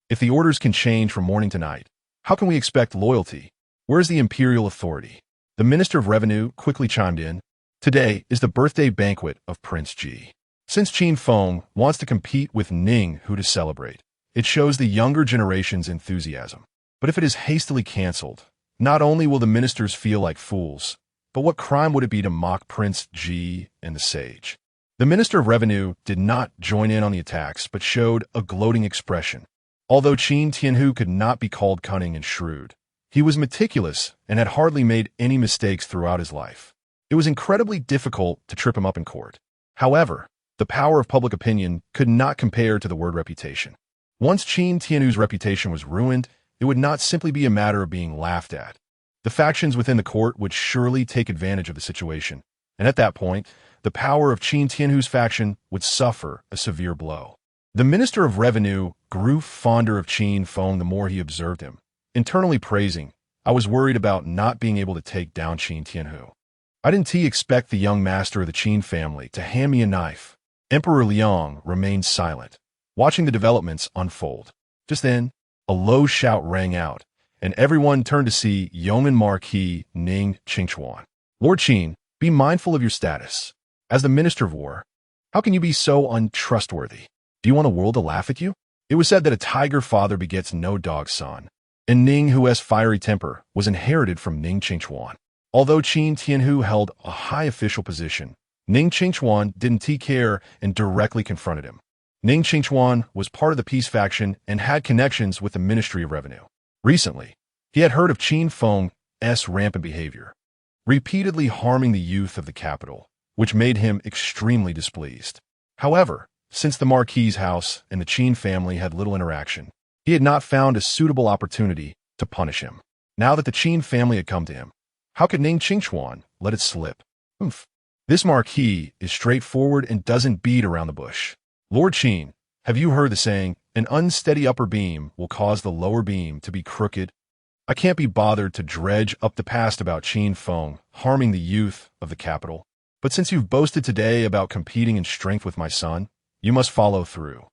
If the orders can change from morning to night, how can we expect loyalty? Where's the imperial authority? The Minister of Revenue quickly chimed in. Today is the birthday banquet of Prince Ji. Since Qin Feng wants to compete with Ning Hu to celebrate, it shows the younger generation's enthusiasm. But if it is hastily cancelled, not only will the ministers feel like fools, but what crime would it be to mock Prince Ji and the sage? The Minister of Revenue did not join in on the attacks, but showed a gloating expression. Although Qin Tianhu could not be called cunning and shrewd, he was meticulous and had hardly made any mistakes throughout his life. It was incredibly difficult to trip him up in court. However, the power of public opinion could not compare to the word reputation. Once Qin Tianhu's reputation was ruined, it would not simply be a matter of being laughed at. The factions within the court would surely take advantage of the situation, and at that point, the power of Qin Tianhu's faction would suffer a severe blow. The Minister of Revenue grew fonder of Qin Feng the more he observed him, internally praising, "I was worried about not being able to take down Qin Tianhu. I didn't expect the young master of the Qin family to hand me a knife." Emperor Liang remained silent, watching the developments unfold. Just then, a low shout rang out, and everyone turned to see Yeoman Marquis Ning Qingchuan. "Lord Qin, be mindful of your status. As the Minister of War, how can you be so untrustworthy? Do you want the world to laugh at you?" It was said that a tiger father begets no dog son, and Ning, who has fiery temper, was inherited from Ning Qingchuan. Although Qin Tianhu held a high official position, Ning Qingchuan didn't care and directly confronted him. Ning Qingchuan was part of the peace faction and had connections with the Ministry of Revenue. Recently, he had heard of Qin Feng's rampant behavior, repeatedly harming the youth of the capital, which made him extremely displeased. However, since the Marquis's house and the Qin family had little interaction, he had not found a suitable opportunity to punish him. Now that the Qin family had come to him, how could Ning Qingchuan let it slip? This Marquis is straightforward and doesn't beat around the bush. "Lord Qin, have you heard the saying, an unsteady upper beam will cause the lower beam to be crooked? I can't be bothered to dredge up the past about Qin Feng harming the youth of the capital. But since you've boasted today about competing in strength with my son, you must follow through."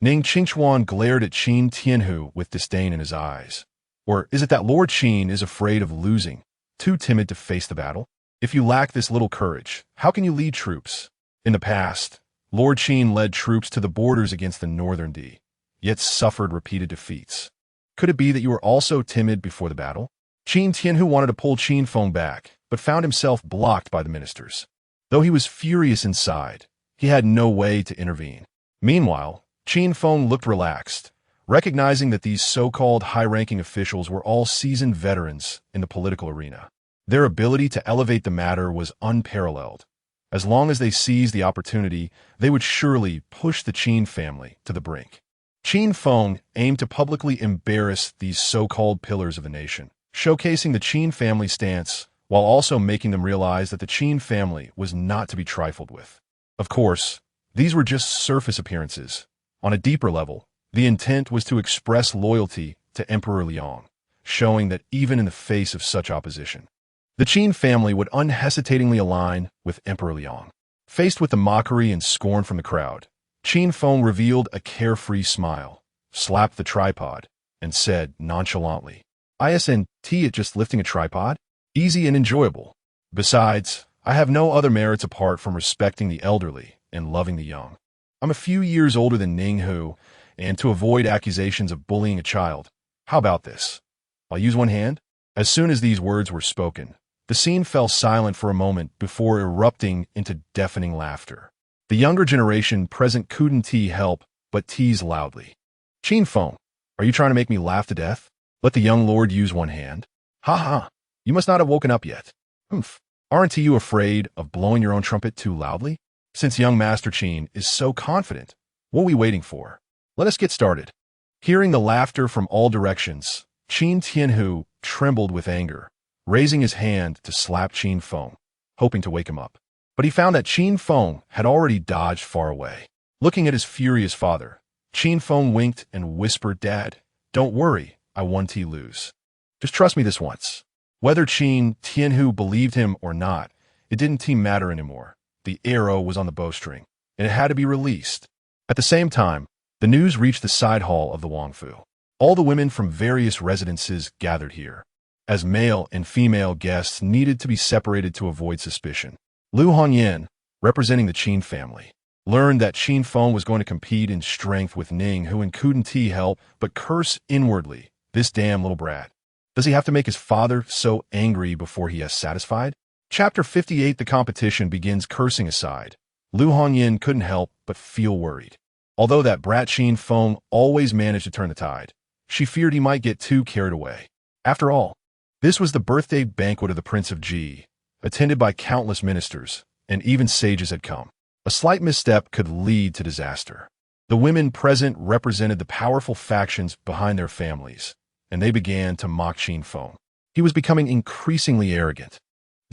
Ning Qingchuan glared at Qin Tianhu with disdain in his eyes. Or is it that Lord Qin is afraid of losing, too timid to face the battle? If you lack this little courage, how can you lead troops? In the past, Lord Qin led troops to the borders against the Northern D, yet suffered repeated defeats. Could it be that you were also timid before the battle? Qin Tianhu wanted to pull Qin Feng back, but found himself blocked by the ministers. Though he was furious inside, he had no way to intervene. Meanwhile, Qin Feng looked relaxed, recognizing that these so-called high-ranking officials were all seasoned veterans in the political arena. Their ability to elevate the matter was unparalleled. As long as they seized the opportunity, they would surely push the Qin family to the brink. Qin Feng aimed to publicly embarrass these so-called pillars of the nation, showcasing the Qin family stance while also making them realize that the Qin family was not to be trifled with. Of course, these were just surface appearances. On a deeper level, the intent was to express loyalty to Emperor Liang, showing that even in the face of such opposition, the Qin family would unhesitatingly align with Emperor Liang. Faced with the mockery and scorn from the crowd, Qin Feng revealed a carefree smile, slapped the tripod, and said nonchalantly, "Isn't it just lifting a tripod? Easy and enjoyable. Besides, I have no other merits apart from respecting the elderly and loving the young. I'm a few years older than Ning Hu, and to avoid accusations of bullying a child, how about this? I'll use one hand." As soon as these words were spoken, the scene fell silent for a moment before erupting into deafening laughter. The younger generation present couldn't help but tease loudly. "Qin Feng, are you trying to make me laugh to death? Let the young lord use one hand. Ha ha, you must not have woken up yet. Aren't you afraid of blowing your own trumpet too loudly? Since young Master Qin is so confident, what are we waiting for? Let us get started." Hearing the laughter from all directions, Qin Tianhu trembled with anger, raising his hand to slap Qin Feng, hoping to wake him up. But he found that Qin Feng had already dodged far away. Looking at his furious father, Qin Feng winked and whispered, "Dad, don't worry, I won to lose. Just trust me this once." Whether Qin Tianhu believed him or not, it didn't matter anymore. The arrow was on the bowstring, and it had to be released. At the same time, the news reached the side hall of the Wangfu. All the women from various residences gathered here, as male and female guests needed to be separated to avoid suspicion. Lu Hongyan, representing the Qin family, learned that Qin Feng was going to compete in strength with Ning, who couldn't help but curse inwardly, "This damn little brat. Does he have to make his father so angry before he has satisfied?" Chapter 58. The competition begins. Cursing aside, Lu Hongyan couldn't help but feel worried. Although that brat Qin Feng always managed to turn the tide, she feared he might get too carried away. After all, this was the birthday banquet of the Prince of Ji, attended by countless ministers, and even sages had come. A slight misstep could lead to disaster. The women present represented the powerful factions behind their families, and they began to mock Qin Feng. He was becoming increasingly arrogant.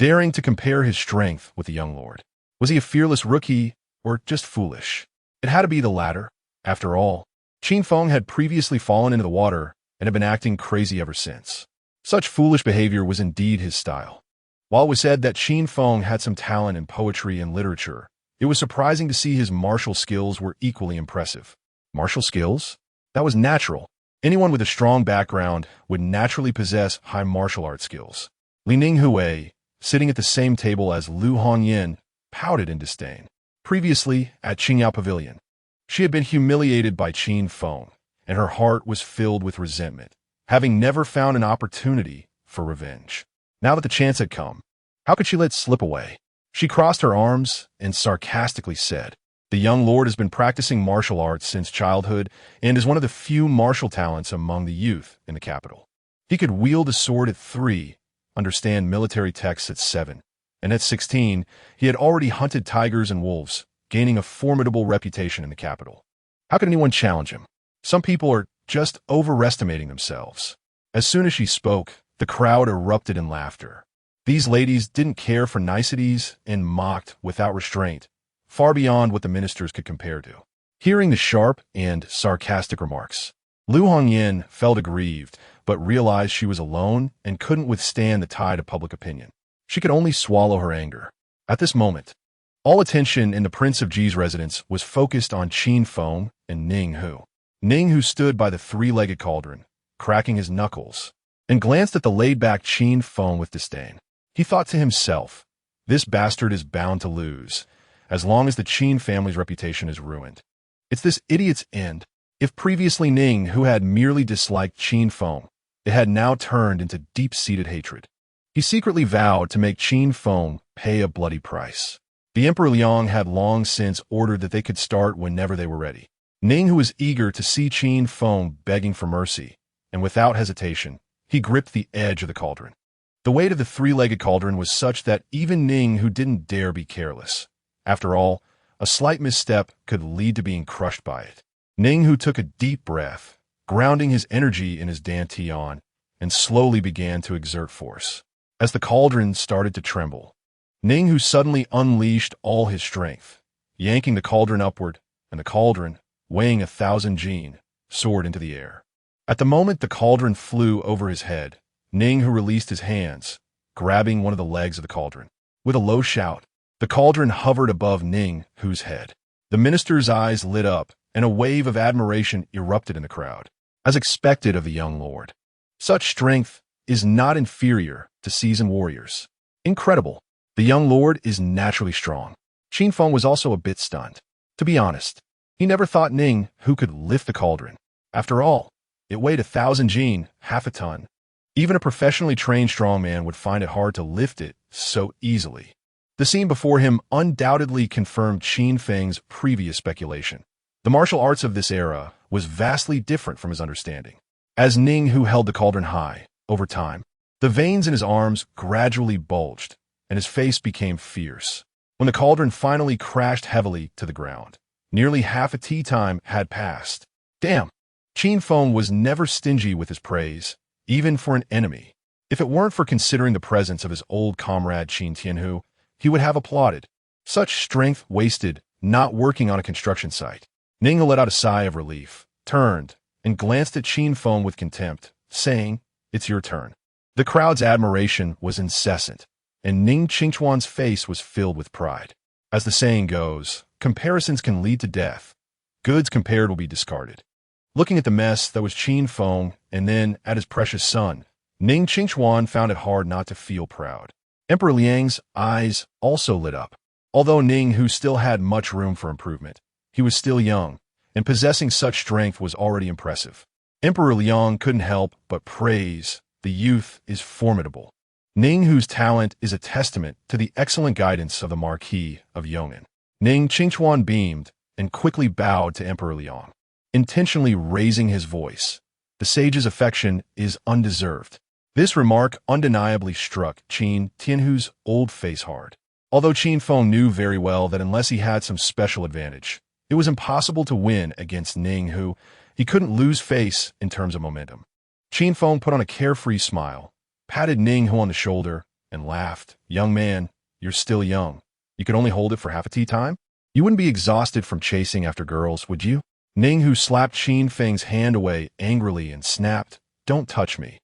daring to compare his strength with the young lord. Was he a fearless rookie or just foolish? It had to be the latter. After all, Qin Feng had previously fallen into the water and had been acting crazy ever since. Such foolish behavior was indeed his style. While it was said that Qin Feng had some talent in poetry and literature, it was surprising to see his martial skills were equally impressive. Martial skills? That was natural. Anyone with a strong background would naturally possess high martial arts skills. Li Ninghui, sitting at the same table as Lu Hongyan, pouted in disdain. Previously, at Qingyao Pavilion, she had been humiliated by Qin Feng, and her heart was filled with resentment, having never found an opportunity for revenge. Now that the chance had come, how could she let it slip away? She crossed her arms and sarcastically said, "The young lord has been practicing martial arts since childhood and is one of the few martial talents among the youth in the capital. He could wield a sword at 3, understand military texts at 7, and at 16, he had already hunted tigers and wolves, gaining a formidable reputation in the capital. How could anyone challenge him? Some people are just overestimating themselves." As soon as she spoke, the crowd erupted in laughter. These ladies didn't care for niceties and mocked without restraint, far beyond what the ministers could compare to. Hearing the sharp and sarcastic remarks, Lu Hongyan felt aggrieved, but realized she was alone and couldn't withstand the tide of public opinion. She could only swallow her anger. At this moment, all attention in the Prince of Ji's residence was focused on Qin Feng and Ning Hu. Ning Hu stood by the three-legged cauldron, cracking his knuckles, and glanced at the laid-back Qin Feng with disdain. He thought to himself, "This bastard is bound to lose, as long as the Qin family's reputation is ruined. It's this idiot's end." If previously Ning Hu had merely disliked Qin Feng, it had now turned into deep-seated hatred. He secretly vowed to make Qin Feng pay a bloody price. The Emperor Liang had long since ordered that they could start whenever they were ready. Ning Hu was eager to see Qin Feng begging for mercy, and without hesitation, he gripped the edge of the cauldron. The weight of the three-legged cauldron was such that even Ning Hu didn't dare be careless. After all, a slight misstep could lead to being crushed by it. Ning Hu took a deep breath, grounding his energy in his dantian, and slowly began to exert force. As the cauldron started to tremble, Ning Hu suddenly unleashed all his strength, yanking the cauldron upward, and the cauldron, weighing 1,000 jin, soared into the air. At the moment the cauldron flew over his head, Ning Hu released his hands, grabbing one of the legs of the cauldron. With a low shout, the cauldron hovered above Ning Hu's head. The minister's eyes lit up, and a wave of admiration erupted in the crowd, as expected of the young lord. Such strength is not inferior to seasoned warriors. Incredible. The young lord is naturally strong. Qin Feng was also a bit stunned. To be honest, he never thought Ning Hu could lift the cauldron. After all, it weighed 1,000 jin, half a ton. Even a professionally trained strongman would find it hard to lift it so easily. The scene before him undoubtedly confirmed Qin Feng's previous speculation. The martial arts of this era was vastly different from his understanding. As Ning Hu held the cauldron high, over time, the veins in his arms gradually bulged, and his face became fierce. When the cauldron finally crashed heavily to the ground, nearly half a tea time had passed. Damn! Qin Feng was never stingy with his praise, even for an enemy. If it weren't for considering the presence of his old comrade Qin Tianhu, he would have applauded. Such strength wasted not working on a construction site. Ning Hu let out a sigh of relief, turned, and glanced at Qin Feng with contempt, saying, "It's your turn." The crowd's admiration was incessant, and Ning Qingchuan's face was filled with pride. As the saying goes, comparisons can lead to death. Goods compared will be discarded. Looking at the mess that was Qin Feng and then at his precious son, Ning Qingchuan found it hard not to feel proud. Emperor Liang's eyes also lit up. Although Ning Hu still had much room for improvement, he was still young, and possessing such strength was already impressive. Emperor Liang couldn't help but praise, "The youth is formidable." Ning Hu's talent is a testament to the excellent guidance of the Marquis of Yongnan. Ning Qingchuan beamed and quickly bowed to Emperor Liang, intentionally raising his voice. The sage's affection is undeserved. This remark undeniably struck Qin Tianhu's old face hard. Although Qin Feng knew very well that unless he had some special advantage, it was impossible to win against Ning Hu, he couldn't lose face in terms of momentum. Qin Feng put on a carefree smile, patted Ning Hu on the shoulder, and laughed. Young man, you're still young. You could only hold it for half a tea time? You wouldn't be exhausted from chasing after girls, would you? Ning Hu slapped Qin Feng's hand away angrily and snapped, "Don't touch me.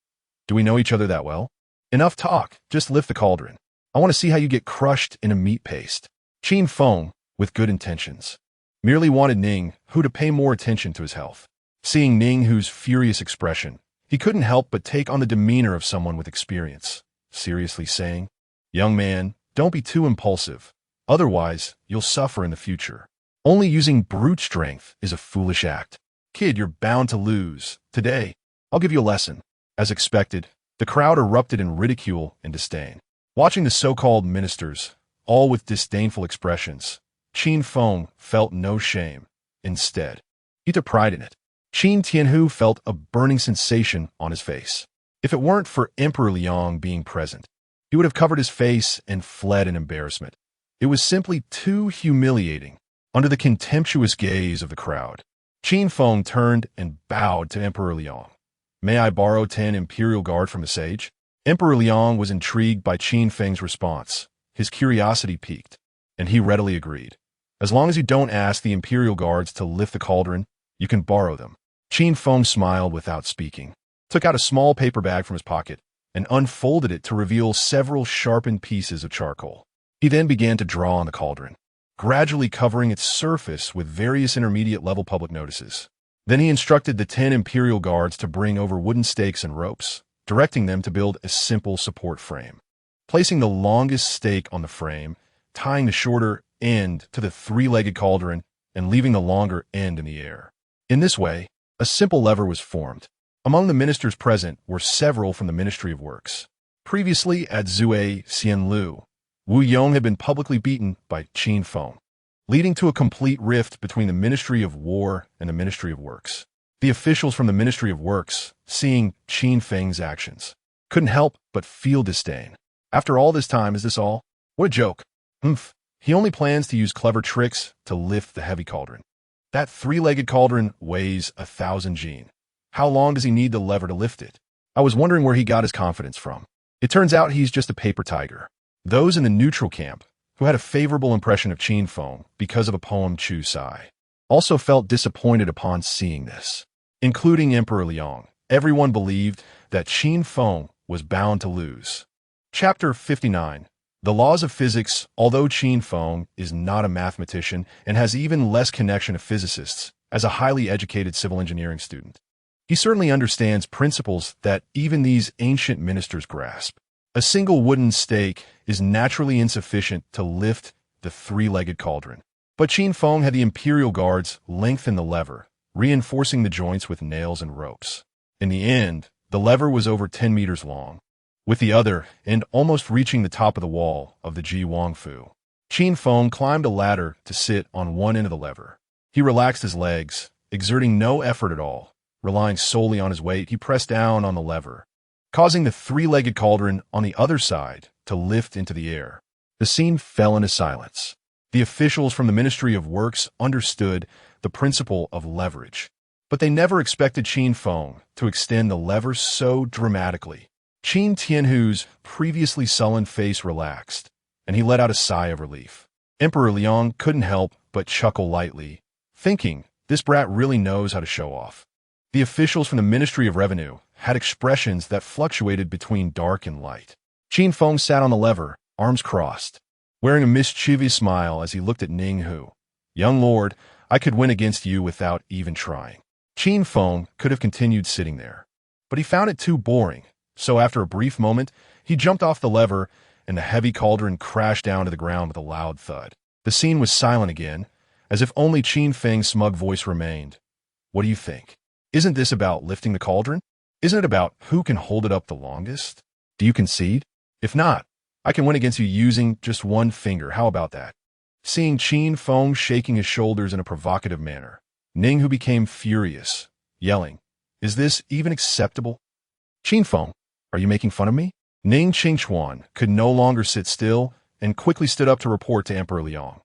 Do we know each other that well? Enough talk, just lift the cauldron. I want to see how you get crushed in a meat paste." Qin Feng, with good intentions, merely wanted Ning Hu to pay more attention to his health. Seeing Ning Hu's furious expression, he couldn't help but take on the demeanor of someone with experience, seriously saying, "Young man, don't be too impulsive. Otherwise, you'll suffer in the future. Only using brute strength is a foolish act. Kid, you're bound to lose. Today, I'll give you a lesson." As expected, the crowd erupted in ridicule and disdain. Watching the so-called ministers, all with disdainful expressions, Qin Feng felt no shame. Instead, he took pride in it. Qin Tianhu felt a burning sensation on his face. If it weren't for Emperor Liang being present, he would have covered his face and fled in embarrassment. It was simply too humiliating. Under the contemptuous gaze of the crowd, Qin Feng turned and bowed to Emperor Liang. "May I borrow 10 imperial guard from the sage?" Emperor Liang was intrigued by Qin Feng's response. His curiosity piqued, and he readily agreed. "As long as you don't ask the imperial guards to lift the cauldron, you can borrow them." Qin Feng smiled without speaking, took out a small paper bag from his pocket, and unfolded it to reveal several sharpened pieces of charcoal. He then began to draw on the cauldron, gradually covering its surface with various intermediate-level public notices. Then he instructed the 10 imperial guards to bring over wooden stakes and ropes, directing them to build a simple support frame. Placing the longest stake on the frame, tying the shorter end to the three-legged cauldron, and leaving the longer end in the air. In this way, a simple lever was formed. Among the ministers present were several from the Ministry of Works. Previously at Zue Xianlu, Wu Yong had been publicly beaten by Qin Feng, leading to a complete rift between the Ministry of War and the Ministry of Works. The officials from the Ministry of Works, seeing Qin Feng's actions, couldn't help but feel disdain. After all this time, is this all? What a joke. He only plans to use clever tricks to lift the heavy cauldron. That three-legged cauldron weighs 1,000 jin. How long does he need the lever to lift it? I was wondering where he got his confidence from. It turns out he's just a paper tiger. Those in the neutral camp, who had a favorable impression of Qin Feng because of a poem Chu Sai, also felt disappointed upon seeing this. Including Emperor Liang, everyone believed that Qin Feng was bound to lose. Chapter 59. The Laws of Physics. Although Qin Feng is not a mathematician and has even less connection to physicists as a highly educated civil engineering student, he certainly understands principles that even these ancient ministers grasp. A single wooden stake is naturally insufficient to lift the three-legged cauldron. But Qin Feng had the imperial guards lengthen the lever, reinforcing the joints with nails and ropes. In the end, the lever was over 10 meters long, with the other end almost reaching the top of the wall of the Ji Wangfu. Qin Feng climbed a ladder to sit on one end of the lever. He relaxed his legs, exerting no effort at all. Relying solely on his weight, he pressed down on the lever, causing the three-legged cauldron on the other side to lift into the air. The scene fell into silence. The officials from the Ministry of Works understood the principle of leverage, but they never expected Qin Feng to extend the lever so dramatically. Qin Tianhu's previously sullen face relaxed, and he let out a sigh of relief. Emperor Liang couldn't help but chuckle lightly, thinking, this brat really knows how to show off. The officials from the Ministry of Revenue had expressions that fluctuated between dark and light. Qin Feng sat on the lever, arms crossed, wearing a mischievous smile as he looked at Ning Hu. "Young lord, I could win against you without even trying." Qin Feng could have continued sitting there, but he found it too boring, so after a brief moment, he jumped off the lever and the heavy cauldron crashed down to the ground with a loud thud. The scene was silent again, as if only Qin Feng's smug voice remained. "What do you think? Isn't this about lifting the cauldron? Isn't it about who can hold it up the longest? Do you concede? If not, I can win against you using just one finger. How about that?" Seeing Qin Feng shaking his shoulders in a provocative manner, Ning Hu became furious, yelling, "Is this even acceptable? Qin Feng, are you making fun of me?" Ning Qingchuan could no longer sit still and quickly stood up to report to Emperor Liang.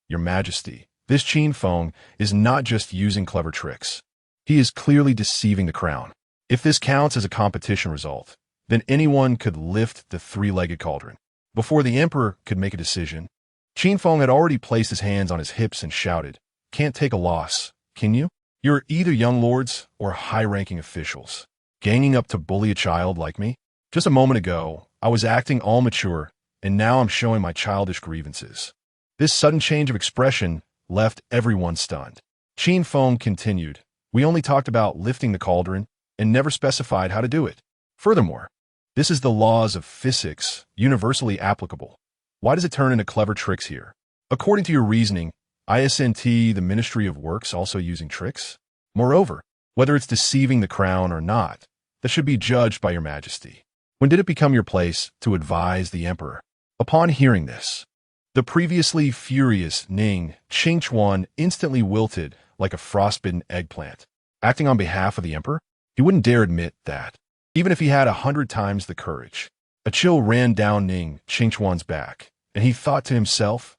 "Your Majesty, this Qin Feng is not just using clever tricks. He is clearly deceiving the crown. If this counts as a competition result, then anyone could lift the three-legged cauldron. Before the emperor could make a decision, Qin Feng had already placed his hands on his hips and shouted, "Can't take a loss, can you? You're either young lords or high-ranking officials, ganging up to bully a child like me? Just a moment ago, I was acting all mature, and now I'm showing my childish grievances." This sudden change of expression left everyone stunned. Qin Feng continued, "We only talked about lifting the cauldron and never specified how to do it. Furthermore, this is the laws of physics, universally applicable. Why does it turn into clever tricks here? According to your reasoning, isn't the Ministry of Works also using tricks? Moreover, whether it's deceiving the crown or not, that should be judged by your majesty. When did it become your place to advise the emperor?" Upon hearing this, the previously furious Ning Qingchuan instantly wilted like a frostbitten eggplant. Acting on behalf of the emperor, he wouldn't dare admit that, even if he had 100 times the courage. A chill ran down Ning Qingchuan's back, and he thought to himself,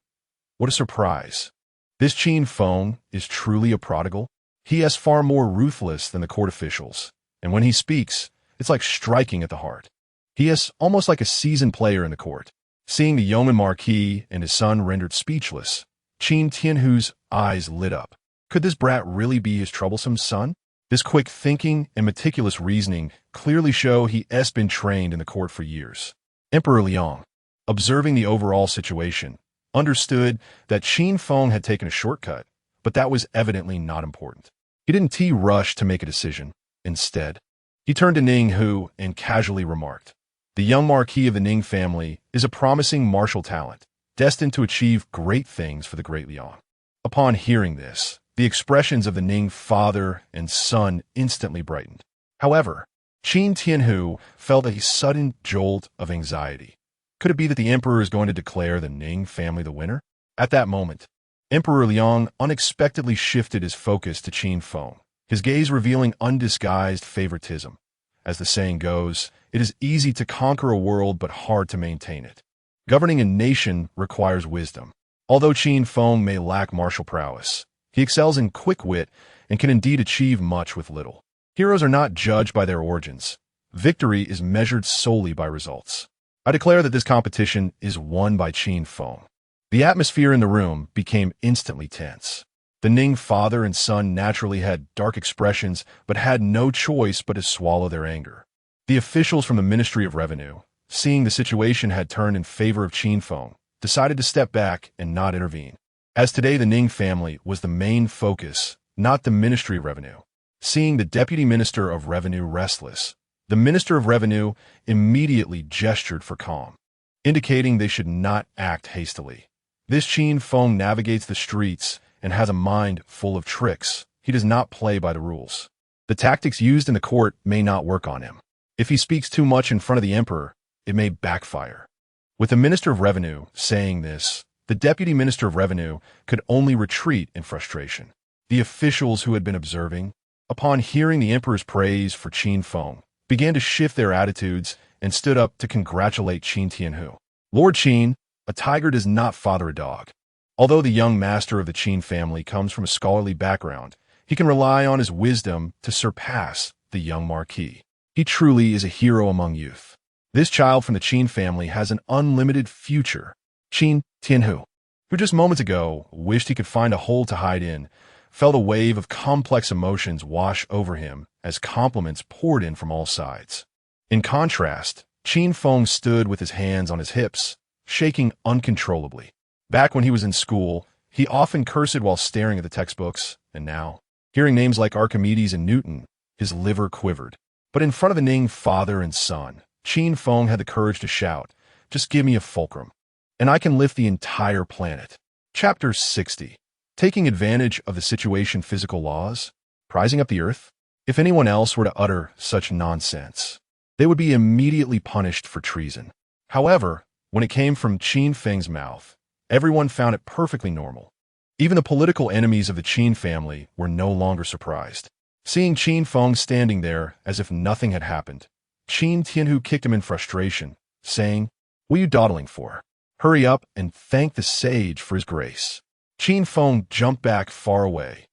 "What a surprise. This Qin Feng is truly a prodigal. He is far more ruthless than the court officials, and when he speaks, it's like striking at the heart. He is almost like a seasoned player in the court." Seeing the yeoman marquis and his son rendered speechless, Qin Tianhu's eyes lit up. Could this brat really be his troublesome son? This quick thinking and meticulous reasoning clearly show he has been trained in the court for years. Emperor Liang, observing the overall situation, understood that Qin Feng had taken a shortcut, but that was evidently not important. He didn't rush to make a decision. Instead, he turned to Ning Hu and casually remarked, "The young marquis of the Ning family is a promising martial talent, destined to achieve great things for the great Liang." Upon hearing this, the expressions of the Ning father and son instantly brightened. However, Qin Tianhu felt a sudden jolt of anxiety. Could it be that the emperor is going to declare the Ning family the winner? At that moment, Emperor Liang unexpectedly shifted his focus to Qin Feng, his gaze revealing undisguised favoritism. As the saying goes, it is easy to conquer a world but hard to maintain it. Governing a nation requires wisdom. Although Qin Feng may lack martial prowess, he excels in quick wit and can indeed achieve much with little. Heroes are not judged by their origins. Victory is measured solely by results. I declare that this competition is won by Qin Feng. The atmosphere in the room became instantly tense. The Ning father and son naturally had dark expressions, but had no choice but to swallow their anger. The officials from the Ministry of Revenue, seeing the situation had turned in favor of Qin Feng, decided to step back and not intervene. As today the Ning family was the main focus, not the Ministry of Revenue. Seeing the Deputy Minister of Revenue restless, the Minister of Revenue immediately gestured for calm, indicating they should not act hastily. This Qin Feng navigates the streets and has a mind full of tricks. He does not play by the rules. The tactics used in the court may not work on him. If he speaks too much in front of the emperor, it may backfire. With the Minister of Revenue saying this, the Deputy Minister of Revenue could only retreat in frustration. The officials who had been observing, upon hearing the emperor's praise for Qin Feng, began to shift their attitudes and stood up to congratulate Qin Tianhu. "Lord Qin, a tiger does not father a dog." Although the young master of the Qin family comes from a scholarly background, he can rely on his wisdom to surpass the young marquis. He truly is a hero among youth. This child from the Qin family has an unlimited future. Qin Tianhu, who just moments ago wished he could find a hole to hide in, felt a wave of complex emotions wash over him as compliments poured in from all sides. In contrast, Qin Feng stood with his hands on his hips, shaking uncontrollably. Back when he was in school, he often cursed while staring at the textbooks, and now, hearing names like Archimedes and Newton, his liver quivered. But in front of the Ning father and son, Qin Feng had the courage to shout, "Just give me a fulcrum, and I can lift the entire planet." Chapter 60. Taking advantage of the situation physical laws? Prizing up the earth? If anyone else were to utter such nonsense, they would be immediately punished for treason. However, when it came from Qin Feng's mouth, everyone found it perfectly normal. Even the political enemies of the Qin family were no longer surprised. Seeing Qin Feng standing there as if nothing had happened, Qin Tianhu kicked him in frustration, saying, "What are you dawdling for? Hurry up and thank the sage for his grace." Qin Feng jumped back far away.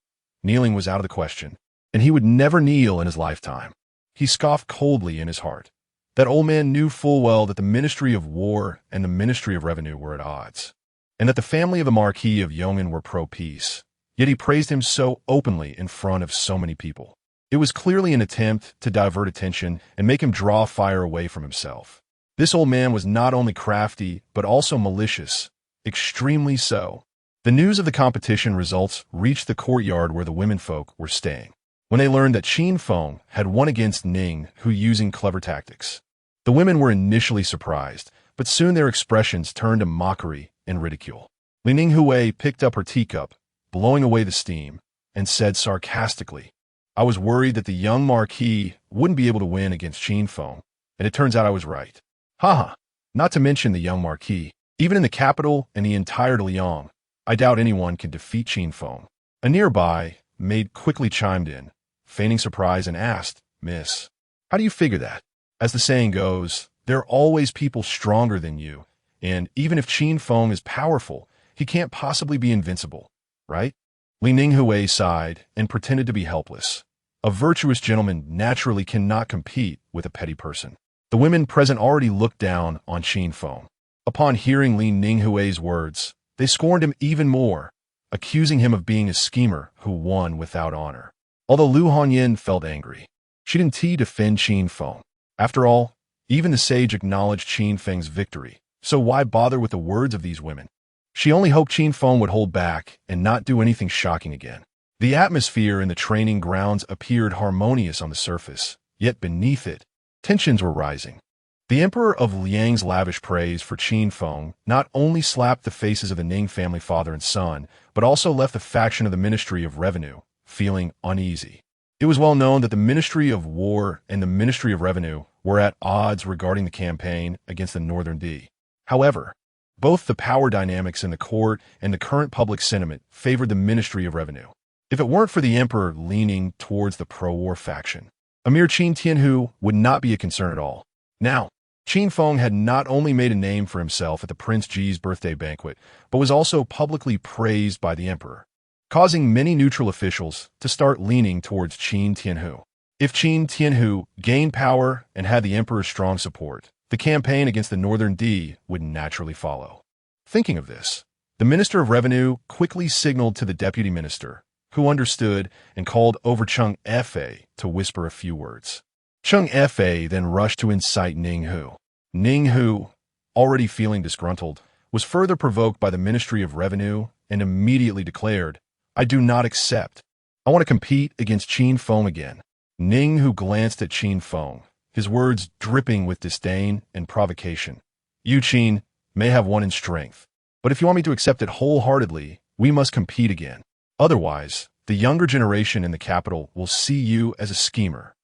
Kneeling was out of the question, and he would never kneel in his lifetime. He scoffed coldly in his heart. That old man knew full well that the Ministry of War and the Ministry of Revenue were at odds, and that the family of the Marquis of Yong'an were pro-peace, yet he praised him so openly in front of so many people. It was clearly an attempt to divert attention and make him draw fire away from himself. This old man was not only crafty, but also malicious, extremely so. The news of the competition results reached the courtyard where the womenfolk were staying, when they learned that Qin Feng had won against Ning Hu using clever tactics. The women were initially surprised, but soon their expressions turned to mockery and ridicule. Li Ninghui picked up her teacup, blowing away the steam, and said sarcastically, "I was worried that the young Marquis wouldn't be able to win against Qin Feng, and it turns out I was right. Haha, not to mention the young Marquis. Even in the capital and the entire Liang, I doubt anyone can defeat Qin Feng." A nearby maid quickly chimed in, feigning surprise, and asked, "Miss, how do you figure that? As the saying goes, there are always people stronger than you, and even if Qin Feng is powerful, he can't possibly be invincible, right?" Li Ninghui sighed and pretended to be helpless. A virtuous gentleman naturally cannot compete with a petty person. The women present already looked down on Qin Feng. Upon hearing Li Ninghui's words, they scorned him even more, accusing him of being a schemer who won without honor. Although Lu Hongyan felt angry, she didn't defend Qin Feng. After all, even the sage acknowledged Qin Feng's victory, so why bother with the words of these women? She only hoped Qin Feng would hold back and not do anything shocking again. The atmosphere in the training grounds appeared harmonious on the surface, yet beneath it, tensions were rising. The Emperor of Liang's lavish praise for Qin Feng not only slapped the faces of the Ning family father and son, but also left the faction of the Ministry of Revenue feeling uneasy. It was well known that the Ministry of War and the Ministry of Revenue were at odds regarding the campaign against the Northern D. However, both the power dynamics in the court and the current public sentiment favored the Ministry of Revenue. If it weren't for the Emperor leaning towards the pro-war faction, a mere Qin Tianhu would not be a concern at all. Now, Qin Feng had not only made a name for himself at the Prince Ji's birthday banquet, but was also publicly praised by the Emperor, causing many neutral officials to start leaning towards Qin Tianhu. If Qin Tianhu gained power and had the Emperor's strong support, the campaign against the Northern D would naturally follow. Thinking of this, the Minister of Revenue quickly signaled to the Deputy Minister, who understood and called over Cheng Fei to whisper a few words. Cheng Fei then rushed to incite Ning Hu. Ning Hu, already feeling disgruntled, was further provoked by the Ministry of Revenue and immediately declared, "I do not accept. I want to compete against Qin Feng again." Ning Hu glanced at Qin Feng, his words dripping with disdain and provocation. "You, Qin, may have won in strength, but if you want me to accept it wholeheartedly, we must compete again. Otherwise, the younger generation in the capital will see you as a schemer."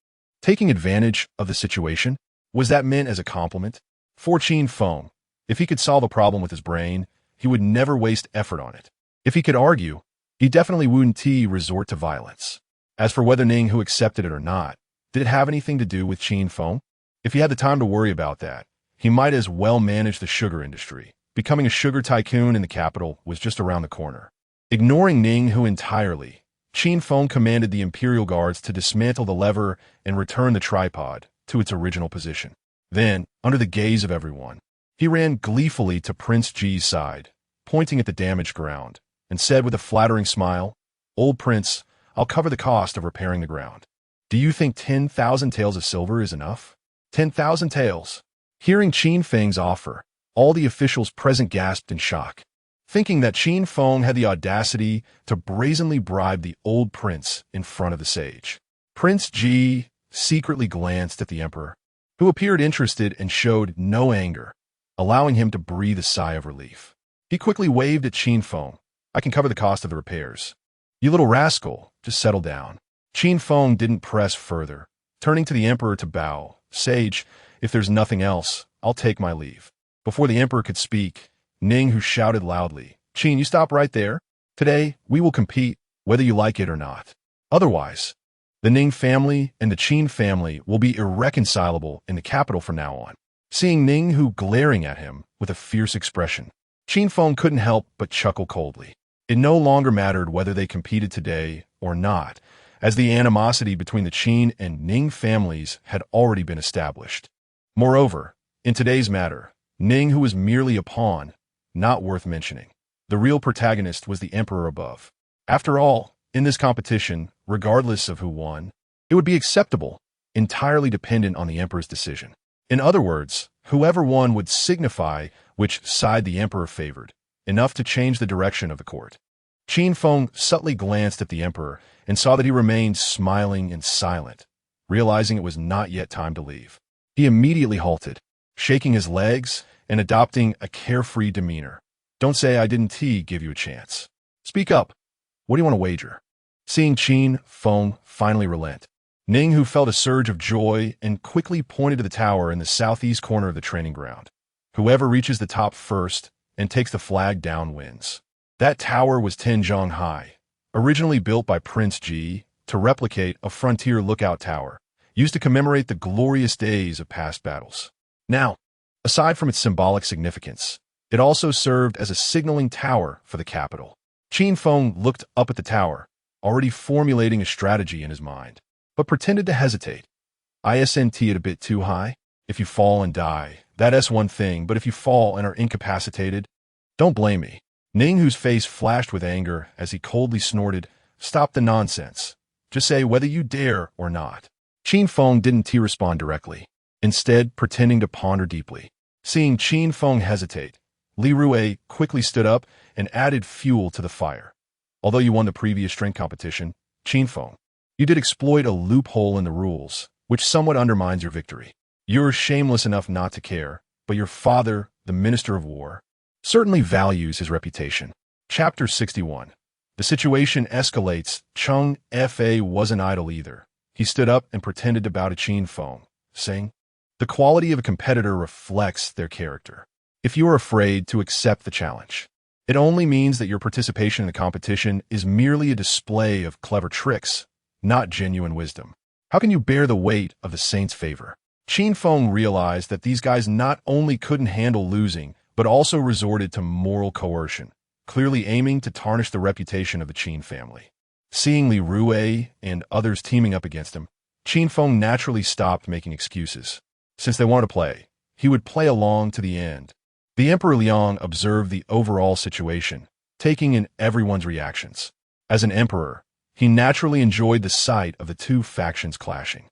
Taking advantage of the situation, was that meant as a compliment? For Qin Feng, if he could solve a problem with his brain, he would never waste effort on it. If he could argue, he definitely wouldn't resort to violence. As for whether Ning Hu accepted it or not, did it have anything to do with Qin Feng? If he had the time to worry about that, he might as well manage the sugar industry. Becoming a sugar tycoon in the capital was just around the corner. Ignoring Ning Hu entirely, Qin Feng commanded the Imperial Guards to dismantle the lever and return the tripod to its original position. Then, under the gaze of everyone, he ran gleefully to Prince Ji's side, pointing at the damaged ground, and said with a flattering smile, "Old Prince, I'll cover the cost of repairing the ground. Do you think 10,000 taels of silver is enough?" 10,000 taels. Hearing Qin Feng's offer, all the officials present gasped in shock, thinking that Qin Feng had the audacity to brazenly bribe the old prince in front of the sage. Prince Ji secretly glanced at the emperor, who appeared interested and showed no anger, allowing him to breathe a sigh of relief. He quickly waved at Qin Feng. "I can cover the cost of the repairs. You little rascal, just settle down." Qin Feng didn't press further, turning to the emperor to bow. "Sage, if there's nothing else, I'll take my leave." Before the emperor could speak, Ning Hu shouted loudly, "Qin, you stop right there. Today, we will compete, whether you like it or not. Otherwise, the Ning family and the Qin family will be irreconcilable in the capital from now on." Seeing Ning Hu glaring at him with a fierce expression, Qin Feng couldn't help but chuckle coldly. It no longer mattered whether they competed today or not, as the animosity between the Qin and Ning families had already been established. Moreover, in today's matter, Ning, who was merely a pawn, not worth mentioning. The real protagonist was the emperor above. After all, in this competition, regardless of who won, it would be acceptable, entirely dependent on the emperor's decision. In other words, whoever won would signify which side the emperor favored, enough to change the direction of the court. Qin Feng subtly glanced at the emperor and saw that he remained smiling and silent, realizing it was not yet time to leave. He immediately halted, shaking his legs and adopting a carefree demeanor. Don't say I didn't give you a chance. Speak up. What do you want to wager? Seeing Qin Feng finally relent, Ning, who felt a surge of joy and quickly pointed to the tower in the southeast corner of the training ground. Whoever reaches the top first and takes the flag down wins. That tower was 10 zhang high, originally built by Prince Ji to replicate a frontier lookout tower, used to commemorate the glorious days of past battles. Now, aside from its symbolic significance, it also served as a signaling tower for the capital. Qin Feng looked up at the tower, already formulating a strategy in his mind, but pretended to hesitate. Isn't it a bit too high? If you fall and die, that's one thing, but if you fall and are incapacitated, don't blame me. Ning, whose face flashed with anger as he coldly snorted, stop the nonsense. Just say whether you dare or not. Qin Feng didn't respond directly, instead pretending to ponder deeply. Seeing Qin Feng hesitate, Li Rue quickly stood up and added fuel to the fire. Although you won the previous strength competition, Qin Feng, you did exploit a loophole in the rules, which somewhat undermines your victory. You're shameless enough not to care, but your father, the Minister of War, certainly values his reputation. Chapter 61. The situation escalates. Chung Fa wasn't idle either. He stood up and pretended to bow to Qin Feng, saying, the quality of a competitor reflects their character. If you are afraid to accept the challenge, it only means that your participation in the competition is merely a display of clever tricks, not genuine wisdom. How can you bear the weight of the saint's favor? Qin Feng realized that these guys not only couldn't handle losing, but also resorted to moral coercion, clearly aiming to tarnish the reputation of the Qin family. Seeing Li Rue and others teaming up against him, Qin Feng naturally stopped making excuses. Since they wanted to play, he would play along to the end. The Emperor Liang observed the overall situation, taking in everyone's reactions. As an emperor, he naturally enjoyed the sight of the two factions clashing.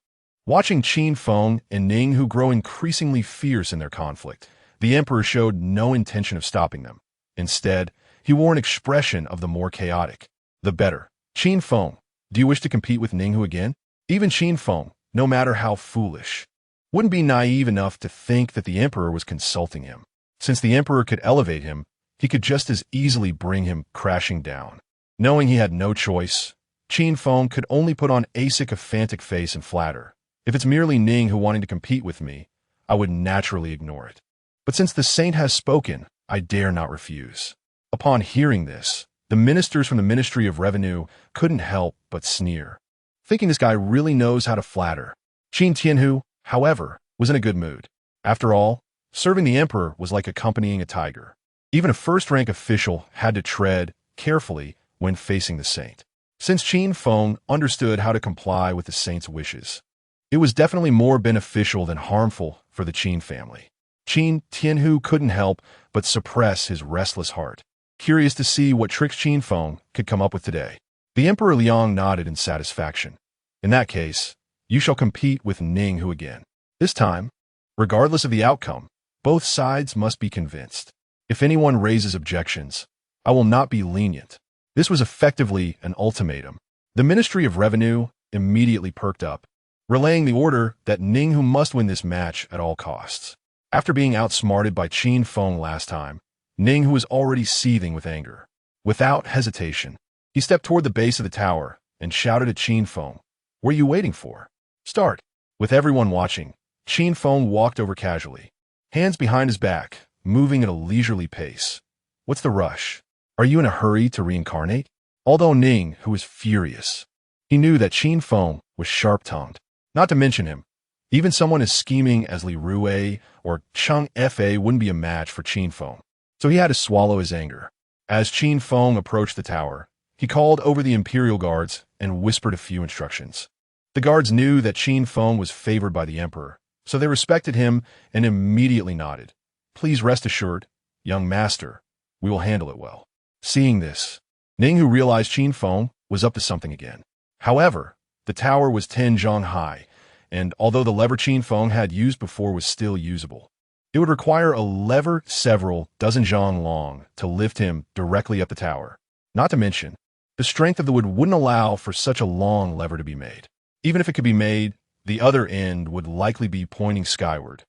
Watching Qin Feng and Ning, who grow increasingly fierce in their conflict, the emperor showed no intention of stopping them. Instead, he wore an expression of the more chaotic, the better. Qin Feng, do you wish to compete with Ning Hu again? Even Qin Feng, no matter how foolish, wouldn't be naive enough to think that the emperor was consulting him. Since the emperor could elevate him, he could just as easily bring him crashing down. Knowing he had no choice, Qin Feng could only put on a sycophantic face and flatter. If it's merely Ning Hu wanting to compete with me, I would naturally ignore it. But since the saint has spoken, I dare not refuse. Upon hearing this, the ministers from the Ministry of Revenue couldn't help but sneer, thinking this guy really knows how to flatter. Qin Tianhu, however, was in a good mood. After all, serving the emperor was like accompanying a tiger. Even a first-rank official had to tread carefully when facing the saint. Since Qin Feng understood how to comply with the saint's wishes, it was definitely more beneficial than harmful for the Qin family. Qin Tianhu couldn't help but suppress his restless heart, curious to see what tricks Qin Feng could come up with today. The Emperor Liang nodded in satisfaction. In that case, you shall compete with Ning Hu again. This time, regardless of the outcome, both sides must be convinced. If anyone raises objections, I will not be lenient. This was effectively an ultimatum. The Ministry of Revenue immediately perked up, relaying the order that Ning Hu must win this match at all costs. After being outsmarted by Qin Feng last time, Ning Hu was already seething with anger. Without hesitation, he stepped toward the base of the tower and shouted at Qin Feng, "What are you waiting for? Start." With everyone watching, Qin Feng walked over casually, hands behind his back, moving at a leisurely pace. What's the rush? Are you in a hurry to reincarnate? Although Ning Hu was furious, he knew that Qin Feng was sharp-tongued. Not to mention him, even someone as scheming as Li Rue or Chung Fa wouldn't be a match for Qin Feng, so he had to swallow his anger. As Qin Feng approached the tower, he called over the Imperial Guards and whispered a few instructions. The guards knew that Qin Feng was favored by the emperor, So they respected him and immediately nodded. Please rest assured, young master, we will handle it well. Seeing this, Ning, who realized Qin Feng was up to something again. However, the tower was 10 zhang high, and although the lever Qin Feng had used before was still usable, it would require a lever several dozen zhang long to lift him directly up the tower. Not to mention, the strength of the wood wouldn't allow for such a long lever to be made. Even if it could be made, the other end would likely be pointing skyward,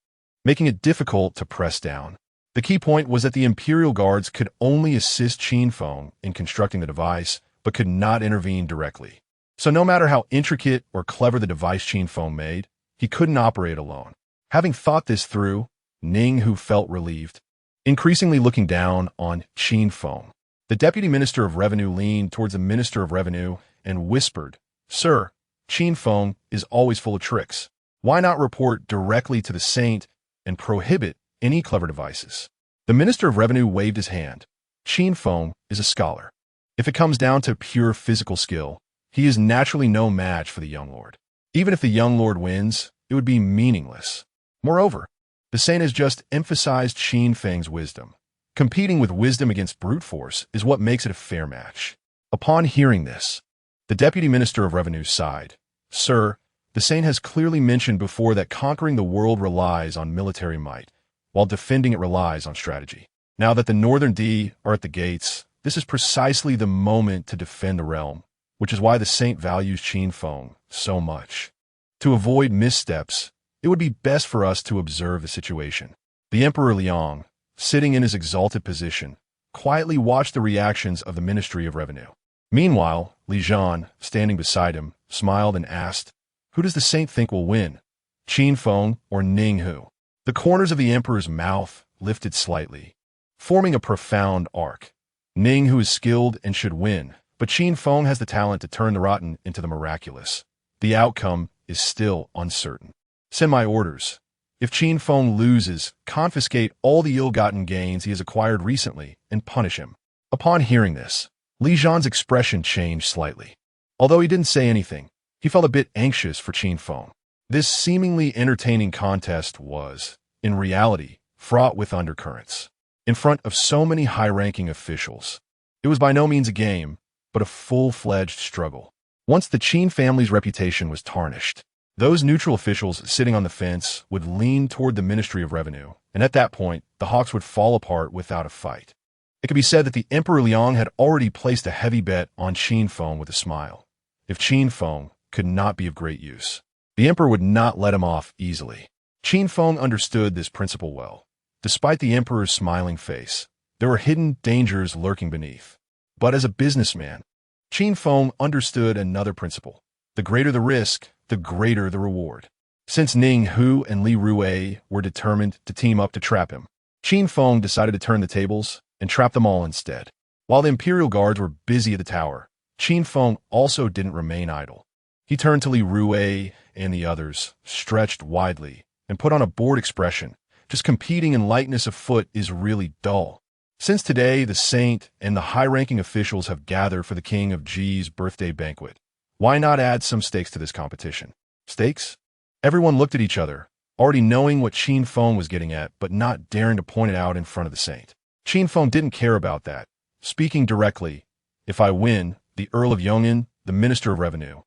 making it difficult to press down. The key point was that the Imperial Guards could only assist Qin Feng in constructing the device, but could not intervene directly. So no matter how intricate or clever the device Qin Feng made, he couldn't operate alone. Having thought this through, Ning, who felt relieved, increasingly looking down on Qin Feng. The Deputy Minister of Revenue leaned towards the Minister of Revenue and whispered, Sir, Qin Feng is always full of tricks. Why not report directly to the saint and prohibit any clever devices? The Minister of Revenue waved his hand. Qin Feng is a scholar. If it comes down to pure physical skill, he is naturally no match for the young lord. Even if the young lord wins, it would be meaningless. Moreover, the saint has just emphasized Qin Feng's wisdom. Competing with wisdom against brute force is what makes it a fair match. Upon hearing this, the Deputy Minister of Revenue sighed. Sir, the saint has clearly mentioned before that conquering the world relies on military might, while defending it relies on strategy. Now that the Northern D are at the gates, this is precisely the moment to defend the realm, which is why the saint values Qin Feng so much. To avoid missteps, it would be best for us to observe the situation. The Emperor Liang, sitting in his exalted position, quietly watched the reactions of the Ministry of Revenue. Meanwhile, Li Zhan, standing beside him, smiled and asked, Who does the saint think will win, Qin Feng or Ning Hu? The corners of the emperor's mouth lifted slightly, forming a profound arc. Ning Hu is skilled and should win, but Qin Feng has the talent to turn the rotten into the miraculous. The outcome is still uncertain. Send my orders. If Qin Feng loses, confiscate all the ill-gotten gains he has acquired recently and punish him. Upon hearing this, Li Zhan's expression changed slightly. Although he didn't say anything, he felt a bit anxious for Qin Feng. This seemingly entertaining contest was, in reality, fraught with undercurrents. In front of so many high-ranking officials, it was by no means a game, but a full-fledged struggle. Once the Qin family's reputation was tarnished, those neutral officials sitting on the fence would lean toward the Ministry of Revenue, and at that point, the Hawks would fall apart without a fight. It could be said that the Emperor Liang had already placed a heavy bet on Qin Feng with a smile. If Qin Feng could not be of great use, the Emperor would not let him off easily. Qin Feng understood this principle well. Despite the Emperor's smiling face, there were hidden dangers lurking beneath. But as a businessman, Qin Feng understood another principle. The greater the risk, the greater the reward. Since Ning Hu and Li Rui were determined to team up to trap him, Qin Feng decided to turn the tables and trap them all instead. While the Imperial Guards were busy at the tower, Qin Feng also didn't remain idle. He turned to Li Rui and the others, stretched widely, and put on a bored expression. Just competing in lightness of foot is really dull. Since today the saint and the high-ranking officials have gathered for the King of Ji's birthday banquet, why not add some stakes to this competition? Stakes? Everyone looked at each other, already knowing what Qin Feng was getting at, but not daring to point it out in front of the saint. Qin Feng didn't care about that. Speaking directly, if I win, the Earl of Yong'an, the Minister of Revenue,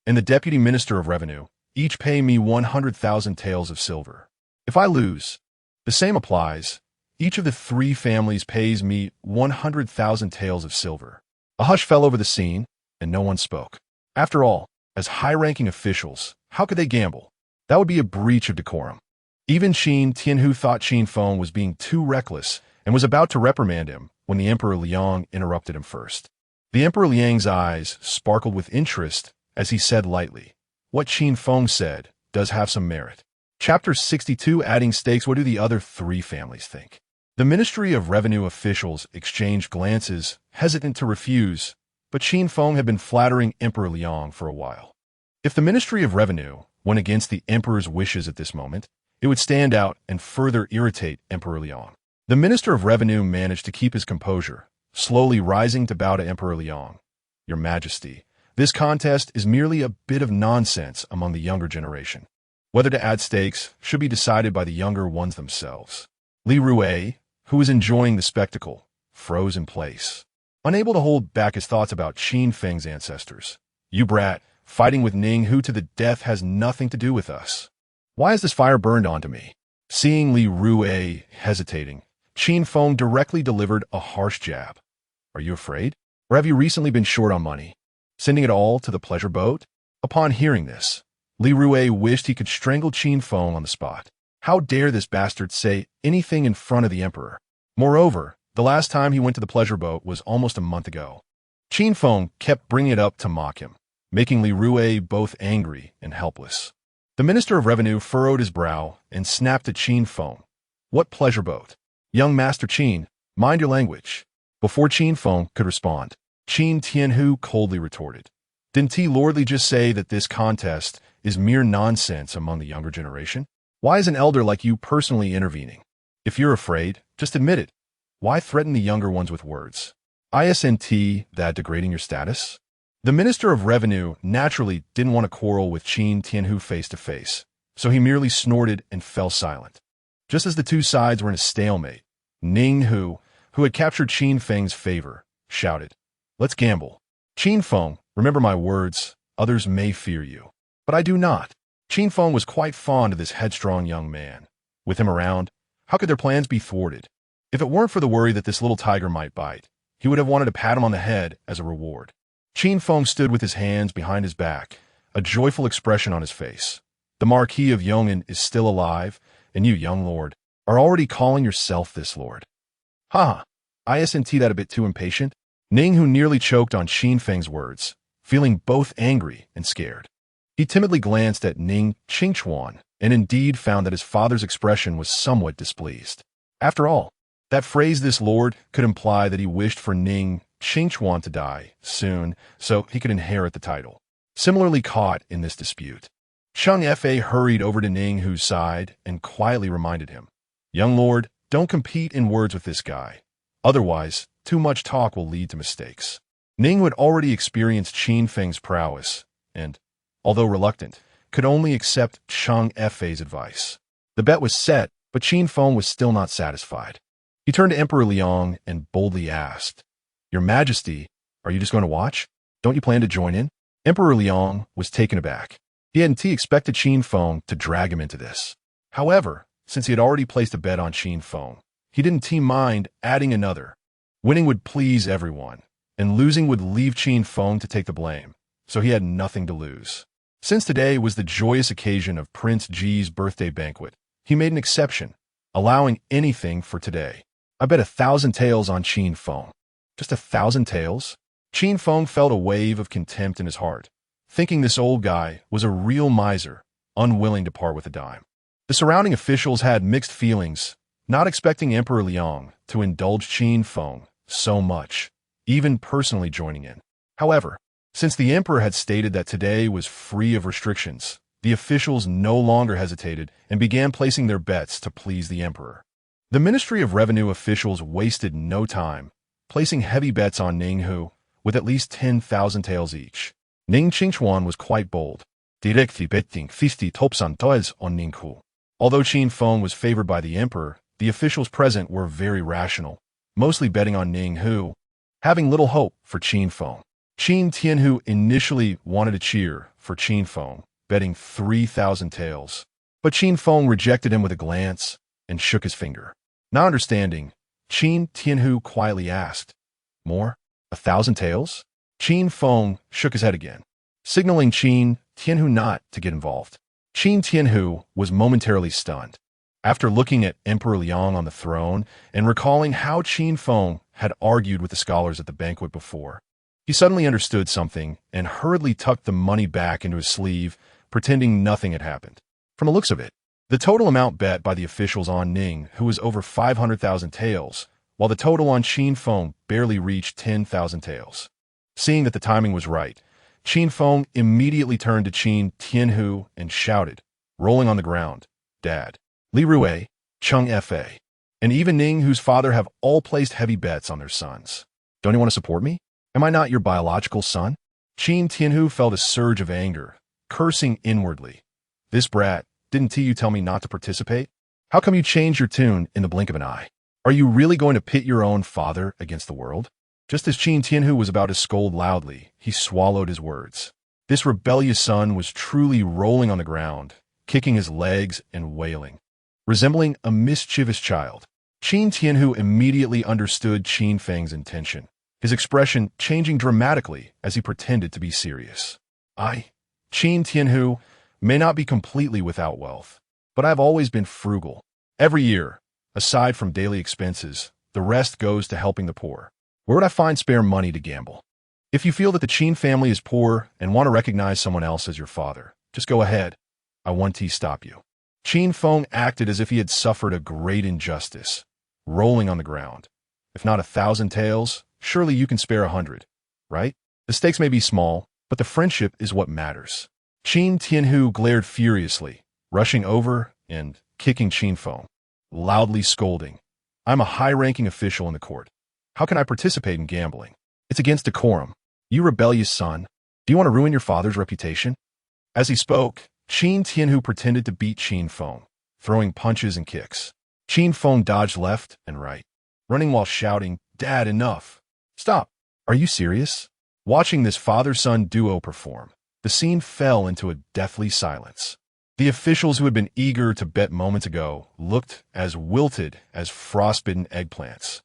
and the Deputy Minister of Revenue each pay me 100,000 taels of silver. If I lose, the same applies. Each of the three families pays me 100,000 taels of silver. A hush fell over the scene, and no one spoke. After all, as high-ranking officials, how could they gamble? That would be a breach of decorum. Even Qin Tianhu thought Qin Feng was being too reckless and was about to reprimand him when the Emperor Liang interrupted him first. The Emperor Liang's eyes sparkled with interest as he said lightly, What Qin Feng said does have some merit. Chapter 62, Adding Stakes. What do the other three families think? The Ministry of Revenue officials exchanged glances, hesitant to refuse, but Qin Feng had been flattering Emperor Liang for a while. If the Ministry of Revenue went against the Emperor's wishes at this moment, it would stand out and further irritate Emperor Liang. The Minister of Revenue managed to keep his composure, slowly rising to bow to Emperor Liang. Your Majesty, this contest is merely a bit of nonsense among the younger generation. Whether to add stakes should be decided by the younger ones themselves. Li Rue, who was enjoying the spectacle, froze in place, unable to hold back his thoughts about Qin Feng's ancestors. You brat, fighting with Ning Hu to the death has nothing to do with us. Why has this fire burned onto me? Seeing Li Rue hesitating, Qin Feng directly delivered a harsh jab. Are you afraid? Or have you recently been short on money? Sending it all to the pleasure boat? Upon hearing this, Li Rue wished he could strangle Qin Feng on the spot. How dare this bastard say anything in front of the emperor? Moreover, the last time he went to the pleasure boat was almost a month ago. Qin Feng kept bringing it up to mock him, making Li Rue both angry and helpless. The Minister of Revenue furrowed his brow and snapped at Qin Feng. What pleasure boat? Young Master Qin, mind your language. Before Qin Feng could respond, Qin Tianhu coldly retorted. Didn't T. Lordly just say that this contest is mere nonsense among the younger generation? Why is an elder like you personally intervening? If you're afraid, just admit it. Why threaten the younger ones with words? Isn't that degrading your status? The Minister of Revenue naturally didn't want to quarrel with Qin Tianhu face to face, so he merely snorted and fell silent. Just as the two sides were in a stalemate, Ning Hu, who had captured Qin Feng's favor, shouted, "Let's gamble. Qin Feng, remember my words, others may fear you, but I do not." Qin Feng was quite fond of this headstrong young man. With him around, how could their plans be thwarted? If it weren't for the worry that this little tiger might bite, he would have wanted to pat him on the head as a reward. Qin Feng stood with his hands behind his back, a joyful expression on his face. The Marquis of Yong'an is still alive, and you, young lord, are already calling yourself this lord. Ha! Isn't that a bit too impatient? Ning Hu nearly choked on Qin Feng's words, feeling both angry and scared. He timidly glanced at Ning Qingchuan and indeed found that his father's expression was somewhat displeased. After all, that phrase "this lord" could imply that he wished for Ning Qingchuan to die soon so he could inherit the title. Similarly caught in this dispute, Cheng Fa hurried over to Ning Hu's side and quietly reminded him, "Young lord, don't compete in words with this guy. Otherwise, too much talk will lead to mistakes." Ning Hu had already experienced Qin Feng's prowess and, although reluctant, could only accept Cheng Fa's advice. The bet was set, but Qin Feng was still not satisfied. He turned to Emperor Liang and boldly asked, "Your Majesty, are you just going to watch? Don't you plan to join in?" Emperor Liang was taken aback. He hadn't expected Qin Feng to drag him into this. However, since he had already placed a bet on Qin Feng, he didn't mind adding another. Winning would please everyone, and losing would leave Qin Feng to take the blame, so he had nothing to lose. Since today was the joyous occasion of Prince Ji's birthday banquet, he made an exception, allowing anything for today. I bet 1,000 taels on Qin Feng. Just 1,000 taels? Qin Feng felt a wave of contempt in his heart, thinking this old guy was a real miser, unwilling to part with a dime. The surrounding officials had mixed feelings, not expecting Emperor Liang to indulge Qin Feng so much, even personally joining in. However, since the emperor had stated that today was free of restrictions, the officials no longer hesitated and began placing their bets to please the emperor. The Ministry of Revenue officials wasted no time, placing heavy bets on Ning Hu, with at least 10,000 taels each. Ning Qingchuan was quite bold, directly betting 50,000 taels on Ning Hu. Although Qin Feng was favored by the emperor, the officials present were very rational, mostly betting on Ning Hu, having little hope for Qin Feng. Qin Tianhu initially wanted to cheer for Qin Feng, betting 3,000 taels, but Qin Feng rejected him with a glance and shook his finger. Not understanding, Qin Tianhu quietly asked, "More? 1,000 taels?" Qin Feng shook his head again, signaling Qin Tianhu not to get involved. Qin Tianhu was momentarily stunned. After looking at Emperor Liang on the throne and recalling how Qin Feng had argued with the scholars at the banquet before, he suddenly understood something and hurriedly tucked the money back into his sleeve, pretending nothing had happened. From the looks of it, the total amount bet by the officials on Ning, who was over 500,000 taels, while the total on Qin Feng barely reached 10,000 taels. Seeing that the timing was right, Qin Feng immediately turned to Qin Tianhu and shouted, rolling on the ground, "Dad, Li Rue, Cheng Fa, and even Ning, whose father have all placed heavy bets on their sons. Don't you want to support me? Am I not your biological son?" Qin Tianhu felt a surge of anger, cursing inwardly. This brat Didn't you tell me not to participate? How come you changed your tune in the blink of an eye? Are you really going to pit your own father against the world? Just as Qin Tianhu was about to scold loudly, he swallowed his words. This rebellious son was truly rolling on the ground, kicking his legs and wailing. Resembling a mischievous child, Qin Tianhu immediately understood Qin Feng's intention, his expression changing dramatically as he pretended to be serious. Qin Tianhu, may not be completely without wealth, but I've always been frugal. Every year, aside from daily expenses, the rest goes to helping the poor. Where would I find spare money to gamble? If you feel that the Qin family is poor and want to recognize someone else as your father, just go ahead. I won't stop you. Qin Feng acted as if he had suffered a great injustice, rolling on the ground. If not 1,000 taels, surely you can spare 100, right? The stakes may be small, but the friendship is what matters. Qin Tianhu glared furiously, rushing over and kicking Qin Feng, loudly scolding. I'm a high-ranking official in the court. How can I participate in gambling? It's against decorum. You rebellious son. Do you want to ruin your father's reputation? As he spoke, Qin Tianhu pretended to beat Qin Feng, throwing punches and kicks. Qin Feng dodged left and right, running while shouting, Dad, enough. Stop. Are you serious? Watching this father-son duo perform, the scene fell into a deathly silence. The officials who had been eager to bet moments ago looked as wilted as frostbitten eggplants.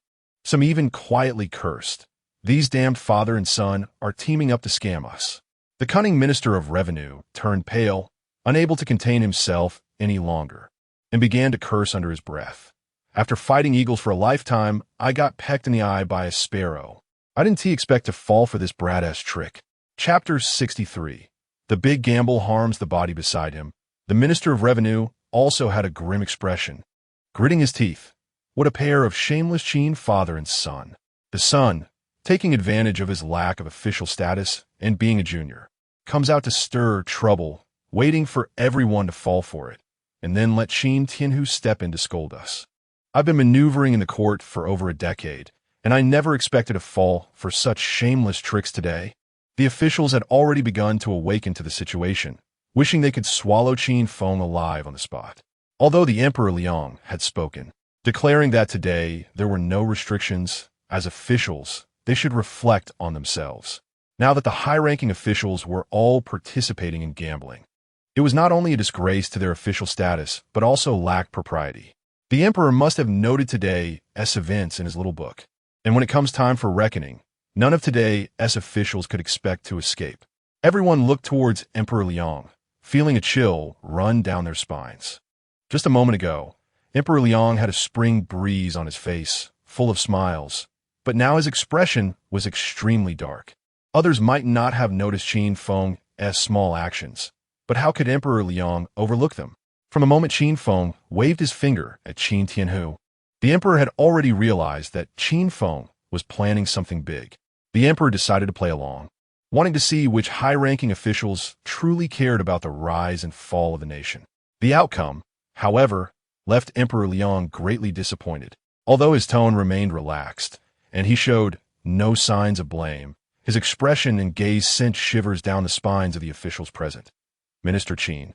Some even quietly cursed. These damned father and son are teaming up to scam us. The cunning Minister of Revenue turned pale, unable to contain himself any longer, and began to curse under his breath. After fighting eagles for a lifetime, I got pecked in the eye by a sparrow. I didn't expect to fall for this brat-ass trick. Chapter 63. The big gamble harms the body beside him. The Minister of Revenue also had a grim expression, gritting his teeth. What a pair of shameless Qin father and son. The son, taking advantage of his lack of official status and being a junior, comes out to stir trouble, waiting for everyone to fall for it, and then let Qin Tianhu step in to scold us. I've been maneuvering in the court for over a decade, and I never expected to fall for such shameless tricks today. The officials had already begun to awaken to the situation, wishing they could swallow Qin Feng alive on the spot. Although the Emperor Liang had spoken, declaring that today there were no restrictions, as officials, they should reflect on themselves. Now that the high-ranking officials were all participating in gambling, it was not only a disgrace to their official status, but also lacked propriety. The Emperor must have noted today's events in his little book. And when it comes time for reckoning, none of today's officials could expect to escape. Everyone looked towards Emperor Liang, feeling a chill run down their spines. Just a moment ago, Emperor Liang had a spring breeze on his face, full of smiles, but now his expression was extremely dark. Others might not have noticed Qin Feng's small actions, but how could Emperor Liang overlook them? From the moment Qin Feng waved his finger at Qin Tianhu, the Emperor had already realized that Qin Feng was planning something big. The Emperor decided to play along, wanting to see which high-ranking officials truly cared about the rise and fall of the nation. The outcome, however, left Emperor Liang greatly disappointed. Although his tone remained relaxed, and he showed no signs of blame, his expression and gaze sent shivers down the spines of the officials present. Minister Qin,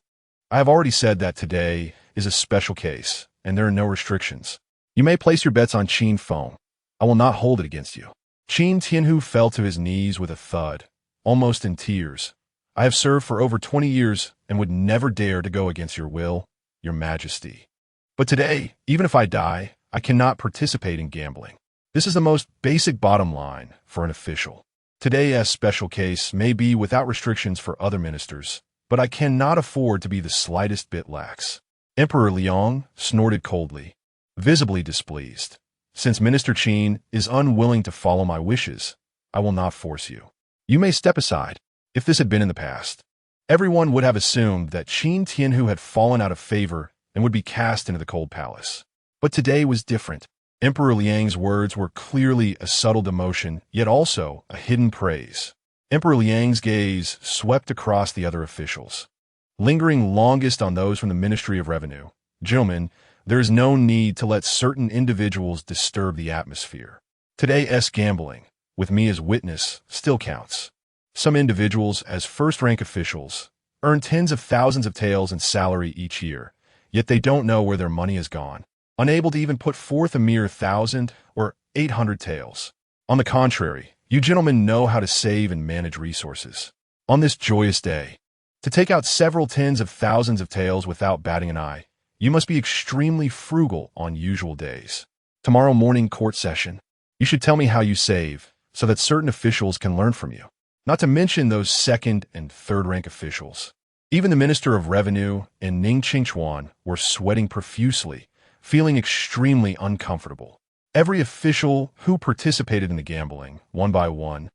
I have already said that today is a special case, and there are no restrictions. You may place your bets on Qin Feng. I will not hold it against you. Qin Tianhu fell to his knees with a thud, almost in tears. I have served for over 20 years and would never dare to go against your will, your majesty. But today, even if I die, I cannot participate in gambling. This is the most basic bottom line for an official. Today's special case may be without restrictions for other ministers, but I cannot afford to be the slightest bit lax. Emperor Liang snorted coldly, visibly displeased. Since Minister Qin is unwilling to follow my wishes, I will not force you. You may step aside. If this had been in the past, everyone would have assumed that Qin Tianhu had fallen out of favor and would be cast into the cold palace. But today was different. Emperor Liang's words were clearly a subtle demotion, yet also a hidden praise. Emperor Liang's gaze swept across the other officials, lingering longest on those from the Ministry of Revenue. Gentlemen, there is no need to let certain individuals disturb the atmosphere. Today's gambling, with me as witness, still counts. Some individuals, as first-rank officials, earn tens of thousands of taels in salary each year, yet they don't know where their money has gone, unable to even put forth a mere 1,000 or 800 taels. On the contrary, you gentlemen know how to save and manage resources. On this joyous day, to take out several tens of thousands of taels without batting an eye, you must be extremely frugal on usual days. Tomorrow morning court session, you should tell me how you save, so that certain officials can learn from you. Not to mention those second and third rank officials. Even the Minister of Revenue and Ning Qingchuan were sweating profusely, feeling extremely uncomfortable. Every official who participated in the gambling, one by one,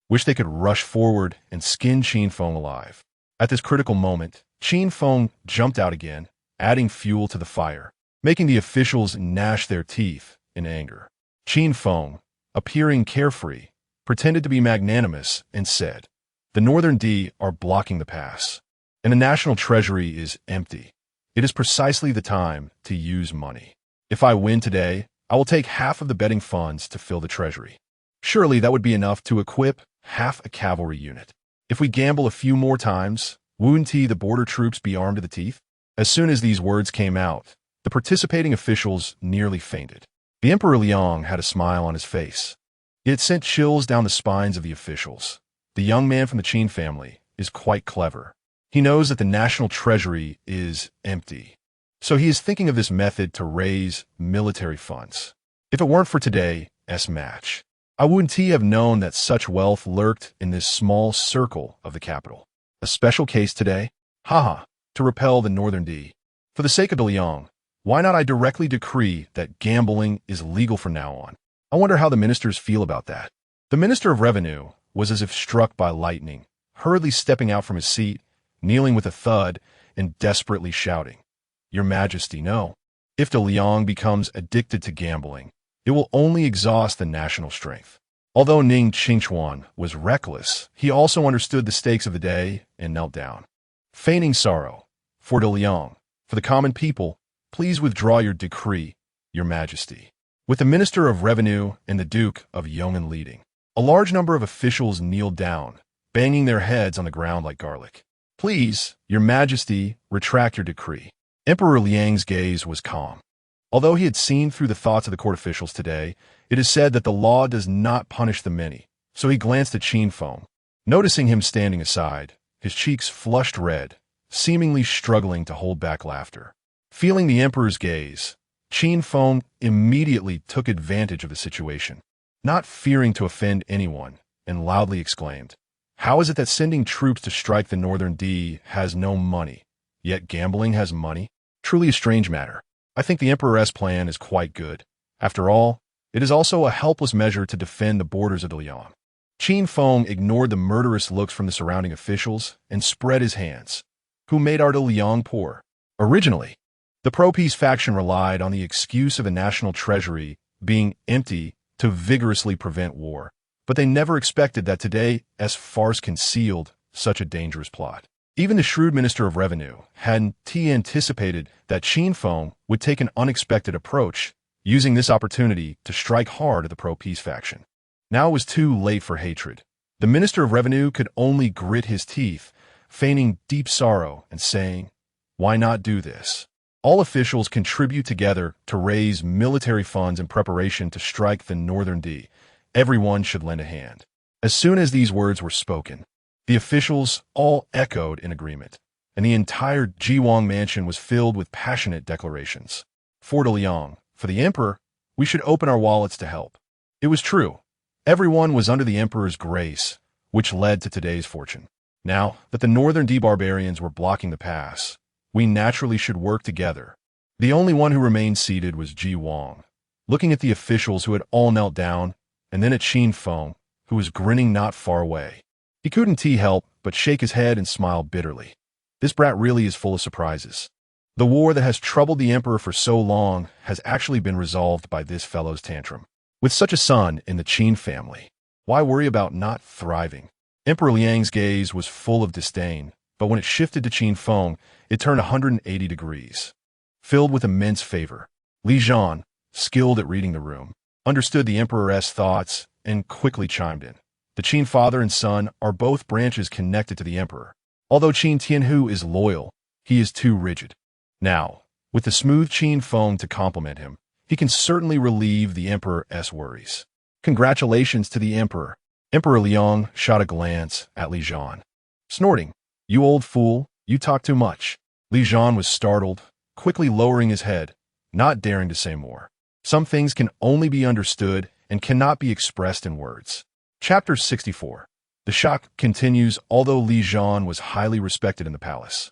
wished they could rush forward and skin Qin Feng alive. At this critical moment, Qin Feng jumped out again, adding fuel to the fire, making the officials gnash their teeth in anger. Qin Feng, appearing carefree, pretended to be magnanimous and said, "The Northern D are blocking the pass, and the national treasury is empty. It is precisely the time to use money. If I win today, I will take half of the betting funds to fill the treasury. Surely that would be enough to equip half a cavalry unit. If we gamble a few more times, wouldn't the border troops be armed to the teeth?" As soon as these words came out, the participating officials nearly fainted. The Emperor Liang had a smile on his face. It sent chills down the spines of the officials. The young man from the Qin family is quite clever. He knows that the national treasury is empty. So he is thinking of this method to raise military funds. If it weren't for today's match, I wouldn't have known that such wealth lurked in this small circle of the capital. A special case today? Haha, to repel the Northern D. For the sake of the Liang, why not I directly decree that gambling is legal from now on? I wonder how the ministers feel about that. The Minister of Revenue was as if struck by lightning, hurriedly stepping out from his seat, kneeling with a thud, and desperately shouting, "Your Majesty, no. If the Liang becomes addicted to gambling, it will only exhaust the national strength." Although Ning Qingchuan was reckless, he also understood the stakes of the day and knelt down. Feigning sorrow, "For the Liang, for the common people, please withdraw your decree, Your Majesty." With the Minister of Revenue and the Duke of Yong'an leading, a large number of officials kneeled down, banging their heads on the ground like garlic. "Please, Your Majesty, retract your decree." Emperor Liang's gaze was calm. Although he had seen through the thoughts of the court officials today, it is said that the law does not punish the many, so he glanced at Qin Feng. Noticing him standing aside, his cheeks flushed red, seemingly struggling to hold back laughter. Feeling the emperor's gaze, Qin Feng immediately took advantage of the situation, not fearing to offend anyone, and loudly exclaimed, "How is it that sending troops to strike the Northern D has no money, yet gambling has money? Truly a strange matter. I think the Emperor's plan is quite good. After all, it is also a helpless measure to defend the borders of the Liang." Qin Feng ignored the murderous looks from the surrounding officials and spread his hands. Who made our Liang poor? Originally, the pro-peace faction relied on the excuse of the national treasury being empty to vigorously prevent war, but they never expected that today's farce concealed such a dangerous plot. Even the shrewd Minister of Revenue hadn't anticipated that Qin Feng would take an unexpected approach, using this opportunity to strike hard at the pro-peace faction. Now it was too late for hatred. The Minister of Revenue could only grit his teeth, feigning deep sorrow and saying, "Why not do this? All officials contribute together to raise military funds in preparation to strike the Northern D. Everyone should lend a hand." As soon as these words were spoken, the officials all echoed in agreement, and the entire Jiwang mansion was filled with passionate declarations. For the Liang, for the Emperor, we should open our wallets to help. It was true. Everyone was under the Emperor's grace, which led to today's fortune. Now that the Northern D barbarians were blocking the pass, we naturally should work together. The only one who remained seated was Jiwang, looking at the officials who had all knelt down, and then at Qin Feng, who was grinning not far away. He couldn't help but shake his head and smile bitterly. This brat really is full of surprises. The war that has troubled the Emperor for so long has actually been resolved by this fellow's tantrum. With such a son in the Qin family, why worry about not thriving? Emperor Liang's gaze was full of disdain, but when it shifted to Qin Feng, it turned 180 degrees. Filled with immense favor, Li Zhan, skilled at reading the room, understood the Emperor's thoughts and quickly chimed in. The Qin father and son are both branches connected to the Emperor. Although Qin Tianhu is loyal, he is too rigid. Now, with the smooth Qin Feng to complement him, he can certainly relieve the Emperor's worries. Congratulations to the Emperor. Emperor Liang shot a glance at Li Zhan. Snorting, "You old fool, you talk too much." Li Zhan was startled, quickly lowering his head, not daring to say more. Some things can only be understood and cannot be expressed in words. Chapter 64. The shock continues. Although Li Zhan was highly respected in the palace,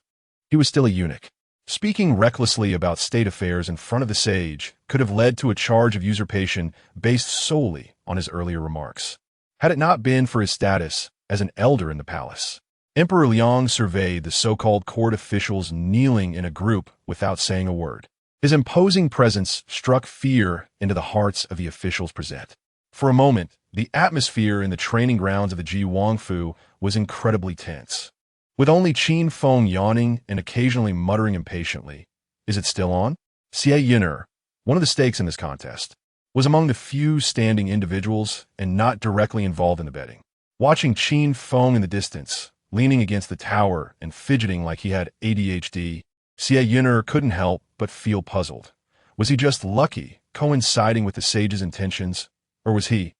he was still a eunuch. Speaking recklessly about state affairs in front of the sage could have led to a charge of usurpation based solely on his earlier remarks. Had it not been for his status as an elder in the palace, Emperor Liang surveyed the so-called court officials kneeling in a group without saying a word. His imposing presence struck fear into the hearts of the officials present. For a moment, the atmosphere in the training grounds of the Ji Wangfu was incredibly tense. With only Qin Feng yawning and occasionally muttering impatiently, "Is it still on?" Xie Yin'er, one of the stakes in this contest, was among the few standing individuals and not directly involved in the betting. Watching Qin Feng in the distance, leaning against the tower and fidgeting like he had ADHD, Xie Yin'er couldn't help but feel puzzled. Was he just lucky, coinciding with the sage's intentions, or was he,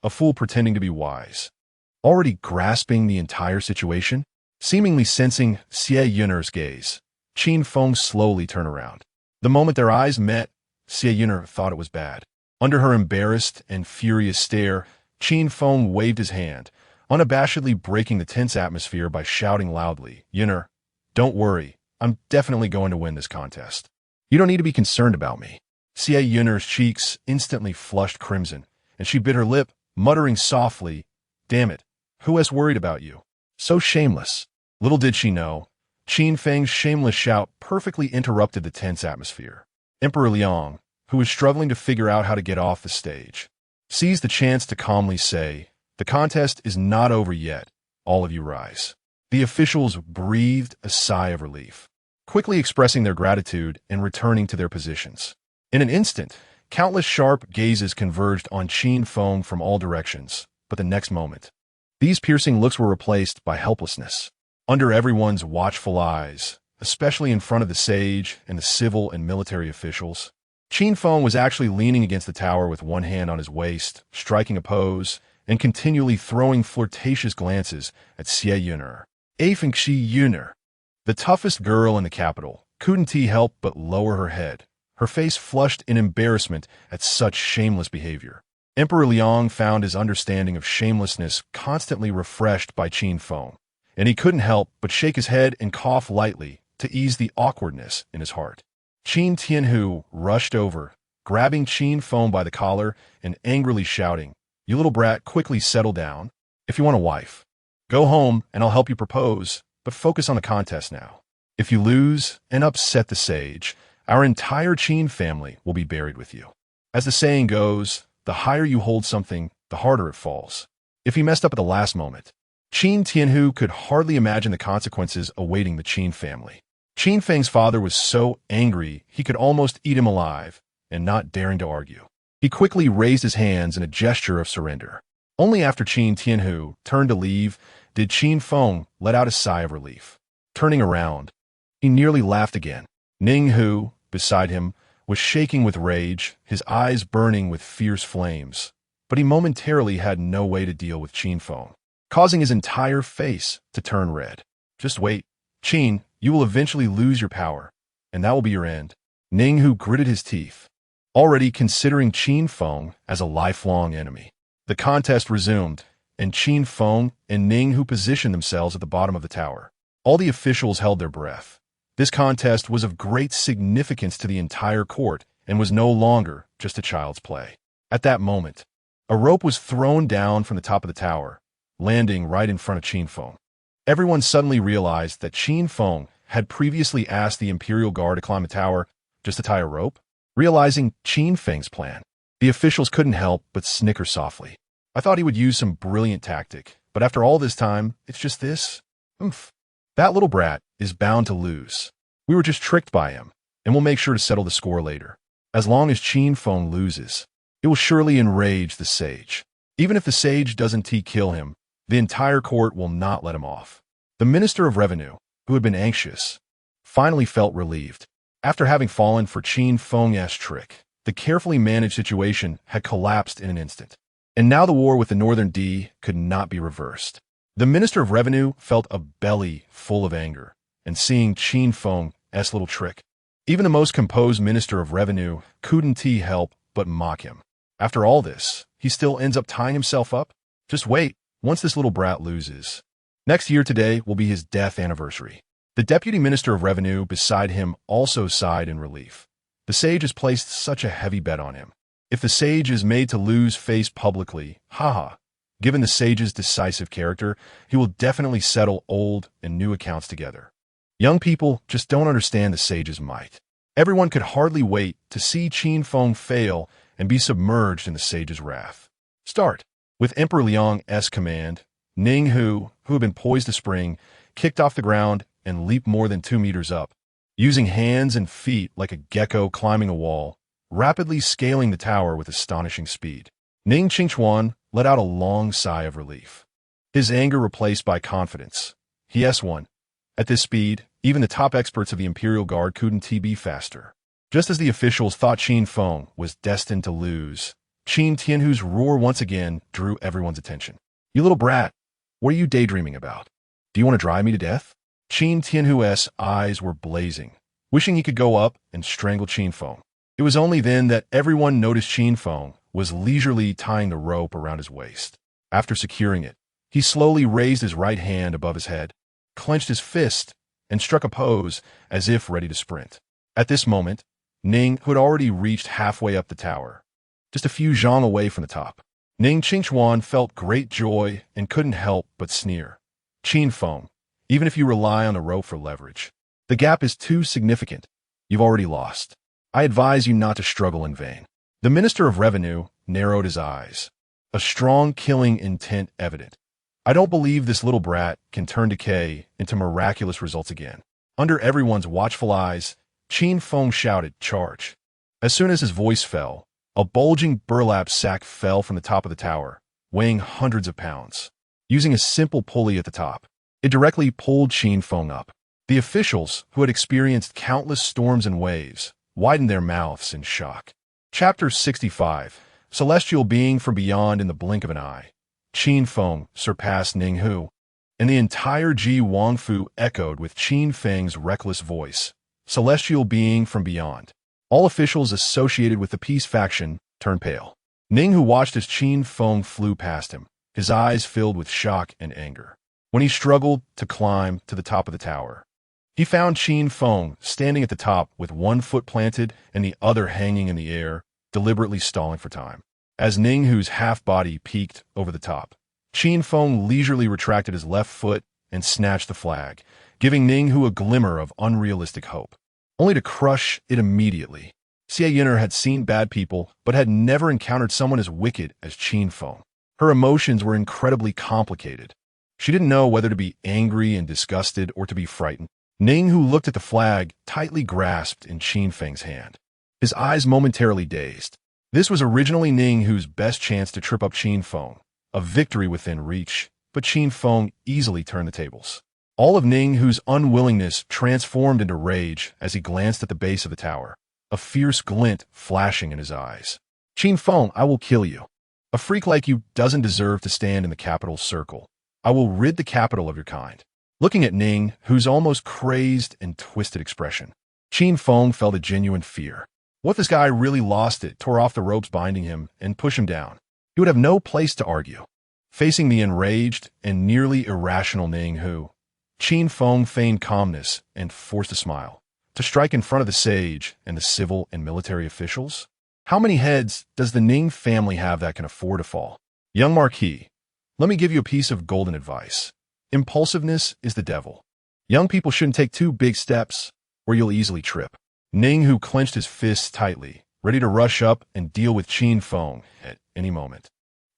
a fool pretending to be wise, already grasping the entire situation? Seemingly sensing Xie Yin'er's gaze, Qin Feng slowly turned around. The moment their eyes met, Xie Yin'er thought it was bad. Under her embarrassed and furious stare, Qin Feng waved his hand, unabashedly breaking the tense atmosphere by shouting loudly, "Yin'er, don't worry, I'm definitely going to win this contest. You don't need to be concerned about me." Xie Yin'er's cheeks instantly flushed crimson, and she bit her lip, muttering softly, "Damn it, who has worried about you? So shameless." Little did she know, Qin Feng's shameless shout perfectly interrupted the tense atmosphere. Emperor Liang, who was struggling to figure out how to get off the stage, seized the chance to calmly say, "The contest is not over yet. All of you rise." The officials breathed a sigh of relief, quickly expressing their gratitude and returning to their positions. In an instant, countless sharp gazes converged on Qin Feng from all directions, but the next moment, these piercing looks were replaced by helplessness. Under everyone's watchful eyes, especially in front of the sage and the civil and military officials, Qin Feng was actually leaning against the tower with one hand on his waist, striking a pose, and continually throwing flirtatious glances at Xie Yin'er. Xie Yin'er, the toughest girl in the capital, couldn't help but lower her head, her face flushed in embarrassment at such shameless behavior. Emperor Liang found his understanding of shamelessness constantly refreshed by Qin Feng, and he couldn't help but shake his head and cough lightly to ease the awkwardness in his heart. Qin Tianhu rushed over, grabbing Qin Feng by the collar and angrily shouting, "You little brat, quickly settle down. If you want a wife, go home and I'll help you propose, but focus on the contest now. If you lose and upset the sage, our entire Qin family will be buried with you." As the saying goes, the higher you hold something, the harder it falls. If he messed up at the last moment, Qin Tianhu could hardly imagine the consequences awaiting the Qin family. Qin Feng's father was so angry he could almost eat him alive, and not daring to argue, he quickly raised his hands in a gesture of surrender. Only after Qin Tianhu turned to leave did Qin Feng let out a sigh of relief. Turning around, he nearly laughed again. Ning Hu, beside him, was shaking with rage, his eyes burning with fierce flames, but he momentarily had no way to deal with Qin Feng, causing his entire face to turn red. "Just wait, Qin, you will eventually lose your power, and that will be your end." Ning Hu gritted his teeth, already considering Qin Feng as a lifelong enemy. The contest resumed, and Qin Feng and Ning Hu positioned themselves at the bottom of the tower. All the officials held their breath. This contest was of great significance to the entire court and was no longer just a child's play. At that moment, a rope was thrown down from the top of the tower, landing right in front of Qin Feng. Everyone suddenly realized that Qin Feng had previously asked the Imperial Guard to climb the tower just to tie a rope. Realizing Qin Feng's plan, the officials couldn't help but snicker softly. "I thought he would use some brilliant tactic, but after all this time, it's just this? Oomph. That little brat is bound to lose. We were just tricked by him, and we'll make sure to settle the score later. As long as Qin Feng loses, it will surely enrage the sage. Even if the sage doesn't kill him, the entire court will not let him off." The Minister of Revenue, who had been anxious, finally felt relieved. After having fallen for Qin Feng's trick, the carefully managed situation had collapsed in an instant. And now the war with the Northern D could not be reversed. The Minister of Revenue felt a belly full of anger, and seeing Qin Feng's little trick, even the most composed Minister of Revenue couldn't help but mock him. After all this, he still ends up tying himself up? Just wait, once this little brat loses. Next year today will be his death anniversary. The Deputy Minister of Revenue beside him also sighed in relief. The sage has placed such a heavy bet on him. If the sage is made to lose face publicly, given the sage's decisive character, he will definitely settle old and new accounts together. Young people just don't understand the sage's might. Everyone could hardly wait to see Qin Feng fail and be submerged in the sage's wrath. Start. With Emperor Liang's command, Ning Hu, who had been poised to spring, kicked off the ground and leaped more than 2 meters up, using hands and feet like a gecko climbing a wall, rapidly scaling the tower with astonishing speed. Ning Qingchuan let out a long sigh of relief. His anger replaced by confidence. He S1. At this speed, even the top experts of the Imperial Guard couldn't be faster. Just as the officials thought Qin Feng was destined to lose, Qin Tianhu's roar once again drew everyone's attention. "You little brat, what are you daydreaming about? Do you want to drive me to death?" Qin Tianhu's eyes were blazing, wishing he could go up and strangle Qin Feng. It was only then that everyone noticed Qin Feng was leisurely tying the rope around his waist. After securing it, he slowly raised his right hand above his head, clenched his fist, and struck a pose as if ready to sprint. At this moment, Ning, who had already reached halfway up the tower, just a few zhang away from the top, Ning Qingchuan felt great joy and couldn't help but sneer. "Qin Feng, even if you rely on the rope for leverage, the gap is too significant. You've already lost. I advise you not to struggle in vain." The Minister of Revenue narrowed his eyes, a strong killing intent evident. "I don't believe this little brat can turn decay into miraculous results again." Under everyone's watchful eyes, Qin Feng shouted, "Charge." As soon as his voice fell, a bulging burlap sack fell from the top of the tower, weighing hundreds of pounds. Using a simple pulley at the top, it directly pulled Qin Feng up. The officials, who had experienced countless storms and waves, widened their mouths in shock. Chapter 65. Celestial Being from Beyond in the blink of an eye. Qin Feng surpassed Ning Hu, and the entire Ji Wangfu echoed with Qin Feng's reckless voice. Celestial Being from Beyond. All officials associated with the peace faction turned pale. Ning Hu watched as Qin Feng flew past him, his eyes filled with shock and anger. When he struggled to climb to the top of the tower, he found Qin Feng standing at the top with one foot planted and the other hanging in the air, deliberately stalling for time. As Ning Hu's half-body peeked over the top, Qin Feng leisurely retracted his left foot and snatched the flag, giving Ning Hu a glimmer of unrealistic hope, only to crush it immediately. Xie Yin'er had seen bad people, but had never encountered someone as wicked as Qin Feng. Her emotions were incredibly complicated. She didn't know whether to be angry and disgusted or to be frightened. Ning Hu looked at the flag tightly grasped in Qin Feng's hand, his eyes momentarily dazed. This was originally Ning Hu's best chance to trip up Qin Feng, a victory within reach, but Qin Feng easily turned the tables. All of Ning Hu's unwillingness transformed into rage as he glanced at the base of the tower, a fierce glint flashing in his eyes. "Qin Feng, I will kill you. A freak like you doesn't deserve to stand in the capital's circle. I will rid the capital of your kind." Looking at Ning Hu's almost crazed and twisted expression, Qin Feng felt a genuine fear. What if this guy really lost it, tore off the ropes binding him, and pushed him down? He would have no place to argue. Facing the enraged and nearly irrational Ning Hu, Qin Feng feigned calmness and forced a smile. To strike in front of the sage and the civil and military officials? How many heads does the Ning family have that can afford to fall? Young Marquis, let me give you a piece of golden advice. Impulsiveness is the devil. Young people shouldn't take too big steps, or you'll easily trip. Ning Hu clenched his fists tightly, ready to rush up and deal with Qin Feng at any moment.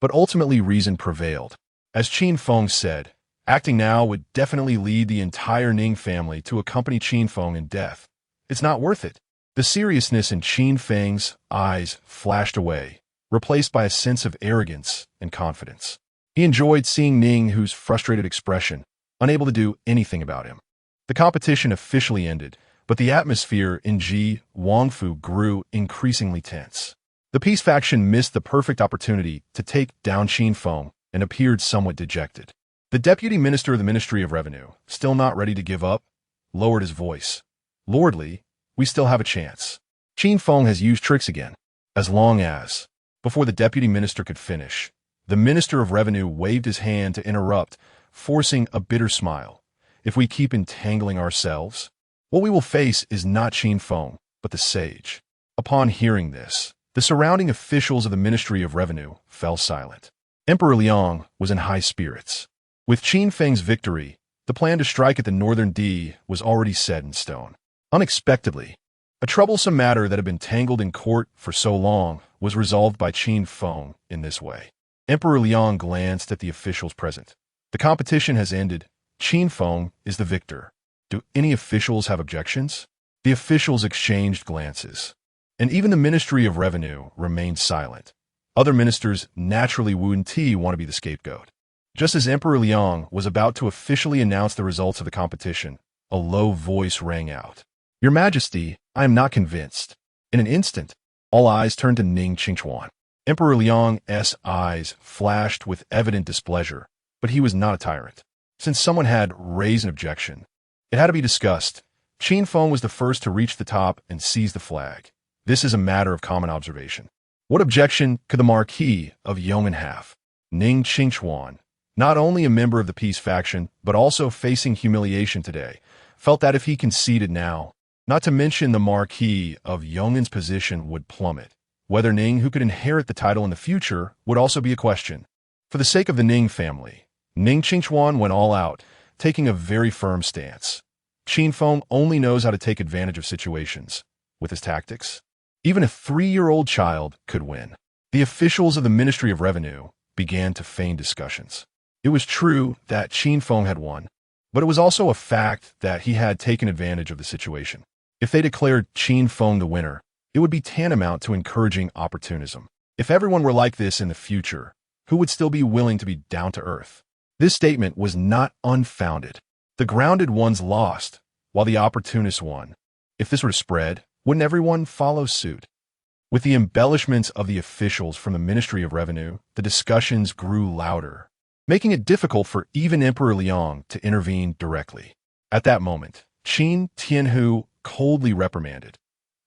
But ultimately reason prevailed. As Qin Feng said, acting now would definitely lead the entire Ning family to accompany Qin Feng in death. It's not worth it. The seriousness in Qin Feng's eyes flashed away, replaced by a sense of arrogance and confidence. He enjoyed seeing Ning Hu's frustrated expression, unable to do anything about him. The competition officially ended, but the atmosphere in Ji Wangfu grew increasingly tense. The peace faction missed the perfect opportunity to take down Qin Feng and appeared somewhat dejected. The deputy minister of the Ministry of Revenue, still not ready to give up, lowered his voice. "Lordly, we still have a chance. Qin Feng has used tricks again. As long as..." Before the deputy minister could finish, the Minister of Revenue waved his hand to interrupt, forcing a bitter smile. "If we keep entangling ourselves, what we will face is not Qin Feng, but the sage." Upon hearing this, the surrounding officials of the Ministry of Revenue fell silent. Emperor Liang was in high spirits. With Qin Feng's victory, the plan to strike at the northern Di was already set in stone. Unexpectedly, a troublesome matter that had been tangled in court for so long was resolved by Qin Feng in this way. Emperor Liang glanced at the officials present. "The competition has ended. Qin Feng is the victor. Do any officials have objections?" The officials exchanged glances, and even the Ministry of Revenue remained silent. Other ministers naturally wouldn't want to be the scapegoat. Just as Emperor Liang was about to officially announce the results of the competition, a low voice rang out. "Your Majesty, I am not convinced." In an instant, all eyes turned to Ning Qingchuan. Emperor Liang's eyes flashed with evident displeasure, but he was not a tyrant. Since someone had raised an objection, it had to be discussed. Qin Feng was the first to reach the top and seize the flag. This is a matter of common observation. What objection could the Marquis of Yong'an have? Ning Qingchuan, not only a member of the peace faction, but also facing humiliation today, felt that if he conceded now, not to mention the Marquis of Yong'an's position would plummet. Whether Ning, who could inherit the title in the future, would also be a question. For the sake of the Ning family, Ning Qingchuan went all out, taking a very firm stance. Qin Feng only knows how to take advantage of situations. With his tactics, even a 3-year-old child could win. The officials of the Ministry of Revenue began to feign discussions. It was true that Qin Feng had won, but it was also a fact that he had taken advantage of the situation. If they declared Qin Feng the winner, it would be tantamount to encouraging opportunism. If everyone were like this in the future, who would still be willing to be down to earth? This statement was not unfounded. The grounded ones lost, while the opportunists won. If this were to spread, wouldn't everyone follow suit? With the embellishments of the officials from the Ministry of Revenue, the discussions grew louder, making it difficult for even Emperor Liang to intervene directly. At that moment, Qin Tianhu coldly reprimanded,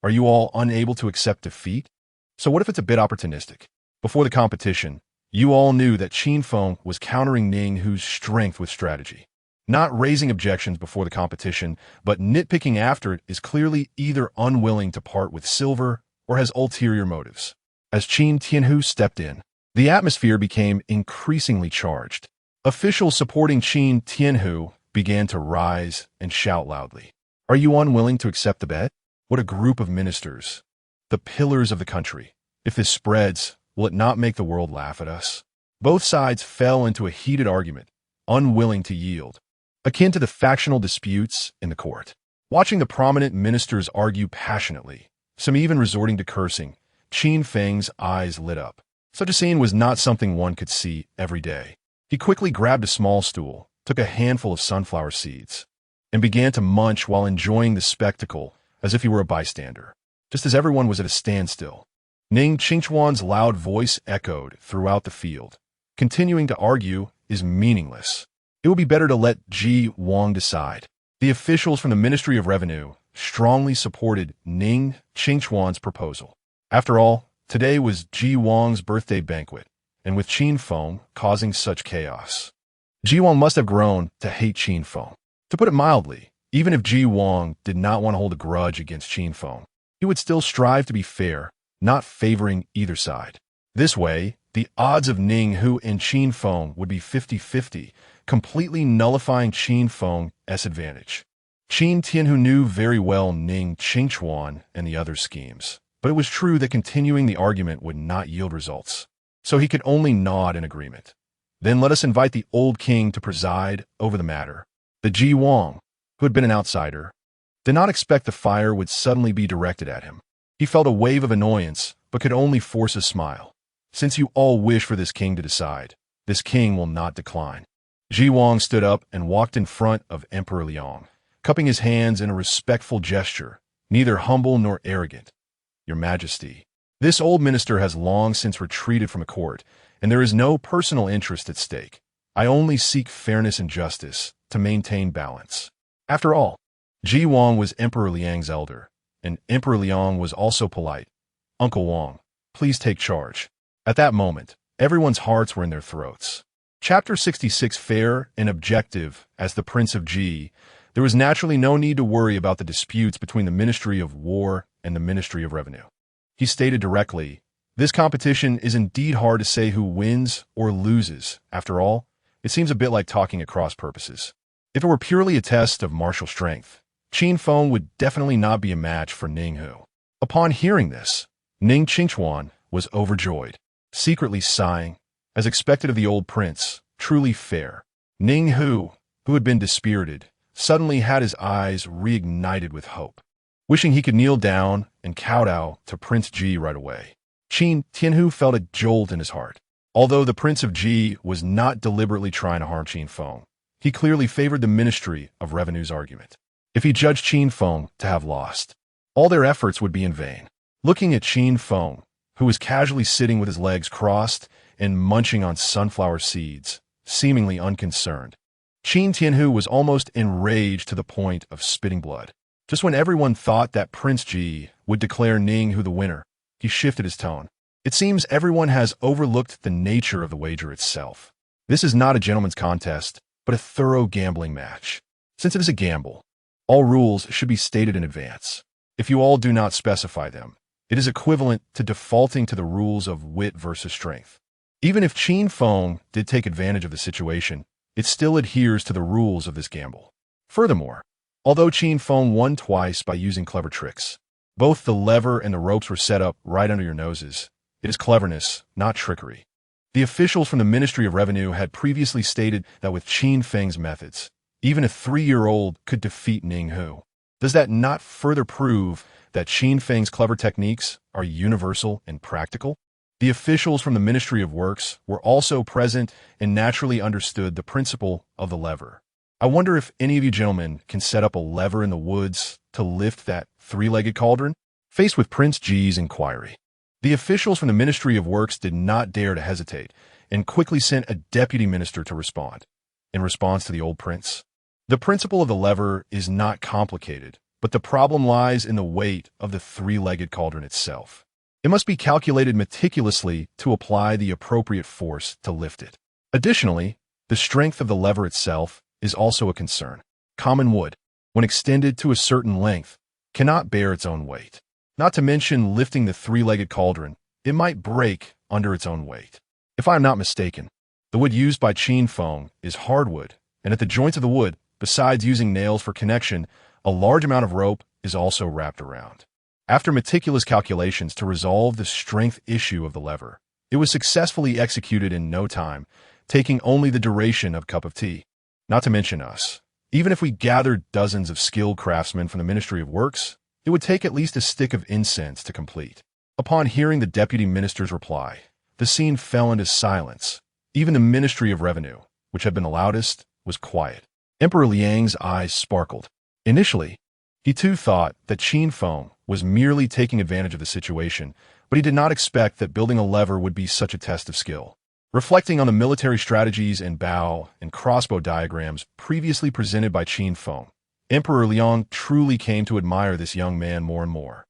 "Are you all unable to accept defeat? So what if it's a bit opportunistic?" Before the competition, you all knew that Qin Feng was countering Ning Hu's strength with strategy. Not raising objections before the competition, but nitpicking after it is clearly either unwilling to part with silver or has ulterior motives. As Qin Tianhu stepped in, the atmosphere became increasingly charged. Officials supporting Qin Tianhu began to rise and shout loudly. "Are you unwilling to accept the bet?" What a group of ministers, the pillars of the country. If this spreads, will it not make the world laugh at us? Both sides fell into a heated argument, unwilling to yield, akin to the factional disputes in the court. Watching the prominent ministers argue passionately, some even resorting to cursing, Qin Feng's eyes lit up. Such a scene was not something one could see every day. He quickly grabbed a small stool, took a handful of sunflower seeds, and began to munch while enjoying the spectacle as if he were a bystander. Just as everyone was at a standstill, Ning Qingchuan's loud voice echoed throughout the field. "Continuing to argue is meaningless. It would be better to let Ji Wang decide." The officials from the Ministry of Revenue strongly supported Ning Qingchuan's proposal. After all, today was Ji Wang's birthday banquet, and with Qin Feng causing such chaos, Ji Wang must have grown to hate Qin Feng. To put it mildly, even if Ji Wang did not want to hold a grudge against Qin Feng, he would still strive to be fair, not favoring either side. This way, the odds of Ning Hu and Qin Feng would be 50-50, completely nullifying Qin Feng's advantage. Qin Tianhu knew very well Ning Qingchuan and the other schemes, but it was true that continuing the argument would not yield results, so he could only nod in agreement. "Then let us invite the old king to preside over the matter." The Ji Wang, who had been an outsider, did not expect the fire would suddenly be directed at him. He felt a wave of annoyance, but could only force a smile. "Since you all wish for this king to decide, this king will not decline. Ji Wang stood up and walked in front of Emperor Liang, cupping his hands in a respectful gesture, neither humble nor arrogant. Your Majesty, this old minister has long since retreated from a court, and there is no personal interest at stake. I only seek fairness and justice to maintain balance. After all, Ji Wang was Emperor Liang's elder, and Emperor Liang was also polite. Uncle Wang, please take charge. At that moment, everyone's hearts were in their throats. Chapter 66. Fair and objective. As the Prince of Ji, there was naturally no need to worry about the disputes between the Ministry of War and the Ministry of Revenue. He stated directly, this competition is indeed hard to say who wins or loses. After all, it seems a bit like talking at cross purposes. If it were purely a test of martial strength, Qin Feng would definitely not be a match for Ning Hu. Upon hearing this, Ning Qingchuan was overjoyed, secretly sighing, as expected of the old prince, truly fair. Ning Hu, who had been dispirited, suddenly had his eyes reignited with hope, wishing he could kneel down and kowtow to Prince Ji right away. Qin Tianhu felt a jolt in his heart. Although the Prince of Ji was not deliberately trying to harm Qin Feng, he clearly favored the Ministry of Revenue's argument. If he judged Qin Feng to have lost, all their efforts would be in vain. Looking at Qin Feng, who was casually sitting with his legs crossed and munching on sunflower seeds, seemingly unconcerned, Qin Tianhu was almost enraged to the point of spitting blood. Just when everyone thought that Prince Ji would declare Ning Hu the winner, he shifted his tone. It seems everyone has overlooked the nature of the wager itself. This is not a gentleman's contest, but a thorough gambling match. Since it is a gamble, all rules should be stated in advance. If you all do not specify them, it is equivalent to defaulting to the rules of wit versus strength. Even if Qin Feng did take advantage of the situation, it still adheres to the rules of this gamble. Furthermore, although Qin Feng won twice by using clever tricks, both the lever and the ropes were set up right under your noses. It is cleverness, not trickery. The officials from the Ministry of Revenue had previously stated that with Qin Feng's methods, even a 3-year-old could defeat Ning Hu. Does that not further prove that Qin Feng's clever techniques are universal and practical? The officials from the Ministry of Works were also present and naturally understood the principle of the lever. I wonder if any of you gentlemen can set up a lever in the woods to lift that 3-legged cauldron? Faced with Prince Ji's inquiry, the officials from the Ministry of Works did not dare to hesitate and quickly sent a deputy minister to respond. In response to the old prince, the principle of the lever is not complicated, but the problem lies in the weight of the 3-legged cauldron itself. It must be calculated meticulously to apply the appropriate force to lift it. Additionally, the strength of the lever itself is also a concern. Common wood, when extended to a certain length, cannot bear its own weight. Not to mention lifting the 3-legged cauldron, it might break under its own weight. If I am not mistaken, the wood used by Qin Feng is hardwood, and at the joints of the wood, besides using nails for connection, a large amount of rope is also wrapped around. After meticulous calculations to resolve the strength issue of the lever, it was successfully executed in no time, taking only the duration of a cup of tea. Not to mention us. Even if we gathered dozens of skilled craftsmen from the Ministry of Works, it would take at least a stick of incense to complete. Upon hearing the deputy minister's reply, the scene fell into silence. Even the Ministry of Revenue, which had been the loudest, was quiet. Emperor Liang's eyes sparkled. Initially, he too thought that Qin Feng was merely taking advantage of the situation, but he did not expect that building a lever would be such a test of skill. Reflecting on the military strategies and bow and crossbow diagrams previously presented by Qin Feng, Emperor Liang truly came to admire this young man more and more.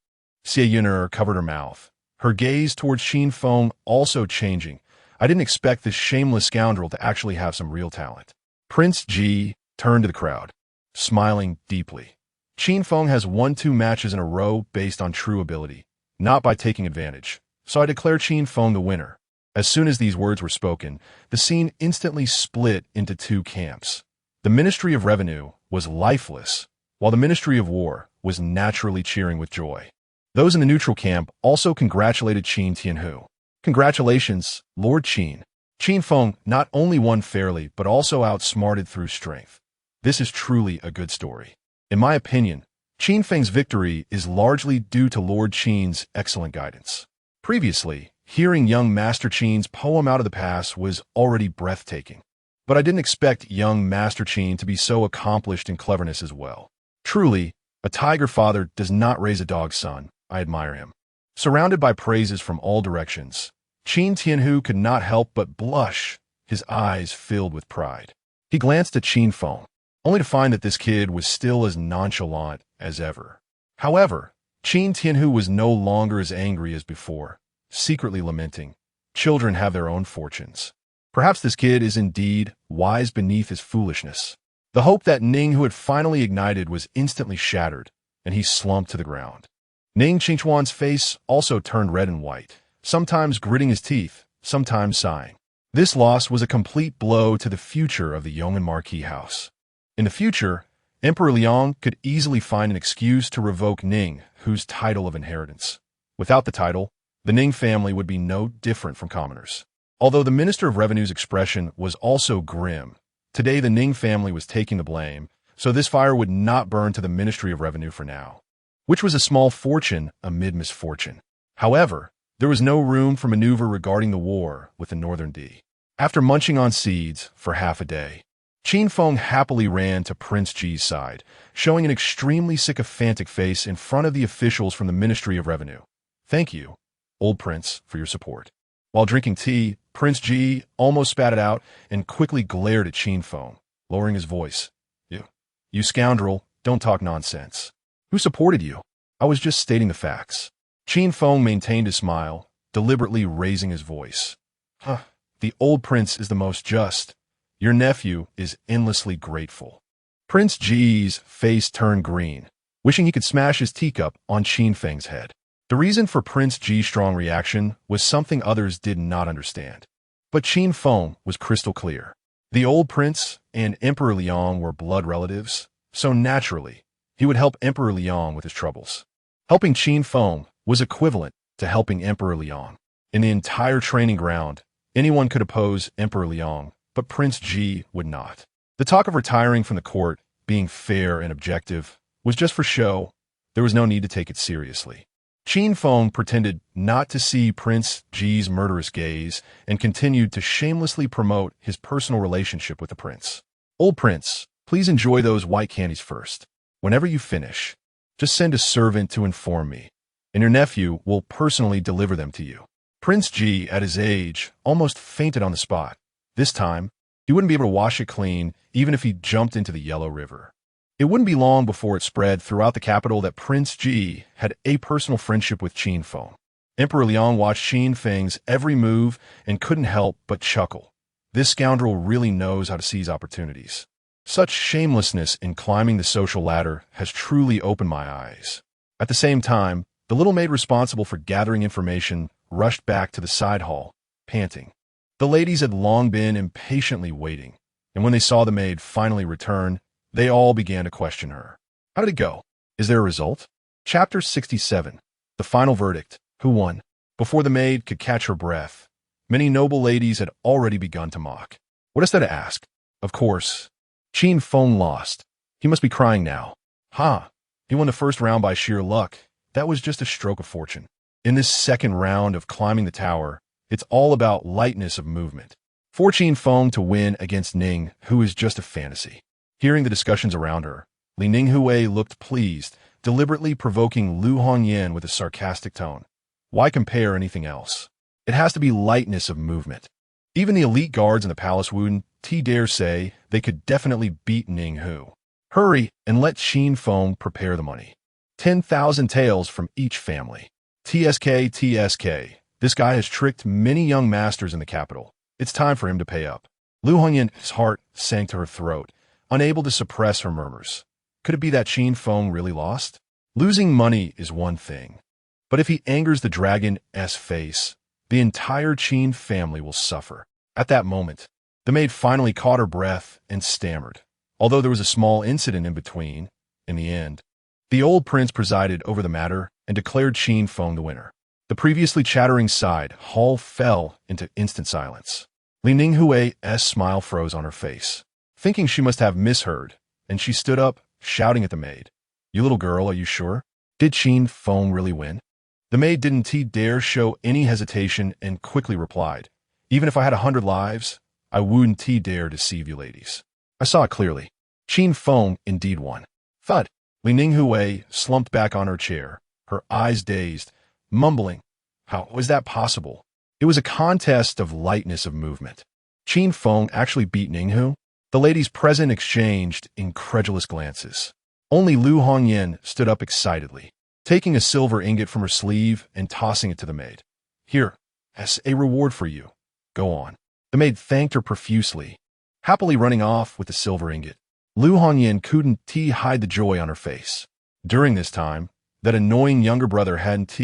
Xie Yun'er covered her mouth, her gaze towards Qin Feng also changing. I didn't expect this shameless scoundrel to actually have some real talent. Prince Ji turned to the crowd, smiling deeply. Qin Feng has won 2 matches in a row based on true ability, not by taking advantage, so I declare Qin Feng the winner. As soon as these words were spoken, the scene instantly split into 2 camps. The Ministry of Revenue was lifeless, while the Ministry of War was naturally cheering with joy. Those in the neutral camp also congratulated Qin Tianhu. Congratulations, Lord Qin. Qin Feng not only won fairly, but also outsmarted through strength. This is truly a good story. In my opinion, Qin Feng's victory is largely due to Lord Qin's excellent guidance. Previously, hearing young Master Qin's poem out of the past was already breathtaking. but I didn't expect young Master Qin to be so accomplished in cleverness as well. Truly, a tiger father does not raise a dog son. I admire him. Surrounded by praises from all directions, Qin Tianhu could not help but blush, his eyes filled with pride. He glanced at Qin Feng, only to find that this kid was still as nonchalant as ever. However, Qin Tianhu was no longer as angry as before, secretly lamenting, "Children have their own fortunes. Perhaps this kid is indeed wise beneath his foolishness." The hope that Ning Hu had finally ignited was instantly shattered, and he slumped to the ground. Ning Qingchuan's face also turned red and white, sometimes gritting his teeth, sometimes sighing. This loss was a complete blow to the future of the Yong'an Marquis house. In the future, Emperor Liang could easily find an excuse to revoke Ning Hu's title of inheritance. Without the title, the Ning family would be no different from commoners. Although the Minister of Revenue's expression was also grim, today the Ning family was taking the blame, so this fire would not burn to the Ministry of Revenue for now, which was a small fortune amid misfortune. However, there was no room for maneuver regarding the war with the Northern D. After munching on seeds for half a day, Qin Feng happily ran to Prince Ji's side, showing an extremely sycophantic face in front of the officials from the Ministry of Revenue. "Thank you, old prince, for your support." While drinking tea, Prince Ji almost spat it out and quickly glared at Qin Feng, lowering his voice. You scoundrel, don't talk nonsense. Who supported you? I was just stating the facts." Qin Feng maintained his smile, deliberately raising his voice. The old prince is the most just. Your nephew is endlessly grateful." Prince Ji's face turned green, wishing he could smash his teacup on Qin Feng's head. The reason for Prince Ji's strong reaction was something others did not understand. But Qin Feng was crystal clear. The old prince and Emperor Liang were blood relatives, so naturally, he would help Emperor Liang with his troubles. Helping Qin Feng was equivalent to helping Emperor Liang. In the entire training ground, anyone could oppose Emperor Liang, but Prince Ji would not. The talk of retiring from the court, being fair and objective, was just for show. There was no need to take it seriously. Qin Feng pretended not to see Prince Ji's murderous gaze and continued to shamelessly promote his personal relationship with the prince. "Old prince, please enjoy those white candies first. Whenever you finish, just send a servant to inform me, and your nephew will personally deliver them to you." Prince Ji, at his age, almost fainted on the spot. This time, he wouldn't be able to wash it clean even if he jumped into the Yellow River. It wouldn't be long before it spread throughout the capital that Prince Ji had a personal friendship with Qin Feng. Emperor Liang watched Qin Feng's every move and couldn't help but chuckle. This scoundrel really knows how to seize opportunities. Such shamelessness in climbing the social ladder has truly opened my eyes. At the same time, the little maid responsible for gathering information rushed back to the side hall, panting. The ladies had long been impatiently waiting, and when they saw the maid finally return, they all began to question her. How did it go? Is there a result? Chapter 67. The final verdict. Who won? Before the maid could catch her breath, many noble ladies had already begun to mock. What is there to ask? Of course, Qin Feng lost. He must be crying now. He won the first round by sheer luck. That was just a stroke of fortune. In this second round of climbing the tower, it's all about lightness of movement. For Qin Feng to win against Ning, who is just a fantasy. Hearing the discussions around her, Li Ninghui looked pleased, deliberately provoking Lu Hongyan with a sarcastic tone. Why compare anything else? It has to be lightness of movement. Even the elite guards in the palace wouldn't dare say they could definitely beat Ning Hu. Hurry and let Qin Feng prepare the money. 10,000 taels from each family. TSK. This guy has tricked many young masters in the capital. It's time for him to pay up. Lu Hongyan's heart sank to her throat, unable to suppress her murmurs. Could it be that Qin Feng really lost? Losing money is one thing, but if he angers the dragon's face, the entire Qin family will suffer. At that moment, the maid finally caught her breath and stammered. Although there was a small incident in between, in the end, the old prince presided over the matter and declared Qin Feng the winner. The previously chattering side hall fell into instant silence. Li Ninghui's smile froze on her face, thinking she must have misheard, and she stood up, shouting at the maid. You little girl, are you sure? Did Qin Feng really win? The maid didn't dare show any hesitation and quickly replied, Even if I had 100 lives, I wouldn't dare deceive you ladies. I saw it clearly. Qin Feng indeed won. Thud. Li Ninghui slumped back on her chair, her eyes dazed, mumbling, "How was that possible?" It was a contest of lightness of movement. Qin Feng actually beat Ninghu. The ladies present exchanged incredulous glances. Only Lu Hongyan stood up excitedly, taking a silver ingot from her sleeve and tossing it to the maid. "Here, as a reward for you. Go on." The maid thanked her profusely, happily running off with the silver ingot. Lu Hongyan couldn't hide the joy on her face. During this time, that annoying younger brother hadn't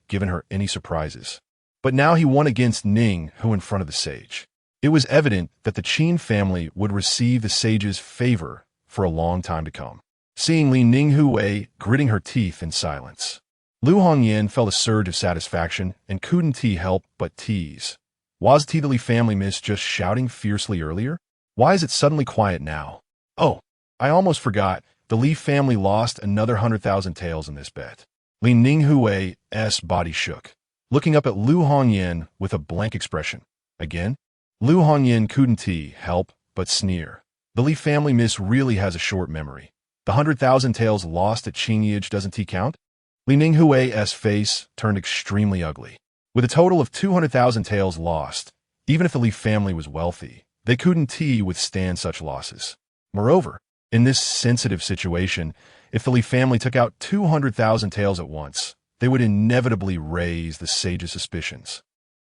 given her any surprises. But now he won against Ning, who in front of the sage. It was evident that the Qin family would receive the sage's favor for a long time to come. Seeing Li Ninghui gritting her teeth in silence, Lu Hongyan felt a surge of satisfaction and couldn't help but tease. Was the Li family miss just shouting fiercely earlier? Why is it suddenly quiet now? Oh, I almost forgot. The Li family lost another 100,000 taels in this bet. Li Ninghui's body shook, looking up at Lu Hongyan with a blank expression. Again? Lu Hongyan couldn't help but sneer. The Li family miss really has a short memory. The 100,000 taels lost at Qingyage doesn't count? Li Ninghui's face turned extremely ugly. With a total of 200,000 taels lost, even if the Li family was wealthy, they couldn't withstand such losses. Moreover, in this sensitive situation, if the Li family took out 200,000 taels at once, they would inevitably raise the sage's suspicions.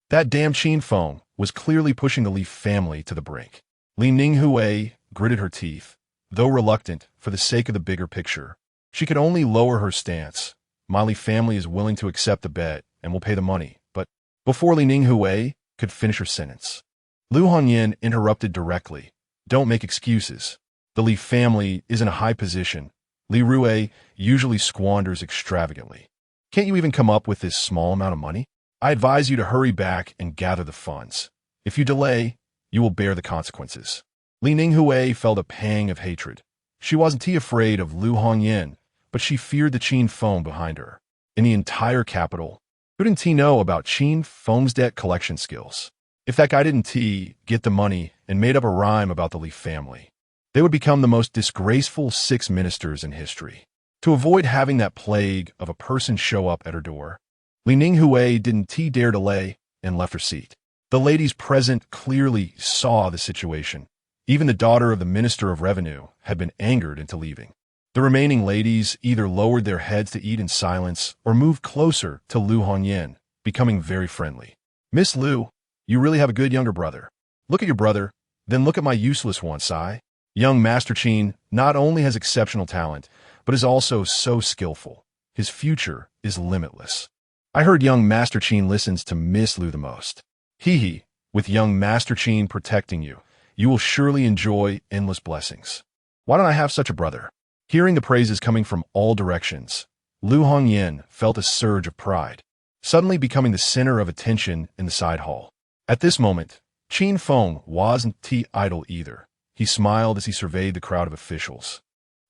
That damn Qin Feng was clearly pushing the Li family to the brink. Li Ninghui gritted her teeth, though reluctant for the sake of the bigger picture. She could only lower her stance. My Li family is willing to accept the bet and will pay the money, but before Li Ninghui could finish her sentence, Lu Hongyan interrupted directly. Don't make excuses. The Li family is in a high position. Li Rui usually squanders extravagantly. Can't you even come up with this small amount of money? I advise you to hurry back and gather the funds. If you delay, you will bear the consequences. Li Ninghui felt a pang of hatred. She wasn't afraid of Lu Hongyan, but she feared the Qin Feng behind her. In the entire capital, who didn't know about Qin Feng's debt collection skills? If that guy didn't get the money and made up a rhyme about the Li family, they would become the most disgraceful 6 ministers in history. To avoid having that plague of a person show up at her door, Li Ninghui didn't dare delay and left her seat. The ladies present clearly saw the situation. Even the daughter of the Minister of Revenue had been angered into leaving. The remaining ladies either lowered their heads to eat in silence or moved closer to Lu Hongyan, becoming very friendly. "Miss Lu, you really have a good younger brother. Look at your brother, then look at my useless one, Sai. Young Master Qin not only has exceptional talent, but is also so skillful. His future is limitless. I heard young Master Qin listens to Miss Lu the most. Hee, with young Master Qin protecting you, you will surely enjoy endless blessings. Why don't I have such a brother?" Hearing the praises coming from all directions, Lu Hongyan felt a surge of pride, suddenly becoming the center of attention in the side hall. At this moment, Qin Feng wasn't idle either. He smiled as he surveyed the crowd of officials,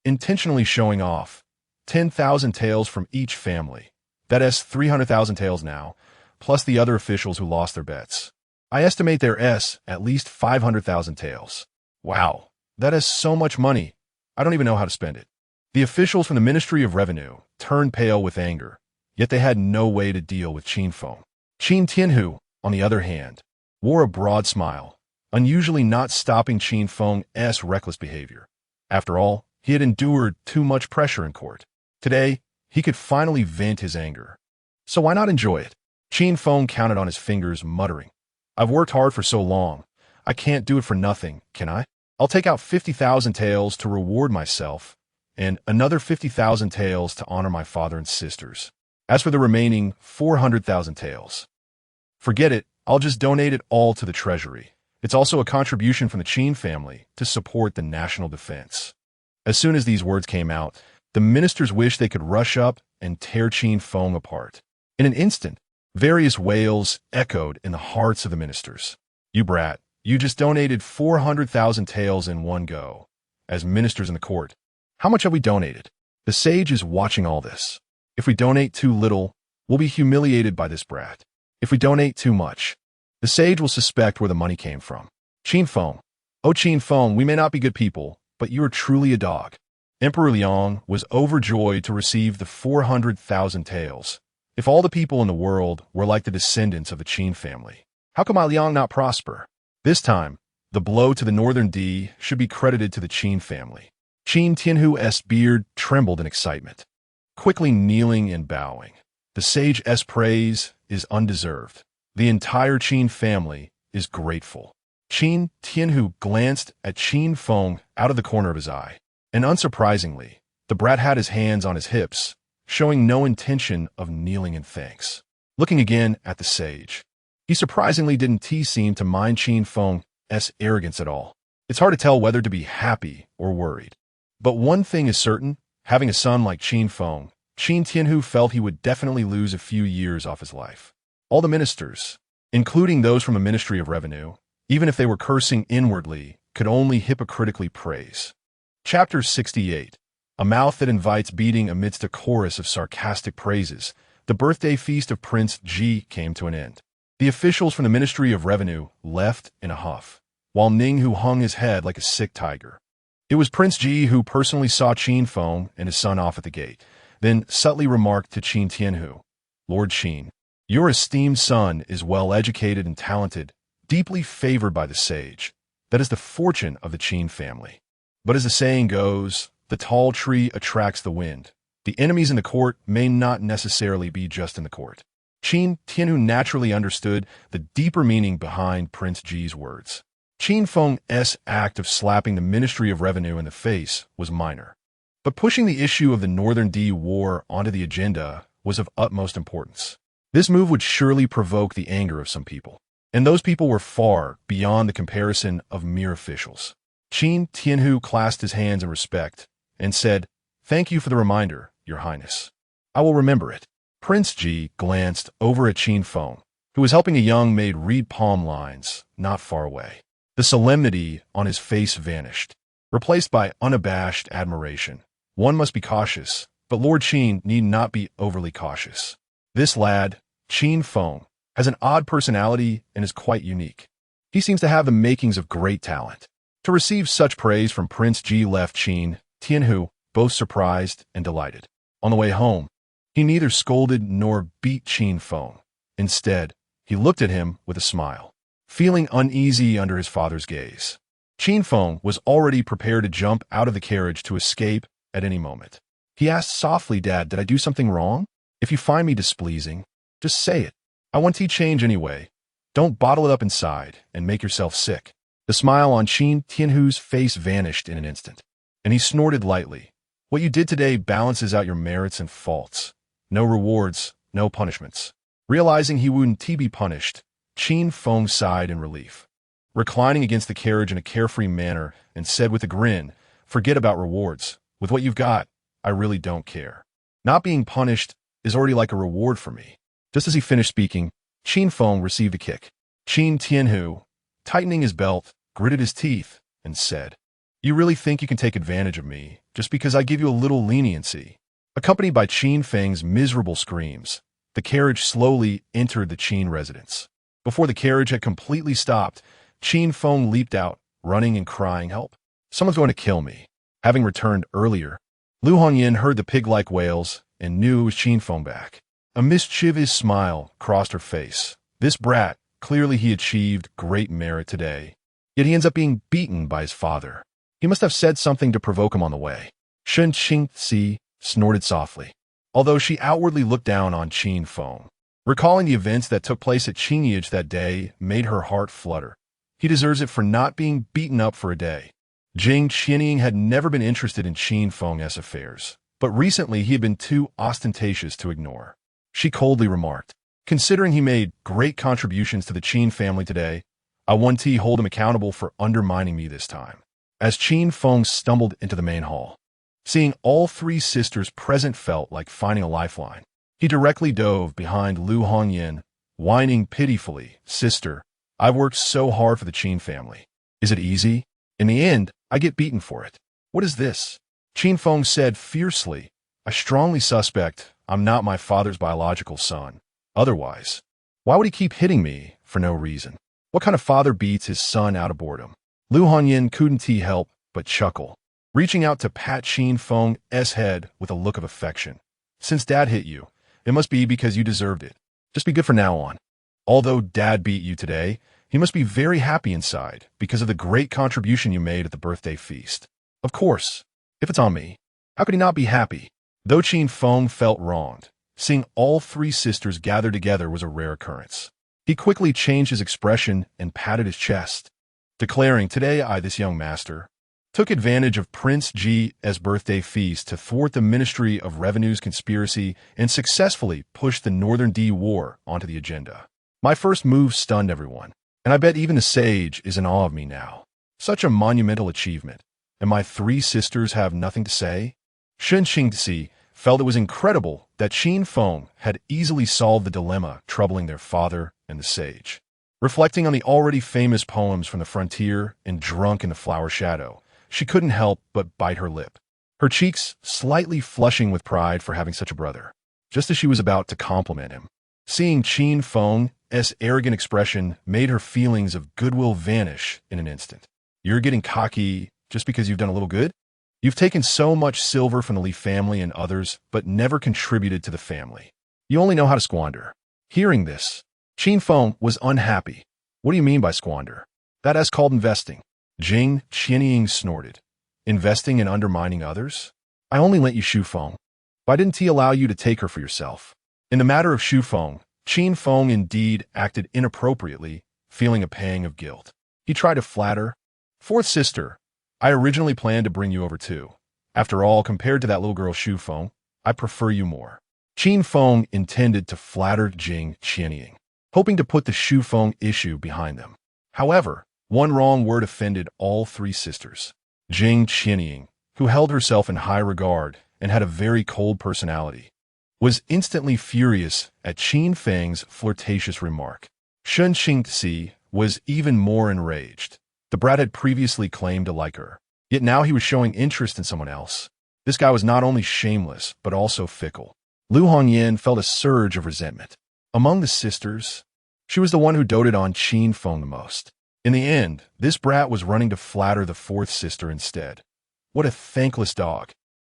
intentionally showing off 10,000 taels from each family. That is 300,000 taels now, plus the other officials who lost their bets. I estimate there is at least 500,000 taels. Wow, that is so much money. I don't even know how to spend it. The officials from the Ministry of Revenue turned pale with anger, yet they had no way to deal with Qin Feng. Qin Tianhu, on the other hand, wore a broad smile, unusually not stopping Qin Feng's reckless behavior. After all, he had endured too much pressure in court. Today, he could finally vent his anger. So why not enjoy it? Qin Feng counted on his fingers, muttering, "I've worked hard for so long. I can't do it for nothing, can I? I'll take out 50,000 taels to reward myself, and another 50,000 taels to honor my father and sisters. As for the remaining 400,000 taels, forget it, I'll just donate it all to the treasury. It's also a contribution from the Qin family to support the national defense." As soon as these words came out, the ministers wished they could rush up and tear Qin Feng apart. In an instant, various wails echoed in the hearts of the ministers. "You brat, you just donated 400,000 taels in one go. As ministers in the court, how much have we donated? The sage is watching all this. If we donate too little, we'll be humiliated by this brat. If we donate too much, the sage will suspect where the money came from. Qin Feng. Oh, Qin Feng, we may not be good people, but you are truly a dog. Emperor Liang was overjoyed to receive the 400,000 taels. If all the people in the world were like the descendants of the Qin family, how come my Liang not prosper? This time, the blow to the northern D should be credited to the Qin family. Qin Tianhu's beard trembled in excitement, quickly kneeling and bowing. The sage's praise is undeserved. The entire Qin family is grateful. Qin Tianhu glanced at Qin Feng out of the corner of his eye, and unsurprisingly, the brat had his hands on his hips, showing no intention of kneeling in thanks. Looking again at the sage, he surprisingly didn't seem to mind Qin Feng's arrogance at all. It's hard to tell whether to be happy or worried. But one thing is certain, having a son like Qin Feng, Qin Tianhu felt he would definitely lose a few years off his life. All the ministers, including those from the Ministry of Revenue, even if they were cursing inwardly, could only hypocritically praise. Chapter 68. A mouth that invites beating amidst a chorus of sarcastic praises. The birthday feast of Prince Ji came to an end. The officials from the Ministry of Revenue left in a huff, while Ninghu hung his head like a sick tiger. It was Prince Ji who personally saw Qin Feng and his son off at the gate, then subtly remarked to Qin Tianhu, "Lord Qin, your esteemed son is well-educated and talented, deeply favored by the sage. That is the fortune of the Qin family. But as the saying goes, the tall tree attracts the wind. The enemies in the court may not necessarily be just in the court." Qin Tianhu naturally understood the deeper meaning behind Prince Ji's words. Qin Feng's act of slapping the Ministry of Revenue in the face was minor, but pushing the issue of the Northern D war onto the agenda was of utmost importance. This move would surely provoke the anger of some people, and those people were far beyond the comparison of mere officials. Qin Tianhu clasped his hands in respect and said, "Thank you for the reminder, Your Highness. I will remember it." Prince Ji glanced over at Qin Feng, who was helping a young maid read palm lines not far away. The solemnity on his face vanished, replaced by unabashed admiration. One must be cautious, but Lord Qin need not be overly cautious. This lad, Qin Feng, has an odd personality and is quite unique. He seems to have the makings of great talent. To receive such praise from Prince Ji left Qin Tianhu both surprised and delighted. On the way home, he neither scolded nor beat Qin Feng. Instead, he looked at him with a smile, feeling uneasy under his father's gaze. Qin Feng was already prepared to jump out of the carriage to escape at any moment. He asked softly, "Dad, did I do something wrong? If you find me displeasing, just say it. I want tea change anyway. Don't bottle it up inside and make yourself sick." The smile on Qin Tianhu's face vanished in an instant, and he snorted lightly. "What you did today balances out your merits and faults. No rewards, no punishments." Realizing he wouldn't be punished, Qin Feng sighed in relief, reclining against the carriage in a carefree manner, and said with a grin, "Forget about rewards. With what you've got, I really don't care. Not being punished is already like a reward for me." Just as he finished speaking, Qin Feng received a kick. Qin Tianhu, tightening his belt, gritted his teeth, and said, "You really think you can take advantage of me just because I give you a little leniency?" Accompanied by Qin Feng's miserable screams, the carriage slowly entered the Qin residence. Before the carriage had completely stopped, Qin Feng leaped out, running and crying, "Help! Someone's going to kill me." Having returned earlier, Lu Hongyan heard the pig-like wails and knew it was Qin Feng back. A mischievous smile crossed her face. This brat, clearly he achieved great merit today. Yet he ends up being beaten by his father. He must have said something to provoke him on the way. Shen Qingzi snorted softly, although she outwardly looked down on Qin Feng. Recalling the events that took place at Qingyage that day made her heart flutter. He deserves it for not being beaten up for a day. Jing Qianying had never been interested in Qin Feng's affairs, but recently he had been too ostentatious to ignore. She coldly remarked, "Considering he made great contributions to the Qin family today, I want to hold him accountable for undermining me this time." As Qin Feng stumbled into the main hall, seeing all three sisters present felt like finding a lifeline. He directly dove behind Lu Hongyan, whining pitifully, "Sister, I've worked so hard for the Qin family. Is it easy? In the end, I get beaten for it. What is this?" Qin Feng said fiercely, "I strongly suspect I'm not my father's biological son. Otherwise, why would he keep hitting me for no reason?" What kind of father beats his son out of boredom? Lu Hongyan couldn't help but chuckle, reaching out to pat Qin Feng's head with a look of affection. Since Dad hit you, it must be because you deserved it. Just be good from now on. Although Dad beat you today, he must be very happy inside because of the great contribution you made at the birthday feast. Of course, if it's on me, how could he not be happy? Though Qin Feng felt wronged, seeing all three sisters gather together was a rare occurrence. He quickly changed his expression and patted his chest, declaring, "Today this young master, took advantage of Prince Ji's birthday feast to thwart the Ministry of Revenue's conspiracy and successfully push the Northern D war onto the agenda. My first move stunned everyone, and I bet even the sage is in awe of me now. Such a monumental achievement, and my three sisters have nothing to say?" Shen Qingxi felt it was incredible that Qin Feng had easily solved the dilemma troubling their father and the sage. Reflecting on the already famous poems from the frontier and Drunk in the Flower Shadow, she couldn't help but bite her lip, her cheeks slightly flushing with pride for having such a brother. Just as she was about to compliment him, seeing Qin Feng's arrogant expression made her feelings of goodwill vanish in an instant. "You're getting cocky just because you've done a little good? You've taken so much silver from the Li family and others, but never contributed to the family. You only know how to squander." Hearing this, Qin Feng was unhappy. "What do you mean by squander? That's called investing." Jing Qianying snorted. "Investing in undermining others? I only lent you Shu Feng. Why didn't he allow you to take her for yourself?" In the matter of Shu Feng, Qin Feng indeed acted inappropriately, feeling a pang of guilt. He tried to flatter. "Fourth sister, I originally planned to bring you over too. After all, compared to that little girl Shu Feng, I prefer you more." Qin Feng intended to flatter Jing Qianying, hoping to put the Shu Feng issue behind them. However, one wrong word offended all three sisters. Jing Qianying, who held herself in high regard and had a very cold personality, was instantly furious at Qin Feng's flirtatious remark. Shen Qingxi was even more enraged. The brat had previously claimed to like her, yet now he was showing interest in someone else. This guy was not only shameless, but also fickle. Lu Hongyan felt a surge of resentment. Among the sisters, she was the one who doted on Qin Feng the most. In the end, this brat was running to flatter the fourth sister instead. What a thankless dog.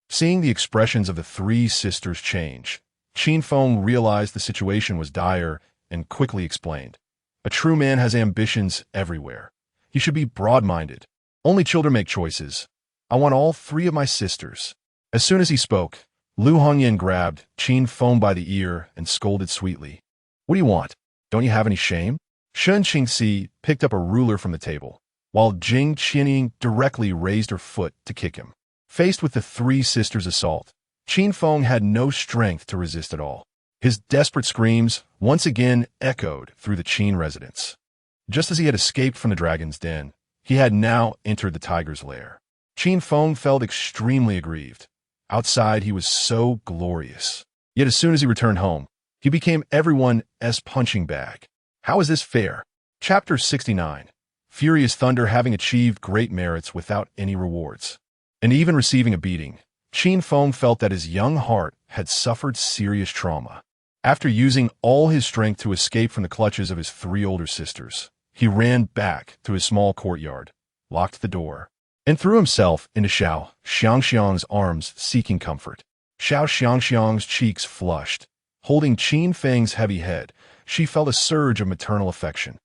Seeing the expressions of the three sisters change, Qin Feng realized the situation was dire and quickly explained. "A true man has ambitions everywhere. He should be broad-minded. Only children make choices. I want all three of my sisters." As soon as he spoke, Lu Hongyan grabbed Qin Feng by the ear and scolded sweetly. "What do you want? Don't you have any shame?" Shen Qingxi picked up a ruler from the table, while Jing Qianying directly raised her foot to kick him. Faced with the three sisters' assault, Qin Feng had no strength to resist at all. His desperate screams once again echoed through the Qin residence. Just as he had escaped from the dragon's den, he had now entered the tiger's lair. Qin Feng felt extremely aggrieved. Outside, he was so glorious. Yet as soon as he returned home, he became everyone's punching bag. How is this fair? Chapter 69. Furious Thunder having achieved great merits without any rewards, and even receiving a beating, Qin Feng felt that his young heart had suffered serious trauma. After using all his strength to escape from the clutches of his three older sisters, he ran back to his small courtyard, locked the door, and threw himself into Xiao Xiangxiang's arms seeking comfort. Xiao Xiangxiang's cheeks flushed. Holding Qin Feng's heavy head, she felt a surge of maternal affection,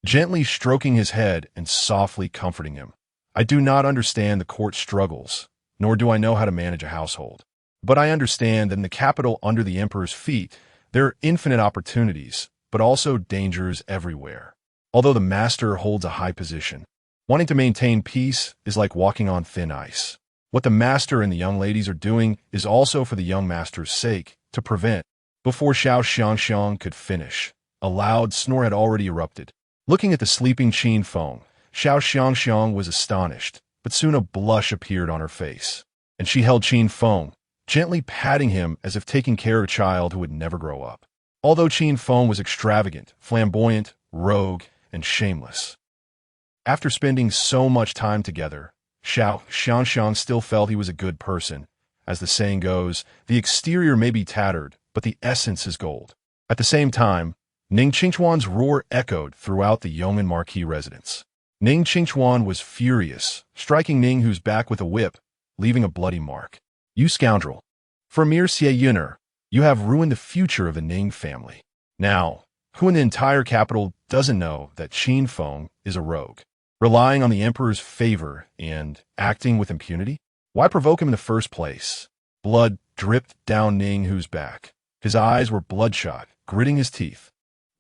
gently stroking his head and softly comforting him. "I do not understand the court struggles, nor do I know how to manage a household. But I understand that in the capital under the emperor's feet, there are infinite opportunities, but also dangers everywhere. Although the master holds a high position, wanting to maintain peace is like walking on thin ice. What the master and the young ladies are doing is also for the young master's sake, to prevent." Before Xiao Xiangxiang could finish, a loud snore had already erupted. Looking at the sleeping Qin Feng, Xiao Xiangxiang was astonished, but soon a blush appeared on her face, and she held Qin Feng, gently patting him as if taking care of a child who would never grow up. Although Qin Feng was extravagant, flamboyant, rogue, and shameless, after spending so much time together, Xiao Xiangxiang still felt he was a good person. As the saying goes, the exterior may be tattered, but the essence is gold. At the same time, Ning Qingchuan's roar echoed throughout the Yong'an Marquis residence. Ning Qingchuan was furious, striking Ning Hu's back with a whip, leaving a bloody mark. "You scoundrel! For mere Xie you have ruined the future of the Ning family. Now, who in the entire capital doesn't know that Qin Feng is a rogue, relying on the emperor's favor and acting with impunity? Why provoke him in the first place?" Blood dripped down Ning Hu's back. His eyes were bloodshot, gritting his teeth.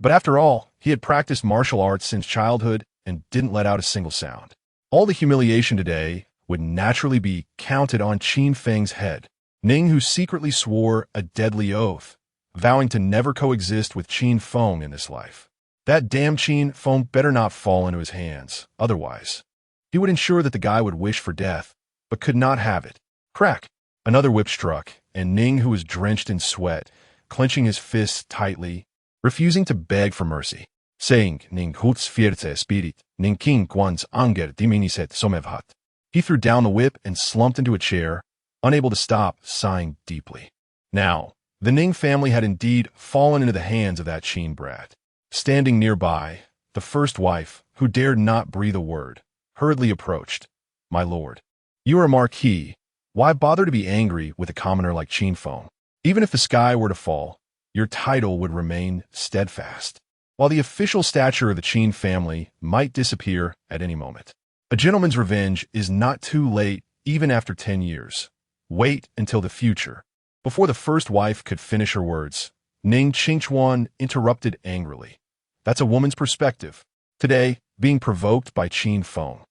But after all, he had practiced martial arts since childhood and didn't let out a single sound. All the humiliation today would naturally be counted on Qin Feng's head. Ning Hu secretly swore a deadly oath, vowing to never coexist with Qin Feng in this life. That damn Qin Feng better not fall into his hands, otherwise. He would ensure that the guy would wish for death, but could not have it. Crack! Another whip struck, and Ning Hu was drenched in sweat, clenching his fists tightly, refusing to beg for mercy, saying, "Ning Hu's fierte spirit, Ning King Guan's anger diminishet somevhat." He threw down the whip and slumped into a chair, unable to stop sighing deeply. Now, the Ning family had indeed fallen into the hands of that Qin brat. Standing nearby, the first wife, who dared not breathe a word, hurriedly approached. "My lord, you are a marquis. Why bother to be angry with a commoner like Qin Feng? Even if the sky were to fall, your title would remain steadfast, while the official stature of the Qin family might disappear at any moment. A gentleman's revenge is not too late even after 10 years. Wait until the future." Before the first wife could finish her words, Ning Qingchuan interrupted angrily. "That's a woman's perspective. Today, being provoked by Qin Feng.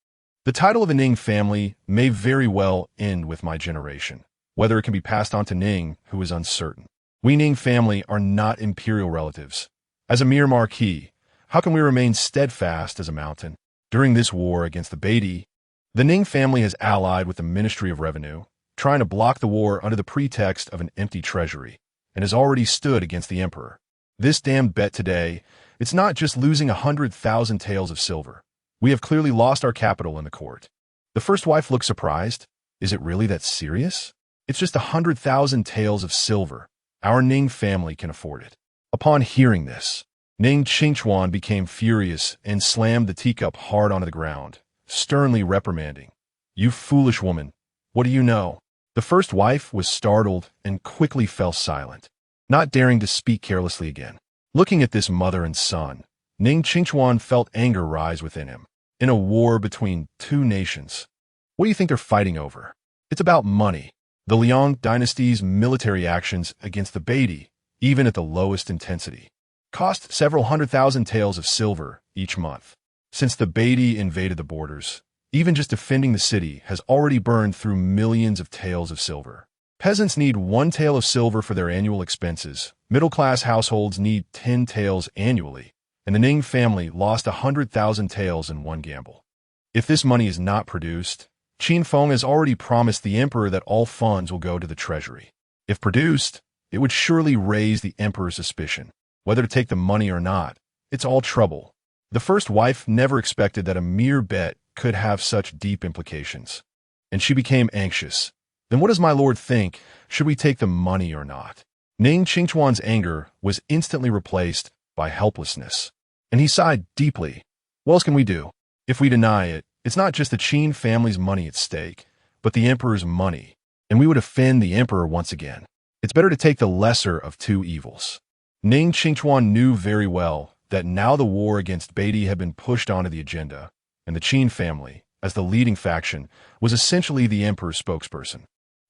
The title of the Ning family may very well end with my generation. Whether it can be passed on to Ning, who is uncertain. We Ning family are not imperial relatives. As a mere marquis, how can we remain steadfast as a mountain? During this war against the Beatty, the Ning family has allied with the Ministry of Revenue, trying to block the war under the pretext of an empty treasury, and has already stood against the emperor. This damned bet today, it's not just losing 100,000 taels of silver. We have clearly lost our capital in the court." The first wife looked surprised. "Is it really that serious? It's just 100,000 taels of silver. Our Ning family can afford it." Upon hearing this, Ning Qingchuan became furious and slammed the teacup hard onto the ground, sternly reprimanding, "You foolish woman, what do you know?" The first wife was startled and quickly fell silent, not daring to speak carelessly again. Looking at this mother and son, Ning Qingchuan felt anger rise within him. In a war between two nations, what do you think they're fighting over? It's about money. The Liang dynasty's military actions against the Beatty, even at the lowest intensity, cost several 100,000 taels of silver each month. Since the Beatty invaded the borders, even just defending the city has already burned through millions of taels of silver. Peasants need 1 tael of silver for their annual expenses. Middle-class households need 10 taels annually, and the Ning family lost 100,000 taels in one gamble. If this money is not produced, Qin Feng has already promised the emperor that all funds will go to the treasury. If produced, it would surely raise the emperor's suspicion. Whether to take the money or not, it's all trouble. The first wife never expected that a mere bet could have such deep implications, and she became anxious. "Then what does my lord think? Should we take the money or not?" Ning Qingchuan's anger was instantly replaced by helplessness, and he sighed deeply. "What else can we do? If we deny it, it's not just the Qin family's money at stake, but the emperor's money, and we would offend the emperor once again. It's better to take the lesser of two evils." Ning Qingchuan knew very well that now the war against Beatty had been pushed onto the agenda, and the Qin family, as the leading faction, was essentially the emperor's spokesperson.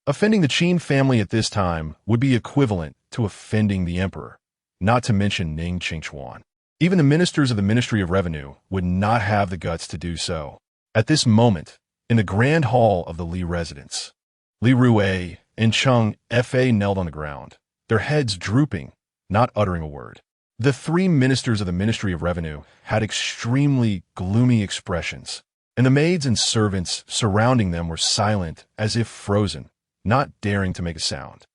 Offending the Qin family at this time would be equivalent to offending the emperor, not to mention Ning Qingchuan. Even the ministers of the Ministry of Revenue would not have the guts to do so. At this moment, in the grand hall of the Li residence, Li Rui and Cheng Fa knelt on the ground, their heads drooping, not uttering a word. The 3 ministers of the Ministry of Revenue had extremely gloomy expressions, and the maids and servants surrounding them were silent as if frozen, not daring to make a sound.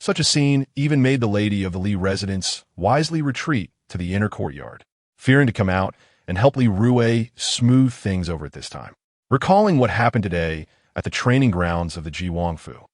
Such a scene even made the lady of the Li residence wisely retreat to the inner courtyard, fearing to come out and help Li Rui smooth things over at this time. Recalling what happened today at the training grounds of the Ji Wangfu,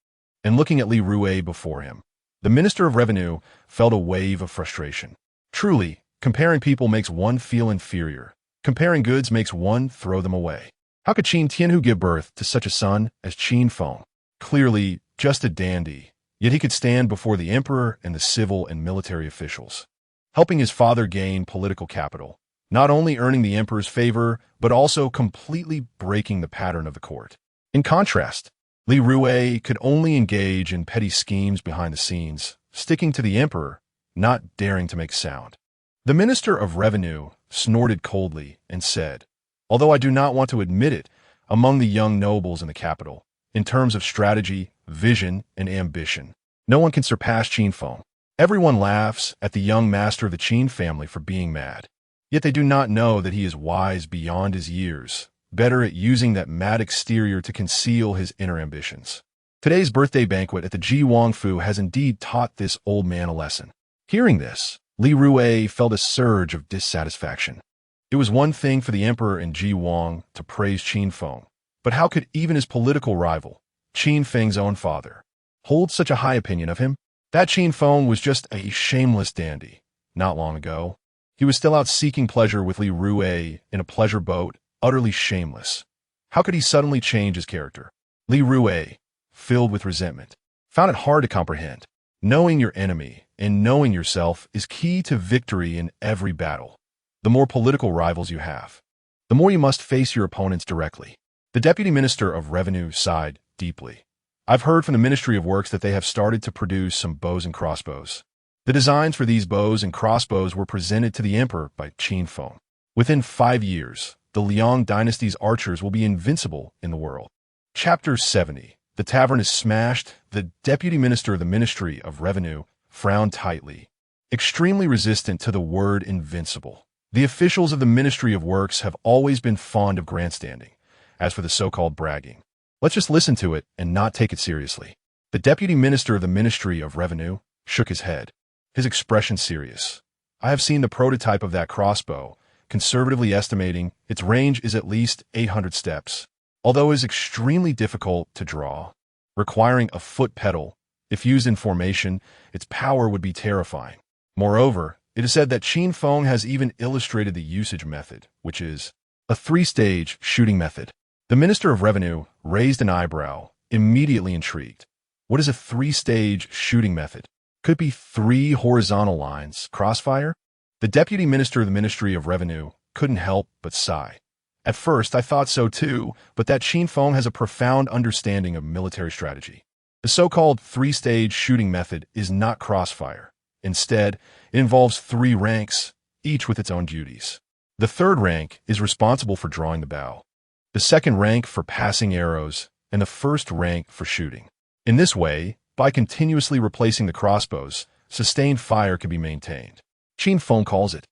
and looking at Li Rui before him, the Minister of Revenue felt a wave of frustration. Truly, Comparing people makes one feel inferior. Comparing goods makes one throw them away. How could Qin Tianhu give birth to such a son as Qin Feng? Clearly, just a dandy, yet he could stand before the emperor and the civil and military officials, helping his father gain political capital, not only earning the emperor's favor, but also completely breaking the pattern of the court. In contrast, Li Rui could only engage in petty schemes behind the scenes, sticking to the emperor, not daring to make sound. The Minister of Revenue snorted coldly and said, "Although I do not want to admit it, among the young nobles in the capital, in terms of strategy, vision, and ambition, no one can surpass Qin Feng. Everyone laughs at the young master of the Qin family for being mad. Yet they do not know that he is wise beyond his years, better at using that mad exterior to conceal his inner ambitions." Today's birthday banquet at the Ji Wangfu has indeed taught this old man a lesson. Hearing this, Li Rui felt a surge of dissatisfaction. It was one thing for the emperor and Ji Wang to praise Qin Feng, but how could even his political rival, Qin Feng's own father, hold such a high opinion of him? That Qin Feng was just a shameless dandy. Not long ago, he was still out seeking pleasure with Li Rui in a pleasure boat, utterly shameless. How could he suddenly change his character? Li Rui, filled with resentment, found it hard to comprehend. Knowing your enemy and knowing yourself is key to victory in every battle. The more political rivals you have, the more you must face your opponents directly. The Deputy Minister of Revenue sighed deeply. I've heard from the Ministry of Works that they have started to produce some bows and crossbows. The designs for these bows and crossbows were presented to the emperor by Qin Feng. Within 5 years, the Liang dynasty's archers will be invincible in the world. Chapter 70. The tavern is smashed. The Deputy Minister of the Ministry of Revenue frowned tightly, extremely resistant to the word invincible. The officials of the Ministry of Works have always been fond of grandstanding. As for the so-called bragging, let's just listen to it and not take it seriously. The Deputy Minister of the Ministry of Revenue shook his head, his expression serious. I have seen the prototype of that crossbow, conservatively estimating its range is at least 800 steps. Although it is extremely difficult to draw, requiring a foot pedal, if used in formation, its power would be terrifying. Moreover, it is said that Qin Feng has even illustrated the usage method, which is a 3-stage shooting method. The Minister of Revenue raised an eyebrow, immediately intrigued. What is a 3-stage shooting method? Could it be 3 horizontal lines, crossfire? The Deputy Minister of the Ministry of Revenue couldn't help but sigh. At first, I thought so too, but that Qin Feng has a profound understanding of military strategy. The so-called 3-stage shooting method is not crossfire. Instead, it involves 3 ranks, each with its own duties. The 3rd rank is responsible for drawing the bow, the 2nd rank for passing arrows, and the 1st rank for shooting. In this way, by continuously replacing the crossbows, sustained fire can be maintained. Qin Feng calls it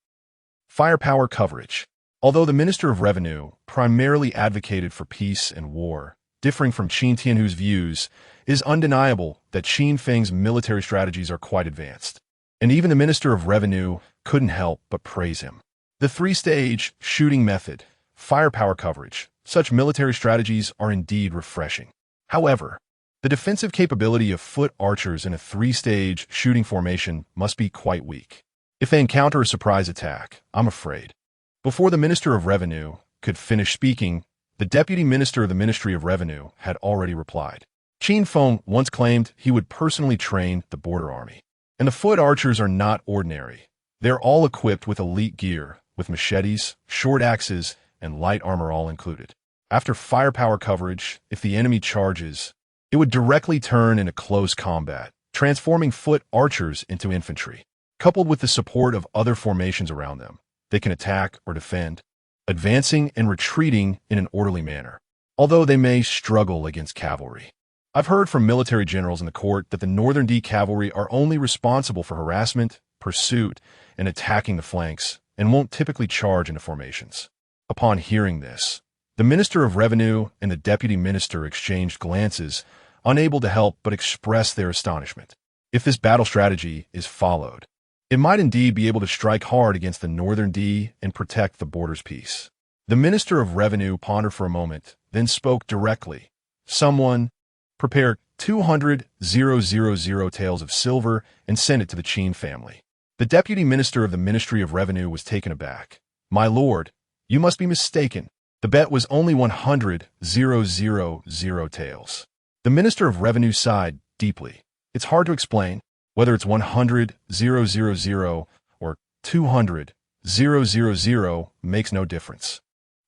firepower coverage. Although the Minister of Revenue primarily advocated for peace and war, differing from Qin Tianhu's views, it is undeniable that Qin Feng's military strategies are quite advanced. And even the Minister of Revenue couldn't help but praise him. The 3-stage shooting method, firepower coverage, such military strategies are indeed refreshing. However, the defensive capability of foot archers in a 3-stage shooting formation must be quite weak. If they encounter a surprise attack, I'm afraid. Before the Minister of Revenue could finish speaking, the Deputy Minister of the Ministry of Revenue had already replied. Qin Feng once claimed he would personally train the border army. And the foot archers are not ordinary. They're all equipped with elite gear, with machetes, short axes, and light armor all included. After firepower coverage, if the enemy charges, it would directly turn into close combat, transforming foot archers into infantry. Coupled with the support of other formations around them, they can attack or defend, advancing and retreating in an orderly manner, although they may struggle against cavalry. I've heard from military generals in the court that the Northern D cavalry are only responsible for harassment, pursuit, and attacking the flanks, and won't typically charge into formations. Upon hearing this, the Minister of Revenue and the Deputy Minister exchanged glances, unable to help but express their astonishment. If this battle strategy is followed, it might indeed be able to strike hard against the Northern D and protect the border's peace. The Minister of Revenue pondered for a moment, then spoke directly. Someone, prepare 200,000 taels of silver and send it to the Qin family. The deputy minister of the Ministry of Revenue was taken aback. "My lord, you must be mistaken. The bet was only 100,000 taels." The Minister of Revenue sighed deeply. "It's hard to explain. Whether it's 100,000 or 200,000 makes no difference.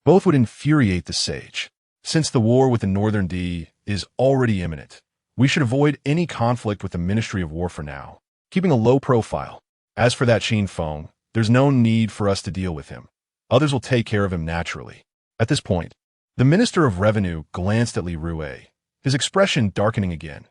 Both would infuriate the sage. Since the war with the Northern D is already imminent, we should avoid any conflict with the Ministry of War for now, keeping a low profile. As for that Qin Feng, there's no need for us to deal with him. Others will take care of him naturally." At this point, the Minister of Revenue glanced at Li Rue, his expression darkening again.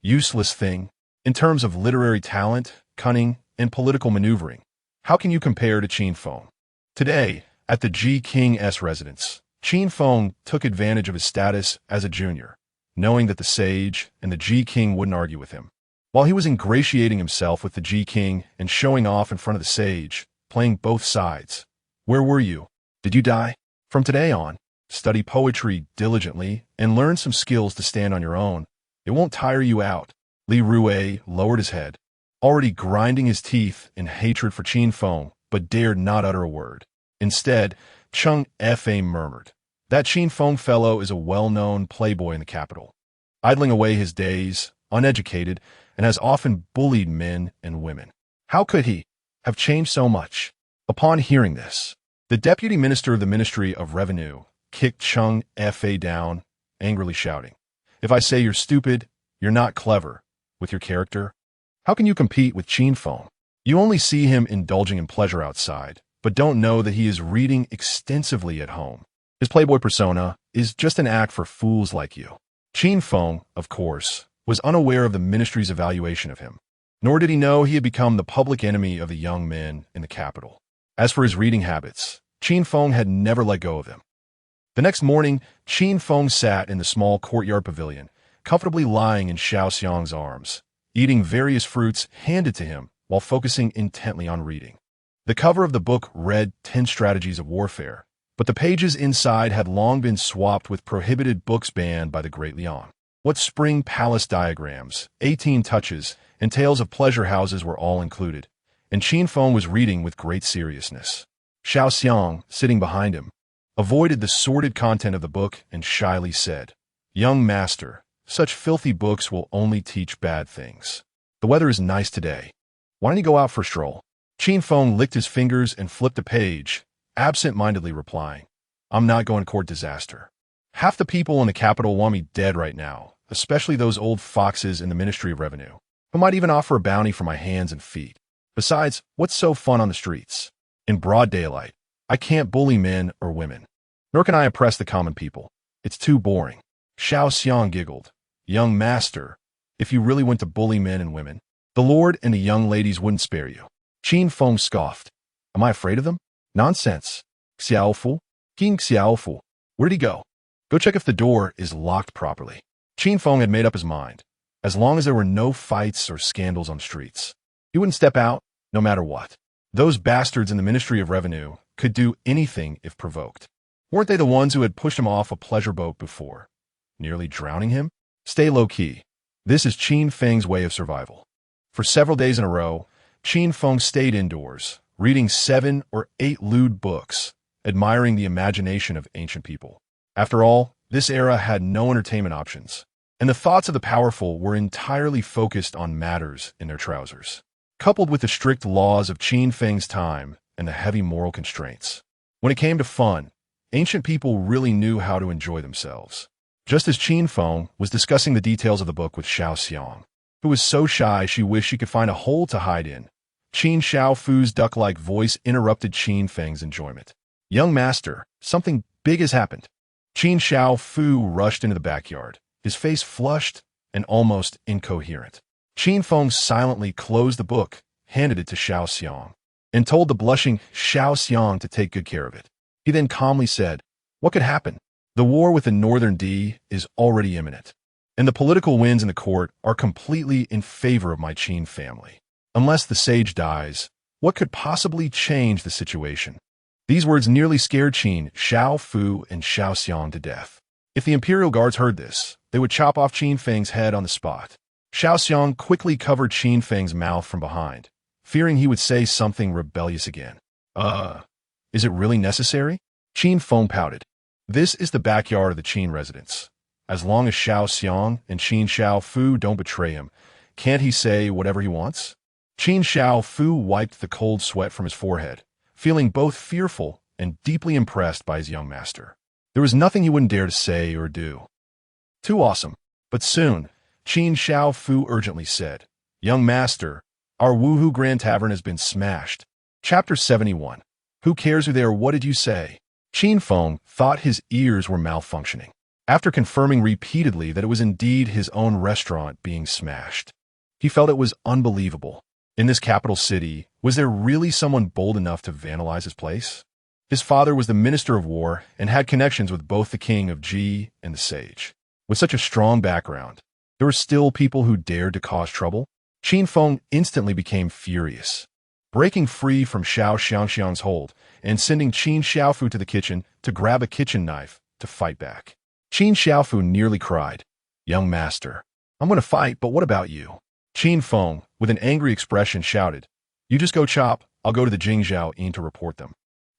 "Useless thing. In terms of literary talent, cunning, and political maneuvering, how can you compare to Qin Feng?" Today, at the Ji King's residence, Qin Feng took advantage of his status as a junior, knowing that the sage and the Ji King wouldn't argue with him. While he was ingratiating himself with the Ji King and showing off in front of the sage, playing both sides. "Where were you? Did you die? From today on, study poetry diligently and learn some skills to stand on your own. It won't tire you out." Li Rue lowered his head, already grinding his teeth in hatred for Qin Feng, but dared not utter a word. Instead, Chung Fa murmured, "That Qin Feng fellow is a well-known playboy in the capital, idling away his days, uneducated, and has often bullied men and women. How could he have changed so much?" Upon hearing this, the deputy minister of the Ministry of Revenue kicked Chung Fa down, angrily shouting, "If I say you're stupid, you're not clever. With your character, how can you compete with Qin Feng? You only see him indulging in pleasure outside, but don't know that he is reading extensively at home. His playboy persona is just an act for fools like you." Qin Feng, of course, was unaware of the ministry's evaluation of him, nor did he know he had become the public enemy of the young men in the capital. As for his reading habits, Qin Feng had never let go of them. The next morning, Qin Feng sat in the small courtyard pavilion, comfortably lying in Xiao Xiang's arms, eating various fruits handed to him while focusing intently on reading. The cover of the book read 10 Strategies of Warfare, but the pages inside had long been swapped with prohibited books banned by the Great Liang. What spring palace diagrams, 18 touches, and tales of pleasure houses were all included, and Qin Feng was reading with great seriousness. Xiao Xiang, sitting behind him, avoided the sordid content of the book and shyly said, "Young master, such filthy books will only teach bad things. The weather is nice today. Why don't you go out for a stroll?" Qin Feng licked his fingers and flipped a page, absent-mindedly replying, "I'm not going to court disaster. Half the people in the capital want me dead right now, especially those old foxes in the Ministry of Revenue, who might even offer a bounty for my hands and feet. Besides, what's so fun on the streets? In broad daylight, I can't bully men or women, nor can I oppress the common people. It's too boring." Xiao Xiang giggled. "Young master, if you really went to bully men and women, the lord and the young ladies wouldn't spare you." Qin Feng scoffed. "Am I afraid of them? Nonsense. Xiaofu? King Xiaofu. Where'd he go? Go check if the door is locked properly." Qin Feng had made up his mind. As long as there were no fights or scandals on the streets, he wouldn't step out, no matter what. Those bastards in the Ministry of Revenue could do anything if provoked. Weren't they the ones who had pushed him off a pleasure boat before, nearly drowning him? Stay low-key. This is Qin Feng's way of survival. For several days in a row, Qin Feng stayed indoors, reading 7 or 8 lewd books, admiring the imagination of ancient people. After all, this era had no entertainment options, and the thoughts of the powerful were entirely focused on matters in their trousers. Coupled with the strict laws of Qin Feng's time and the heavy moral constraints, when it came to fun, ancient people really knew how to enjoy themselves. Just as Qin Feng was discussing the details of the book with Xiao Xiang, who was so shy she wished she could find a hole to hide in, Qin Xiaofu's duck-like voice interrupted Qin Feng's enjoyment. "Young master, something big has happened." Qin Xiaofu rushed into the backyard, his face flushed and almost incoherent. Qin Feng silently closed the book, handed it to Xiao Xiang, and told the blushing Xiao Xiang to take good care of it. He then calmly said, "What could happen? The war with the Northern D is already imminent, and the political winds in the court are completely in favor of my Qin family. Unless the sage dies, what could possibly change the situation?" These words nearly scared Qin Xiaofu and Xiao Xiang to death. If the imperial guards heard this, they would chop off Qin Feng's head on the spot. Xiao Xiang quickly covered Qin Feng's mouth from behind, fearing he would say something rebellious again. Is it really necessary? Qin Feng pouted. This is the backyard of the Qin residence. As long as Xiao Xiang and Qin Xiao Fu don't betray him, can't he say whatever he wants? Qin Xiao Fu wiped the cold sweat from his forehead, feeling both fearful and deeply impressed by his young master. There was nothing he wouldn't dare to say or do. Too awesome. But soon, Qin Xiao Fu urgently said, "Young master, our Wuhu Grand Tavern has been smashed." Chapter 71. Who cares who they are? What did you say? Qin Feng thought his ears were malfunctioning, after confirming repeatedly that it was indeed his own restaurant being smashed. He felt it was unbelievable. In this capital city, was there really someone bold enough to vandalize his place? His father was the Minister of War and had connections with both the King of Ji and the Sage. With such a strong background, there were still people who dared to cause trouble. Qin Feng instantly became furious. Breaking free from Xiao Xiangxiang's hold and sending Qin Xiaofu to the kitchen to grab a kitchen knife to fight back. Qin Xiaofu nearly cried, "Young master, I'm going to fight, but what about you?" Qin Feng, with an angry expression, shouted, "You just go chop, I'll go to the Jingzhou Inn to report them.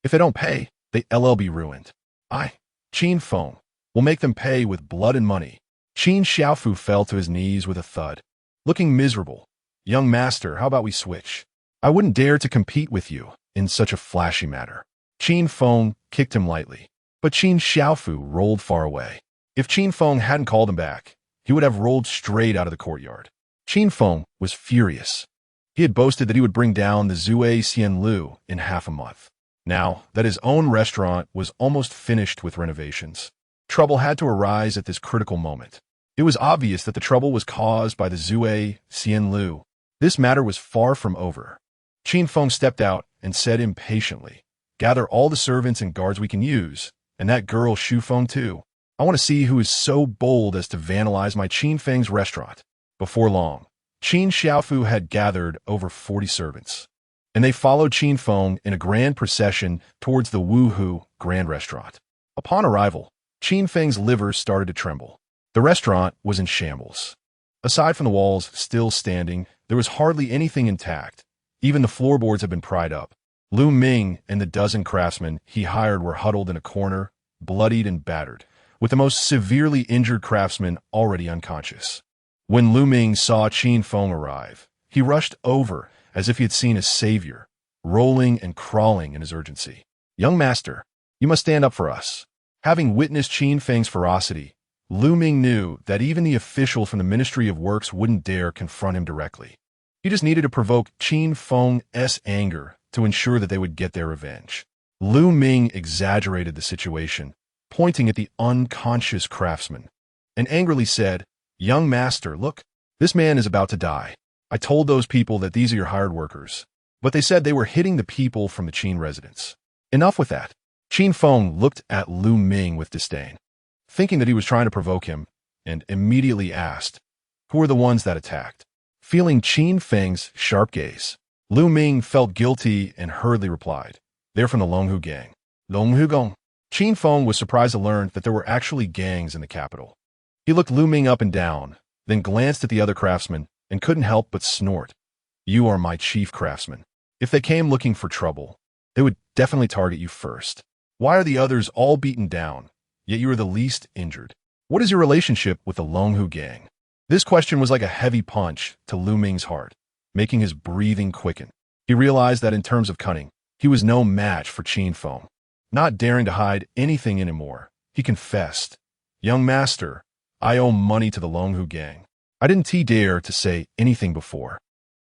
If they don't pay, they'll be ruined. Qin Feng, will make them pay with blood and money." Qin Xiaofu fell to his knees with a thud, looking miserable. "Young master, how about we switch? I wouldn't dare to compete with you in such a flashy matter." Qin Feng kicked him lightly, but Qin Xiaofu rolled far away. If Qin Feng hadn't called him back, he would have rolled straight out of the courtyard. Qin Feng was furious. He had boasted that he would bring down the Zue Xianlu in half a month. Now that his own restaurant was almost finished with renovations, trouble had to arise at this critical moment. It was obvious that the trouble was caused by the Zue Xianlu. This matter was far from over. Qin Feng stepped out and said impatiently, "Gather all the servants and guards we can use, and that girl Xu Feng too. I want to see who is so bold as to vandalize my Qin Feng's restaurant." Before long, Qin Xiaofu had gathered over 40 servants, and they followed Qin Feng in a grand procession towards the Wuhu Grand Restaurant. Upon arrival, Qin Feng's liver started to tremble. The restaurant was in shambles. Aside from the walls still standing, there was hardly anything intact. Even the floorboards had been pried up. Lu Ming and the dozen craftsmen he hired were huddled in a corner, bloodied and battered, with the most severely injured craftsman already unconscious. When Lu Ming saw Qin Feng arrive, he rushed over as if he had seen a savior, rolling and crawling in his urgency. "Young master, you must stand up for us." Having witnessed Qin Feng's ferocity, Lu Ming knew that even the official from the Ministry of Works wouldn't dare confront him directly. He just needed to provoke Qin Feng's anger to ensure that they would get their revenge. Lu Ming exaggerated the situation, pointing at the unconscious craftsman, and angrily said, "Young master, look, this man is about to die. I told those people that these are your hired workers, but they said they were hitting the people from the Qin residence. Enough with that." Qin Feng looked at Lu Ming with disdain, thinking that he was trying to provoke him, and immediately asked, "Who are the ones that attacked?" Feeling Qin Feng's sharp gaze, Lu Ming felt guilty and hurriedly replied, "They're from the Longhu gang." Longhu gang. Qin Feng was surprised to learn that there were actually gangs in the capital. He looked Lu Ming up and down, then glanced at the other craftsmen and couldn't help but snort. "You are my chief craftsman. If they came looking for trouble, they would definitely target you first. Why are the others all beaten down, yet you are the least injured? What is your relationship with the Longhu gang?" This question was like a heavy punch to Lu Ming's heart, making his breathing quicken. He realized that in terms of cunning, he was no match for Qin Feng. Not daring to hide anything anymore, he confessed, "Young master, I owe money to the Longhu gang. I didn't dare to say anything before.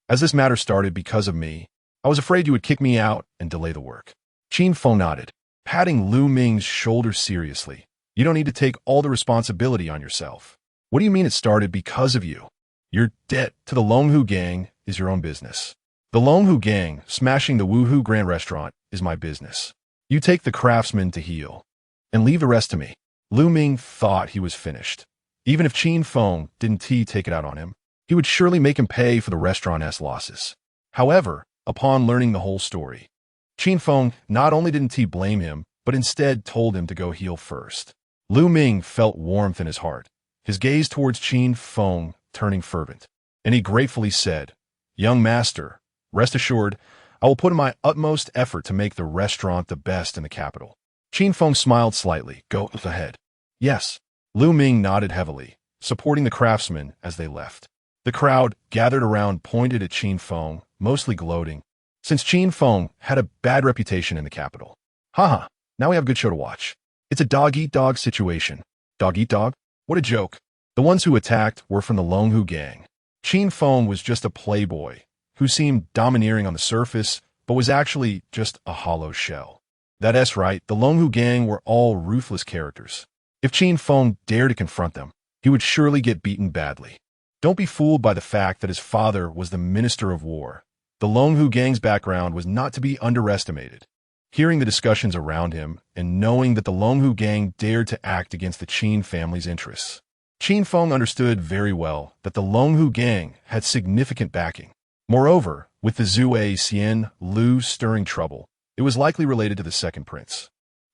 As this matter started because of me, I was afraid you would kick me out and delay the work." Qin Feng nodded, patting Lu Ming's shoulder seriously. "You don't need to take all the responsibility on yourself. What do you mean it started because of you? Your debt to the Longhu gang is your own business. The Longhu gang smashing the Wuhu Grand Restaurant is my business. You take the craftsmen to heal, and leave the rest to me." Lu Ming thought he was finished. Even if Qin Feng didn't take it out on him, he would surely make him pay for the restaurant's losses. However, upon learning the whole story, Qin Feng not only didn't blame him, but instead told him to go heal first. Lu Ming felt warmth in his heart, his gaze towards Qin Feng turning fervent, and he gratefully said, "Young master, Rest assured, I will put in my utmost effort to make the restaurant the best in the capital. Qin Feng smiled slightly. Go ahead. Yes. Lu Ming nodded heavily, supporting the craftsmen as they left. The crowd, gathered around, pointed at Qin Feng, mostly gloating, since Qin Feng had a bad reputation in the capital. Haha, now we have a good show to watch. It's a dog-eat-dog situation. Dog-eat-dog? What a joke. The ones who attacked were from the Longhu gang. Qin Feng was just a playboy, who seemed domineering on the surface, but was actually just a hollow shell. That's right, the Longhu gang were all ruthless characters. If Qin Feng dared to confront them, he would surely get beaten badly. Don't be fooled by the fact that his father was the Minister of War. The Longhu gang's background was not to be underestimated. Hearing the discussions around him, and knowing that the Longhu gang dared to act against the Qin family's interests, Qin Feng understood very well that the Longhu gang had significant backing. Moreover, with the Zhuai Xian Lu stirring trouble, it was likely related to the second prince.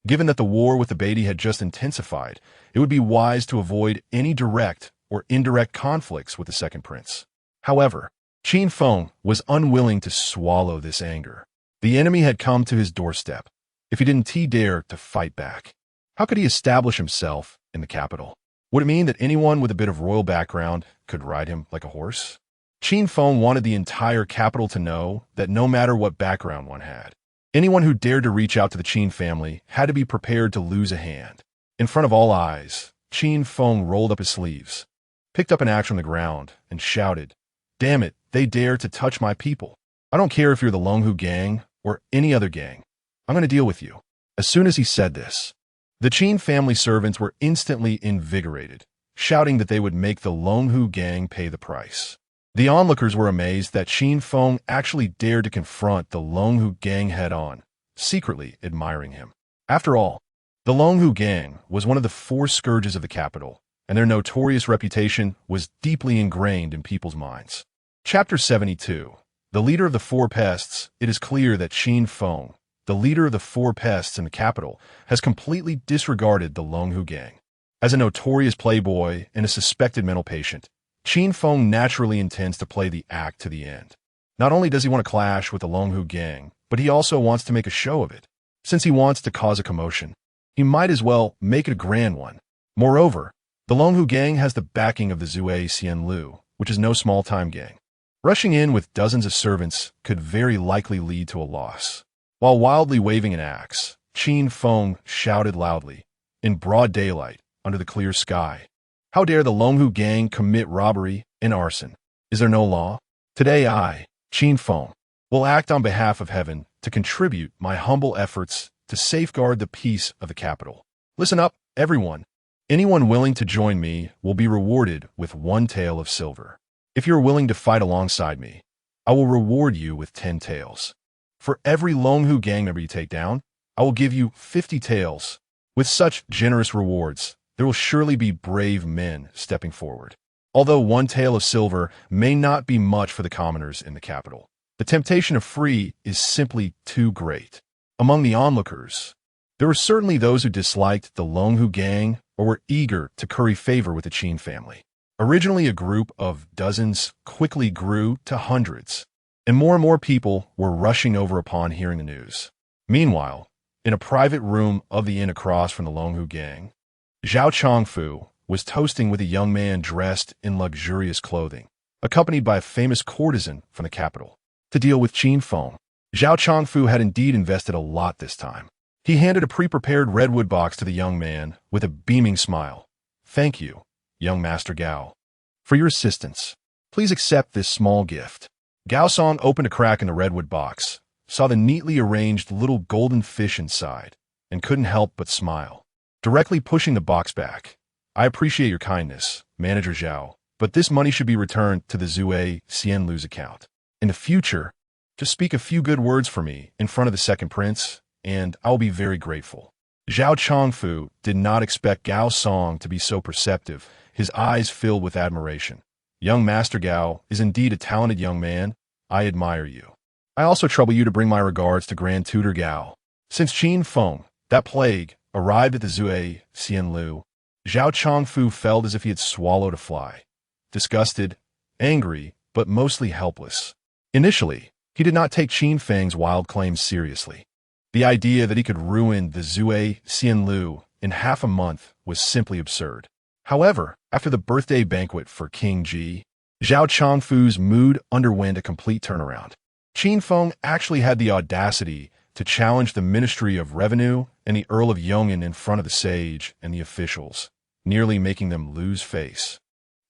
Given that the war with the Beatty had just intensified, it would be wise to avoid any direct or indirect conflicts with the second prince. However, Qin Feng was unwilling to swallow this anger. The enemy had come to his doorstep. If he didn't dare to fight back, how could he establish himself in the capital? Would it mean that anyone with a bit of royal background could ride him like a horse? Qin Feng wanted the entire capital to know that no matter what background one had, anyone who dared to reach out to the Qin family had to be prepared to lose a hand. In front of all eyes, Qin Feng rolled up his sleeves, picked up an axe from the ground, and shouted, "Damn it, they dare to touch my people. I don't care if you're the Longhu gang or any other gang. I'm going to deal with you." As soon as he said this, the Qin family servants were instantly invigorated, shouting that they would make the Longhu gang pay the price. The onlookers were amazed that Qin Feng actually dared to confront the Longhu gang head-on, secretly admiring him. After all, the Longhu gang was one of the four scourges of the capital, and their notorious reputation was deeply ingrained in people's minds. Chapter 72. The leader of the four pests. It is clear that Qin Feng, the leader of the four pests in the capital, has completely disregarded the Longhu gang. As a notorious playboy and a suspected mental patient, Qin Feng naturally intends to play the act to the end. Not only does he want to clash with the Longhu gang, but he also wants to make a show of it. Since he wants to cause a commotion, he might as well make it a grand one. Moreover, the Longhu gang has the backing of the Zhuai Xian Lu, which is no small-time gang. Rushing in with dozens of servants could very likely lead to a loss. While wildly waving an axe, Qin Feng shouted loudly, in broad daylight, under the clear sky, "How dare the Longhu gang commit robbery and arson? Is there no law? Today I, Qin Feng, will act on behalf of heaven to contribute my humble efforts to safeguard the peace of the capital. Listen up, everyone. Anyone willing to join me will be rewarded with 1 tael of silver. If you are willing to fight alongside me, I will reward you with 10 taels. For every Longhu gang member you take down, I will give you 50 taels. With such generous rewards, there will surely be brave men stepping forward. Although 1 tael of silver may not be much for the commoners in the capital, the temptation of free is simply too great. Among the onlookers, there were certainly those who disliked the Longhu gang or were eager to curry favor with the Qin family. Originally a group of dozens quickly grew to hundreds, and more people were rushing over upon hearing the news. Meanwhile, in a private room of the inn across from the Longhu gang, Zhao Chongfu was toasting with a young man dressed in luxurious clothing, accompanied by a famous courtesan from the capital. To deal with Qin Feng, Zhao Chongfu had indeed invested a lot this time. He handed a pre-prepared redwood box to the young man with a beaming smile. "Thank you, young Master Gao, for your assistance. Please accept this small gift." Gao Song opened a crack in the redwood box, saw the neatly arranged little golden fish inside, and couldn't help but smile. Directly pushing the box back, "I appreciate your kindness, Manager Zhao, but this money should be returned to the Zhuai Xian Lu's account. In the future, just speak a few good words for me in front of the second prince, and I will be very grateful." Zhao Chongfu did not expect Gao Song to be so perceptive, his eyes filled with admiration. "Young Master Gao is indeed a talented young man. I admire you. I also trouble you to bring my regards to Grand Tutor Gao." Since Qin Feng, that plague, arrived at the Zhuai Xian Lu, Zhao Chongfu felt as if he had swallowed a fly. Disgusted, angry, but mostly helpless. Initially, He did not take Qin Feng's wild claims seriously. The idea that he could ruin the Zhui Xianlu in half a month was simply absurd. However, after the birthday banquet for King Ji, Zhao Chongfu's mood underwent a complete turnaround. Qin Feng actually had the audacity to challenge the Ministry of Revenue and the Earl of Yong'an in front of the sage and the officials, nearly making them lose face.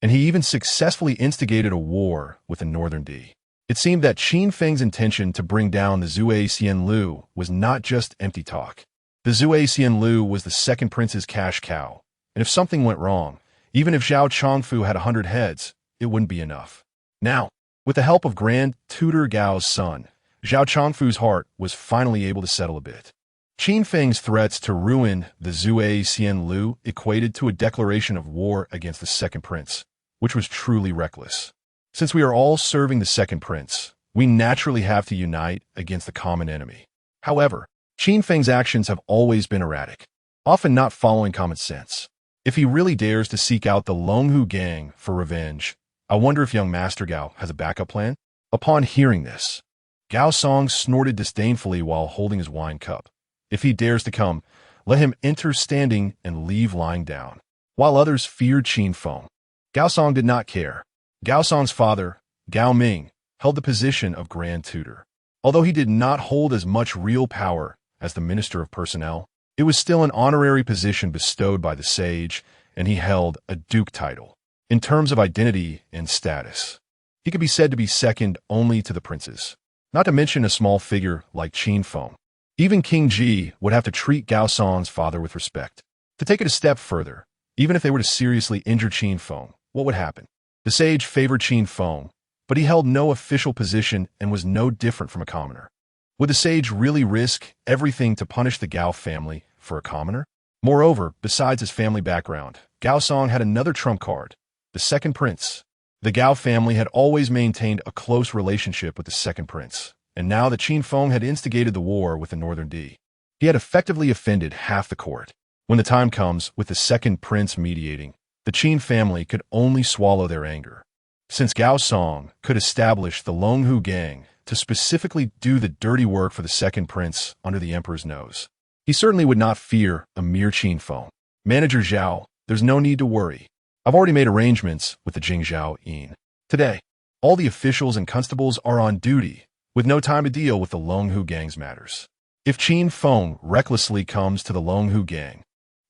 And he even successfully instigated a war with the Northern D. It seemed that Qin Feng's intention to bring down the Zhui Xianlu was not just empty talk. The Zhui Xianlu was the second prince's cash cow, and if something went wrong, even if Zhao Chongfu had 100 heads, it wouldn't be enough. Now, with the help of Grand Tutor Gao's son, Zhao Chongfu's heart was finally able to settle a bit. Qin Feng's threats to ruin the Zhui Xianlu equated to a declaration of war against the second prince, which was truly reckless. Since we are all serving the second prince, we naturally have to unite against the common enemy. However, Qin Feng's actions have always been erratic, often not following common sense. If he really dares to seek out the Longhu gang for revenge, I wonder if young Master Gao has a backup plan? Upon hearing this, Gao Song snorted disdainfully while holding his wine cup. If he dares to come, let him enter standing and leave lying down. While others feared Qin Feng, Gao Song did not care. Gao Song's father, Gao Ming, held the position of Grand Tutor. Although he did not hold as much real power as the Minister of Personnel, it was still an honorary position bestowed by the sage, and he held a duke title. In terms of identity and status, he could be said to be second only to the princes, not to mention a small figure like Qin Feng. Even King Ji would have to treat Gao Song's father with respect. To take it a step further, even if they were to seriously injure Qin Feng, what would happen? The sage favored Qin Feng, but he held no official position and was no different from a commoner. Would the sage really risk everything to punish the Gao family for a commoner? Moreover, besides his family background, Gao Song had another trump card, the second prince. The Gao family had always maintained a close relationship with the second prince, and now that Qin Feng had instigated the war with the Northern D, he had effectively offended half the court. When the time comes, with the second prince mediating, the Qin family could only swallow their anger. Since Gao Song could establish the Longhu gang to specifically do the dirty work for the second prince under the emperor's nose, he certainly would not fear a mere Qin Feng. Manager Zhao, there's no need to worry. I've already made arrangements with the Jingzhou Yin. Today, all the officials and constables are on duty, with no time to deal with the Longhu gang's matters. If Qin Feng recklessly comes to the Longhu gang,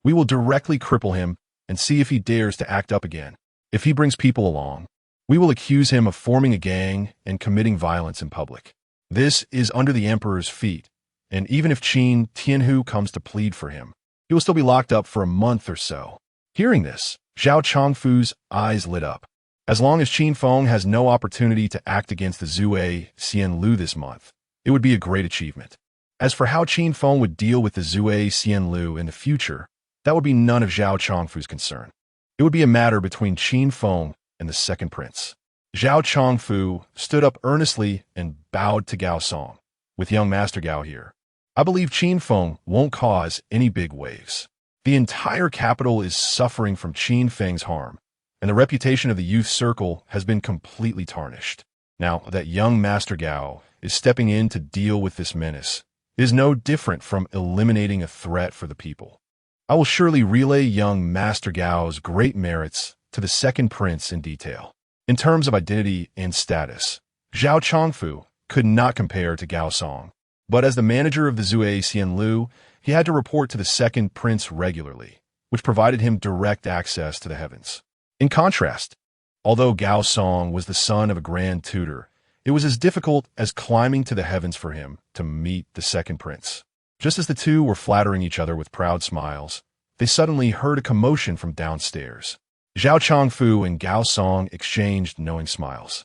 we will directly cripple him and see if he dares to act up again. If he brings people along, we will accuse him of forming a gang and committing violence in public. This is under the emperor's feet, and even if Qin Tianhu comes to plead for him, he will still be locked up for a month or so. Hearing this, Zhao Chongfu's eyes lit up. As long as Qin Feng has no opportunity to act against the Zhui Xianlu this month, it would be a great achievement. As for how Qin Feng would deal with the Zhui Xianlu in the future, that would be none of Zhao Chongfu's concern. It would be a matter between Qin Feng and the second prince. Zhao Chongfu stood up earnestly and bowed to Gao Song. With young Master Gao here, I believe Qin Feng won't cause any big waves. The entire capital is suffering from Qin Feng's harm, and the reputation of the youth circle has been completely tarnished. Now that young Master Gao is stepping in to deal with this menace, it is no different from eliminating a threat for the people. I will surely relay young Master Gao's great merits to the second prince in detail. In terms of identity and status, Zhao Chongfu could not compare to Gao Song, but as the manager of the Zhui Xianlu, he had to report to the second prince regularly, which provided him direct access to the heavens. In contrast, although Gao Song was the son of a grand tutor, it was as difficult as climbing to the heavens for him to meet the second prince. Just as the two were flattering each other with proud smiles, they suddenly heard a commotion from downstairs. Zhao Chongfu and Gao Song exchanged knowing smiles.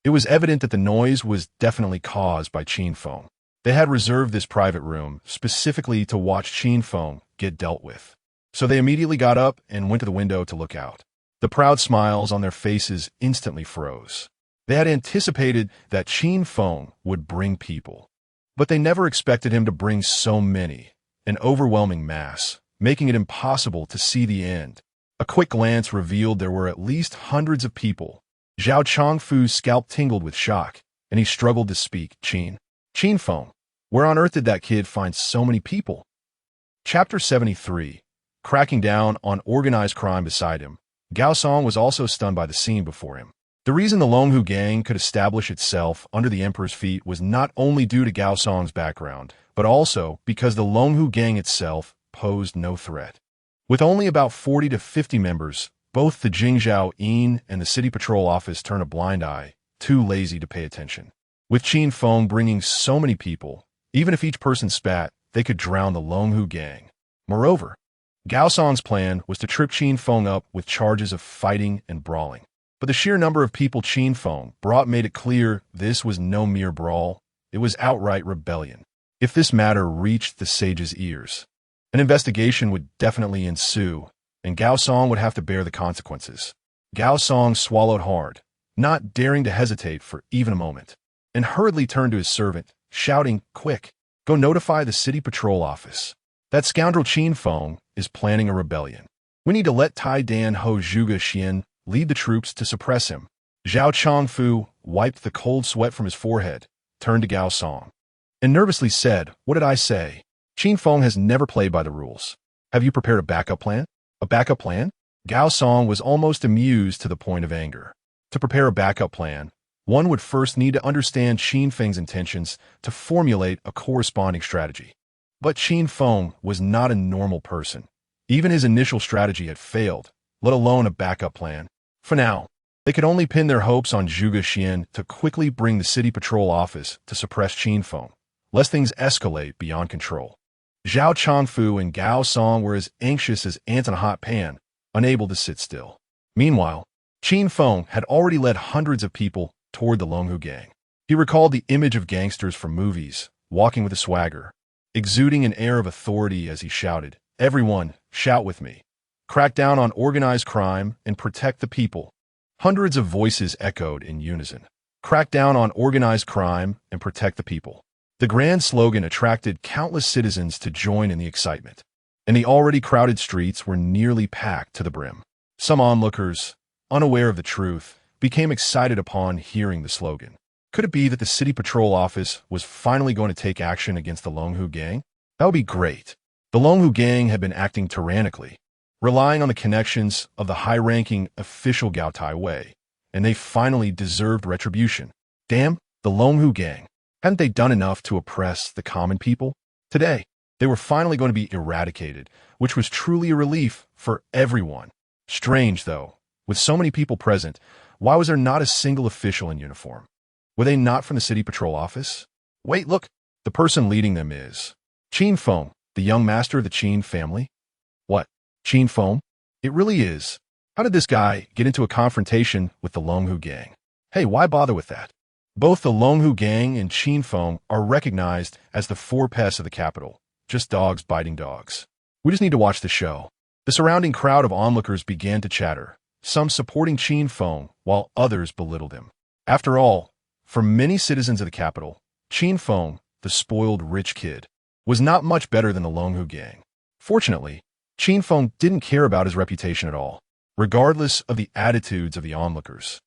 It was evident that the noise was definitely caused by Qin Feng. They had reserved this private room specifically to watch Qin Feng get dealt with. So they immediately got up and went to the window to look out. The proud smiles on their faces instantly froze. They had anticipated that Qin Feng would bring people, but they never expected him to bring so many, an overwhelming mass, making it impossible to see the end. A quick glance revealed there were at least hundreds of people. Zhao Chongfu's scalp tingled with shock, and he struggled to speak. Qin Feng. Where on earth did that kid find so many people? Chapter 73. Cracking down on organized crime beside him. Gao Song was also stunned by the scene before him. The reason the Longhu gang could establish itself under the emperor's feet was not only due to Gao Song's background, but also because the Longhu gang itself posed no threat. With only about 40 to 50 members, both the Jingzhou Yin and the City Patrol Office turned a blind eye, too lazy to pay attention. With Qin Feng bringing so many people, even if each person spat, they could drown the Longhu gang. Moreover, Gao Song's plan was to trip Qin Feng up with charges of fighting and brawling. But the sheer number of people Qin Feng brought made it clear this was no mere brawl, it was outright rebellion. If this matter reached the sage's ears, an investigation would definitely ensue, and Gao Song would have to bear the consequences. Gao Song swallowed hard, not daring to hesitate for even a moment, and hurriedly turned to his servant, shouting, "Quick, go notify the City Patrol Office. That scoundrel Qin Feng is planning a rebellion. We need to let Tai Dan Ho Zhuge Xian lead the troops to suppress him." Zhao Chongfu wiped the cold sweat from his forehead, turned to Gao Song, and nervously said, "What did I say? Qin Feng has never played by the rules. Have you prepared a backup plan?" "A backup plan?" Gao Song was almost amused to the point of anger. To prepare a backup plan, one would first need to understand Qin Feng's intentions to formulate a corresponding strategy. But Qin Feng was not a normal person. Even his initial strategy had failed, let alone a backup plan. For now, they could only pin their hopes on Zhuge Xian to quickly bring the City Patrol Office to suppress Qin Feng, lest things escalate beyond control. Zhao Chongfu and Gao Song were as anxious as ants in a hot pan, unable to sit still. Meanwhile, Qin Feng had already led hundreds of people toward the Longhu gang. He recalled the image of gangsters from movies, walking with a swagger, exuding an air of authority as he shouted, "Everyone, shout with me. Crack down on organized crime and protect the people." Hundreds of voices echoed in unison. Crack down on organized crime and protect the people. The grand slogan attracted countless citizens to join in the excitement, and the already crowded streets were nearly packed to the brim. Some onlookers, unaware of the truth, became excited upon hearing the slogan. Could it be that the City Patrol Office was finally going to take action against the Longhu gang? That would be great. The Longhu gang had been acting tyrannically, relying on the connections of the high-ranking official Gao Tai Wei, and they finally deserved retribution. Damn, the Longhu gang. Hadn't they done enough to oppress the common people? Today, they were finally going to be eradicated, which was truly a relief for everyone. Strange, though, with so many people present, why was there not a single official in uniform? Were they not from the City Patrol Office? Wait, look, the person leading them is Qin Feng, the young master of the Qin family. What? Qin Feng? It really is. How did this guy get into a confrontation with the Longhu gang? Hey, why bother with that? Both the Longhu gang and Qin Feng are recognized as the four pests of the capital, just dogs biting dogs. We just need to watch the show. The surrounding crowd of onlookers began to chatter, some supporting Qin Feng while others belittled him. After all, for many citizens of the capital, Qin Feng, the spoiled rich kid, was not much better than the Longhu gang. Fortunately, Qin Feng didn't care about his reputation at all, regardless of the attitudes of the onlookers.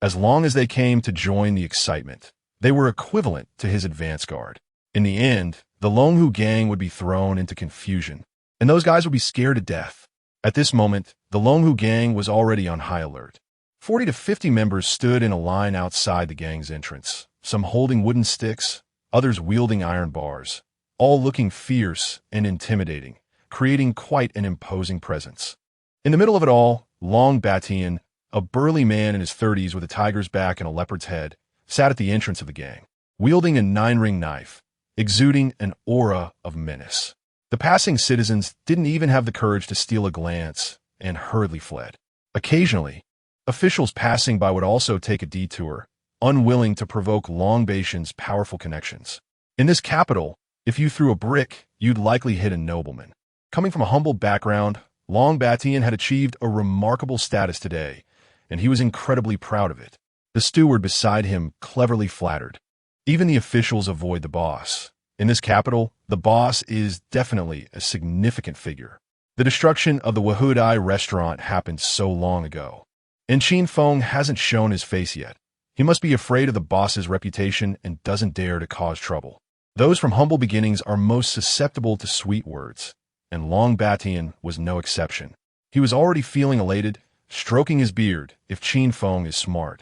As long as they came to join the excitement, they were equivalent to his advance guard. In the end, the Longhu gang would be thrown into confusion, and those guys would be scared to death. At this moment, the Longhu gang was already on high alert. 40 to 50 members stood in a line outside the gang's entrance, some holding wooden sticks, others wielding iron bars, all looking fierce and intimidating, creating quite an imposing presence. In the middle of it all, Long Batian, a burly man in his 30s with a tiger's back and a leopard's head, sat at the entrance of the gang, wielding a 9-ring knife, exuding an aura of menace. The passing citizens didn't even have the courage to steal a glance and hurriedly fled. Occasionally, officials passing by would also take a detour, unwilling to provoke Long Batian's powerful connections. In this capital, if you threw a brick, you'd likely hit a nobleman. Coming from a humble background, Long Batian had achieved a remarkable status today, and he was incredibly proud of it. The steward beside him cleverly flattered. Even the officials avoid the boss. In this capital, the boss is definitely a significant figure. The destruction of the Wahudai restaurant happened so long ago, and Qin Feng hasn't shown his face yet. He must be afraid of the boss's reputation and doesn't dare to cause trouble. Those from humble beginnings are most susceptible to sweet words, and Long Batian was no exception. He was already feeling elated, stroking his beard. If Qin Feng is smart,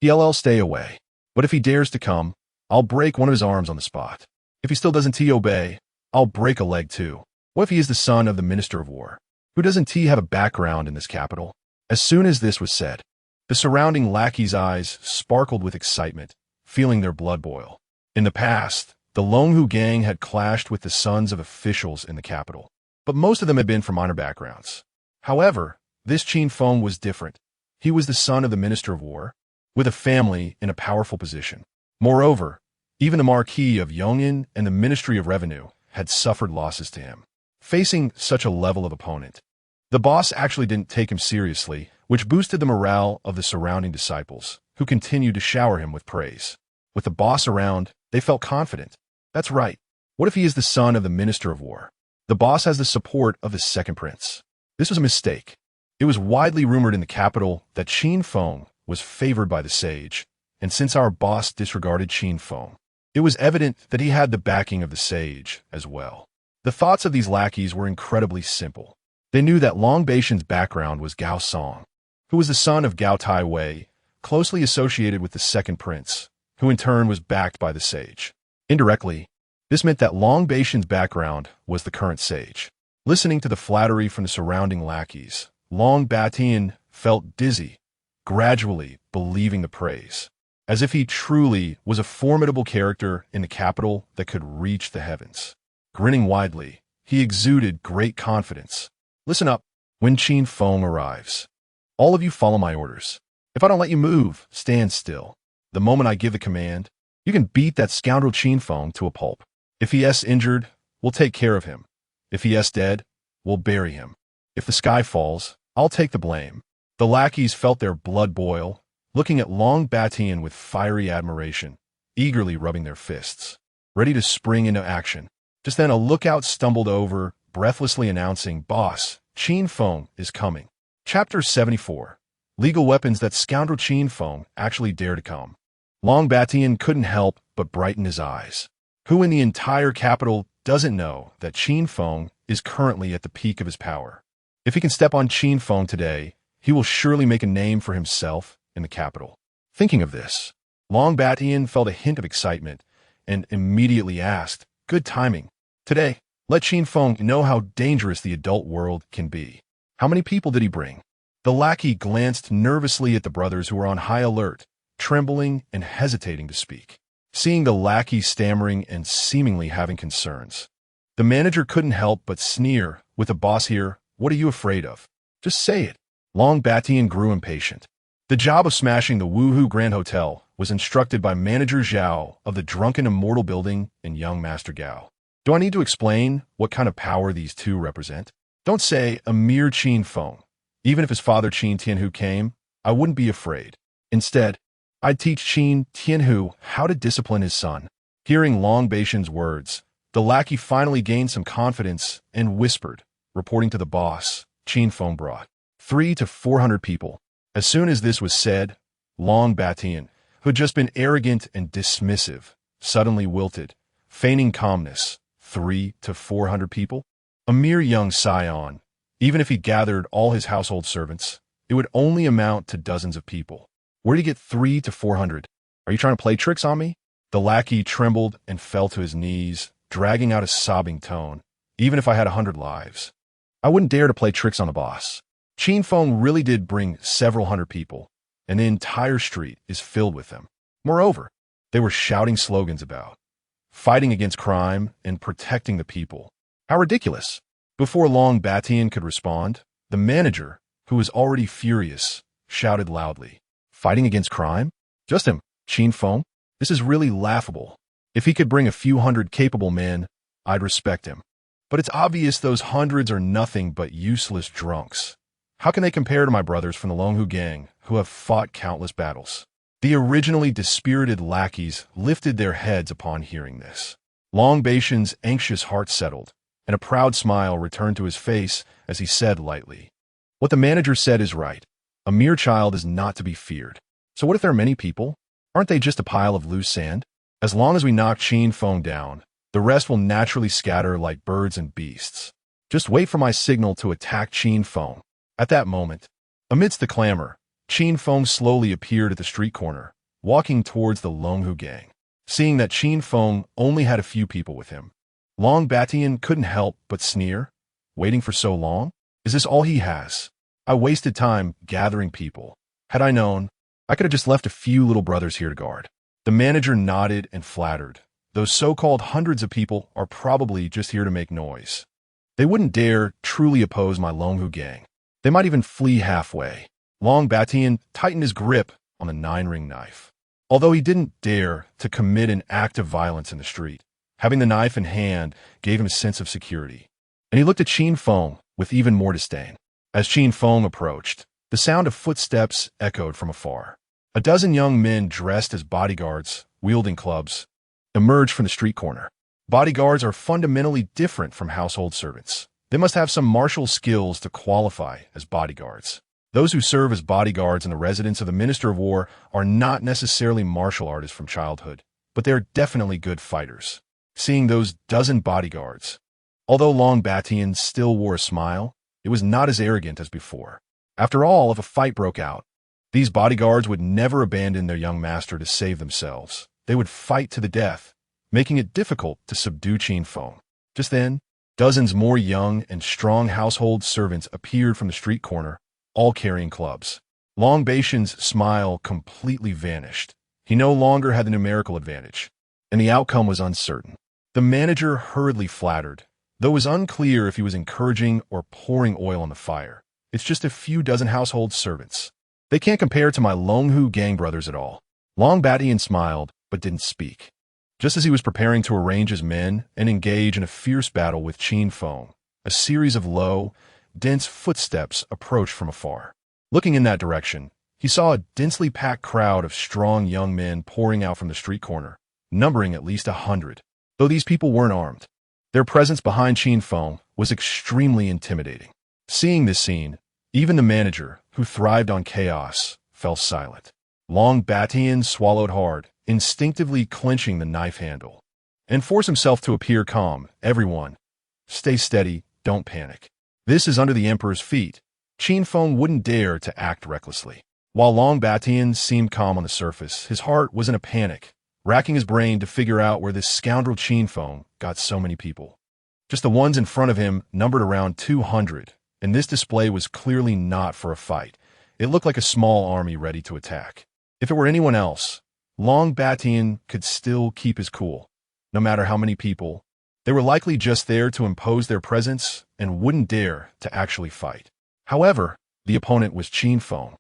he'll stay away. But if he dares to come, I'll break one of his arms on the spot. If he still doesn't obey, I'll break a leg too. What if he is the son of the Minister of War? Who doesn't have a background in this capital? As soon as this was said, the surrounding lackeys' eyes sparkled with excitement, feeling their blood boil. In the past, the Longhu gang had clashed with the sons of officials in the capital, but most of them had been from minor backgrounds. However, this Qin Feng was different. He was the son of the Minister of War, with a family in a powerful position. Moreover, even the Marquis of Yong'an and the Ministry of Revenue had suffered losses to him. Facing such a level of opponent, the boss actually didn't take him seriously, which boosted the morale of the surrounding disciples, who continued to shower him with praise. With the boss around, they felt confident. That's right. What if he is the son of the Minister of War? The boss has the support of the second prince. This was a mistake. It was widely rumored in the capital that Qin Feng was favored by the sage, and since our boss disregarded Qin Feng, it was evident that he had the backing of the sage as well. The thoughts of these lackeys were incredibly simple. They knew that Long Batian's background was Gao Song, who was the son of Gao Tai Wei, closely associated with the second prince, who in turn was backed by the sage. Indirectly, this meant that Long Batian's background was the current sage. Listening to the flattery from the surrounding lackeys, Long Batian felt dizzy, gradually believing the praise, as if he truly was a formidable character in the capital that could reach the heavens. Grinning widely, he exuded great confidence. Listen up. When Qin Feng arrives, all of you follow my orders. If I don't let you move, stand still. The moment I give the command, you can beat that scoundrel Qin Feng to a pulp. If he is injured, we'll take care of him. If he is dead, we'll bury him. If the sky falls, I'll take the blame. The lackeys felt their blood boil, looking at Long Batian with fiery admiration, eagerly rubbing their fists, ready to spring into action. Just then a lookout stumbled over, breathlessly announcing, "Boss, Qin Feng is coming." Chapter 74. Legal weapons. That scoundrel Qin Feng actually dared to come. Long Batian couldn't help but brighten his eyes. Who in the entire capital doesn't know that Qin Feng is currently at the peak of his power? If he can step on Qin Feng today, he will surely make a name for himself in the capital. Thinking of this, Long Batian felt a hint of excitement and immediately asked, "Good timing. Today, let Qin Feng know how dangerous the adult world can be." How many people did he bring? The lackey glanced nervously at the brothers who were on high alert, trembling and hesitating to speak. Seeing the lackey stammering and seemingly having concerns, the manager couldn't help but sneer. "With the boss here, what are you afraid of? Just say it." Long Batian grew impatient. The job of smashing the Wuhu Grand Hotel was instructed by Manager Zhao of the Drunken Immortal Building and young Master Gao. Do I need to explain what kind of power these two represent? Don't say a mere Qin Feng. Even if his father Qin Tianhu came, I wouldn't be afraid. Instead, I'd teach Qin Tianhu how to discipline his son. Hearing Long Batian's words, the lackey finally gained some confidence and whispered, reporting to the boss, "Qin Feng brought 300 to 400 people." As soon as this was said, Long Batian, who had just been arrogant and dismissive, suddenly wilted, feigning calmness. 300 to 400 people? A mere young scion. Even if he gathered all his household servants, it would only amount to dozens of people. Where do you get 300 to 400? Are you trying to play tricks on me? The lackey trembled and fell to his knees, dragging out a sobbing tone. Even if I had 100 lives, I wouldn't dare to play tricks on the boss. Qin Feng really did bring several hundred people, and the entire street is filled with them. Moreover, they were shouting slogans about fighting against crime and protecting the people. How ridiculous! Before Long Batian could respond, the manager, who was already furious, shouted loudly, "Fighting against crime? Just him, Qin Feng? This is really laughable. If he could bring a few hundred capable men, I'd respect him. But it's obvious those hundreds are nothing but useless drunks. How can they compare to my brothers from the Longhu gang, who have fought countless battles?" The originally dispirited lackeys lifted their heads upon hearing this. Long Batian's anxious heart settled, and a proud smile returned to his face as he said lightly, "What the manager said is right. A mere child is not to be feared. So what if there are many people? Aren't they just a pile of loose sand? As long as we knock Qin Feng down, the rest will naturally scatter like birds and beasts. Just wait for my signal to attack Qin Feng. At that moment, amidst the clamor, Qin Feng slowly appeared at the street corner, walking towards the Longhu gang. Seeing that Qin Feng only had a few people with him, Long Batian couldn't help but sneer. Waiting for so long? Is this all he has? I wasted time gathering people. Had I known, I could have just left a few little brothers here to guard. The manager nodded and flattered. Those so-called hundreds of people are probably just here to make noise. They wouldn't dare truly oppose my Longhu gang. They might even flee halfway. Long Batian tightened his grip on the 9-ring knife. Although he didn't dare to commit an act of violence in the street, having the knife in hand gave him a sense of security. And he looked at Qin Feng with even more disdain. As Qin Feng approached, the sound of footsteps echoed from afar. A dozen young men dressed as bodyguards, wielding clubs, emerged from the street corner. Bodyguards are fundamentally different from household servants. They must have some martial skills to qualify as bodyguards. Those who serve as bodyguards in the residence of the Minister of War are not necessarily martial artists from childhood, but they are definitely good fighters. Seeing those dozen bodyguards, although Long Batian still wore a smile, it was not as arrogant as before. After all, if a fight broke out, these bodyguards would never abandon their young master to save themselves. They would fight to the death, making it difficult to subdue Qin Feng. Just then, dozens more young and strong household servants appeared from the street corner, all carrying clubs. Long Batian's smile completely vanished. He no longer had the numerical advantage, and the outcome was uncertain. The manager hurriedly flattered, though it was unclear if he was encouraging or pouring oil on the fire. It's just a few dozen household servants. They can't compare to my Longhu gang brothers at all. Long Batian smiled, but didn't speak. Just as he was preparing to arrange his men and engage in a fierce battle with Qin Feng, a series of low, dense footsteps approached from afar. Looking in that direction, he saw a densely packed crowd of strong young men pouring out from the street corner, numbering at least 100. Though these people weren't armed, their presence behind Qin Feng was extremely intimidating. Seeing this scene, even the manager, who thrived on chaos, fell silent. Long Batian swallowed hard, instinctively clenching the knife handle, and forced himself to appear calm. Everyone, stay steady, don't panic. This is under the Emperor's feet. Qin Feng wouldn't dare to act recklessly. While Long Batian seemed calm on the surface, his heart was in a panic, racking his brain to figure out where this scoundrel Qin Feng got so many people. Just the ones in front of him numbered around 200, and this display was clearly not for a fight. It looked like a small army ready to attack. If it were anyone else, Long Batian could still keep his cool. No matter how many people, they were likely just there to impose their presence and wouldn't dare to actually fight. However, the opponent was Qin Feng,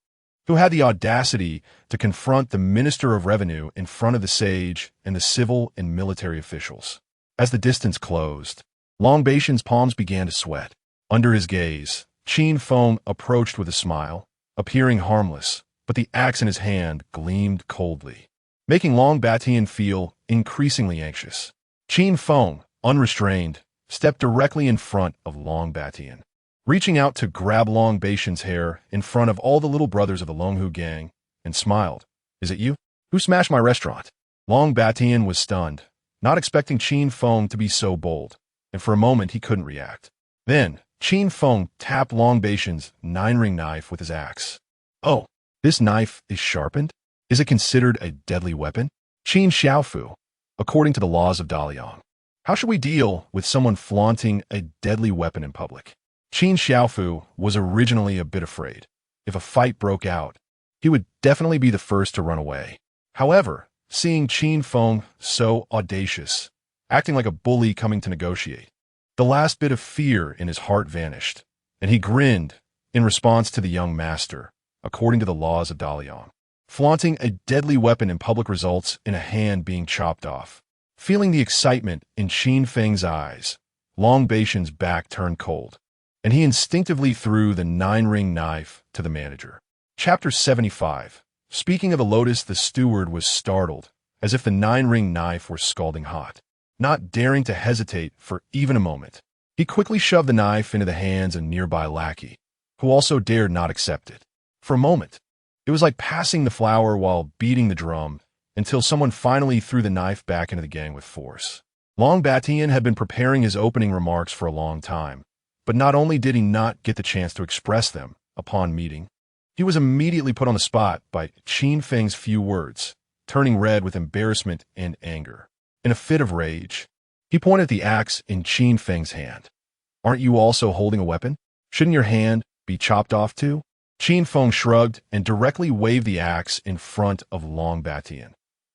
who had the audacity to confront the Minister of Revenue in front of the sage and the civil and military officials. As the distance closed, Long Batian's palms began to sweat. Under his gaze, Qin Feng approached with a smile, appearing harmless, but the axe in his hand gleamed coldly, making Long Batian feel increasingly anxious. Qin Feng, unrestrained, stepped directly in front of Long Batian, reaching out to grab Long Batian's hair in front of all the little brothers of the Longhu gang, and smiled. "Is it you? Who smashed my restaurant?" Long Batian was stunned, not expecting Qin Feng to be so bold, and for a moment he couldn't react. Then, Qin Feng tapped Long Batian's 9-ring knife with his axe. "Oh, this knife is sharpened? Is it considered a deadly weapon?" Qin Xiaofu, according to the laws of Daliang. How should we deal with someone flaunting a deadly weapon in public? Qin Xiaofu was originally a bit afraid. If a fight broke out, he would definitely be the first to run away. However, seeing Qin Feng so audacious, acting like a bully coming to negotiate, the last bit of fear in his heart vanished, and he grinned in response to the young master, according to the laws of Daliang. Flaunting a deadly weapon in public results in a hand being chopped off. Feeling the excitement in Qin Feng's eyes, Long Batian's back turned cold, and he instinctively threw the 9-ring knife to the manager. Chapter 75. Speaking of the lotus, the steward was startled, as if the 9-ring knife were scalding hot. Not daring to hesitate for even a moment, he quickly shoved the knife into the hands of a nearby lackey, who also dared not accept it. For a moment, it was like passing the flour while beating the drum. until someone finally threw the knife back into the gang with force. Long Batian had been preparing his opening remarks for a long time, but not only did he not get the chance to express them upon meeting, he was immediately put on the spot by Qin Feng's few words, turning red with embarrassment and anger. In a fit of rage, he pointed at the axe in Qin Feng's hand. "Aren't you also holding a weapon? Shouldn't your hand be chopped off too?" Qin Feng shrugged and directly waved the axe in front of Long Batian.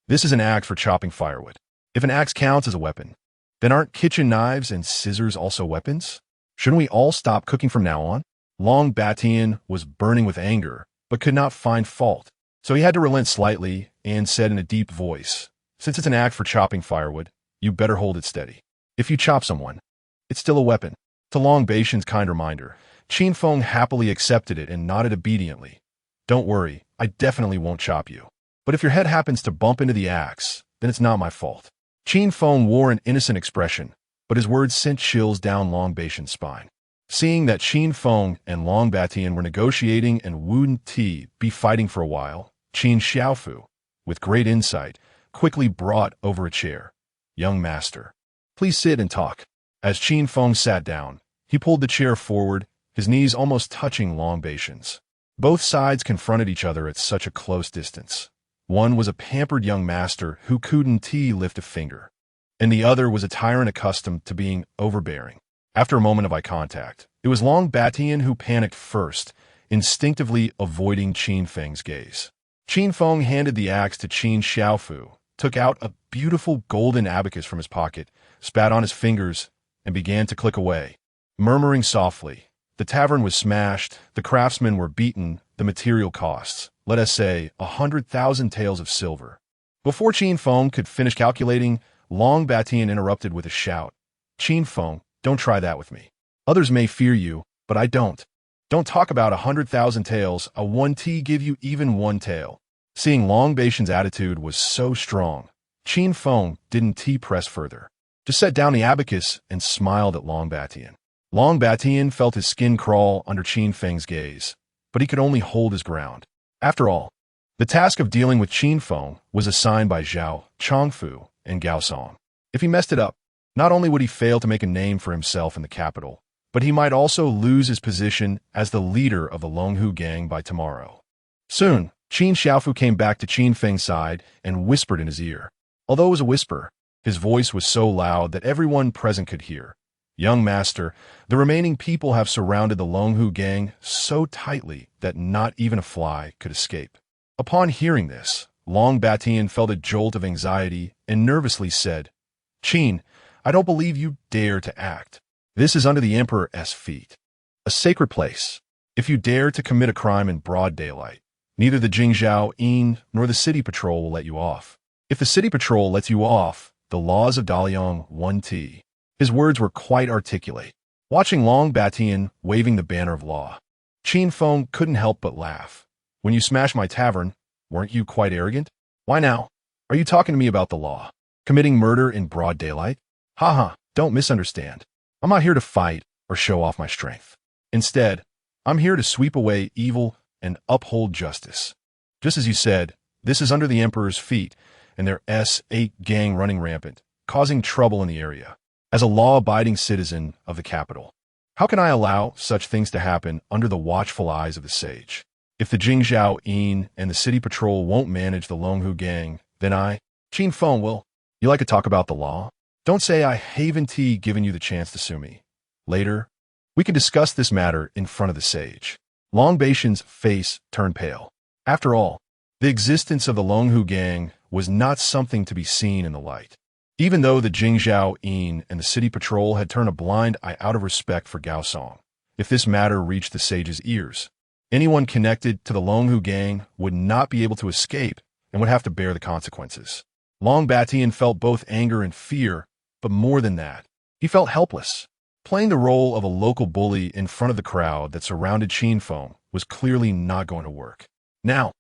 "This is an axe for chopping firewood. If an axe counts as a weapon, then aren't kitchen knives and scissors also weapons? Shouldn't we all stop cooking from now on?" Long Batian was burning with anger, but could not find fault, so he had to relent slightly and said in a deep voice, "Since it's an axe for chopping firewood, you better hold it steady. If you chop someone, it's still a weapon." To Long Batian's kind reminder, Qin Feng happily accepted it and nodded obediently. "Don't worry, I definitely won't chop you. But if your head happens to bump into the axe, then it's not my fault." Qin Feng wore an innocent expression, but his words sent chills down Long Batian's spine. Seeing that Qin Feng and Long Batian were negotiating and wouldn't be fighting for a while, Qin Xiaofu, with great insight, quickly brought over a chair. "Young master, please sit and talk." As Qin Feng sat down, he pulled the chair forward, his knees almost touching Long Batian's. Both sides confronted each other at such a close distance. One was a pampered young master who couldn't lift a finger, and the other was a tyrant accustomed to being overbearing. After a moment of eye contact, it was Long Batian who panicked first, instinctively avoiding Qin Feng's gaze. Qin Feng handed the axe to Qin Xiaofu, took out a beautiful golden abacus from his pocket, spat on his fingers, and began to click away, murmuring softly. The tavern was smashed, the craftsmen were beaten, the material costs, let us say, 100,000 taels of silver. Before Qin Feng could finish calculating, Long Batian interrupted with a shout. "Qin Feng, don't try that with me. Others may fear you, but I don't. Don't talk about 100,000 taels, a 1 give you even 1 tael." Seeing Long Batian's attitude was so strong, Qin Feng didn't press further, just set down the abacus and smiled at Long Batian. Long Batian felt his skin crawl under Qin Feng's gaze, but he could only hold his ground. After all, the task of dealing with Qin Feng was assigned by Zhao, Chongfu, and Gao Song. If he messed it up, not only would he fail to make a name for himself in the capital, but he might also lose his position as the leader of the Longhu gang by tomorrow. Soon, Qin Xiaofu came back to Qin Feng's side and whispered in his ear. Although it was a whisper, his voice was so loud that everyone present could hear. "Young master, the remaining people have surrounded the Longhu gang so tightly that not even a fly could escape." Upon hearing this, Long Batian felt a jolt of anxiety and nervously said, "Qin, I don't believe you dare to act. This is under the Emperor's feet, a sacred place. If you dare to commit a crime in broad daylight, neither the Jingzhou Yin nor the city patrol will let you off. If the city patrol lets you off, the laws of Daliang 1T." His words were quite articulate. Watching Long Batian waving the banner of law, Qin Feng couldn't help but laugh. "When you smashed my tavern, weren't you quite arrogant? Why now? Are you talking to me about the law? Committing murder in broad daylight? Haha, don't misunderstand. I'm not here to fight or show off my strength. Instead, I'm here to sweep away evil and uphold justice. Just as you said, this is under the Emperor's feet, and their S8 gang running rampant, causing trouble in the area. As a law-abiding citizen of the capital, how can I allow such things to happen under the watchful eyes of the sage? If the Jingzhou Yin and the city patrol won't manage the Longhu gang, then Qin Feng will." "You like to talk about the law? Don't say I haven't given you the chance to sue me. Later, we can discuss this matter in front of the sage." Long Batian's face turned pale. After all, the existence of the Longhu gang was not something to be seen in the light. Even though the Jingzhou Yin and the city patrol had turned a blind eye out of respect for Gao Song, if this matter reached the sage's ears, anyone connected to the Longhu gang would not be able to escape and would have to bear the consequences. Long Batian felt both anger and fear, but more than that, he felt helpless. Playing the role of a local bully in front of the crowd that surrounded Qin Feng was clearly not going to work. Now,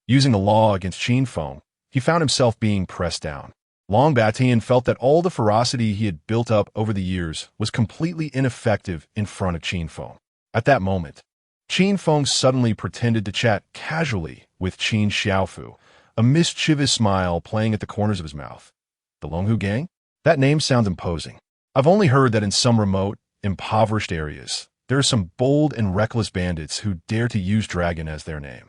using the law against Qin Feng, he found himself being pressed down. Long Batian felt that all the ferocity he had built up over the years was completely ineffective in front of Qin Feng. At that moment, Qin Feng suddenly pretended to chat casually with Qin Xiaofu, a mischievous smile playing at the corners of his mouth. The Longhu Gang? That name sounds imposing. I've only heard that in some remote, impoverished areas, there are some bold and reckless bandits who dare to use dragon as their name.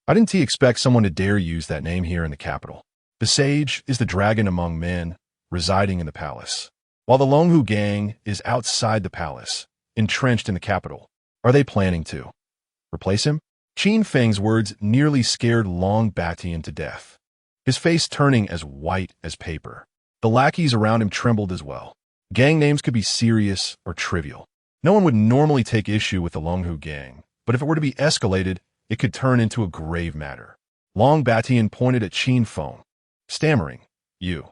I didn't expect someone to dare use that name here in the capital. The sage is the dragon among men, residing in the palace, while the Longhu Gang is outside the palace, entrenched in the capital. Are they planning to replace him? Qin Feng's words nearly scared Long Batian to death, his face turning as white as paper. The lackeys around him trembled as well. Gang names could be serious or trivial. No one would normally take issue with the Longhu Gang, but if it were to be escalated, it could turn into a grave matter. Long Batian pointed at Qin Feng, stammering, You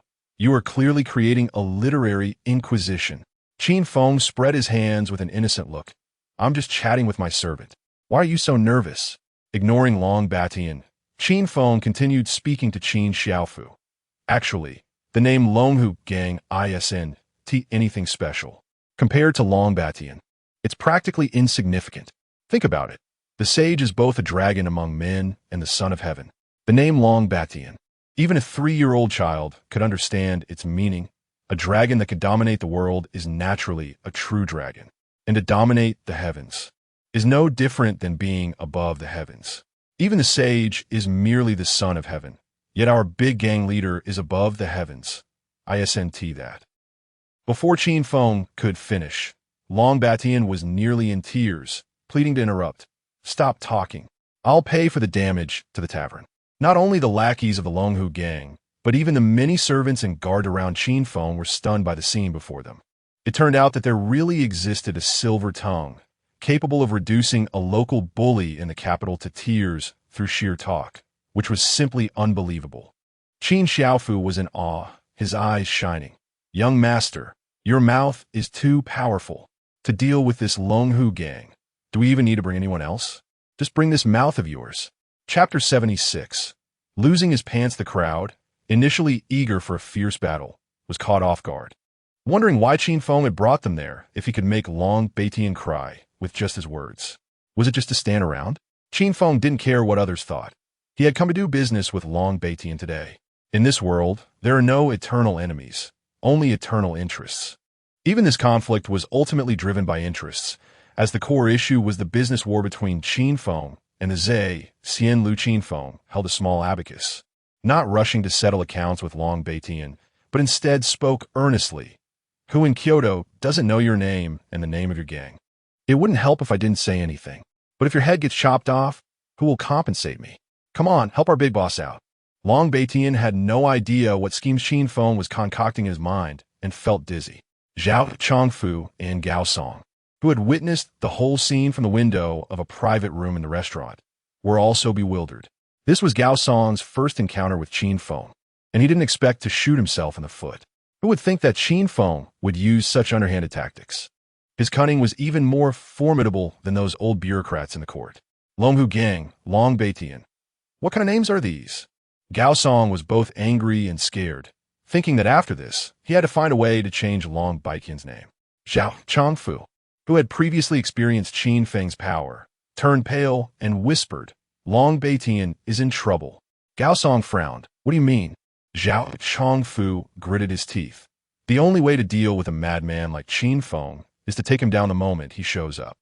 are clearly creating a literary inquisition. Qin Feng spread his hands with an innocent look. I'm just chatting with my servant. Why are you so nervous? Ignoring Long Batian, Qin Feng continued speaking to Qin Xiaofu. Actually, the name Longhu Gang isn't anything special. Compared to Long Batian, it's practically insignificant. Think about it. The sage is both a dragon among men and the son of heaven. The name Long Batian, even a 3-year-old child could understand its meaning. A dragon that could dominate the world is naturally a true dragon. And to dominate the heavens is no different than being above the heavens. Even the sage is merely the son of heaven. Yet our big gang leader is above the heavens. Isn't that? Before Qin Feng could finish, Long Batian was nearly in tears, pleading to interrupt. Stop talking. I'll pay for the damage to the tavern. Not only the lackeys of the Longhu Gang, but even the many servants and guard around Qin Feng were stunned by the scene before them. It turned out that there really existed a silver tongue, capable of reducing a local bully in the capital to tears through sheer talk, which was simply unbelievable. Qin Xiaofu was in awe, his eyes shining. Young master, your mouth is too powerful to deal with this Longhu Gang. Do we even need to bring anyone else? Just bring this mouth of yours. Chapter 76. Losing his pants, the crowd, initially eager for a fierce battle, was caught off guard, wondering why Qin Feng had brought them there if he could make Long Batian cry with just his words. Was it just to stand around? Qin Feng didn't care what others thought. He had come to do business with Long Batian today. In this world, there are no eternal enemies, only eternal interests. Even this conflict was ultimately driven by interests, as the core issue was the business war between Qin Feng and the Xian Lu. Qin Feng held a small abacus, not rushing to settle accounts with Long Batian, but instead spoke earnestly. Who in Kyoto doesn't know your name and the name of your gang? It wouldn't help if I didn't say anything, but if your head gets chopped off, who will compensate me? Come on, help our big boss out. Long Batian had no idea what schemes Qin Feng was concocting in his mind and felt dizzy. Zhao Chongfu and Gao Song, who had witnessed the whole scene from the window of a private room in the restaurant, were also bewildered. This was Gao Song's first encounter with Qin Feng, and he didn't expect to shoot himself in the foot. Who would think that Qin Feng would use such underhanded tactics? His cunning was even more formidable than those old bureaucrats in the court. Longhu Gang, Long Batian. What kind of names are these? Gao Song was both angry and scared, thinking that after this, he had to find a way to change Long Batian's name. Zhao Chongfu, who had previously experienced Qin Feng's power, turned pale and whispered, Long Batian is in trouble. Gao Song frowned. What do you mean? Zhao Chongfu gritted his teeth. The only way to deal with a madman like Qin Feng is to take him down the moment he shows up.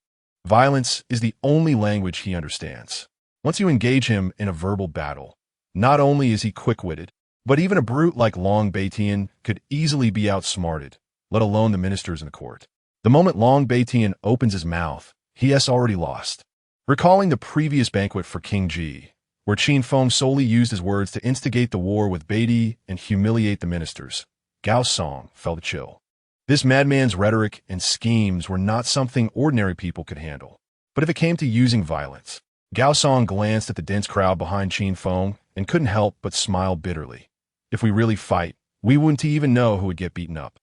Violence is the only language he understands. Once you engage him in a verbal battle, not only is he quick-witted, but even a brute like Long Batian could easily be outsmarted, let alone the ministers in the court. The moment Long Batian opens his mouth, he has already lost. Recalling the previous banquet for King Ji, where Qin Feng solely used his words to instigate the war with Beatty and humiliate the ministers, Gao Song felt a chill. This madman's rhetoric and schemes were not something ordinary people could handle. But if it came to using violence, Gao Song glanced at the dense crowd behind Qin Feng and couldn't help but smile bitterly. If we really fight, we wouldn't even know who would get beaten up.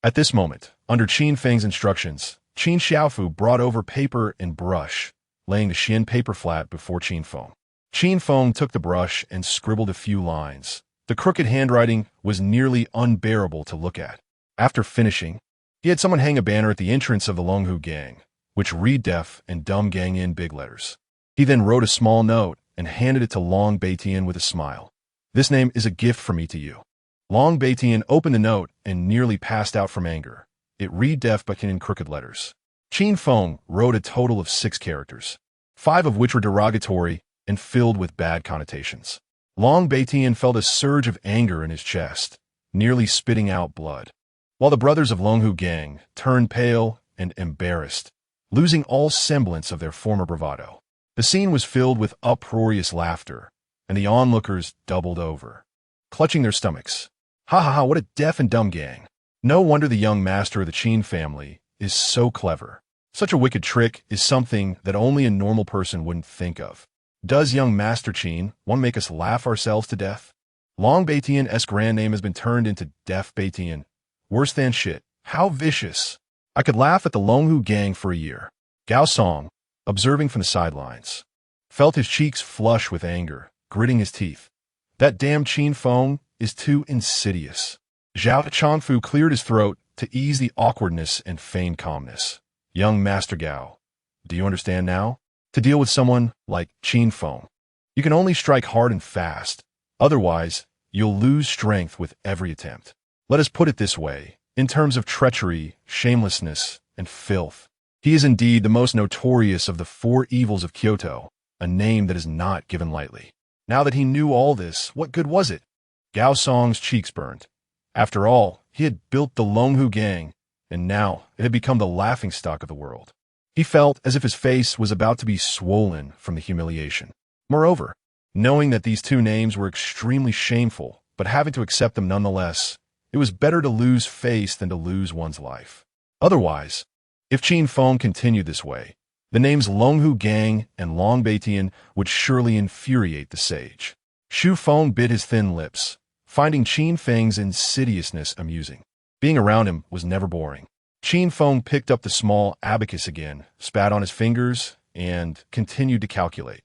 At this moment, under Qin Feng's instructions, Qin Xiaofu brought over paper and brush, laying the Xin paper flat before Qin Feng. Qin Feng took the brush and scribbled a few lines. The crooked handwriting was nearly unbearable to look at. After finishing, he had someone hang a banner at the entrance of the Longhu Gang, which read Deaf and Dumb Gang in big letters. He then wrote a small note and handed it to Long Batian with a smile. This name is a gift from me to you. Long Beitian opened the note and nearly passed out from anger. It read deaf but in crooked letters. Qin Feng wrote a total of 6 characters, 5 of which were derogatory and filled with bad connotations. Long Beitian felt a surge of anger in his chest, nearly spitting out blood, while the brothers of Longhu Gang turned pale and embarrassed, losing all semblance of their former bravado. The scene was filled with uproarious laughter, and the onlookers doubled over, clutching their stomachs. Ha ha ha, what a deaf and dumb gang. No wonder the young master of the Qin family is so clever. Such a wicked trick is something that only a normal person wouldn't think of. Does young Master Qin want to make us laugh ourselves to death? Long Beitian's grand name has been turned into Deaf Beitian. Worse than shit. How vicious. I could laugh at the Longhu Gang for a year. Gao Song, observing from the sidelines, felt his cheeks flush with anger, gritting his teeth. That damn Qin Feng is too insidious. Zhao Changfu cleared his throat to ease the awkwardness and feign calmness. Young Master Gao, do you understand now? To deal with someone like Qin Feng, you can only strike hard and fast. Otherwise, you'll lose strength with every attempt. Let us put it this way, in terms of treachery, shamelessness, and filth, he is indeed the most notorious of the 4 evils of Kyoto, a name that is not given lightly. Now that he knew all this, what good was it? Gao Song's cheeks burned. After all, he had built the Longhu Gang, and now it had become the laughingstock of the world. He felt as if his face was about to be swollen from the humiliation. Moreover, knowing that these 2 names were extremely shameful, but having to accept them nonetheless, it was better to lose face than to lose one's life. Otherwise, if Qin Feng continued this way, the names Longhu Gang and Long Beitian would surely infuriate the sage. Xu Feng bit his thin lips, finding Qin Feng's insidiousness amusing. Being around him was never boring. Qin Feng picked up the small abacus again, spat on his fingers, and continued to calculate.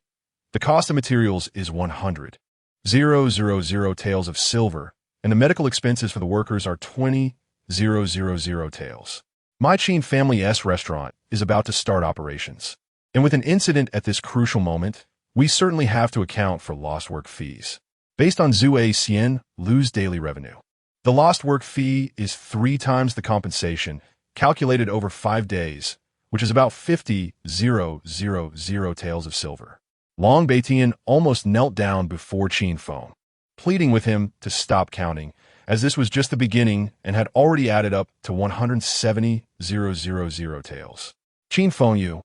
The cost of materials is 100,000 taels of silver, and the medical expenses for the workers are 20,000 taels. My Qin family's restaurant is about to start operations, and with an incident at this crucial moment, we certainly have to account for lost work fees. Based on Zue Xian Lu's daily revenue, the lost work fee is 3 times the compensation, calculated over 5 days, which is about 50,000 taels of silver. Long Beitian almost knelt down before Qin Feng, pleading with him to stop counting, as this was just the beginning and had already added up to 170,000 taels. Qin Feng, you.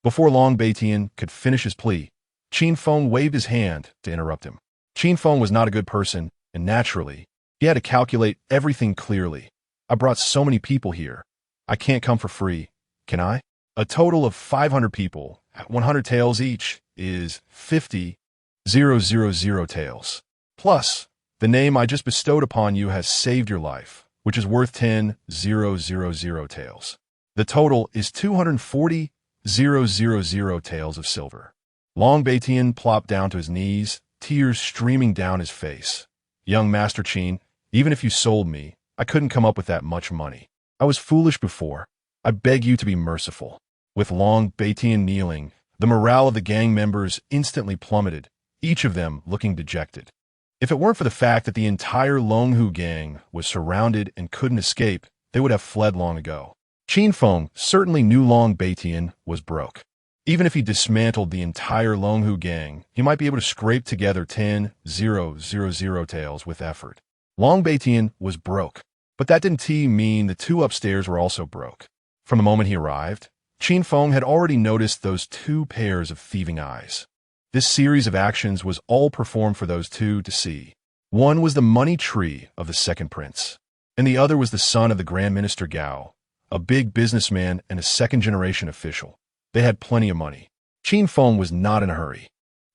Before Long Beitian could finish his plea, Qin Feng waved his hand to interrupt him. Qin Feng was not a good person, and naturally, he had to calculate everything clearly. I brought so many people here. I can't come for free, can I? A total of 500 people, at 100 taels each, is 50,000 taels. Plus, the name I just bestowed upon you has saved your life, which is worth 10,000 taels. The total is 240,000 taels of silver. Long Beitian plopped down to his knees, tears streaming down his face. Young Master Qin, even if you sold me, I couldn't come up with that much money. I was foolish before. I beg you to be merciful. With Long Beitian kneeling, the morale of the gang members instantly plummeted, each of them looking dejected. If it weren't for the fact that the entire Longhu Gang was surrounded and couldn't escape, they would have fled long ago. Qin Feng certainly knew Long Beitian was broke. Even if he dismantled the entire Longhu Gang, he might be able to scrape together 10,000 taels with effort. Long Beitian was broke. But that didn't mean the 2 upstairs were also broke. From the moment he arrived, Qin Feng had already noticed those 2 pairs of thieving eyes. This series of actions was all performed for those 2 to see. One was the money tree of the second prince, and the other was the son of the Grand Minister Gao, a big businessman and a second-generation official. They had plenty of money. Qin Feng was not in a hurry.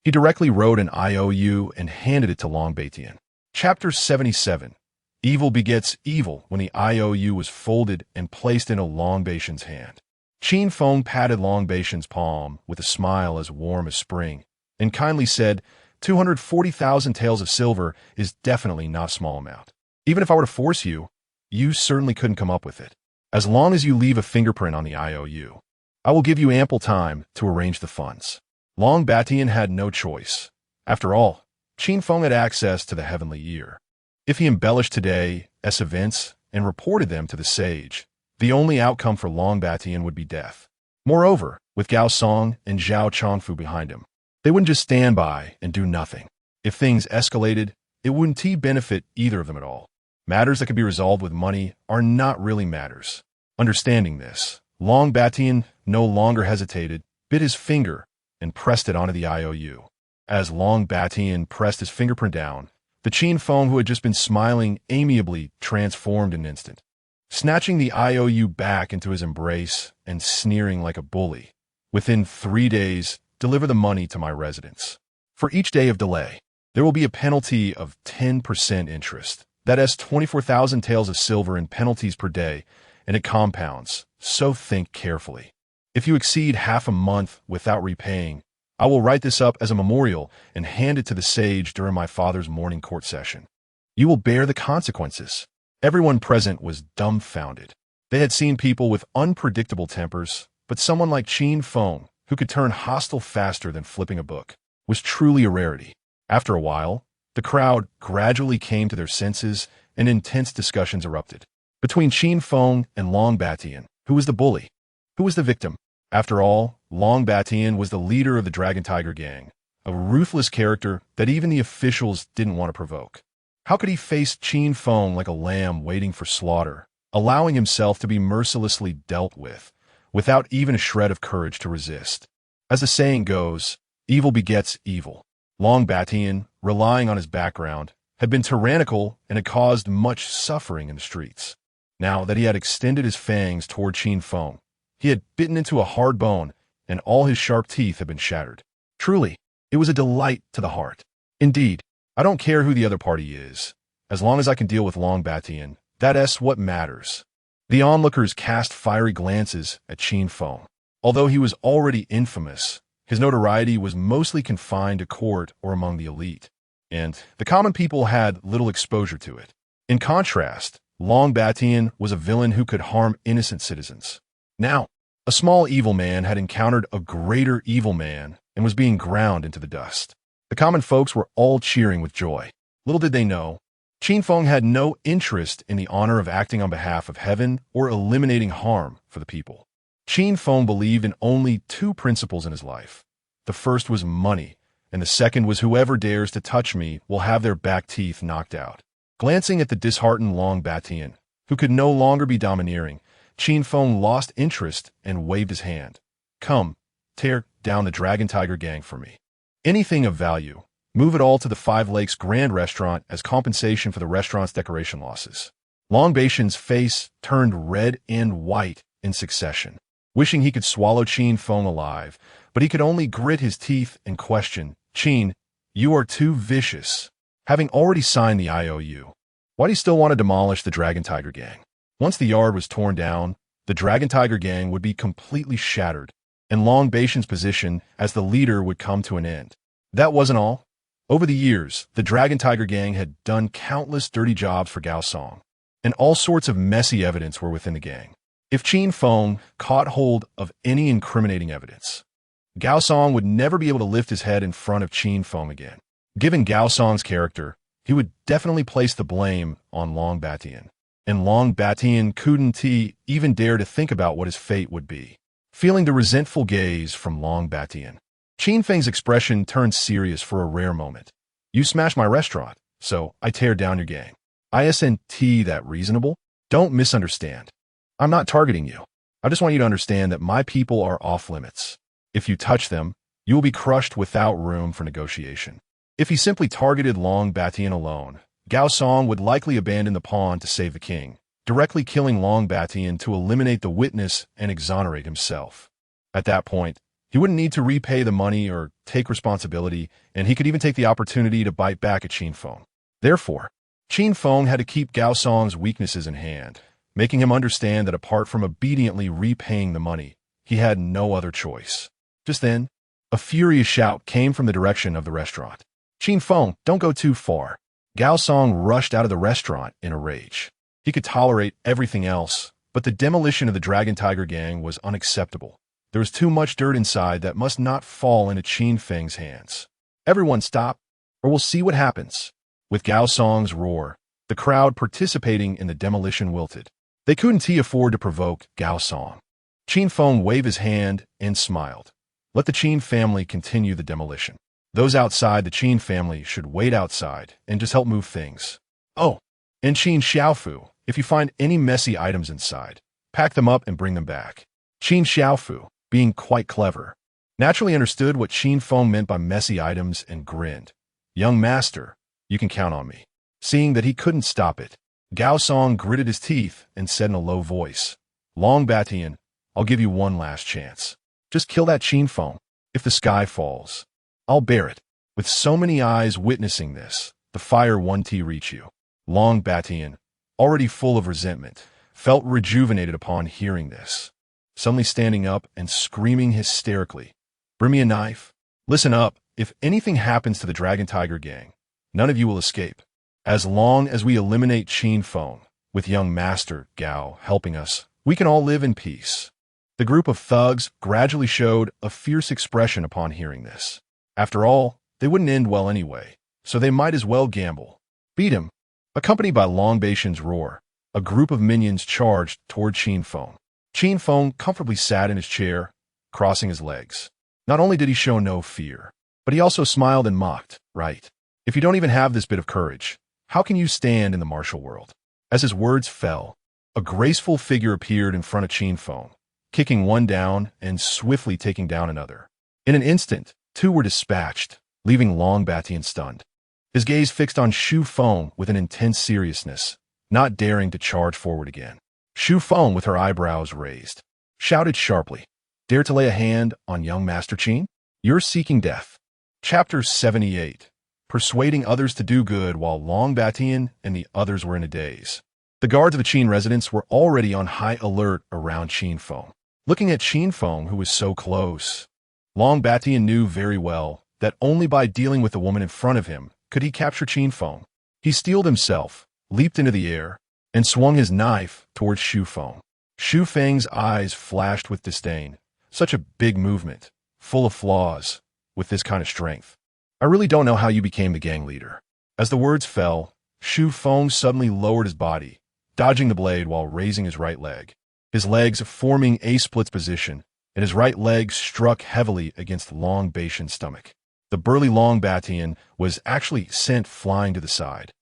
He directly wrote an IOU and handed it to Long Beitian. Chapter 77. Evil begets evil when the IOU was folded and placed in Long Beitian's hand. Qin Feng patted Long Beitian's palm with a smile as warm as spring, and kindly said, 240,000 taels of silver is definitely not a small amount. Even if I were to force you, you certainly couldn't come up with it. As long as you leave a fingerprint on the IOU, I will give you ample time to arrange the funds. Long Beitian had no choice. After all, Qin Feng had access to the heavenly ear. If he embellished today's events and reported them to the sage, the only outcome for Long Batian would be death. Moreover, with Gao Song and Zhao Chongfu behind him, they wouldn't just stand by and do nothing. If things escalated, it wouldn't benefit either of them at all. Matters that could be resolved with money are not really matters. Understanding this, Long Batian no longer hesitated, bit his finger, and pressed it onto the IOU. As Long Batian pressed his fingerprint down, the Qin Feng, who had just been smiling amiably, transformed in an instant, snatching the IOU back into his embrace and sneering like a bully. Within 3 days, deliver the money to my residence. For each day of delay, there will be a penalty of 10% interest. That's 24,000 taels of silver in penalties per day, and it compounds, so think carefully. If you exceed half a month without repaying, I will write this up as a memorial and hand it to the sage during my father's morning court session. You will bear the consequences. Everyone present was dumbfounded. They had seen people with unpredictable tempers, but someone like Qin Feng, who could turn hostile faster than flipping a book, was truly a rarity. After a while, the crowd gradually came to their senses and intense discussions erupted. Between Qin Feng and Long Batian, who was the bully? Who was the victim? After all, Long Batian was the leader of the Dragon Tiger Gang, a ruthless character that even the officials didn't want to provoke. How could he face Qin Feng like a lamb waiting for slaughter, allowing himself to be mercilessly dealt with, without even a shred of courage to resist? As the saying goes, evil begets evil. Long Batian, relying on his background, had been tyrannical and had caused much suffering in the streets. Now that he had extended his fangs toward Qin Feng, he had bitten into a hard bone, and all his sharp teeth had been shattered. Truly, it was a delight to the heart. Indeed, I don't care who the other party is. As long as I can deal with Long Batian, that's what matters. The onlookers cast fiery glances at Qin Feng. Although he was already infamous, his notoriety was mostly confined to court or among the elite, and the common people had little exposure to it. In contrast, Long Batian was a villain who could harm innocent citizens. Now, a small evil man had encountered a greater evil man and was being ground into the dust. The common folks were all cheering with joy. Little did they know, Qin Feng had no interest in the honor of acting on behalf of heaven or eliminating harm for the people. Qin Feng believed in only 2 principles in his life. The first was money, and the second was whoever dares to touch me will have their back teeth knocked out. Glancing at the disheartened Long Batian, who could no longer be domineering, Qin Feng lost interest and waved his hand. Come, tear down the Dragon Tiger Gang for me. Anything of value, move it all to the Five Lakes Grand Restaurant as compensation for the restaurant's decoration losses. Long Batian's face turned red and white in succession, wishing he could swallow Qin Feng alive, but he could only grit his teeth and question, Qin, you are too vicious. Having already signed the IOU, why do you still want to demolish the Dragon Tiger Gang? Once the yard was torn down, the Dragon Tiger Gang would be completely shattered, and Long Batian's position as the leader would come to an end. That wasn't all. Over the years, the Dragon Tiger Gang had done countless dirty jobs for Gao Song, and all sorts of messy evidence were within the gang. If Qin Feng caught hold of any incriminating evidence, Gao Song would never be able to lift his head in front of Qin Feng again. Given Gao Song's character, he would definitely place the blame on Long Batian. And Long Batian couldn't even dare to think about what his fate would be. Feeling the resentful gaze from Long Batian, Qin Feng's expression turned serious for a rare moment. You smashed my restaurant, so I tear down your gang. Isn't that reasonable? Don't misunderstand. I'm not targeting you. I just want you to understand that my people are off limits. If you touch them, you will be crushed without room for negotiation. If he simply targeted Long Batian alone, Gao Song would likely abandon the pawn to save the king, directly killing Long Batian to eliminate the witness and exonerate himself. At that point, he wouldn't need to repay the money or take responsibility, and he could even take the opportunity to bite back at Qin Feng. Therefore, Qin Feng had to keep Gao Song's weaknesses in hand, making him understand that apart from obediently repaying the money, he had no other choice. Just then, a furious shout came from the direction of the restaurant. Qin Feng, don't go too far. Gao Song rushed out of the restaurant in a rage. He could tolerate everything else, but the demolition of the Dragon Tiger Gang was unacceptable. There was too much dirt inside that must not fall into Qin Feng's hands. Everyone stop. or we'll see what happens. With Gao Song's roar, the crowd participating in the demolition wilted. They couldn't afford to provoke Gao Song. Qin Feng waved his hand and smiled. Let the Qin family continue the demolition. Those outside the Qin family should wait outside and just help move things. Oh, and Qin Xiaofu, if you find any messy items inside, pack them up and bring them back. Qin Xiaofu, being quite clever, naturally understood what Qin Feng meant by messy items and grinned. Young master, you can count on me. Seeing that he couldn't stop it, Gao Song gritted his teeth and said in a low voice, Long Batian, I'll give you one last chance. Just kill that Qin Feng. If the sky falls, I'll bear it. With so many eyes witnessing this, the fire won't reach you. Long Batian, already full of resentment, felt rejuvenated upon hearing this. Suddenly standing up and screaming hysterically, Bring me a knife. Listen up, if anything happens to the Dragon Tiger gang, none of you will escape. As long as we eliminate Qin Feng, with young master Gao helping us, we can all live in peace. The group of thugs gradually showed a fierce expression upon hearing this. After all, they wouldn't end well anyway, so they might as well gamble. Beat him. Accompanied by Long Batian's roar, a group of minions charged toward Qin Feng. Qin Feng comfortably sat in his chair, crossing his legs. Not only did he show no fear, but he also smiled and mocked, right? If you don't even have this bit of courage, how can you stand in the martial world? As his words fell, a graceful figure appeared in front of Qin Feng, kicking one down and swiftly taking down another. In an instant, two were dispatched, leaving Long Batian stunned. His gaze fixed on Xu Feng with an intense seriousness, not daring to charge forward again. Xu Feng, with her eyebrows raised, shouted sharply, Dare to lay a hand on young Master Qin? You're seeking death. Chapter 78. Persuading others to do good while Long Batian and the others were in a daze. The guards of the Qin residence were already on high alert around Qin Feng. Looking at Qin Feng, who was so close, Long Batian knew very well that only by dealing with the woman in front of him could he capture Qin Feng. He steeled himself, leaped into the air, and swung his knife towards Xu Feng. Xu Feng's eyes flashed with disdain. Such a big movement, full of flaws, with this kind of strength. I really don't know how you became the gang leader. As the words fell, Xu Feng suddenly lowered his body, dodging the blade while raising his right leg. His legs forming a split position, and his right leg struck heavily against Long Batian's stomach. The burly Long Batian was actually sent flying to the side,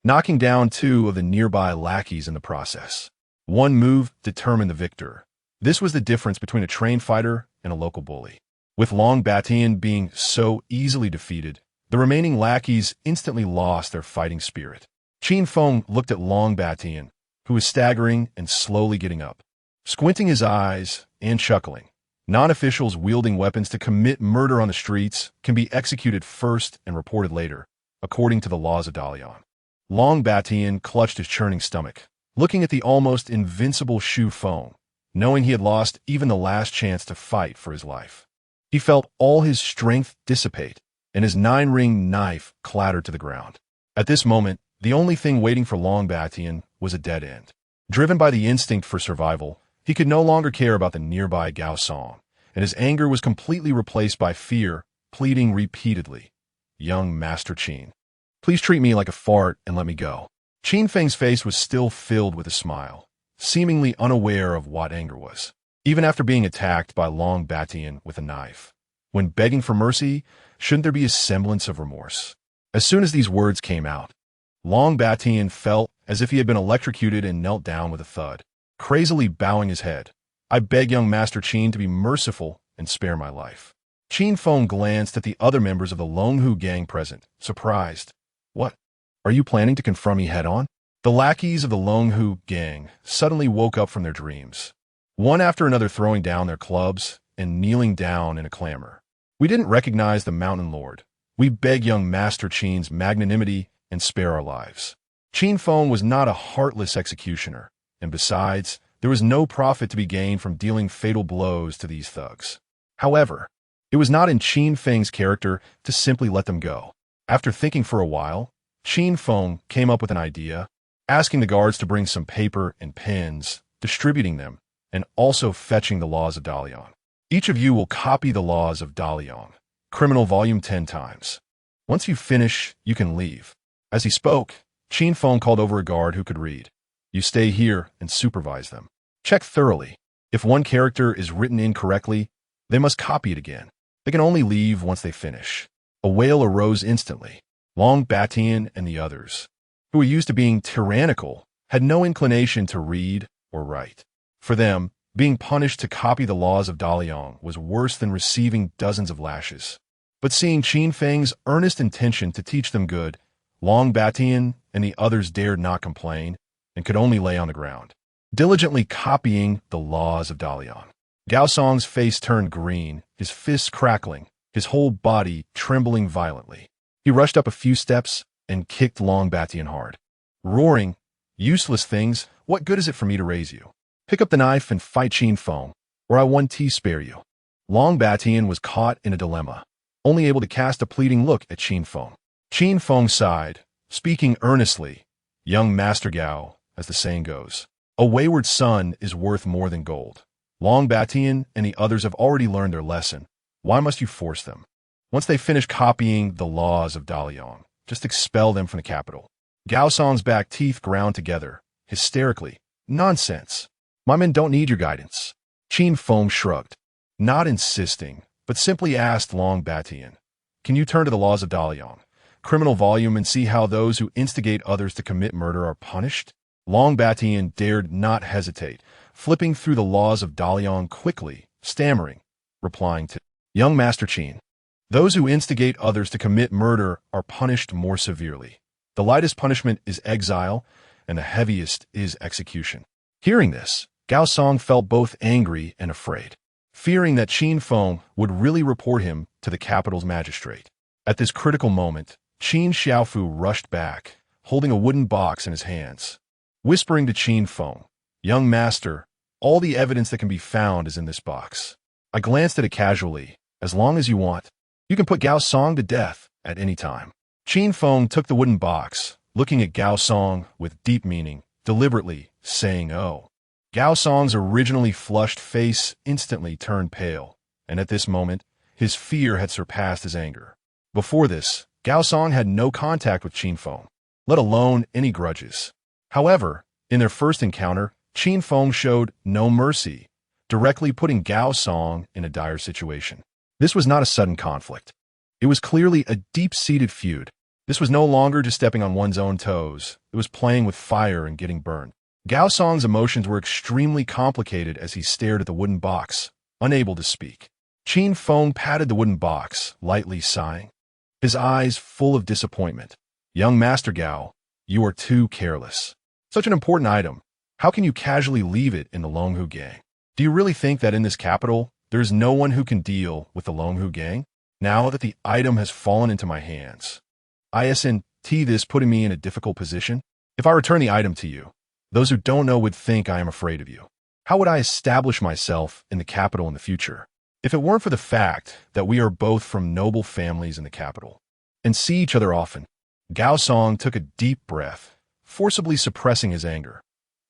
knocking down two of the nearby lackeys in the process. One move determined the victor. This was the difference between a trained fighter and a local bully. With Long Batian being so easily defeated, the remaining lackeys instantly lost their fighting spirit. Qin Feng looked at Long Batian, who was staggering and slowly getting up, squinting his eyes and chuckling. Non-officials wielding weapons to commit murder on the streets can be executed first and reported later, according to the laws of Dalian. Long Batian clutched his churning stomach, looking at the almost invincible Xu Feng, knowing he had lost even the last chance to fight for his life. He felt all his strength dissipate, and his 9-ring knife clattered to the ground. At this moment, the only thing waiting for Long Batian was a dead end. Driven by the instinct for survival, he could no longer care about the nearby Gao Song, and his anger was completely replaced by fear, pleading repeatedly, Young Master Qin, please treat me like a fart and let me go. Qin Feng's face was still filled with a smile, seemingly unaware of what anger was. Even after being attacked by Long Batian with a knife, when begging for mercy, shouldn't there be a semblance of remorse? As soon as these words came out, Long Batian felt as if he had been electrocuted and knelt down with a thud, crazily bowing his head. I beg young Master Qin to be merciful and spare my life. Qin Feng glanced at the other members of the Longhu gang present, surprised. What? Are you planning to confront me head-on? The lackeys of the Longhu gang suddenly woke up from their dreams, one after another throwing down their clubs and kneeling down in a clamor. We didn't recognize the Mountain Lord. We beg young Master Qin's magnanimity and spare our lives. Qin Feng was not a heartless executioner, and besides, there was no profit to be gained from dealing fatal blows to these thugs. However, it was not in Qin Feng's character to simply let them go. After thinking for a while, Qin Feng came up with an idea, asking the guards to bring some paper and pens, distributing them, and also fetching the laws of Dalian. Each of you will copy the laws of Dalian, Criminal Volume 10 times. Once you finish, you can leave. As he spoke, Qin Feng called over a guard who could read. You stay here and supervise them. Check thoroughly. If one character is written incorrectly, they must copy it again. They can only leave once they finish. A wail arose instantly. Long Batian and the others, who were used to being tyrannical, had no inclination to read or write. For them, being punished to copy the laws of Daliang was worse than receiving dozens of lashes. But seeing Qin Feng's earnest intention to teach them good, Long Batian and the others dared not complain and could only lay on the ground, diligently copying the laws of Daliang. Gao Song's face turned green, his fists crackling, his whole body trembling violently. He rushed up a few steps and kicked Long Batian hard, roaring, "Useless things, what good is it for me to raise you? Pick up the knife and fight Qin Feng, or I one tea spare you." Long Batian was caught in a dilemma, only able to cast a pleading look at Qin Feng. Qin Feng sighed, speaking earnestly, "Young Master Gao, as the saying goes, a wayward son is worth more than gold. Long Batian and the others have already learned their lesson. Why must you force them? Once they finish copying the laws of Daliang, just expel them from the capital." Gao Song's back teeth ground together, hysterically. "Nonsense. My men don't need your guidance." Qin Feng shrugged, not insisting, but simply asked Long Batian, "Can you turn to the laws of Daliang, criminal volume, and see how those who instigate others to commit murder are punished?" Long Batian dared not hesitate, flipping through the laws of Daliang quickly, stammering, replying to, "Young Master Qin, those who instigate others to commit murder are punished more severely. The lightest punishment is exile, and the heaviest is execution." Hearing this, Gao Song felt both angry and afraid, fearing that Qin Feng would really report him to the capital's magistrate. At this critical moment, Qin Xiaofu rushed back, holding a wooden box in his hands, whispering to Qin Feng, "Young master, all the evidence that can be found is in this box. I glanced at it casually. As long as you want, you can put Gao Song to death at any time." Qin Feng took the wooden box, looking at Gao Song with deep meaning, deliberately saying, "Oh." Gao Song's originally flushed face instantly turned pale, and at this moment, his fear had surpassed his anger. Before this, Gao Song had no contact with Qin Feng, let alone any grudges. However, in their first encounter, Qin Feng showed no mercy, directly putting Gao Song in a dire situation. This was not a sudden conflict. It was clearly a deep-seated feud. This was no longer just stepping on one's own toes. It was playing with fire and getting burned. Gao Song's emotions were extremely complicated as he stared at the wooden box, unable to speak. Qin Feng patted the wooden box, lightly sighing, his eyes full of disappointment. "Young Master Gao, you are too careless. Such an important item. How can you casually leave it in the Longhu gang? Do you really think that in this capital, there is no one who can deal with the Longhu gang? Now that the item has fallen into my hands, isn't this putting me in a difficult position? If I return the item to you, those who don't know would think I am afraid of you. How would I establish myself in the capital in the future? If it weren't for the fact that we are both from noble families in the capital and see each other often." Gao Song took a deep breath, forcibly suppressing his anger.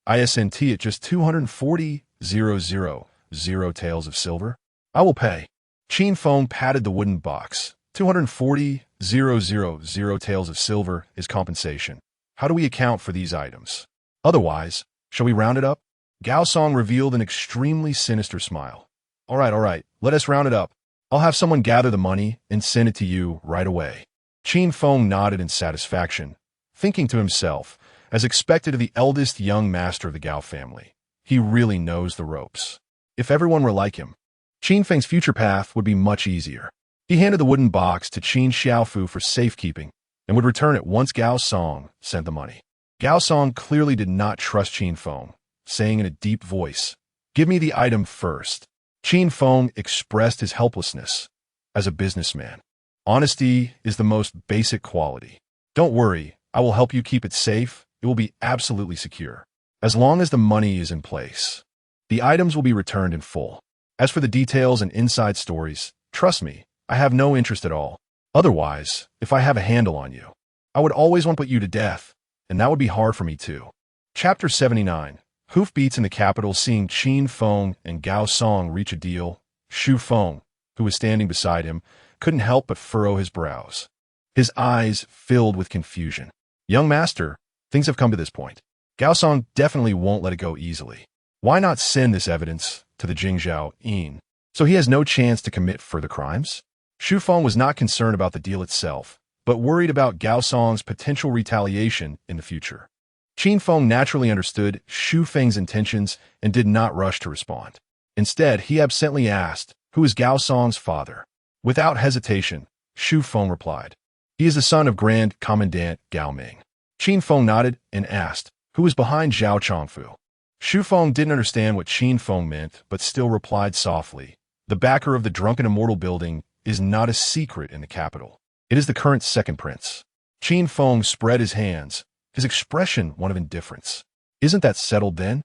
"Isn't it just 240,000 taels of silver? I will pay." Qin Feng patted the wooden box. 240,000 taels of silver is compensation. How do we account for these items? Otherwise, shall we round it up?" Gao Song revealed an extremely sinister smile. All right, let us round it up. I'll have someone gather the money and send it to you right away." Qin Feng nodded in satisfaction, thinking to himself, as expected of the eldest young master of the Gao family, he really knows the ropes. If everyone were like him, Qin Feng's future path would be much easier. He handed the wooden box to Qin Xiaofu for safekeeping and would return it once Gao Song sent the money. Gao Song clearly did not trust Qin Feng, saying in a deep voice, "Give me the item first." Qin Feng expressed his helplessness. As a businessman, honesty is the most basic quality. "Don't worry, I will help you keep it safe. It will be absolutely secure. As long as the money is in place, the items will be returned in full. As for the details and inside stories, trust me, I have no interest at all. Otherwise, if I have a handle on you, I would always want to put you to death, and that would be hard for me too." Chapter 79. Hoofbeats in the capital. Seeing Qin Feng and Gao Song reach a deal, Xu Feng, who was standing beside him, couldn't help but furrow his brows. his eyes filled with confusion. Young master, things have come to this point. Gao Song definitely won't let it go easily. Why not send this evidence to the Jingzhou Yin, so he has no chance to commit further crimes? Xu Feng was not concerned about the deal itself, but worried about Gao Song's potential retaliation in the future. Qin Feng naturally understood Xu Feng's intentions and did not rush to respond. Instead, he absently asked, "Who is Gao Song's father?" Without hesitation, Xu Feng replied, "He is the son of Grand Commandant Gao Ming." Qin Feng nodded and asked, "Who is behind Zhao Chongfu?" Xu Feng didn't understand what Qin Feng meant, but still replied softly, "The backer of the drunken immortal building is not a secret in the capital. It is the current second prince." Qin Feng spread his hands, his expression one of indifference. "Isn't that settled then?"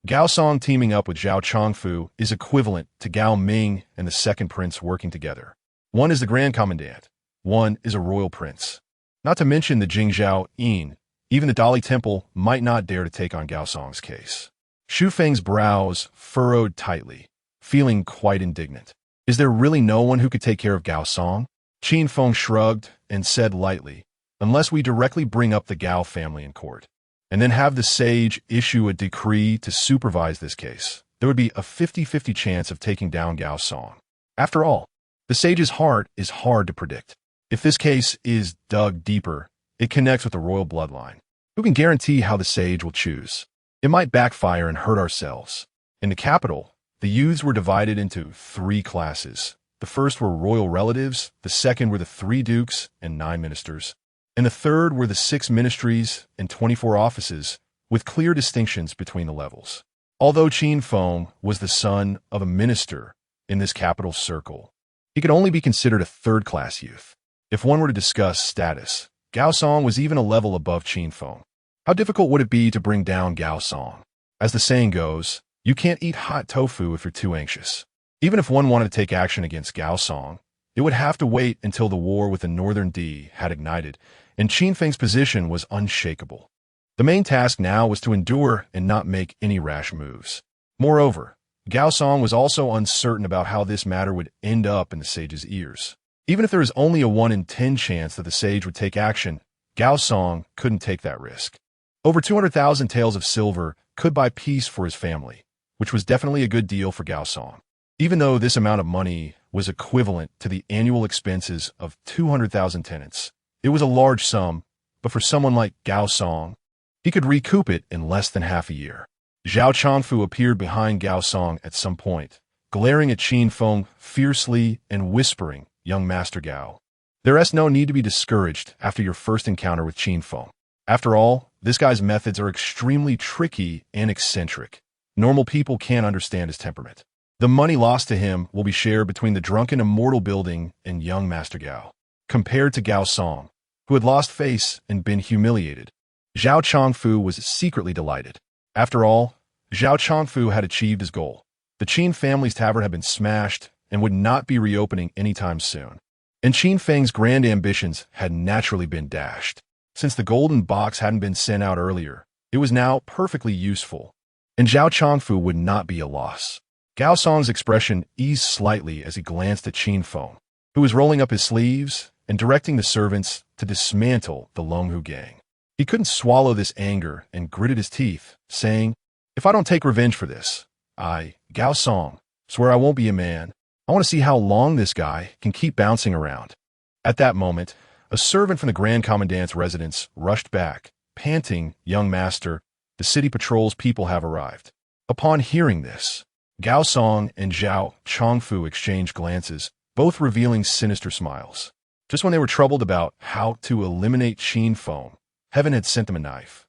Gao Song teaming up with Zhao Chongfu is equivalent to Gao Ming and the second prince working together. One is the Grand Commandant, one is a royal prince. Not to mention the Jingzhou Yin, even the Dali Temple might not dare to take on Gao Song's case. Xu Feng's brows furrowed tightly, feeling quite indignant. Is there really no one who could take care of Gao Song? Qin Feng shrugged and said lightly, "Unless we directly bring up the Gao family in court, and then have the sage issue a decree to supervise this case, there would be a 50-50 chance of taking down Gao Song. After all, the sage's heart is hard to predict. If this case is dug deeper, it connects with the royal bloodline. Who can guarantee how the sage will choose? It might backfire and hurt ourselves." In the capital, the youths were divided into 3 classes. The first were royal relatives, the second were the 3 dukes and 9 ministers, and the third were the 6 ministries and 24 offices, with clear distinctions between the levels. Although Qin Feng was the son of a minister in this capital circle, he could only be considered a third-class youth. If one were to discuss status, Gao Song was even a level above Qin Feng. How difficult would it be to bring down Gao Song? As the saying goes, you can't eat hot tofu if you're too anxious. Even if one wanted to take action against Gao Song, it would have to wait until the war with the Northern Di had ignited, and Qin Feng's position was unshakable. The main task now was to endure and not make any rash moves. Moreover, Gao Song was also uncertain about how this matter would end up in the sage's ears. Even if there was only a 1 in 10 chance that the sage would take action, Gao Song couldn't take that risk. Over 200,000 taels of silver could buy peace for his family, which was definitely a good deal for Gao Song. Even though this amount of money was equivalent to the annual expenses of 200,000 tenants, it was a large sum, but for someone like Gao Song, he could recoup it in less than half a year. Zhao Chongfu appeared behind Gao Song at some point, glaring at Qin Feng fiercely and whispering, "Young Master Gao, there is no need to be discouraged after your first encounter with Qin Feng. After all, this guy's methods are extremely tricky and eccentric. Normal people can't understand his temperament. The money lost to him will be shared between the drunken immortal building and young Master Gao." Compared to Gao Song, who had lost face and been humiliated, Zhao Chongfu was secretly delighted. After all, Zhao Chongfu had achieved his goal. The Qin family's tavern had been smashed and would not be reopening anytime soon. And Qin Feng's grand ambitions had naturally been dashed. Since the golden box hadn't been sent out earlier, it was now perfectly useful, and Zhao Chongfu would not be a loss. Gao Song's expression eased slightly as he glanced at Qin Feng, who was rolling up his sleeves and directing the servants to dismantle the Longhu gang. He couldn't swallow this anger and gritted his teeth, saying, "If I don't take revenge for this, I, Gao Song, swear I won't be a man. I want to see how long this guy can keep bouncing around." At that moment, a servant from the Grand Commandant's residence rushed back, panting, "Young master, the city patrol's people have arrived." Upon hearing this, Gao Song and Zhao Chongfu exchanged glances, both revealing sinister smiles. Just when they were troubled about how to eliminate Qin Feng, heaven had sent them a knife.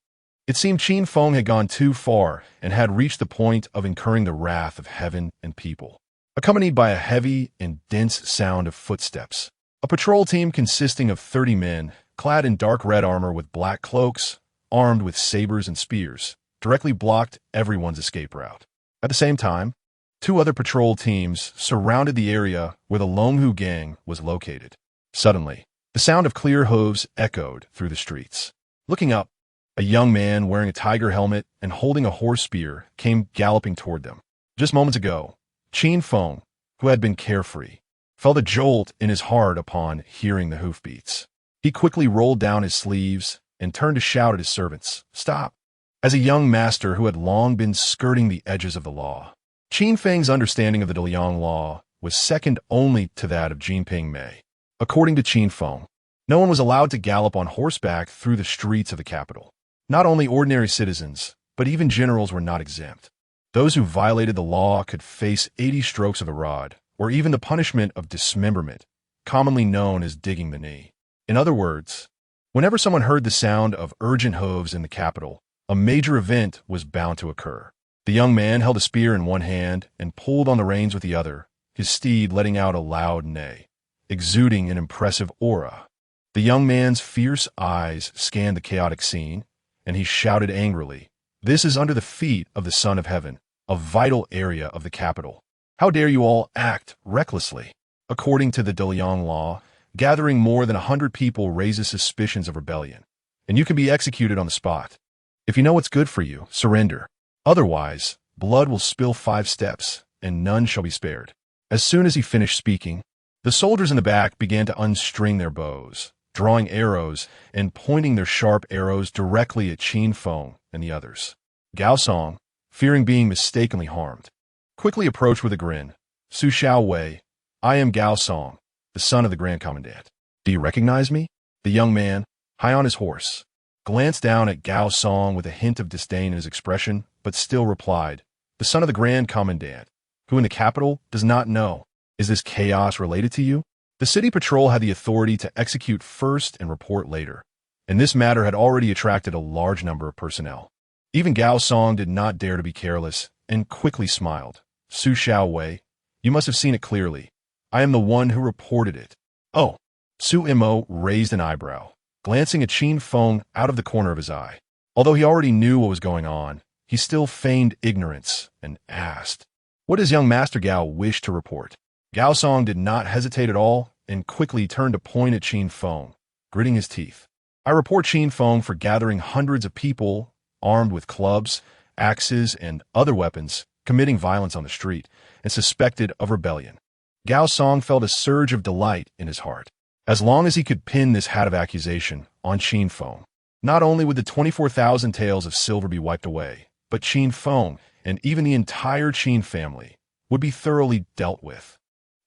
It seemed Qin Feng had gone too far and had reached the point of incurring the wrath of heaven and people. Accompanied by a heavy and dense sound of footsteps, a patrol team consisting of 30 men, clad in dark red armor with black cloaks, armed with sabers and spears, directly blocked everyone's escape route. At the same time, 2 other patrol teams surrounded the area where the Longhu gang was located. Suddenly, the sound of clear hooves echoed through the streets. Looking up, a young man wearing a tiger helmet and holding a horse spear came galloping toward them. Just moments ago, Qin Feng, who had been carefree, felt a jolt in his heart upon hearing the hoofbeats. He quickly rolled down his sleeves and turned to shout at his servants, "Stop!" As a young master who had long been skirting the edges of the law, Qin Feng's understanding of the Daliang law was second only to that of Jinping Mei. According to Qin Feng, no one was allowed to gallop on horseback through the streets of the capital. Not only ordinary citizens, but even generals were not exempt. Those who violated the law could face 80 strokes of a rod, or even the punishment of dismemberment, commonly known as digging the knee. In other words, whenever someone heard the sound of urgent hooves in the capital, a major event was bound to occur. The young man held a spear in one hand and pulled on the reins with the other, his steed letting out a loud neigh, exuding an impressive aura. The young man's fierce eyes scanned the chaotic scene, and he shouted angrily, "This is under the feet of the Son of Heaven, a vital area of the capital. How dare you all act recklessly?" According to the Daliang law, gathering more than 100 people raises suspicions of rebellion, and you can be executed on the spot. If you know what's good for you, surrender. Otherwise, blood will spill 5 steps, and none shall be spared. As soon as he finished speaking, the soldiers in the back began to unstring their bows, drawing arrows and pointing their sharp arrows directly at Qin Feng and the others. Gao Song, fearing being mistakenly harmed, quickly approached with a grin. "Su Xiao Wei, I am Gao Song, the son of the Grand Commandant. Do you recognize me?" The young man, high on his horse, glanced down at Gao Song with a hint of disdain in his expression, but still replied, "The son of the Grand Commandant, who in the capital does not know. Is this chaos related to you?" The city patrol had the authority to execute first and report later, and this matter had already attracted a large number of personnel. Even Gao Song did not dare to be careless and quickly smiled. "Su Xiao Wei, you must have seen it clearly. I am the one who reported it." "Oh." Su Mo raised an eyebrow, glancing at Qin Feng out of the corner of his eye. Although he already knew what was going on, he still feigned ignorance and asked, "What does young Master Gao wish to report?" Gao Song did not hesitate at all and quickly turned to point at Qin Feng, gritting his teeth. "I report Qin Feng for gathering hundreds of people armed with clubs, axes, and other weapons, committing violence on the street, and suspected of rebellion." Gao Song felt a surge of delight in his heart. As long as he could pin this hat of accusation on Qin Feng, not only would the 24,000 taels of silver be wiped away, but Qin Feng and even the entire Qin family would be thoroughly dealt with.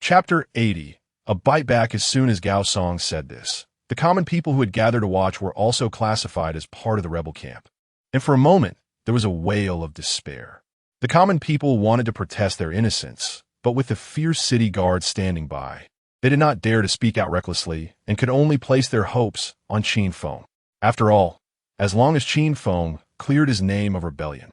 Chapter 80. A bite back. As soon as Gao Song said this, the common people who had gathered to watch were also classified as part of the rebel camp. And for a moment, there was a wail of despair. The common people wanted to protest their innocence, but with the fierce city guards standing by, they did not dare to speak out recklessly and could only place their hopes on Qin Feng. After all, as long as Qin Feng cleared his name of rebellion,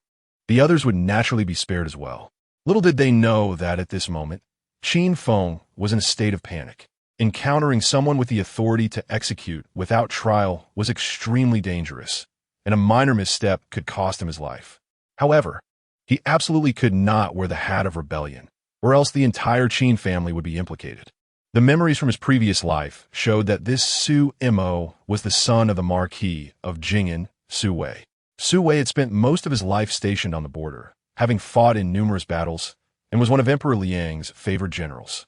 the others would naturally be spared as well. Little did they know that at this moment, Qin Feng was in a state of panic. Encountering someone with the authority to execute without trial was extremely dangerous, and a minor misstep could cost him his life. However, he absolutely could not wear the hat of rebellion, or else the entire Qin family would be implicated. The memories from his previous life showed that this Su Mo was the son of the Marquis of Jing'an, Su Wei. Su Wei had spent most of his life stationed on the border, having fought in numerous battles, and was one of Emperor Liang's favored generals.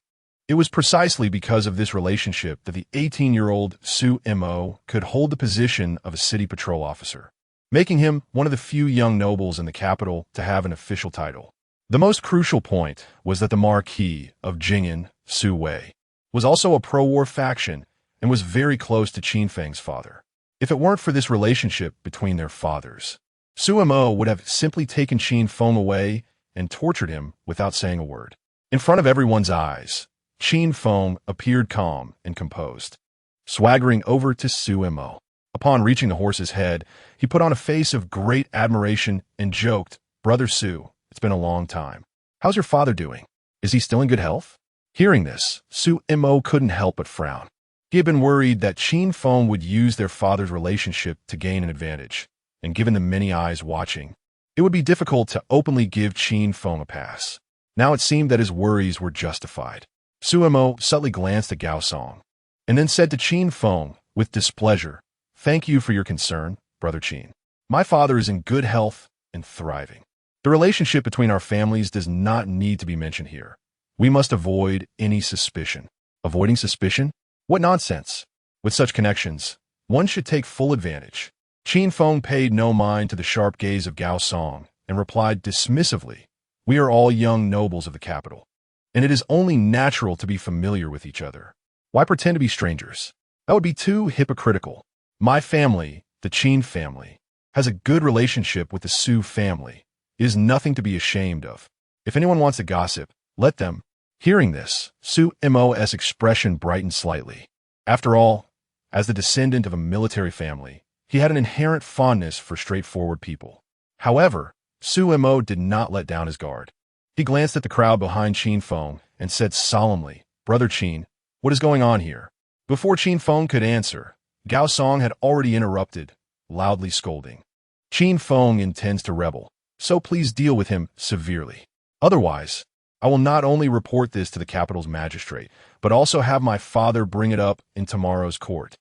It was precisely because of this relationship that the 18-year-old Su Mo could hold the position of a city patrol officer, making him one of the few young nobles in the capital to have an official title. The most crucial point was that the Marquis of Jing'an, Su Wei, was also a pro-war faction and was very close to Qin Feng's father. If it weren't for this relationship between their fathers, Su Mo would have simply taken Qin Feng away and tortured him without saying a word. In front of everyone's eyes, Qin Feng appeared calm and composed, swaggering over to Su Mo. Upon reaching the horse's head, he put on a face of great admiration and joked, "Brother Su, it's been a long time. How's your father doing? Is he still in good health?" Hearing this, Su Mo couldn't help but frown. He had been worried that Qin Feng would use their father's relationship to gain an advantage, and given the many eyes watching, it would be difficult to openly give Qin Feng a pass. Now it seemed that his worries were justified. Su Mo subtly glanced at Gao Song, and then said to Qin Feng with displeasure, "Thank you for your concern, Brother Qin. My father is in good health and thriving. The relationship between our families does not need to be mentioned here. We must avoid any suspicion." Avoiding suspicion? What nonsense! With such connections, one should take full advantage. Qin Feng paid no mind to the sharp gaze of Gao Song and replied dismissively, "We are all young nobles of the capital, and it is only natural to be familiar with each other. Why pretend to be strangers? That would be too hypocritical. My family, the Qin family, has a good relationship with the Su family. It is nothing to be ashamed of. If anyone wants to gossip, let them." Hearing this, Su Mo's expression brightened slightly. After all, as the descendant of a military family, he had an inherent fondness for straightforward people. However, Su Mo did not let down his guard. He glanced at the crowd behind Qin Feng and said solemnly, "Brother Qin, what is going on here?" Before Qin Feng could answer, Gao Song had already interrupted, loudly scolding. "Qin Feng intends to rebel, so please deal with him severely. Otherwise, I will not only report this to the capital's magistrate, but also have my father bring it up in tomorrow's court."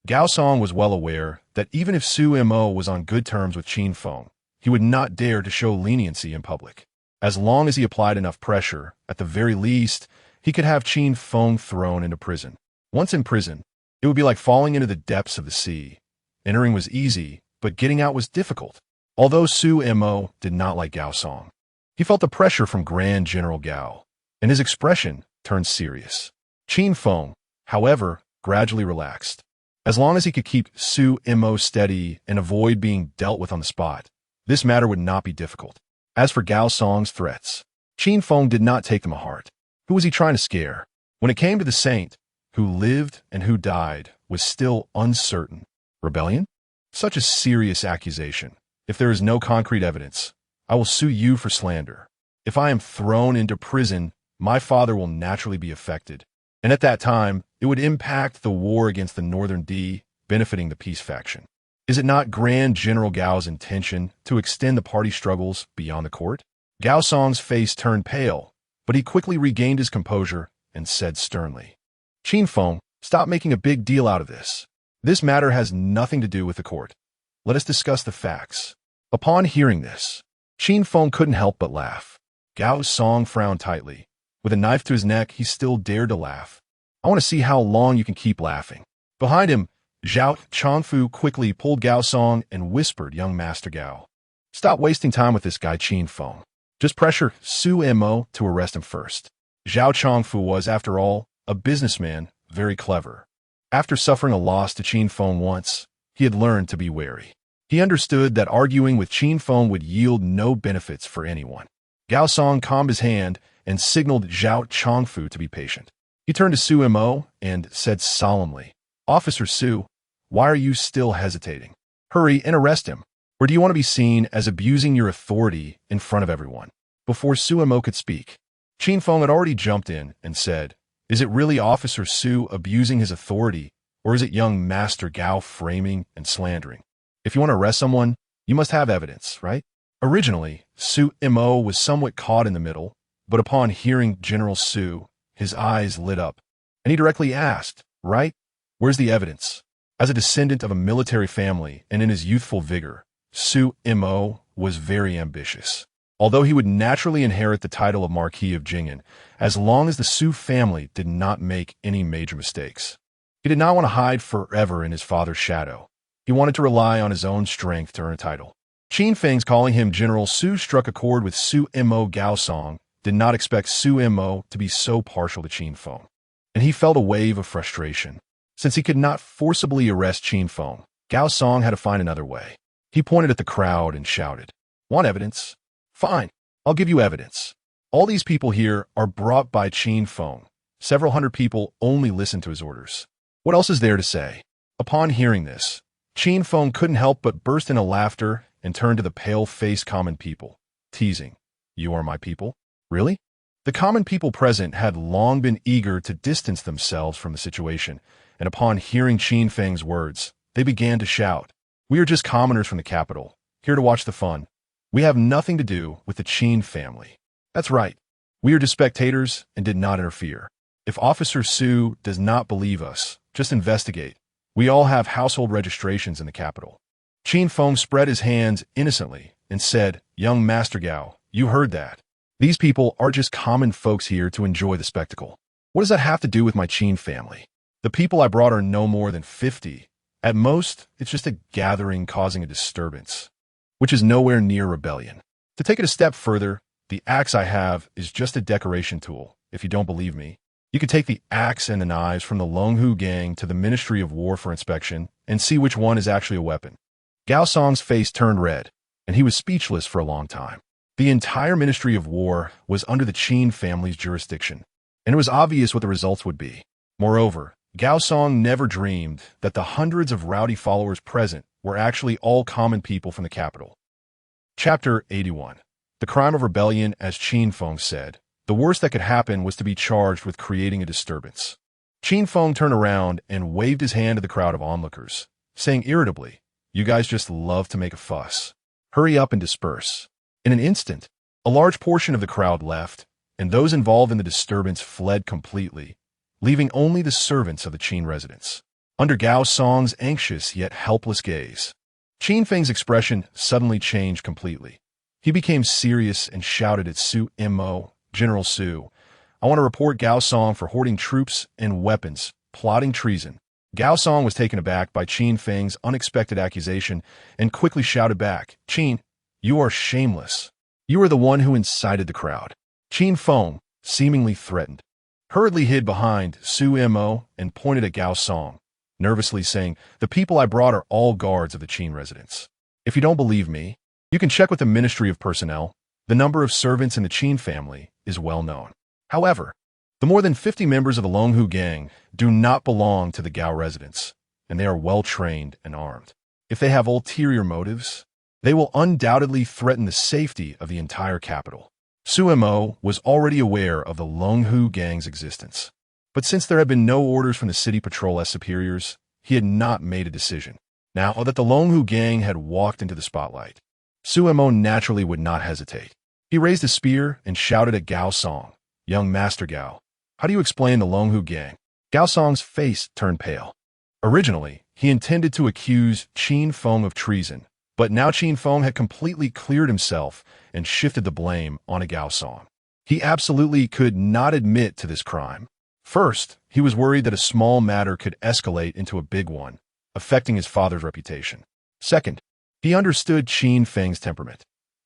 Gao Song was well aware that even if Su Mo was on good terms with Qin Feng, he would not dare to show leniency in public. As long as he applied enough pressure, at the very least, he could have Qin Feng thrown into prison. Once in prison, it would be like falling into the depths of the sea. Entering was easy, but getting out was difficult. Although Su Mo did not like Gao Song, he felt the pressure from Grand General Gao, and his expression turned serious. Qin Feng, however, gradually relaxed. As long as he could keep Su Mo steady and avoid being dealt with on the spot, this matter would not be difficult. As for Gao Song's threats, Qin Feng did not take them to heart. Who was he trying to scare? When it came to the saint, who lived and who died was still uncertain. Rebellion? Such a serious accusation. If there is no concrete evidence, I will sue you for slander. If I am thrown into prison, my father will naturally be affected. And at that time, it would impact the war against the Northern D, benefiting the peace faction. Is it not Grand General Gao's intention to extend the party struggles beyond the court? Gao Song's face turned pale, but he quickly regained his composure and said sternly, "Qin Feng, stop making a big deal out of this. This matter has nothing to do with the court. Let us discuss the facts." Upon hearing this, Qin Feng couldn't help but laugh. Gao Song frowned tightly. With a knife to his neck, he still dared to laugh. "I want to see how long you can keep laughing." Behind him, Zhao Chongfu quickly pulled Gao Song and whispered, "Young Master Gao, stop wasting time with this guy Qin Feng. Just pressure Su Mo to arrest him first." Zhao Chongfu was, after all, a businessman, very clever. After suffering a loss to Qin Feng once, he had learned to be wary. He understood that arguing with Qin Feng would yield no benefits for anyone. Gao Song calmed his hand and signaled Zhao Chongfu to be patient. He turned to Su Mo and said solemnly, "Officer Su, why are you still hesitating? Hurry and arrest him. Or do you want to be seen as abusing your authority in front of everyone?" Before Su Mo could speak, Qin Feng had already jumped in and said, "Is it really Officer Su abusing his authority, or is it young Master Gao framing and slandering? If you want to arrest someone, you must have evidence, right?" Originally, Su Mo was somewhat caught in the middle, but upon hearing General Su, his eyes lit up, and he directly asked, "Right? Where's the evidence?" As a descendant of a military family and in his youthful vigor, Su Mo was very ambitious. Although he would naturally inherit the title of Marquis of Jing'an, as long as the Su family did not make any major mistakes. He did not want to hide forever in his father's shadow. He wanted to rely on his own strength to earn a title. Qin Feng's calling him General Su struck a chord with Su Mo. Gao Song did not expect Su Mo to be so partial to Qin Feng, and he felt a wave of frustration. Since he could not forcibly arrest Qin Feng, Gao Song had to find another way. He pointed at the crowd and shouted, "Want evidence? Fine, I'll give you evidence. All these people here are brought by Qin Feng. Several hundred people only listen to his orders. What else is there to say?" Upon hearing this, Qin Feng couldn't help but burst into laughter and turned to the pale-faced common people, teasing, "You are my people? Really?" The common people present had long been eager to distance themselves from the situation, and upon hearing Qin Feng's words, they began to shout, "We are just commoners from the capital, here to watch the fun. We have nothing to do with the Qin family. That's right. We are just spectators and did not interfere. If Officer Su does not believe us, just investigate. We all have household registrations in the capital." Qin Feng spread his hands innocently and said, "Young Master Gao, you heard that. These people are just common folks here to enjoy the spectacle. What does that have to do with my Qin family? The people I brought are no more than 50. At most, it's just a gathering causing a disturbance, which is nowhere near rebellion. To take it a step further, the axe I have is just a decoration tool. If you don't believe me, you can take the axe and the knives from the Longhu gang to the Ministry of War for inspection and see which one is actually a weapon. Gao Song's face turned red, and he was speechless for a long time. The entire Ministry of War was under the Qin family's jurisdiction, and it was obvious what the results would be. Moreover, Gao Song never dreamed that the hundreds of rowdy followers present were actually all common people from the capital. Chapter 81. The crime of rebellion. As Qin Feng said, the worst that could happen was to be charged with creating a disturbance. Qin Feng turned around and waved his hand to the crowd of onlookers, saying irritably, "You guys just love to make a fuss. Hurry up and disperse." In an instant, a large portion of the crowd left, and those involved in the disturbance fled completely, leaving only the servants of the Qin residence. Under Gao Song's anxious yet helpless gaze, Qin Feng's expression suddenly changed completely. He became serious and shouted at Su Mo, "General Su, I want to report Gao Song for hoarding troops and weapons, plotting treason." Gao Song was taken aback by Qin Feng's unexpected accusation and quickly shouted back, "Qin, you are shameless. You are the one who incited the crowd." Qin Feng, seemingly threatened, hurriedly hid behind Su Mo and pointed at Gao Song, nervously saying, "The people I brought are all guards of the Qin residence. If you don't believe me, you can check with the Ministry of Personnel. The number of servants in the Qin family is well known." However, the more than 50 members of the Longhu gang do not belong to the Gao residence, and they are well-trained and armed. If they have ulterior motives, they will undoubtedly threaten the safety of the entire capital. Su Mo was already aware of the Longhu gang's existence, but since there had been no orders from the city patrol as superiors, he had not made a decision. Now that the Longhu gang had walked into the spotlight, Su Mo naturally would not hesitate. He raised a spear and shouted at Gao Song, "Young Master Gao, how do you explain the Longhu gang?" Gao Song's face turned pale. Originally, he intended to accuse Qin Feng of treason, but now Qin Feng had completely cleared himself and shifted the blame on Gao Song. He absolutely could not admit to this crime. First, he was worried that a small matter could escalate into a big one, affecting his father's reputation. Second, he understood Qin Feng's temperament.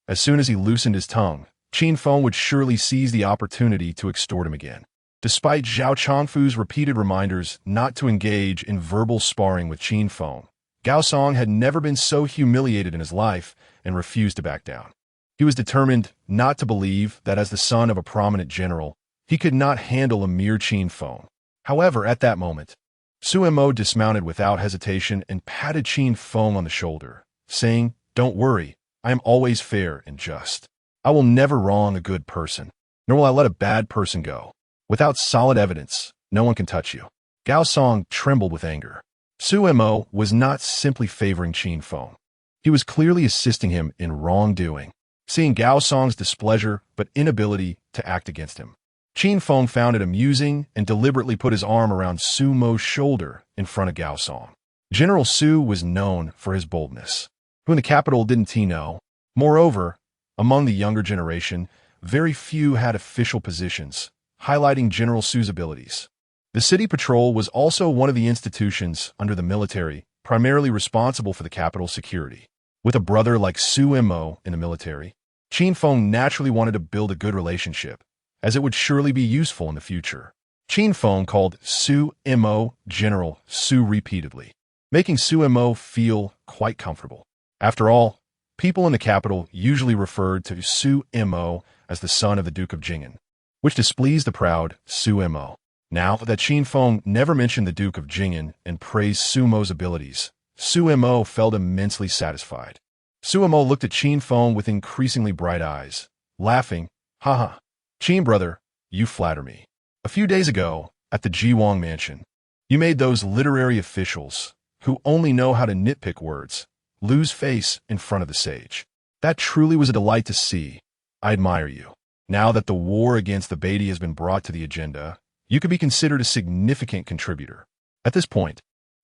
As soon as he loosened his tongue, Qin Feng would surely seize the opportunity to extort him again. Despite Zhao Changfu's repeated reminders not to engage in verbal sparring with Qin Feng, Gao Song had never been so humiliated in his life and refused to back down. He was determined not to believe that as the son of a prominent general, he could not handle a mere Qin Feng. However, at that moment, Su Mo dismounted without hesitation and patted Qin Feng on the shoulder, saying, "Don't worry, I am always fair and just. I will never wrong a good person, nor will I let a bad person go. Without solid evidence, no one can touch you." Gao Song trembled with anger. Su Mo was not simply favoring Qin Feng. He was clearly assisting him in wrongdoing. Seeing Gao Song's displeasure but inability to act against him, Qin Feng found it amusing and deliberately put his arm around Su Mo's shoulder in front of Gao Song. General Su was known for his boldness. Who in the capital didn't he know? Moreover, among the younger generation, very few had official positions, highlighting General Su's abilities. The city patrol was also one of the institutions under the military, primarily responsible for the capital's security. With a brother like Su Mo in the military, Qin Feng naturally wanted to build a good relationship, as it would surely be useful in the future. Qin Feng called Su Mo General Su repeatedly, making Su Mo feel quite comfortable. After all, people in the capital usually referred to Su Mo as the son of the Duke of Jing'an, which displeased the proud Su Mo. Now that Qin Feng never mentioned the Duke of Jing'an and praised Su Mo's abilities, Su Mo felt immensely satisfied. Su Mo looked at Qin Feng with increasingly bright eyes, laughing, "Haha, Qin brother, you flatter me. A few days ago, at the Jiwang mansion, you made those literary officials, who only know how to nitpick words, lose face in front of the sage. That truly was a delight to see. I admire you. Now that the war against the Beatty has been brought to the agenda, you could be considered a significant contributor." At this point,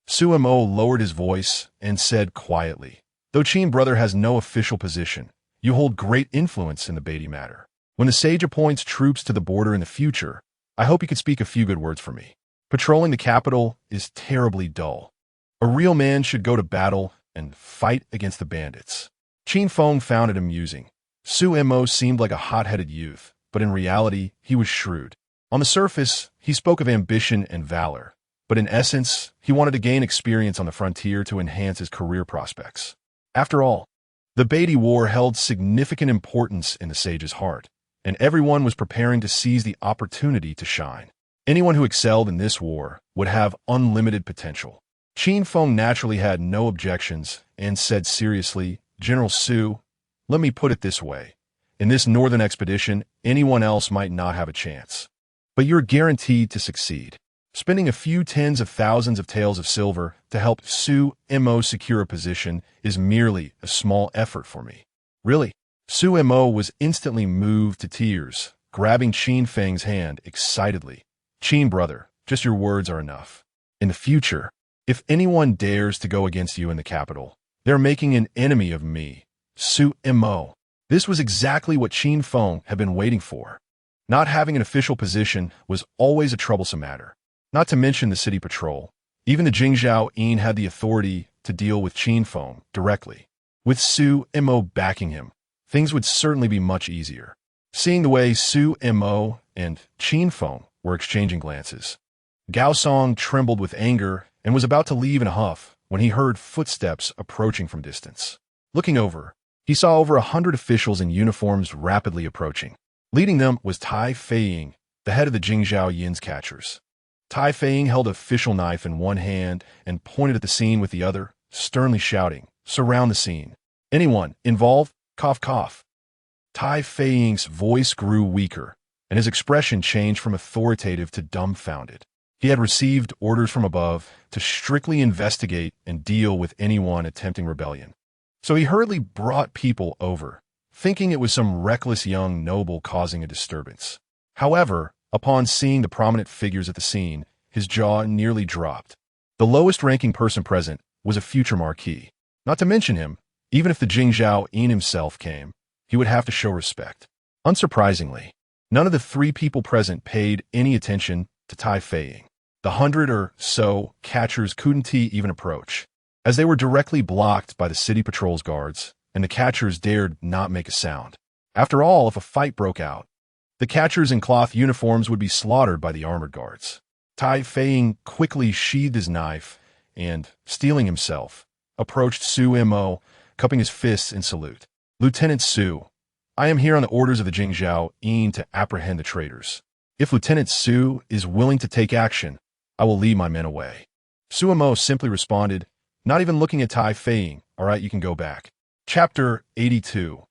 Su Mo lowered his voice and said quietly, "Though Qin brother has no official position, you hold great influence in the Beatty matter. When the sage appoints troops to the border in the future, I hope you could speak a few good words for me. Patrolling the capital is terribly dull. A real man should go to battle and fight against the bandits. Qin Feng found it amusing. Su Mo seemed like a hot-headed youth, but in reality, he was shrewd. On the surface, he spoke of ambition and valor, but in essence, he wanted to gain experience on the frontier to enhance his career prospects. After all, the Beatty War held significant importance in the sage's heart, and everyone was preparing to seize the opportunity to shine. Anyone who excelled in this war would have unlimited potential. Qin Feng naturally had no objections and said seriously, "General Su, let me put it this way. In this northern expedition, anyone else might not have a chance. But you're guaranteed to succeed. Spending a few tens of thousands of taels of silver to help Su Mo secure a position is merely a small effort for me." Really? Su Mo was instantly moved to tears, grabbing Qin Feng's hand excitedly. "Qin brother, just your words are enough. In the future, if anyone dares to go against you in the capital, they're making an enemy of me, Su Mo." This was exactly what Qin Feng had been waiting for. Not having an official position was always a troublesome matter. Not to mention the city patrol. Even the Jingzhou Yin had the authority to deal with Qin Feng directly. With Su Mo backing him, things would certainly be much easier. Seeing the way Su Mo and Qin Feng were exchanging glances, Gao Song trembled with anger and was about to leave in a huff when he heard footsteps approaching from distance. Looking over, he saw over 100 officials in uniforms rapidly approaching. Leading them was Tai Feiying, the head of the Jingzhou Yin's catchers. Tai Feiying held an official knife in one hand and pointed at the scene with the other, sternly shouting, "Surround the scene. Anyone involved? Cough, cough." Tai Feiying's voice grew weaker, and his expression changed from authoritative to dumbfounded. He had received orders from above to strictly investigate and deal with anyone attempting rebellion. So he hurriedly brought people over, thinking it was some reckless young noble causing a disturbance. However, upon seeing the prominent figures at the scene, his jaw nearly dropped. The lowest-ranking person present was a future marquis. Not to mention him, even if the Jingzhou Yin himself came, he would have to show respect. Unsurprisingly, none of the three people present paid any attention to Tai Feiying. The 100 or so catchers couldn't even approach, as they were directly blocked by the city patrol's guards, and the catchers dared not make a sound. After all, if a fight broke out, the catchers in cloth uniforms would be slaughtered by the armored guards. Tai Feiying quickly sheathed his knife and, steeling himself, approached Su Mo, cupping his fists in salute. "Lieutenant Su, I am here on the orders of the Jingzhou Yin to apprehend the traitors. If Lieutenant Su is willing to take action, I will lead my men away." Su Mo simply responded, not even looking at Tai Feiying, "All right, you can go back." Chapter 82.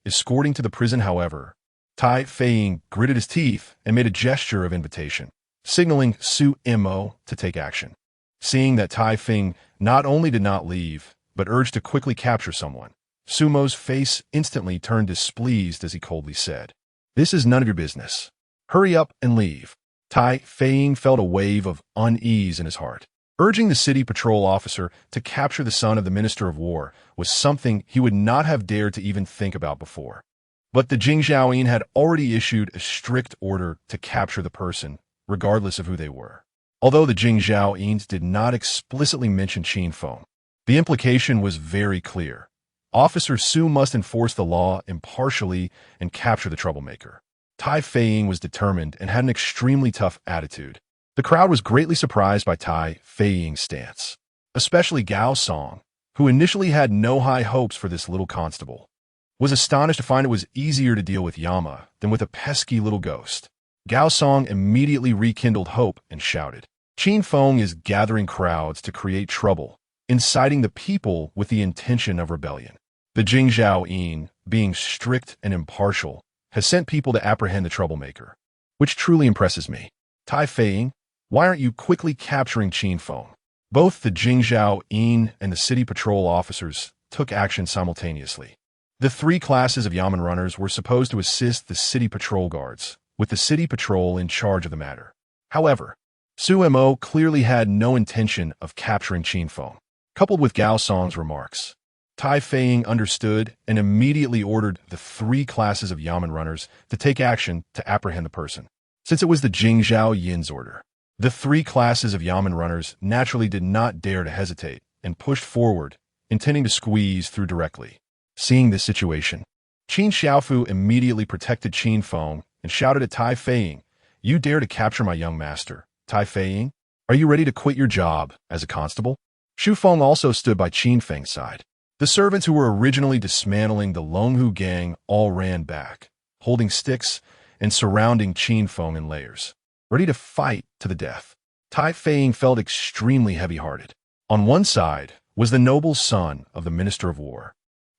Escorting to the prison, however, Tai Feiying gritted his teeth and made a gesture of invitation, signaling Su Mo to take action. Seeing that Tai Feiying not only did not leave, but urged to quickly capture someone, Su Mo's face instantly turned displeased as he coldly said, "This is none of your business. Hurry up and leave." Tai Feiying felt a wave of unease in his heart. Urging the city patrol officer to capture the son of the Minister of War was something he would not have dared to even think about before. But the Jingzhou Yin had already issued a strict order to capture the person, regardless of who they were. Although the Jingzhou Yins did not explicitly mention Qin Feng, the implication was very clear. Officer Su must enforce the law impartially and capture the troublemaker. Tai Feiying was determined and had an extremely tough attitude. The crowd was greatly surprised by Tai Feiying's stance, especially Gao Song, who initially had no high hopes for this little constable, was astonished to find it was easier to deal with Yama than with a pesky little ghost. Gao Song immediately rekindled hope and shouted, "Qin Feng is gathering crowds to create trouble, inciting the people with the intention of rebellion. The Jingzhou Yin, being strict and impartial, has sent people to apprehend the troublemaker, which truly impresses me. Tai Feiying, why aren't you quickly capturing Qin Feng?" Both the Jingzhou Yin and the city patrol officers took action simultaneously. The three classes of Yamen runners were supposed to assist the city patrol guards, with the city patrol in charge of the matter. However, Su Mo clearly had no intention of capturing Qin Feng. Coupled with Gao Song's remarks, Tai Feiying understood and immediately ordered the three classes of Yamen runners to take action to apprehend the person, since it was the Jingzhou Yin's order. The three classes of Yamen runners naturally did not dare to hesitate and pushed forward, intending to squeeze through directly. Seeing this situation, Qin Xiaofu immediately protected Qin Feng and shouted at Tai Feiying, "You dare to capture my young master, Tai Feiying? Are you ready to quit your job as a constable?" Xu Feng also stood by Qin Feng's side. The servants who were originally dismantling the Longhu gang all ran back, holding sticks and surrounding Qin Feng in layers, ready to fight to the death. Tai Feiying felt extremely heavy-hearted. On one side was the noble son of the Minister of War,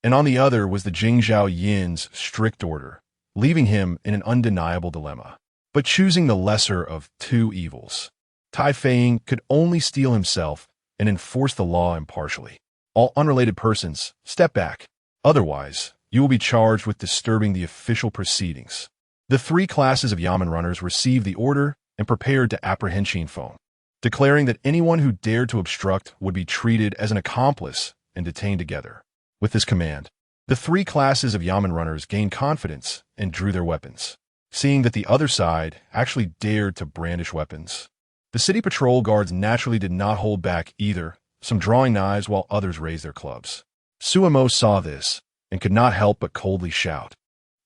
and on the other was the Jingzhao Yin's strict order, leaving him in an undeniable dilemma. But choosing the lesser of two evils, Tai Feiying could only steel himself and enforce the law impartially. All unrelated persons, step back. Otherwise, you will be charged with disturbing the official proceedings. The three classes of Yamen runners received the order and prepared to apprehend Qin Feng, declaring that anyone who dared to obstruct would be treated as an accomplice and detained together. With this command, the three classes of Yamen runners gained confidence and drew their weapons, seeing that the other side actually dared to brandish weapons. The city patrol guards naturally did not hold back either, some drawing knives while others raised their clubs. Suemo saw this and could not help but coldly shout,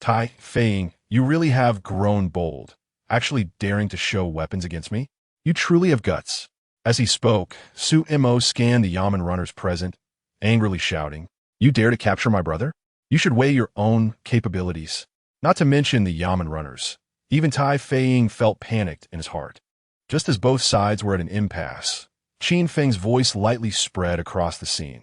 "Tai Feiying, you really have grown bold, actually daring to show weapons against me? You truly have guts." As he spoke, Suemo scanned the Yamen runners present, angrily shouting, "You dare to capture my brother? You should weigh your own capabilities." Not to mention the Yamen runners. Even Tai Feiying felt panicked in his heart. Just as both sides were at an impasse, Qin Feng's voice lightly spread across the scene.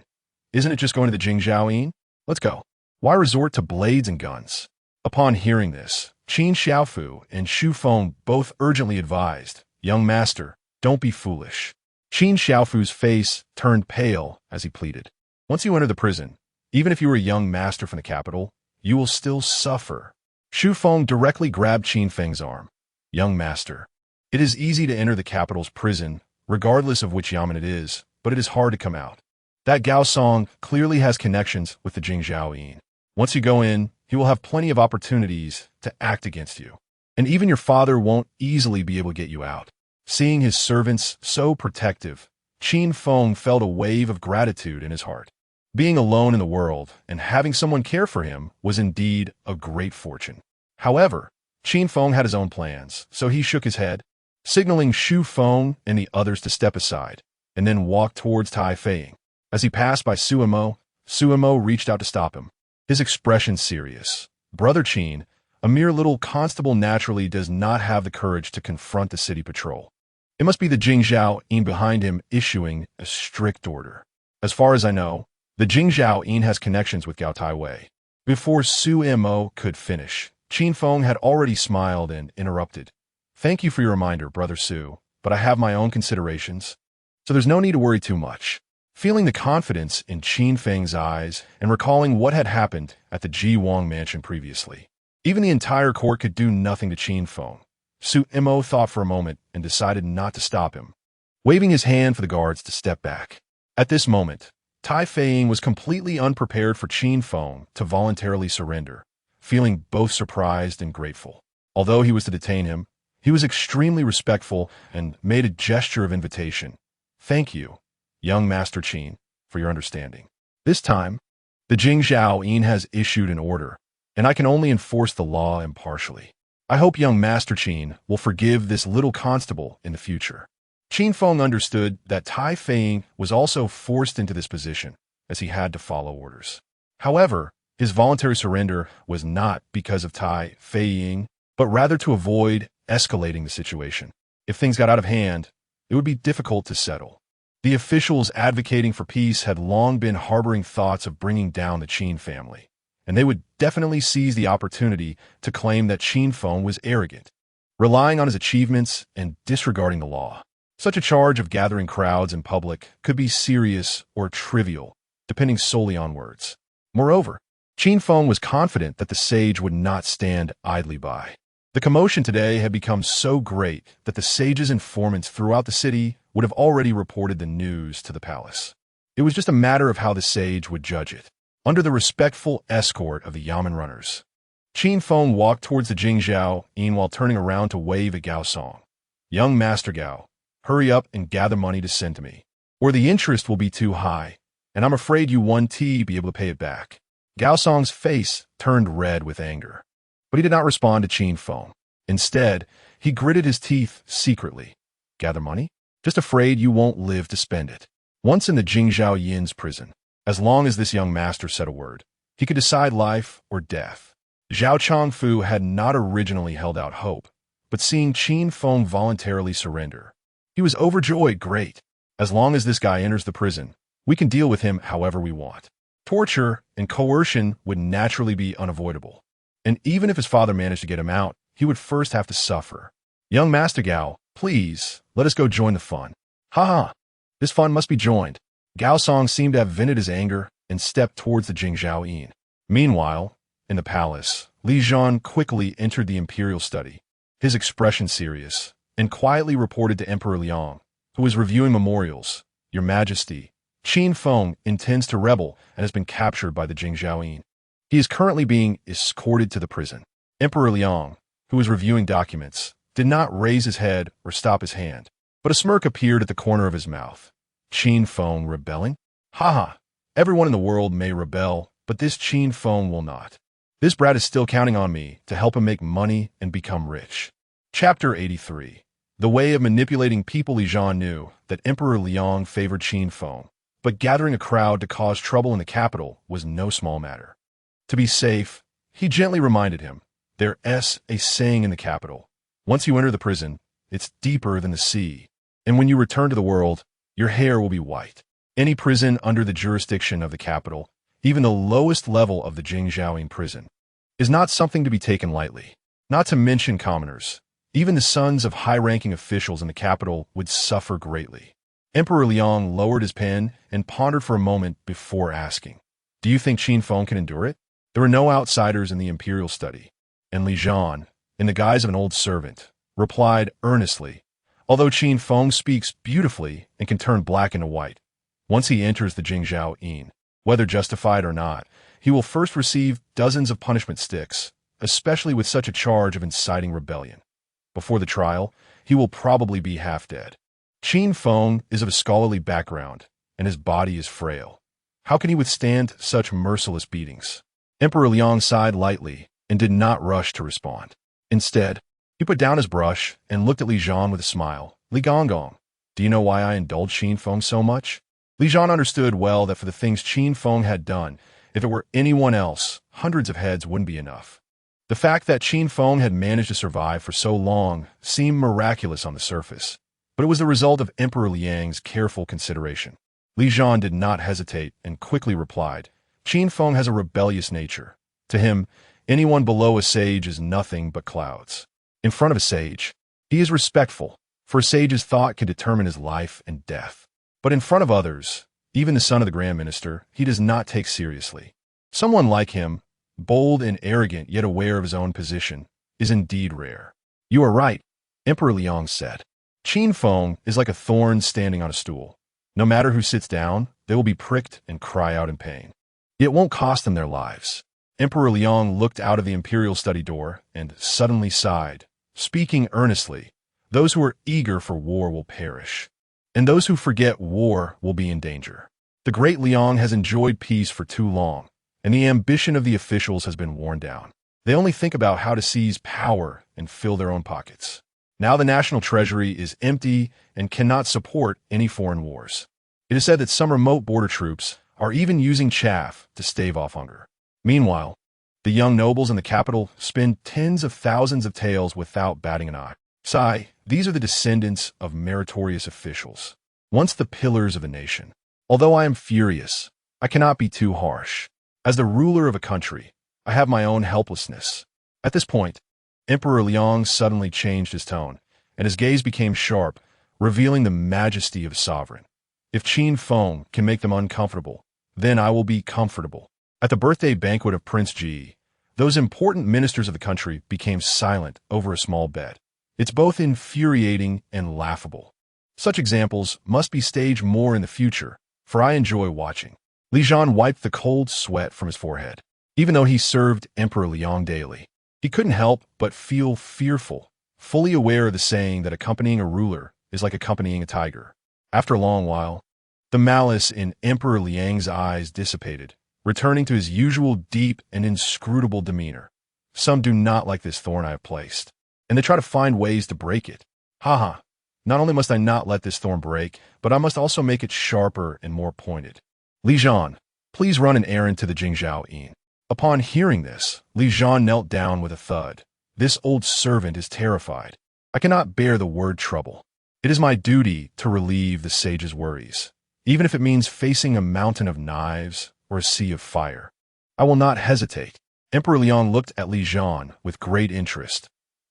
"Isn't it just going to the Jingzhao Yin? Let's go. Why resort to blades and guns?" Upon hearing this, Qin Xiaofu and Xu Feng both urgently advised, "Young master, don't be foolish." Qin Xiaofu's face turned pale as he pleaded, "Once you enter the prison, even if you are a young master from the capital, you will still suffer." Xu Feng directly grabbed Qin Feng's arm. "Young master, it is easy to enter the capital's prison, regardless of which yamen it is, but it is hard to come out. That Gao Song clearly has connections with the Jingzhao Yin. Once you go in, he will have plenty of opportunities to act against you, and even your father won't easily be able to get you out." Seeing his servants so protective, Qin Feng felt a wave of gratitude in his heart. Being alone in the world and having someone care for him was indeed a great fortune. However, Qin Feng had his own plans, so he shook his head, signaling Xu Feng and the others to step aside, and then walked towards Tai Feiying. As he passed by Suemo, Suemo reached out to stop him, his expression serious. "Brother Qin, a mere little constable naturally does not have the courage to confront the city patrol. It must be the Jingzhao Yin behind him issuing a strict order. As far as I know, the Jingzhao Yin has connections with Gao Taiwei." Before Suemo could finish, Qin Feng had already smiled and interrupted. "Thank you for your reminder, Brother Su, but I have my own considerations, so there's no need to worry too much." Feeling the confidence in Qin Feng's eyes and recalling what had happened at the Ji Wang mansion previously, even the entire court could do nothing to Qin Feng. Suemo thought for a moment and decided not to stop him, waving his hand for the guards to step back. At this moment, Tai Feiying was completely unprepared for Qin Feng to voluntarily surrender, feeling both surprised and grateful. Although he was to detain him, he was extremely respectful and made a gesture of invitation. "Thank you, young Master Qin, for your understanding. This time, the Jingzhao Yin has issued an order, and I can only enforce the law impartially. I hope young Master Qin will forgive this little constable in the future." Qin Feng understood that Tai Feiying was also forced into this position, as he had to follow orders. However, his voluntary surrender was not because of Tai Feiying, but rather to avoid escalating the situation. If things got out of hand, it would be difficult to settle. The officials advocating for peace had long been harboring thoughts of bringing down the Qin family, and they would definitely seize the opportunity to claim that Qin Feng was arrogant, relying on his achievements and disregarding the law. Such a charge of gathering crowds in public could be serious or trivial, depending solely on words. Moreover, Qin Feng was confident that the sage would not stand idly by. The commotion today had become so great that the sage's informants throughout the city would have already reported the news to the palace. It was just a matter of how the sage would judge it. Under the respectful escort of the Yamen runners, Qin Feng walked towards the Jingzhao Yin while turning around to wave at Gao Song. "Young Master Gao, Hurry up and gather money to send to me, or the interest will be too high, and I'm afraid you won't be able to pay it back. Gao Song's face turned red with anger, but he did not respond to Qin Feng. Instead, he gritted his teeth secretly. Gather money? Just afraid you won't live to spend it. Once in the Jingzhao Yin's prison, as long as this young master said a word, he could decide life or death. Zhao Changfu had not originally held out hope, but seeing Qin Feng voluntarily surrender, he was overjoyed. Great. As long as this guy enters the prison, we can deal with him however we want. Torture and coercion would naturally be unavoidable. And even if his father managed to get him out, he would first have to suffer. Young Master Gao, please, let us go join the fun. Ha! This fun must be joined. Gao Song seemed to have vented his anger and stepped towards the Jingzhao Yin. Meanwhile, in the palace, Li Zhan quickly entered the imperial study, his expression serious, and quietly reported to Emperor Liang, who was reviewing memorials. Your Majesty, Qin Feng intends to rebel and has been captured by the Jingzhao Yin. He is currently being escorted to the prison. Emperor Liang, who was reviewing documents, did not raise his head or stop his hand, but a smirk appeared at the corner of his mouth. Qin Feng rebelling? Everyone in the world may rebel, but this Qin Feng will not. This brat is still counting on me to help him make money and become rich. Chapter 83. The way of manipulating people. Li Zhan knew that Emperor Liang favored Qin Feng, but gathering a crowd to cause trouble in the capital was no small matter. To be safe, he gently reminded him, there's a saying in the capital. Once you enter the prison, it's deeper than the sea, and when you return to the world, your hair will be white. Any prison under the jurisdiction of the capital, even the lowest level of the Jingzhao prison, is not something to be taken lightly. Not to mention commoners. Even the sons of high-ranking officials in the capital would suffer greatly. Emperor Liang lowered his pen and pondered for a moment before asking, do you think Qin Feng can endure it? There were no outsiders in the imperial study, and Li Zhan, in the guise of an old servant, replied earnestly, although Qin Feng speaks beautifully and can turn black into white, once he enters the Jingzhao Yin, whether justified or not, he will first receive dozens of punishment sticks, especially with such a charge of inciting rebellion. Before the trial, he will probably be half dead. Qin Feng is of a scholarly background, and his body is frail. How can he withstand such merciless beatings? Emperor Liang sighed lightly and did not rush to respond. Instead, he put down his brush and looked at Li Zhan with a smile. Li Gonggong, do you know why I indulged Qin Feng so much? Li Zhan understood well that for the things Qin Feng had done, if it were anyone else, hundreds of heads wouldn't be enough. The fact that Qin Feng had managed to survive for so long seemed miraculous on the surface, but it was the result of Emperor Liang's careful consideration. Li Zhan did not hesitate and quickly replied, Qin Feng has a rebellious nature. To him, anyone below a sage is nothing but clouds. In front of a sage, he is respectful, for a sage's thought can determine his life and death. But in front of others, even the son of the Grand Minister, he does not take seriously. Someone like him, bold and arrogant yet aware of his own position, is indeed rare. You are right, Emperor Liang said. Qin Feng is like a thorn standing on a stool. No matter who sits down, they will be pricked and cry out in pain. It won't cost them their lives. Emperor Liang looked out of the imperial study door and suddenly sighed, speaking earnestly, those who are eager for war will perish, and those who forget war will be in danger. The great Liang has enjoyed peace for too long, and the ambition of the officials has been worn down. They only think about how to seize power and fill their own pockets. Now the national treasury is empty and cannot support any foreign wars. It is said that some remote border troops are even using chaff to stave off hunger. Meanwhile, the young nobles in the capital spend tens of thousands of taels without batting an eye. Sigh, these are the descendants of meritorious officials, once the pillars of the nation. Although I am furious, I cannot be too harsh. As the ruler of a country, I have my own helplessness. At this point, Emperor Liang suddenly changed his tone, and his gaze became sharp, revealing the majesty of a sovereign. If Qin Feng can make them uncomfortable, then I will be comfortable. At the birthday banquet of Prince Ji, those important ministers of the country became silent over a small bet. It's both infuriating and laughable. Such examples must be staged more in the future, for I enjoy watching. Li Zhan wiped the cold sweat from his forehead. Even though he served Emperor Liang daily, he couldn't help but feel fearful, fully aware of the saying that accompanying a ruler is like accompanying a tiger. After a long while, the malice in Emperor Liang's eyes dissipated, returning to his usual deep and inscrutable demeanor. Some do not like this thorn I have placed, and they try to find ways to break it. Haha, not only must I not let this thorn break, but I must also make it sharper and more pointed. Li Zhan, please run an errand to the Jingzhou Inn. Upon hearing this, Li Zhan knelt down with a thud. This old servant is terrified. I cannot bear the word trouble. It is my duty to relieve the sage's worries, even if it means facing a mountain of knives or a sea of fire. I will not hesitate. Emperor Liang looked at Li Zhan with great interest.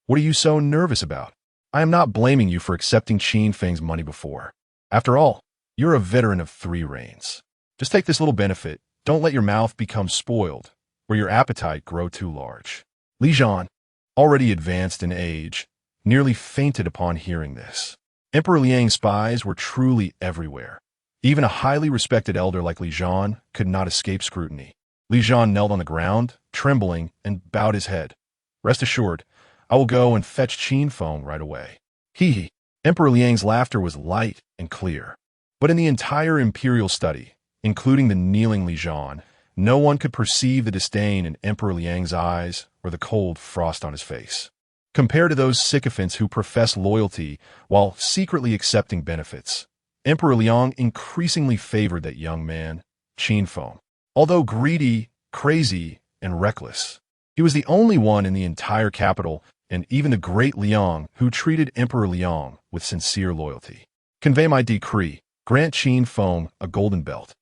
What are you so nervous about? I am not blaming you for accepting Qin Feng's money before. After all, you're a veteran of 3 reigns. Just take this little benefit. Don't let your mouth become spoiled, or your appetite grow too large. Li Zhan, already advanced in age, nearly fainted upon hearing this. Emperor Liang's spies were truly everywhere. Even a highly respected elder like Li Zhan could not escape scrutiny. Li Zhan knelt on the ground, trembling, and bowed his head. Rest assured, I will go and fetch Qin Feng right away. Hee. Emperor Liang's laughter was light and clear. But in the entire imperial study, including the kneeling Li Zhan, no one could perceive the disdain in Emperor Liang's eyes or the cold frost on his face. Compared to those sycophants who profess loyalty while secretly accepting benefits, Emperor Liang increasingly favored that young man, Qin Feng. Although greedy, crazy, and reckless, he was the only one in the entire capital and even the great Liang who treated Emperor Liang with sincere loyalty. Convey my decree. Grant Qin Feng a golden belt.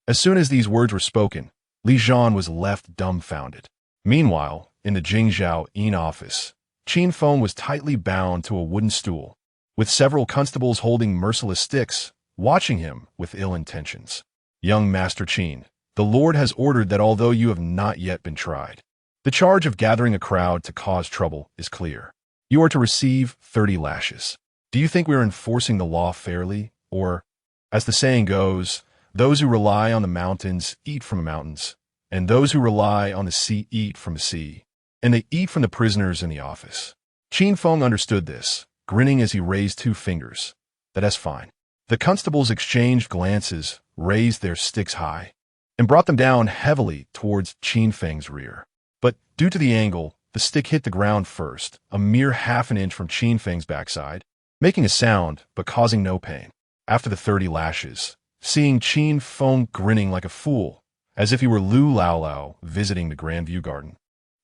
As soon as these words were spoken, Li Zhan was left dumbfounded. Meanwhile, in the Jingzhou Inn office, Qin Feng was tightly bound to a wooden stool, with several constables holding merciless sticks, watching him with ill intentions. Young Master Qin, the Lord has ordered that although you have not yet been tried, the charge of gathering a crowd to cause trouble is clear. You are to receive 30 lashes. Do you think we are enforcing the law fairly? Or, as the saying goes, those who rely on the mountains eat from the mountains, and those who rely on the sea eat from the sea, and they eat from the prisoners in the office. Qin Feng understood this, grinning as he raised 2 fingers. That's fine. The constables exchanged glances, raised their sticks high, and brought them down heavily towards Qin Feng's rear. But due to the angle, the stick hit the ground first, a mere half an inch from Qin Feng's backside, making a sound but causing no pain. After the 30 lashes, seeing Qin Feng grinning like a fool, as if he were Lu Lao visiting the Grand View Garden,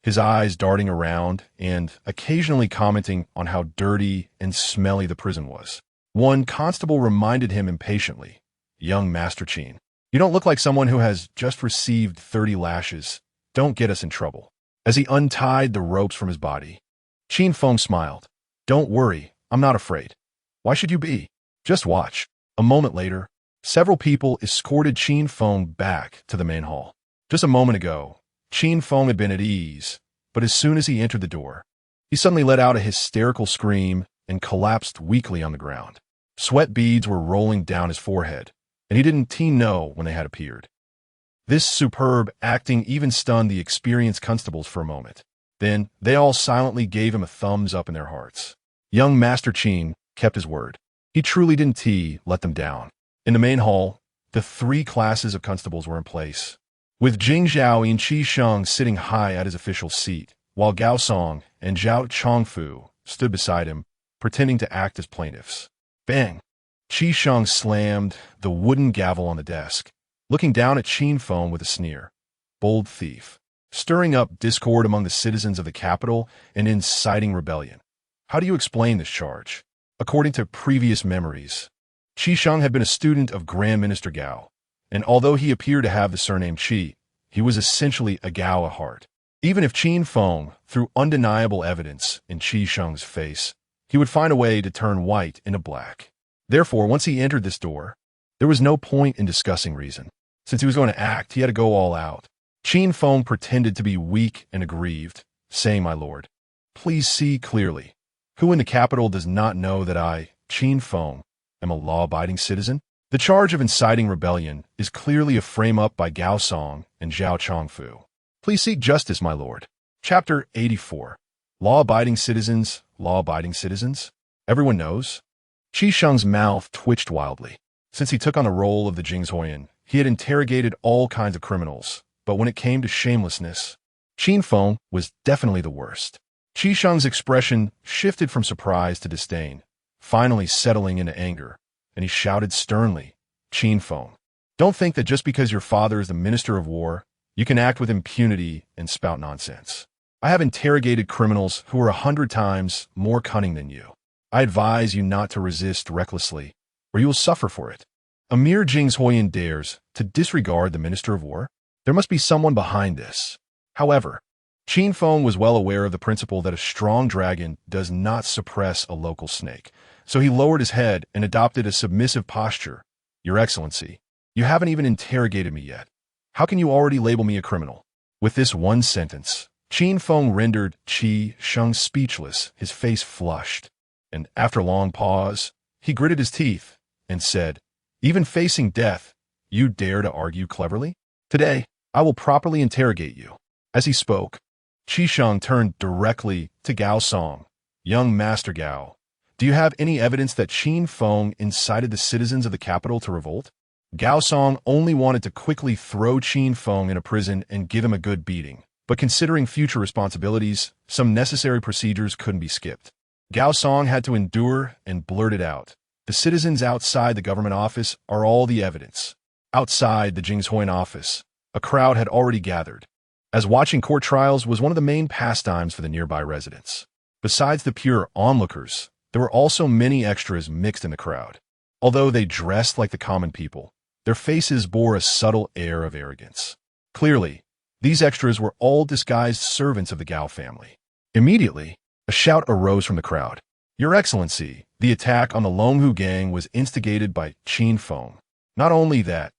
his eyes darting around and occasionally commenting on how dirty and smelly the prison was, one constable reminded him impatiently, "Young Master Qin, you don't look like someone who has just received 30 lashes. Don't get us in trouble." As he untied the ropes from his body, Qin Feng smiled. "Don't worry, I'm not afraid. Why should you be? Just watch." A moment later, several people escorted Qin Feng back to the main hall. Just a moment ago, Qin Feng had been at ease, but as soon as he entered the door, he suddenly let out a hysterical scream and collapsed weakly on the ground. Sweat beads were rolling down his forehead, and he didn't know when they had appeared. This superb acting even stunned the experienced constables for a moment. Then they all silently gave him a thumbs up in their hearts. Young Master Qin kept his word. He truly didn't let them down. In the main hall, the 3 classes of constables were in place, with Jingzhou and Qi Sheng sitting high at his official seat, while Gao Song and Zhao Chongfu stood beside him, pretending to act as plaintiffs. Bang! Qi Sheng slammed the wooden gavel on the desk, looking down at Qin Feng with a sneer. Bold thief, stirring up discord among the citizens of the capital and inciting rebellion. How do you explain this charge? According to previous memories, Qi Sheng had been a student of Grand Minister Gao, and although he appeared to have the surname Qi, he was essentially a Gao at heart. Even if Qin Feng threw undeniable evidence in Qi Sheng's face, he would find a way to turn white into black. Therefore, once he entered this door, there was no point in discussing reason. Since he was going to act, he had to go all out. Qin Feng pretended to be weak and aggrieved, saying, "My lord, please see clearly. Who in the capital does not know that I, Qin Feng, am a law-abiding citizen? The charge of inciting rebellion is clearly a frame-up by Gao Song and Zhao Chongfu. Please seek justice, my lord." Chapter 84. Law-abiding citizens, law-abiding citizens. Everyone knows. Qi Sheng's mouth twitched wildly. Since he took on the role of the Jingzhuoyan, he had interrogated all kinds of criminals, but when it came to shamelessness, Qin Feng was definitely the worst. Qi Sheng's expression shifted from surprise to disdain, finally settling into anger, and he shouted sternly, "Qin Feng, don't think that just because your father is the Minister of War, you can act with impunity and spout nonsense. I have interrogated criminals who are 100 times more cunning than you. I advise you not to resist recklessly, or you will suffer for it. A mere Jingzhuoyan dares to disregard the Minister of War? There must be someone behind this." However, Qin Feng was well aware of the principle that a strong dragon does not suppress a local snake, so he lowered his head and adopted a submissive posture. "Your Excellency, you haven't even interrogated me yet. How can you already label me a criminal?" With this one sentence, Qin Feng rendered Qi Sheng speechless, his face flushed, and after a long pause, he gritted his teeth and said, "Even facing death, you dare to argue cleverly? Today, I will properly interrogate you." As he spoke, Qi Sheng turned directly to Gao Song. "Young Master Gao, do you have any evidence that Qin Feng incited the citizens of the capital to revolt?" Gao Song only wanted to quickly throw Qin Feng in a prison and give him a good beating, but considering future responsibilities, some necessary procedures couldn't be skipped. Gao Song had to endure and blurted out, "The citizens outside the government office are all the evidence." Outside the Jingzhuoyan office, a crowd had already gathered, as watching court trials was one of the main pastimes for the nearby residents. Besides the pure onlookers, there were also many extras mixed in the crowd. Although they dressed like the common people, their faces bore a subtle air of arrogance. Clearly, these extras were all disguised servants of the Gao family. Immediately, a shout arose from the crowd. "Your Excellency, the attack on the Longhu gang was instigated by Qin Feng. Not only that,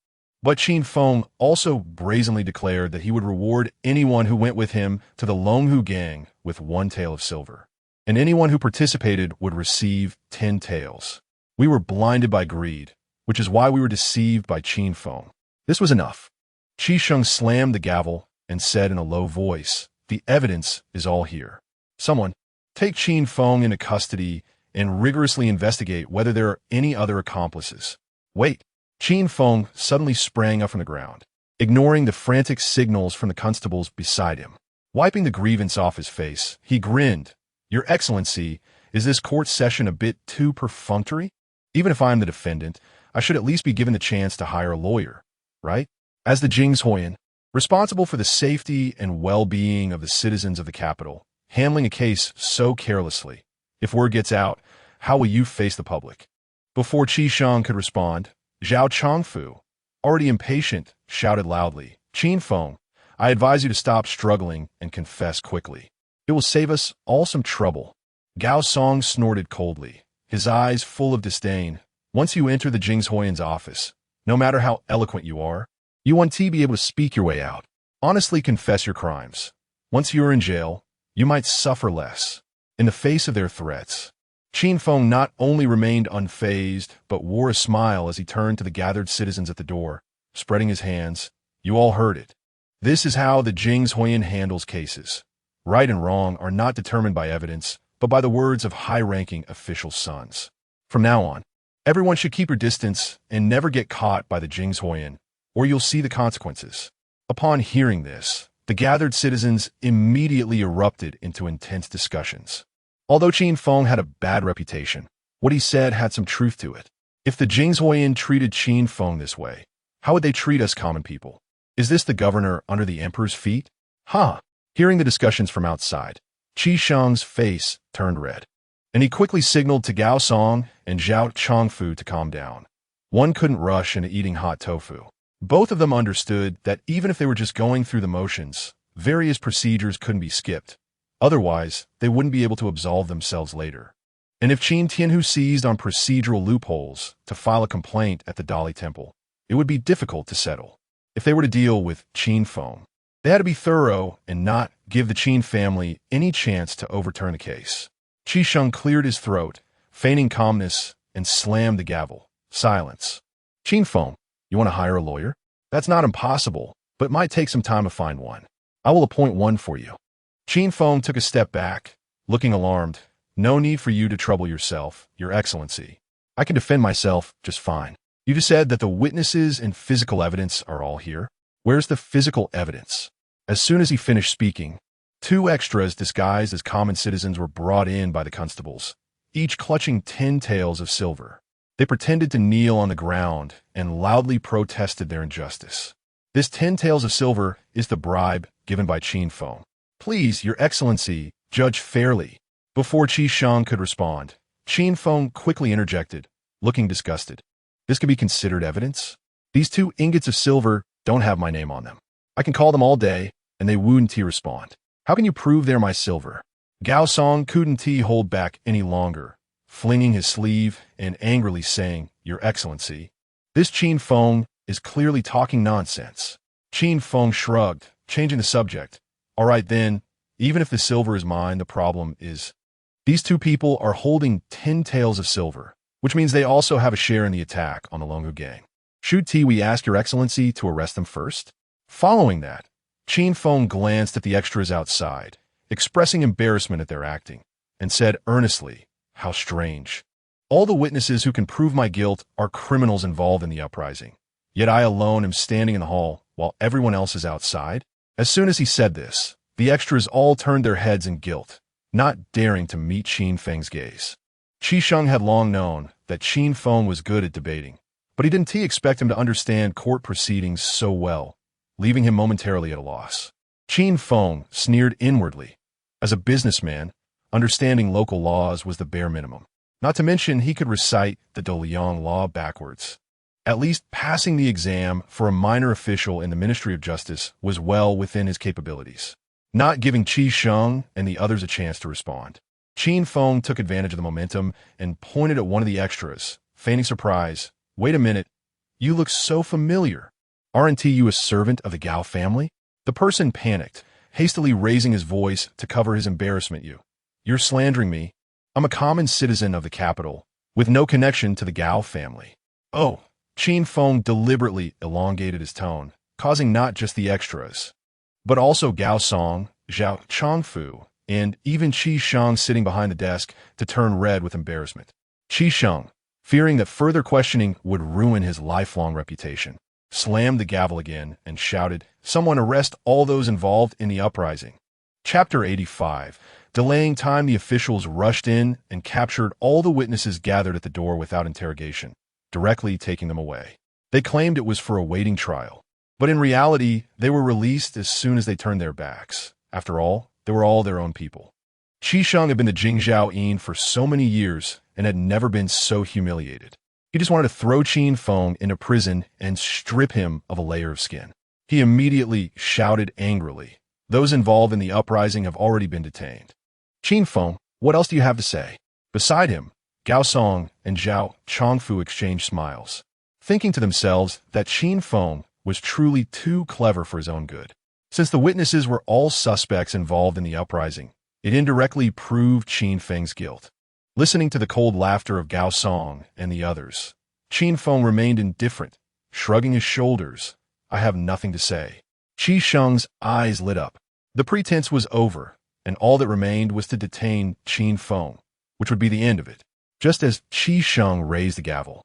but Qin Feng also brazenly declared that he would reward anyone who went with him to the Longhu gang with 1 tael of silver, and anyone who participated would receive 10 taels. We were blinded by greed, which is why we were deceived by Qin Feng." This was enough. Qi Sheng slammed the gavel and said in a low voice, "The evidence is all here. Someone, take Qin Feng into custody and rigorously investigate whether there are any other accomplices." "Wait." Qin Feng suddenly sprang up from the ground, ignoring the frantic signals from the constables beside him. Wiping the grievance off his face, he grinned. "Your Excellency, is this court session a bit too perfunctory? Even if I am the defendant, I should at least be given the chance to hire a lawyer, right? As the Jingzhuoyan, responsible for the safety and well-being of the citizens of the capital, handling a case so carelessly. If word gets out, how will you face the public?" Before Qi Sheng could respond, Zhao Chongfu, already impatient, shouted loudly, "Qin Feng, I advise you to stop struggling and confess quickly. It will save us all some trouble." Gao Song snorted coldly, his eyes full of disdain. "Once you enter the Jingzhuoyan's office, no matter how eloquent you are, you won't be able to speak your way out. Honestly confess your crimes. Once you are in jail, you might suffer less." In the face of their threats, Qin Feng not only remained unfazed, but wore a smile as he turned to the gathered citizens at the door, spreading his hands. "You all heard it. This is how the Jingzhuoyan handles cases. Right and wrong are not determined by evidence, but by the words of high-ranking official sons. From now on, everyone should keep your distance and never get caught by the Jingzhuoyan, or you'll see the consequences." Upon hearing this, the gathered citizens immediately erupted into intense discussions. Although Qin Feng had a bad reputation, what he said had some truth to it. If the Jingzhuoyan treated Qin Feng this way, how would they treat us common people? Is this the governor under the emperor's feet? Huh! Hearing the discussions from outside, Qi Sheng's face turned red, and he quickly signaled to Gao Song and Zhao Chongfu to calm down. One couldn't rush into eating hot tofu. Both of them understood that even if they were just going through the motions, various procedures couldn't be skipped. Otherwise, they wouldn't be able to absolve themselves later. And if Qin Tianhu seized on procedural loopholes to file a complaint at the Dali Temple, it would be difficult to settle. If they were to deal with Qin Feng, they had to be thorough and not give the Qin family any chance to overturn the case. Qi Sheng cleared his throat, feigning calmness, and slammed the gavel. "Silence. Qin Feng, you want to hire a lawyer? That's not impossible, but it might take some time to find one. I will appoint one for you." Qin Feng took a step back, looking alarmed. "No need for you to trouble yourself, Your Excellency. I can defend myself just fine. You just said that the witnesses and physical evidence are all here. Where's the physical evidence? As soon as he finished speaking, two extras disguised as common citizens were brought in by the constables, each clutching 10 taels of silver. They pretended to kneel on the ground and loudly protested their injustice. This 10 taels of silver is the bribe given by Qin Feng. Please, Your Excellency, judge fairly. Before Qi Sheng could respond, Qin Feng quickly interjected, looking disgusted. This could be considered evidence? These 2 ingots of silver don't have my name on them. I can call them all day, and they wouldn't respond. How can you prove they're my silver? Gao Song couldn't hold back any longer, flinging his sleeve and angrily saying, Your Excellency, this Qin Feng is clearly talking nonsense. Qin Feng shrugged, changing the subject. All right then, even if the silver is mine, the problem is these 2 people are holding 10 taels of silver, which means they also have a share in the attack on the Longu gang. Should we ask Your Excellency to arrest them first? Following that, Qin Feng glanced at the extras outside, expressing embarrassment at their acting, and said earnestly, How strange. All the witnesses who can prove my guilt are criminals involved in the uprising. Yet I alone am standing in the hall while everyone else is outside. As soon as he said this, the extras all turned their heads in guilt, not daring to meet Qin Feng's gaze. Qi Sheng had long known that Qin Feng was good at debating, but he didn't expect him to understand court proceedings so well, leaving him momentarily at a loss. Qin Feng sneered inwardly. As a businessman, understanding local laws was the bare minimum. Not to mention he could recite the Doliang law backwards. At least passing the exam for a minor official in the Ministry of Justice was well within his capabilities. Not giving Qi Sheng and the others a chance to respond, Qin Feng took advantage of the momentum and pointed at one of the extras, feigning surprise. Wait a minute, you look so familiar. Aren't you a servant of the Gao family? The person panicked, hastily raising his voice to cover his embarrassment. You're slandering me. I'm a common citizen of the capital, with no connection to the Gao family. Oh, Qin Feng deliberately elongated his tone, causing not just the extras, but also Gao Song, Zhao Chongfu, and even Qi Sheng sitting behind the desk to turn red with embarrassment. Qi Sheng, fearing that further questioning would ruin his lifelong reputation, slammed the gavel again and shouted, Someone arrest all those involved in the uprising. Chapter 85. Delaying time, the officials rushed in and captured all the witnesses gathered at the door without interrogation, directly taking them away. They claimed it was for a waiting trial, but in reality, they were released as soon as they turned their backs. After all, they were all their own people. Qi Sheng had been the Jingzhou Yin for so many years and had never been so humiliated. He just wanted to throw Qin Feng into prison and strip him of a layer of skin. He immediately shouted angrily, Those involved in the uprising have already been detained. Qin Feng, what else do you have to say? Beside him, Gao Song and Zhao Chongfu exchanged smiles, thinking to themselves that Qin Feng was truly too clever for his own good. Since the witnesses were all suspects involved in the uprising, it indirectly proved Qin Feng's guilt. Listening to the cold laughter of Gao Song and the others, Qin Feng remained indifferent, shrugging his shoulders. I have nothing to say. Qi Sheng's eyes lit up. The pretense was over, and all that remained was to detain Qin Feng, which would be the end of it. Just as Qi Sheng raised the gavel,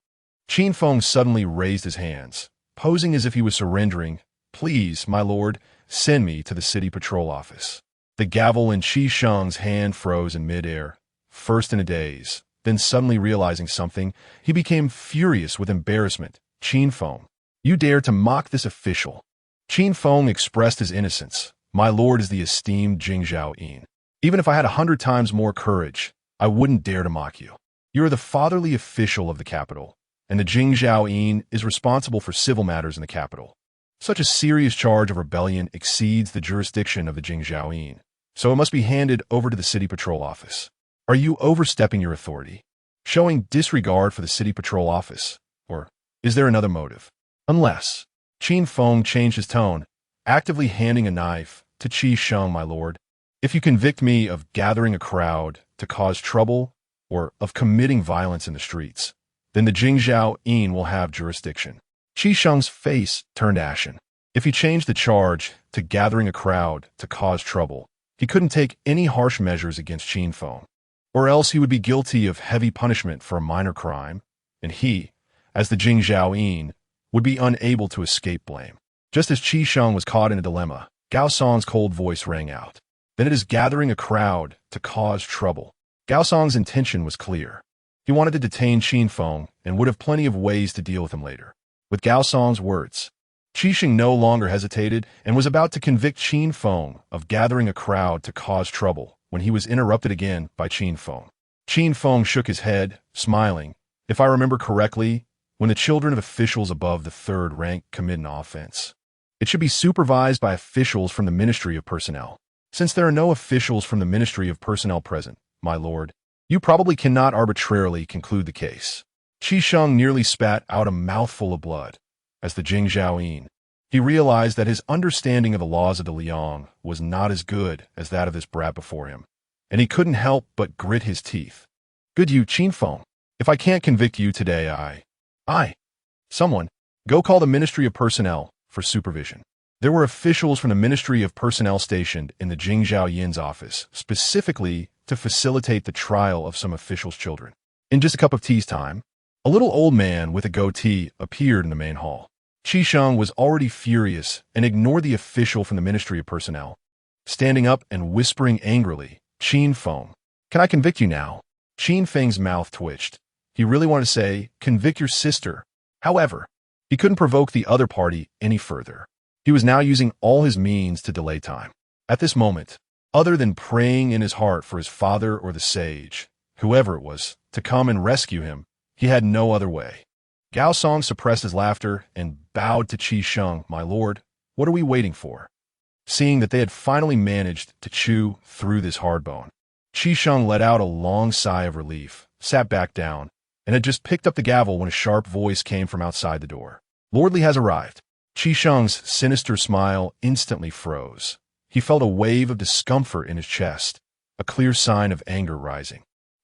Qin Feng suddenly raised his hands, posing as if he was surrendering. Please, my lord, send me to the city patrol office. The gavel in Qi Sheng's hand froze in midair, first in a daze, then suddenly realizing something, he became furious with embarrassment. Qin Feng, you dare to mock this official? Qin Feng expressed his innocence. My lord is the esteemed Jingzhou Yin. Even if I had 100 times more courage, I wouldn't dare to mock you. You are the fatherly official of the capital, and the Jingzhou Yin is responsible for civil matters in the capital. Such a serious charge of rebellion exceeds the jurisdiction of the Jingzhou Yin, so it must be handed over to the city patrol office. Are you overstepping your authority, showing disregard for the city patrol office, or is there another motive? Unless, Qin Feng changed his tone, actively handing a knife to Qi Sheng, my lord. If you convict me of gathering a crowd to cause trouble or of committing violence in the streets, then the Jingzhou Yin will have jurisdiction. Qi Sheng's face turned ashen. If he changed the charge to gathering a crowd to cause trouble, he couldn't take any harsh measures against Qin Feng, or else he would be guilty of heavy punishment for a minor crime, and he, as the Jing Zhaoyin, would be unable to escape blame. Just as Qi Sheng was caught in a dilemma, Gao Song's cold voice rang out. Then it is gathering a crowd to cause trouble. Gao Song's intention was clear. He wanted to detain Qin Feng and would have plenty of ways to deal with him later. With Gao Song's words, Qi Sheng no longer hesitated and was about to convict Qin Feng of gathering a crowd to cause trouble when he was interrupted again by Qin Feng. Qin Feng shook his head, smiling. If I remember correctly, when the children of officials above the third rank commit an offense, it should be supervised by officials from the Ministry of Personnel. Since there are no officials from the Ministry of Personnel present, my lord, you probably cannot arbitrarily conclude the case. Qi Sheng nearly spat out a mouthful of blood. As the Jing Zhaoyin, he realized that his understanding of the laws of the Liang was not as good as that of this brat before him, and he couldn't help but grit his teeth. Good you, Qin Feng. If I can't convict you today, someone, go call the Ministry of Personnel for supervision. There were officials from the Ministry of Personnel stationed in the Jing Zhaoyin's office, specifically to facilitate the trial of some officials' children. In just a cup of tea's time, a little old man with a goatee appeared in the main hall. Qi Sheng was already furious and ignored the official from the Ministry of Personnel, standing up and whispering angrily, Qin Feng, can I convict you now? Qin Feng's mouth twitched. He really wanted to say, convict your sister. However, he couldn't provoke the other party any further. He was now using all his means to delay time. At this moment, other than praying in his heart for his father or the sage, whoever it was, to come and rescue him, he had no other way. Gao Song suppressed his laughter and bowed to Qi Sheng. My lord, what are we waiting for? Seeing that they had finally managed to chew through this hard bone, Qi Sheng let out a long sigh of relief, sat back down, and had just picked up the gavel when a sharp voice came from outside the door. Lordly has arrived. Qi Sheng's sinister smile instantly froze. He felt a wave of discomfort in his chest, a clear sign of anger rising.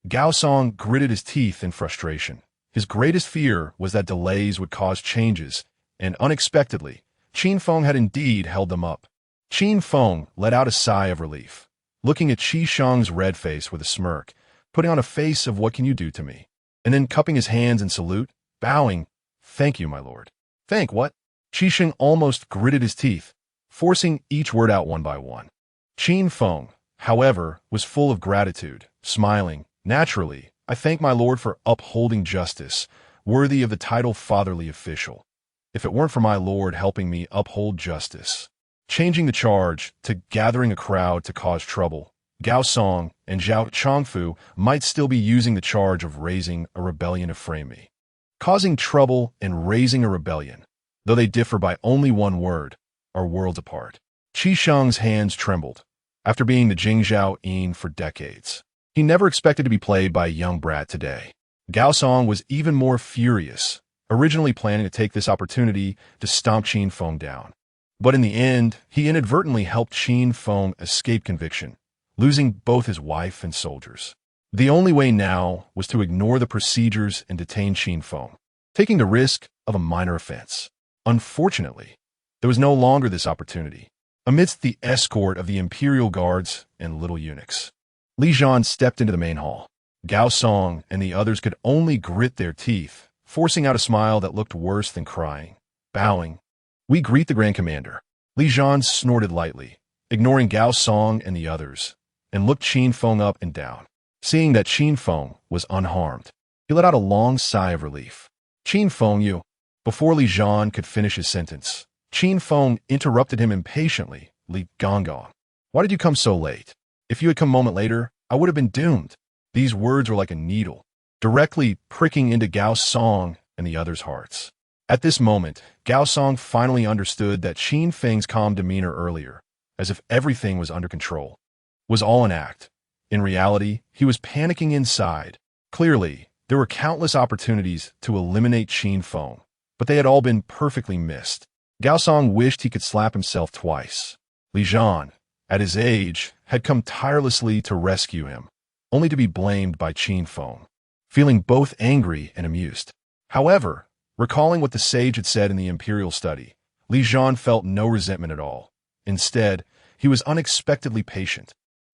Gao Song gritted his teeth in frustration. His greatest fear was that delays would cause changes, and unexpectedly, Qin Feng had indeed held them up. Qin Feng let out a sigh of relief, looking at Qi Sheng's red face with a smirk, putting on a face of what can you do to me, and then cupping his hands in salute, bowing, thank you, my lord. Thank what? Qi Sheng almost gritted his teeth, forcing each word out one by one. Qin Feng, however, was full of gratitude, smiling. Naturally, I thank my lord for upholding justice, worthy of the title fatherly official. If it weren't for my lord helping me uphold justice, changing the charge to gathering a crowd to cause trouble, Gao Song and Zhao Chongfu might still be using the charge of raising a rebellion to frame me. Causing trouble and raising a rebellion, though they differ by only one word, are worlds apart. Qi Sheng's hands trembled. After being the Jing Zhaoyin for decades, he never expected to be played by a young brat today. Gao Song was even more furious, originally planning to take this opportunity to stomp Qin Feng down. But in the end, he inadvertently helped Qin Feng escape conviction, losing both his wife and soldiers. The only way now was to ignore the procedures and detain Qin Feng, taking the risk of a minor offense. Unfortunately, there was no longer this opportunity. Amidst the escort of the imperial guards and little eunuchs, Li Zhan stepped into the main hall. Gao Song and the others could only grit their teeth, forcing out a smile that looked worse than crying. Bowing, we greet the Grand Commander. Li Zhan snorted lightly, ignoring Gao Song and the others, and looked Qin Feng up and down. Seeing that Qin Feng was unharmed, he let out a long sigh of relief. Qin Feng, you. Before Li Zhan could finish his sentence, Qin Feng interrupted him impatiently. Li Gonggong, why did you come so late? If you had come a moment later, I would have been doomed. These words were like a needle, directly pricking into Gao Song and the others' hearts. At this moment, Gao Song finally understood that Qin Feng's calm demeanor earlier, as if everything was under control, was all an act. In reality, he was panicking inside. Clearly, there were countless opportunities to eliminate Qin Feng, but they had all been perfectly missed. Gao Song wished he could slap himself twice. Li Zhan, at his age, had come tirelessly to rescue him, only to be blamed by Qin Feng, feeling both angry and amused. However, recalling what the sage had said in the imperial study, Li Zhan felt no resentment at all. Instead, he was unexpectedly patient.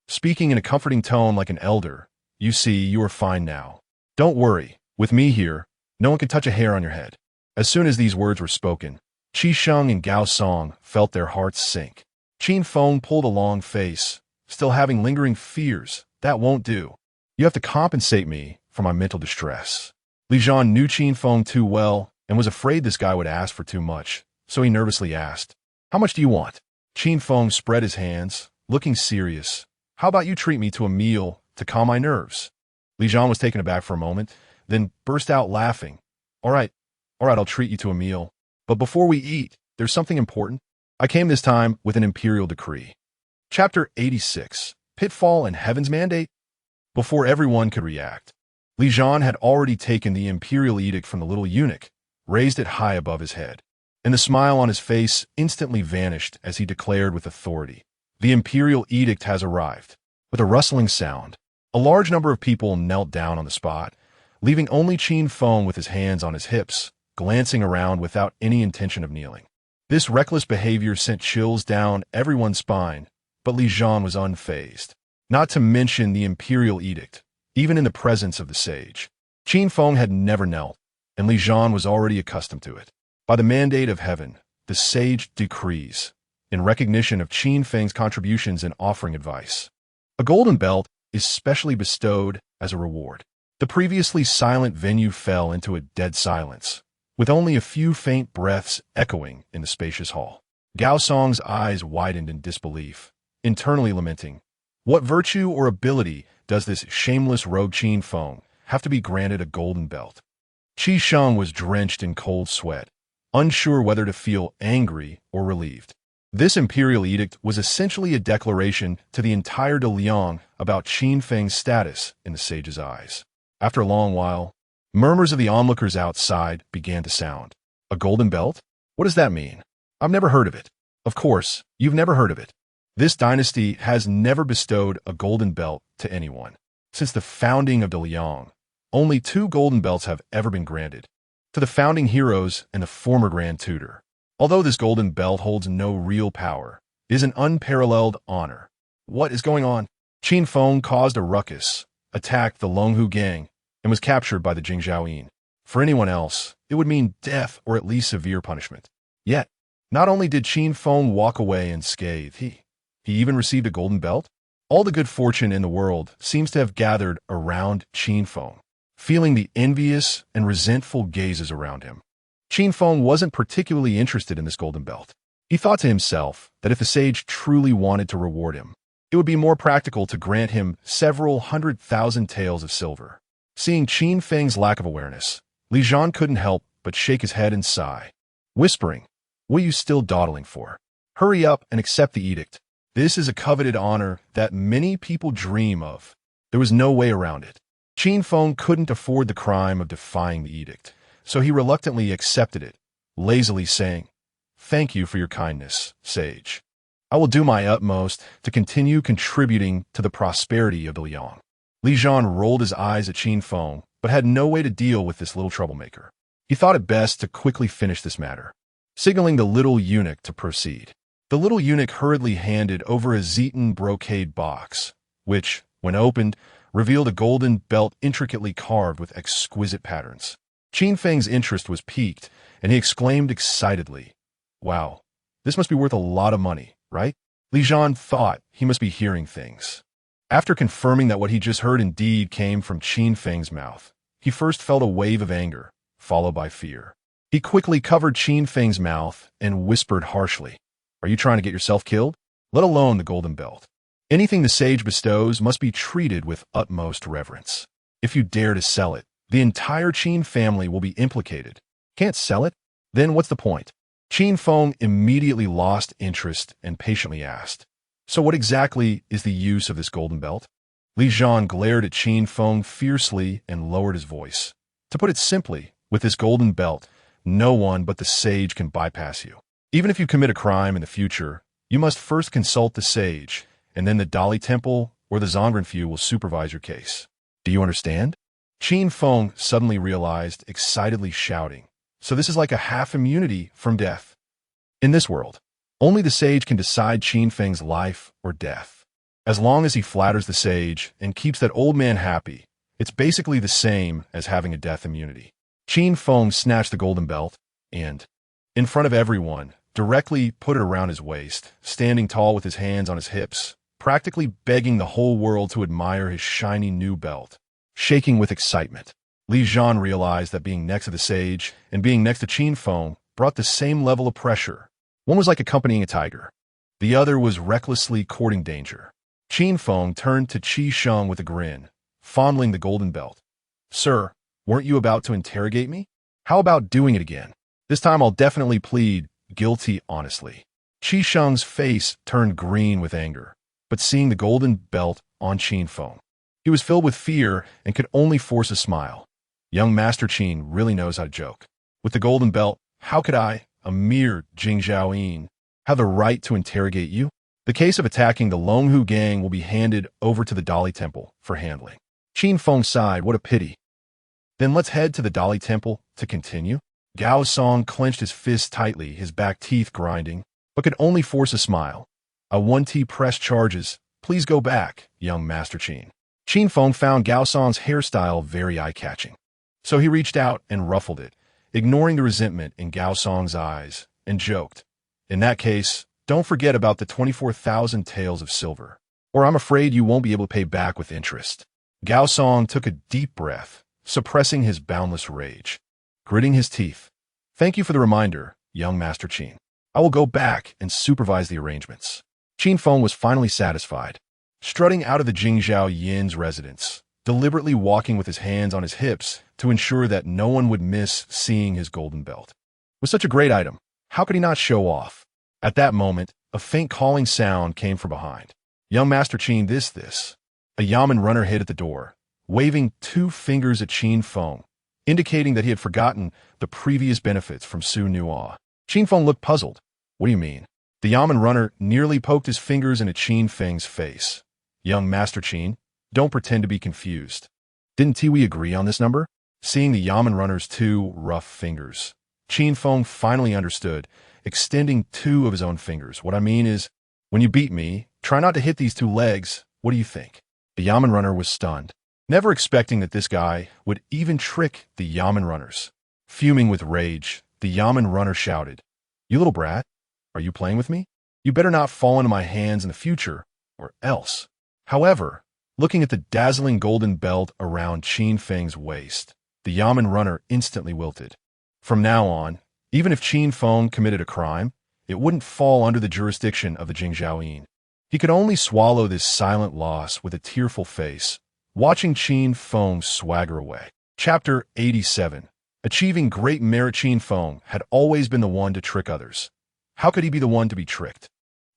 Speaking in a comforting tone like an elder, you see, you are fine now. Don't worry, with me here, No one can touch a hair on your head. As soon as these words were spoken, Qi Sheng and Gao Song felt their hearts sink. Qin Feng pulled a long face, still having lingering fears. That won't do. You have to compensate me for my mental distress. Li Jian knew Qin Feng too well and was afraid this guy would ask for too much, so he nervously asked, "How much do you want?" Qin Feng spread his hands, looking serious. "How about you treat me to a meal to calm my nerves?" Li Jian was taken aback for a moment, then burst out laughing. All right, I'll treat you to a meal. But before we eat, there's something important. I came this time with an imperial decree." Chapter 86, Pitfall and Heaven's Mandate. Before everyone could react, Li Jian had already taken the imperial edict from the little eunuch, raised it high above his head, and the smile on his face instantly vanished as he declared with authority, "The imperial edict has arrived." With a rustling sound, a large number of people knelt down on the spot, leaving only Qin Feng with his hands on his hips, glancing around without any intention of kneeling. This reckless behavior sent chills down everyone's spine, but Li Jian was unfazed. Not to mention the imperial edict, even in the presence of the sage. Qin Feng had never knelt, and Li Jian was already accustomed to it. By the mandate of heaven, the sage decrees, in recognition of Qin Feng's contributions and offering advice. A golden belt is specially bestowed as a reward. The previously silent venue fell into a dead silence, with only a few faint breaths echoing in the spacious hall. Gao Song's eyes widened in disbelief, internally lamenting, "What virtue or ability does this shameless rogue Qin Feng have to be granted a golden belt?" Qi Sheng was drenched in cold sweat, unsure whether to feel angry or relieved. This imperial edict was essentially a declaration to the entire De Liang about Qin Feng's status in the sage's eyes. After a long while, murmurs of the onlookers outside began to sound. "A golden belt? What does that mean? I've never heard of it." "Of course, you've never heard of it. This dynasty has never bestowed a golden belt to anyone. Since the founding of De Liang, only 2 golden belts have ever been granted, to the founding heroes and the former Grand Tutor. Although this golden belt holds no real power, it is an unparalleled honor." "What is going on?" Qin Feng caused a ruckus, attacked the Longhu gang, and was captured by the Jingzhaoyin. For anyone else, it would mean death or at least severe punishment. Yet, not only did Qin Feng walk away unscathed, he even received a golden belt. All the good fortune in the world seems to have gathered around Qin Feng, feeling the envious and resentful gazes around him. Qin Feng wasn't particularly interested in this golden belt. He thought to himself that if the sage truly wanted to reward him, it would be more practical to grant him several 100,000 taels of silver. Seeing Qin Feng's lack of awareness, Li Jian couldn't help but shake his head and sigh, whispering, "What are you still dawdling for? Hurry up and accept the edict. This is a coveted honor that many people dream of." There was no way around it. Qin Feng couldn't afford the crime of defying the edict, so he reluctantly accepted it, lazily saying, "Thank you for your kindness, sage. I will do my utmost to continue contributing to the prosperity of the Liang." Li Jian rolled his eyes at Qin Feng, but had no way to deal with this little troublemaker. He thought it best to quickly finish this matter, signaling the little eunuch to proceed. The little eunuch hurriedly handed over a Zeton brocade box, which, when opened, revealed a golden belt intricately carved with exquisite patterns. Qin Feng's interest was piqued, and he exclaimed excitedly, "Wow, this must be worth a lot of money, right?" Li Jian thought he must be hearing things. After confirming that what he just heard indeed came from Qin Feng's mouth, he first felt a wave of anger, followed by fear. He quickly covered Qin Feng's mouth and whispered harshly, "Are you trying to get yourself killed? Let alone the golden belt. Anything the sage bestows must be treated with utmost reverence. If you dare to sell it, the entire Qin family will be implicated. Can't sell it? Then what's the point?" Qin Feng immediately lost interest and patiently asked, "So what exactly is the use of this golden belt?" Li Jian glared at Qin Feng fiercely and lowered his voice. "To put it simply, with this golden belt, no one but the sage can bypass you. Even if you commit a crime in the future, you must first consult the sage, and then the Dali Temple or the Zongrenfu will supervise your case. Do you understand?" Qin Feng suddenly realized, excitedly shouting, "So this is like a half immunity from death. In this world, only the sage can decide Qin Feng's life or death. As long as he flatters the sage and keeps that old man happy, it's basically the same as having a death immunity." Qin Feng snatched the golden belt and, in front of everyone, directly put it around his waist, standing tall with his hands on his hips, practically begging the whole world to admire his shiny new belt. Shaking with excitement, Li Zhan realized that being next to the sage and being next to Qin Feng brought the same level of pressure. One was like accompanying a tiger. The other was recklessly courting danger. Qin Feng turned to Qi Sheng with a grin, fondling the golden belt. "Sir, weren't you about to interrogate me? How about doing it again? This time I'll definitely plead guilty honestly." Qi Sheng's face turned green with anger, but seeing the golden belt on Qin Feng, he was filled with fear and could only force a smile. Young Master Qin really knows how to joke. With the golden belt, how could I, a mere Jingzhaoyin, have the right to interrogate you? The case of attacking the Longhu gang will be handed over to the Dali Temple for handling. Qin Feng sighed, what a pity. Then let's head to the Dali Temple to continue. Gao Song clenched his fists tightly, his back teeth grinding, but could only force a smile. "A 1T press charges. Please go back, young Master Qin." Qin Feng found Gao Song's hairstyle very eye-catching, so he reached out and ruffled it, ignoring the resentment in Gao Song's eyes, and joked, "In that case, don't forget about the 24,000 taels of silver, or I'm afraid you won't be able to pay back with interest." Gao Song took a deep breath, suppressing his boundless rage. Gritting his teeth, "Thank you for the reminder, young Master Qin. I will go back and supervise the arrangements." Qin Feng was finally satisfied, strutting out of the Jingzhao Yin's residence, deliberately walking with his hands on his hips to ensure that no one would miss seeing his golden belt. With such a great item, how could he not show off? At that moment, a faint calling sound came from behind. "Young Master Qin, this." A Yamen runner hid at the door, waving 2 fingers at Qin Feng, indicating that he had forgotten the previous benefits from Su Nuo. Qin Feng looked puzzled. "What do you mean?" The Yamen runner nearly poked his fingers into Qin Feng's face. "Young Master Qin, don't pretend to be confused. Didn't we agree on this number?" Seeing the Yamen runner's 2 rough fingers, Qin Feng finally understood, extending 2 of his own fingers. "What I mean is, when you beat me, try not to hit these 2 legs. What do you think?" The Yamen runner was stunned, never expecting that this guy would even trick the Yamen runners. Fuming with rage, the Yamen runner shouted, "You little brat, are you playing with me? You better not fall into my hands in the future, or else." However, looking at the dazzling golden belt around Qin Feng's waist, the Yamen runner instantly wilted. From now on, even if Qin Feng committed a crime, it wouldn't fall under the jurisdiction of the Jingzhaoyin. He could only swallow this silent loss with a tearful face, watching Qin Feng swagger away. Chapter 87. Achieving great merit. Qin Feng had always been the one to trick others. How could he be the one to be tricked?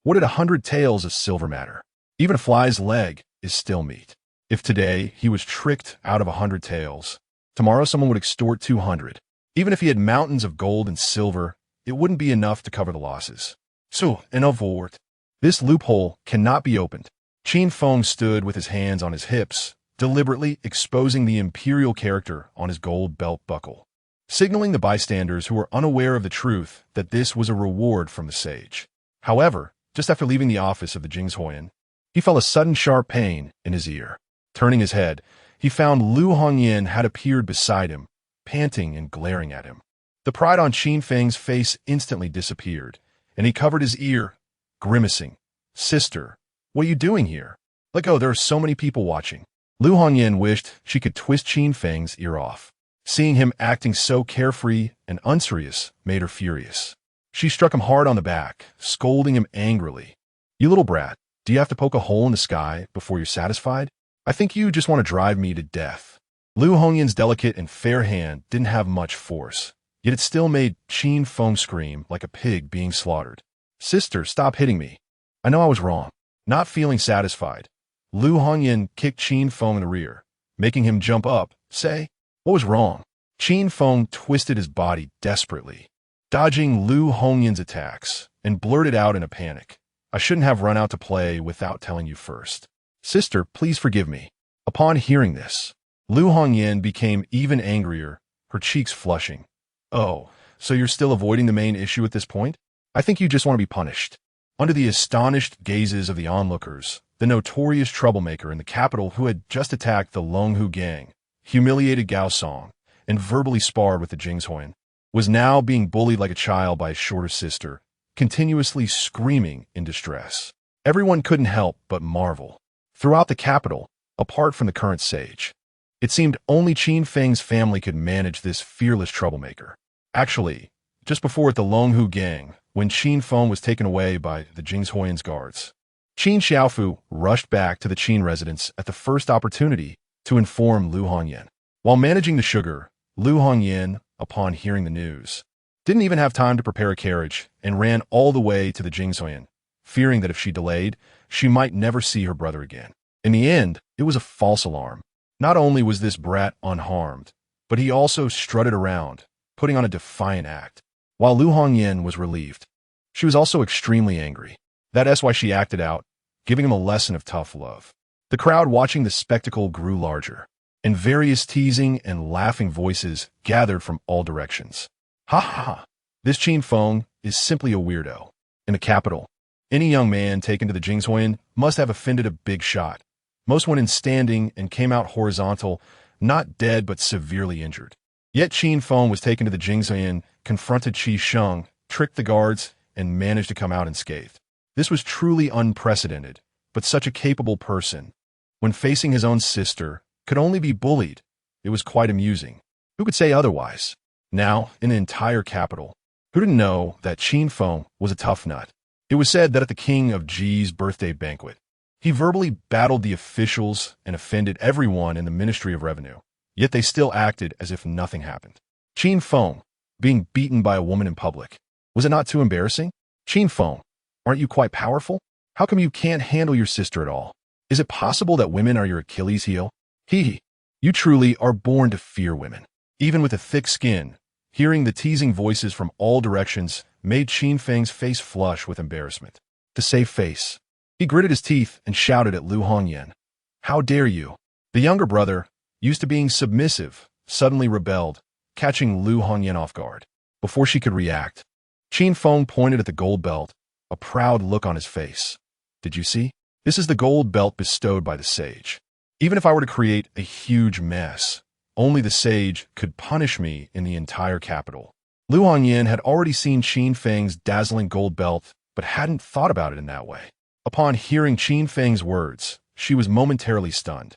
What did 100 taels of silver matter? Even a fly's leg is still meat. If today he was tricked out of 100 taels, tomorrow someone would extort 200. Even if he had mountains of gold and silver, it wouldn't be enough to cover the losses. So, in other words, this loophole cannot be opened. Qin Feng stood with his hands on his hips, deliberately exposing the imperial character on his gold belt buckle, signaling the bystanders who were unaware of the truth that this was a reward from the sage. However, just after leaving the office of the Jingzhoyan, he felt a sudden sharp pain in his ear. Turning his head, he found Lu Hongyan had appeared beside him, panting and glaring at him. The pride on Qin Feng's face instantly disappeared, and he covered his ear, grimacing. "Sister, what are you doing here? Let go, there are so many people watching." Lu Hongyan wished she could twist Qin Feng's ear off. Seeing him acting so carefree and unserious made her furious. She struck him hard on the back, scolding him angrily. "You little brat, do you have to poke a hole in the sky before you're satisfied? I think you just want to drive me to death." Lu Hongyan's delicate and fair hand didn't have much force, yet it still made Qin Feng scream like a pig being slaughtered. "Sister, stop hitting me. I know I was wrong." Not feeling satisfied, Lu Hongyan kicked Qin Feng in the rear, making him jump up, say, "What was wrong?" Qin Feng twisted his body desperately, dodging Lu Hongyan's attacks, and blurted out in a panic, "I shouldn't have run out to play without telling you first. Sister, please forgive me." Upon hearing this, Lu Hongyan became even angrier, her cheeks flushing. "Oh, so you're still avoiding the main issue at this point? I think you just want to be punished." Under the astonished gazes of the onlookers, the notorious troublemaker in the capital who had just attacked the Longhu gang, humiliated Gao Song, and verbally sparred with the Jinghuan, was now being bullied like a child by his shorter sister, continuously screaming in distress. Everyone couldn't help but marvel. Throughout the capital, apart from the current sage, it seemed only Qin Feng's family could manage this fearless troublemaker. Actually, just before at the Longhu gang, when Qin Feng was taken away by the Jinghuan's guards, Qin Xiaofu rushed back to the Qin residence at the first opportunity to inform Lu Hongyan. While managing the sugar, Lu Hongyan, upon hearing the news, didn't even have time to prepare a carriage and ran all the way to the Jinghuan, fearing that if she delayed, she might never see her brother again. In the end, it was a false alarm. Not only was this brat unharmed, but he also strutted around, putting on a defiant act. While Lu Hongyan was relieved, she was also extremely angry. That's why she acted out, giving him a lesson of tough love. The crowd watching the spectacle grew larger, and various teasing and laughing voices gathered from all directions. Ha ha ha! This Qin Feng is simply a weirdo. In the capital, any young man taken to the Jinghuan must have offended a big shot. Most went in standing and came out horizontal, not dead but severely injured. Yet Qin Feng was taken to the Jinghuan, confronted Qi Sheng, tricked the guards, and managed to come out unscathed. This was truly unprecedented, but such a capable person, when facing his own sister, could only be bullied. It was quite amusing. Who could say otherwise? Now, in the entire capital, who didn't know that Qin Feng was a tough nut? It was said that at the King of Ji's birthday banquet, he verbally battled the officials and offended everyone in the Ministry of Revenue, yet they still acted as if nothing happened. Qin Feng, being beaten by a woman in public, was it not too embarrassing? Qin Feng, aren't you quite powerful? How come you can't handle your sister at all? Is it possible that women are your Achilles heel? Hee, you truly are born to fear women. Even with a thick skin, hearing the teasing voices from all directions made Qin Feng's face flush with embarrassment. To save face, he gritted his teeth and shouted at Lu Hongyan. How dare you? The younger brother, used to being submissive, suddenly rebelled, catching Lu Hongyan off guard. Before she could react, Qin Feng pointed at the gold belt, a proud look on his face. Did you see? This is the gold belt bestowed by the sage. Even if I were to create a huge mess, only the sage could punish me in the entire capital. Lu Hongyan had already seen Qin Feng's dazzling gold belt, but hadn't thought about it in that way. Upon hearing Qin Feng's words, she was momentarily stunned.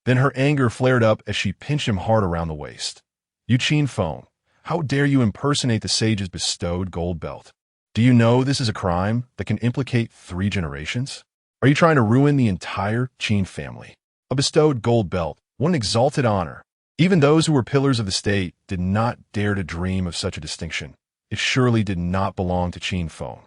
Then her anger flared up as she pinched him hard around the waist. You Qin Feng, how dare you impersonate the sage's bestowed gold belt? Do you know this is a crime that can implicate 3 generations? Are you trying to ruin the entire Qin family? A bestowed gold belt, what an exalted honor. Even those who were pillars of the state did not dare to dream of such a distinction. It surely did not belong to Qin Feng.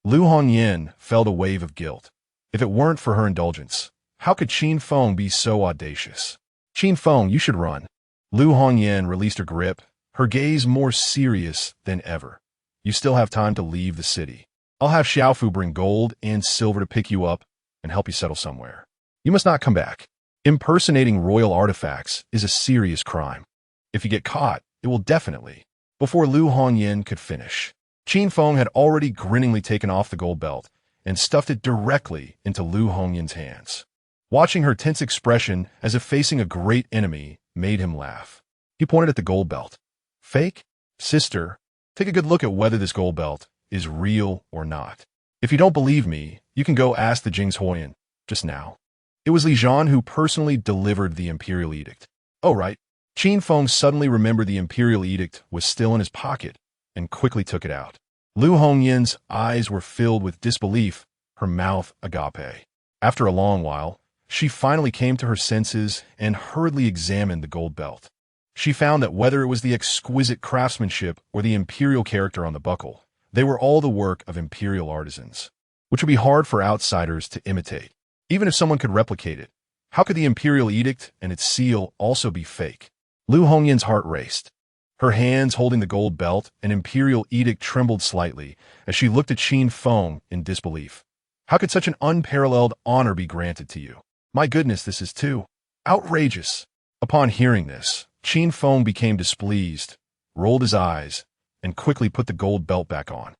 Lu Hongyan felt a wave of guilt. If it weren't for her indulgence, how could Qin Feng be so audacious? Qin Feng, you should run. Lu Hongyan released her grip, her gaze more serious than ever. You still have time to leave the city. I'll have Xiaofu bring gold and silver to pick you up and help you settle somewhere. You must not come back. Impersonating royal artifacts is a serious crime. If you get caught, it will definitely. Before Lu Hongyan could finish, Qin Feng had already grinningly taken off the gold belt and stuffed it directly into Lu Hongyan's hands. Watching her tense expression as if facing a great enemy made him laugh. He pointed at the gold belt. Fake? Sister, take a good look at whether this gold belt is real or not. If you don't believe me, you can go ask the Jinghuan just now. It was Li Zhan who personally delivered the imperial edict. Oh, right. Qin Feng suddenly remembered the imperial edict was still in his pocket and quickly took it out. Lu Hongyan's eyes were filled with disbelief, her mouth agape. After a long while, she finally came to her senses and hurriedly examined the gold belt. She found that whether it was the exquisite craftsmanship or the imperial character on the buckle, they were all the work of imperial artisans, which would be hard for outsiders to imitate. Even if someone could replicate it, how could the imperial edict and its seal also be fake? Lu Hongyan's heart raced. Her hands holding the gold belt and imperial edict trembled slightly as she looked at Qin Feng in disbelief. How could such an unparalleled honor be granted to you? My goodness, this is too outrageous. Upon hearing this, Qin Feng became displeased, rolled his eyes, and quickly put the gold belt back on.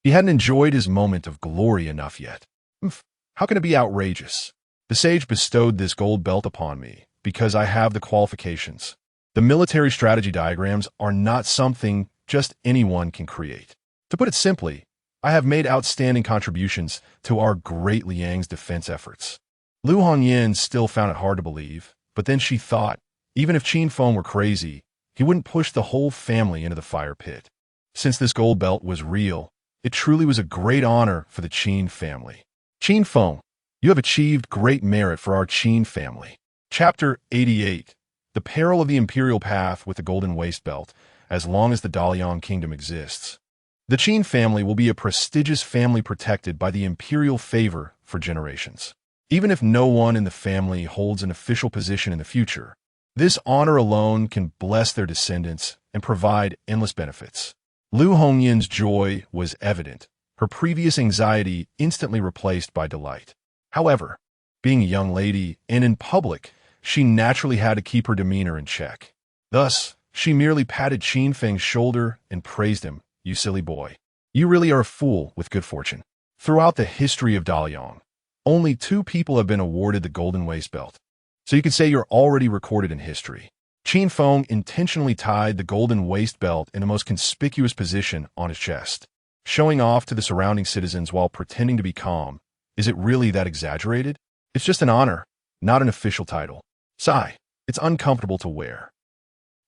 He hadn't enjoyed his moment of glory enough yet. How can it be outrageous? The sage bestowed this gold belt upon me because I have the qualifications. The military strategy diagrams are not something just anyone can create. To put it simply, I have made outstanding contributions to our great Liang's defense efforts. Lu Hongyan still found it hard to believe, but then she thought, even if Qin Feng were crazy, he wouldn't push the whole family into the fire pit. Since this gold belt was real, it truly was a great honor for the Qin family. Qin Feng, you have achieved great merit for our Qin family. Chapter 88. The Peril of the Imperial Path with the Golden Waist Belt, as long as the Dalian Kingdom exists. The Qin family will be a prestigious family protected by the imperial favor for generations. Even if no one in the family holds an official position in the future, this honor alone can bless their descendants and provide endless benefits. Lu Hongyan's joy was evident, her previous anxiety instantly replaced by delight. However, being a young lady and in public, she naturally had to keep her demeanor in check. Thus, she merely patted Qin Feng's shoulder and praised him. You silly boy. You really are a fool with good fortune. Throughout the history of Dalian, only 2 people have been awarded the Golden Waist Belt. So you could say you're already recorded in history. Qin Feng intentionally tied the Golden Waist Belt in the most conspicuous position on his chest, showing off to the surrounding citizens while pretending to be calm. Is it really that exaggerated? It's just an honor, not an official title. Sigh, it's uncomfortable to wear.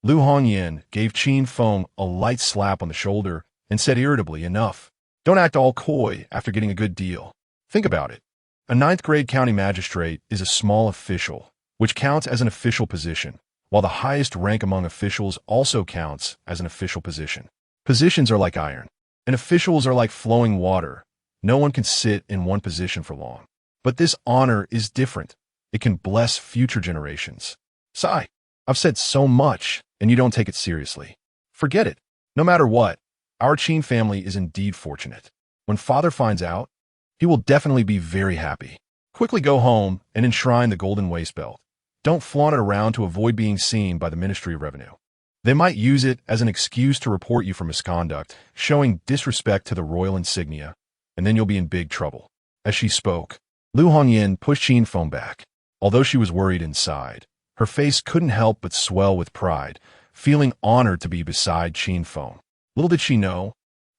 Lu Hongyan gave Qin Feng a light slap on the shoulder and said irritably, enough. Don't act all coy after getting a good deal. Think about it. A 9th-grade county magistrate is a small official, which counts as an official position, while the highest rank among officials also counts as an official position. Positions are like iron, and officials are like flowing water. No one can sit in one position for long. But this honor is different. It can bless future generations. Sigh, I've said so much, and you don't take it seriously. Forget it. No matter what, our Qin family is indeed fortunate. When father finds out, he will definitely be very happy. Quickly go home and enshrine the Golden Waist Belt. Don't flaunt it around to avoid being seen by the Ministry of Revenue. They might use it as an excuse to report you for misconduct, showing disrespect to the royal insignia, and then you'll be in big trouble. As she spoke, Lu Hongyan pushed Qin Feng back. Although she was worried inside, her face couldn't help but swell with pride, feeling honored to be beside Qin Feng. Little did she know,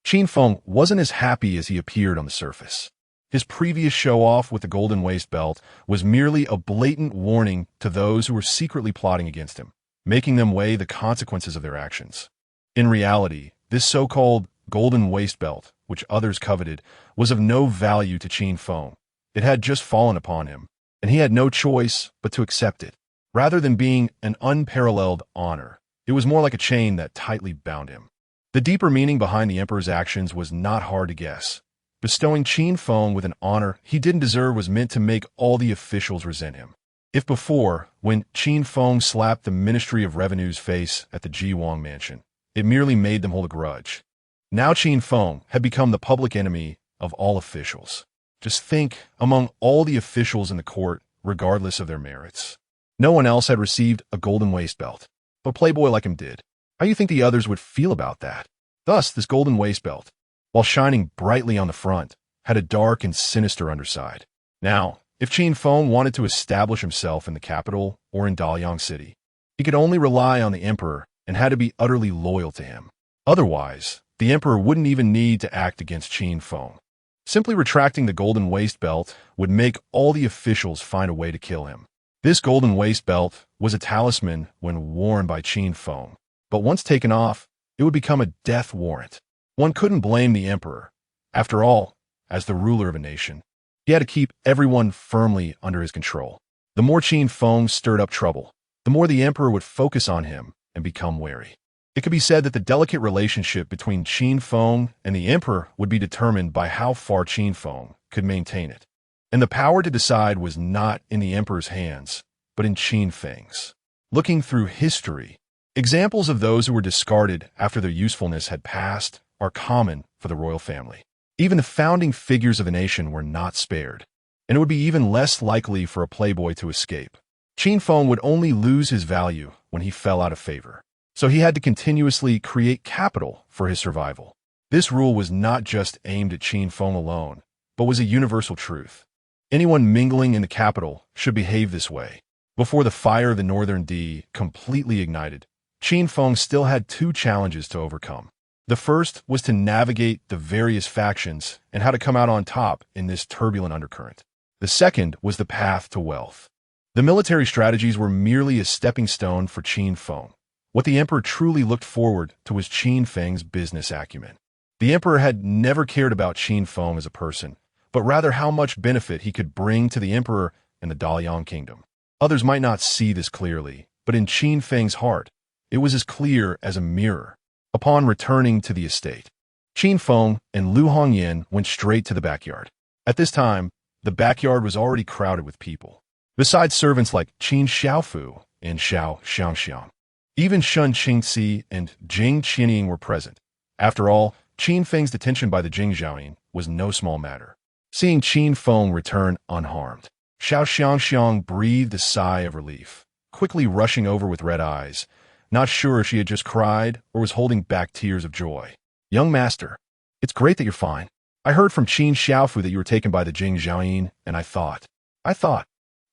Qin Feng wasn't as happy as he appeared on the surface. His previous show-off with the Golden Waist Belt was merely a blatant warning to those who were secretly plotting against him, making them weigh the consequences of their actions. In reality, this so-called Golden Waist Belt, which others coveted, was of no value to Qin Feng. It had just fallen upon him, and he had no choice but to accept it. Rather than being an unparalleled honor, it was more like a chain that tightly bound him. The deeper meaning behind the emperor's actions was not hard to guess. Bestowing Qin Feng with an honor he didn't deserve was meant to make all the officials resent him. If before, when Qin Feng slapped the Ministry of Revenue's face at the Jiwang mansion, it merely made them hold a grudge, now Qin Feng had become the public enemy of all officials. Just think, among all the officials in the court, regardless of their merits, no one else had received a Golden Waist Belt, but playboy like him did. How do you think the others would feel about that? Thus, this Golden Waist Belt, while shining brightly on the front, had a dark and sinister underside. Now, if Qin Feng wanted to establish himself in the capital or in Dalian City, he could only rely on the emperor and had to be utterly loyal to him. Otherwise, the emperor wouldn't even need to act against Qin Feng. Simply retracting the Golden Waist Belt would make all the officials find a way to kill him. This Golden Waist Belt was a talisman when worn by Qin Feng, but once taken off, it would become a death warrant. One couldn't blame the emperor. After all, as the ruler of a nation, he had to keep everyone firmly under his control. The more Qin Feng stirred up trouble, the more the emperor would focus on him and become wary. It could be said that the delicate relationship between Qin Feng and the emperor would be determined by how far Qin Feng could maintain it. And the power to decide was not in the emperor's hands, but in Qin Feng's. Looking through history, examples of those who were discarded after their usefulness had passed are common for the royal family. Even the founding figures of the nation were not spared, and it would be even less likely for a playboy to escape. Qin Feng would only lose his value when he fell out of favor, so he had to continuously create capital for his survival. This rule was not just aimed at Qin Feng alone, but was a universal truth. Anyone mingling in the capital should behave this way. Before the fire of the Northern D completely ignited, Qin Feng still had two challenges to overcome. The first was to navigate the various factions and how to come out on top in this turbulent undercurrent. The second was the path to wealth. The military strategies were merely a stepping stone for Qin Feng. What the emperor truly looked forward to was Qin Feng's business acumen. The emperor had never cared about Qin Feng as a person, but rather how much benefit he could bring to the emperor and the Dalian kingdom. Others might not see this clearly, but in Qin Feng's heart, it was as clear as a mirror. Upon returning to the estate, Qin Feng and Lu Hongyan went straight to the backyard. At this time, the backyard was already crowded with people. Besides servants like Qin Xiaofu and Xiao Xiangxiang, even Shun Qingxi and Jing Qianying were present. After all, Qin Feng's detention by the Jing Zhaoyin was no small matter. Seeing Qin Feng return unharmed, Xiao Xiangxiang breathed a sigh of relief, quickly rushing over with red eyes, not sure if she had just cried or was holding back tears of joy. Young master, it's great that you're fine. I heard from Qin Xiaofu that you were taken by the Jing Zhaoyin, and I thought. Xiao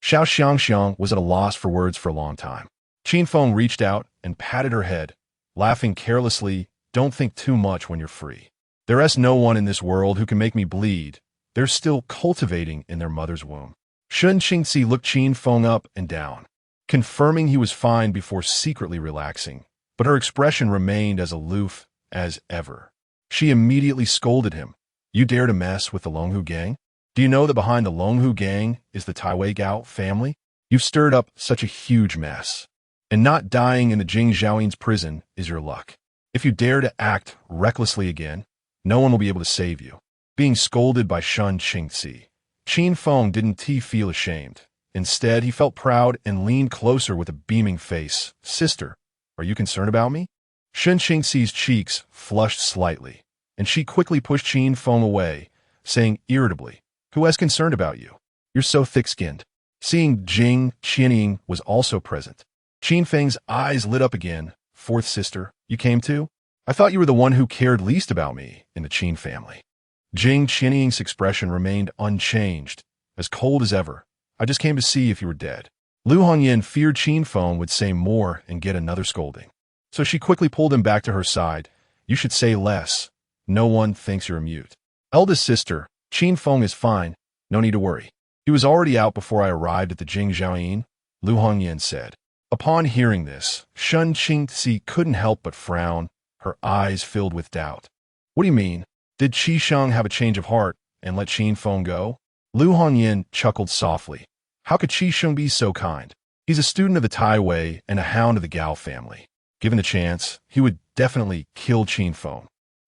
Xiangxiang was at a loss for words for a long time. Qin Feng reached out and patted her head, laughing carelessly. Don't think too much when you're free. There is no one in this world who can make me bleed. They're still cultivating in their mother's womb. Shun Qingxi looked Qin Feng up and down, confirming he was fine before secretly relaxing, but her expression remained as aloof as ever. She immediately scolded him. You dare to mess with the Longhu gang? Do you know that behind the Longhu gang is the Taiwei Gao family? You've stirred up such a huge mess. And not dying in the Jing Zhaoyin's prison is your luck. If you dare to act recklessly again, no one will be able to save you. Being scolded by Shun Qingxi, Qin Feng didn't feel ashamed. Instead, he felt proud and leaned closer with a beaming face. Sister, are you concerned about me? Shun Qingxi's cheeks flushed slightly, and she quickly pushed Qin Feng away, saying irritably, Who is concerned about you? You're so thick-skinned. Seeing Jing Qianying was also present, Qin Feng's eyes lit up again. Fourth sister, you came too? I thought you were the one who cared least about me in the Qin family. Jing Qianying's expression remained unchanged, as cold as ever. I just came to see if you were dead. Lu Hongyan feared Qin Feng would say more and get another scolding. So she quickly pulled him back to her side. You should say less. No one thinks you're a mute. Eldest sister, Qin Feng is fine. No need to worry. He was already out before I arrived at the Jing Zhaoyin, Lu Hongyan said. Upon hearing this, Shun Qingxi couldn't help but frown, her eyes filled with doubt. What do you mean? Did Qi Sheng have a change of heart and let Qin Feng go? Lu Hongyan chuckled softly. How could Qi Sheng be so kind? He's a student of the Taiwei and a hound of the Gao family. Given the chance, he would definitely kill Qin Feng.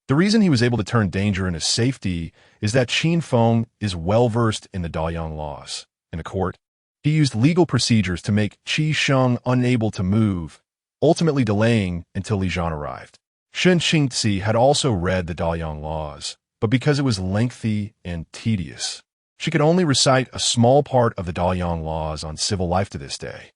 The reason he was able to turn danger into safety is that Qin Feng is well-versed in the Dalian laws. In the court, he used legal procedures to make Qi Sheng unable to move, ultimately delaying until Li Zhan arrived. Shun Qingxi had also read the Dalian laws, but because it was lengthy and tedious, she could only recite a small part of the Dalian laws on civil life to this day.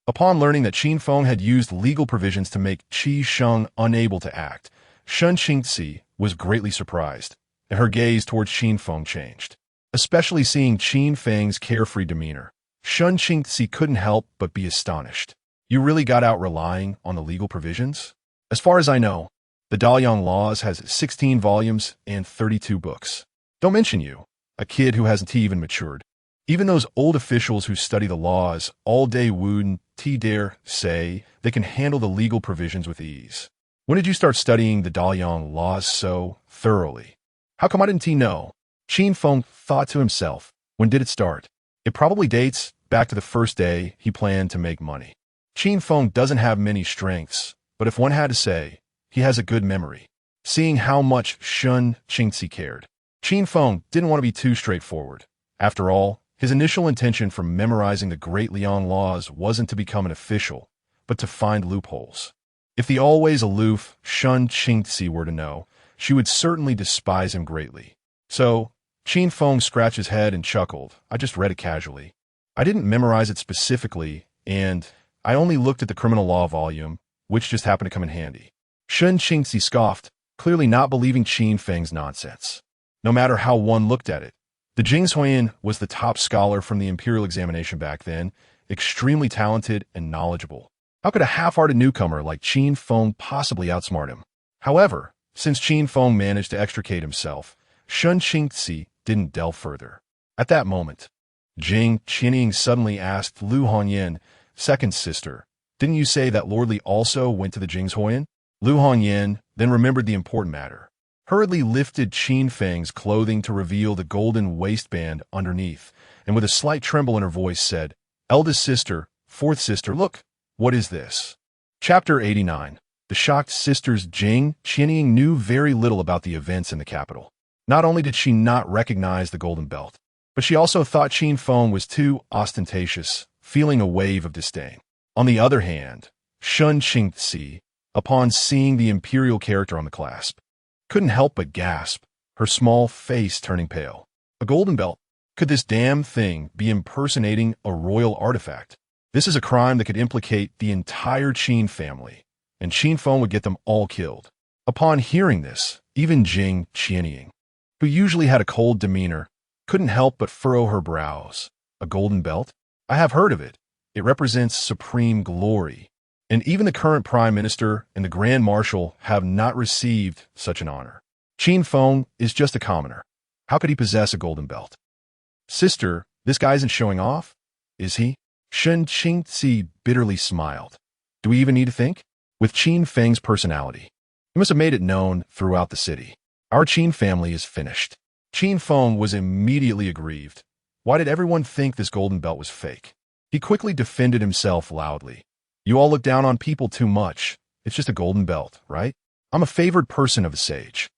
Upon learning that Qin Feng had used legal provisions to make Qi Sheng unable to act, Shun Qingxi was greatly surprised, and her gaze towards Qin Feng changed. Especially seeing Qin Feng's carefree demeanor, Shun Qingxi couldn't help but be astonished. You really got out relying on the legal provisions? As far as I know, the Dalian laws has 16 volumes and 32 books. Don't mention you, a kid who hasn't even matured. Even those old officials who study the laws all day wouldn't dare say they can handle the legal provisions with ease. When did you start studying the Dalian laws so thoroughly? How come I didn't know? Qin Feng thought to himself. When did it start? It probably dates back to the first day he planned to make money. Qin Feng doesn't have many strengths, but if one had to say, he has a good memory. Seeing how much Shun Qingxi cared, Qin Feng didn't want to be too straightforward. After all, his initial intention for memorizing the Great Liang laws wasn't to become an official, but to find loopholes. If the always aloof Shun Qingxi were to know, she would certainly despise him greatly. So, Qin Feng scratched his head and chuckled. I just read it casually. I didn't memorize it specifically, and I only looked at the criminal law volume, which just happened to come in handy. Shun Qingxi scoffed, clearly not believing Qin Feng's nonsense. No matter how one looked at it, the Jing Zhaoyin was the top scholar from the imperial examination back then, extremely talented and knowledgeable. How could a half-hearted newcomer like Qin Feng possibly outsmart him? However, since Qin Feng managed to extricate himself, Sun Qingzi didn't delve further. At that moment, Jing Qinying suddenly asked Lu Hongyan, second sister, "Didn't you say that Lord Li also went to the Jingshuoyan?" Lu Hongyan then remembered the important matter, hurriedly lifted Qin Feng's clothing to reveal the golden waistband underneath, and with a slight tremble in her voice said, "Eldest sister, fourth sister, look, what is this?" Chapter 89. The shocked sisters. Jing Qinying knew very little about the events in the capital. Not only did she not recognize the golden belt, but she also thought Qin Feng was too ostentatious, feeling a wave of disdain. On the other hand, Sun Qingzi, upon seeing the imperial character on the clasp, couldn't help but gasp, her small face turning pale. A golden belt? Could this damn thing be impersonating a royal artifact? This is a crime that could implicate the entire Qin family, and Qin Feng would get them all killed. Upon hearing this, even Jing Qinying, who usually had a cold demeanor, couldn't help but furrow her brows. A golden belt? I have heard of it. It represents supreme glory, and even the current prime minister and the grand marshal have not received such an honor. Qin Feng is just a commoner. How could he possess a golden belt? Sister, this guy isn't showing off, is he? Sun Qingzi bitterly smiled. Do we even need to think? With Qin Feng's personality, he must have made it known throughout the city. Our Qin family is finished. Qin Feng was immediately aggrieved. Why did everyone think this golden belt was fake? He quickly defended himself loudly. You all look down on people too much. It's just a golden belt, right? I'm a favored person of a sage.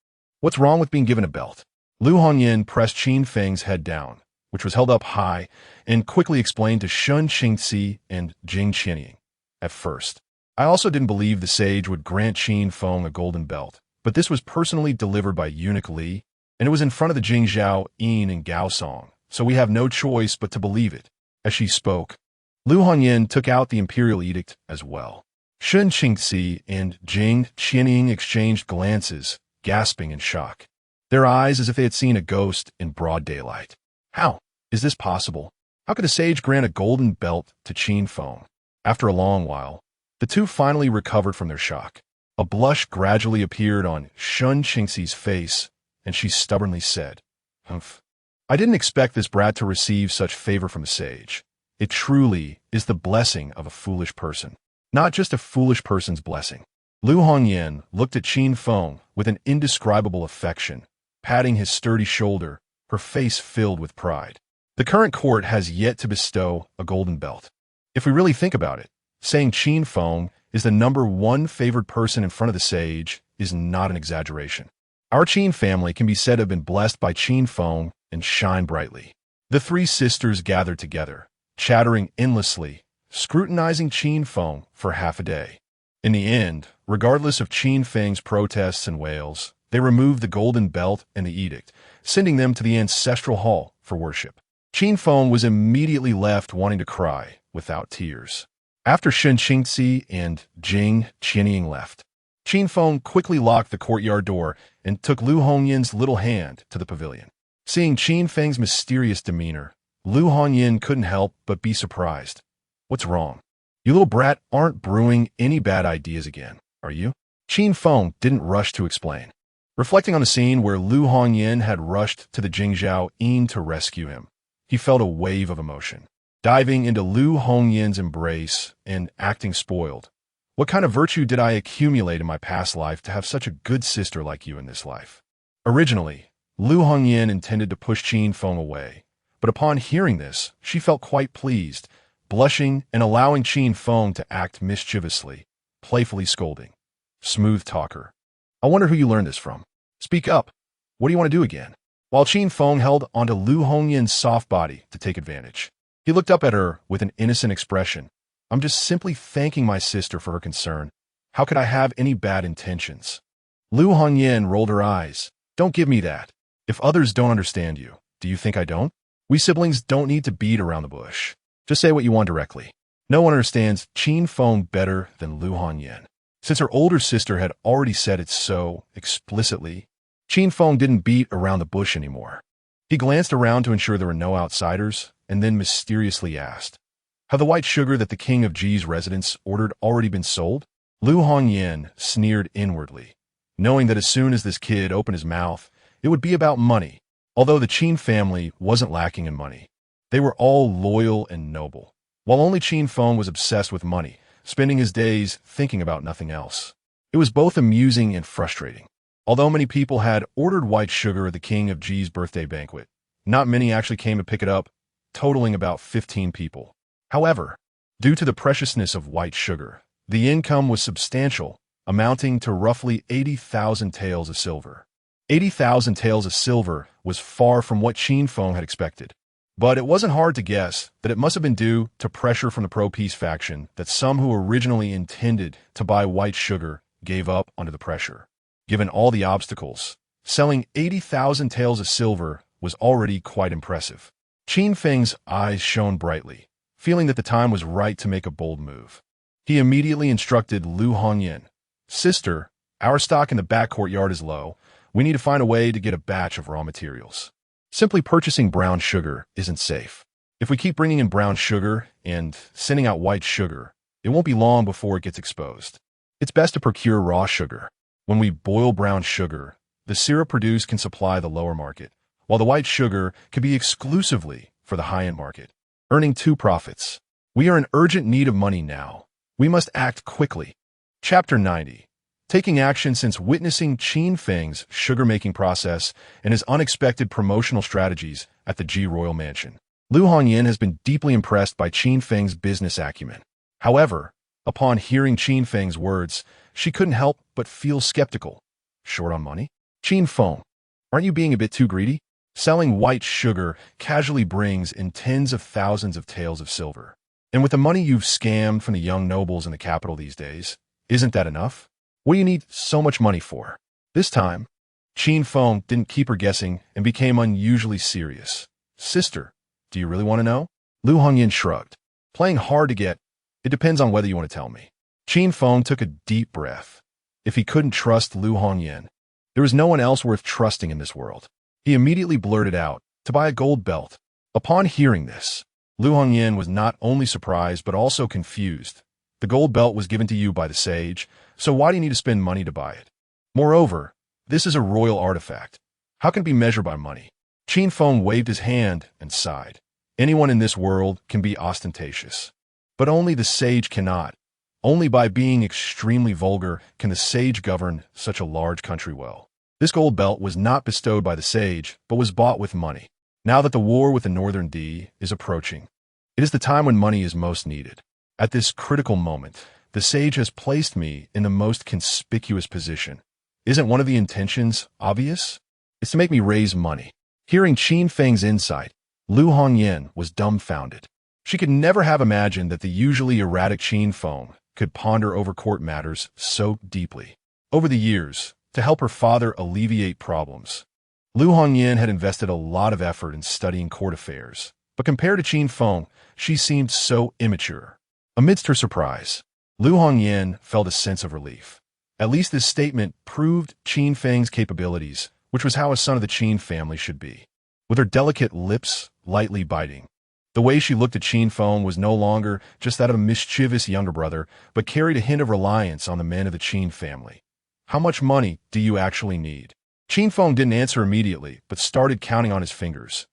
What's wrong with being given a belt? Lu Hongyan pressed Qin Feng's head down, which was held up high, and quickly explained to Sun Qingzi and Jing Qinying. At first, I also didn't believe the sage would grant Qin Feng a golden belt, but this was personally delivered by eunuch Li, and it was in front of the Jingzhou Yin and Gaosong, so we have no choice but to believe it. As she spoke, Lu Hongyan took out the imperial edict as well. Sun Qingzi and Jing Qinying exchanged glances, gasping in shock, their eyes as if they had seen a ghost in broad daylight. How is this possible? How could a sage grant a golden belt to Qin Feng? After a long while, the two finally recovered from their shock. A blush gradually appeared on Sun Qingzi's face, and she stubbornly said, "Humph. I didn't expect this brat to receive such favor from a sage. It truly is the blessing of a foolish person. Not just a foolish person's blessing." Lu Hongyan looked at Qin Feng with an indescribable affection, patting his sturdy shoulder, her face filled with pride. The current court has yet to bestow a golden belt. If we really think about it, saying Qin Feng is the #1 favored person in front of the sage is not an exaggeration. Our Qin family can be said to have been blessed by Qin Feng and shine brightly. The three sisters gathered together, chattering endlessly, scrutinizing Qin Feng for half a day. In the end, regardless of Qin Feng's protests and wails, they removed the golden belt and the edict, sending them to the ancestral hall for worship. Qin Feng was immediately left wanting to cry without tears. After Sun Qingzi and Jing Qinying left, Qin Feng quickly locked the courtyard door and took Lu Hongyan's little hand to the pavilion. Seeing Qin Feng's mysterious demeanor, Lu Hongyan couldn't help but be surprised. What's wrong? You little brat aren't brewing any bad ideas again, are you? Qin Feng didn't rush to explain. Reflecting on the scene where Lu Hongyan had rushed to the Jingzhou Yin to rescue him, he felt a wave of emotion. Diving into Lu Hongyan's embrace and acting spoiled. What kind of virtue did I accumulate in my past life to have such a good sister like you in this life? Originally, Lu Hongyan intended to push Qin Feng away, but upon hearing this, she felt quite pleased, blushing and allowing Qin Feng to act mischievously, playfully scolding. Smooth talker. I wonder who you learned this from. Speak up. What do you want to do again? While Qin Feng held onto Lu Hongyan's soft body to take advantage, he looked up at her with an innocent expression. I'm just simply thanking my sister for her concern. How could I have any bad intentions? Lu Hongyan rolled her eyes. Don't give me that. If others don't understand you, do you think I don't? We siblings don't need to beat around the bush. Just say what you want directly. No one understands Qin Feng better than Lu Hongyan. Since her older sister had already said it so explicitly, Qin Feng didn't beat around the bush anymore. He glanced around to ensure there were no outsiders, and then mysteriously asked, Have the white sugar that the king of Ji's residence ordered already been sold? Lu Hongyan sneered inwardly, knowing that as soon as this kid opened his mouth, it would be about money. Although the Qin family wasn't lacking in money, they were all loyal and noble, while only Qin Feng was obsessed with money, spending his days thinking about nothing else. It was both amusing and frustrating. Although many people had ordered white sugar at the king of Ji's birthday banquet, not many actually came to pick it up, totaling about 15 people. However, due to the preciousness of white sugar, the income was substantial, amounting to roughly 80,000 taels of silver. 80,000 taels of silver was far from what Qin Feng had expected. But it wasn't hard to guess that it must have been due to pressure from the pro-peace faction that some who originally intended to buy white sugar gave up under the pressure. Given all the obstacles, selling 80,000 taels of silver was already quite impressive. Qin Feng's eyes shone brightly, feeling that the time was right to make a bold move. He immediately instructed Lu Hongyan, "Sister, our stock in the back courtyard is low. We need to find a way to get a batch of raw materials. Simply purchasing brown sugar isn't safe. If we keep bringing in brown sugar and sending out white sugar, it won't be long before it gets exposed. It's best to procure raw sugar. When we boil brown sugar, the syrup produced can supply the lower market, while the white sugar can be exclusively for the high-end market, earning two profits. We are in urgent need of money now. We must act quickly." Chapter 90. Taking action since witnessing Qin Feng's sugar-making process and his unexpected promotional strategies at the Ji royal mansion, Lu Hongyan has been deeply impressed by Qin Feng's business acumen. However, upon hearing Qin Feng's words, she couldn't help but feel skeptical. Short on money? Qin Feng, aren't you being a bit too greedy? Selling white sugar casually brings in tens of thousands of taels of silver. And with the money you've scammed from the young nobles in the capital these days, isn't that enough? What do you need so much money for? This time, Qin Feng didn't keep her guessing and became unusually serious. "Sister, do you really want to know?" Lu Hongyan shrugged. "Playing hard to get, it depends on whether you want to tell me." Qin Feng took a deep breath. If he couldn't trust Lu Hongyan, there was no one else worth trusting in this world. He immediately blurted out, "To buy a gold belt." Upon hearing this, Lu Hongyan was not only surprised but also confused. The gold belt was given to you by the sage, so why do you need to spend money to buy it? Moreover, this is a royal artifact. How can it be measured by money? Qin Feng waved his hand and sighed. Anyone in this world can be ostentatious, but only the sage cannot. Only by being extremely vulgar can the sage govern such a large country well. This gold belt was not bestowed by the sage, but was bought with money. Now that the war with the Northern D is approaching, it is the time when money is most needed. At this critical moment, the sage has placed me in the most conspicuous position. Isn't one of the intentions obvious? It's to make me raise money. Hearing Qin Feng's insight, Lu Hongyan was dumbfounded. She could never have imagined that the usually erratic Qin Feng could ponder over court matters so deeply. Over the years, to help her father alleviate problems, Lu Hongyan had invested a lot of effort in studying court affairs, but compared to Qin Feng, she seemed so immature. Amidst her surprise, Lu Hongyan felt a sense of relief. At least this statement proved Qin Feng's capabilities, which was how a son of the Qin family should be. With her delicate lips lightly biting, the way she looked at Qin Feng was no longer just that of a mischievous younger brother, but carried a hint of reliance on the men of the Qin family. "How much money do you actually need?" Qin Feng didn't answer immediately, but started counting on his fingers.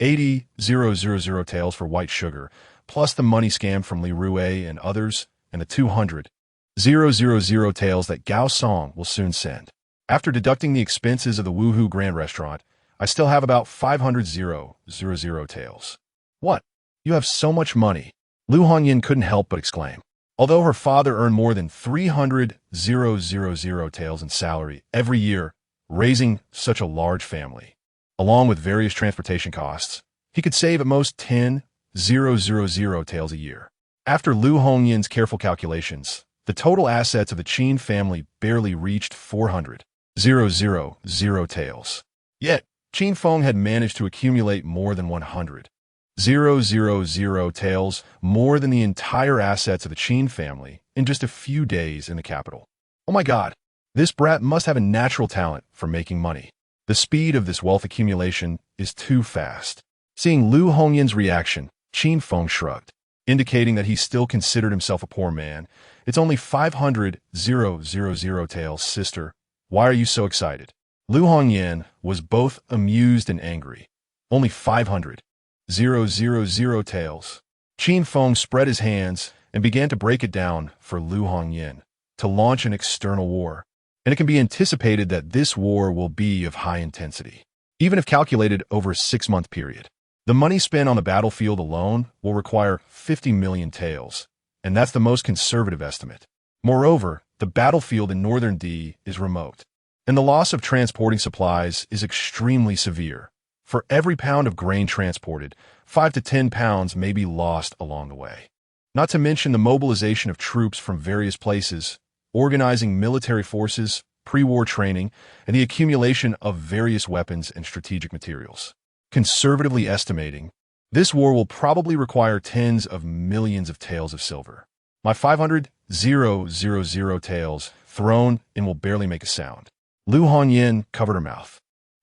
80,000 taels for white sugar, plus the money scam from Li Rue and others, and the 200,000 taels that Gao Song will soon send. After deducting the expenses of the Woohoo Grand Restaurant, I still have about 500,000 taels. "What? You have so much money?" Lu Hongyan couldn't help but exclaim. Although her father earned more than 300,000 taels in salary every year, raising such a large family, along with various transportation costs, he could save at most 10,000 taels a year. After Lu Hongyan's careful calculations, the total assets of the Qin family barely reached 400,000 taels. Yet, Qin Feng had managed to accumulate more than 100,000 taels, more than the entire assets of the Qin family, in just a few days in the capital. Oh my god, this brat must have a natural talent for making money. The speed of this wealth accumulation is too fast. Seeing Lu Hongyan's reaction, Qin Feng shrugged. indicating that he still considered himself a poor man. It's only 500,000 taels, sister. Why are you so excited? Lu Hongyan was both amused and angry. Only 500,000 taels. Qin Feng spread his hands and began to break it down for Lu Hongyan to launch an external war. And it can be anticipated that this war will be of high intensity, even if calculated over a 6-month period. The money spent on the battlefield alone will require 50 million taels, and that's the most conservative estimate. Moreover, the battlefield in northern D is remote, and the loss of transporting supplies is extremely severe. For every pound of grain transported, 5 to 10 pounds may be lost along the way. Not to mention the mobilization of troops from various places, organizing military forces, pre-war training, and the accumulation of various weapons and strategic materials. Conservatively estimating, this war will probably require tens of millions of taels of silver. My 500,000 taels thrown in will barely make a sound. Lu Hongyan covered her mouth.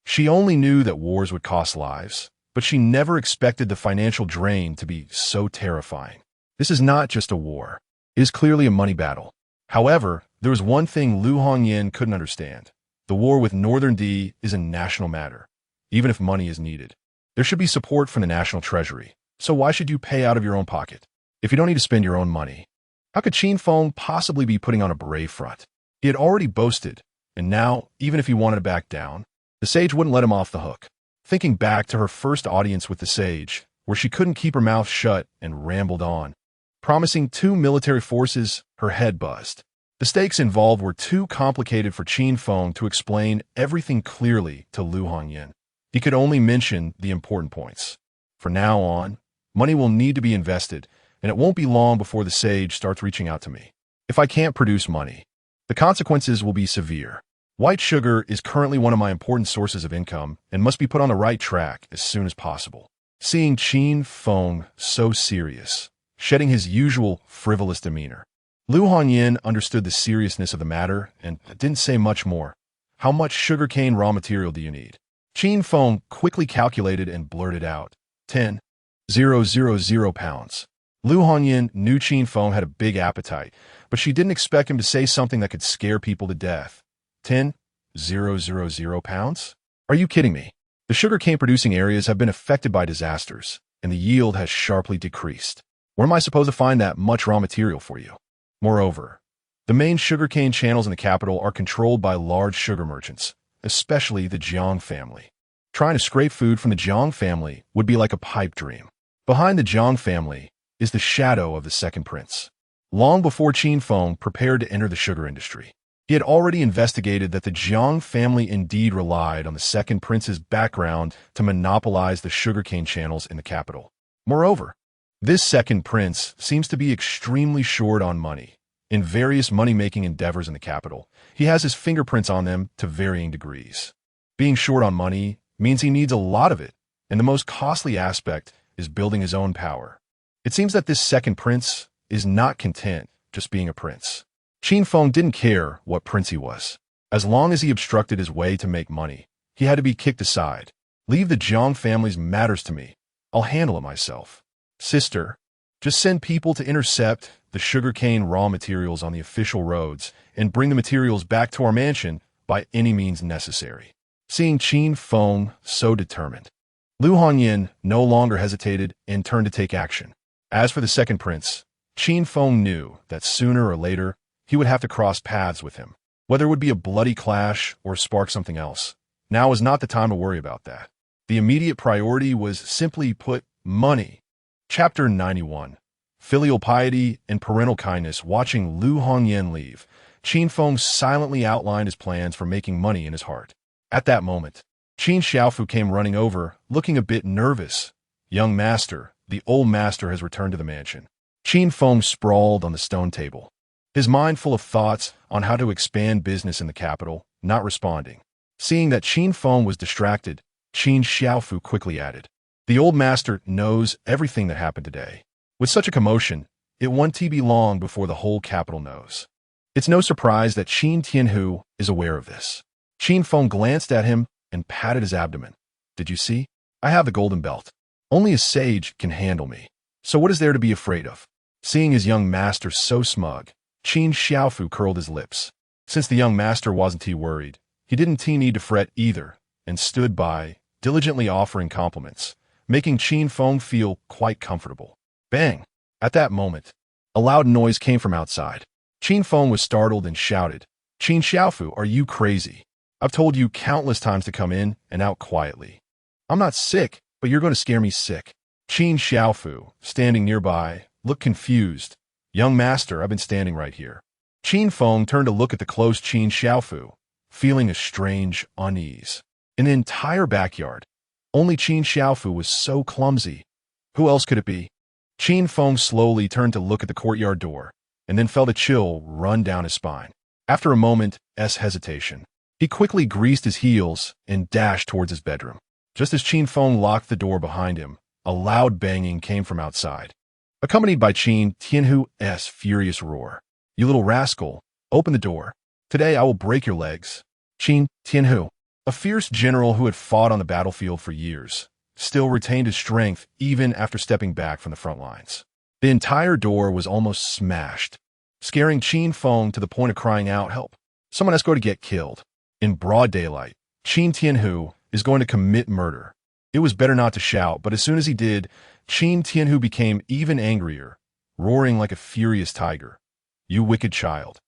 She only knew that wars would cost lives, but she never expected the financial drain to be so terrifying. This is not just a war. It is clearly a money battle. However, there was one thing Lu Hongyan couldn't understand. The war with Northern D is a national matter. Even if money is needed, there should be support from the national treasury. So why should you pay out of your own pocket? If you don't need to spend your own money, how could Qin Feng possibly be putting on a brave front? He had already boasted, and now, even if he wanted to back down, the sage wouldn't let him off the hook. Thinking back to her first audience with the sage, where she couldn't keep her mouth shut and rambled on, promising 2 military forces, her head buzzed. The stakes involved were too complicated for Qin Feng to explain everything clearly to Lu Hongyan. He could only mention the important points. From now on, money will need to be invested, and it won't be long before the sage starts reaching out to me. If I can't produce money, the consequences will be severe. White sugar is currently one of my important sources of income and must be put on the right track as soon as possible. Seeing Qin Feng so serious, shedding his usual frivolous demeanor, Lu Hongyan understood the seriousness of the matter and didn't say much more. How much sugarcane raw material do you need? Qin Feng quickly calculated and blurted out, 10,000 pounds. Lu Hongyan knew Qin Feng had a big appetite, but she didn't expect him to say something that could scare people to death. 10,000 pounds? Are you kidding me? The sugarcane producing areas have been affected by disasters, and the yield has sharply decreased. Where am I supposed to find that much raw material for you? Moreover, the main sugarcane channels in the capital are controlled by large sugar merchants, especially the Jiang family. Trying to scrape food from the Jiang family would be like a pipe dream. Behind the Jiang family is the shadow of the second prince. Long before Qin Feng prepared to enter the sugar industry, he had already investigated that the Jiang family indeed relied on the second prince's background to monopolize the sugarcane channels in the capital. Moreover, this second prince seems to be extremely short on money. In various money-making endeavors in the capital, he has his fingerprints on them to varying degrees. Being short on money means he needs a lot of it, and the most costly aspect is building his own power. It seems that this second prince is not content just being a prince. Qin Feng didn't care what prince he was. As long as he obstructed his way to make money, he had to be kicked aside. Leave the Jiang family's matters to me. I'll handle it myself. Sister, just send people to intercept the sugarcane raw materials on the official roads and bring the materials back to our mansion by any means necessary. Seeing Qin Feng so determined, Lu Hongyan no longer hesitated and turned to take action. As for the second prince, Qin Feng knew that sooner or later he would have to cross paths with him. Whether it would be a bloody clash or spark something else, now was not the time to worry about that. The immediate priority was simply put money. Chapter 91. Filial piety and parental kindness. Watching Lu Hongyan leave, Qin Feng silently outlined his plans for making money in his heart. At that moment, Qin Xiaofu came running over, looking a bit nervous. Young master, the old master has returned to the mansion. Qin Feng sprawled on the stone table, his mind full of thoughts on how to expand business in the capital, not responding. Seeing that Qin Feng was distracted, Qin Xiaofu quickly added, "The old master knows everything that happened today. With such a commotion, it won't be long before the whole capital knows." It's no surprise that Qin Tianhu is aware of this. Qin Feng glanced at him and patted his abdomen. "Did you see? I have the golden belt. Only a sage can handle me. So what is there to be afraid of? Seeing his young master so smug, Qin Xiaofu curled his lips. Since the young master wasn't too worried, he didn't need to fret either, and stood by, diligently offering compliments, making Qin Feng feel quite comfortable. Bang! At that moment, a loud noise came from outside. Qin Feng was startled and shouted, "Qin Xiaofu, are you crazy? I've told you countless times to come in and out quietly. I'm not sick, but you're going to scare me sick." Qin Xiaofu, standing nearby, looked confused. "Young master, I've been standing right here." Qin Feng turned to look at the closed Qin Xiaofu, feeling a strange unease. In the entire backyard, only Qin Xiaofu was so clumsy. Who else could it be? Qin Feng slowly turned to look at the courtyard door, and then felt a chill run down his spine. After a moment's hesitation, he quickly greased his heels and dashed towards his bedroom. Just as Qin Feng locked the door behind him, a loud banging came from outside, accompanied by Qin Tianhu's furious roar. "You little rascal, open the door. Today I will break your legs." Qin Tianhu, a fierce general who had fought on the battlefield for years, still retained his strength even after stepping back from the front lines. The entire door was almost smashed, scaring Qin Feng to the point of crying out, "Help! Someone has got to get killed." In broad daylight, Qin Tianhu is going to commit murder. It was better not to shout, but as soon as he did, Qin Tianhu became even angrier, roaring like a furious tiger. "You wicked child!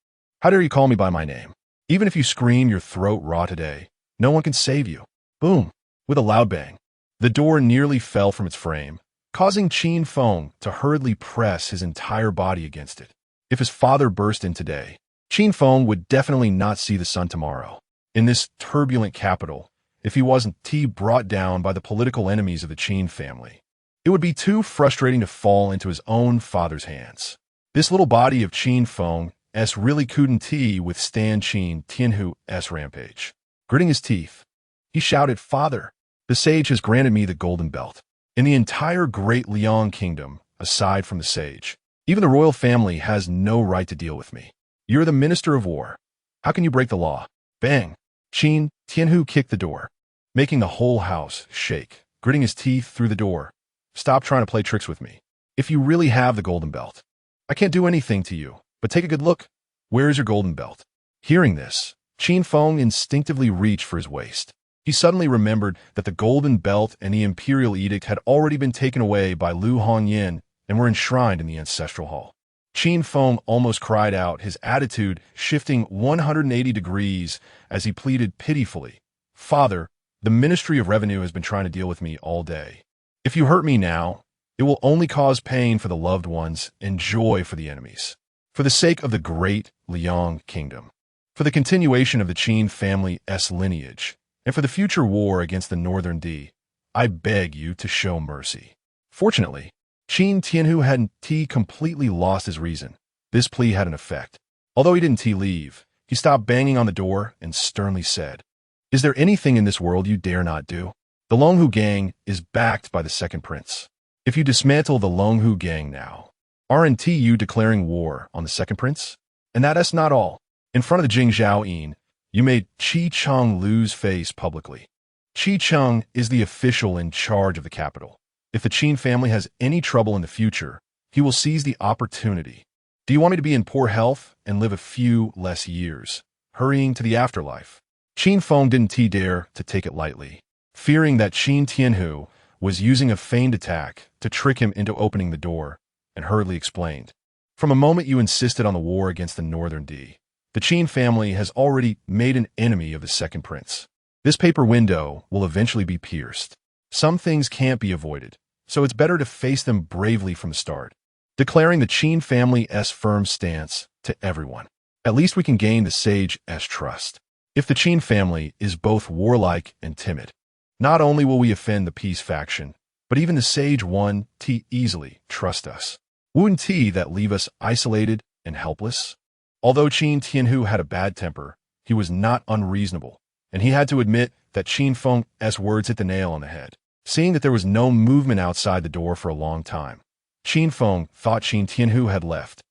How dare you call me by my name? Even if you scream your throat raw today, no one can save you." Boom! With a loud bang, the door nearly fell from its frame, causing Qin Feng to hurriedly press his entire body against it. If his father burst in today, Qin Feng would definitely not see the sun tomorrow. In this turbulent capital, if he wasn't brought down by the political enemies of the Qin family, it would be too frustrating to fall into his own father's hands. This little body of Qin Feng's really couldn't withstand Qin Tianhu's rampage. Gritting his teeth, he shouted, "Father, the sage has granted me the golden belt. In the entire great Liang kingdom, aside from the sage, even the royal family has no right to deal with me. You're the minister of war. How can you break the law?" Bang! Qin Tianhu kicked the door, making the whole house shake. Gritting his teeth through the door, "Stop trying to play tricks with me. If you really have the golden belt, I can't do anything to you, but take a good look. Where is your golden belt?" Hearing this, Qin Feng instinctively reached for his waist. He suddenly remembered that the golden belt and the imperial edict had already been taken away by Lu Hongyan and were enshrined in the ancestral hall. Qin Feng almost cried out, his attitude shifting 180 degrees as he pleaded pitifully, "Father, the Ministry of Revenue has been trying to deal with me all day. If you hurt me now, it will only cause pain for the loved ones and joy for the enemies. For the sake of the great Liang kingdom, for the continuation of the Qin family's lineage, and for the future war against the Northern D, I beg you to show mercy." Fortunately, Qin Tianhu hadn't completely lost his reason. This plea had an effect. Although he didn't leave, he stopped banging on the door and sternly said, "Is there anything in this world you dare not do? The Longhu gang is backed by the second prince. If you dismantle the Longhu gang now, aren't you declaring war on the second prince? And that's not all. In front of the Jingzhaoyin, you made Qi Cheng lose face publicly. Qi Cheng is the official in charge of the capital. If the Qin family has any trouble in the future, he will seize the opportunity. Do you want me to be in poor health and live a few less years, hurrying to the afterlife?" Qin Feng didn't dare to take it lightly, fearing that Qin Tianhu was using a feigned attack to trick him into opening the door, and hurriedly explained, "From a moment you insisted on the war against the Northern D, the Qin family has already made an enemy of the second prince. This paper window will eventually be pierced. Some things can't be avoided, so it's better to face them bravely from the start, declaring the Qin family's firm stance to everyone. At least we can gain the sage's trust. If the Qin family is both warlike and timid, not only will we offend the peace faction, but even the sage one easily trust us. Wouldn't that leave us isolated and helpless?" Although Qin Tianhu had a bad temper, he was not unreasonable, and he had to admit that Qin Feng's words hit the nail on the head. Seeing that there was no movement outside the door for a long time, Qin Feng thought Qin Tianhu had left,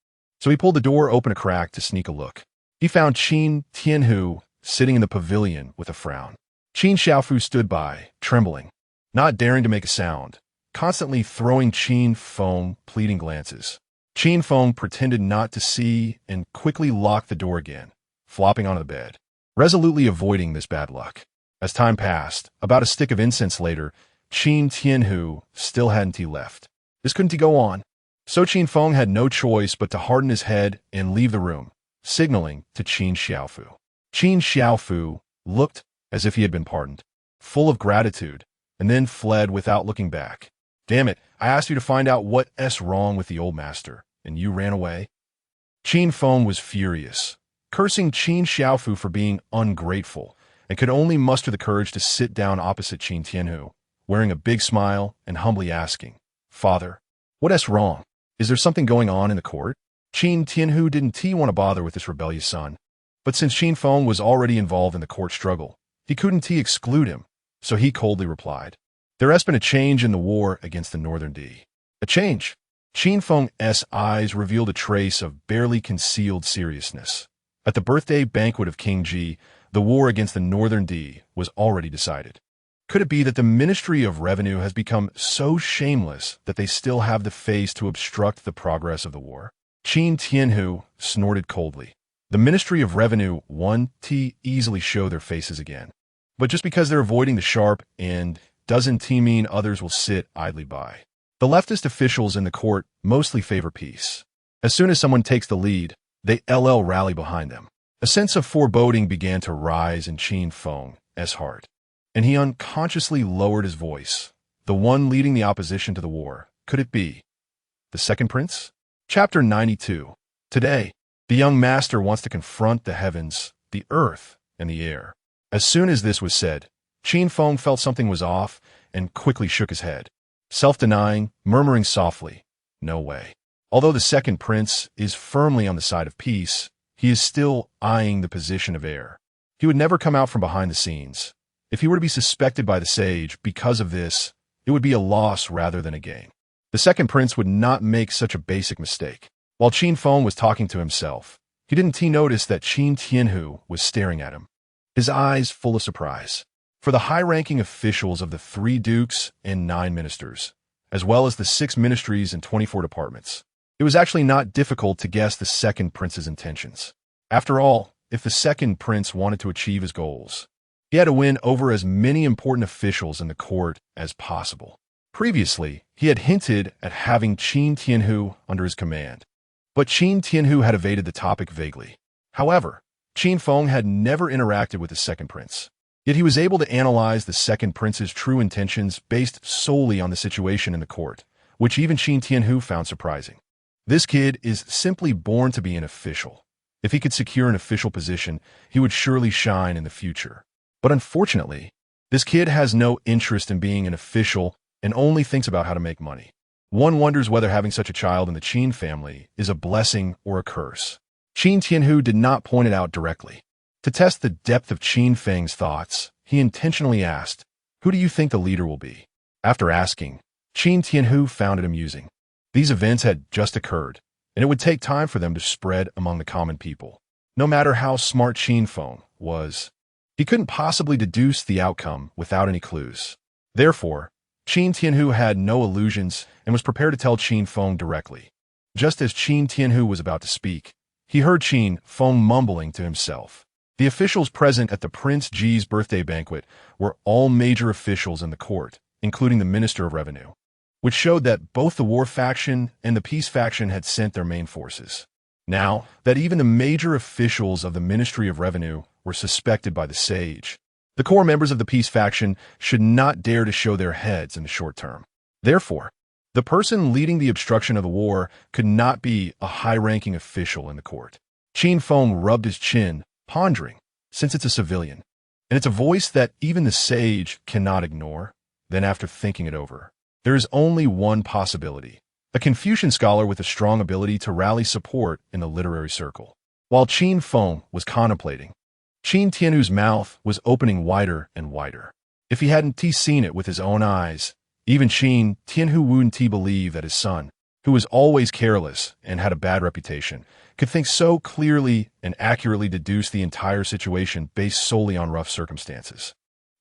so he pulled the door open a crack to sneak a look. He found Qin Tianhu sitting in the pavilion with a frown. Qin Xiaofu stood by, trembling, not daring to make a sound, constantly throwing Qin Feng pleading glances. Qin Feng pretended not to see and quickly locked the door again, flopping onto the bed, resolutely avoiding this bad luck. As time passed, about a stick of incense later, Qin Tianhu still hadn't he left. This couldn't he go on. So Qin Feng had no choice but to harden his head and leave the room, signaling to Qin Xiaofu. Qin Xiaofu looked as if he had been pardoned, full of gratitude, and then fled without looking back. Damn it, I asked you to find out what's wrong with the old master, and you ran away? Qin Feng was furious, cursing Qin Xiaofu for being ungrateful, and could only muster the courage to sit down opposite Qin Tianhu, wearing a big smile and humbly asking, "Father, what's wrong? Is there something going on in the court?" Qin Tianhu didn't want to bother with this rebellious son, but since Qin Feng was already involved in the court struggle, he couldn't exclude him, so he coldly replied, "There has been a change in the war against the Northern D." A change? Qin Feng's eyes revealed a trace of barely concealed seriousness. At the birthday banquet of King Ji, the war against the Northern D was already decided. Could it be that the Ministry of Revenue has become so shameless that they still have the face to obstruct the progress of the war? Qin Tianhu snorted coldly. The Ministry of Revenue want to easily show their faces again. But just because they're avoiding the sharp end doesn't mean others will sit idly by. The leftist officials in the court mostly favor peace. As soon as someone takes the lead, they rally behind them. A sense of foreboding began to rise in Qin Feng's heart, and he unconsciously lowered his voice. The one leading the opposition to the war, could it be the second prince? Chapter 92. Today, the young master wants to confront the heavens, the earth, and the air. As soon as this was said, Qin Feng felt something was off and quickly shook his head, self-denying, murmuring softly, "No way." Although the second prince is firmly on the side of peace, he is still eyeing the position of heir. He would never come out from behind the scenes. If he were to be suspected by the sage because of this, it would be a loss rather than a gain. The second prince would not make such a basic mistake. While Qin Feng was talking to himself, he didn't notice that Qin Tianhu was staring at him, his eyes full of surprise. For the high-ranking officials of the 3 dukes and 9 ministers, as well as the 6 ministries and 24 departments, it was actually not difficult to guess the second prince's intentions. After all, if the second prince wanted to achieve his goals, he had to win over as many important officials in the court as possible. Previously, he had hinted at having Qin Tianhu under his command, but Qin Tianhu had evaded the topic vaguely. However, Qin Feng had never interacted with the second prince, yet he was able to analyze the second prince's true intentions based solely on the situation in the court, which even Qin Tianhu found surprising. This kid is simply born to be an official. If he could secure an official position, he would surely shine in the future. But unfortunately, this kid has no interest in being an official and only thinks about how to make money. One wonders whether having such a child in the Qin family is a blessing or a curse. Qin Tianhu did not point it out directly. To test the depth of Qin Feng's thoughts, he intentionally asked, "Who do you think the leader will be?" After asking, Qin Tianhu found it amusing. These events had just occurred, and it would take time for them to spread among the common people. No matter how smart Qin Feng was, he couldn't possibly deduce the outcome without any clues. Therefore, Qin Tianhu had no illusions and was prepared to tell Qin Feng directly. Just as Qin Tianhu was about to speak, he heard Qin Feng mumbling to himself. The officials present at the Prince Ji's birthday banquet were all major officials in the court, including the Minister of Revenue, which showed that both the war faction and the peace faction had sent their main forces. Now that even the major officials of the Ministry of Revenue were suspected by the sage, the core members of the peace faction should not dare to show their heads in the short term. Therefore, the person leading the obstruction of the war could not be a high-ranking official in the court. Qin Feng rubbed his chin, pondering, since it's a civilian, and it's a voice that even the sage cannot ignore. Then after thinking it over, there is only one possibility: a Confucian scholar with a strong ability to rally support in the literary circle. While Qin Feng was contemplating, Qin Tianhu's mouth was opening wider and wider. If he hadn't seen it with his own eyes, even Qin Tianhu wouldn't believe that his son, who was always careless and had a bad reputation, could think so clearly and accurately deduce the entire situation based solely on rough circumstances.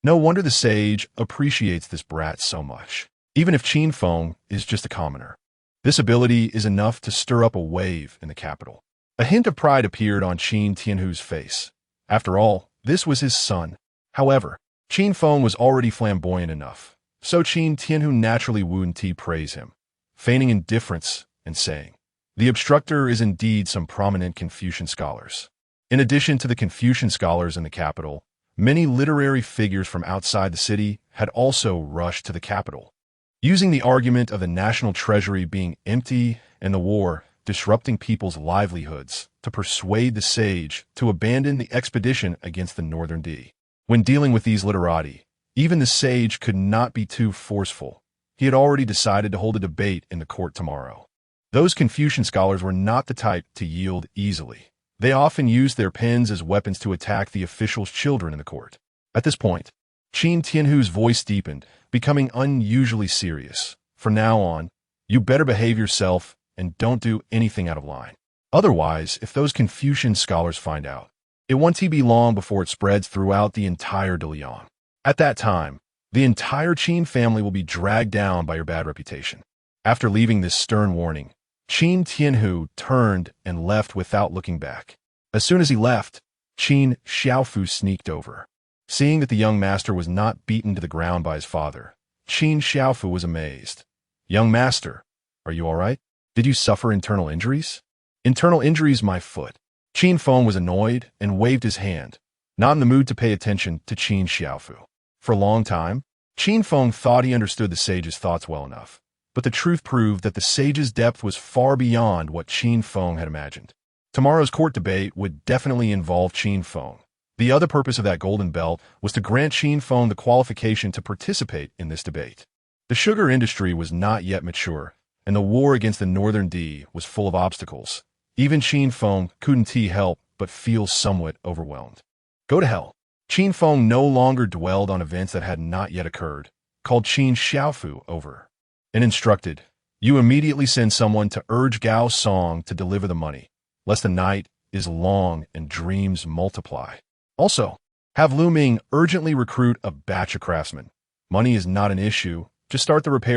No wonder the sage appreciates this brat so much. even if Qin Feng is just a commoner. This ability is enough to stir up a wave in the capital. A hint of pride appeared on Qin Tianhu's face. After all, this was his son. However, Qin Feng was already flamboyant enough, so Qin Tianhu naturally wouldn't praise him, feigning indifference and saying, "The obstructor is indeed some prominent Confucian scholars." In addition to the Confucian scholars in the capital, many literary figures from outside the city had also rushed to the capital. Using the argument of the national treasury being empty and the war disrupting people's livelihoods to persuade the sage to abandon the expedition against the Northern D. When dealing with these literati, even the sage could not be too forceful. He had already decided to hold a debate in the court tomorrow. Those Confucian scholars were not the type to yield easily. They often used their pens as weapons to attack the officials' children in the court. At this point, Qin Tianhu's voice deepened, becoming unusually serious. "From now on, you better behave yourself and don't do anything out of line. Otherwise, if those Confucian scholars find out, it won't be long before it spreads throughout the entire Dalian. At that time, the entire Qin family will be dragged down by your bad reputation." After leaving this stern warning, Qin Tianhu turned and left without looking back. As soon as he left, Qin Xiaofu sneaked over. Seeing that the young master was not beaten to the ground by his father, Qin Xiaofu was amazed. "Young master, are you all right? Did you suffer internal injuries?" "Internal injuries, my foot." Qin Feng was annoyed and waved his hand, not in the mood to pay attention to Qin Xiaofu. For a long time, Qin Feng thought he understood the sage's thoughts well enough, but the truth proved that the sage's depth was far beyond what Qin Feng had imagined. Tomorrow's court debate would definitely involve Qin Feng. The other purpose of that golden belt was to grant Qin Feng the qualification to participate in this debate. The sugar industry was not yet mature, and the war against the Northern D was full of obstacles. Even Qin Feng couldn't help but feel somewhat overwhelmed. Go to hell. Qin Feng no longer dwelled on events that had not yet occurred, called Qin Xiaofu over, and instructed, "You immediately send someone to urge Gao Song to deliver the money, lest the night is long and dreams multiply. Also, have Lu Ming urgently recruit a batch of craftsmen. Money is not an issue, just start the repairs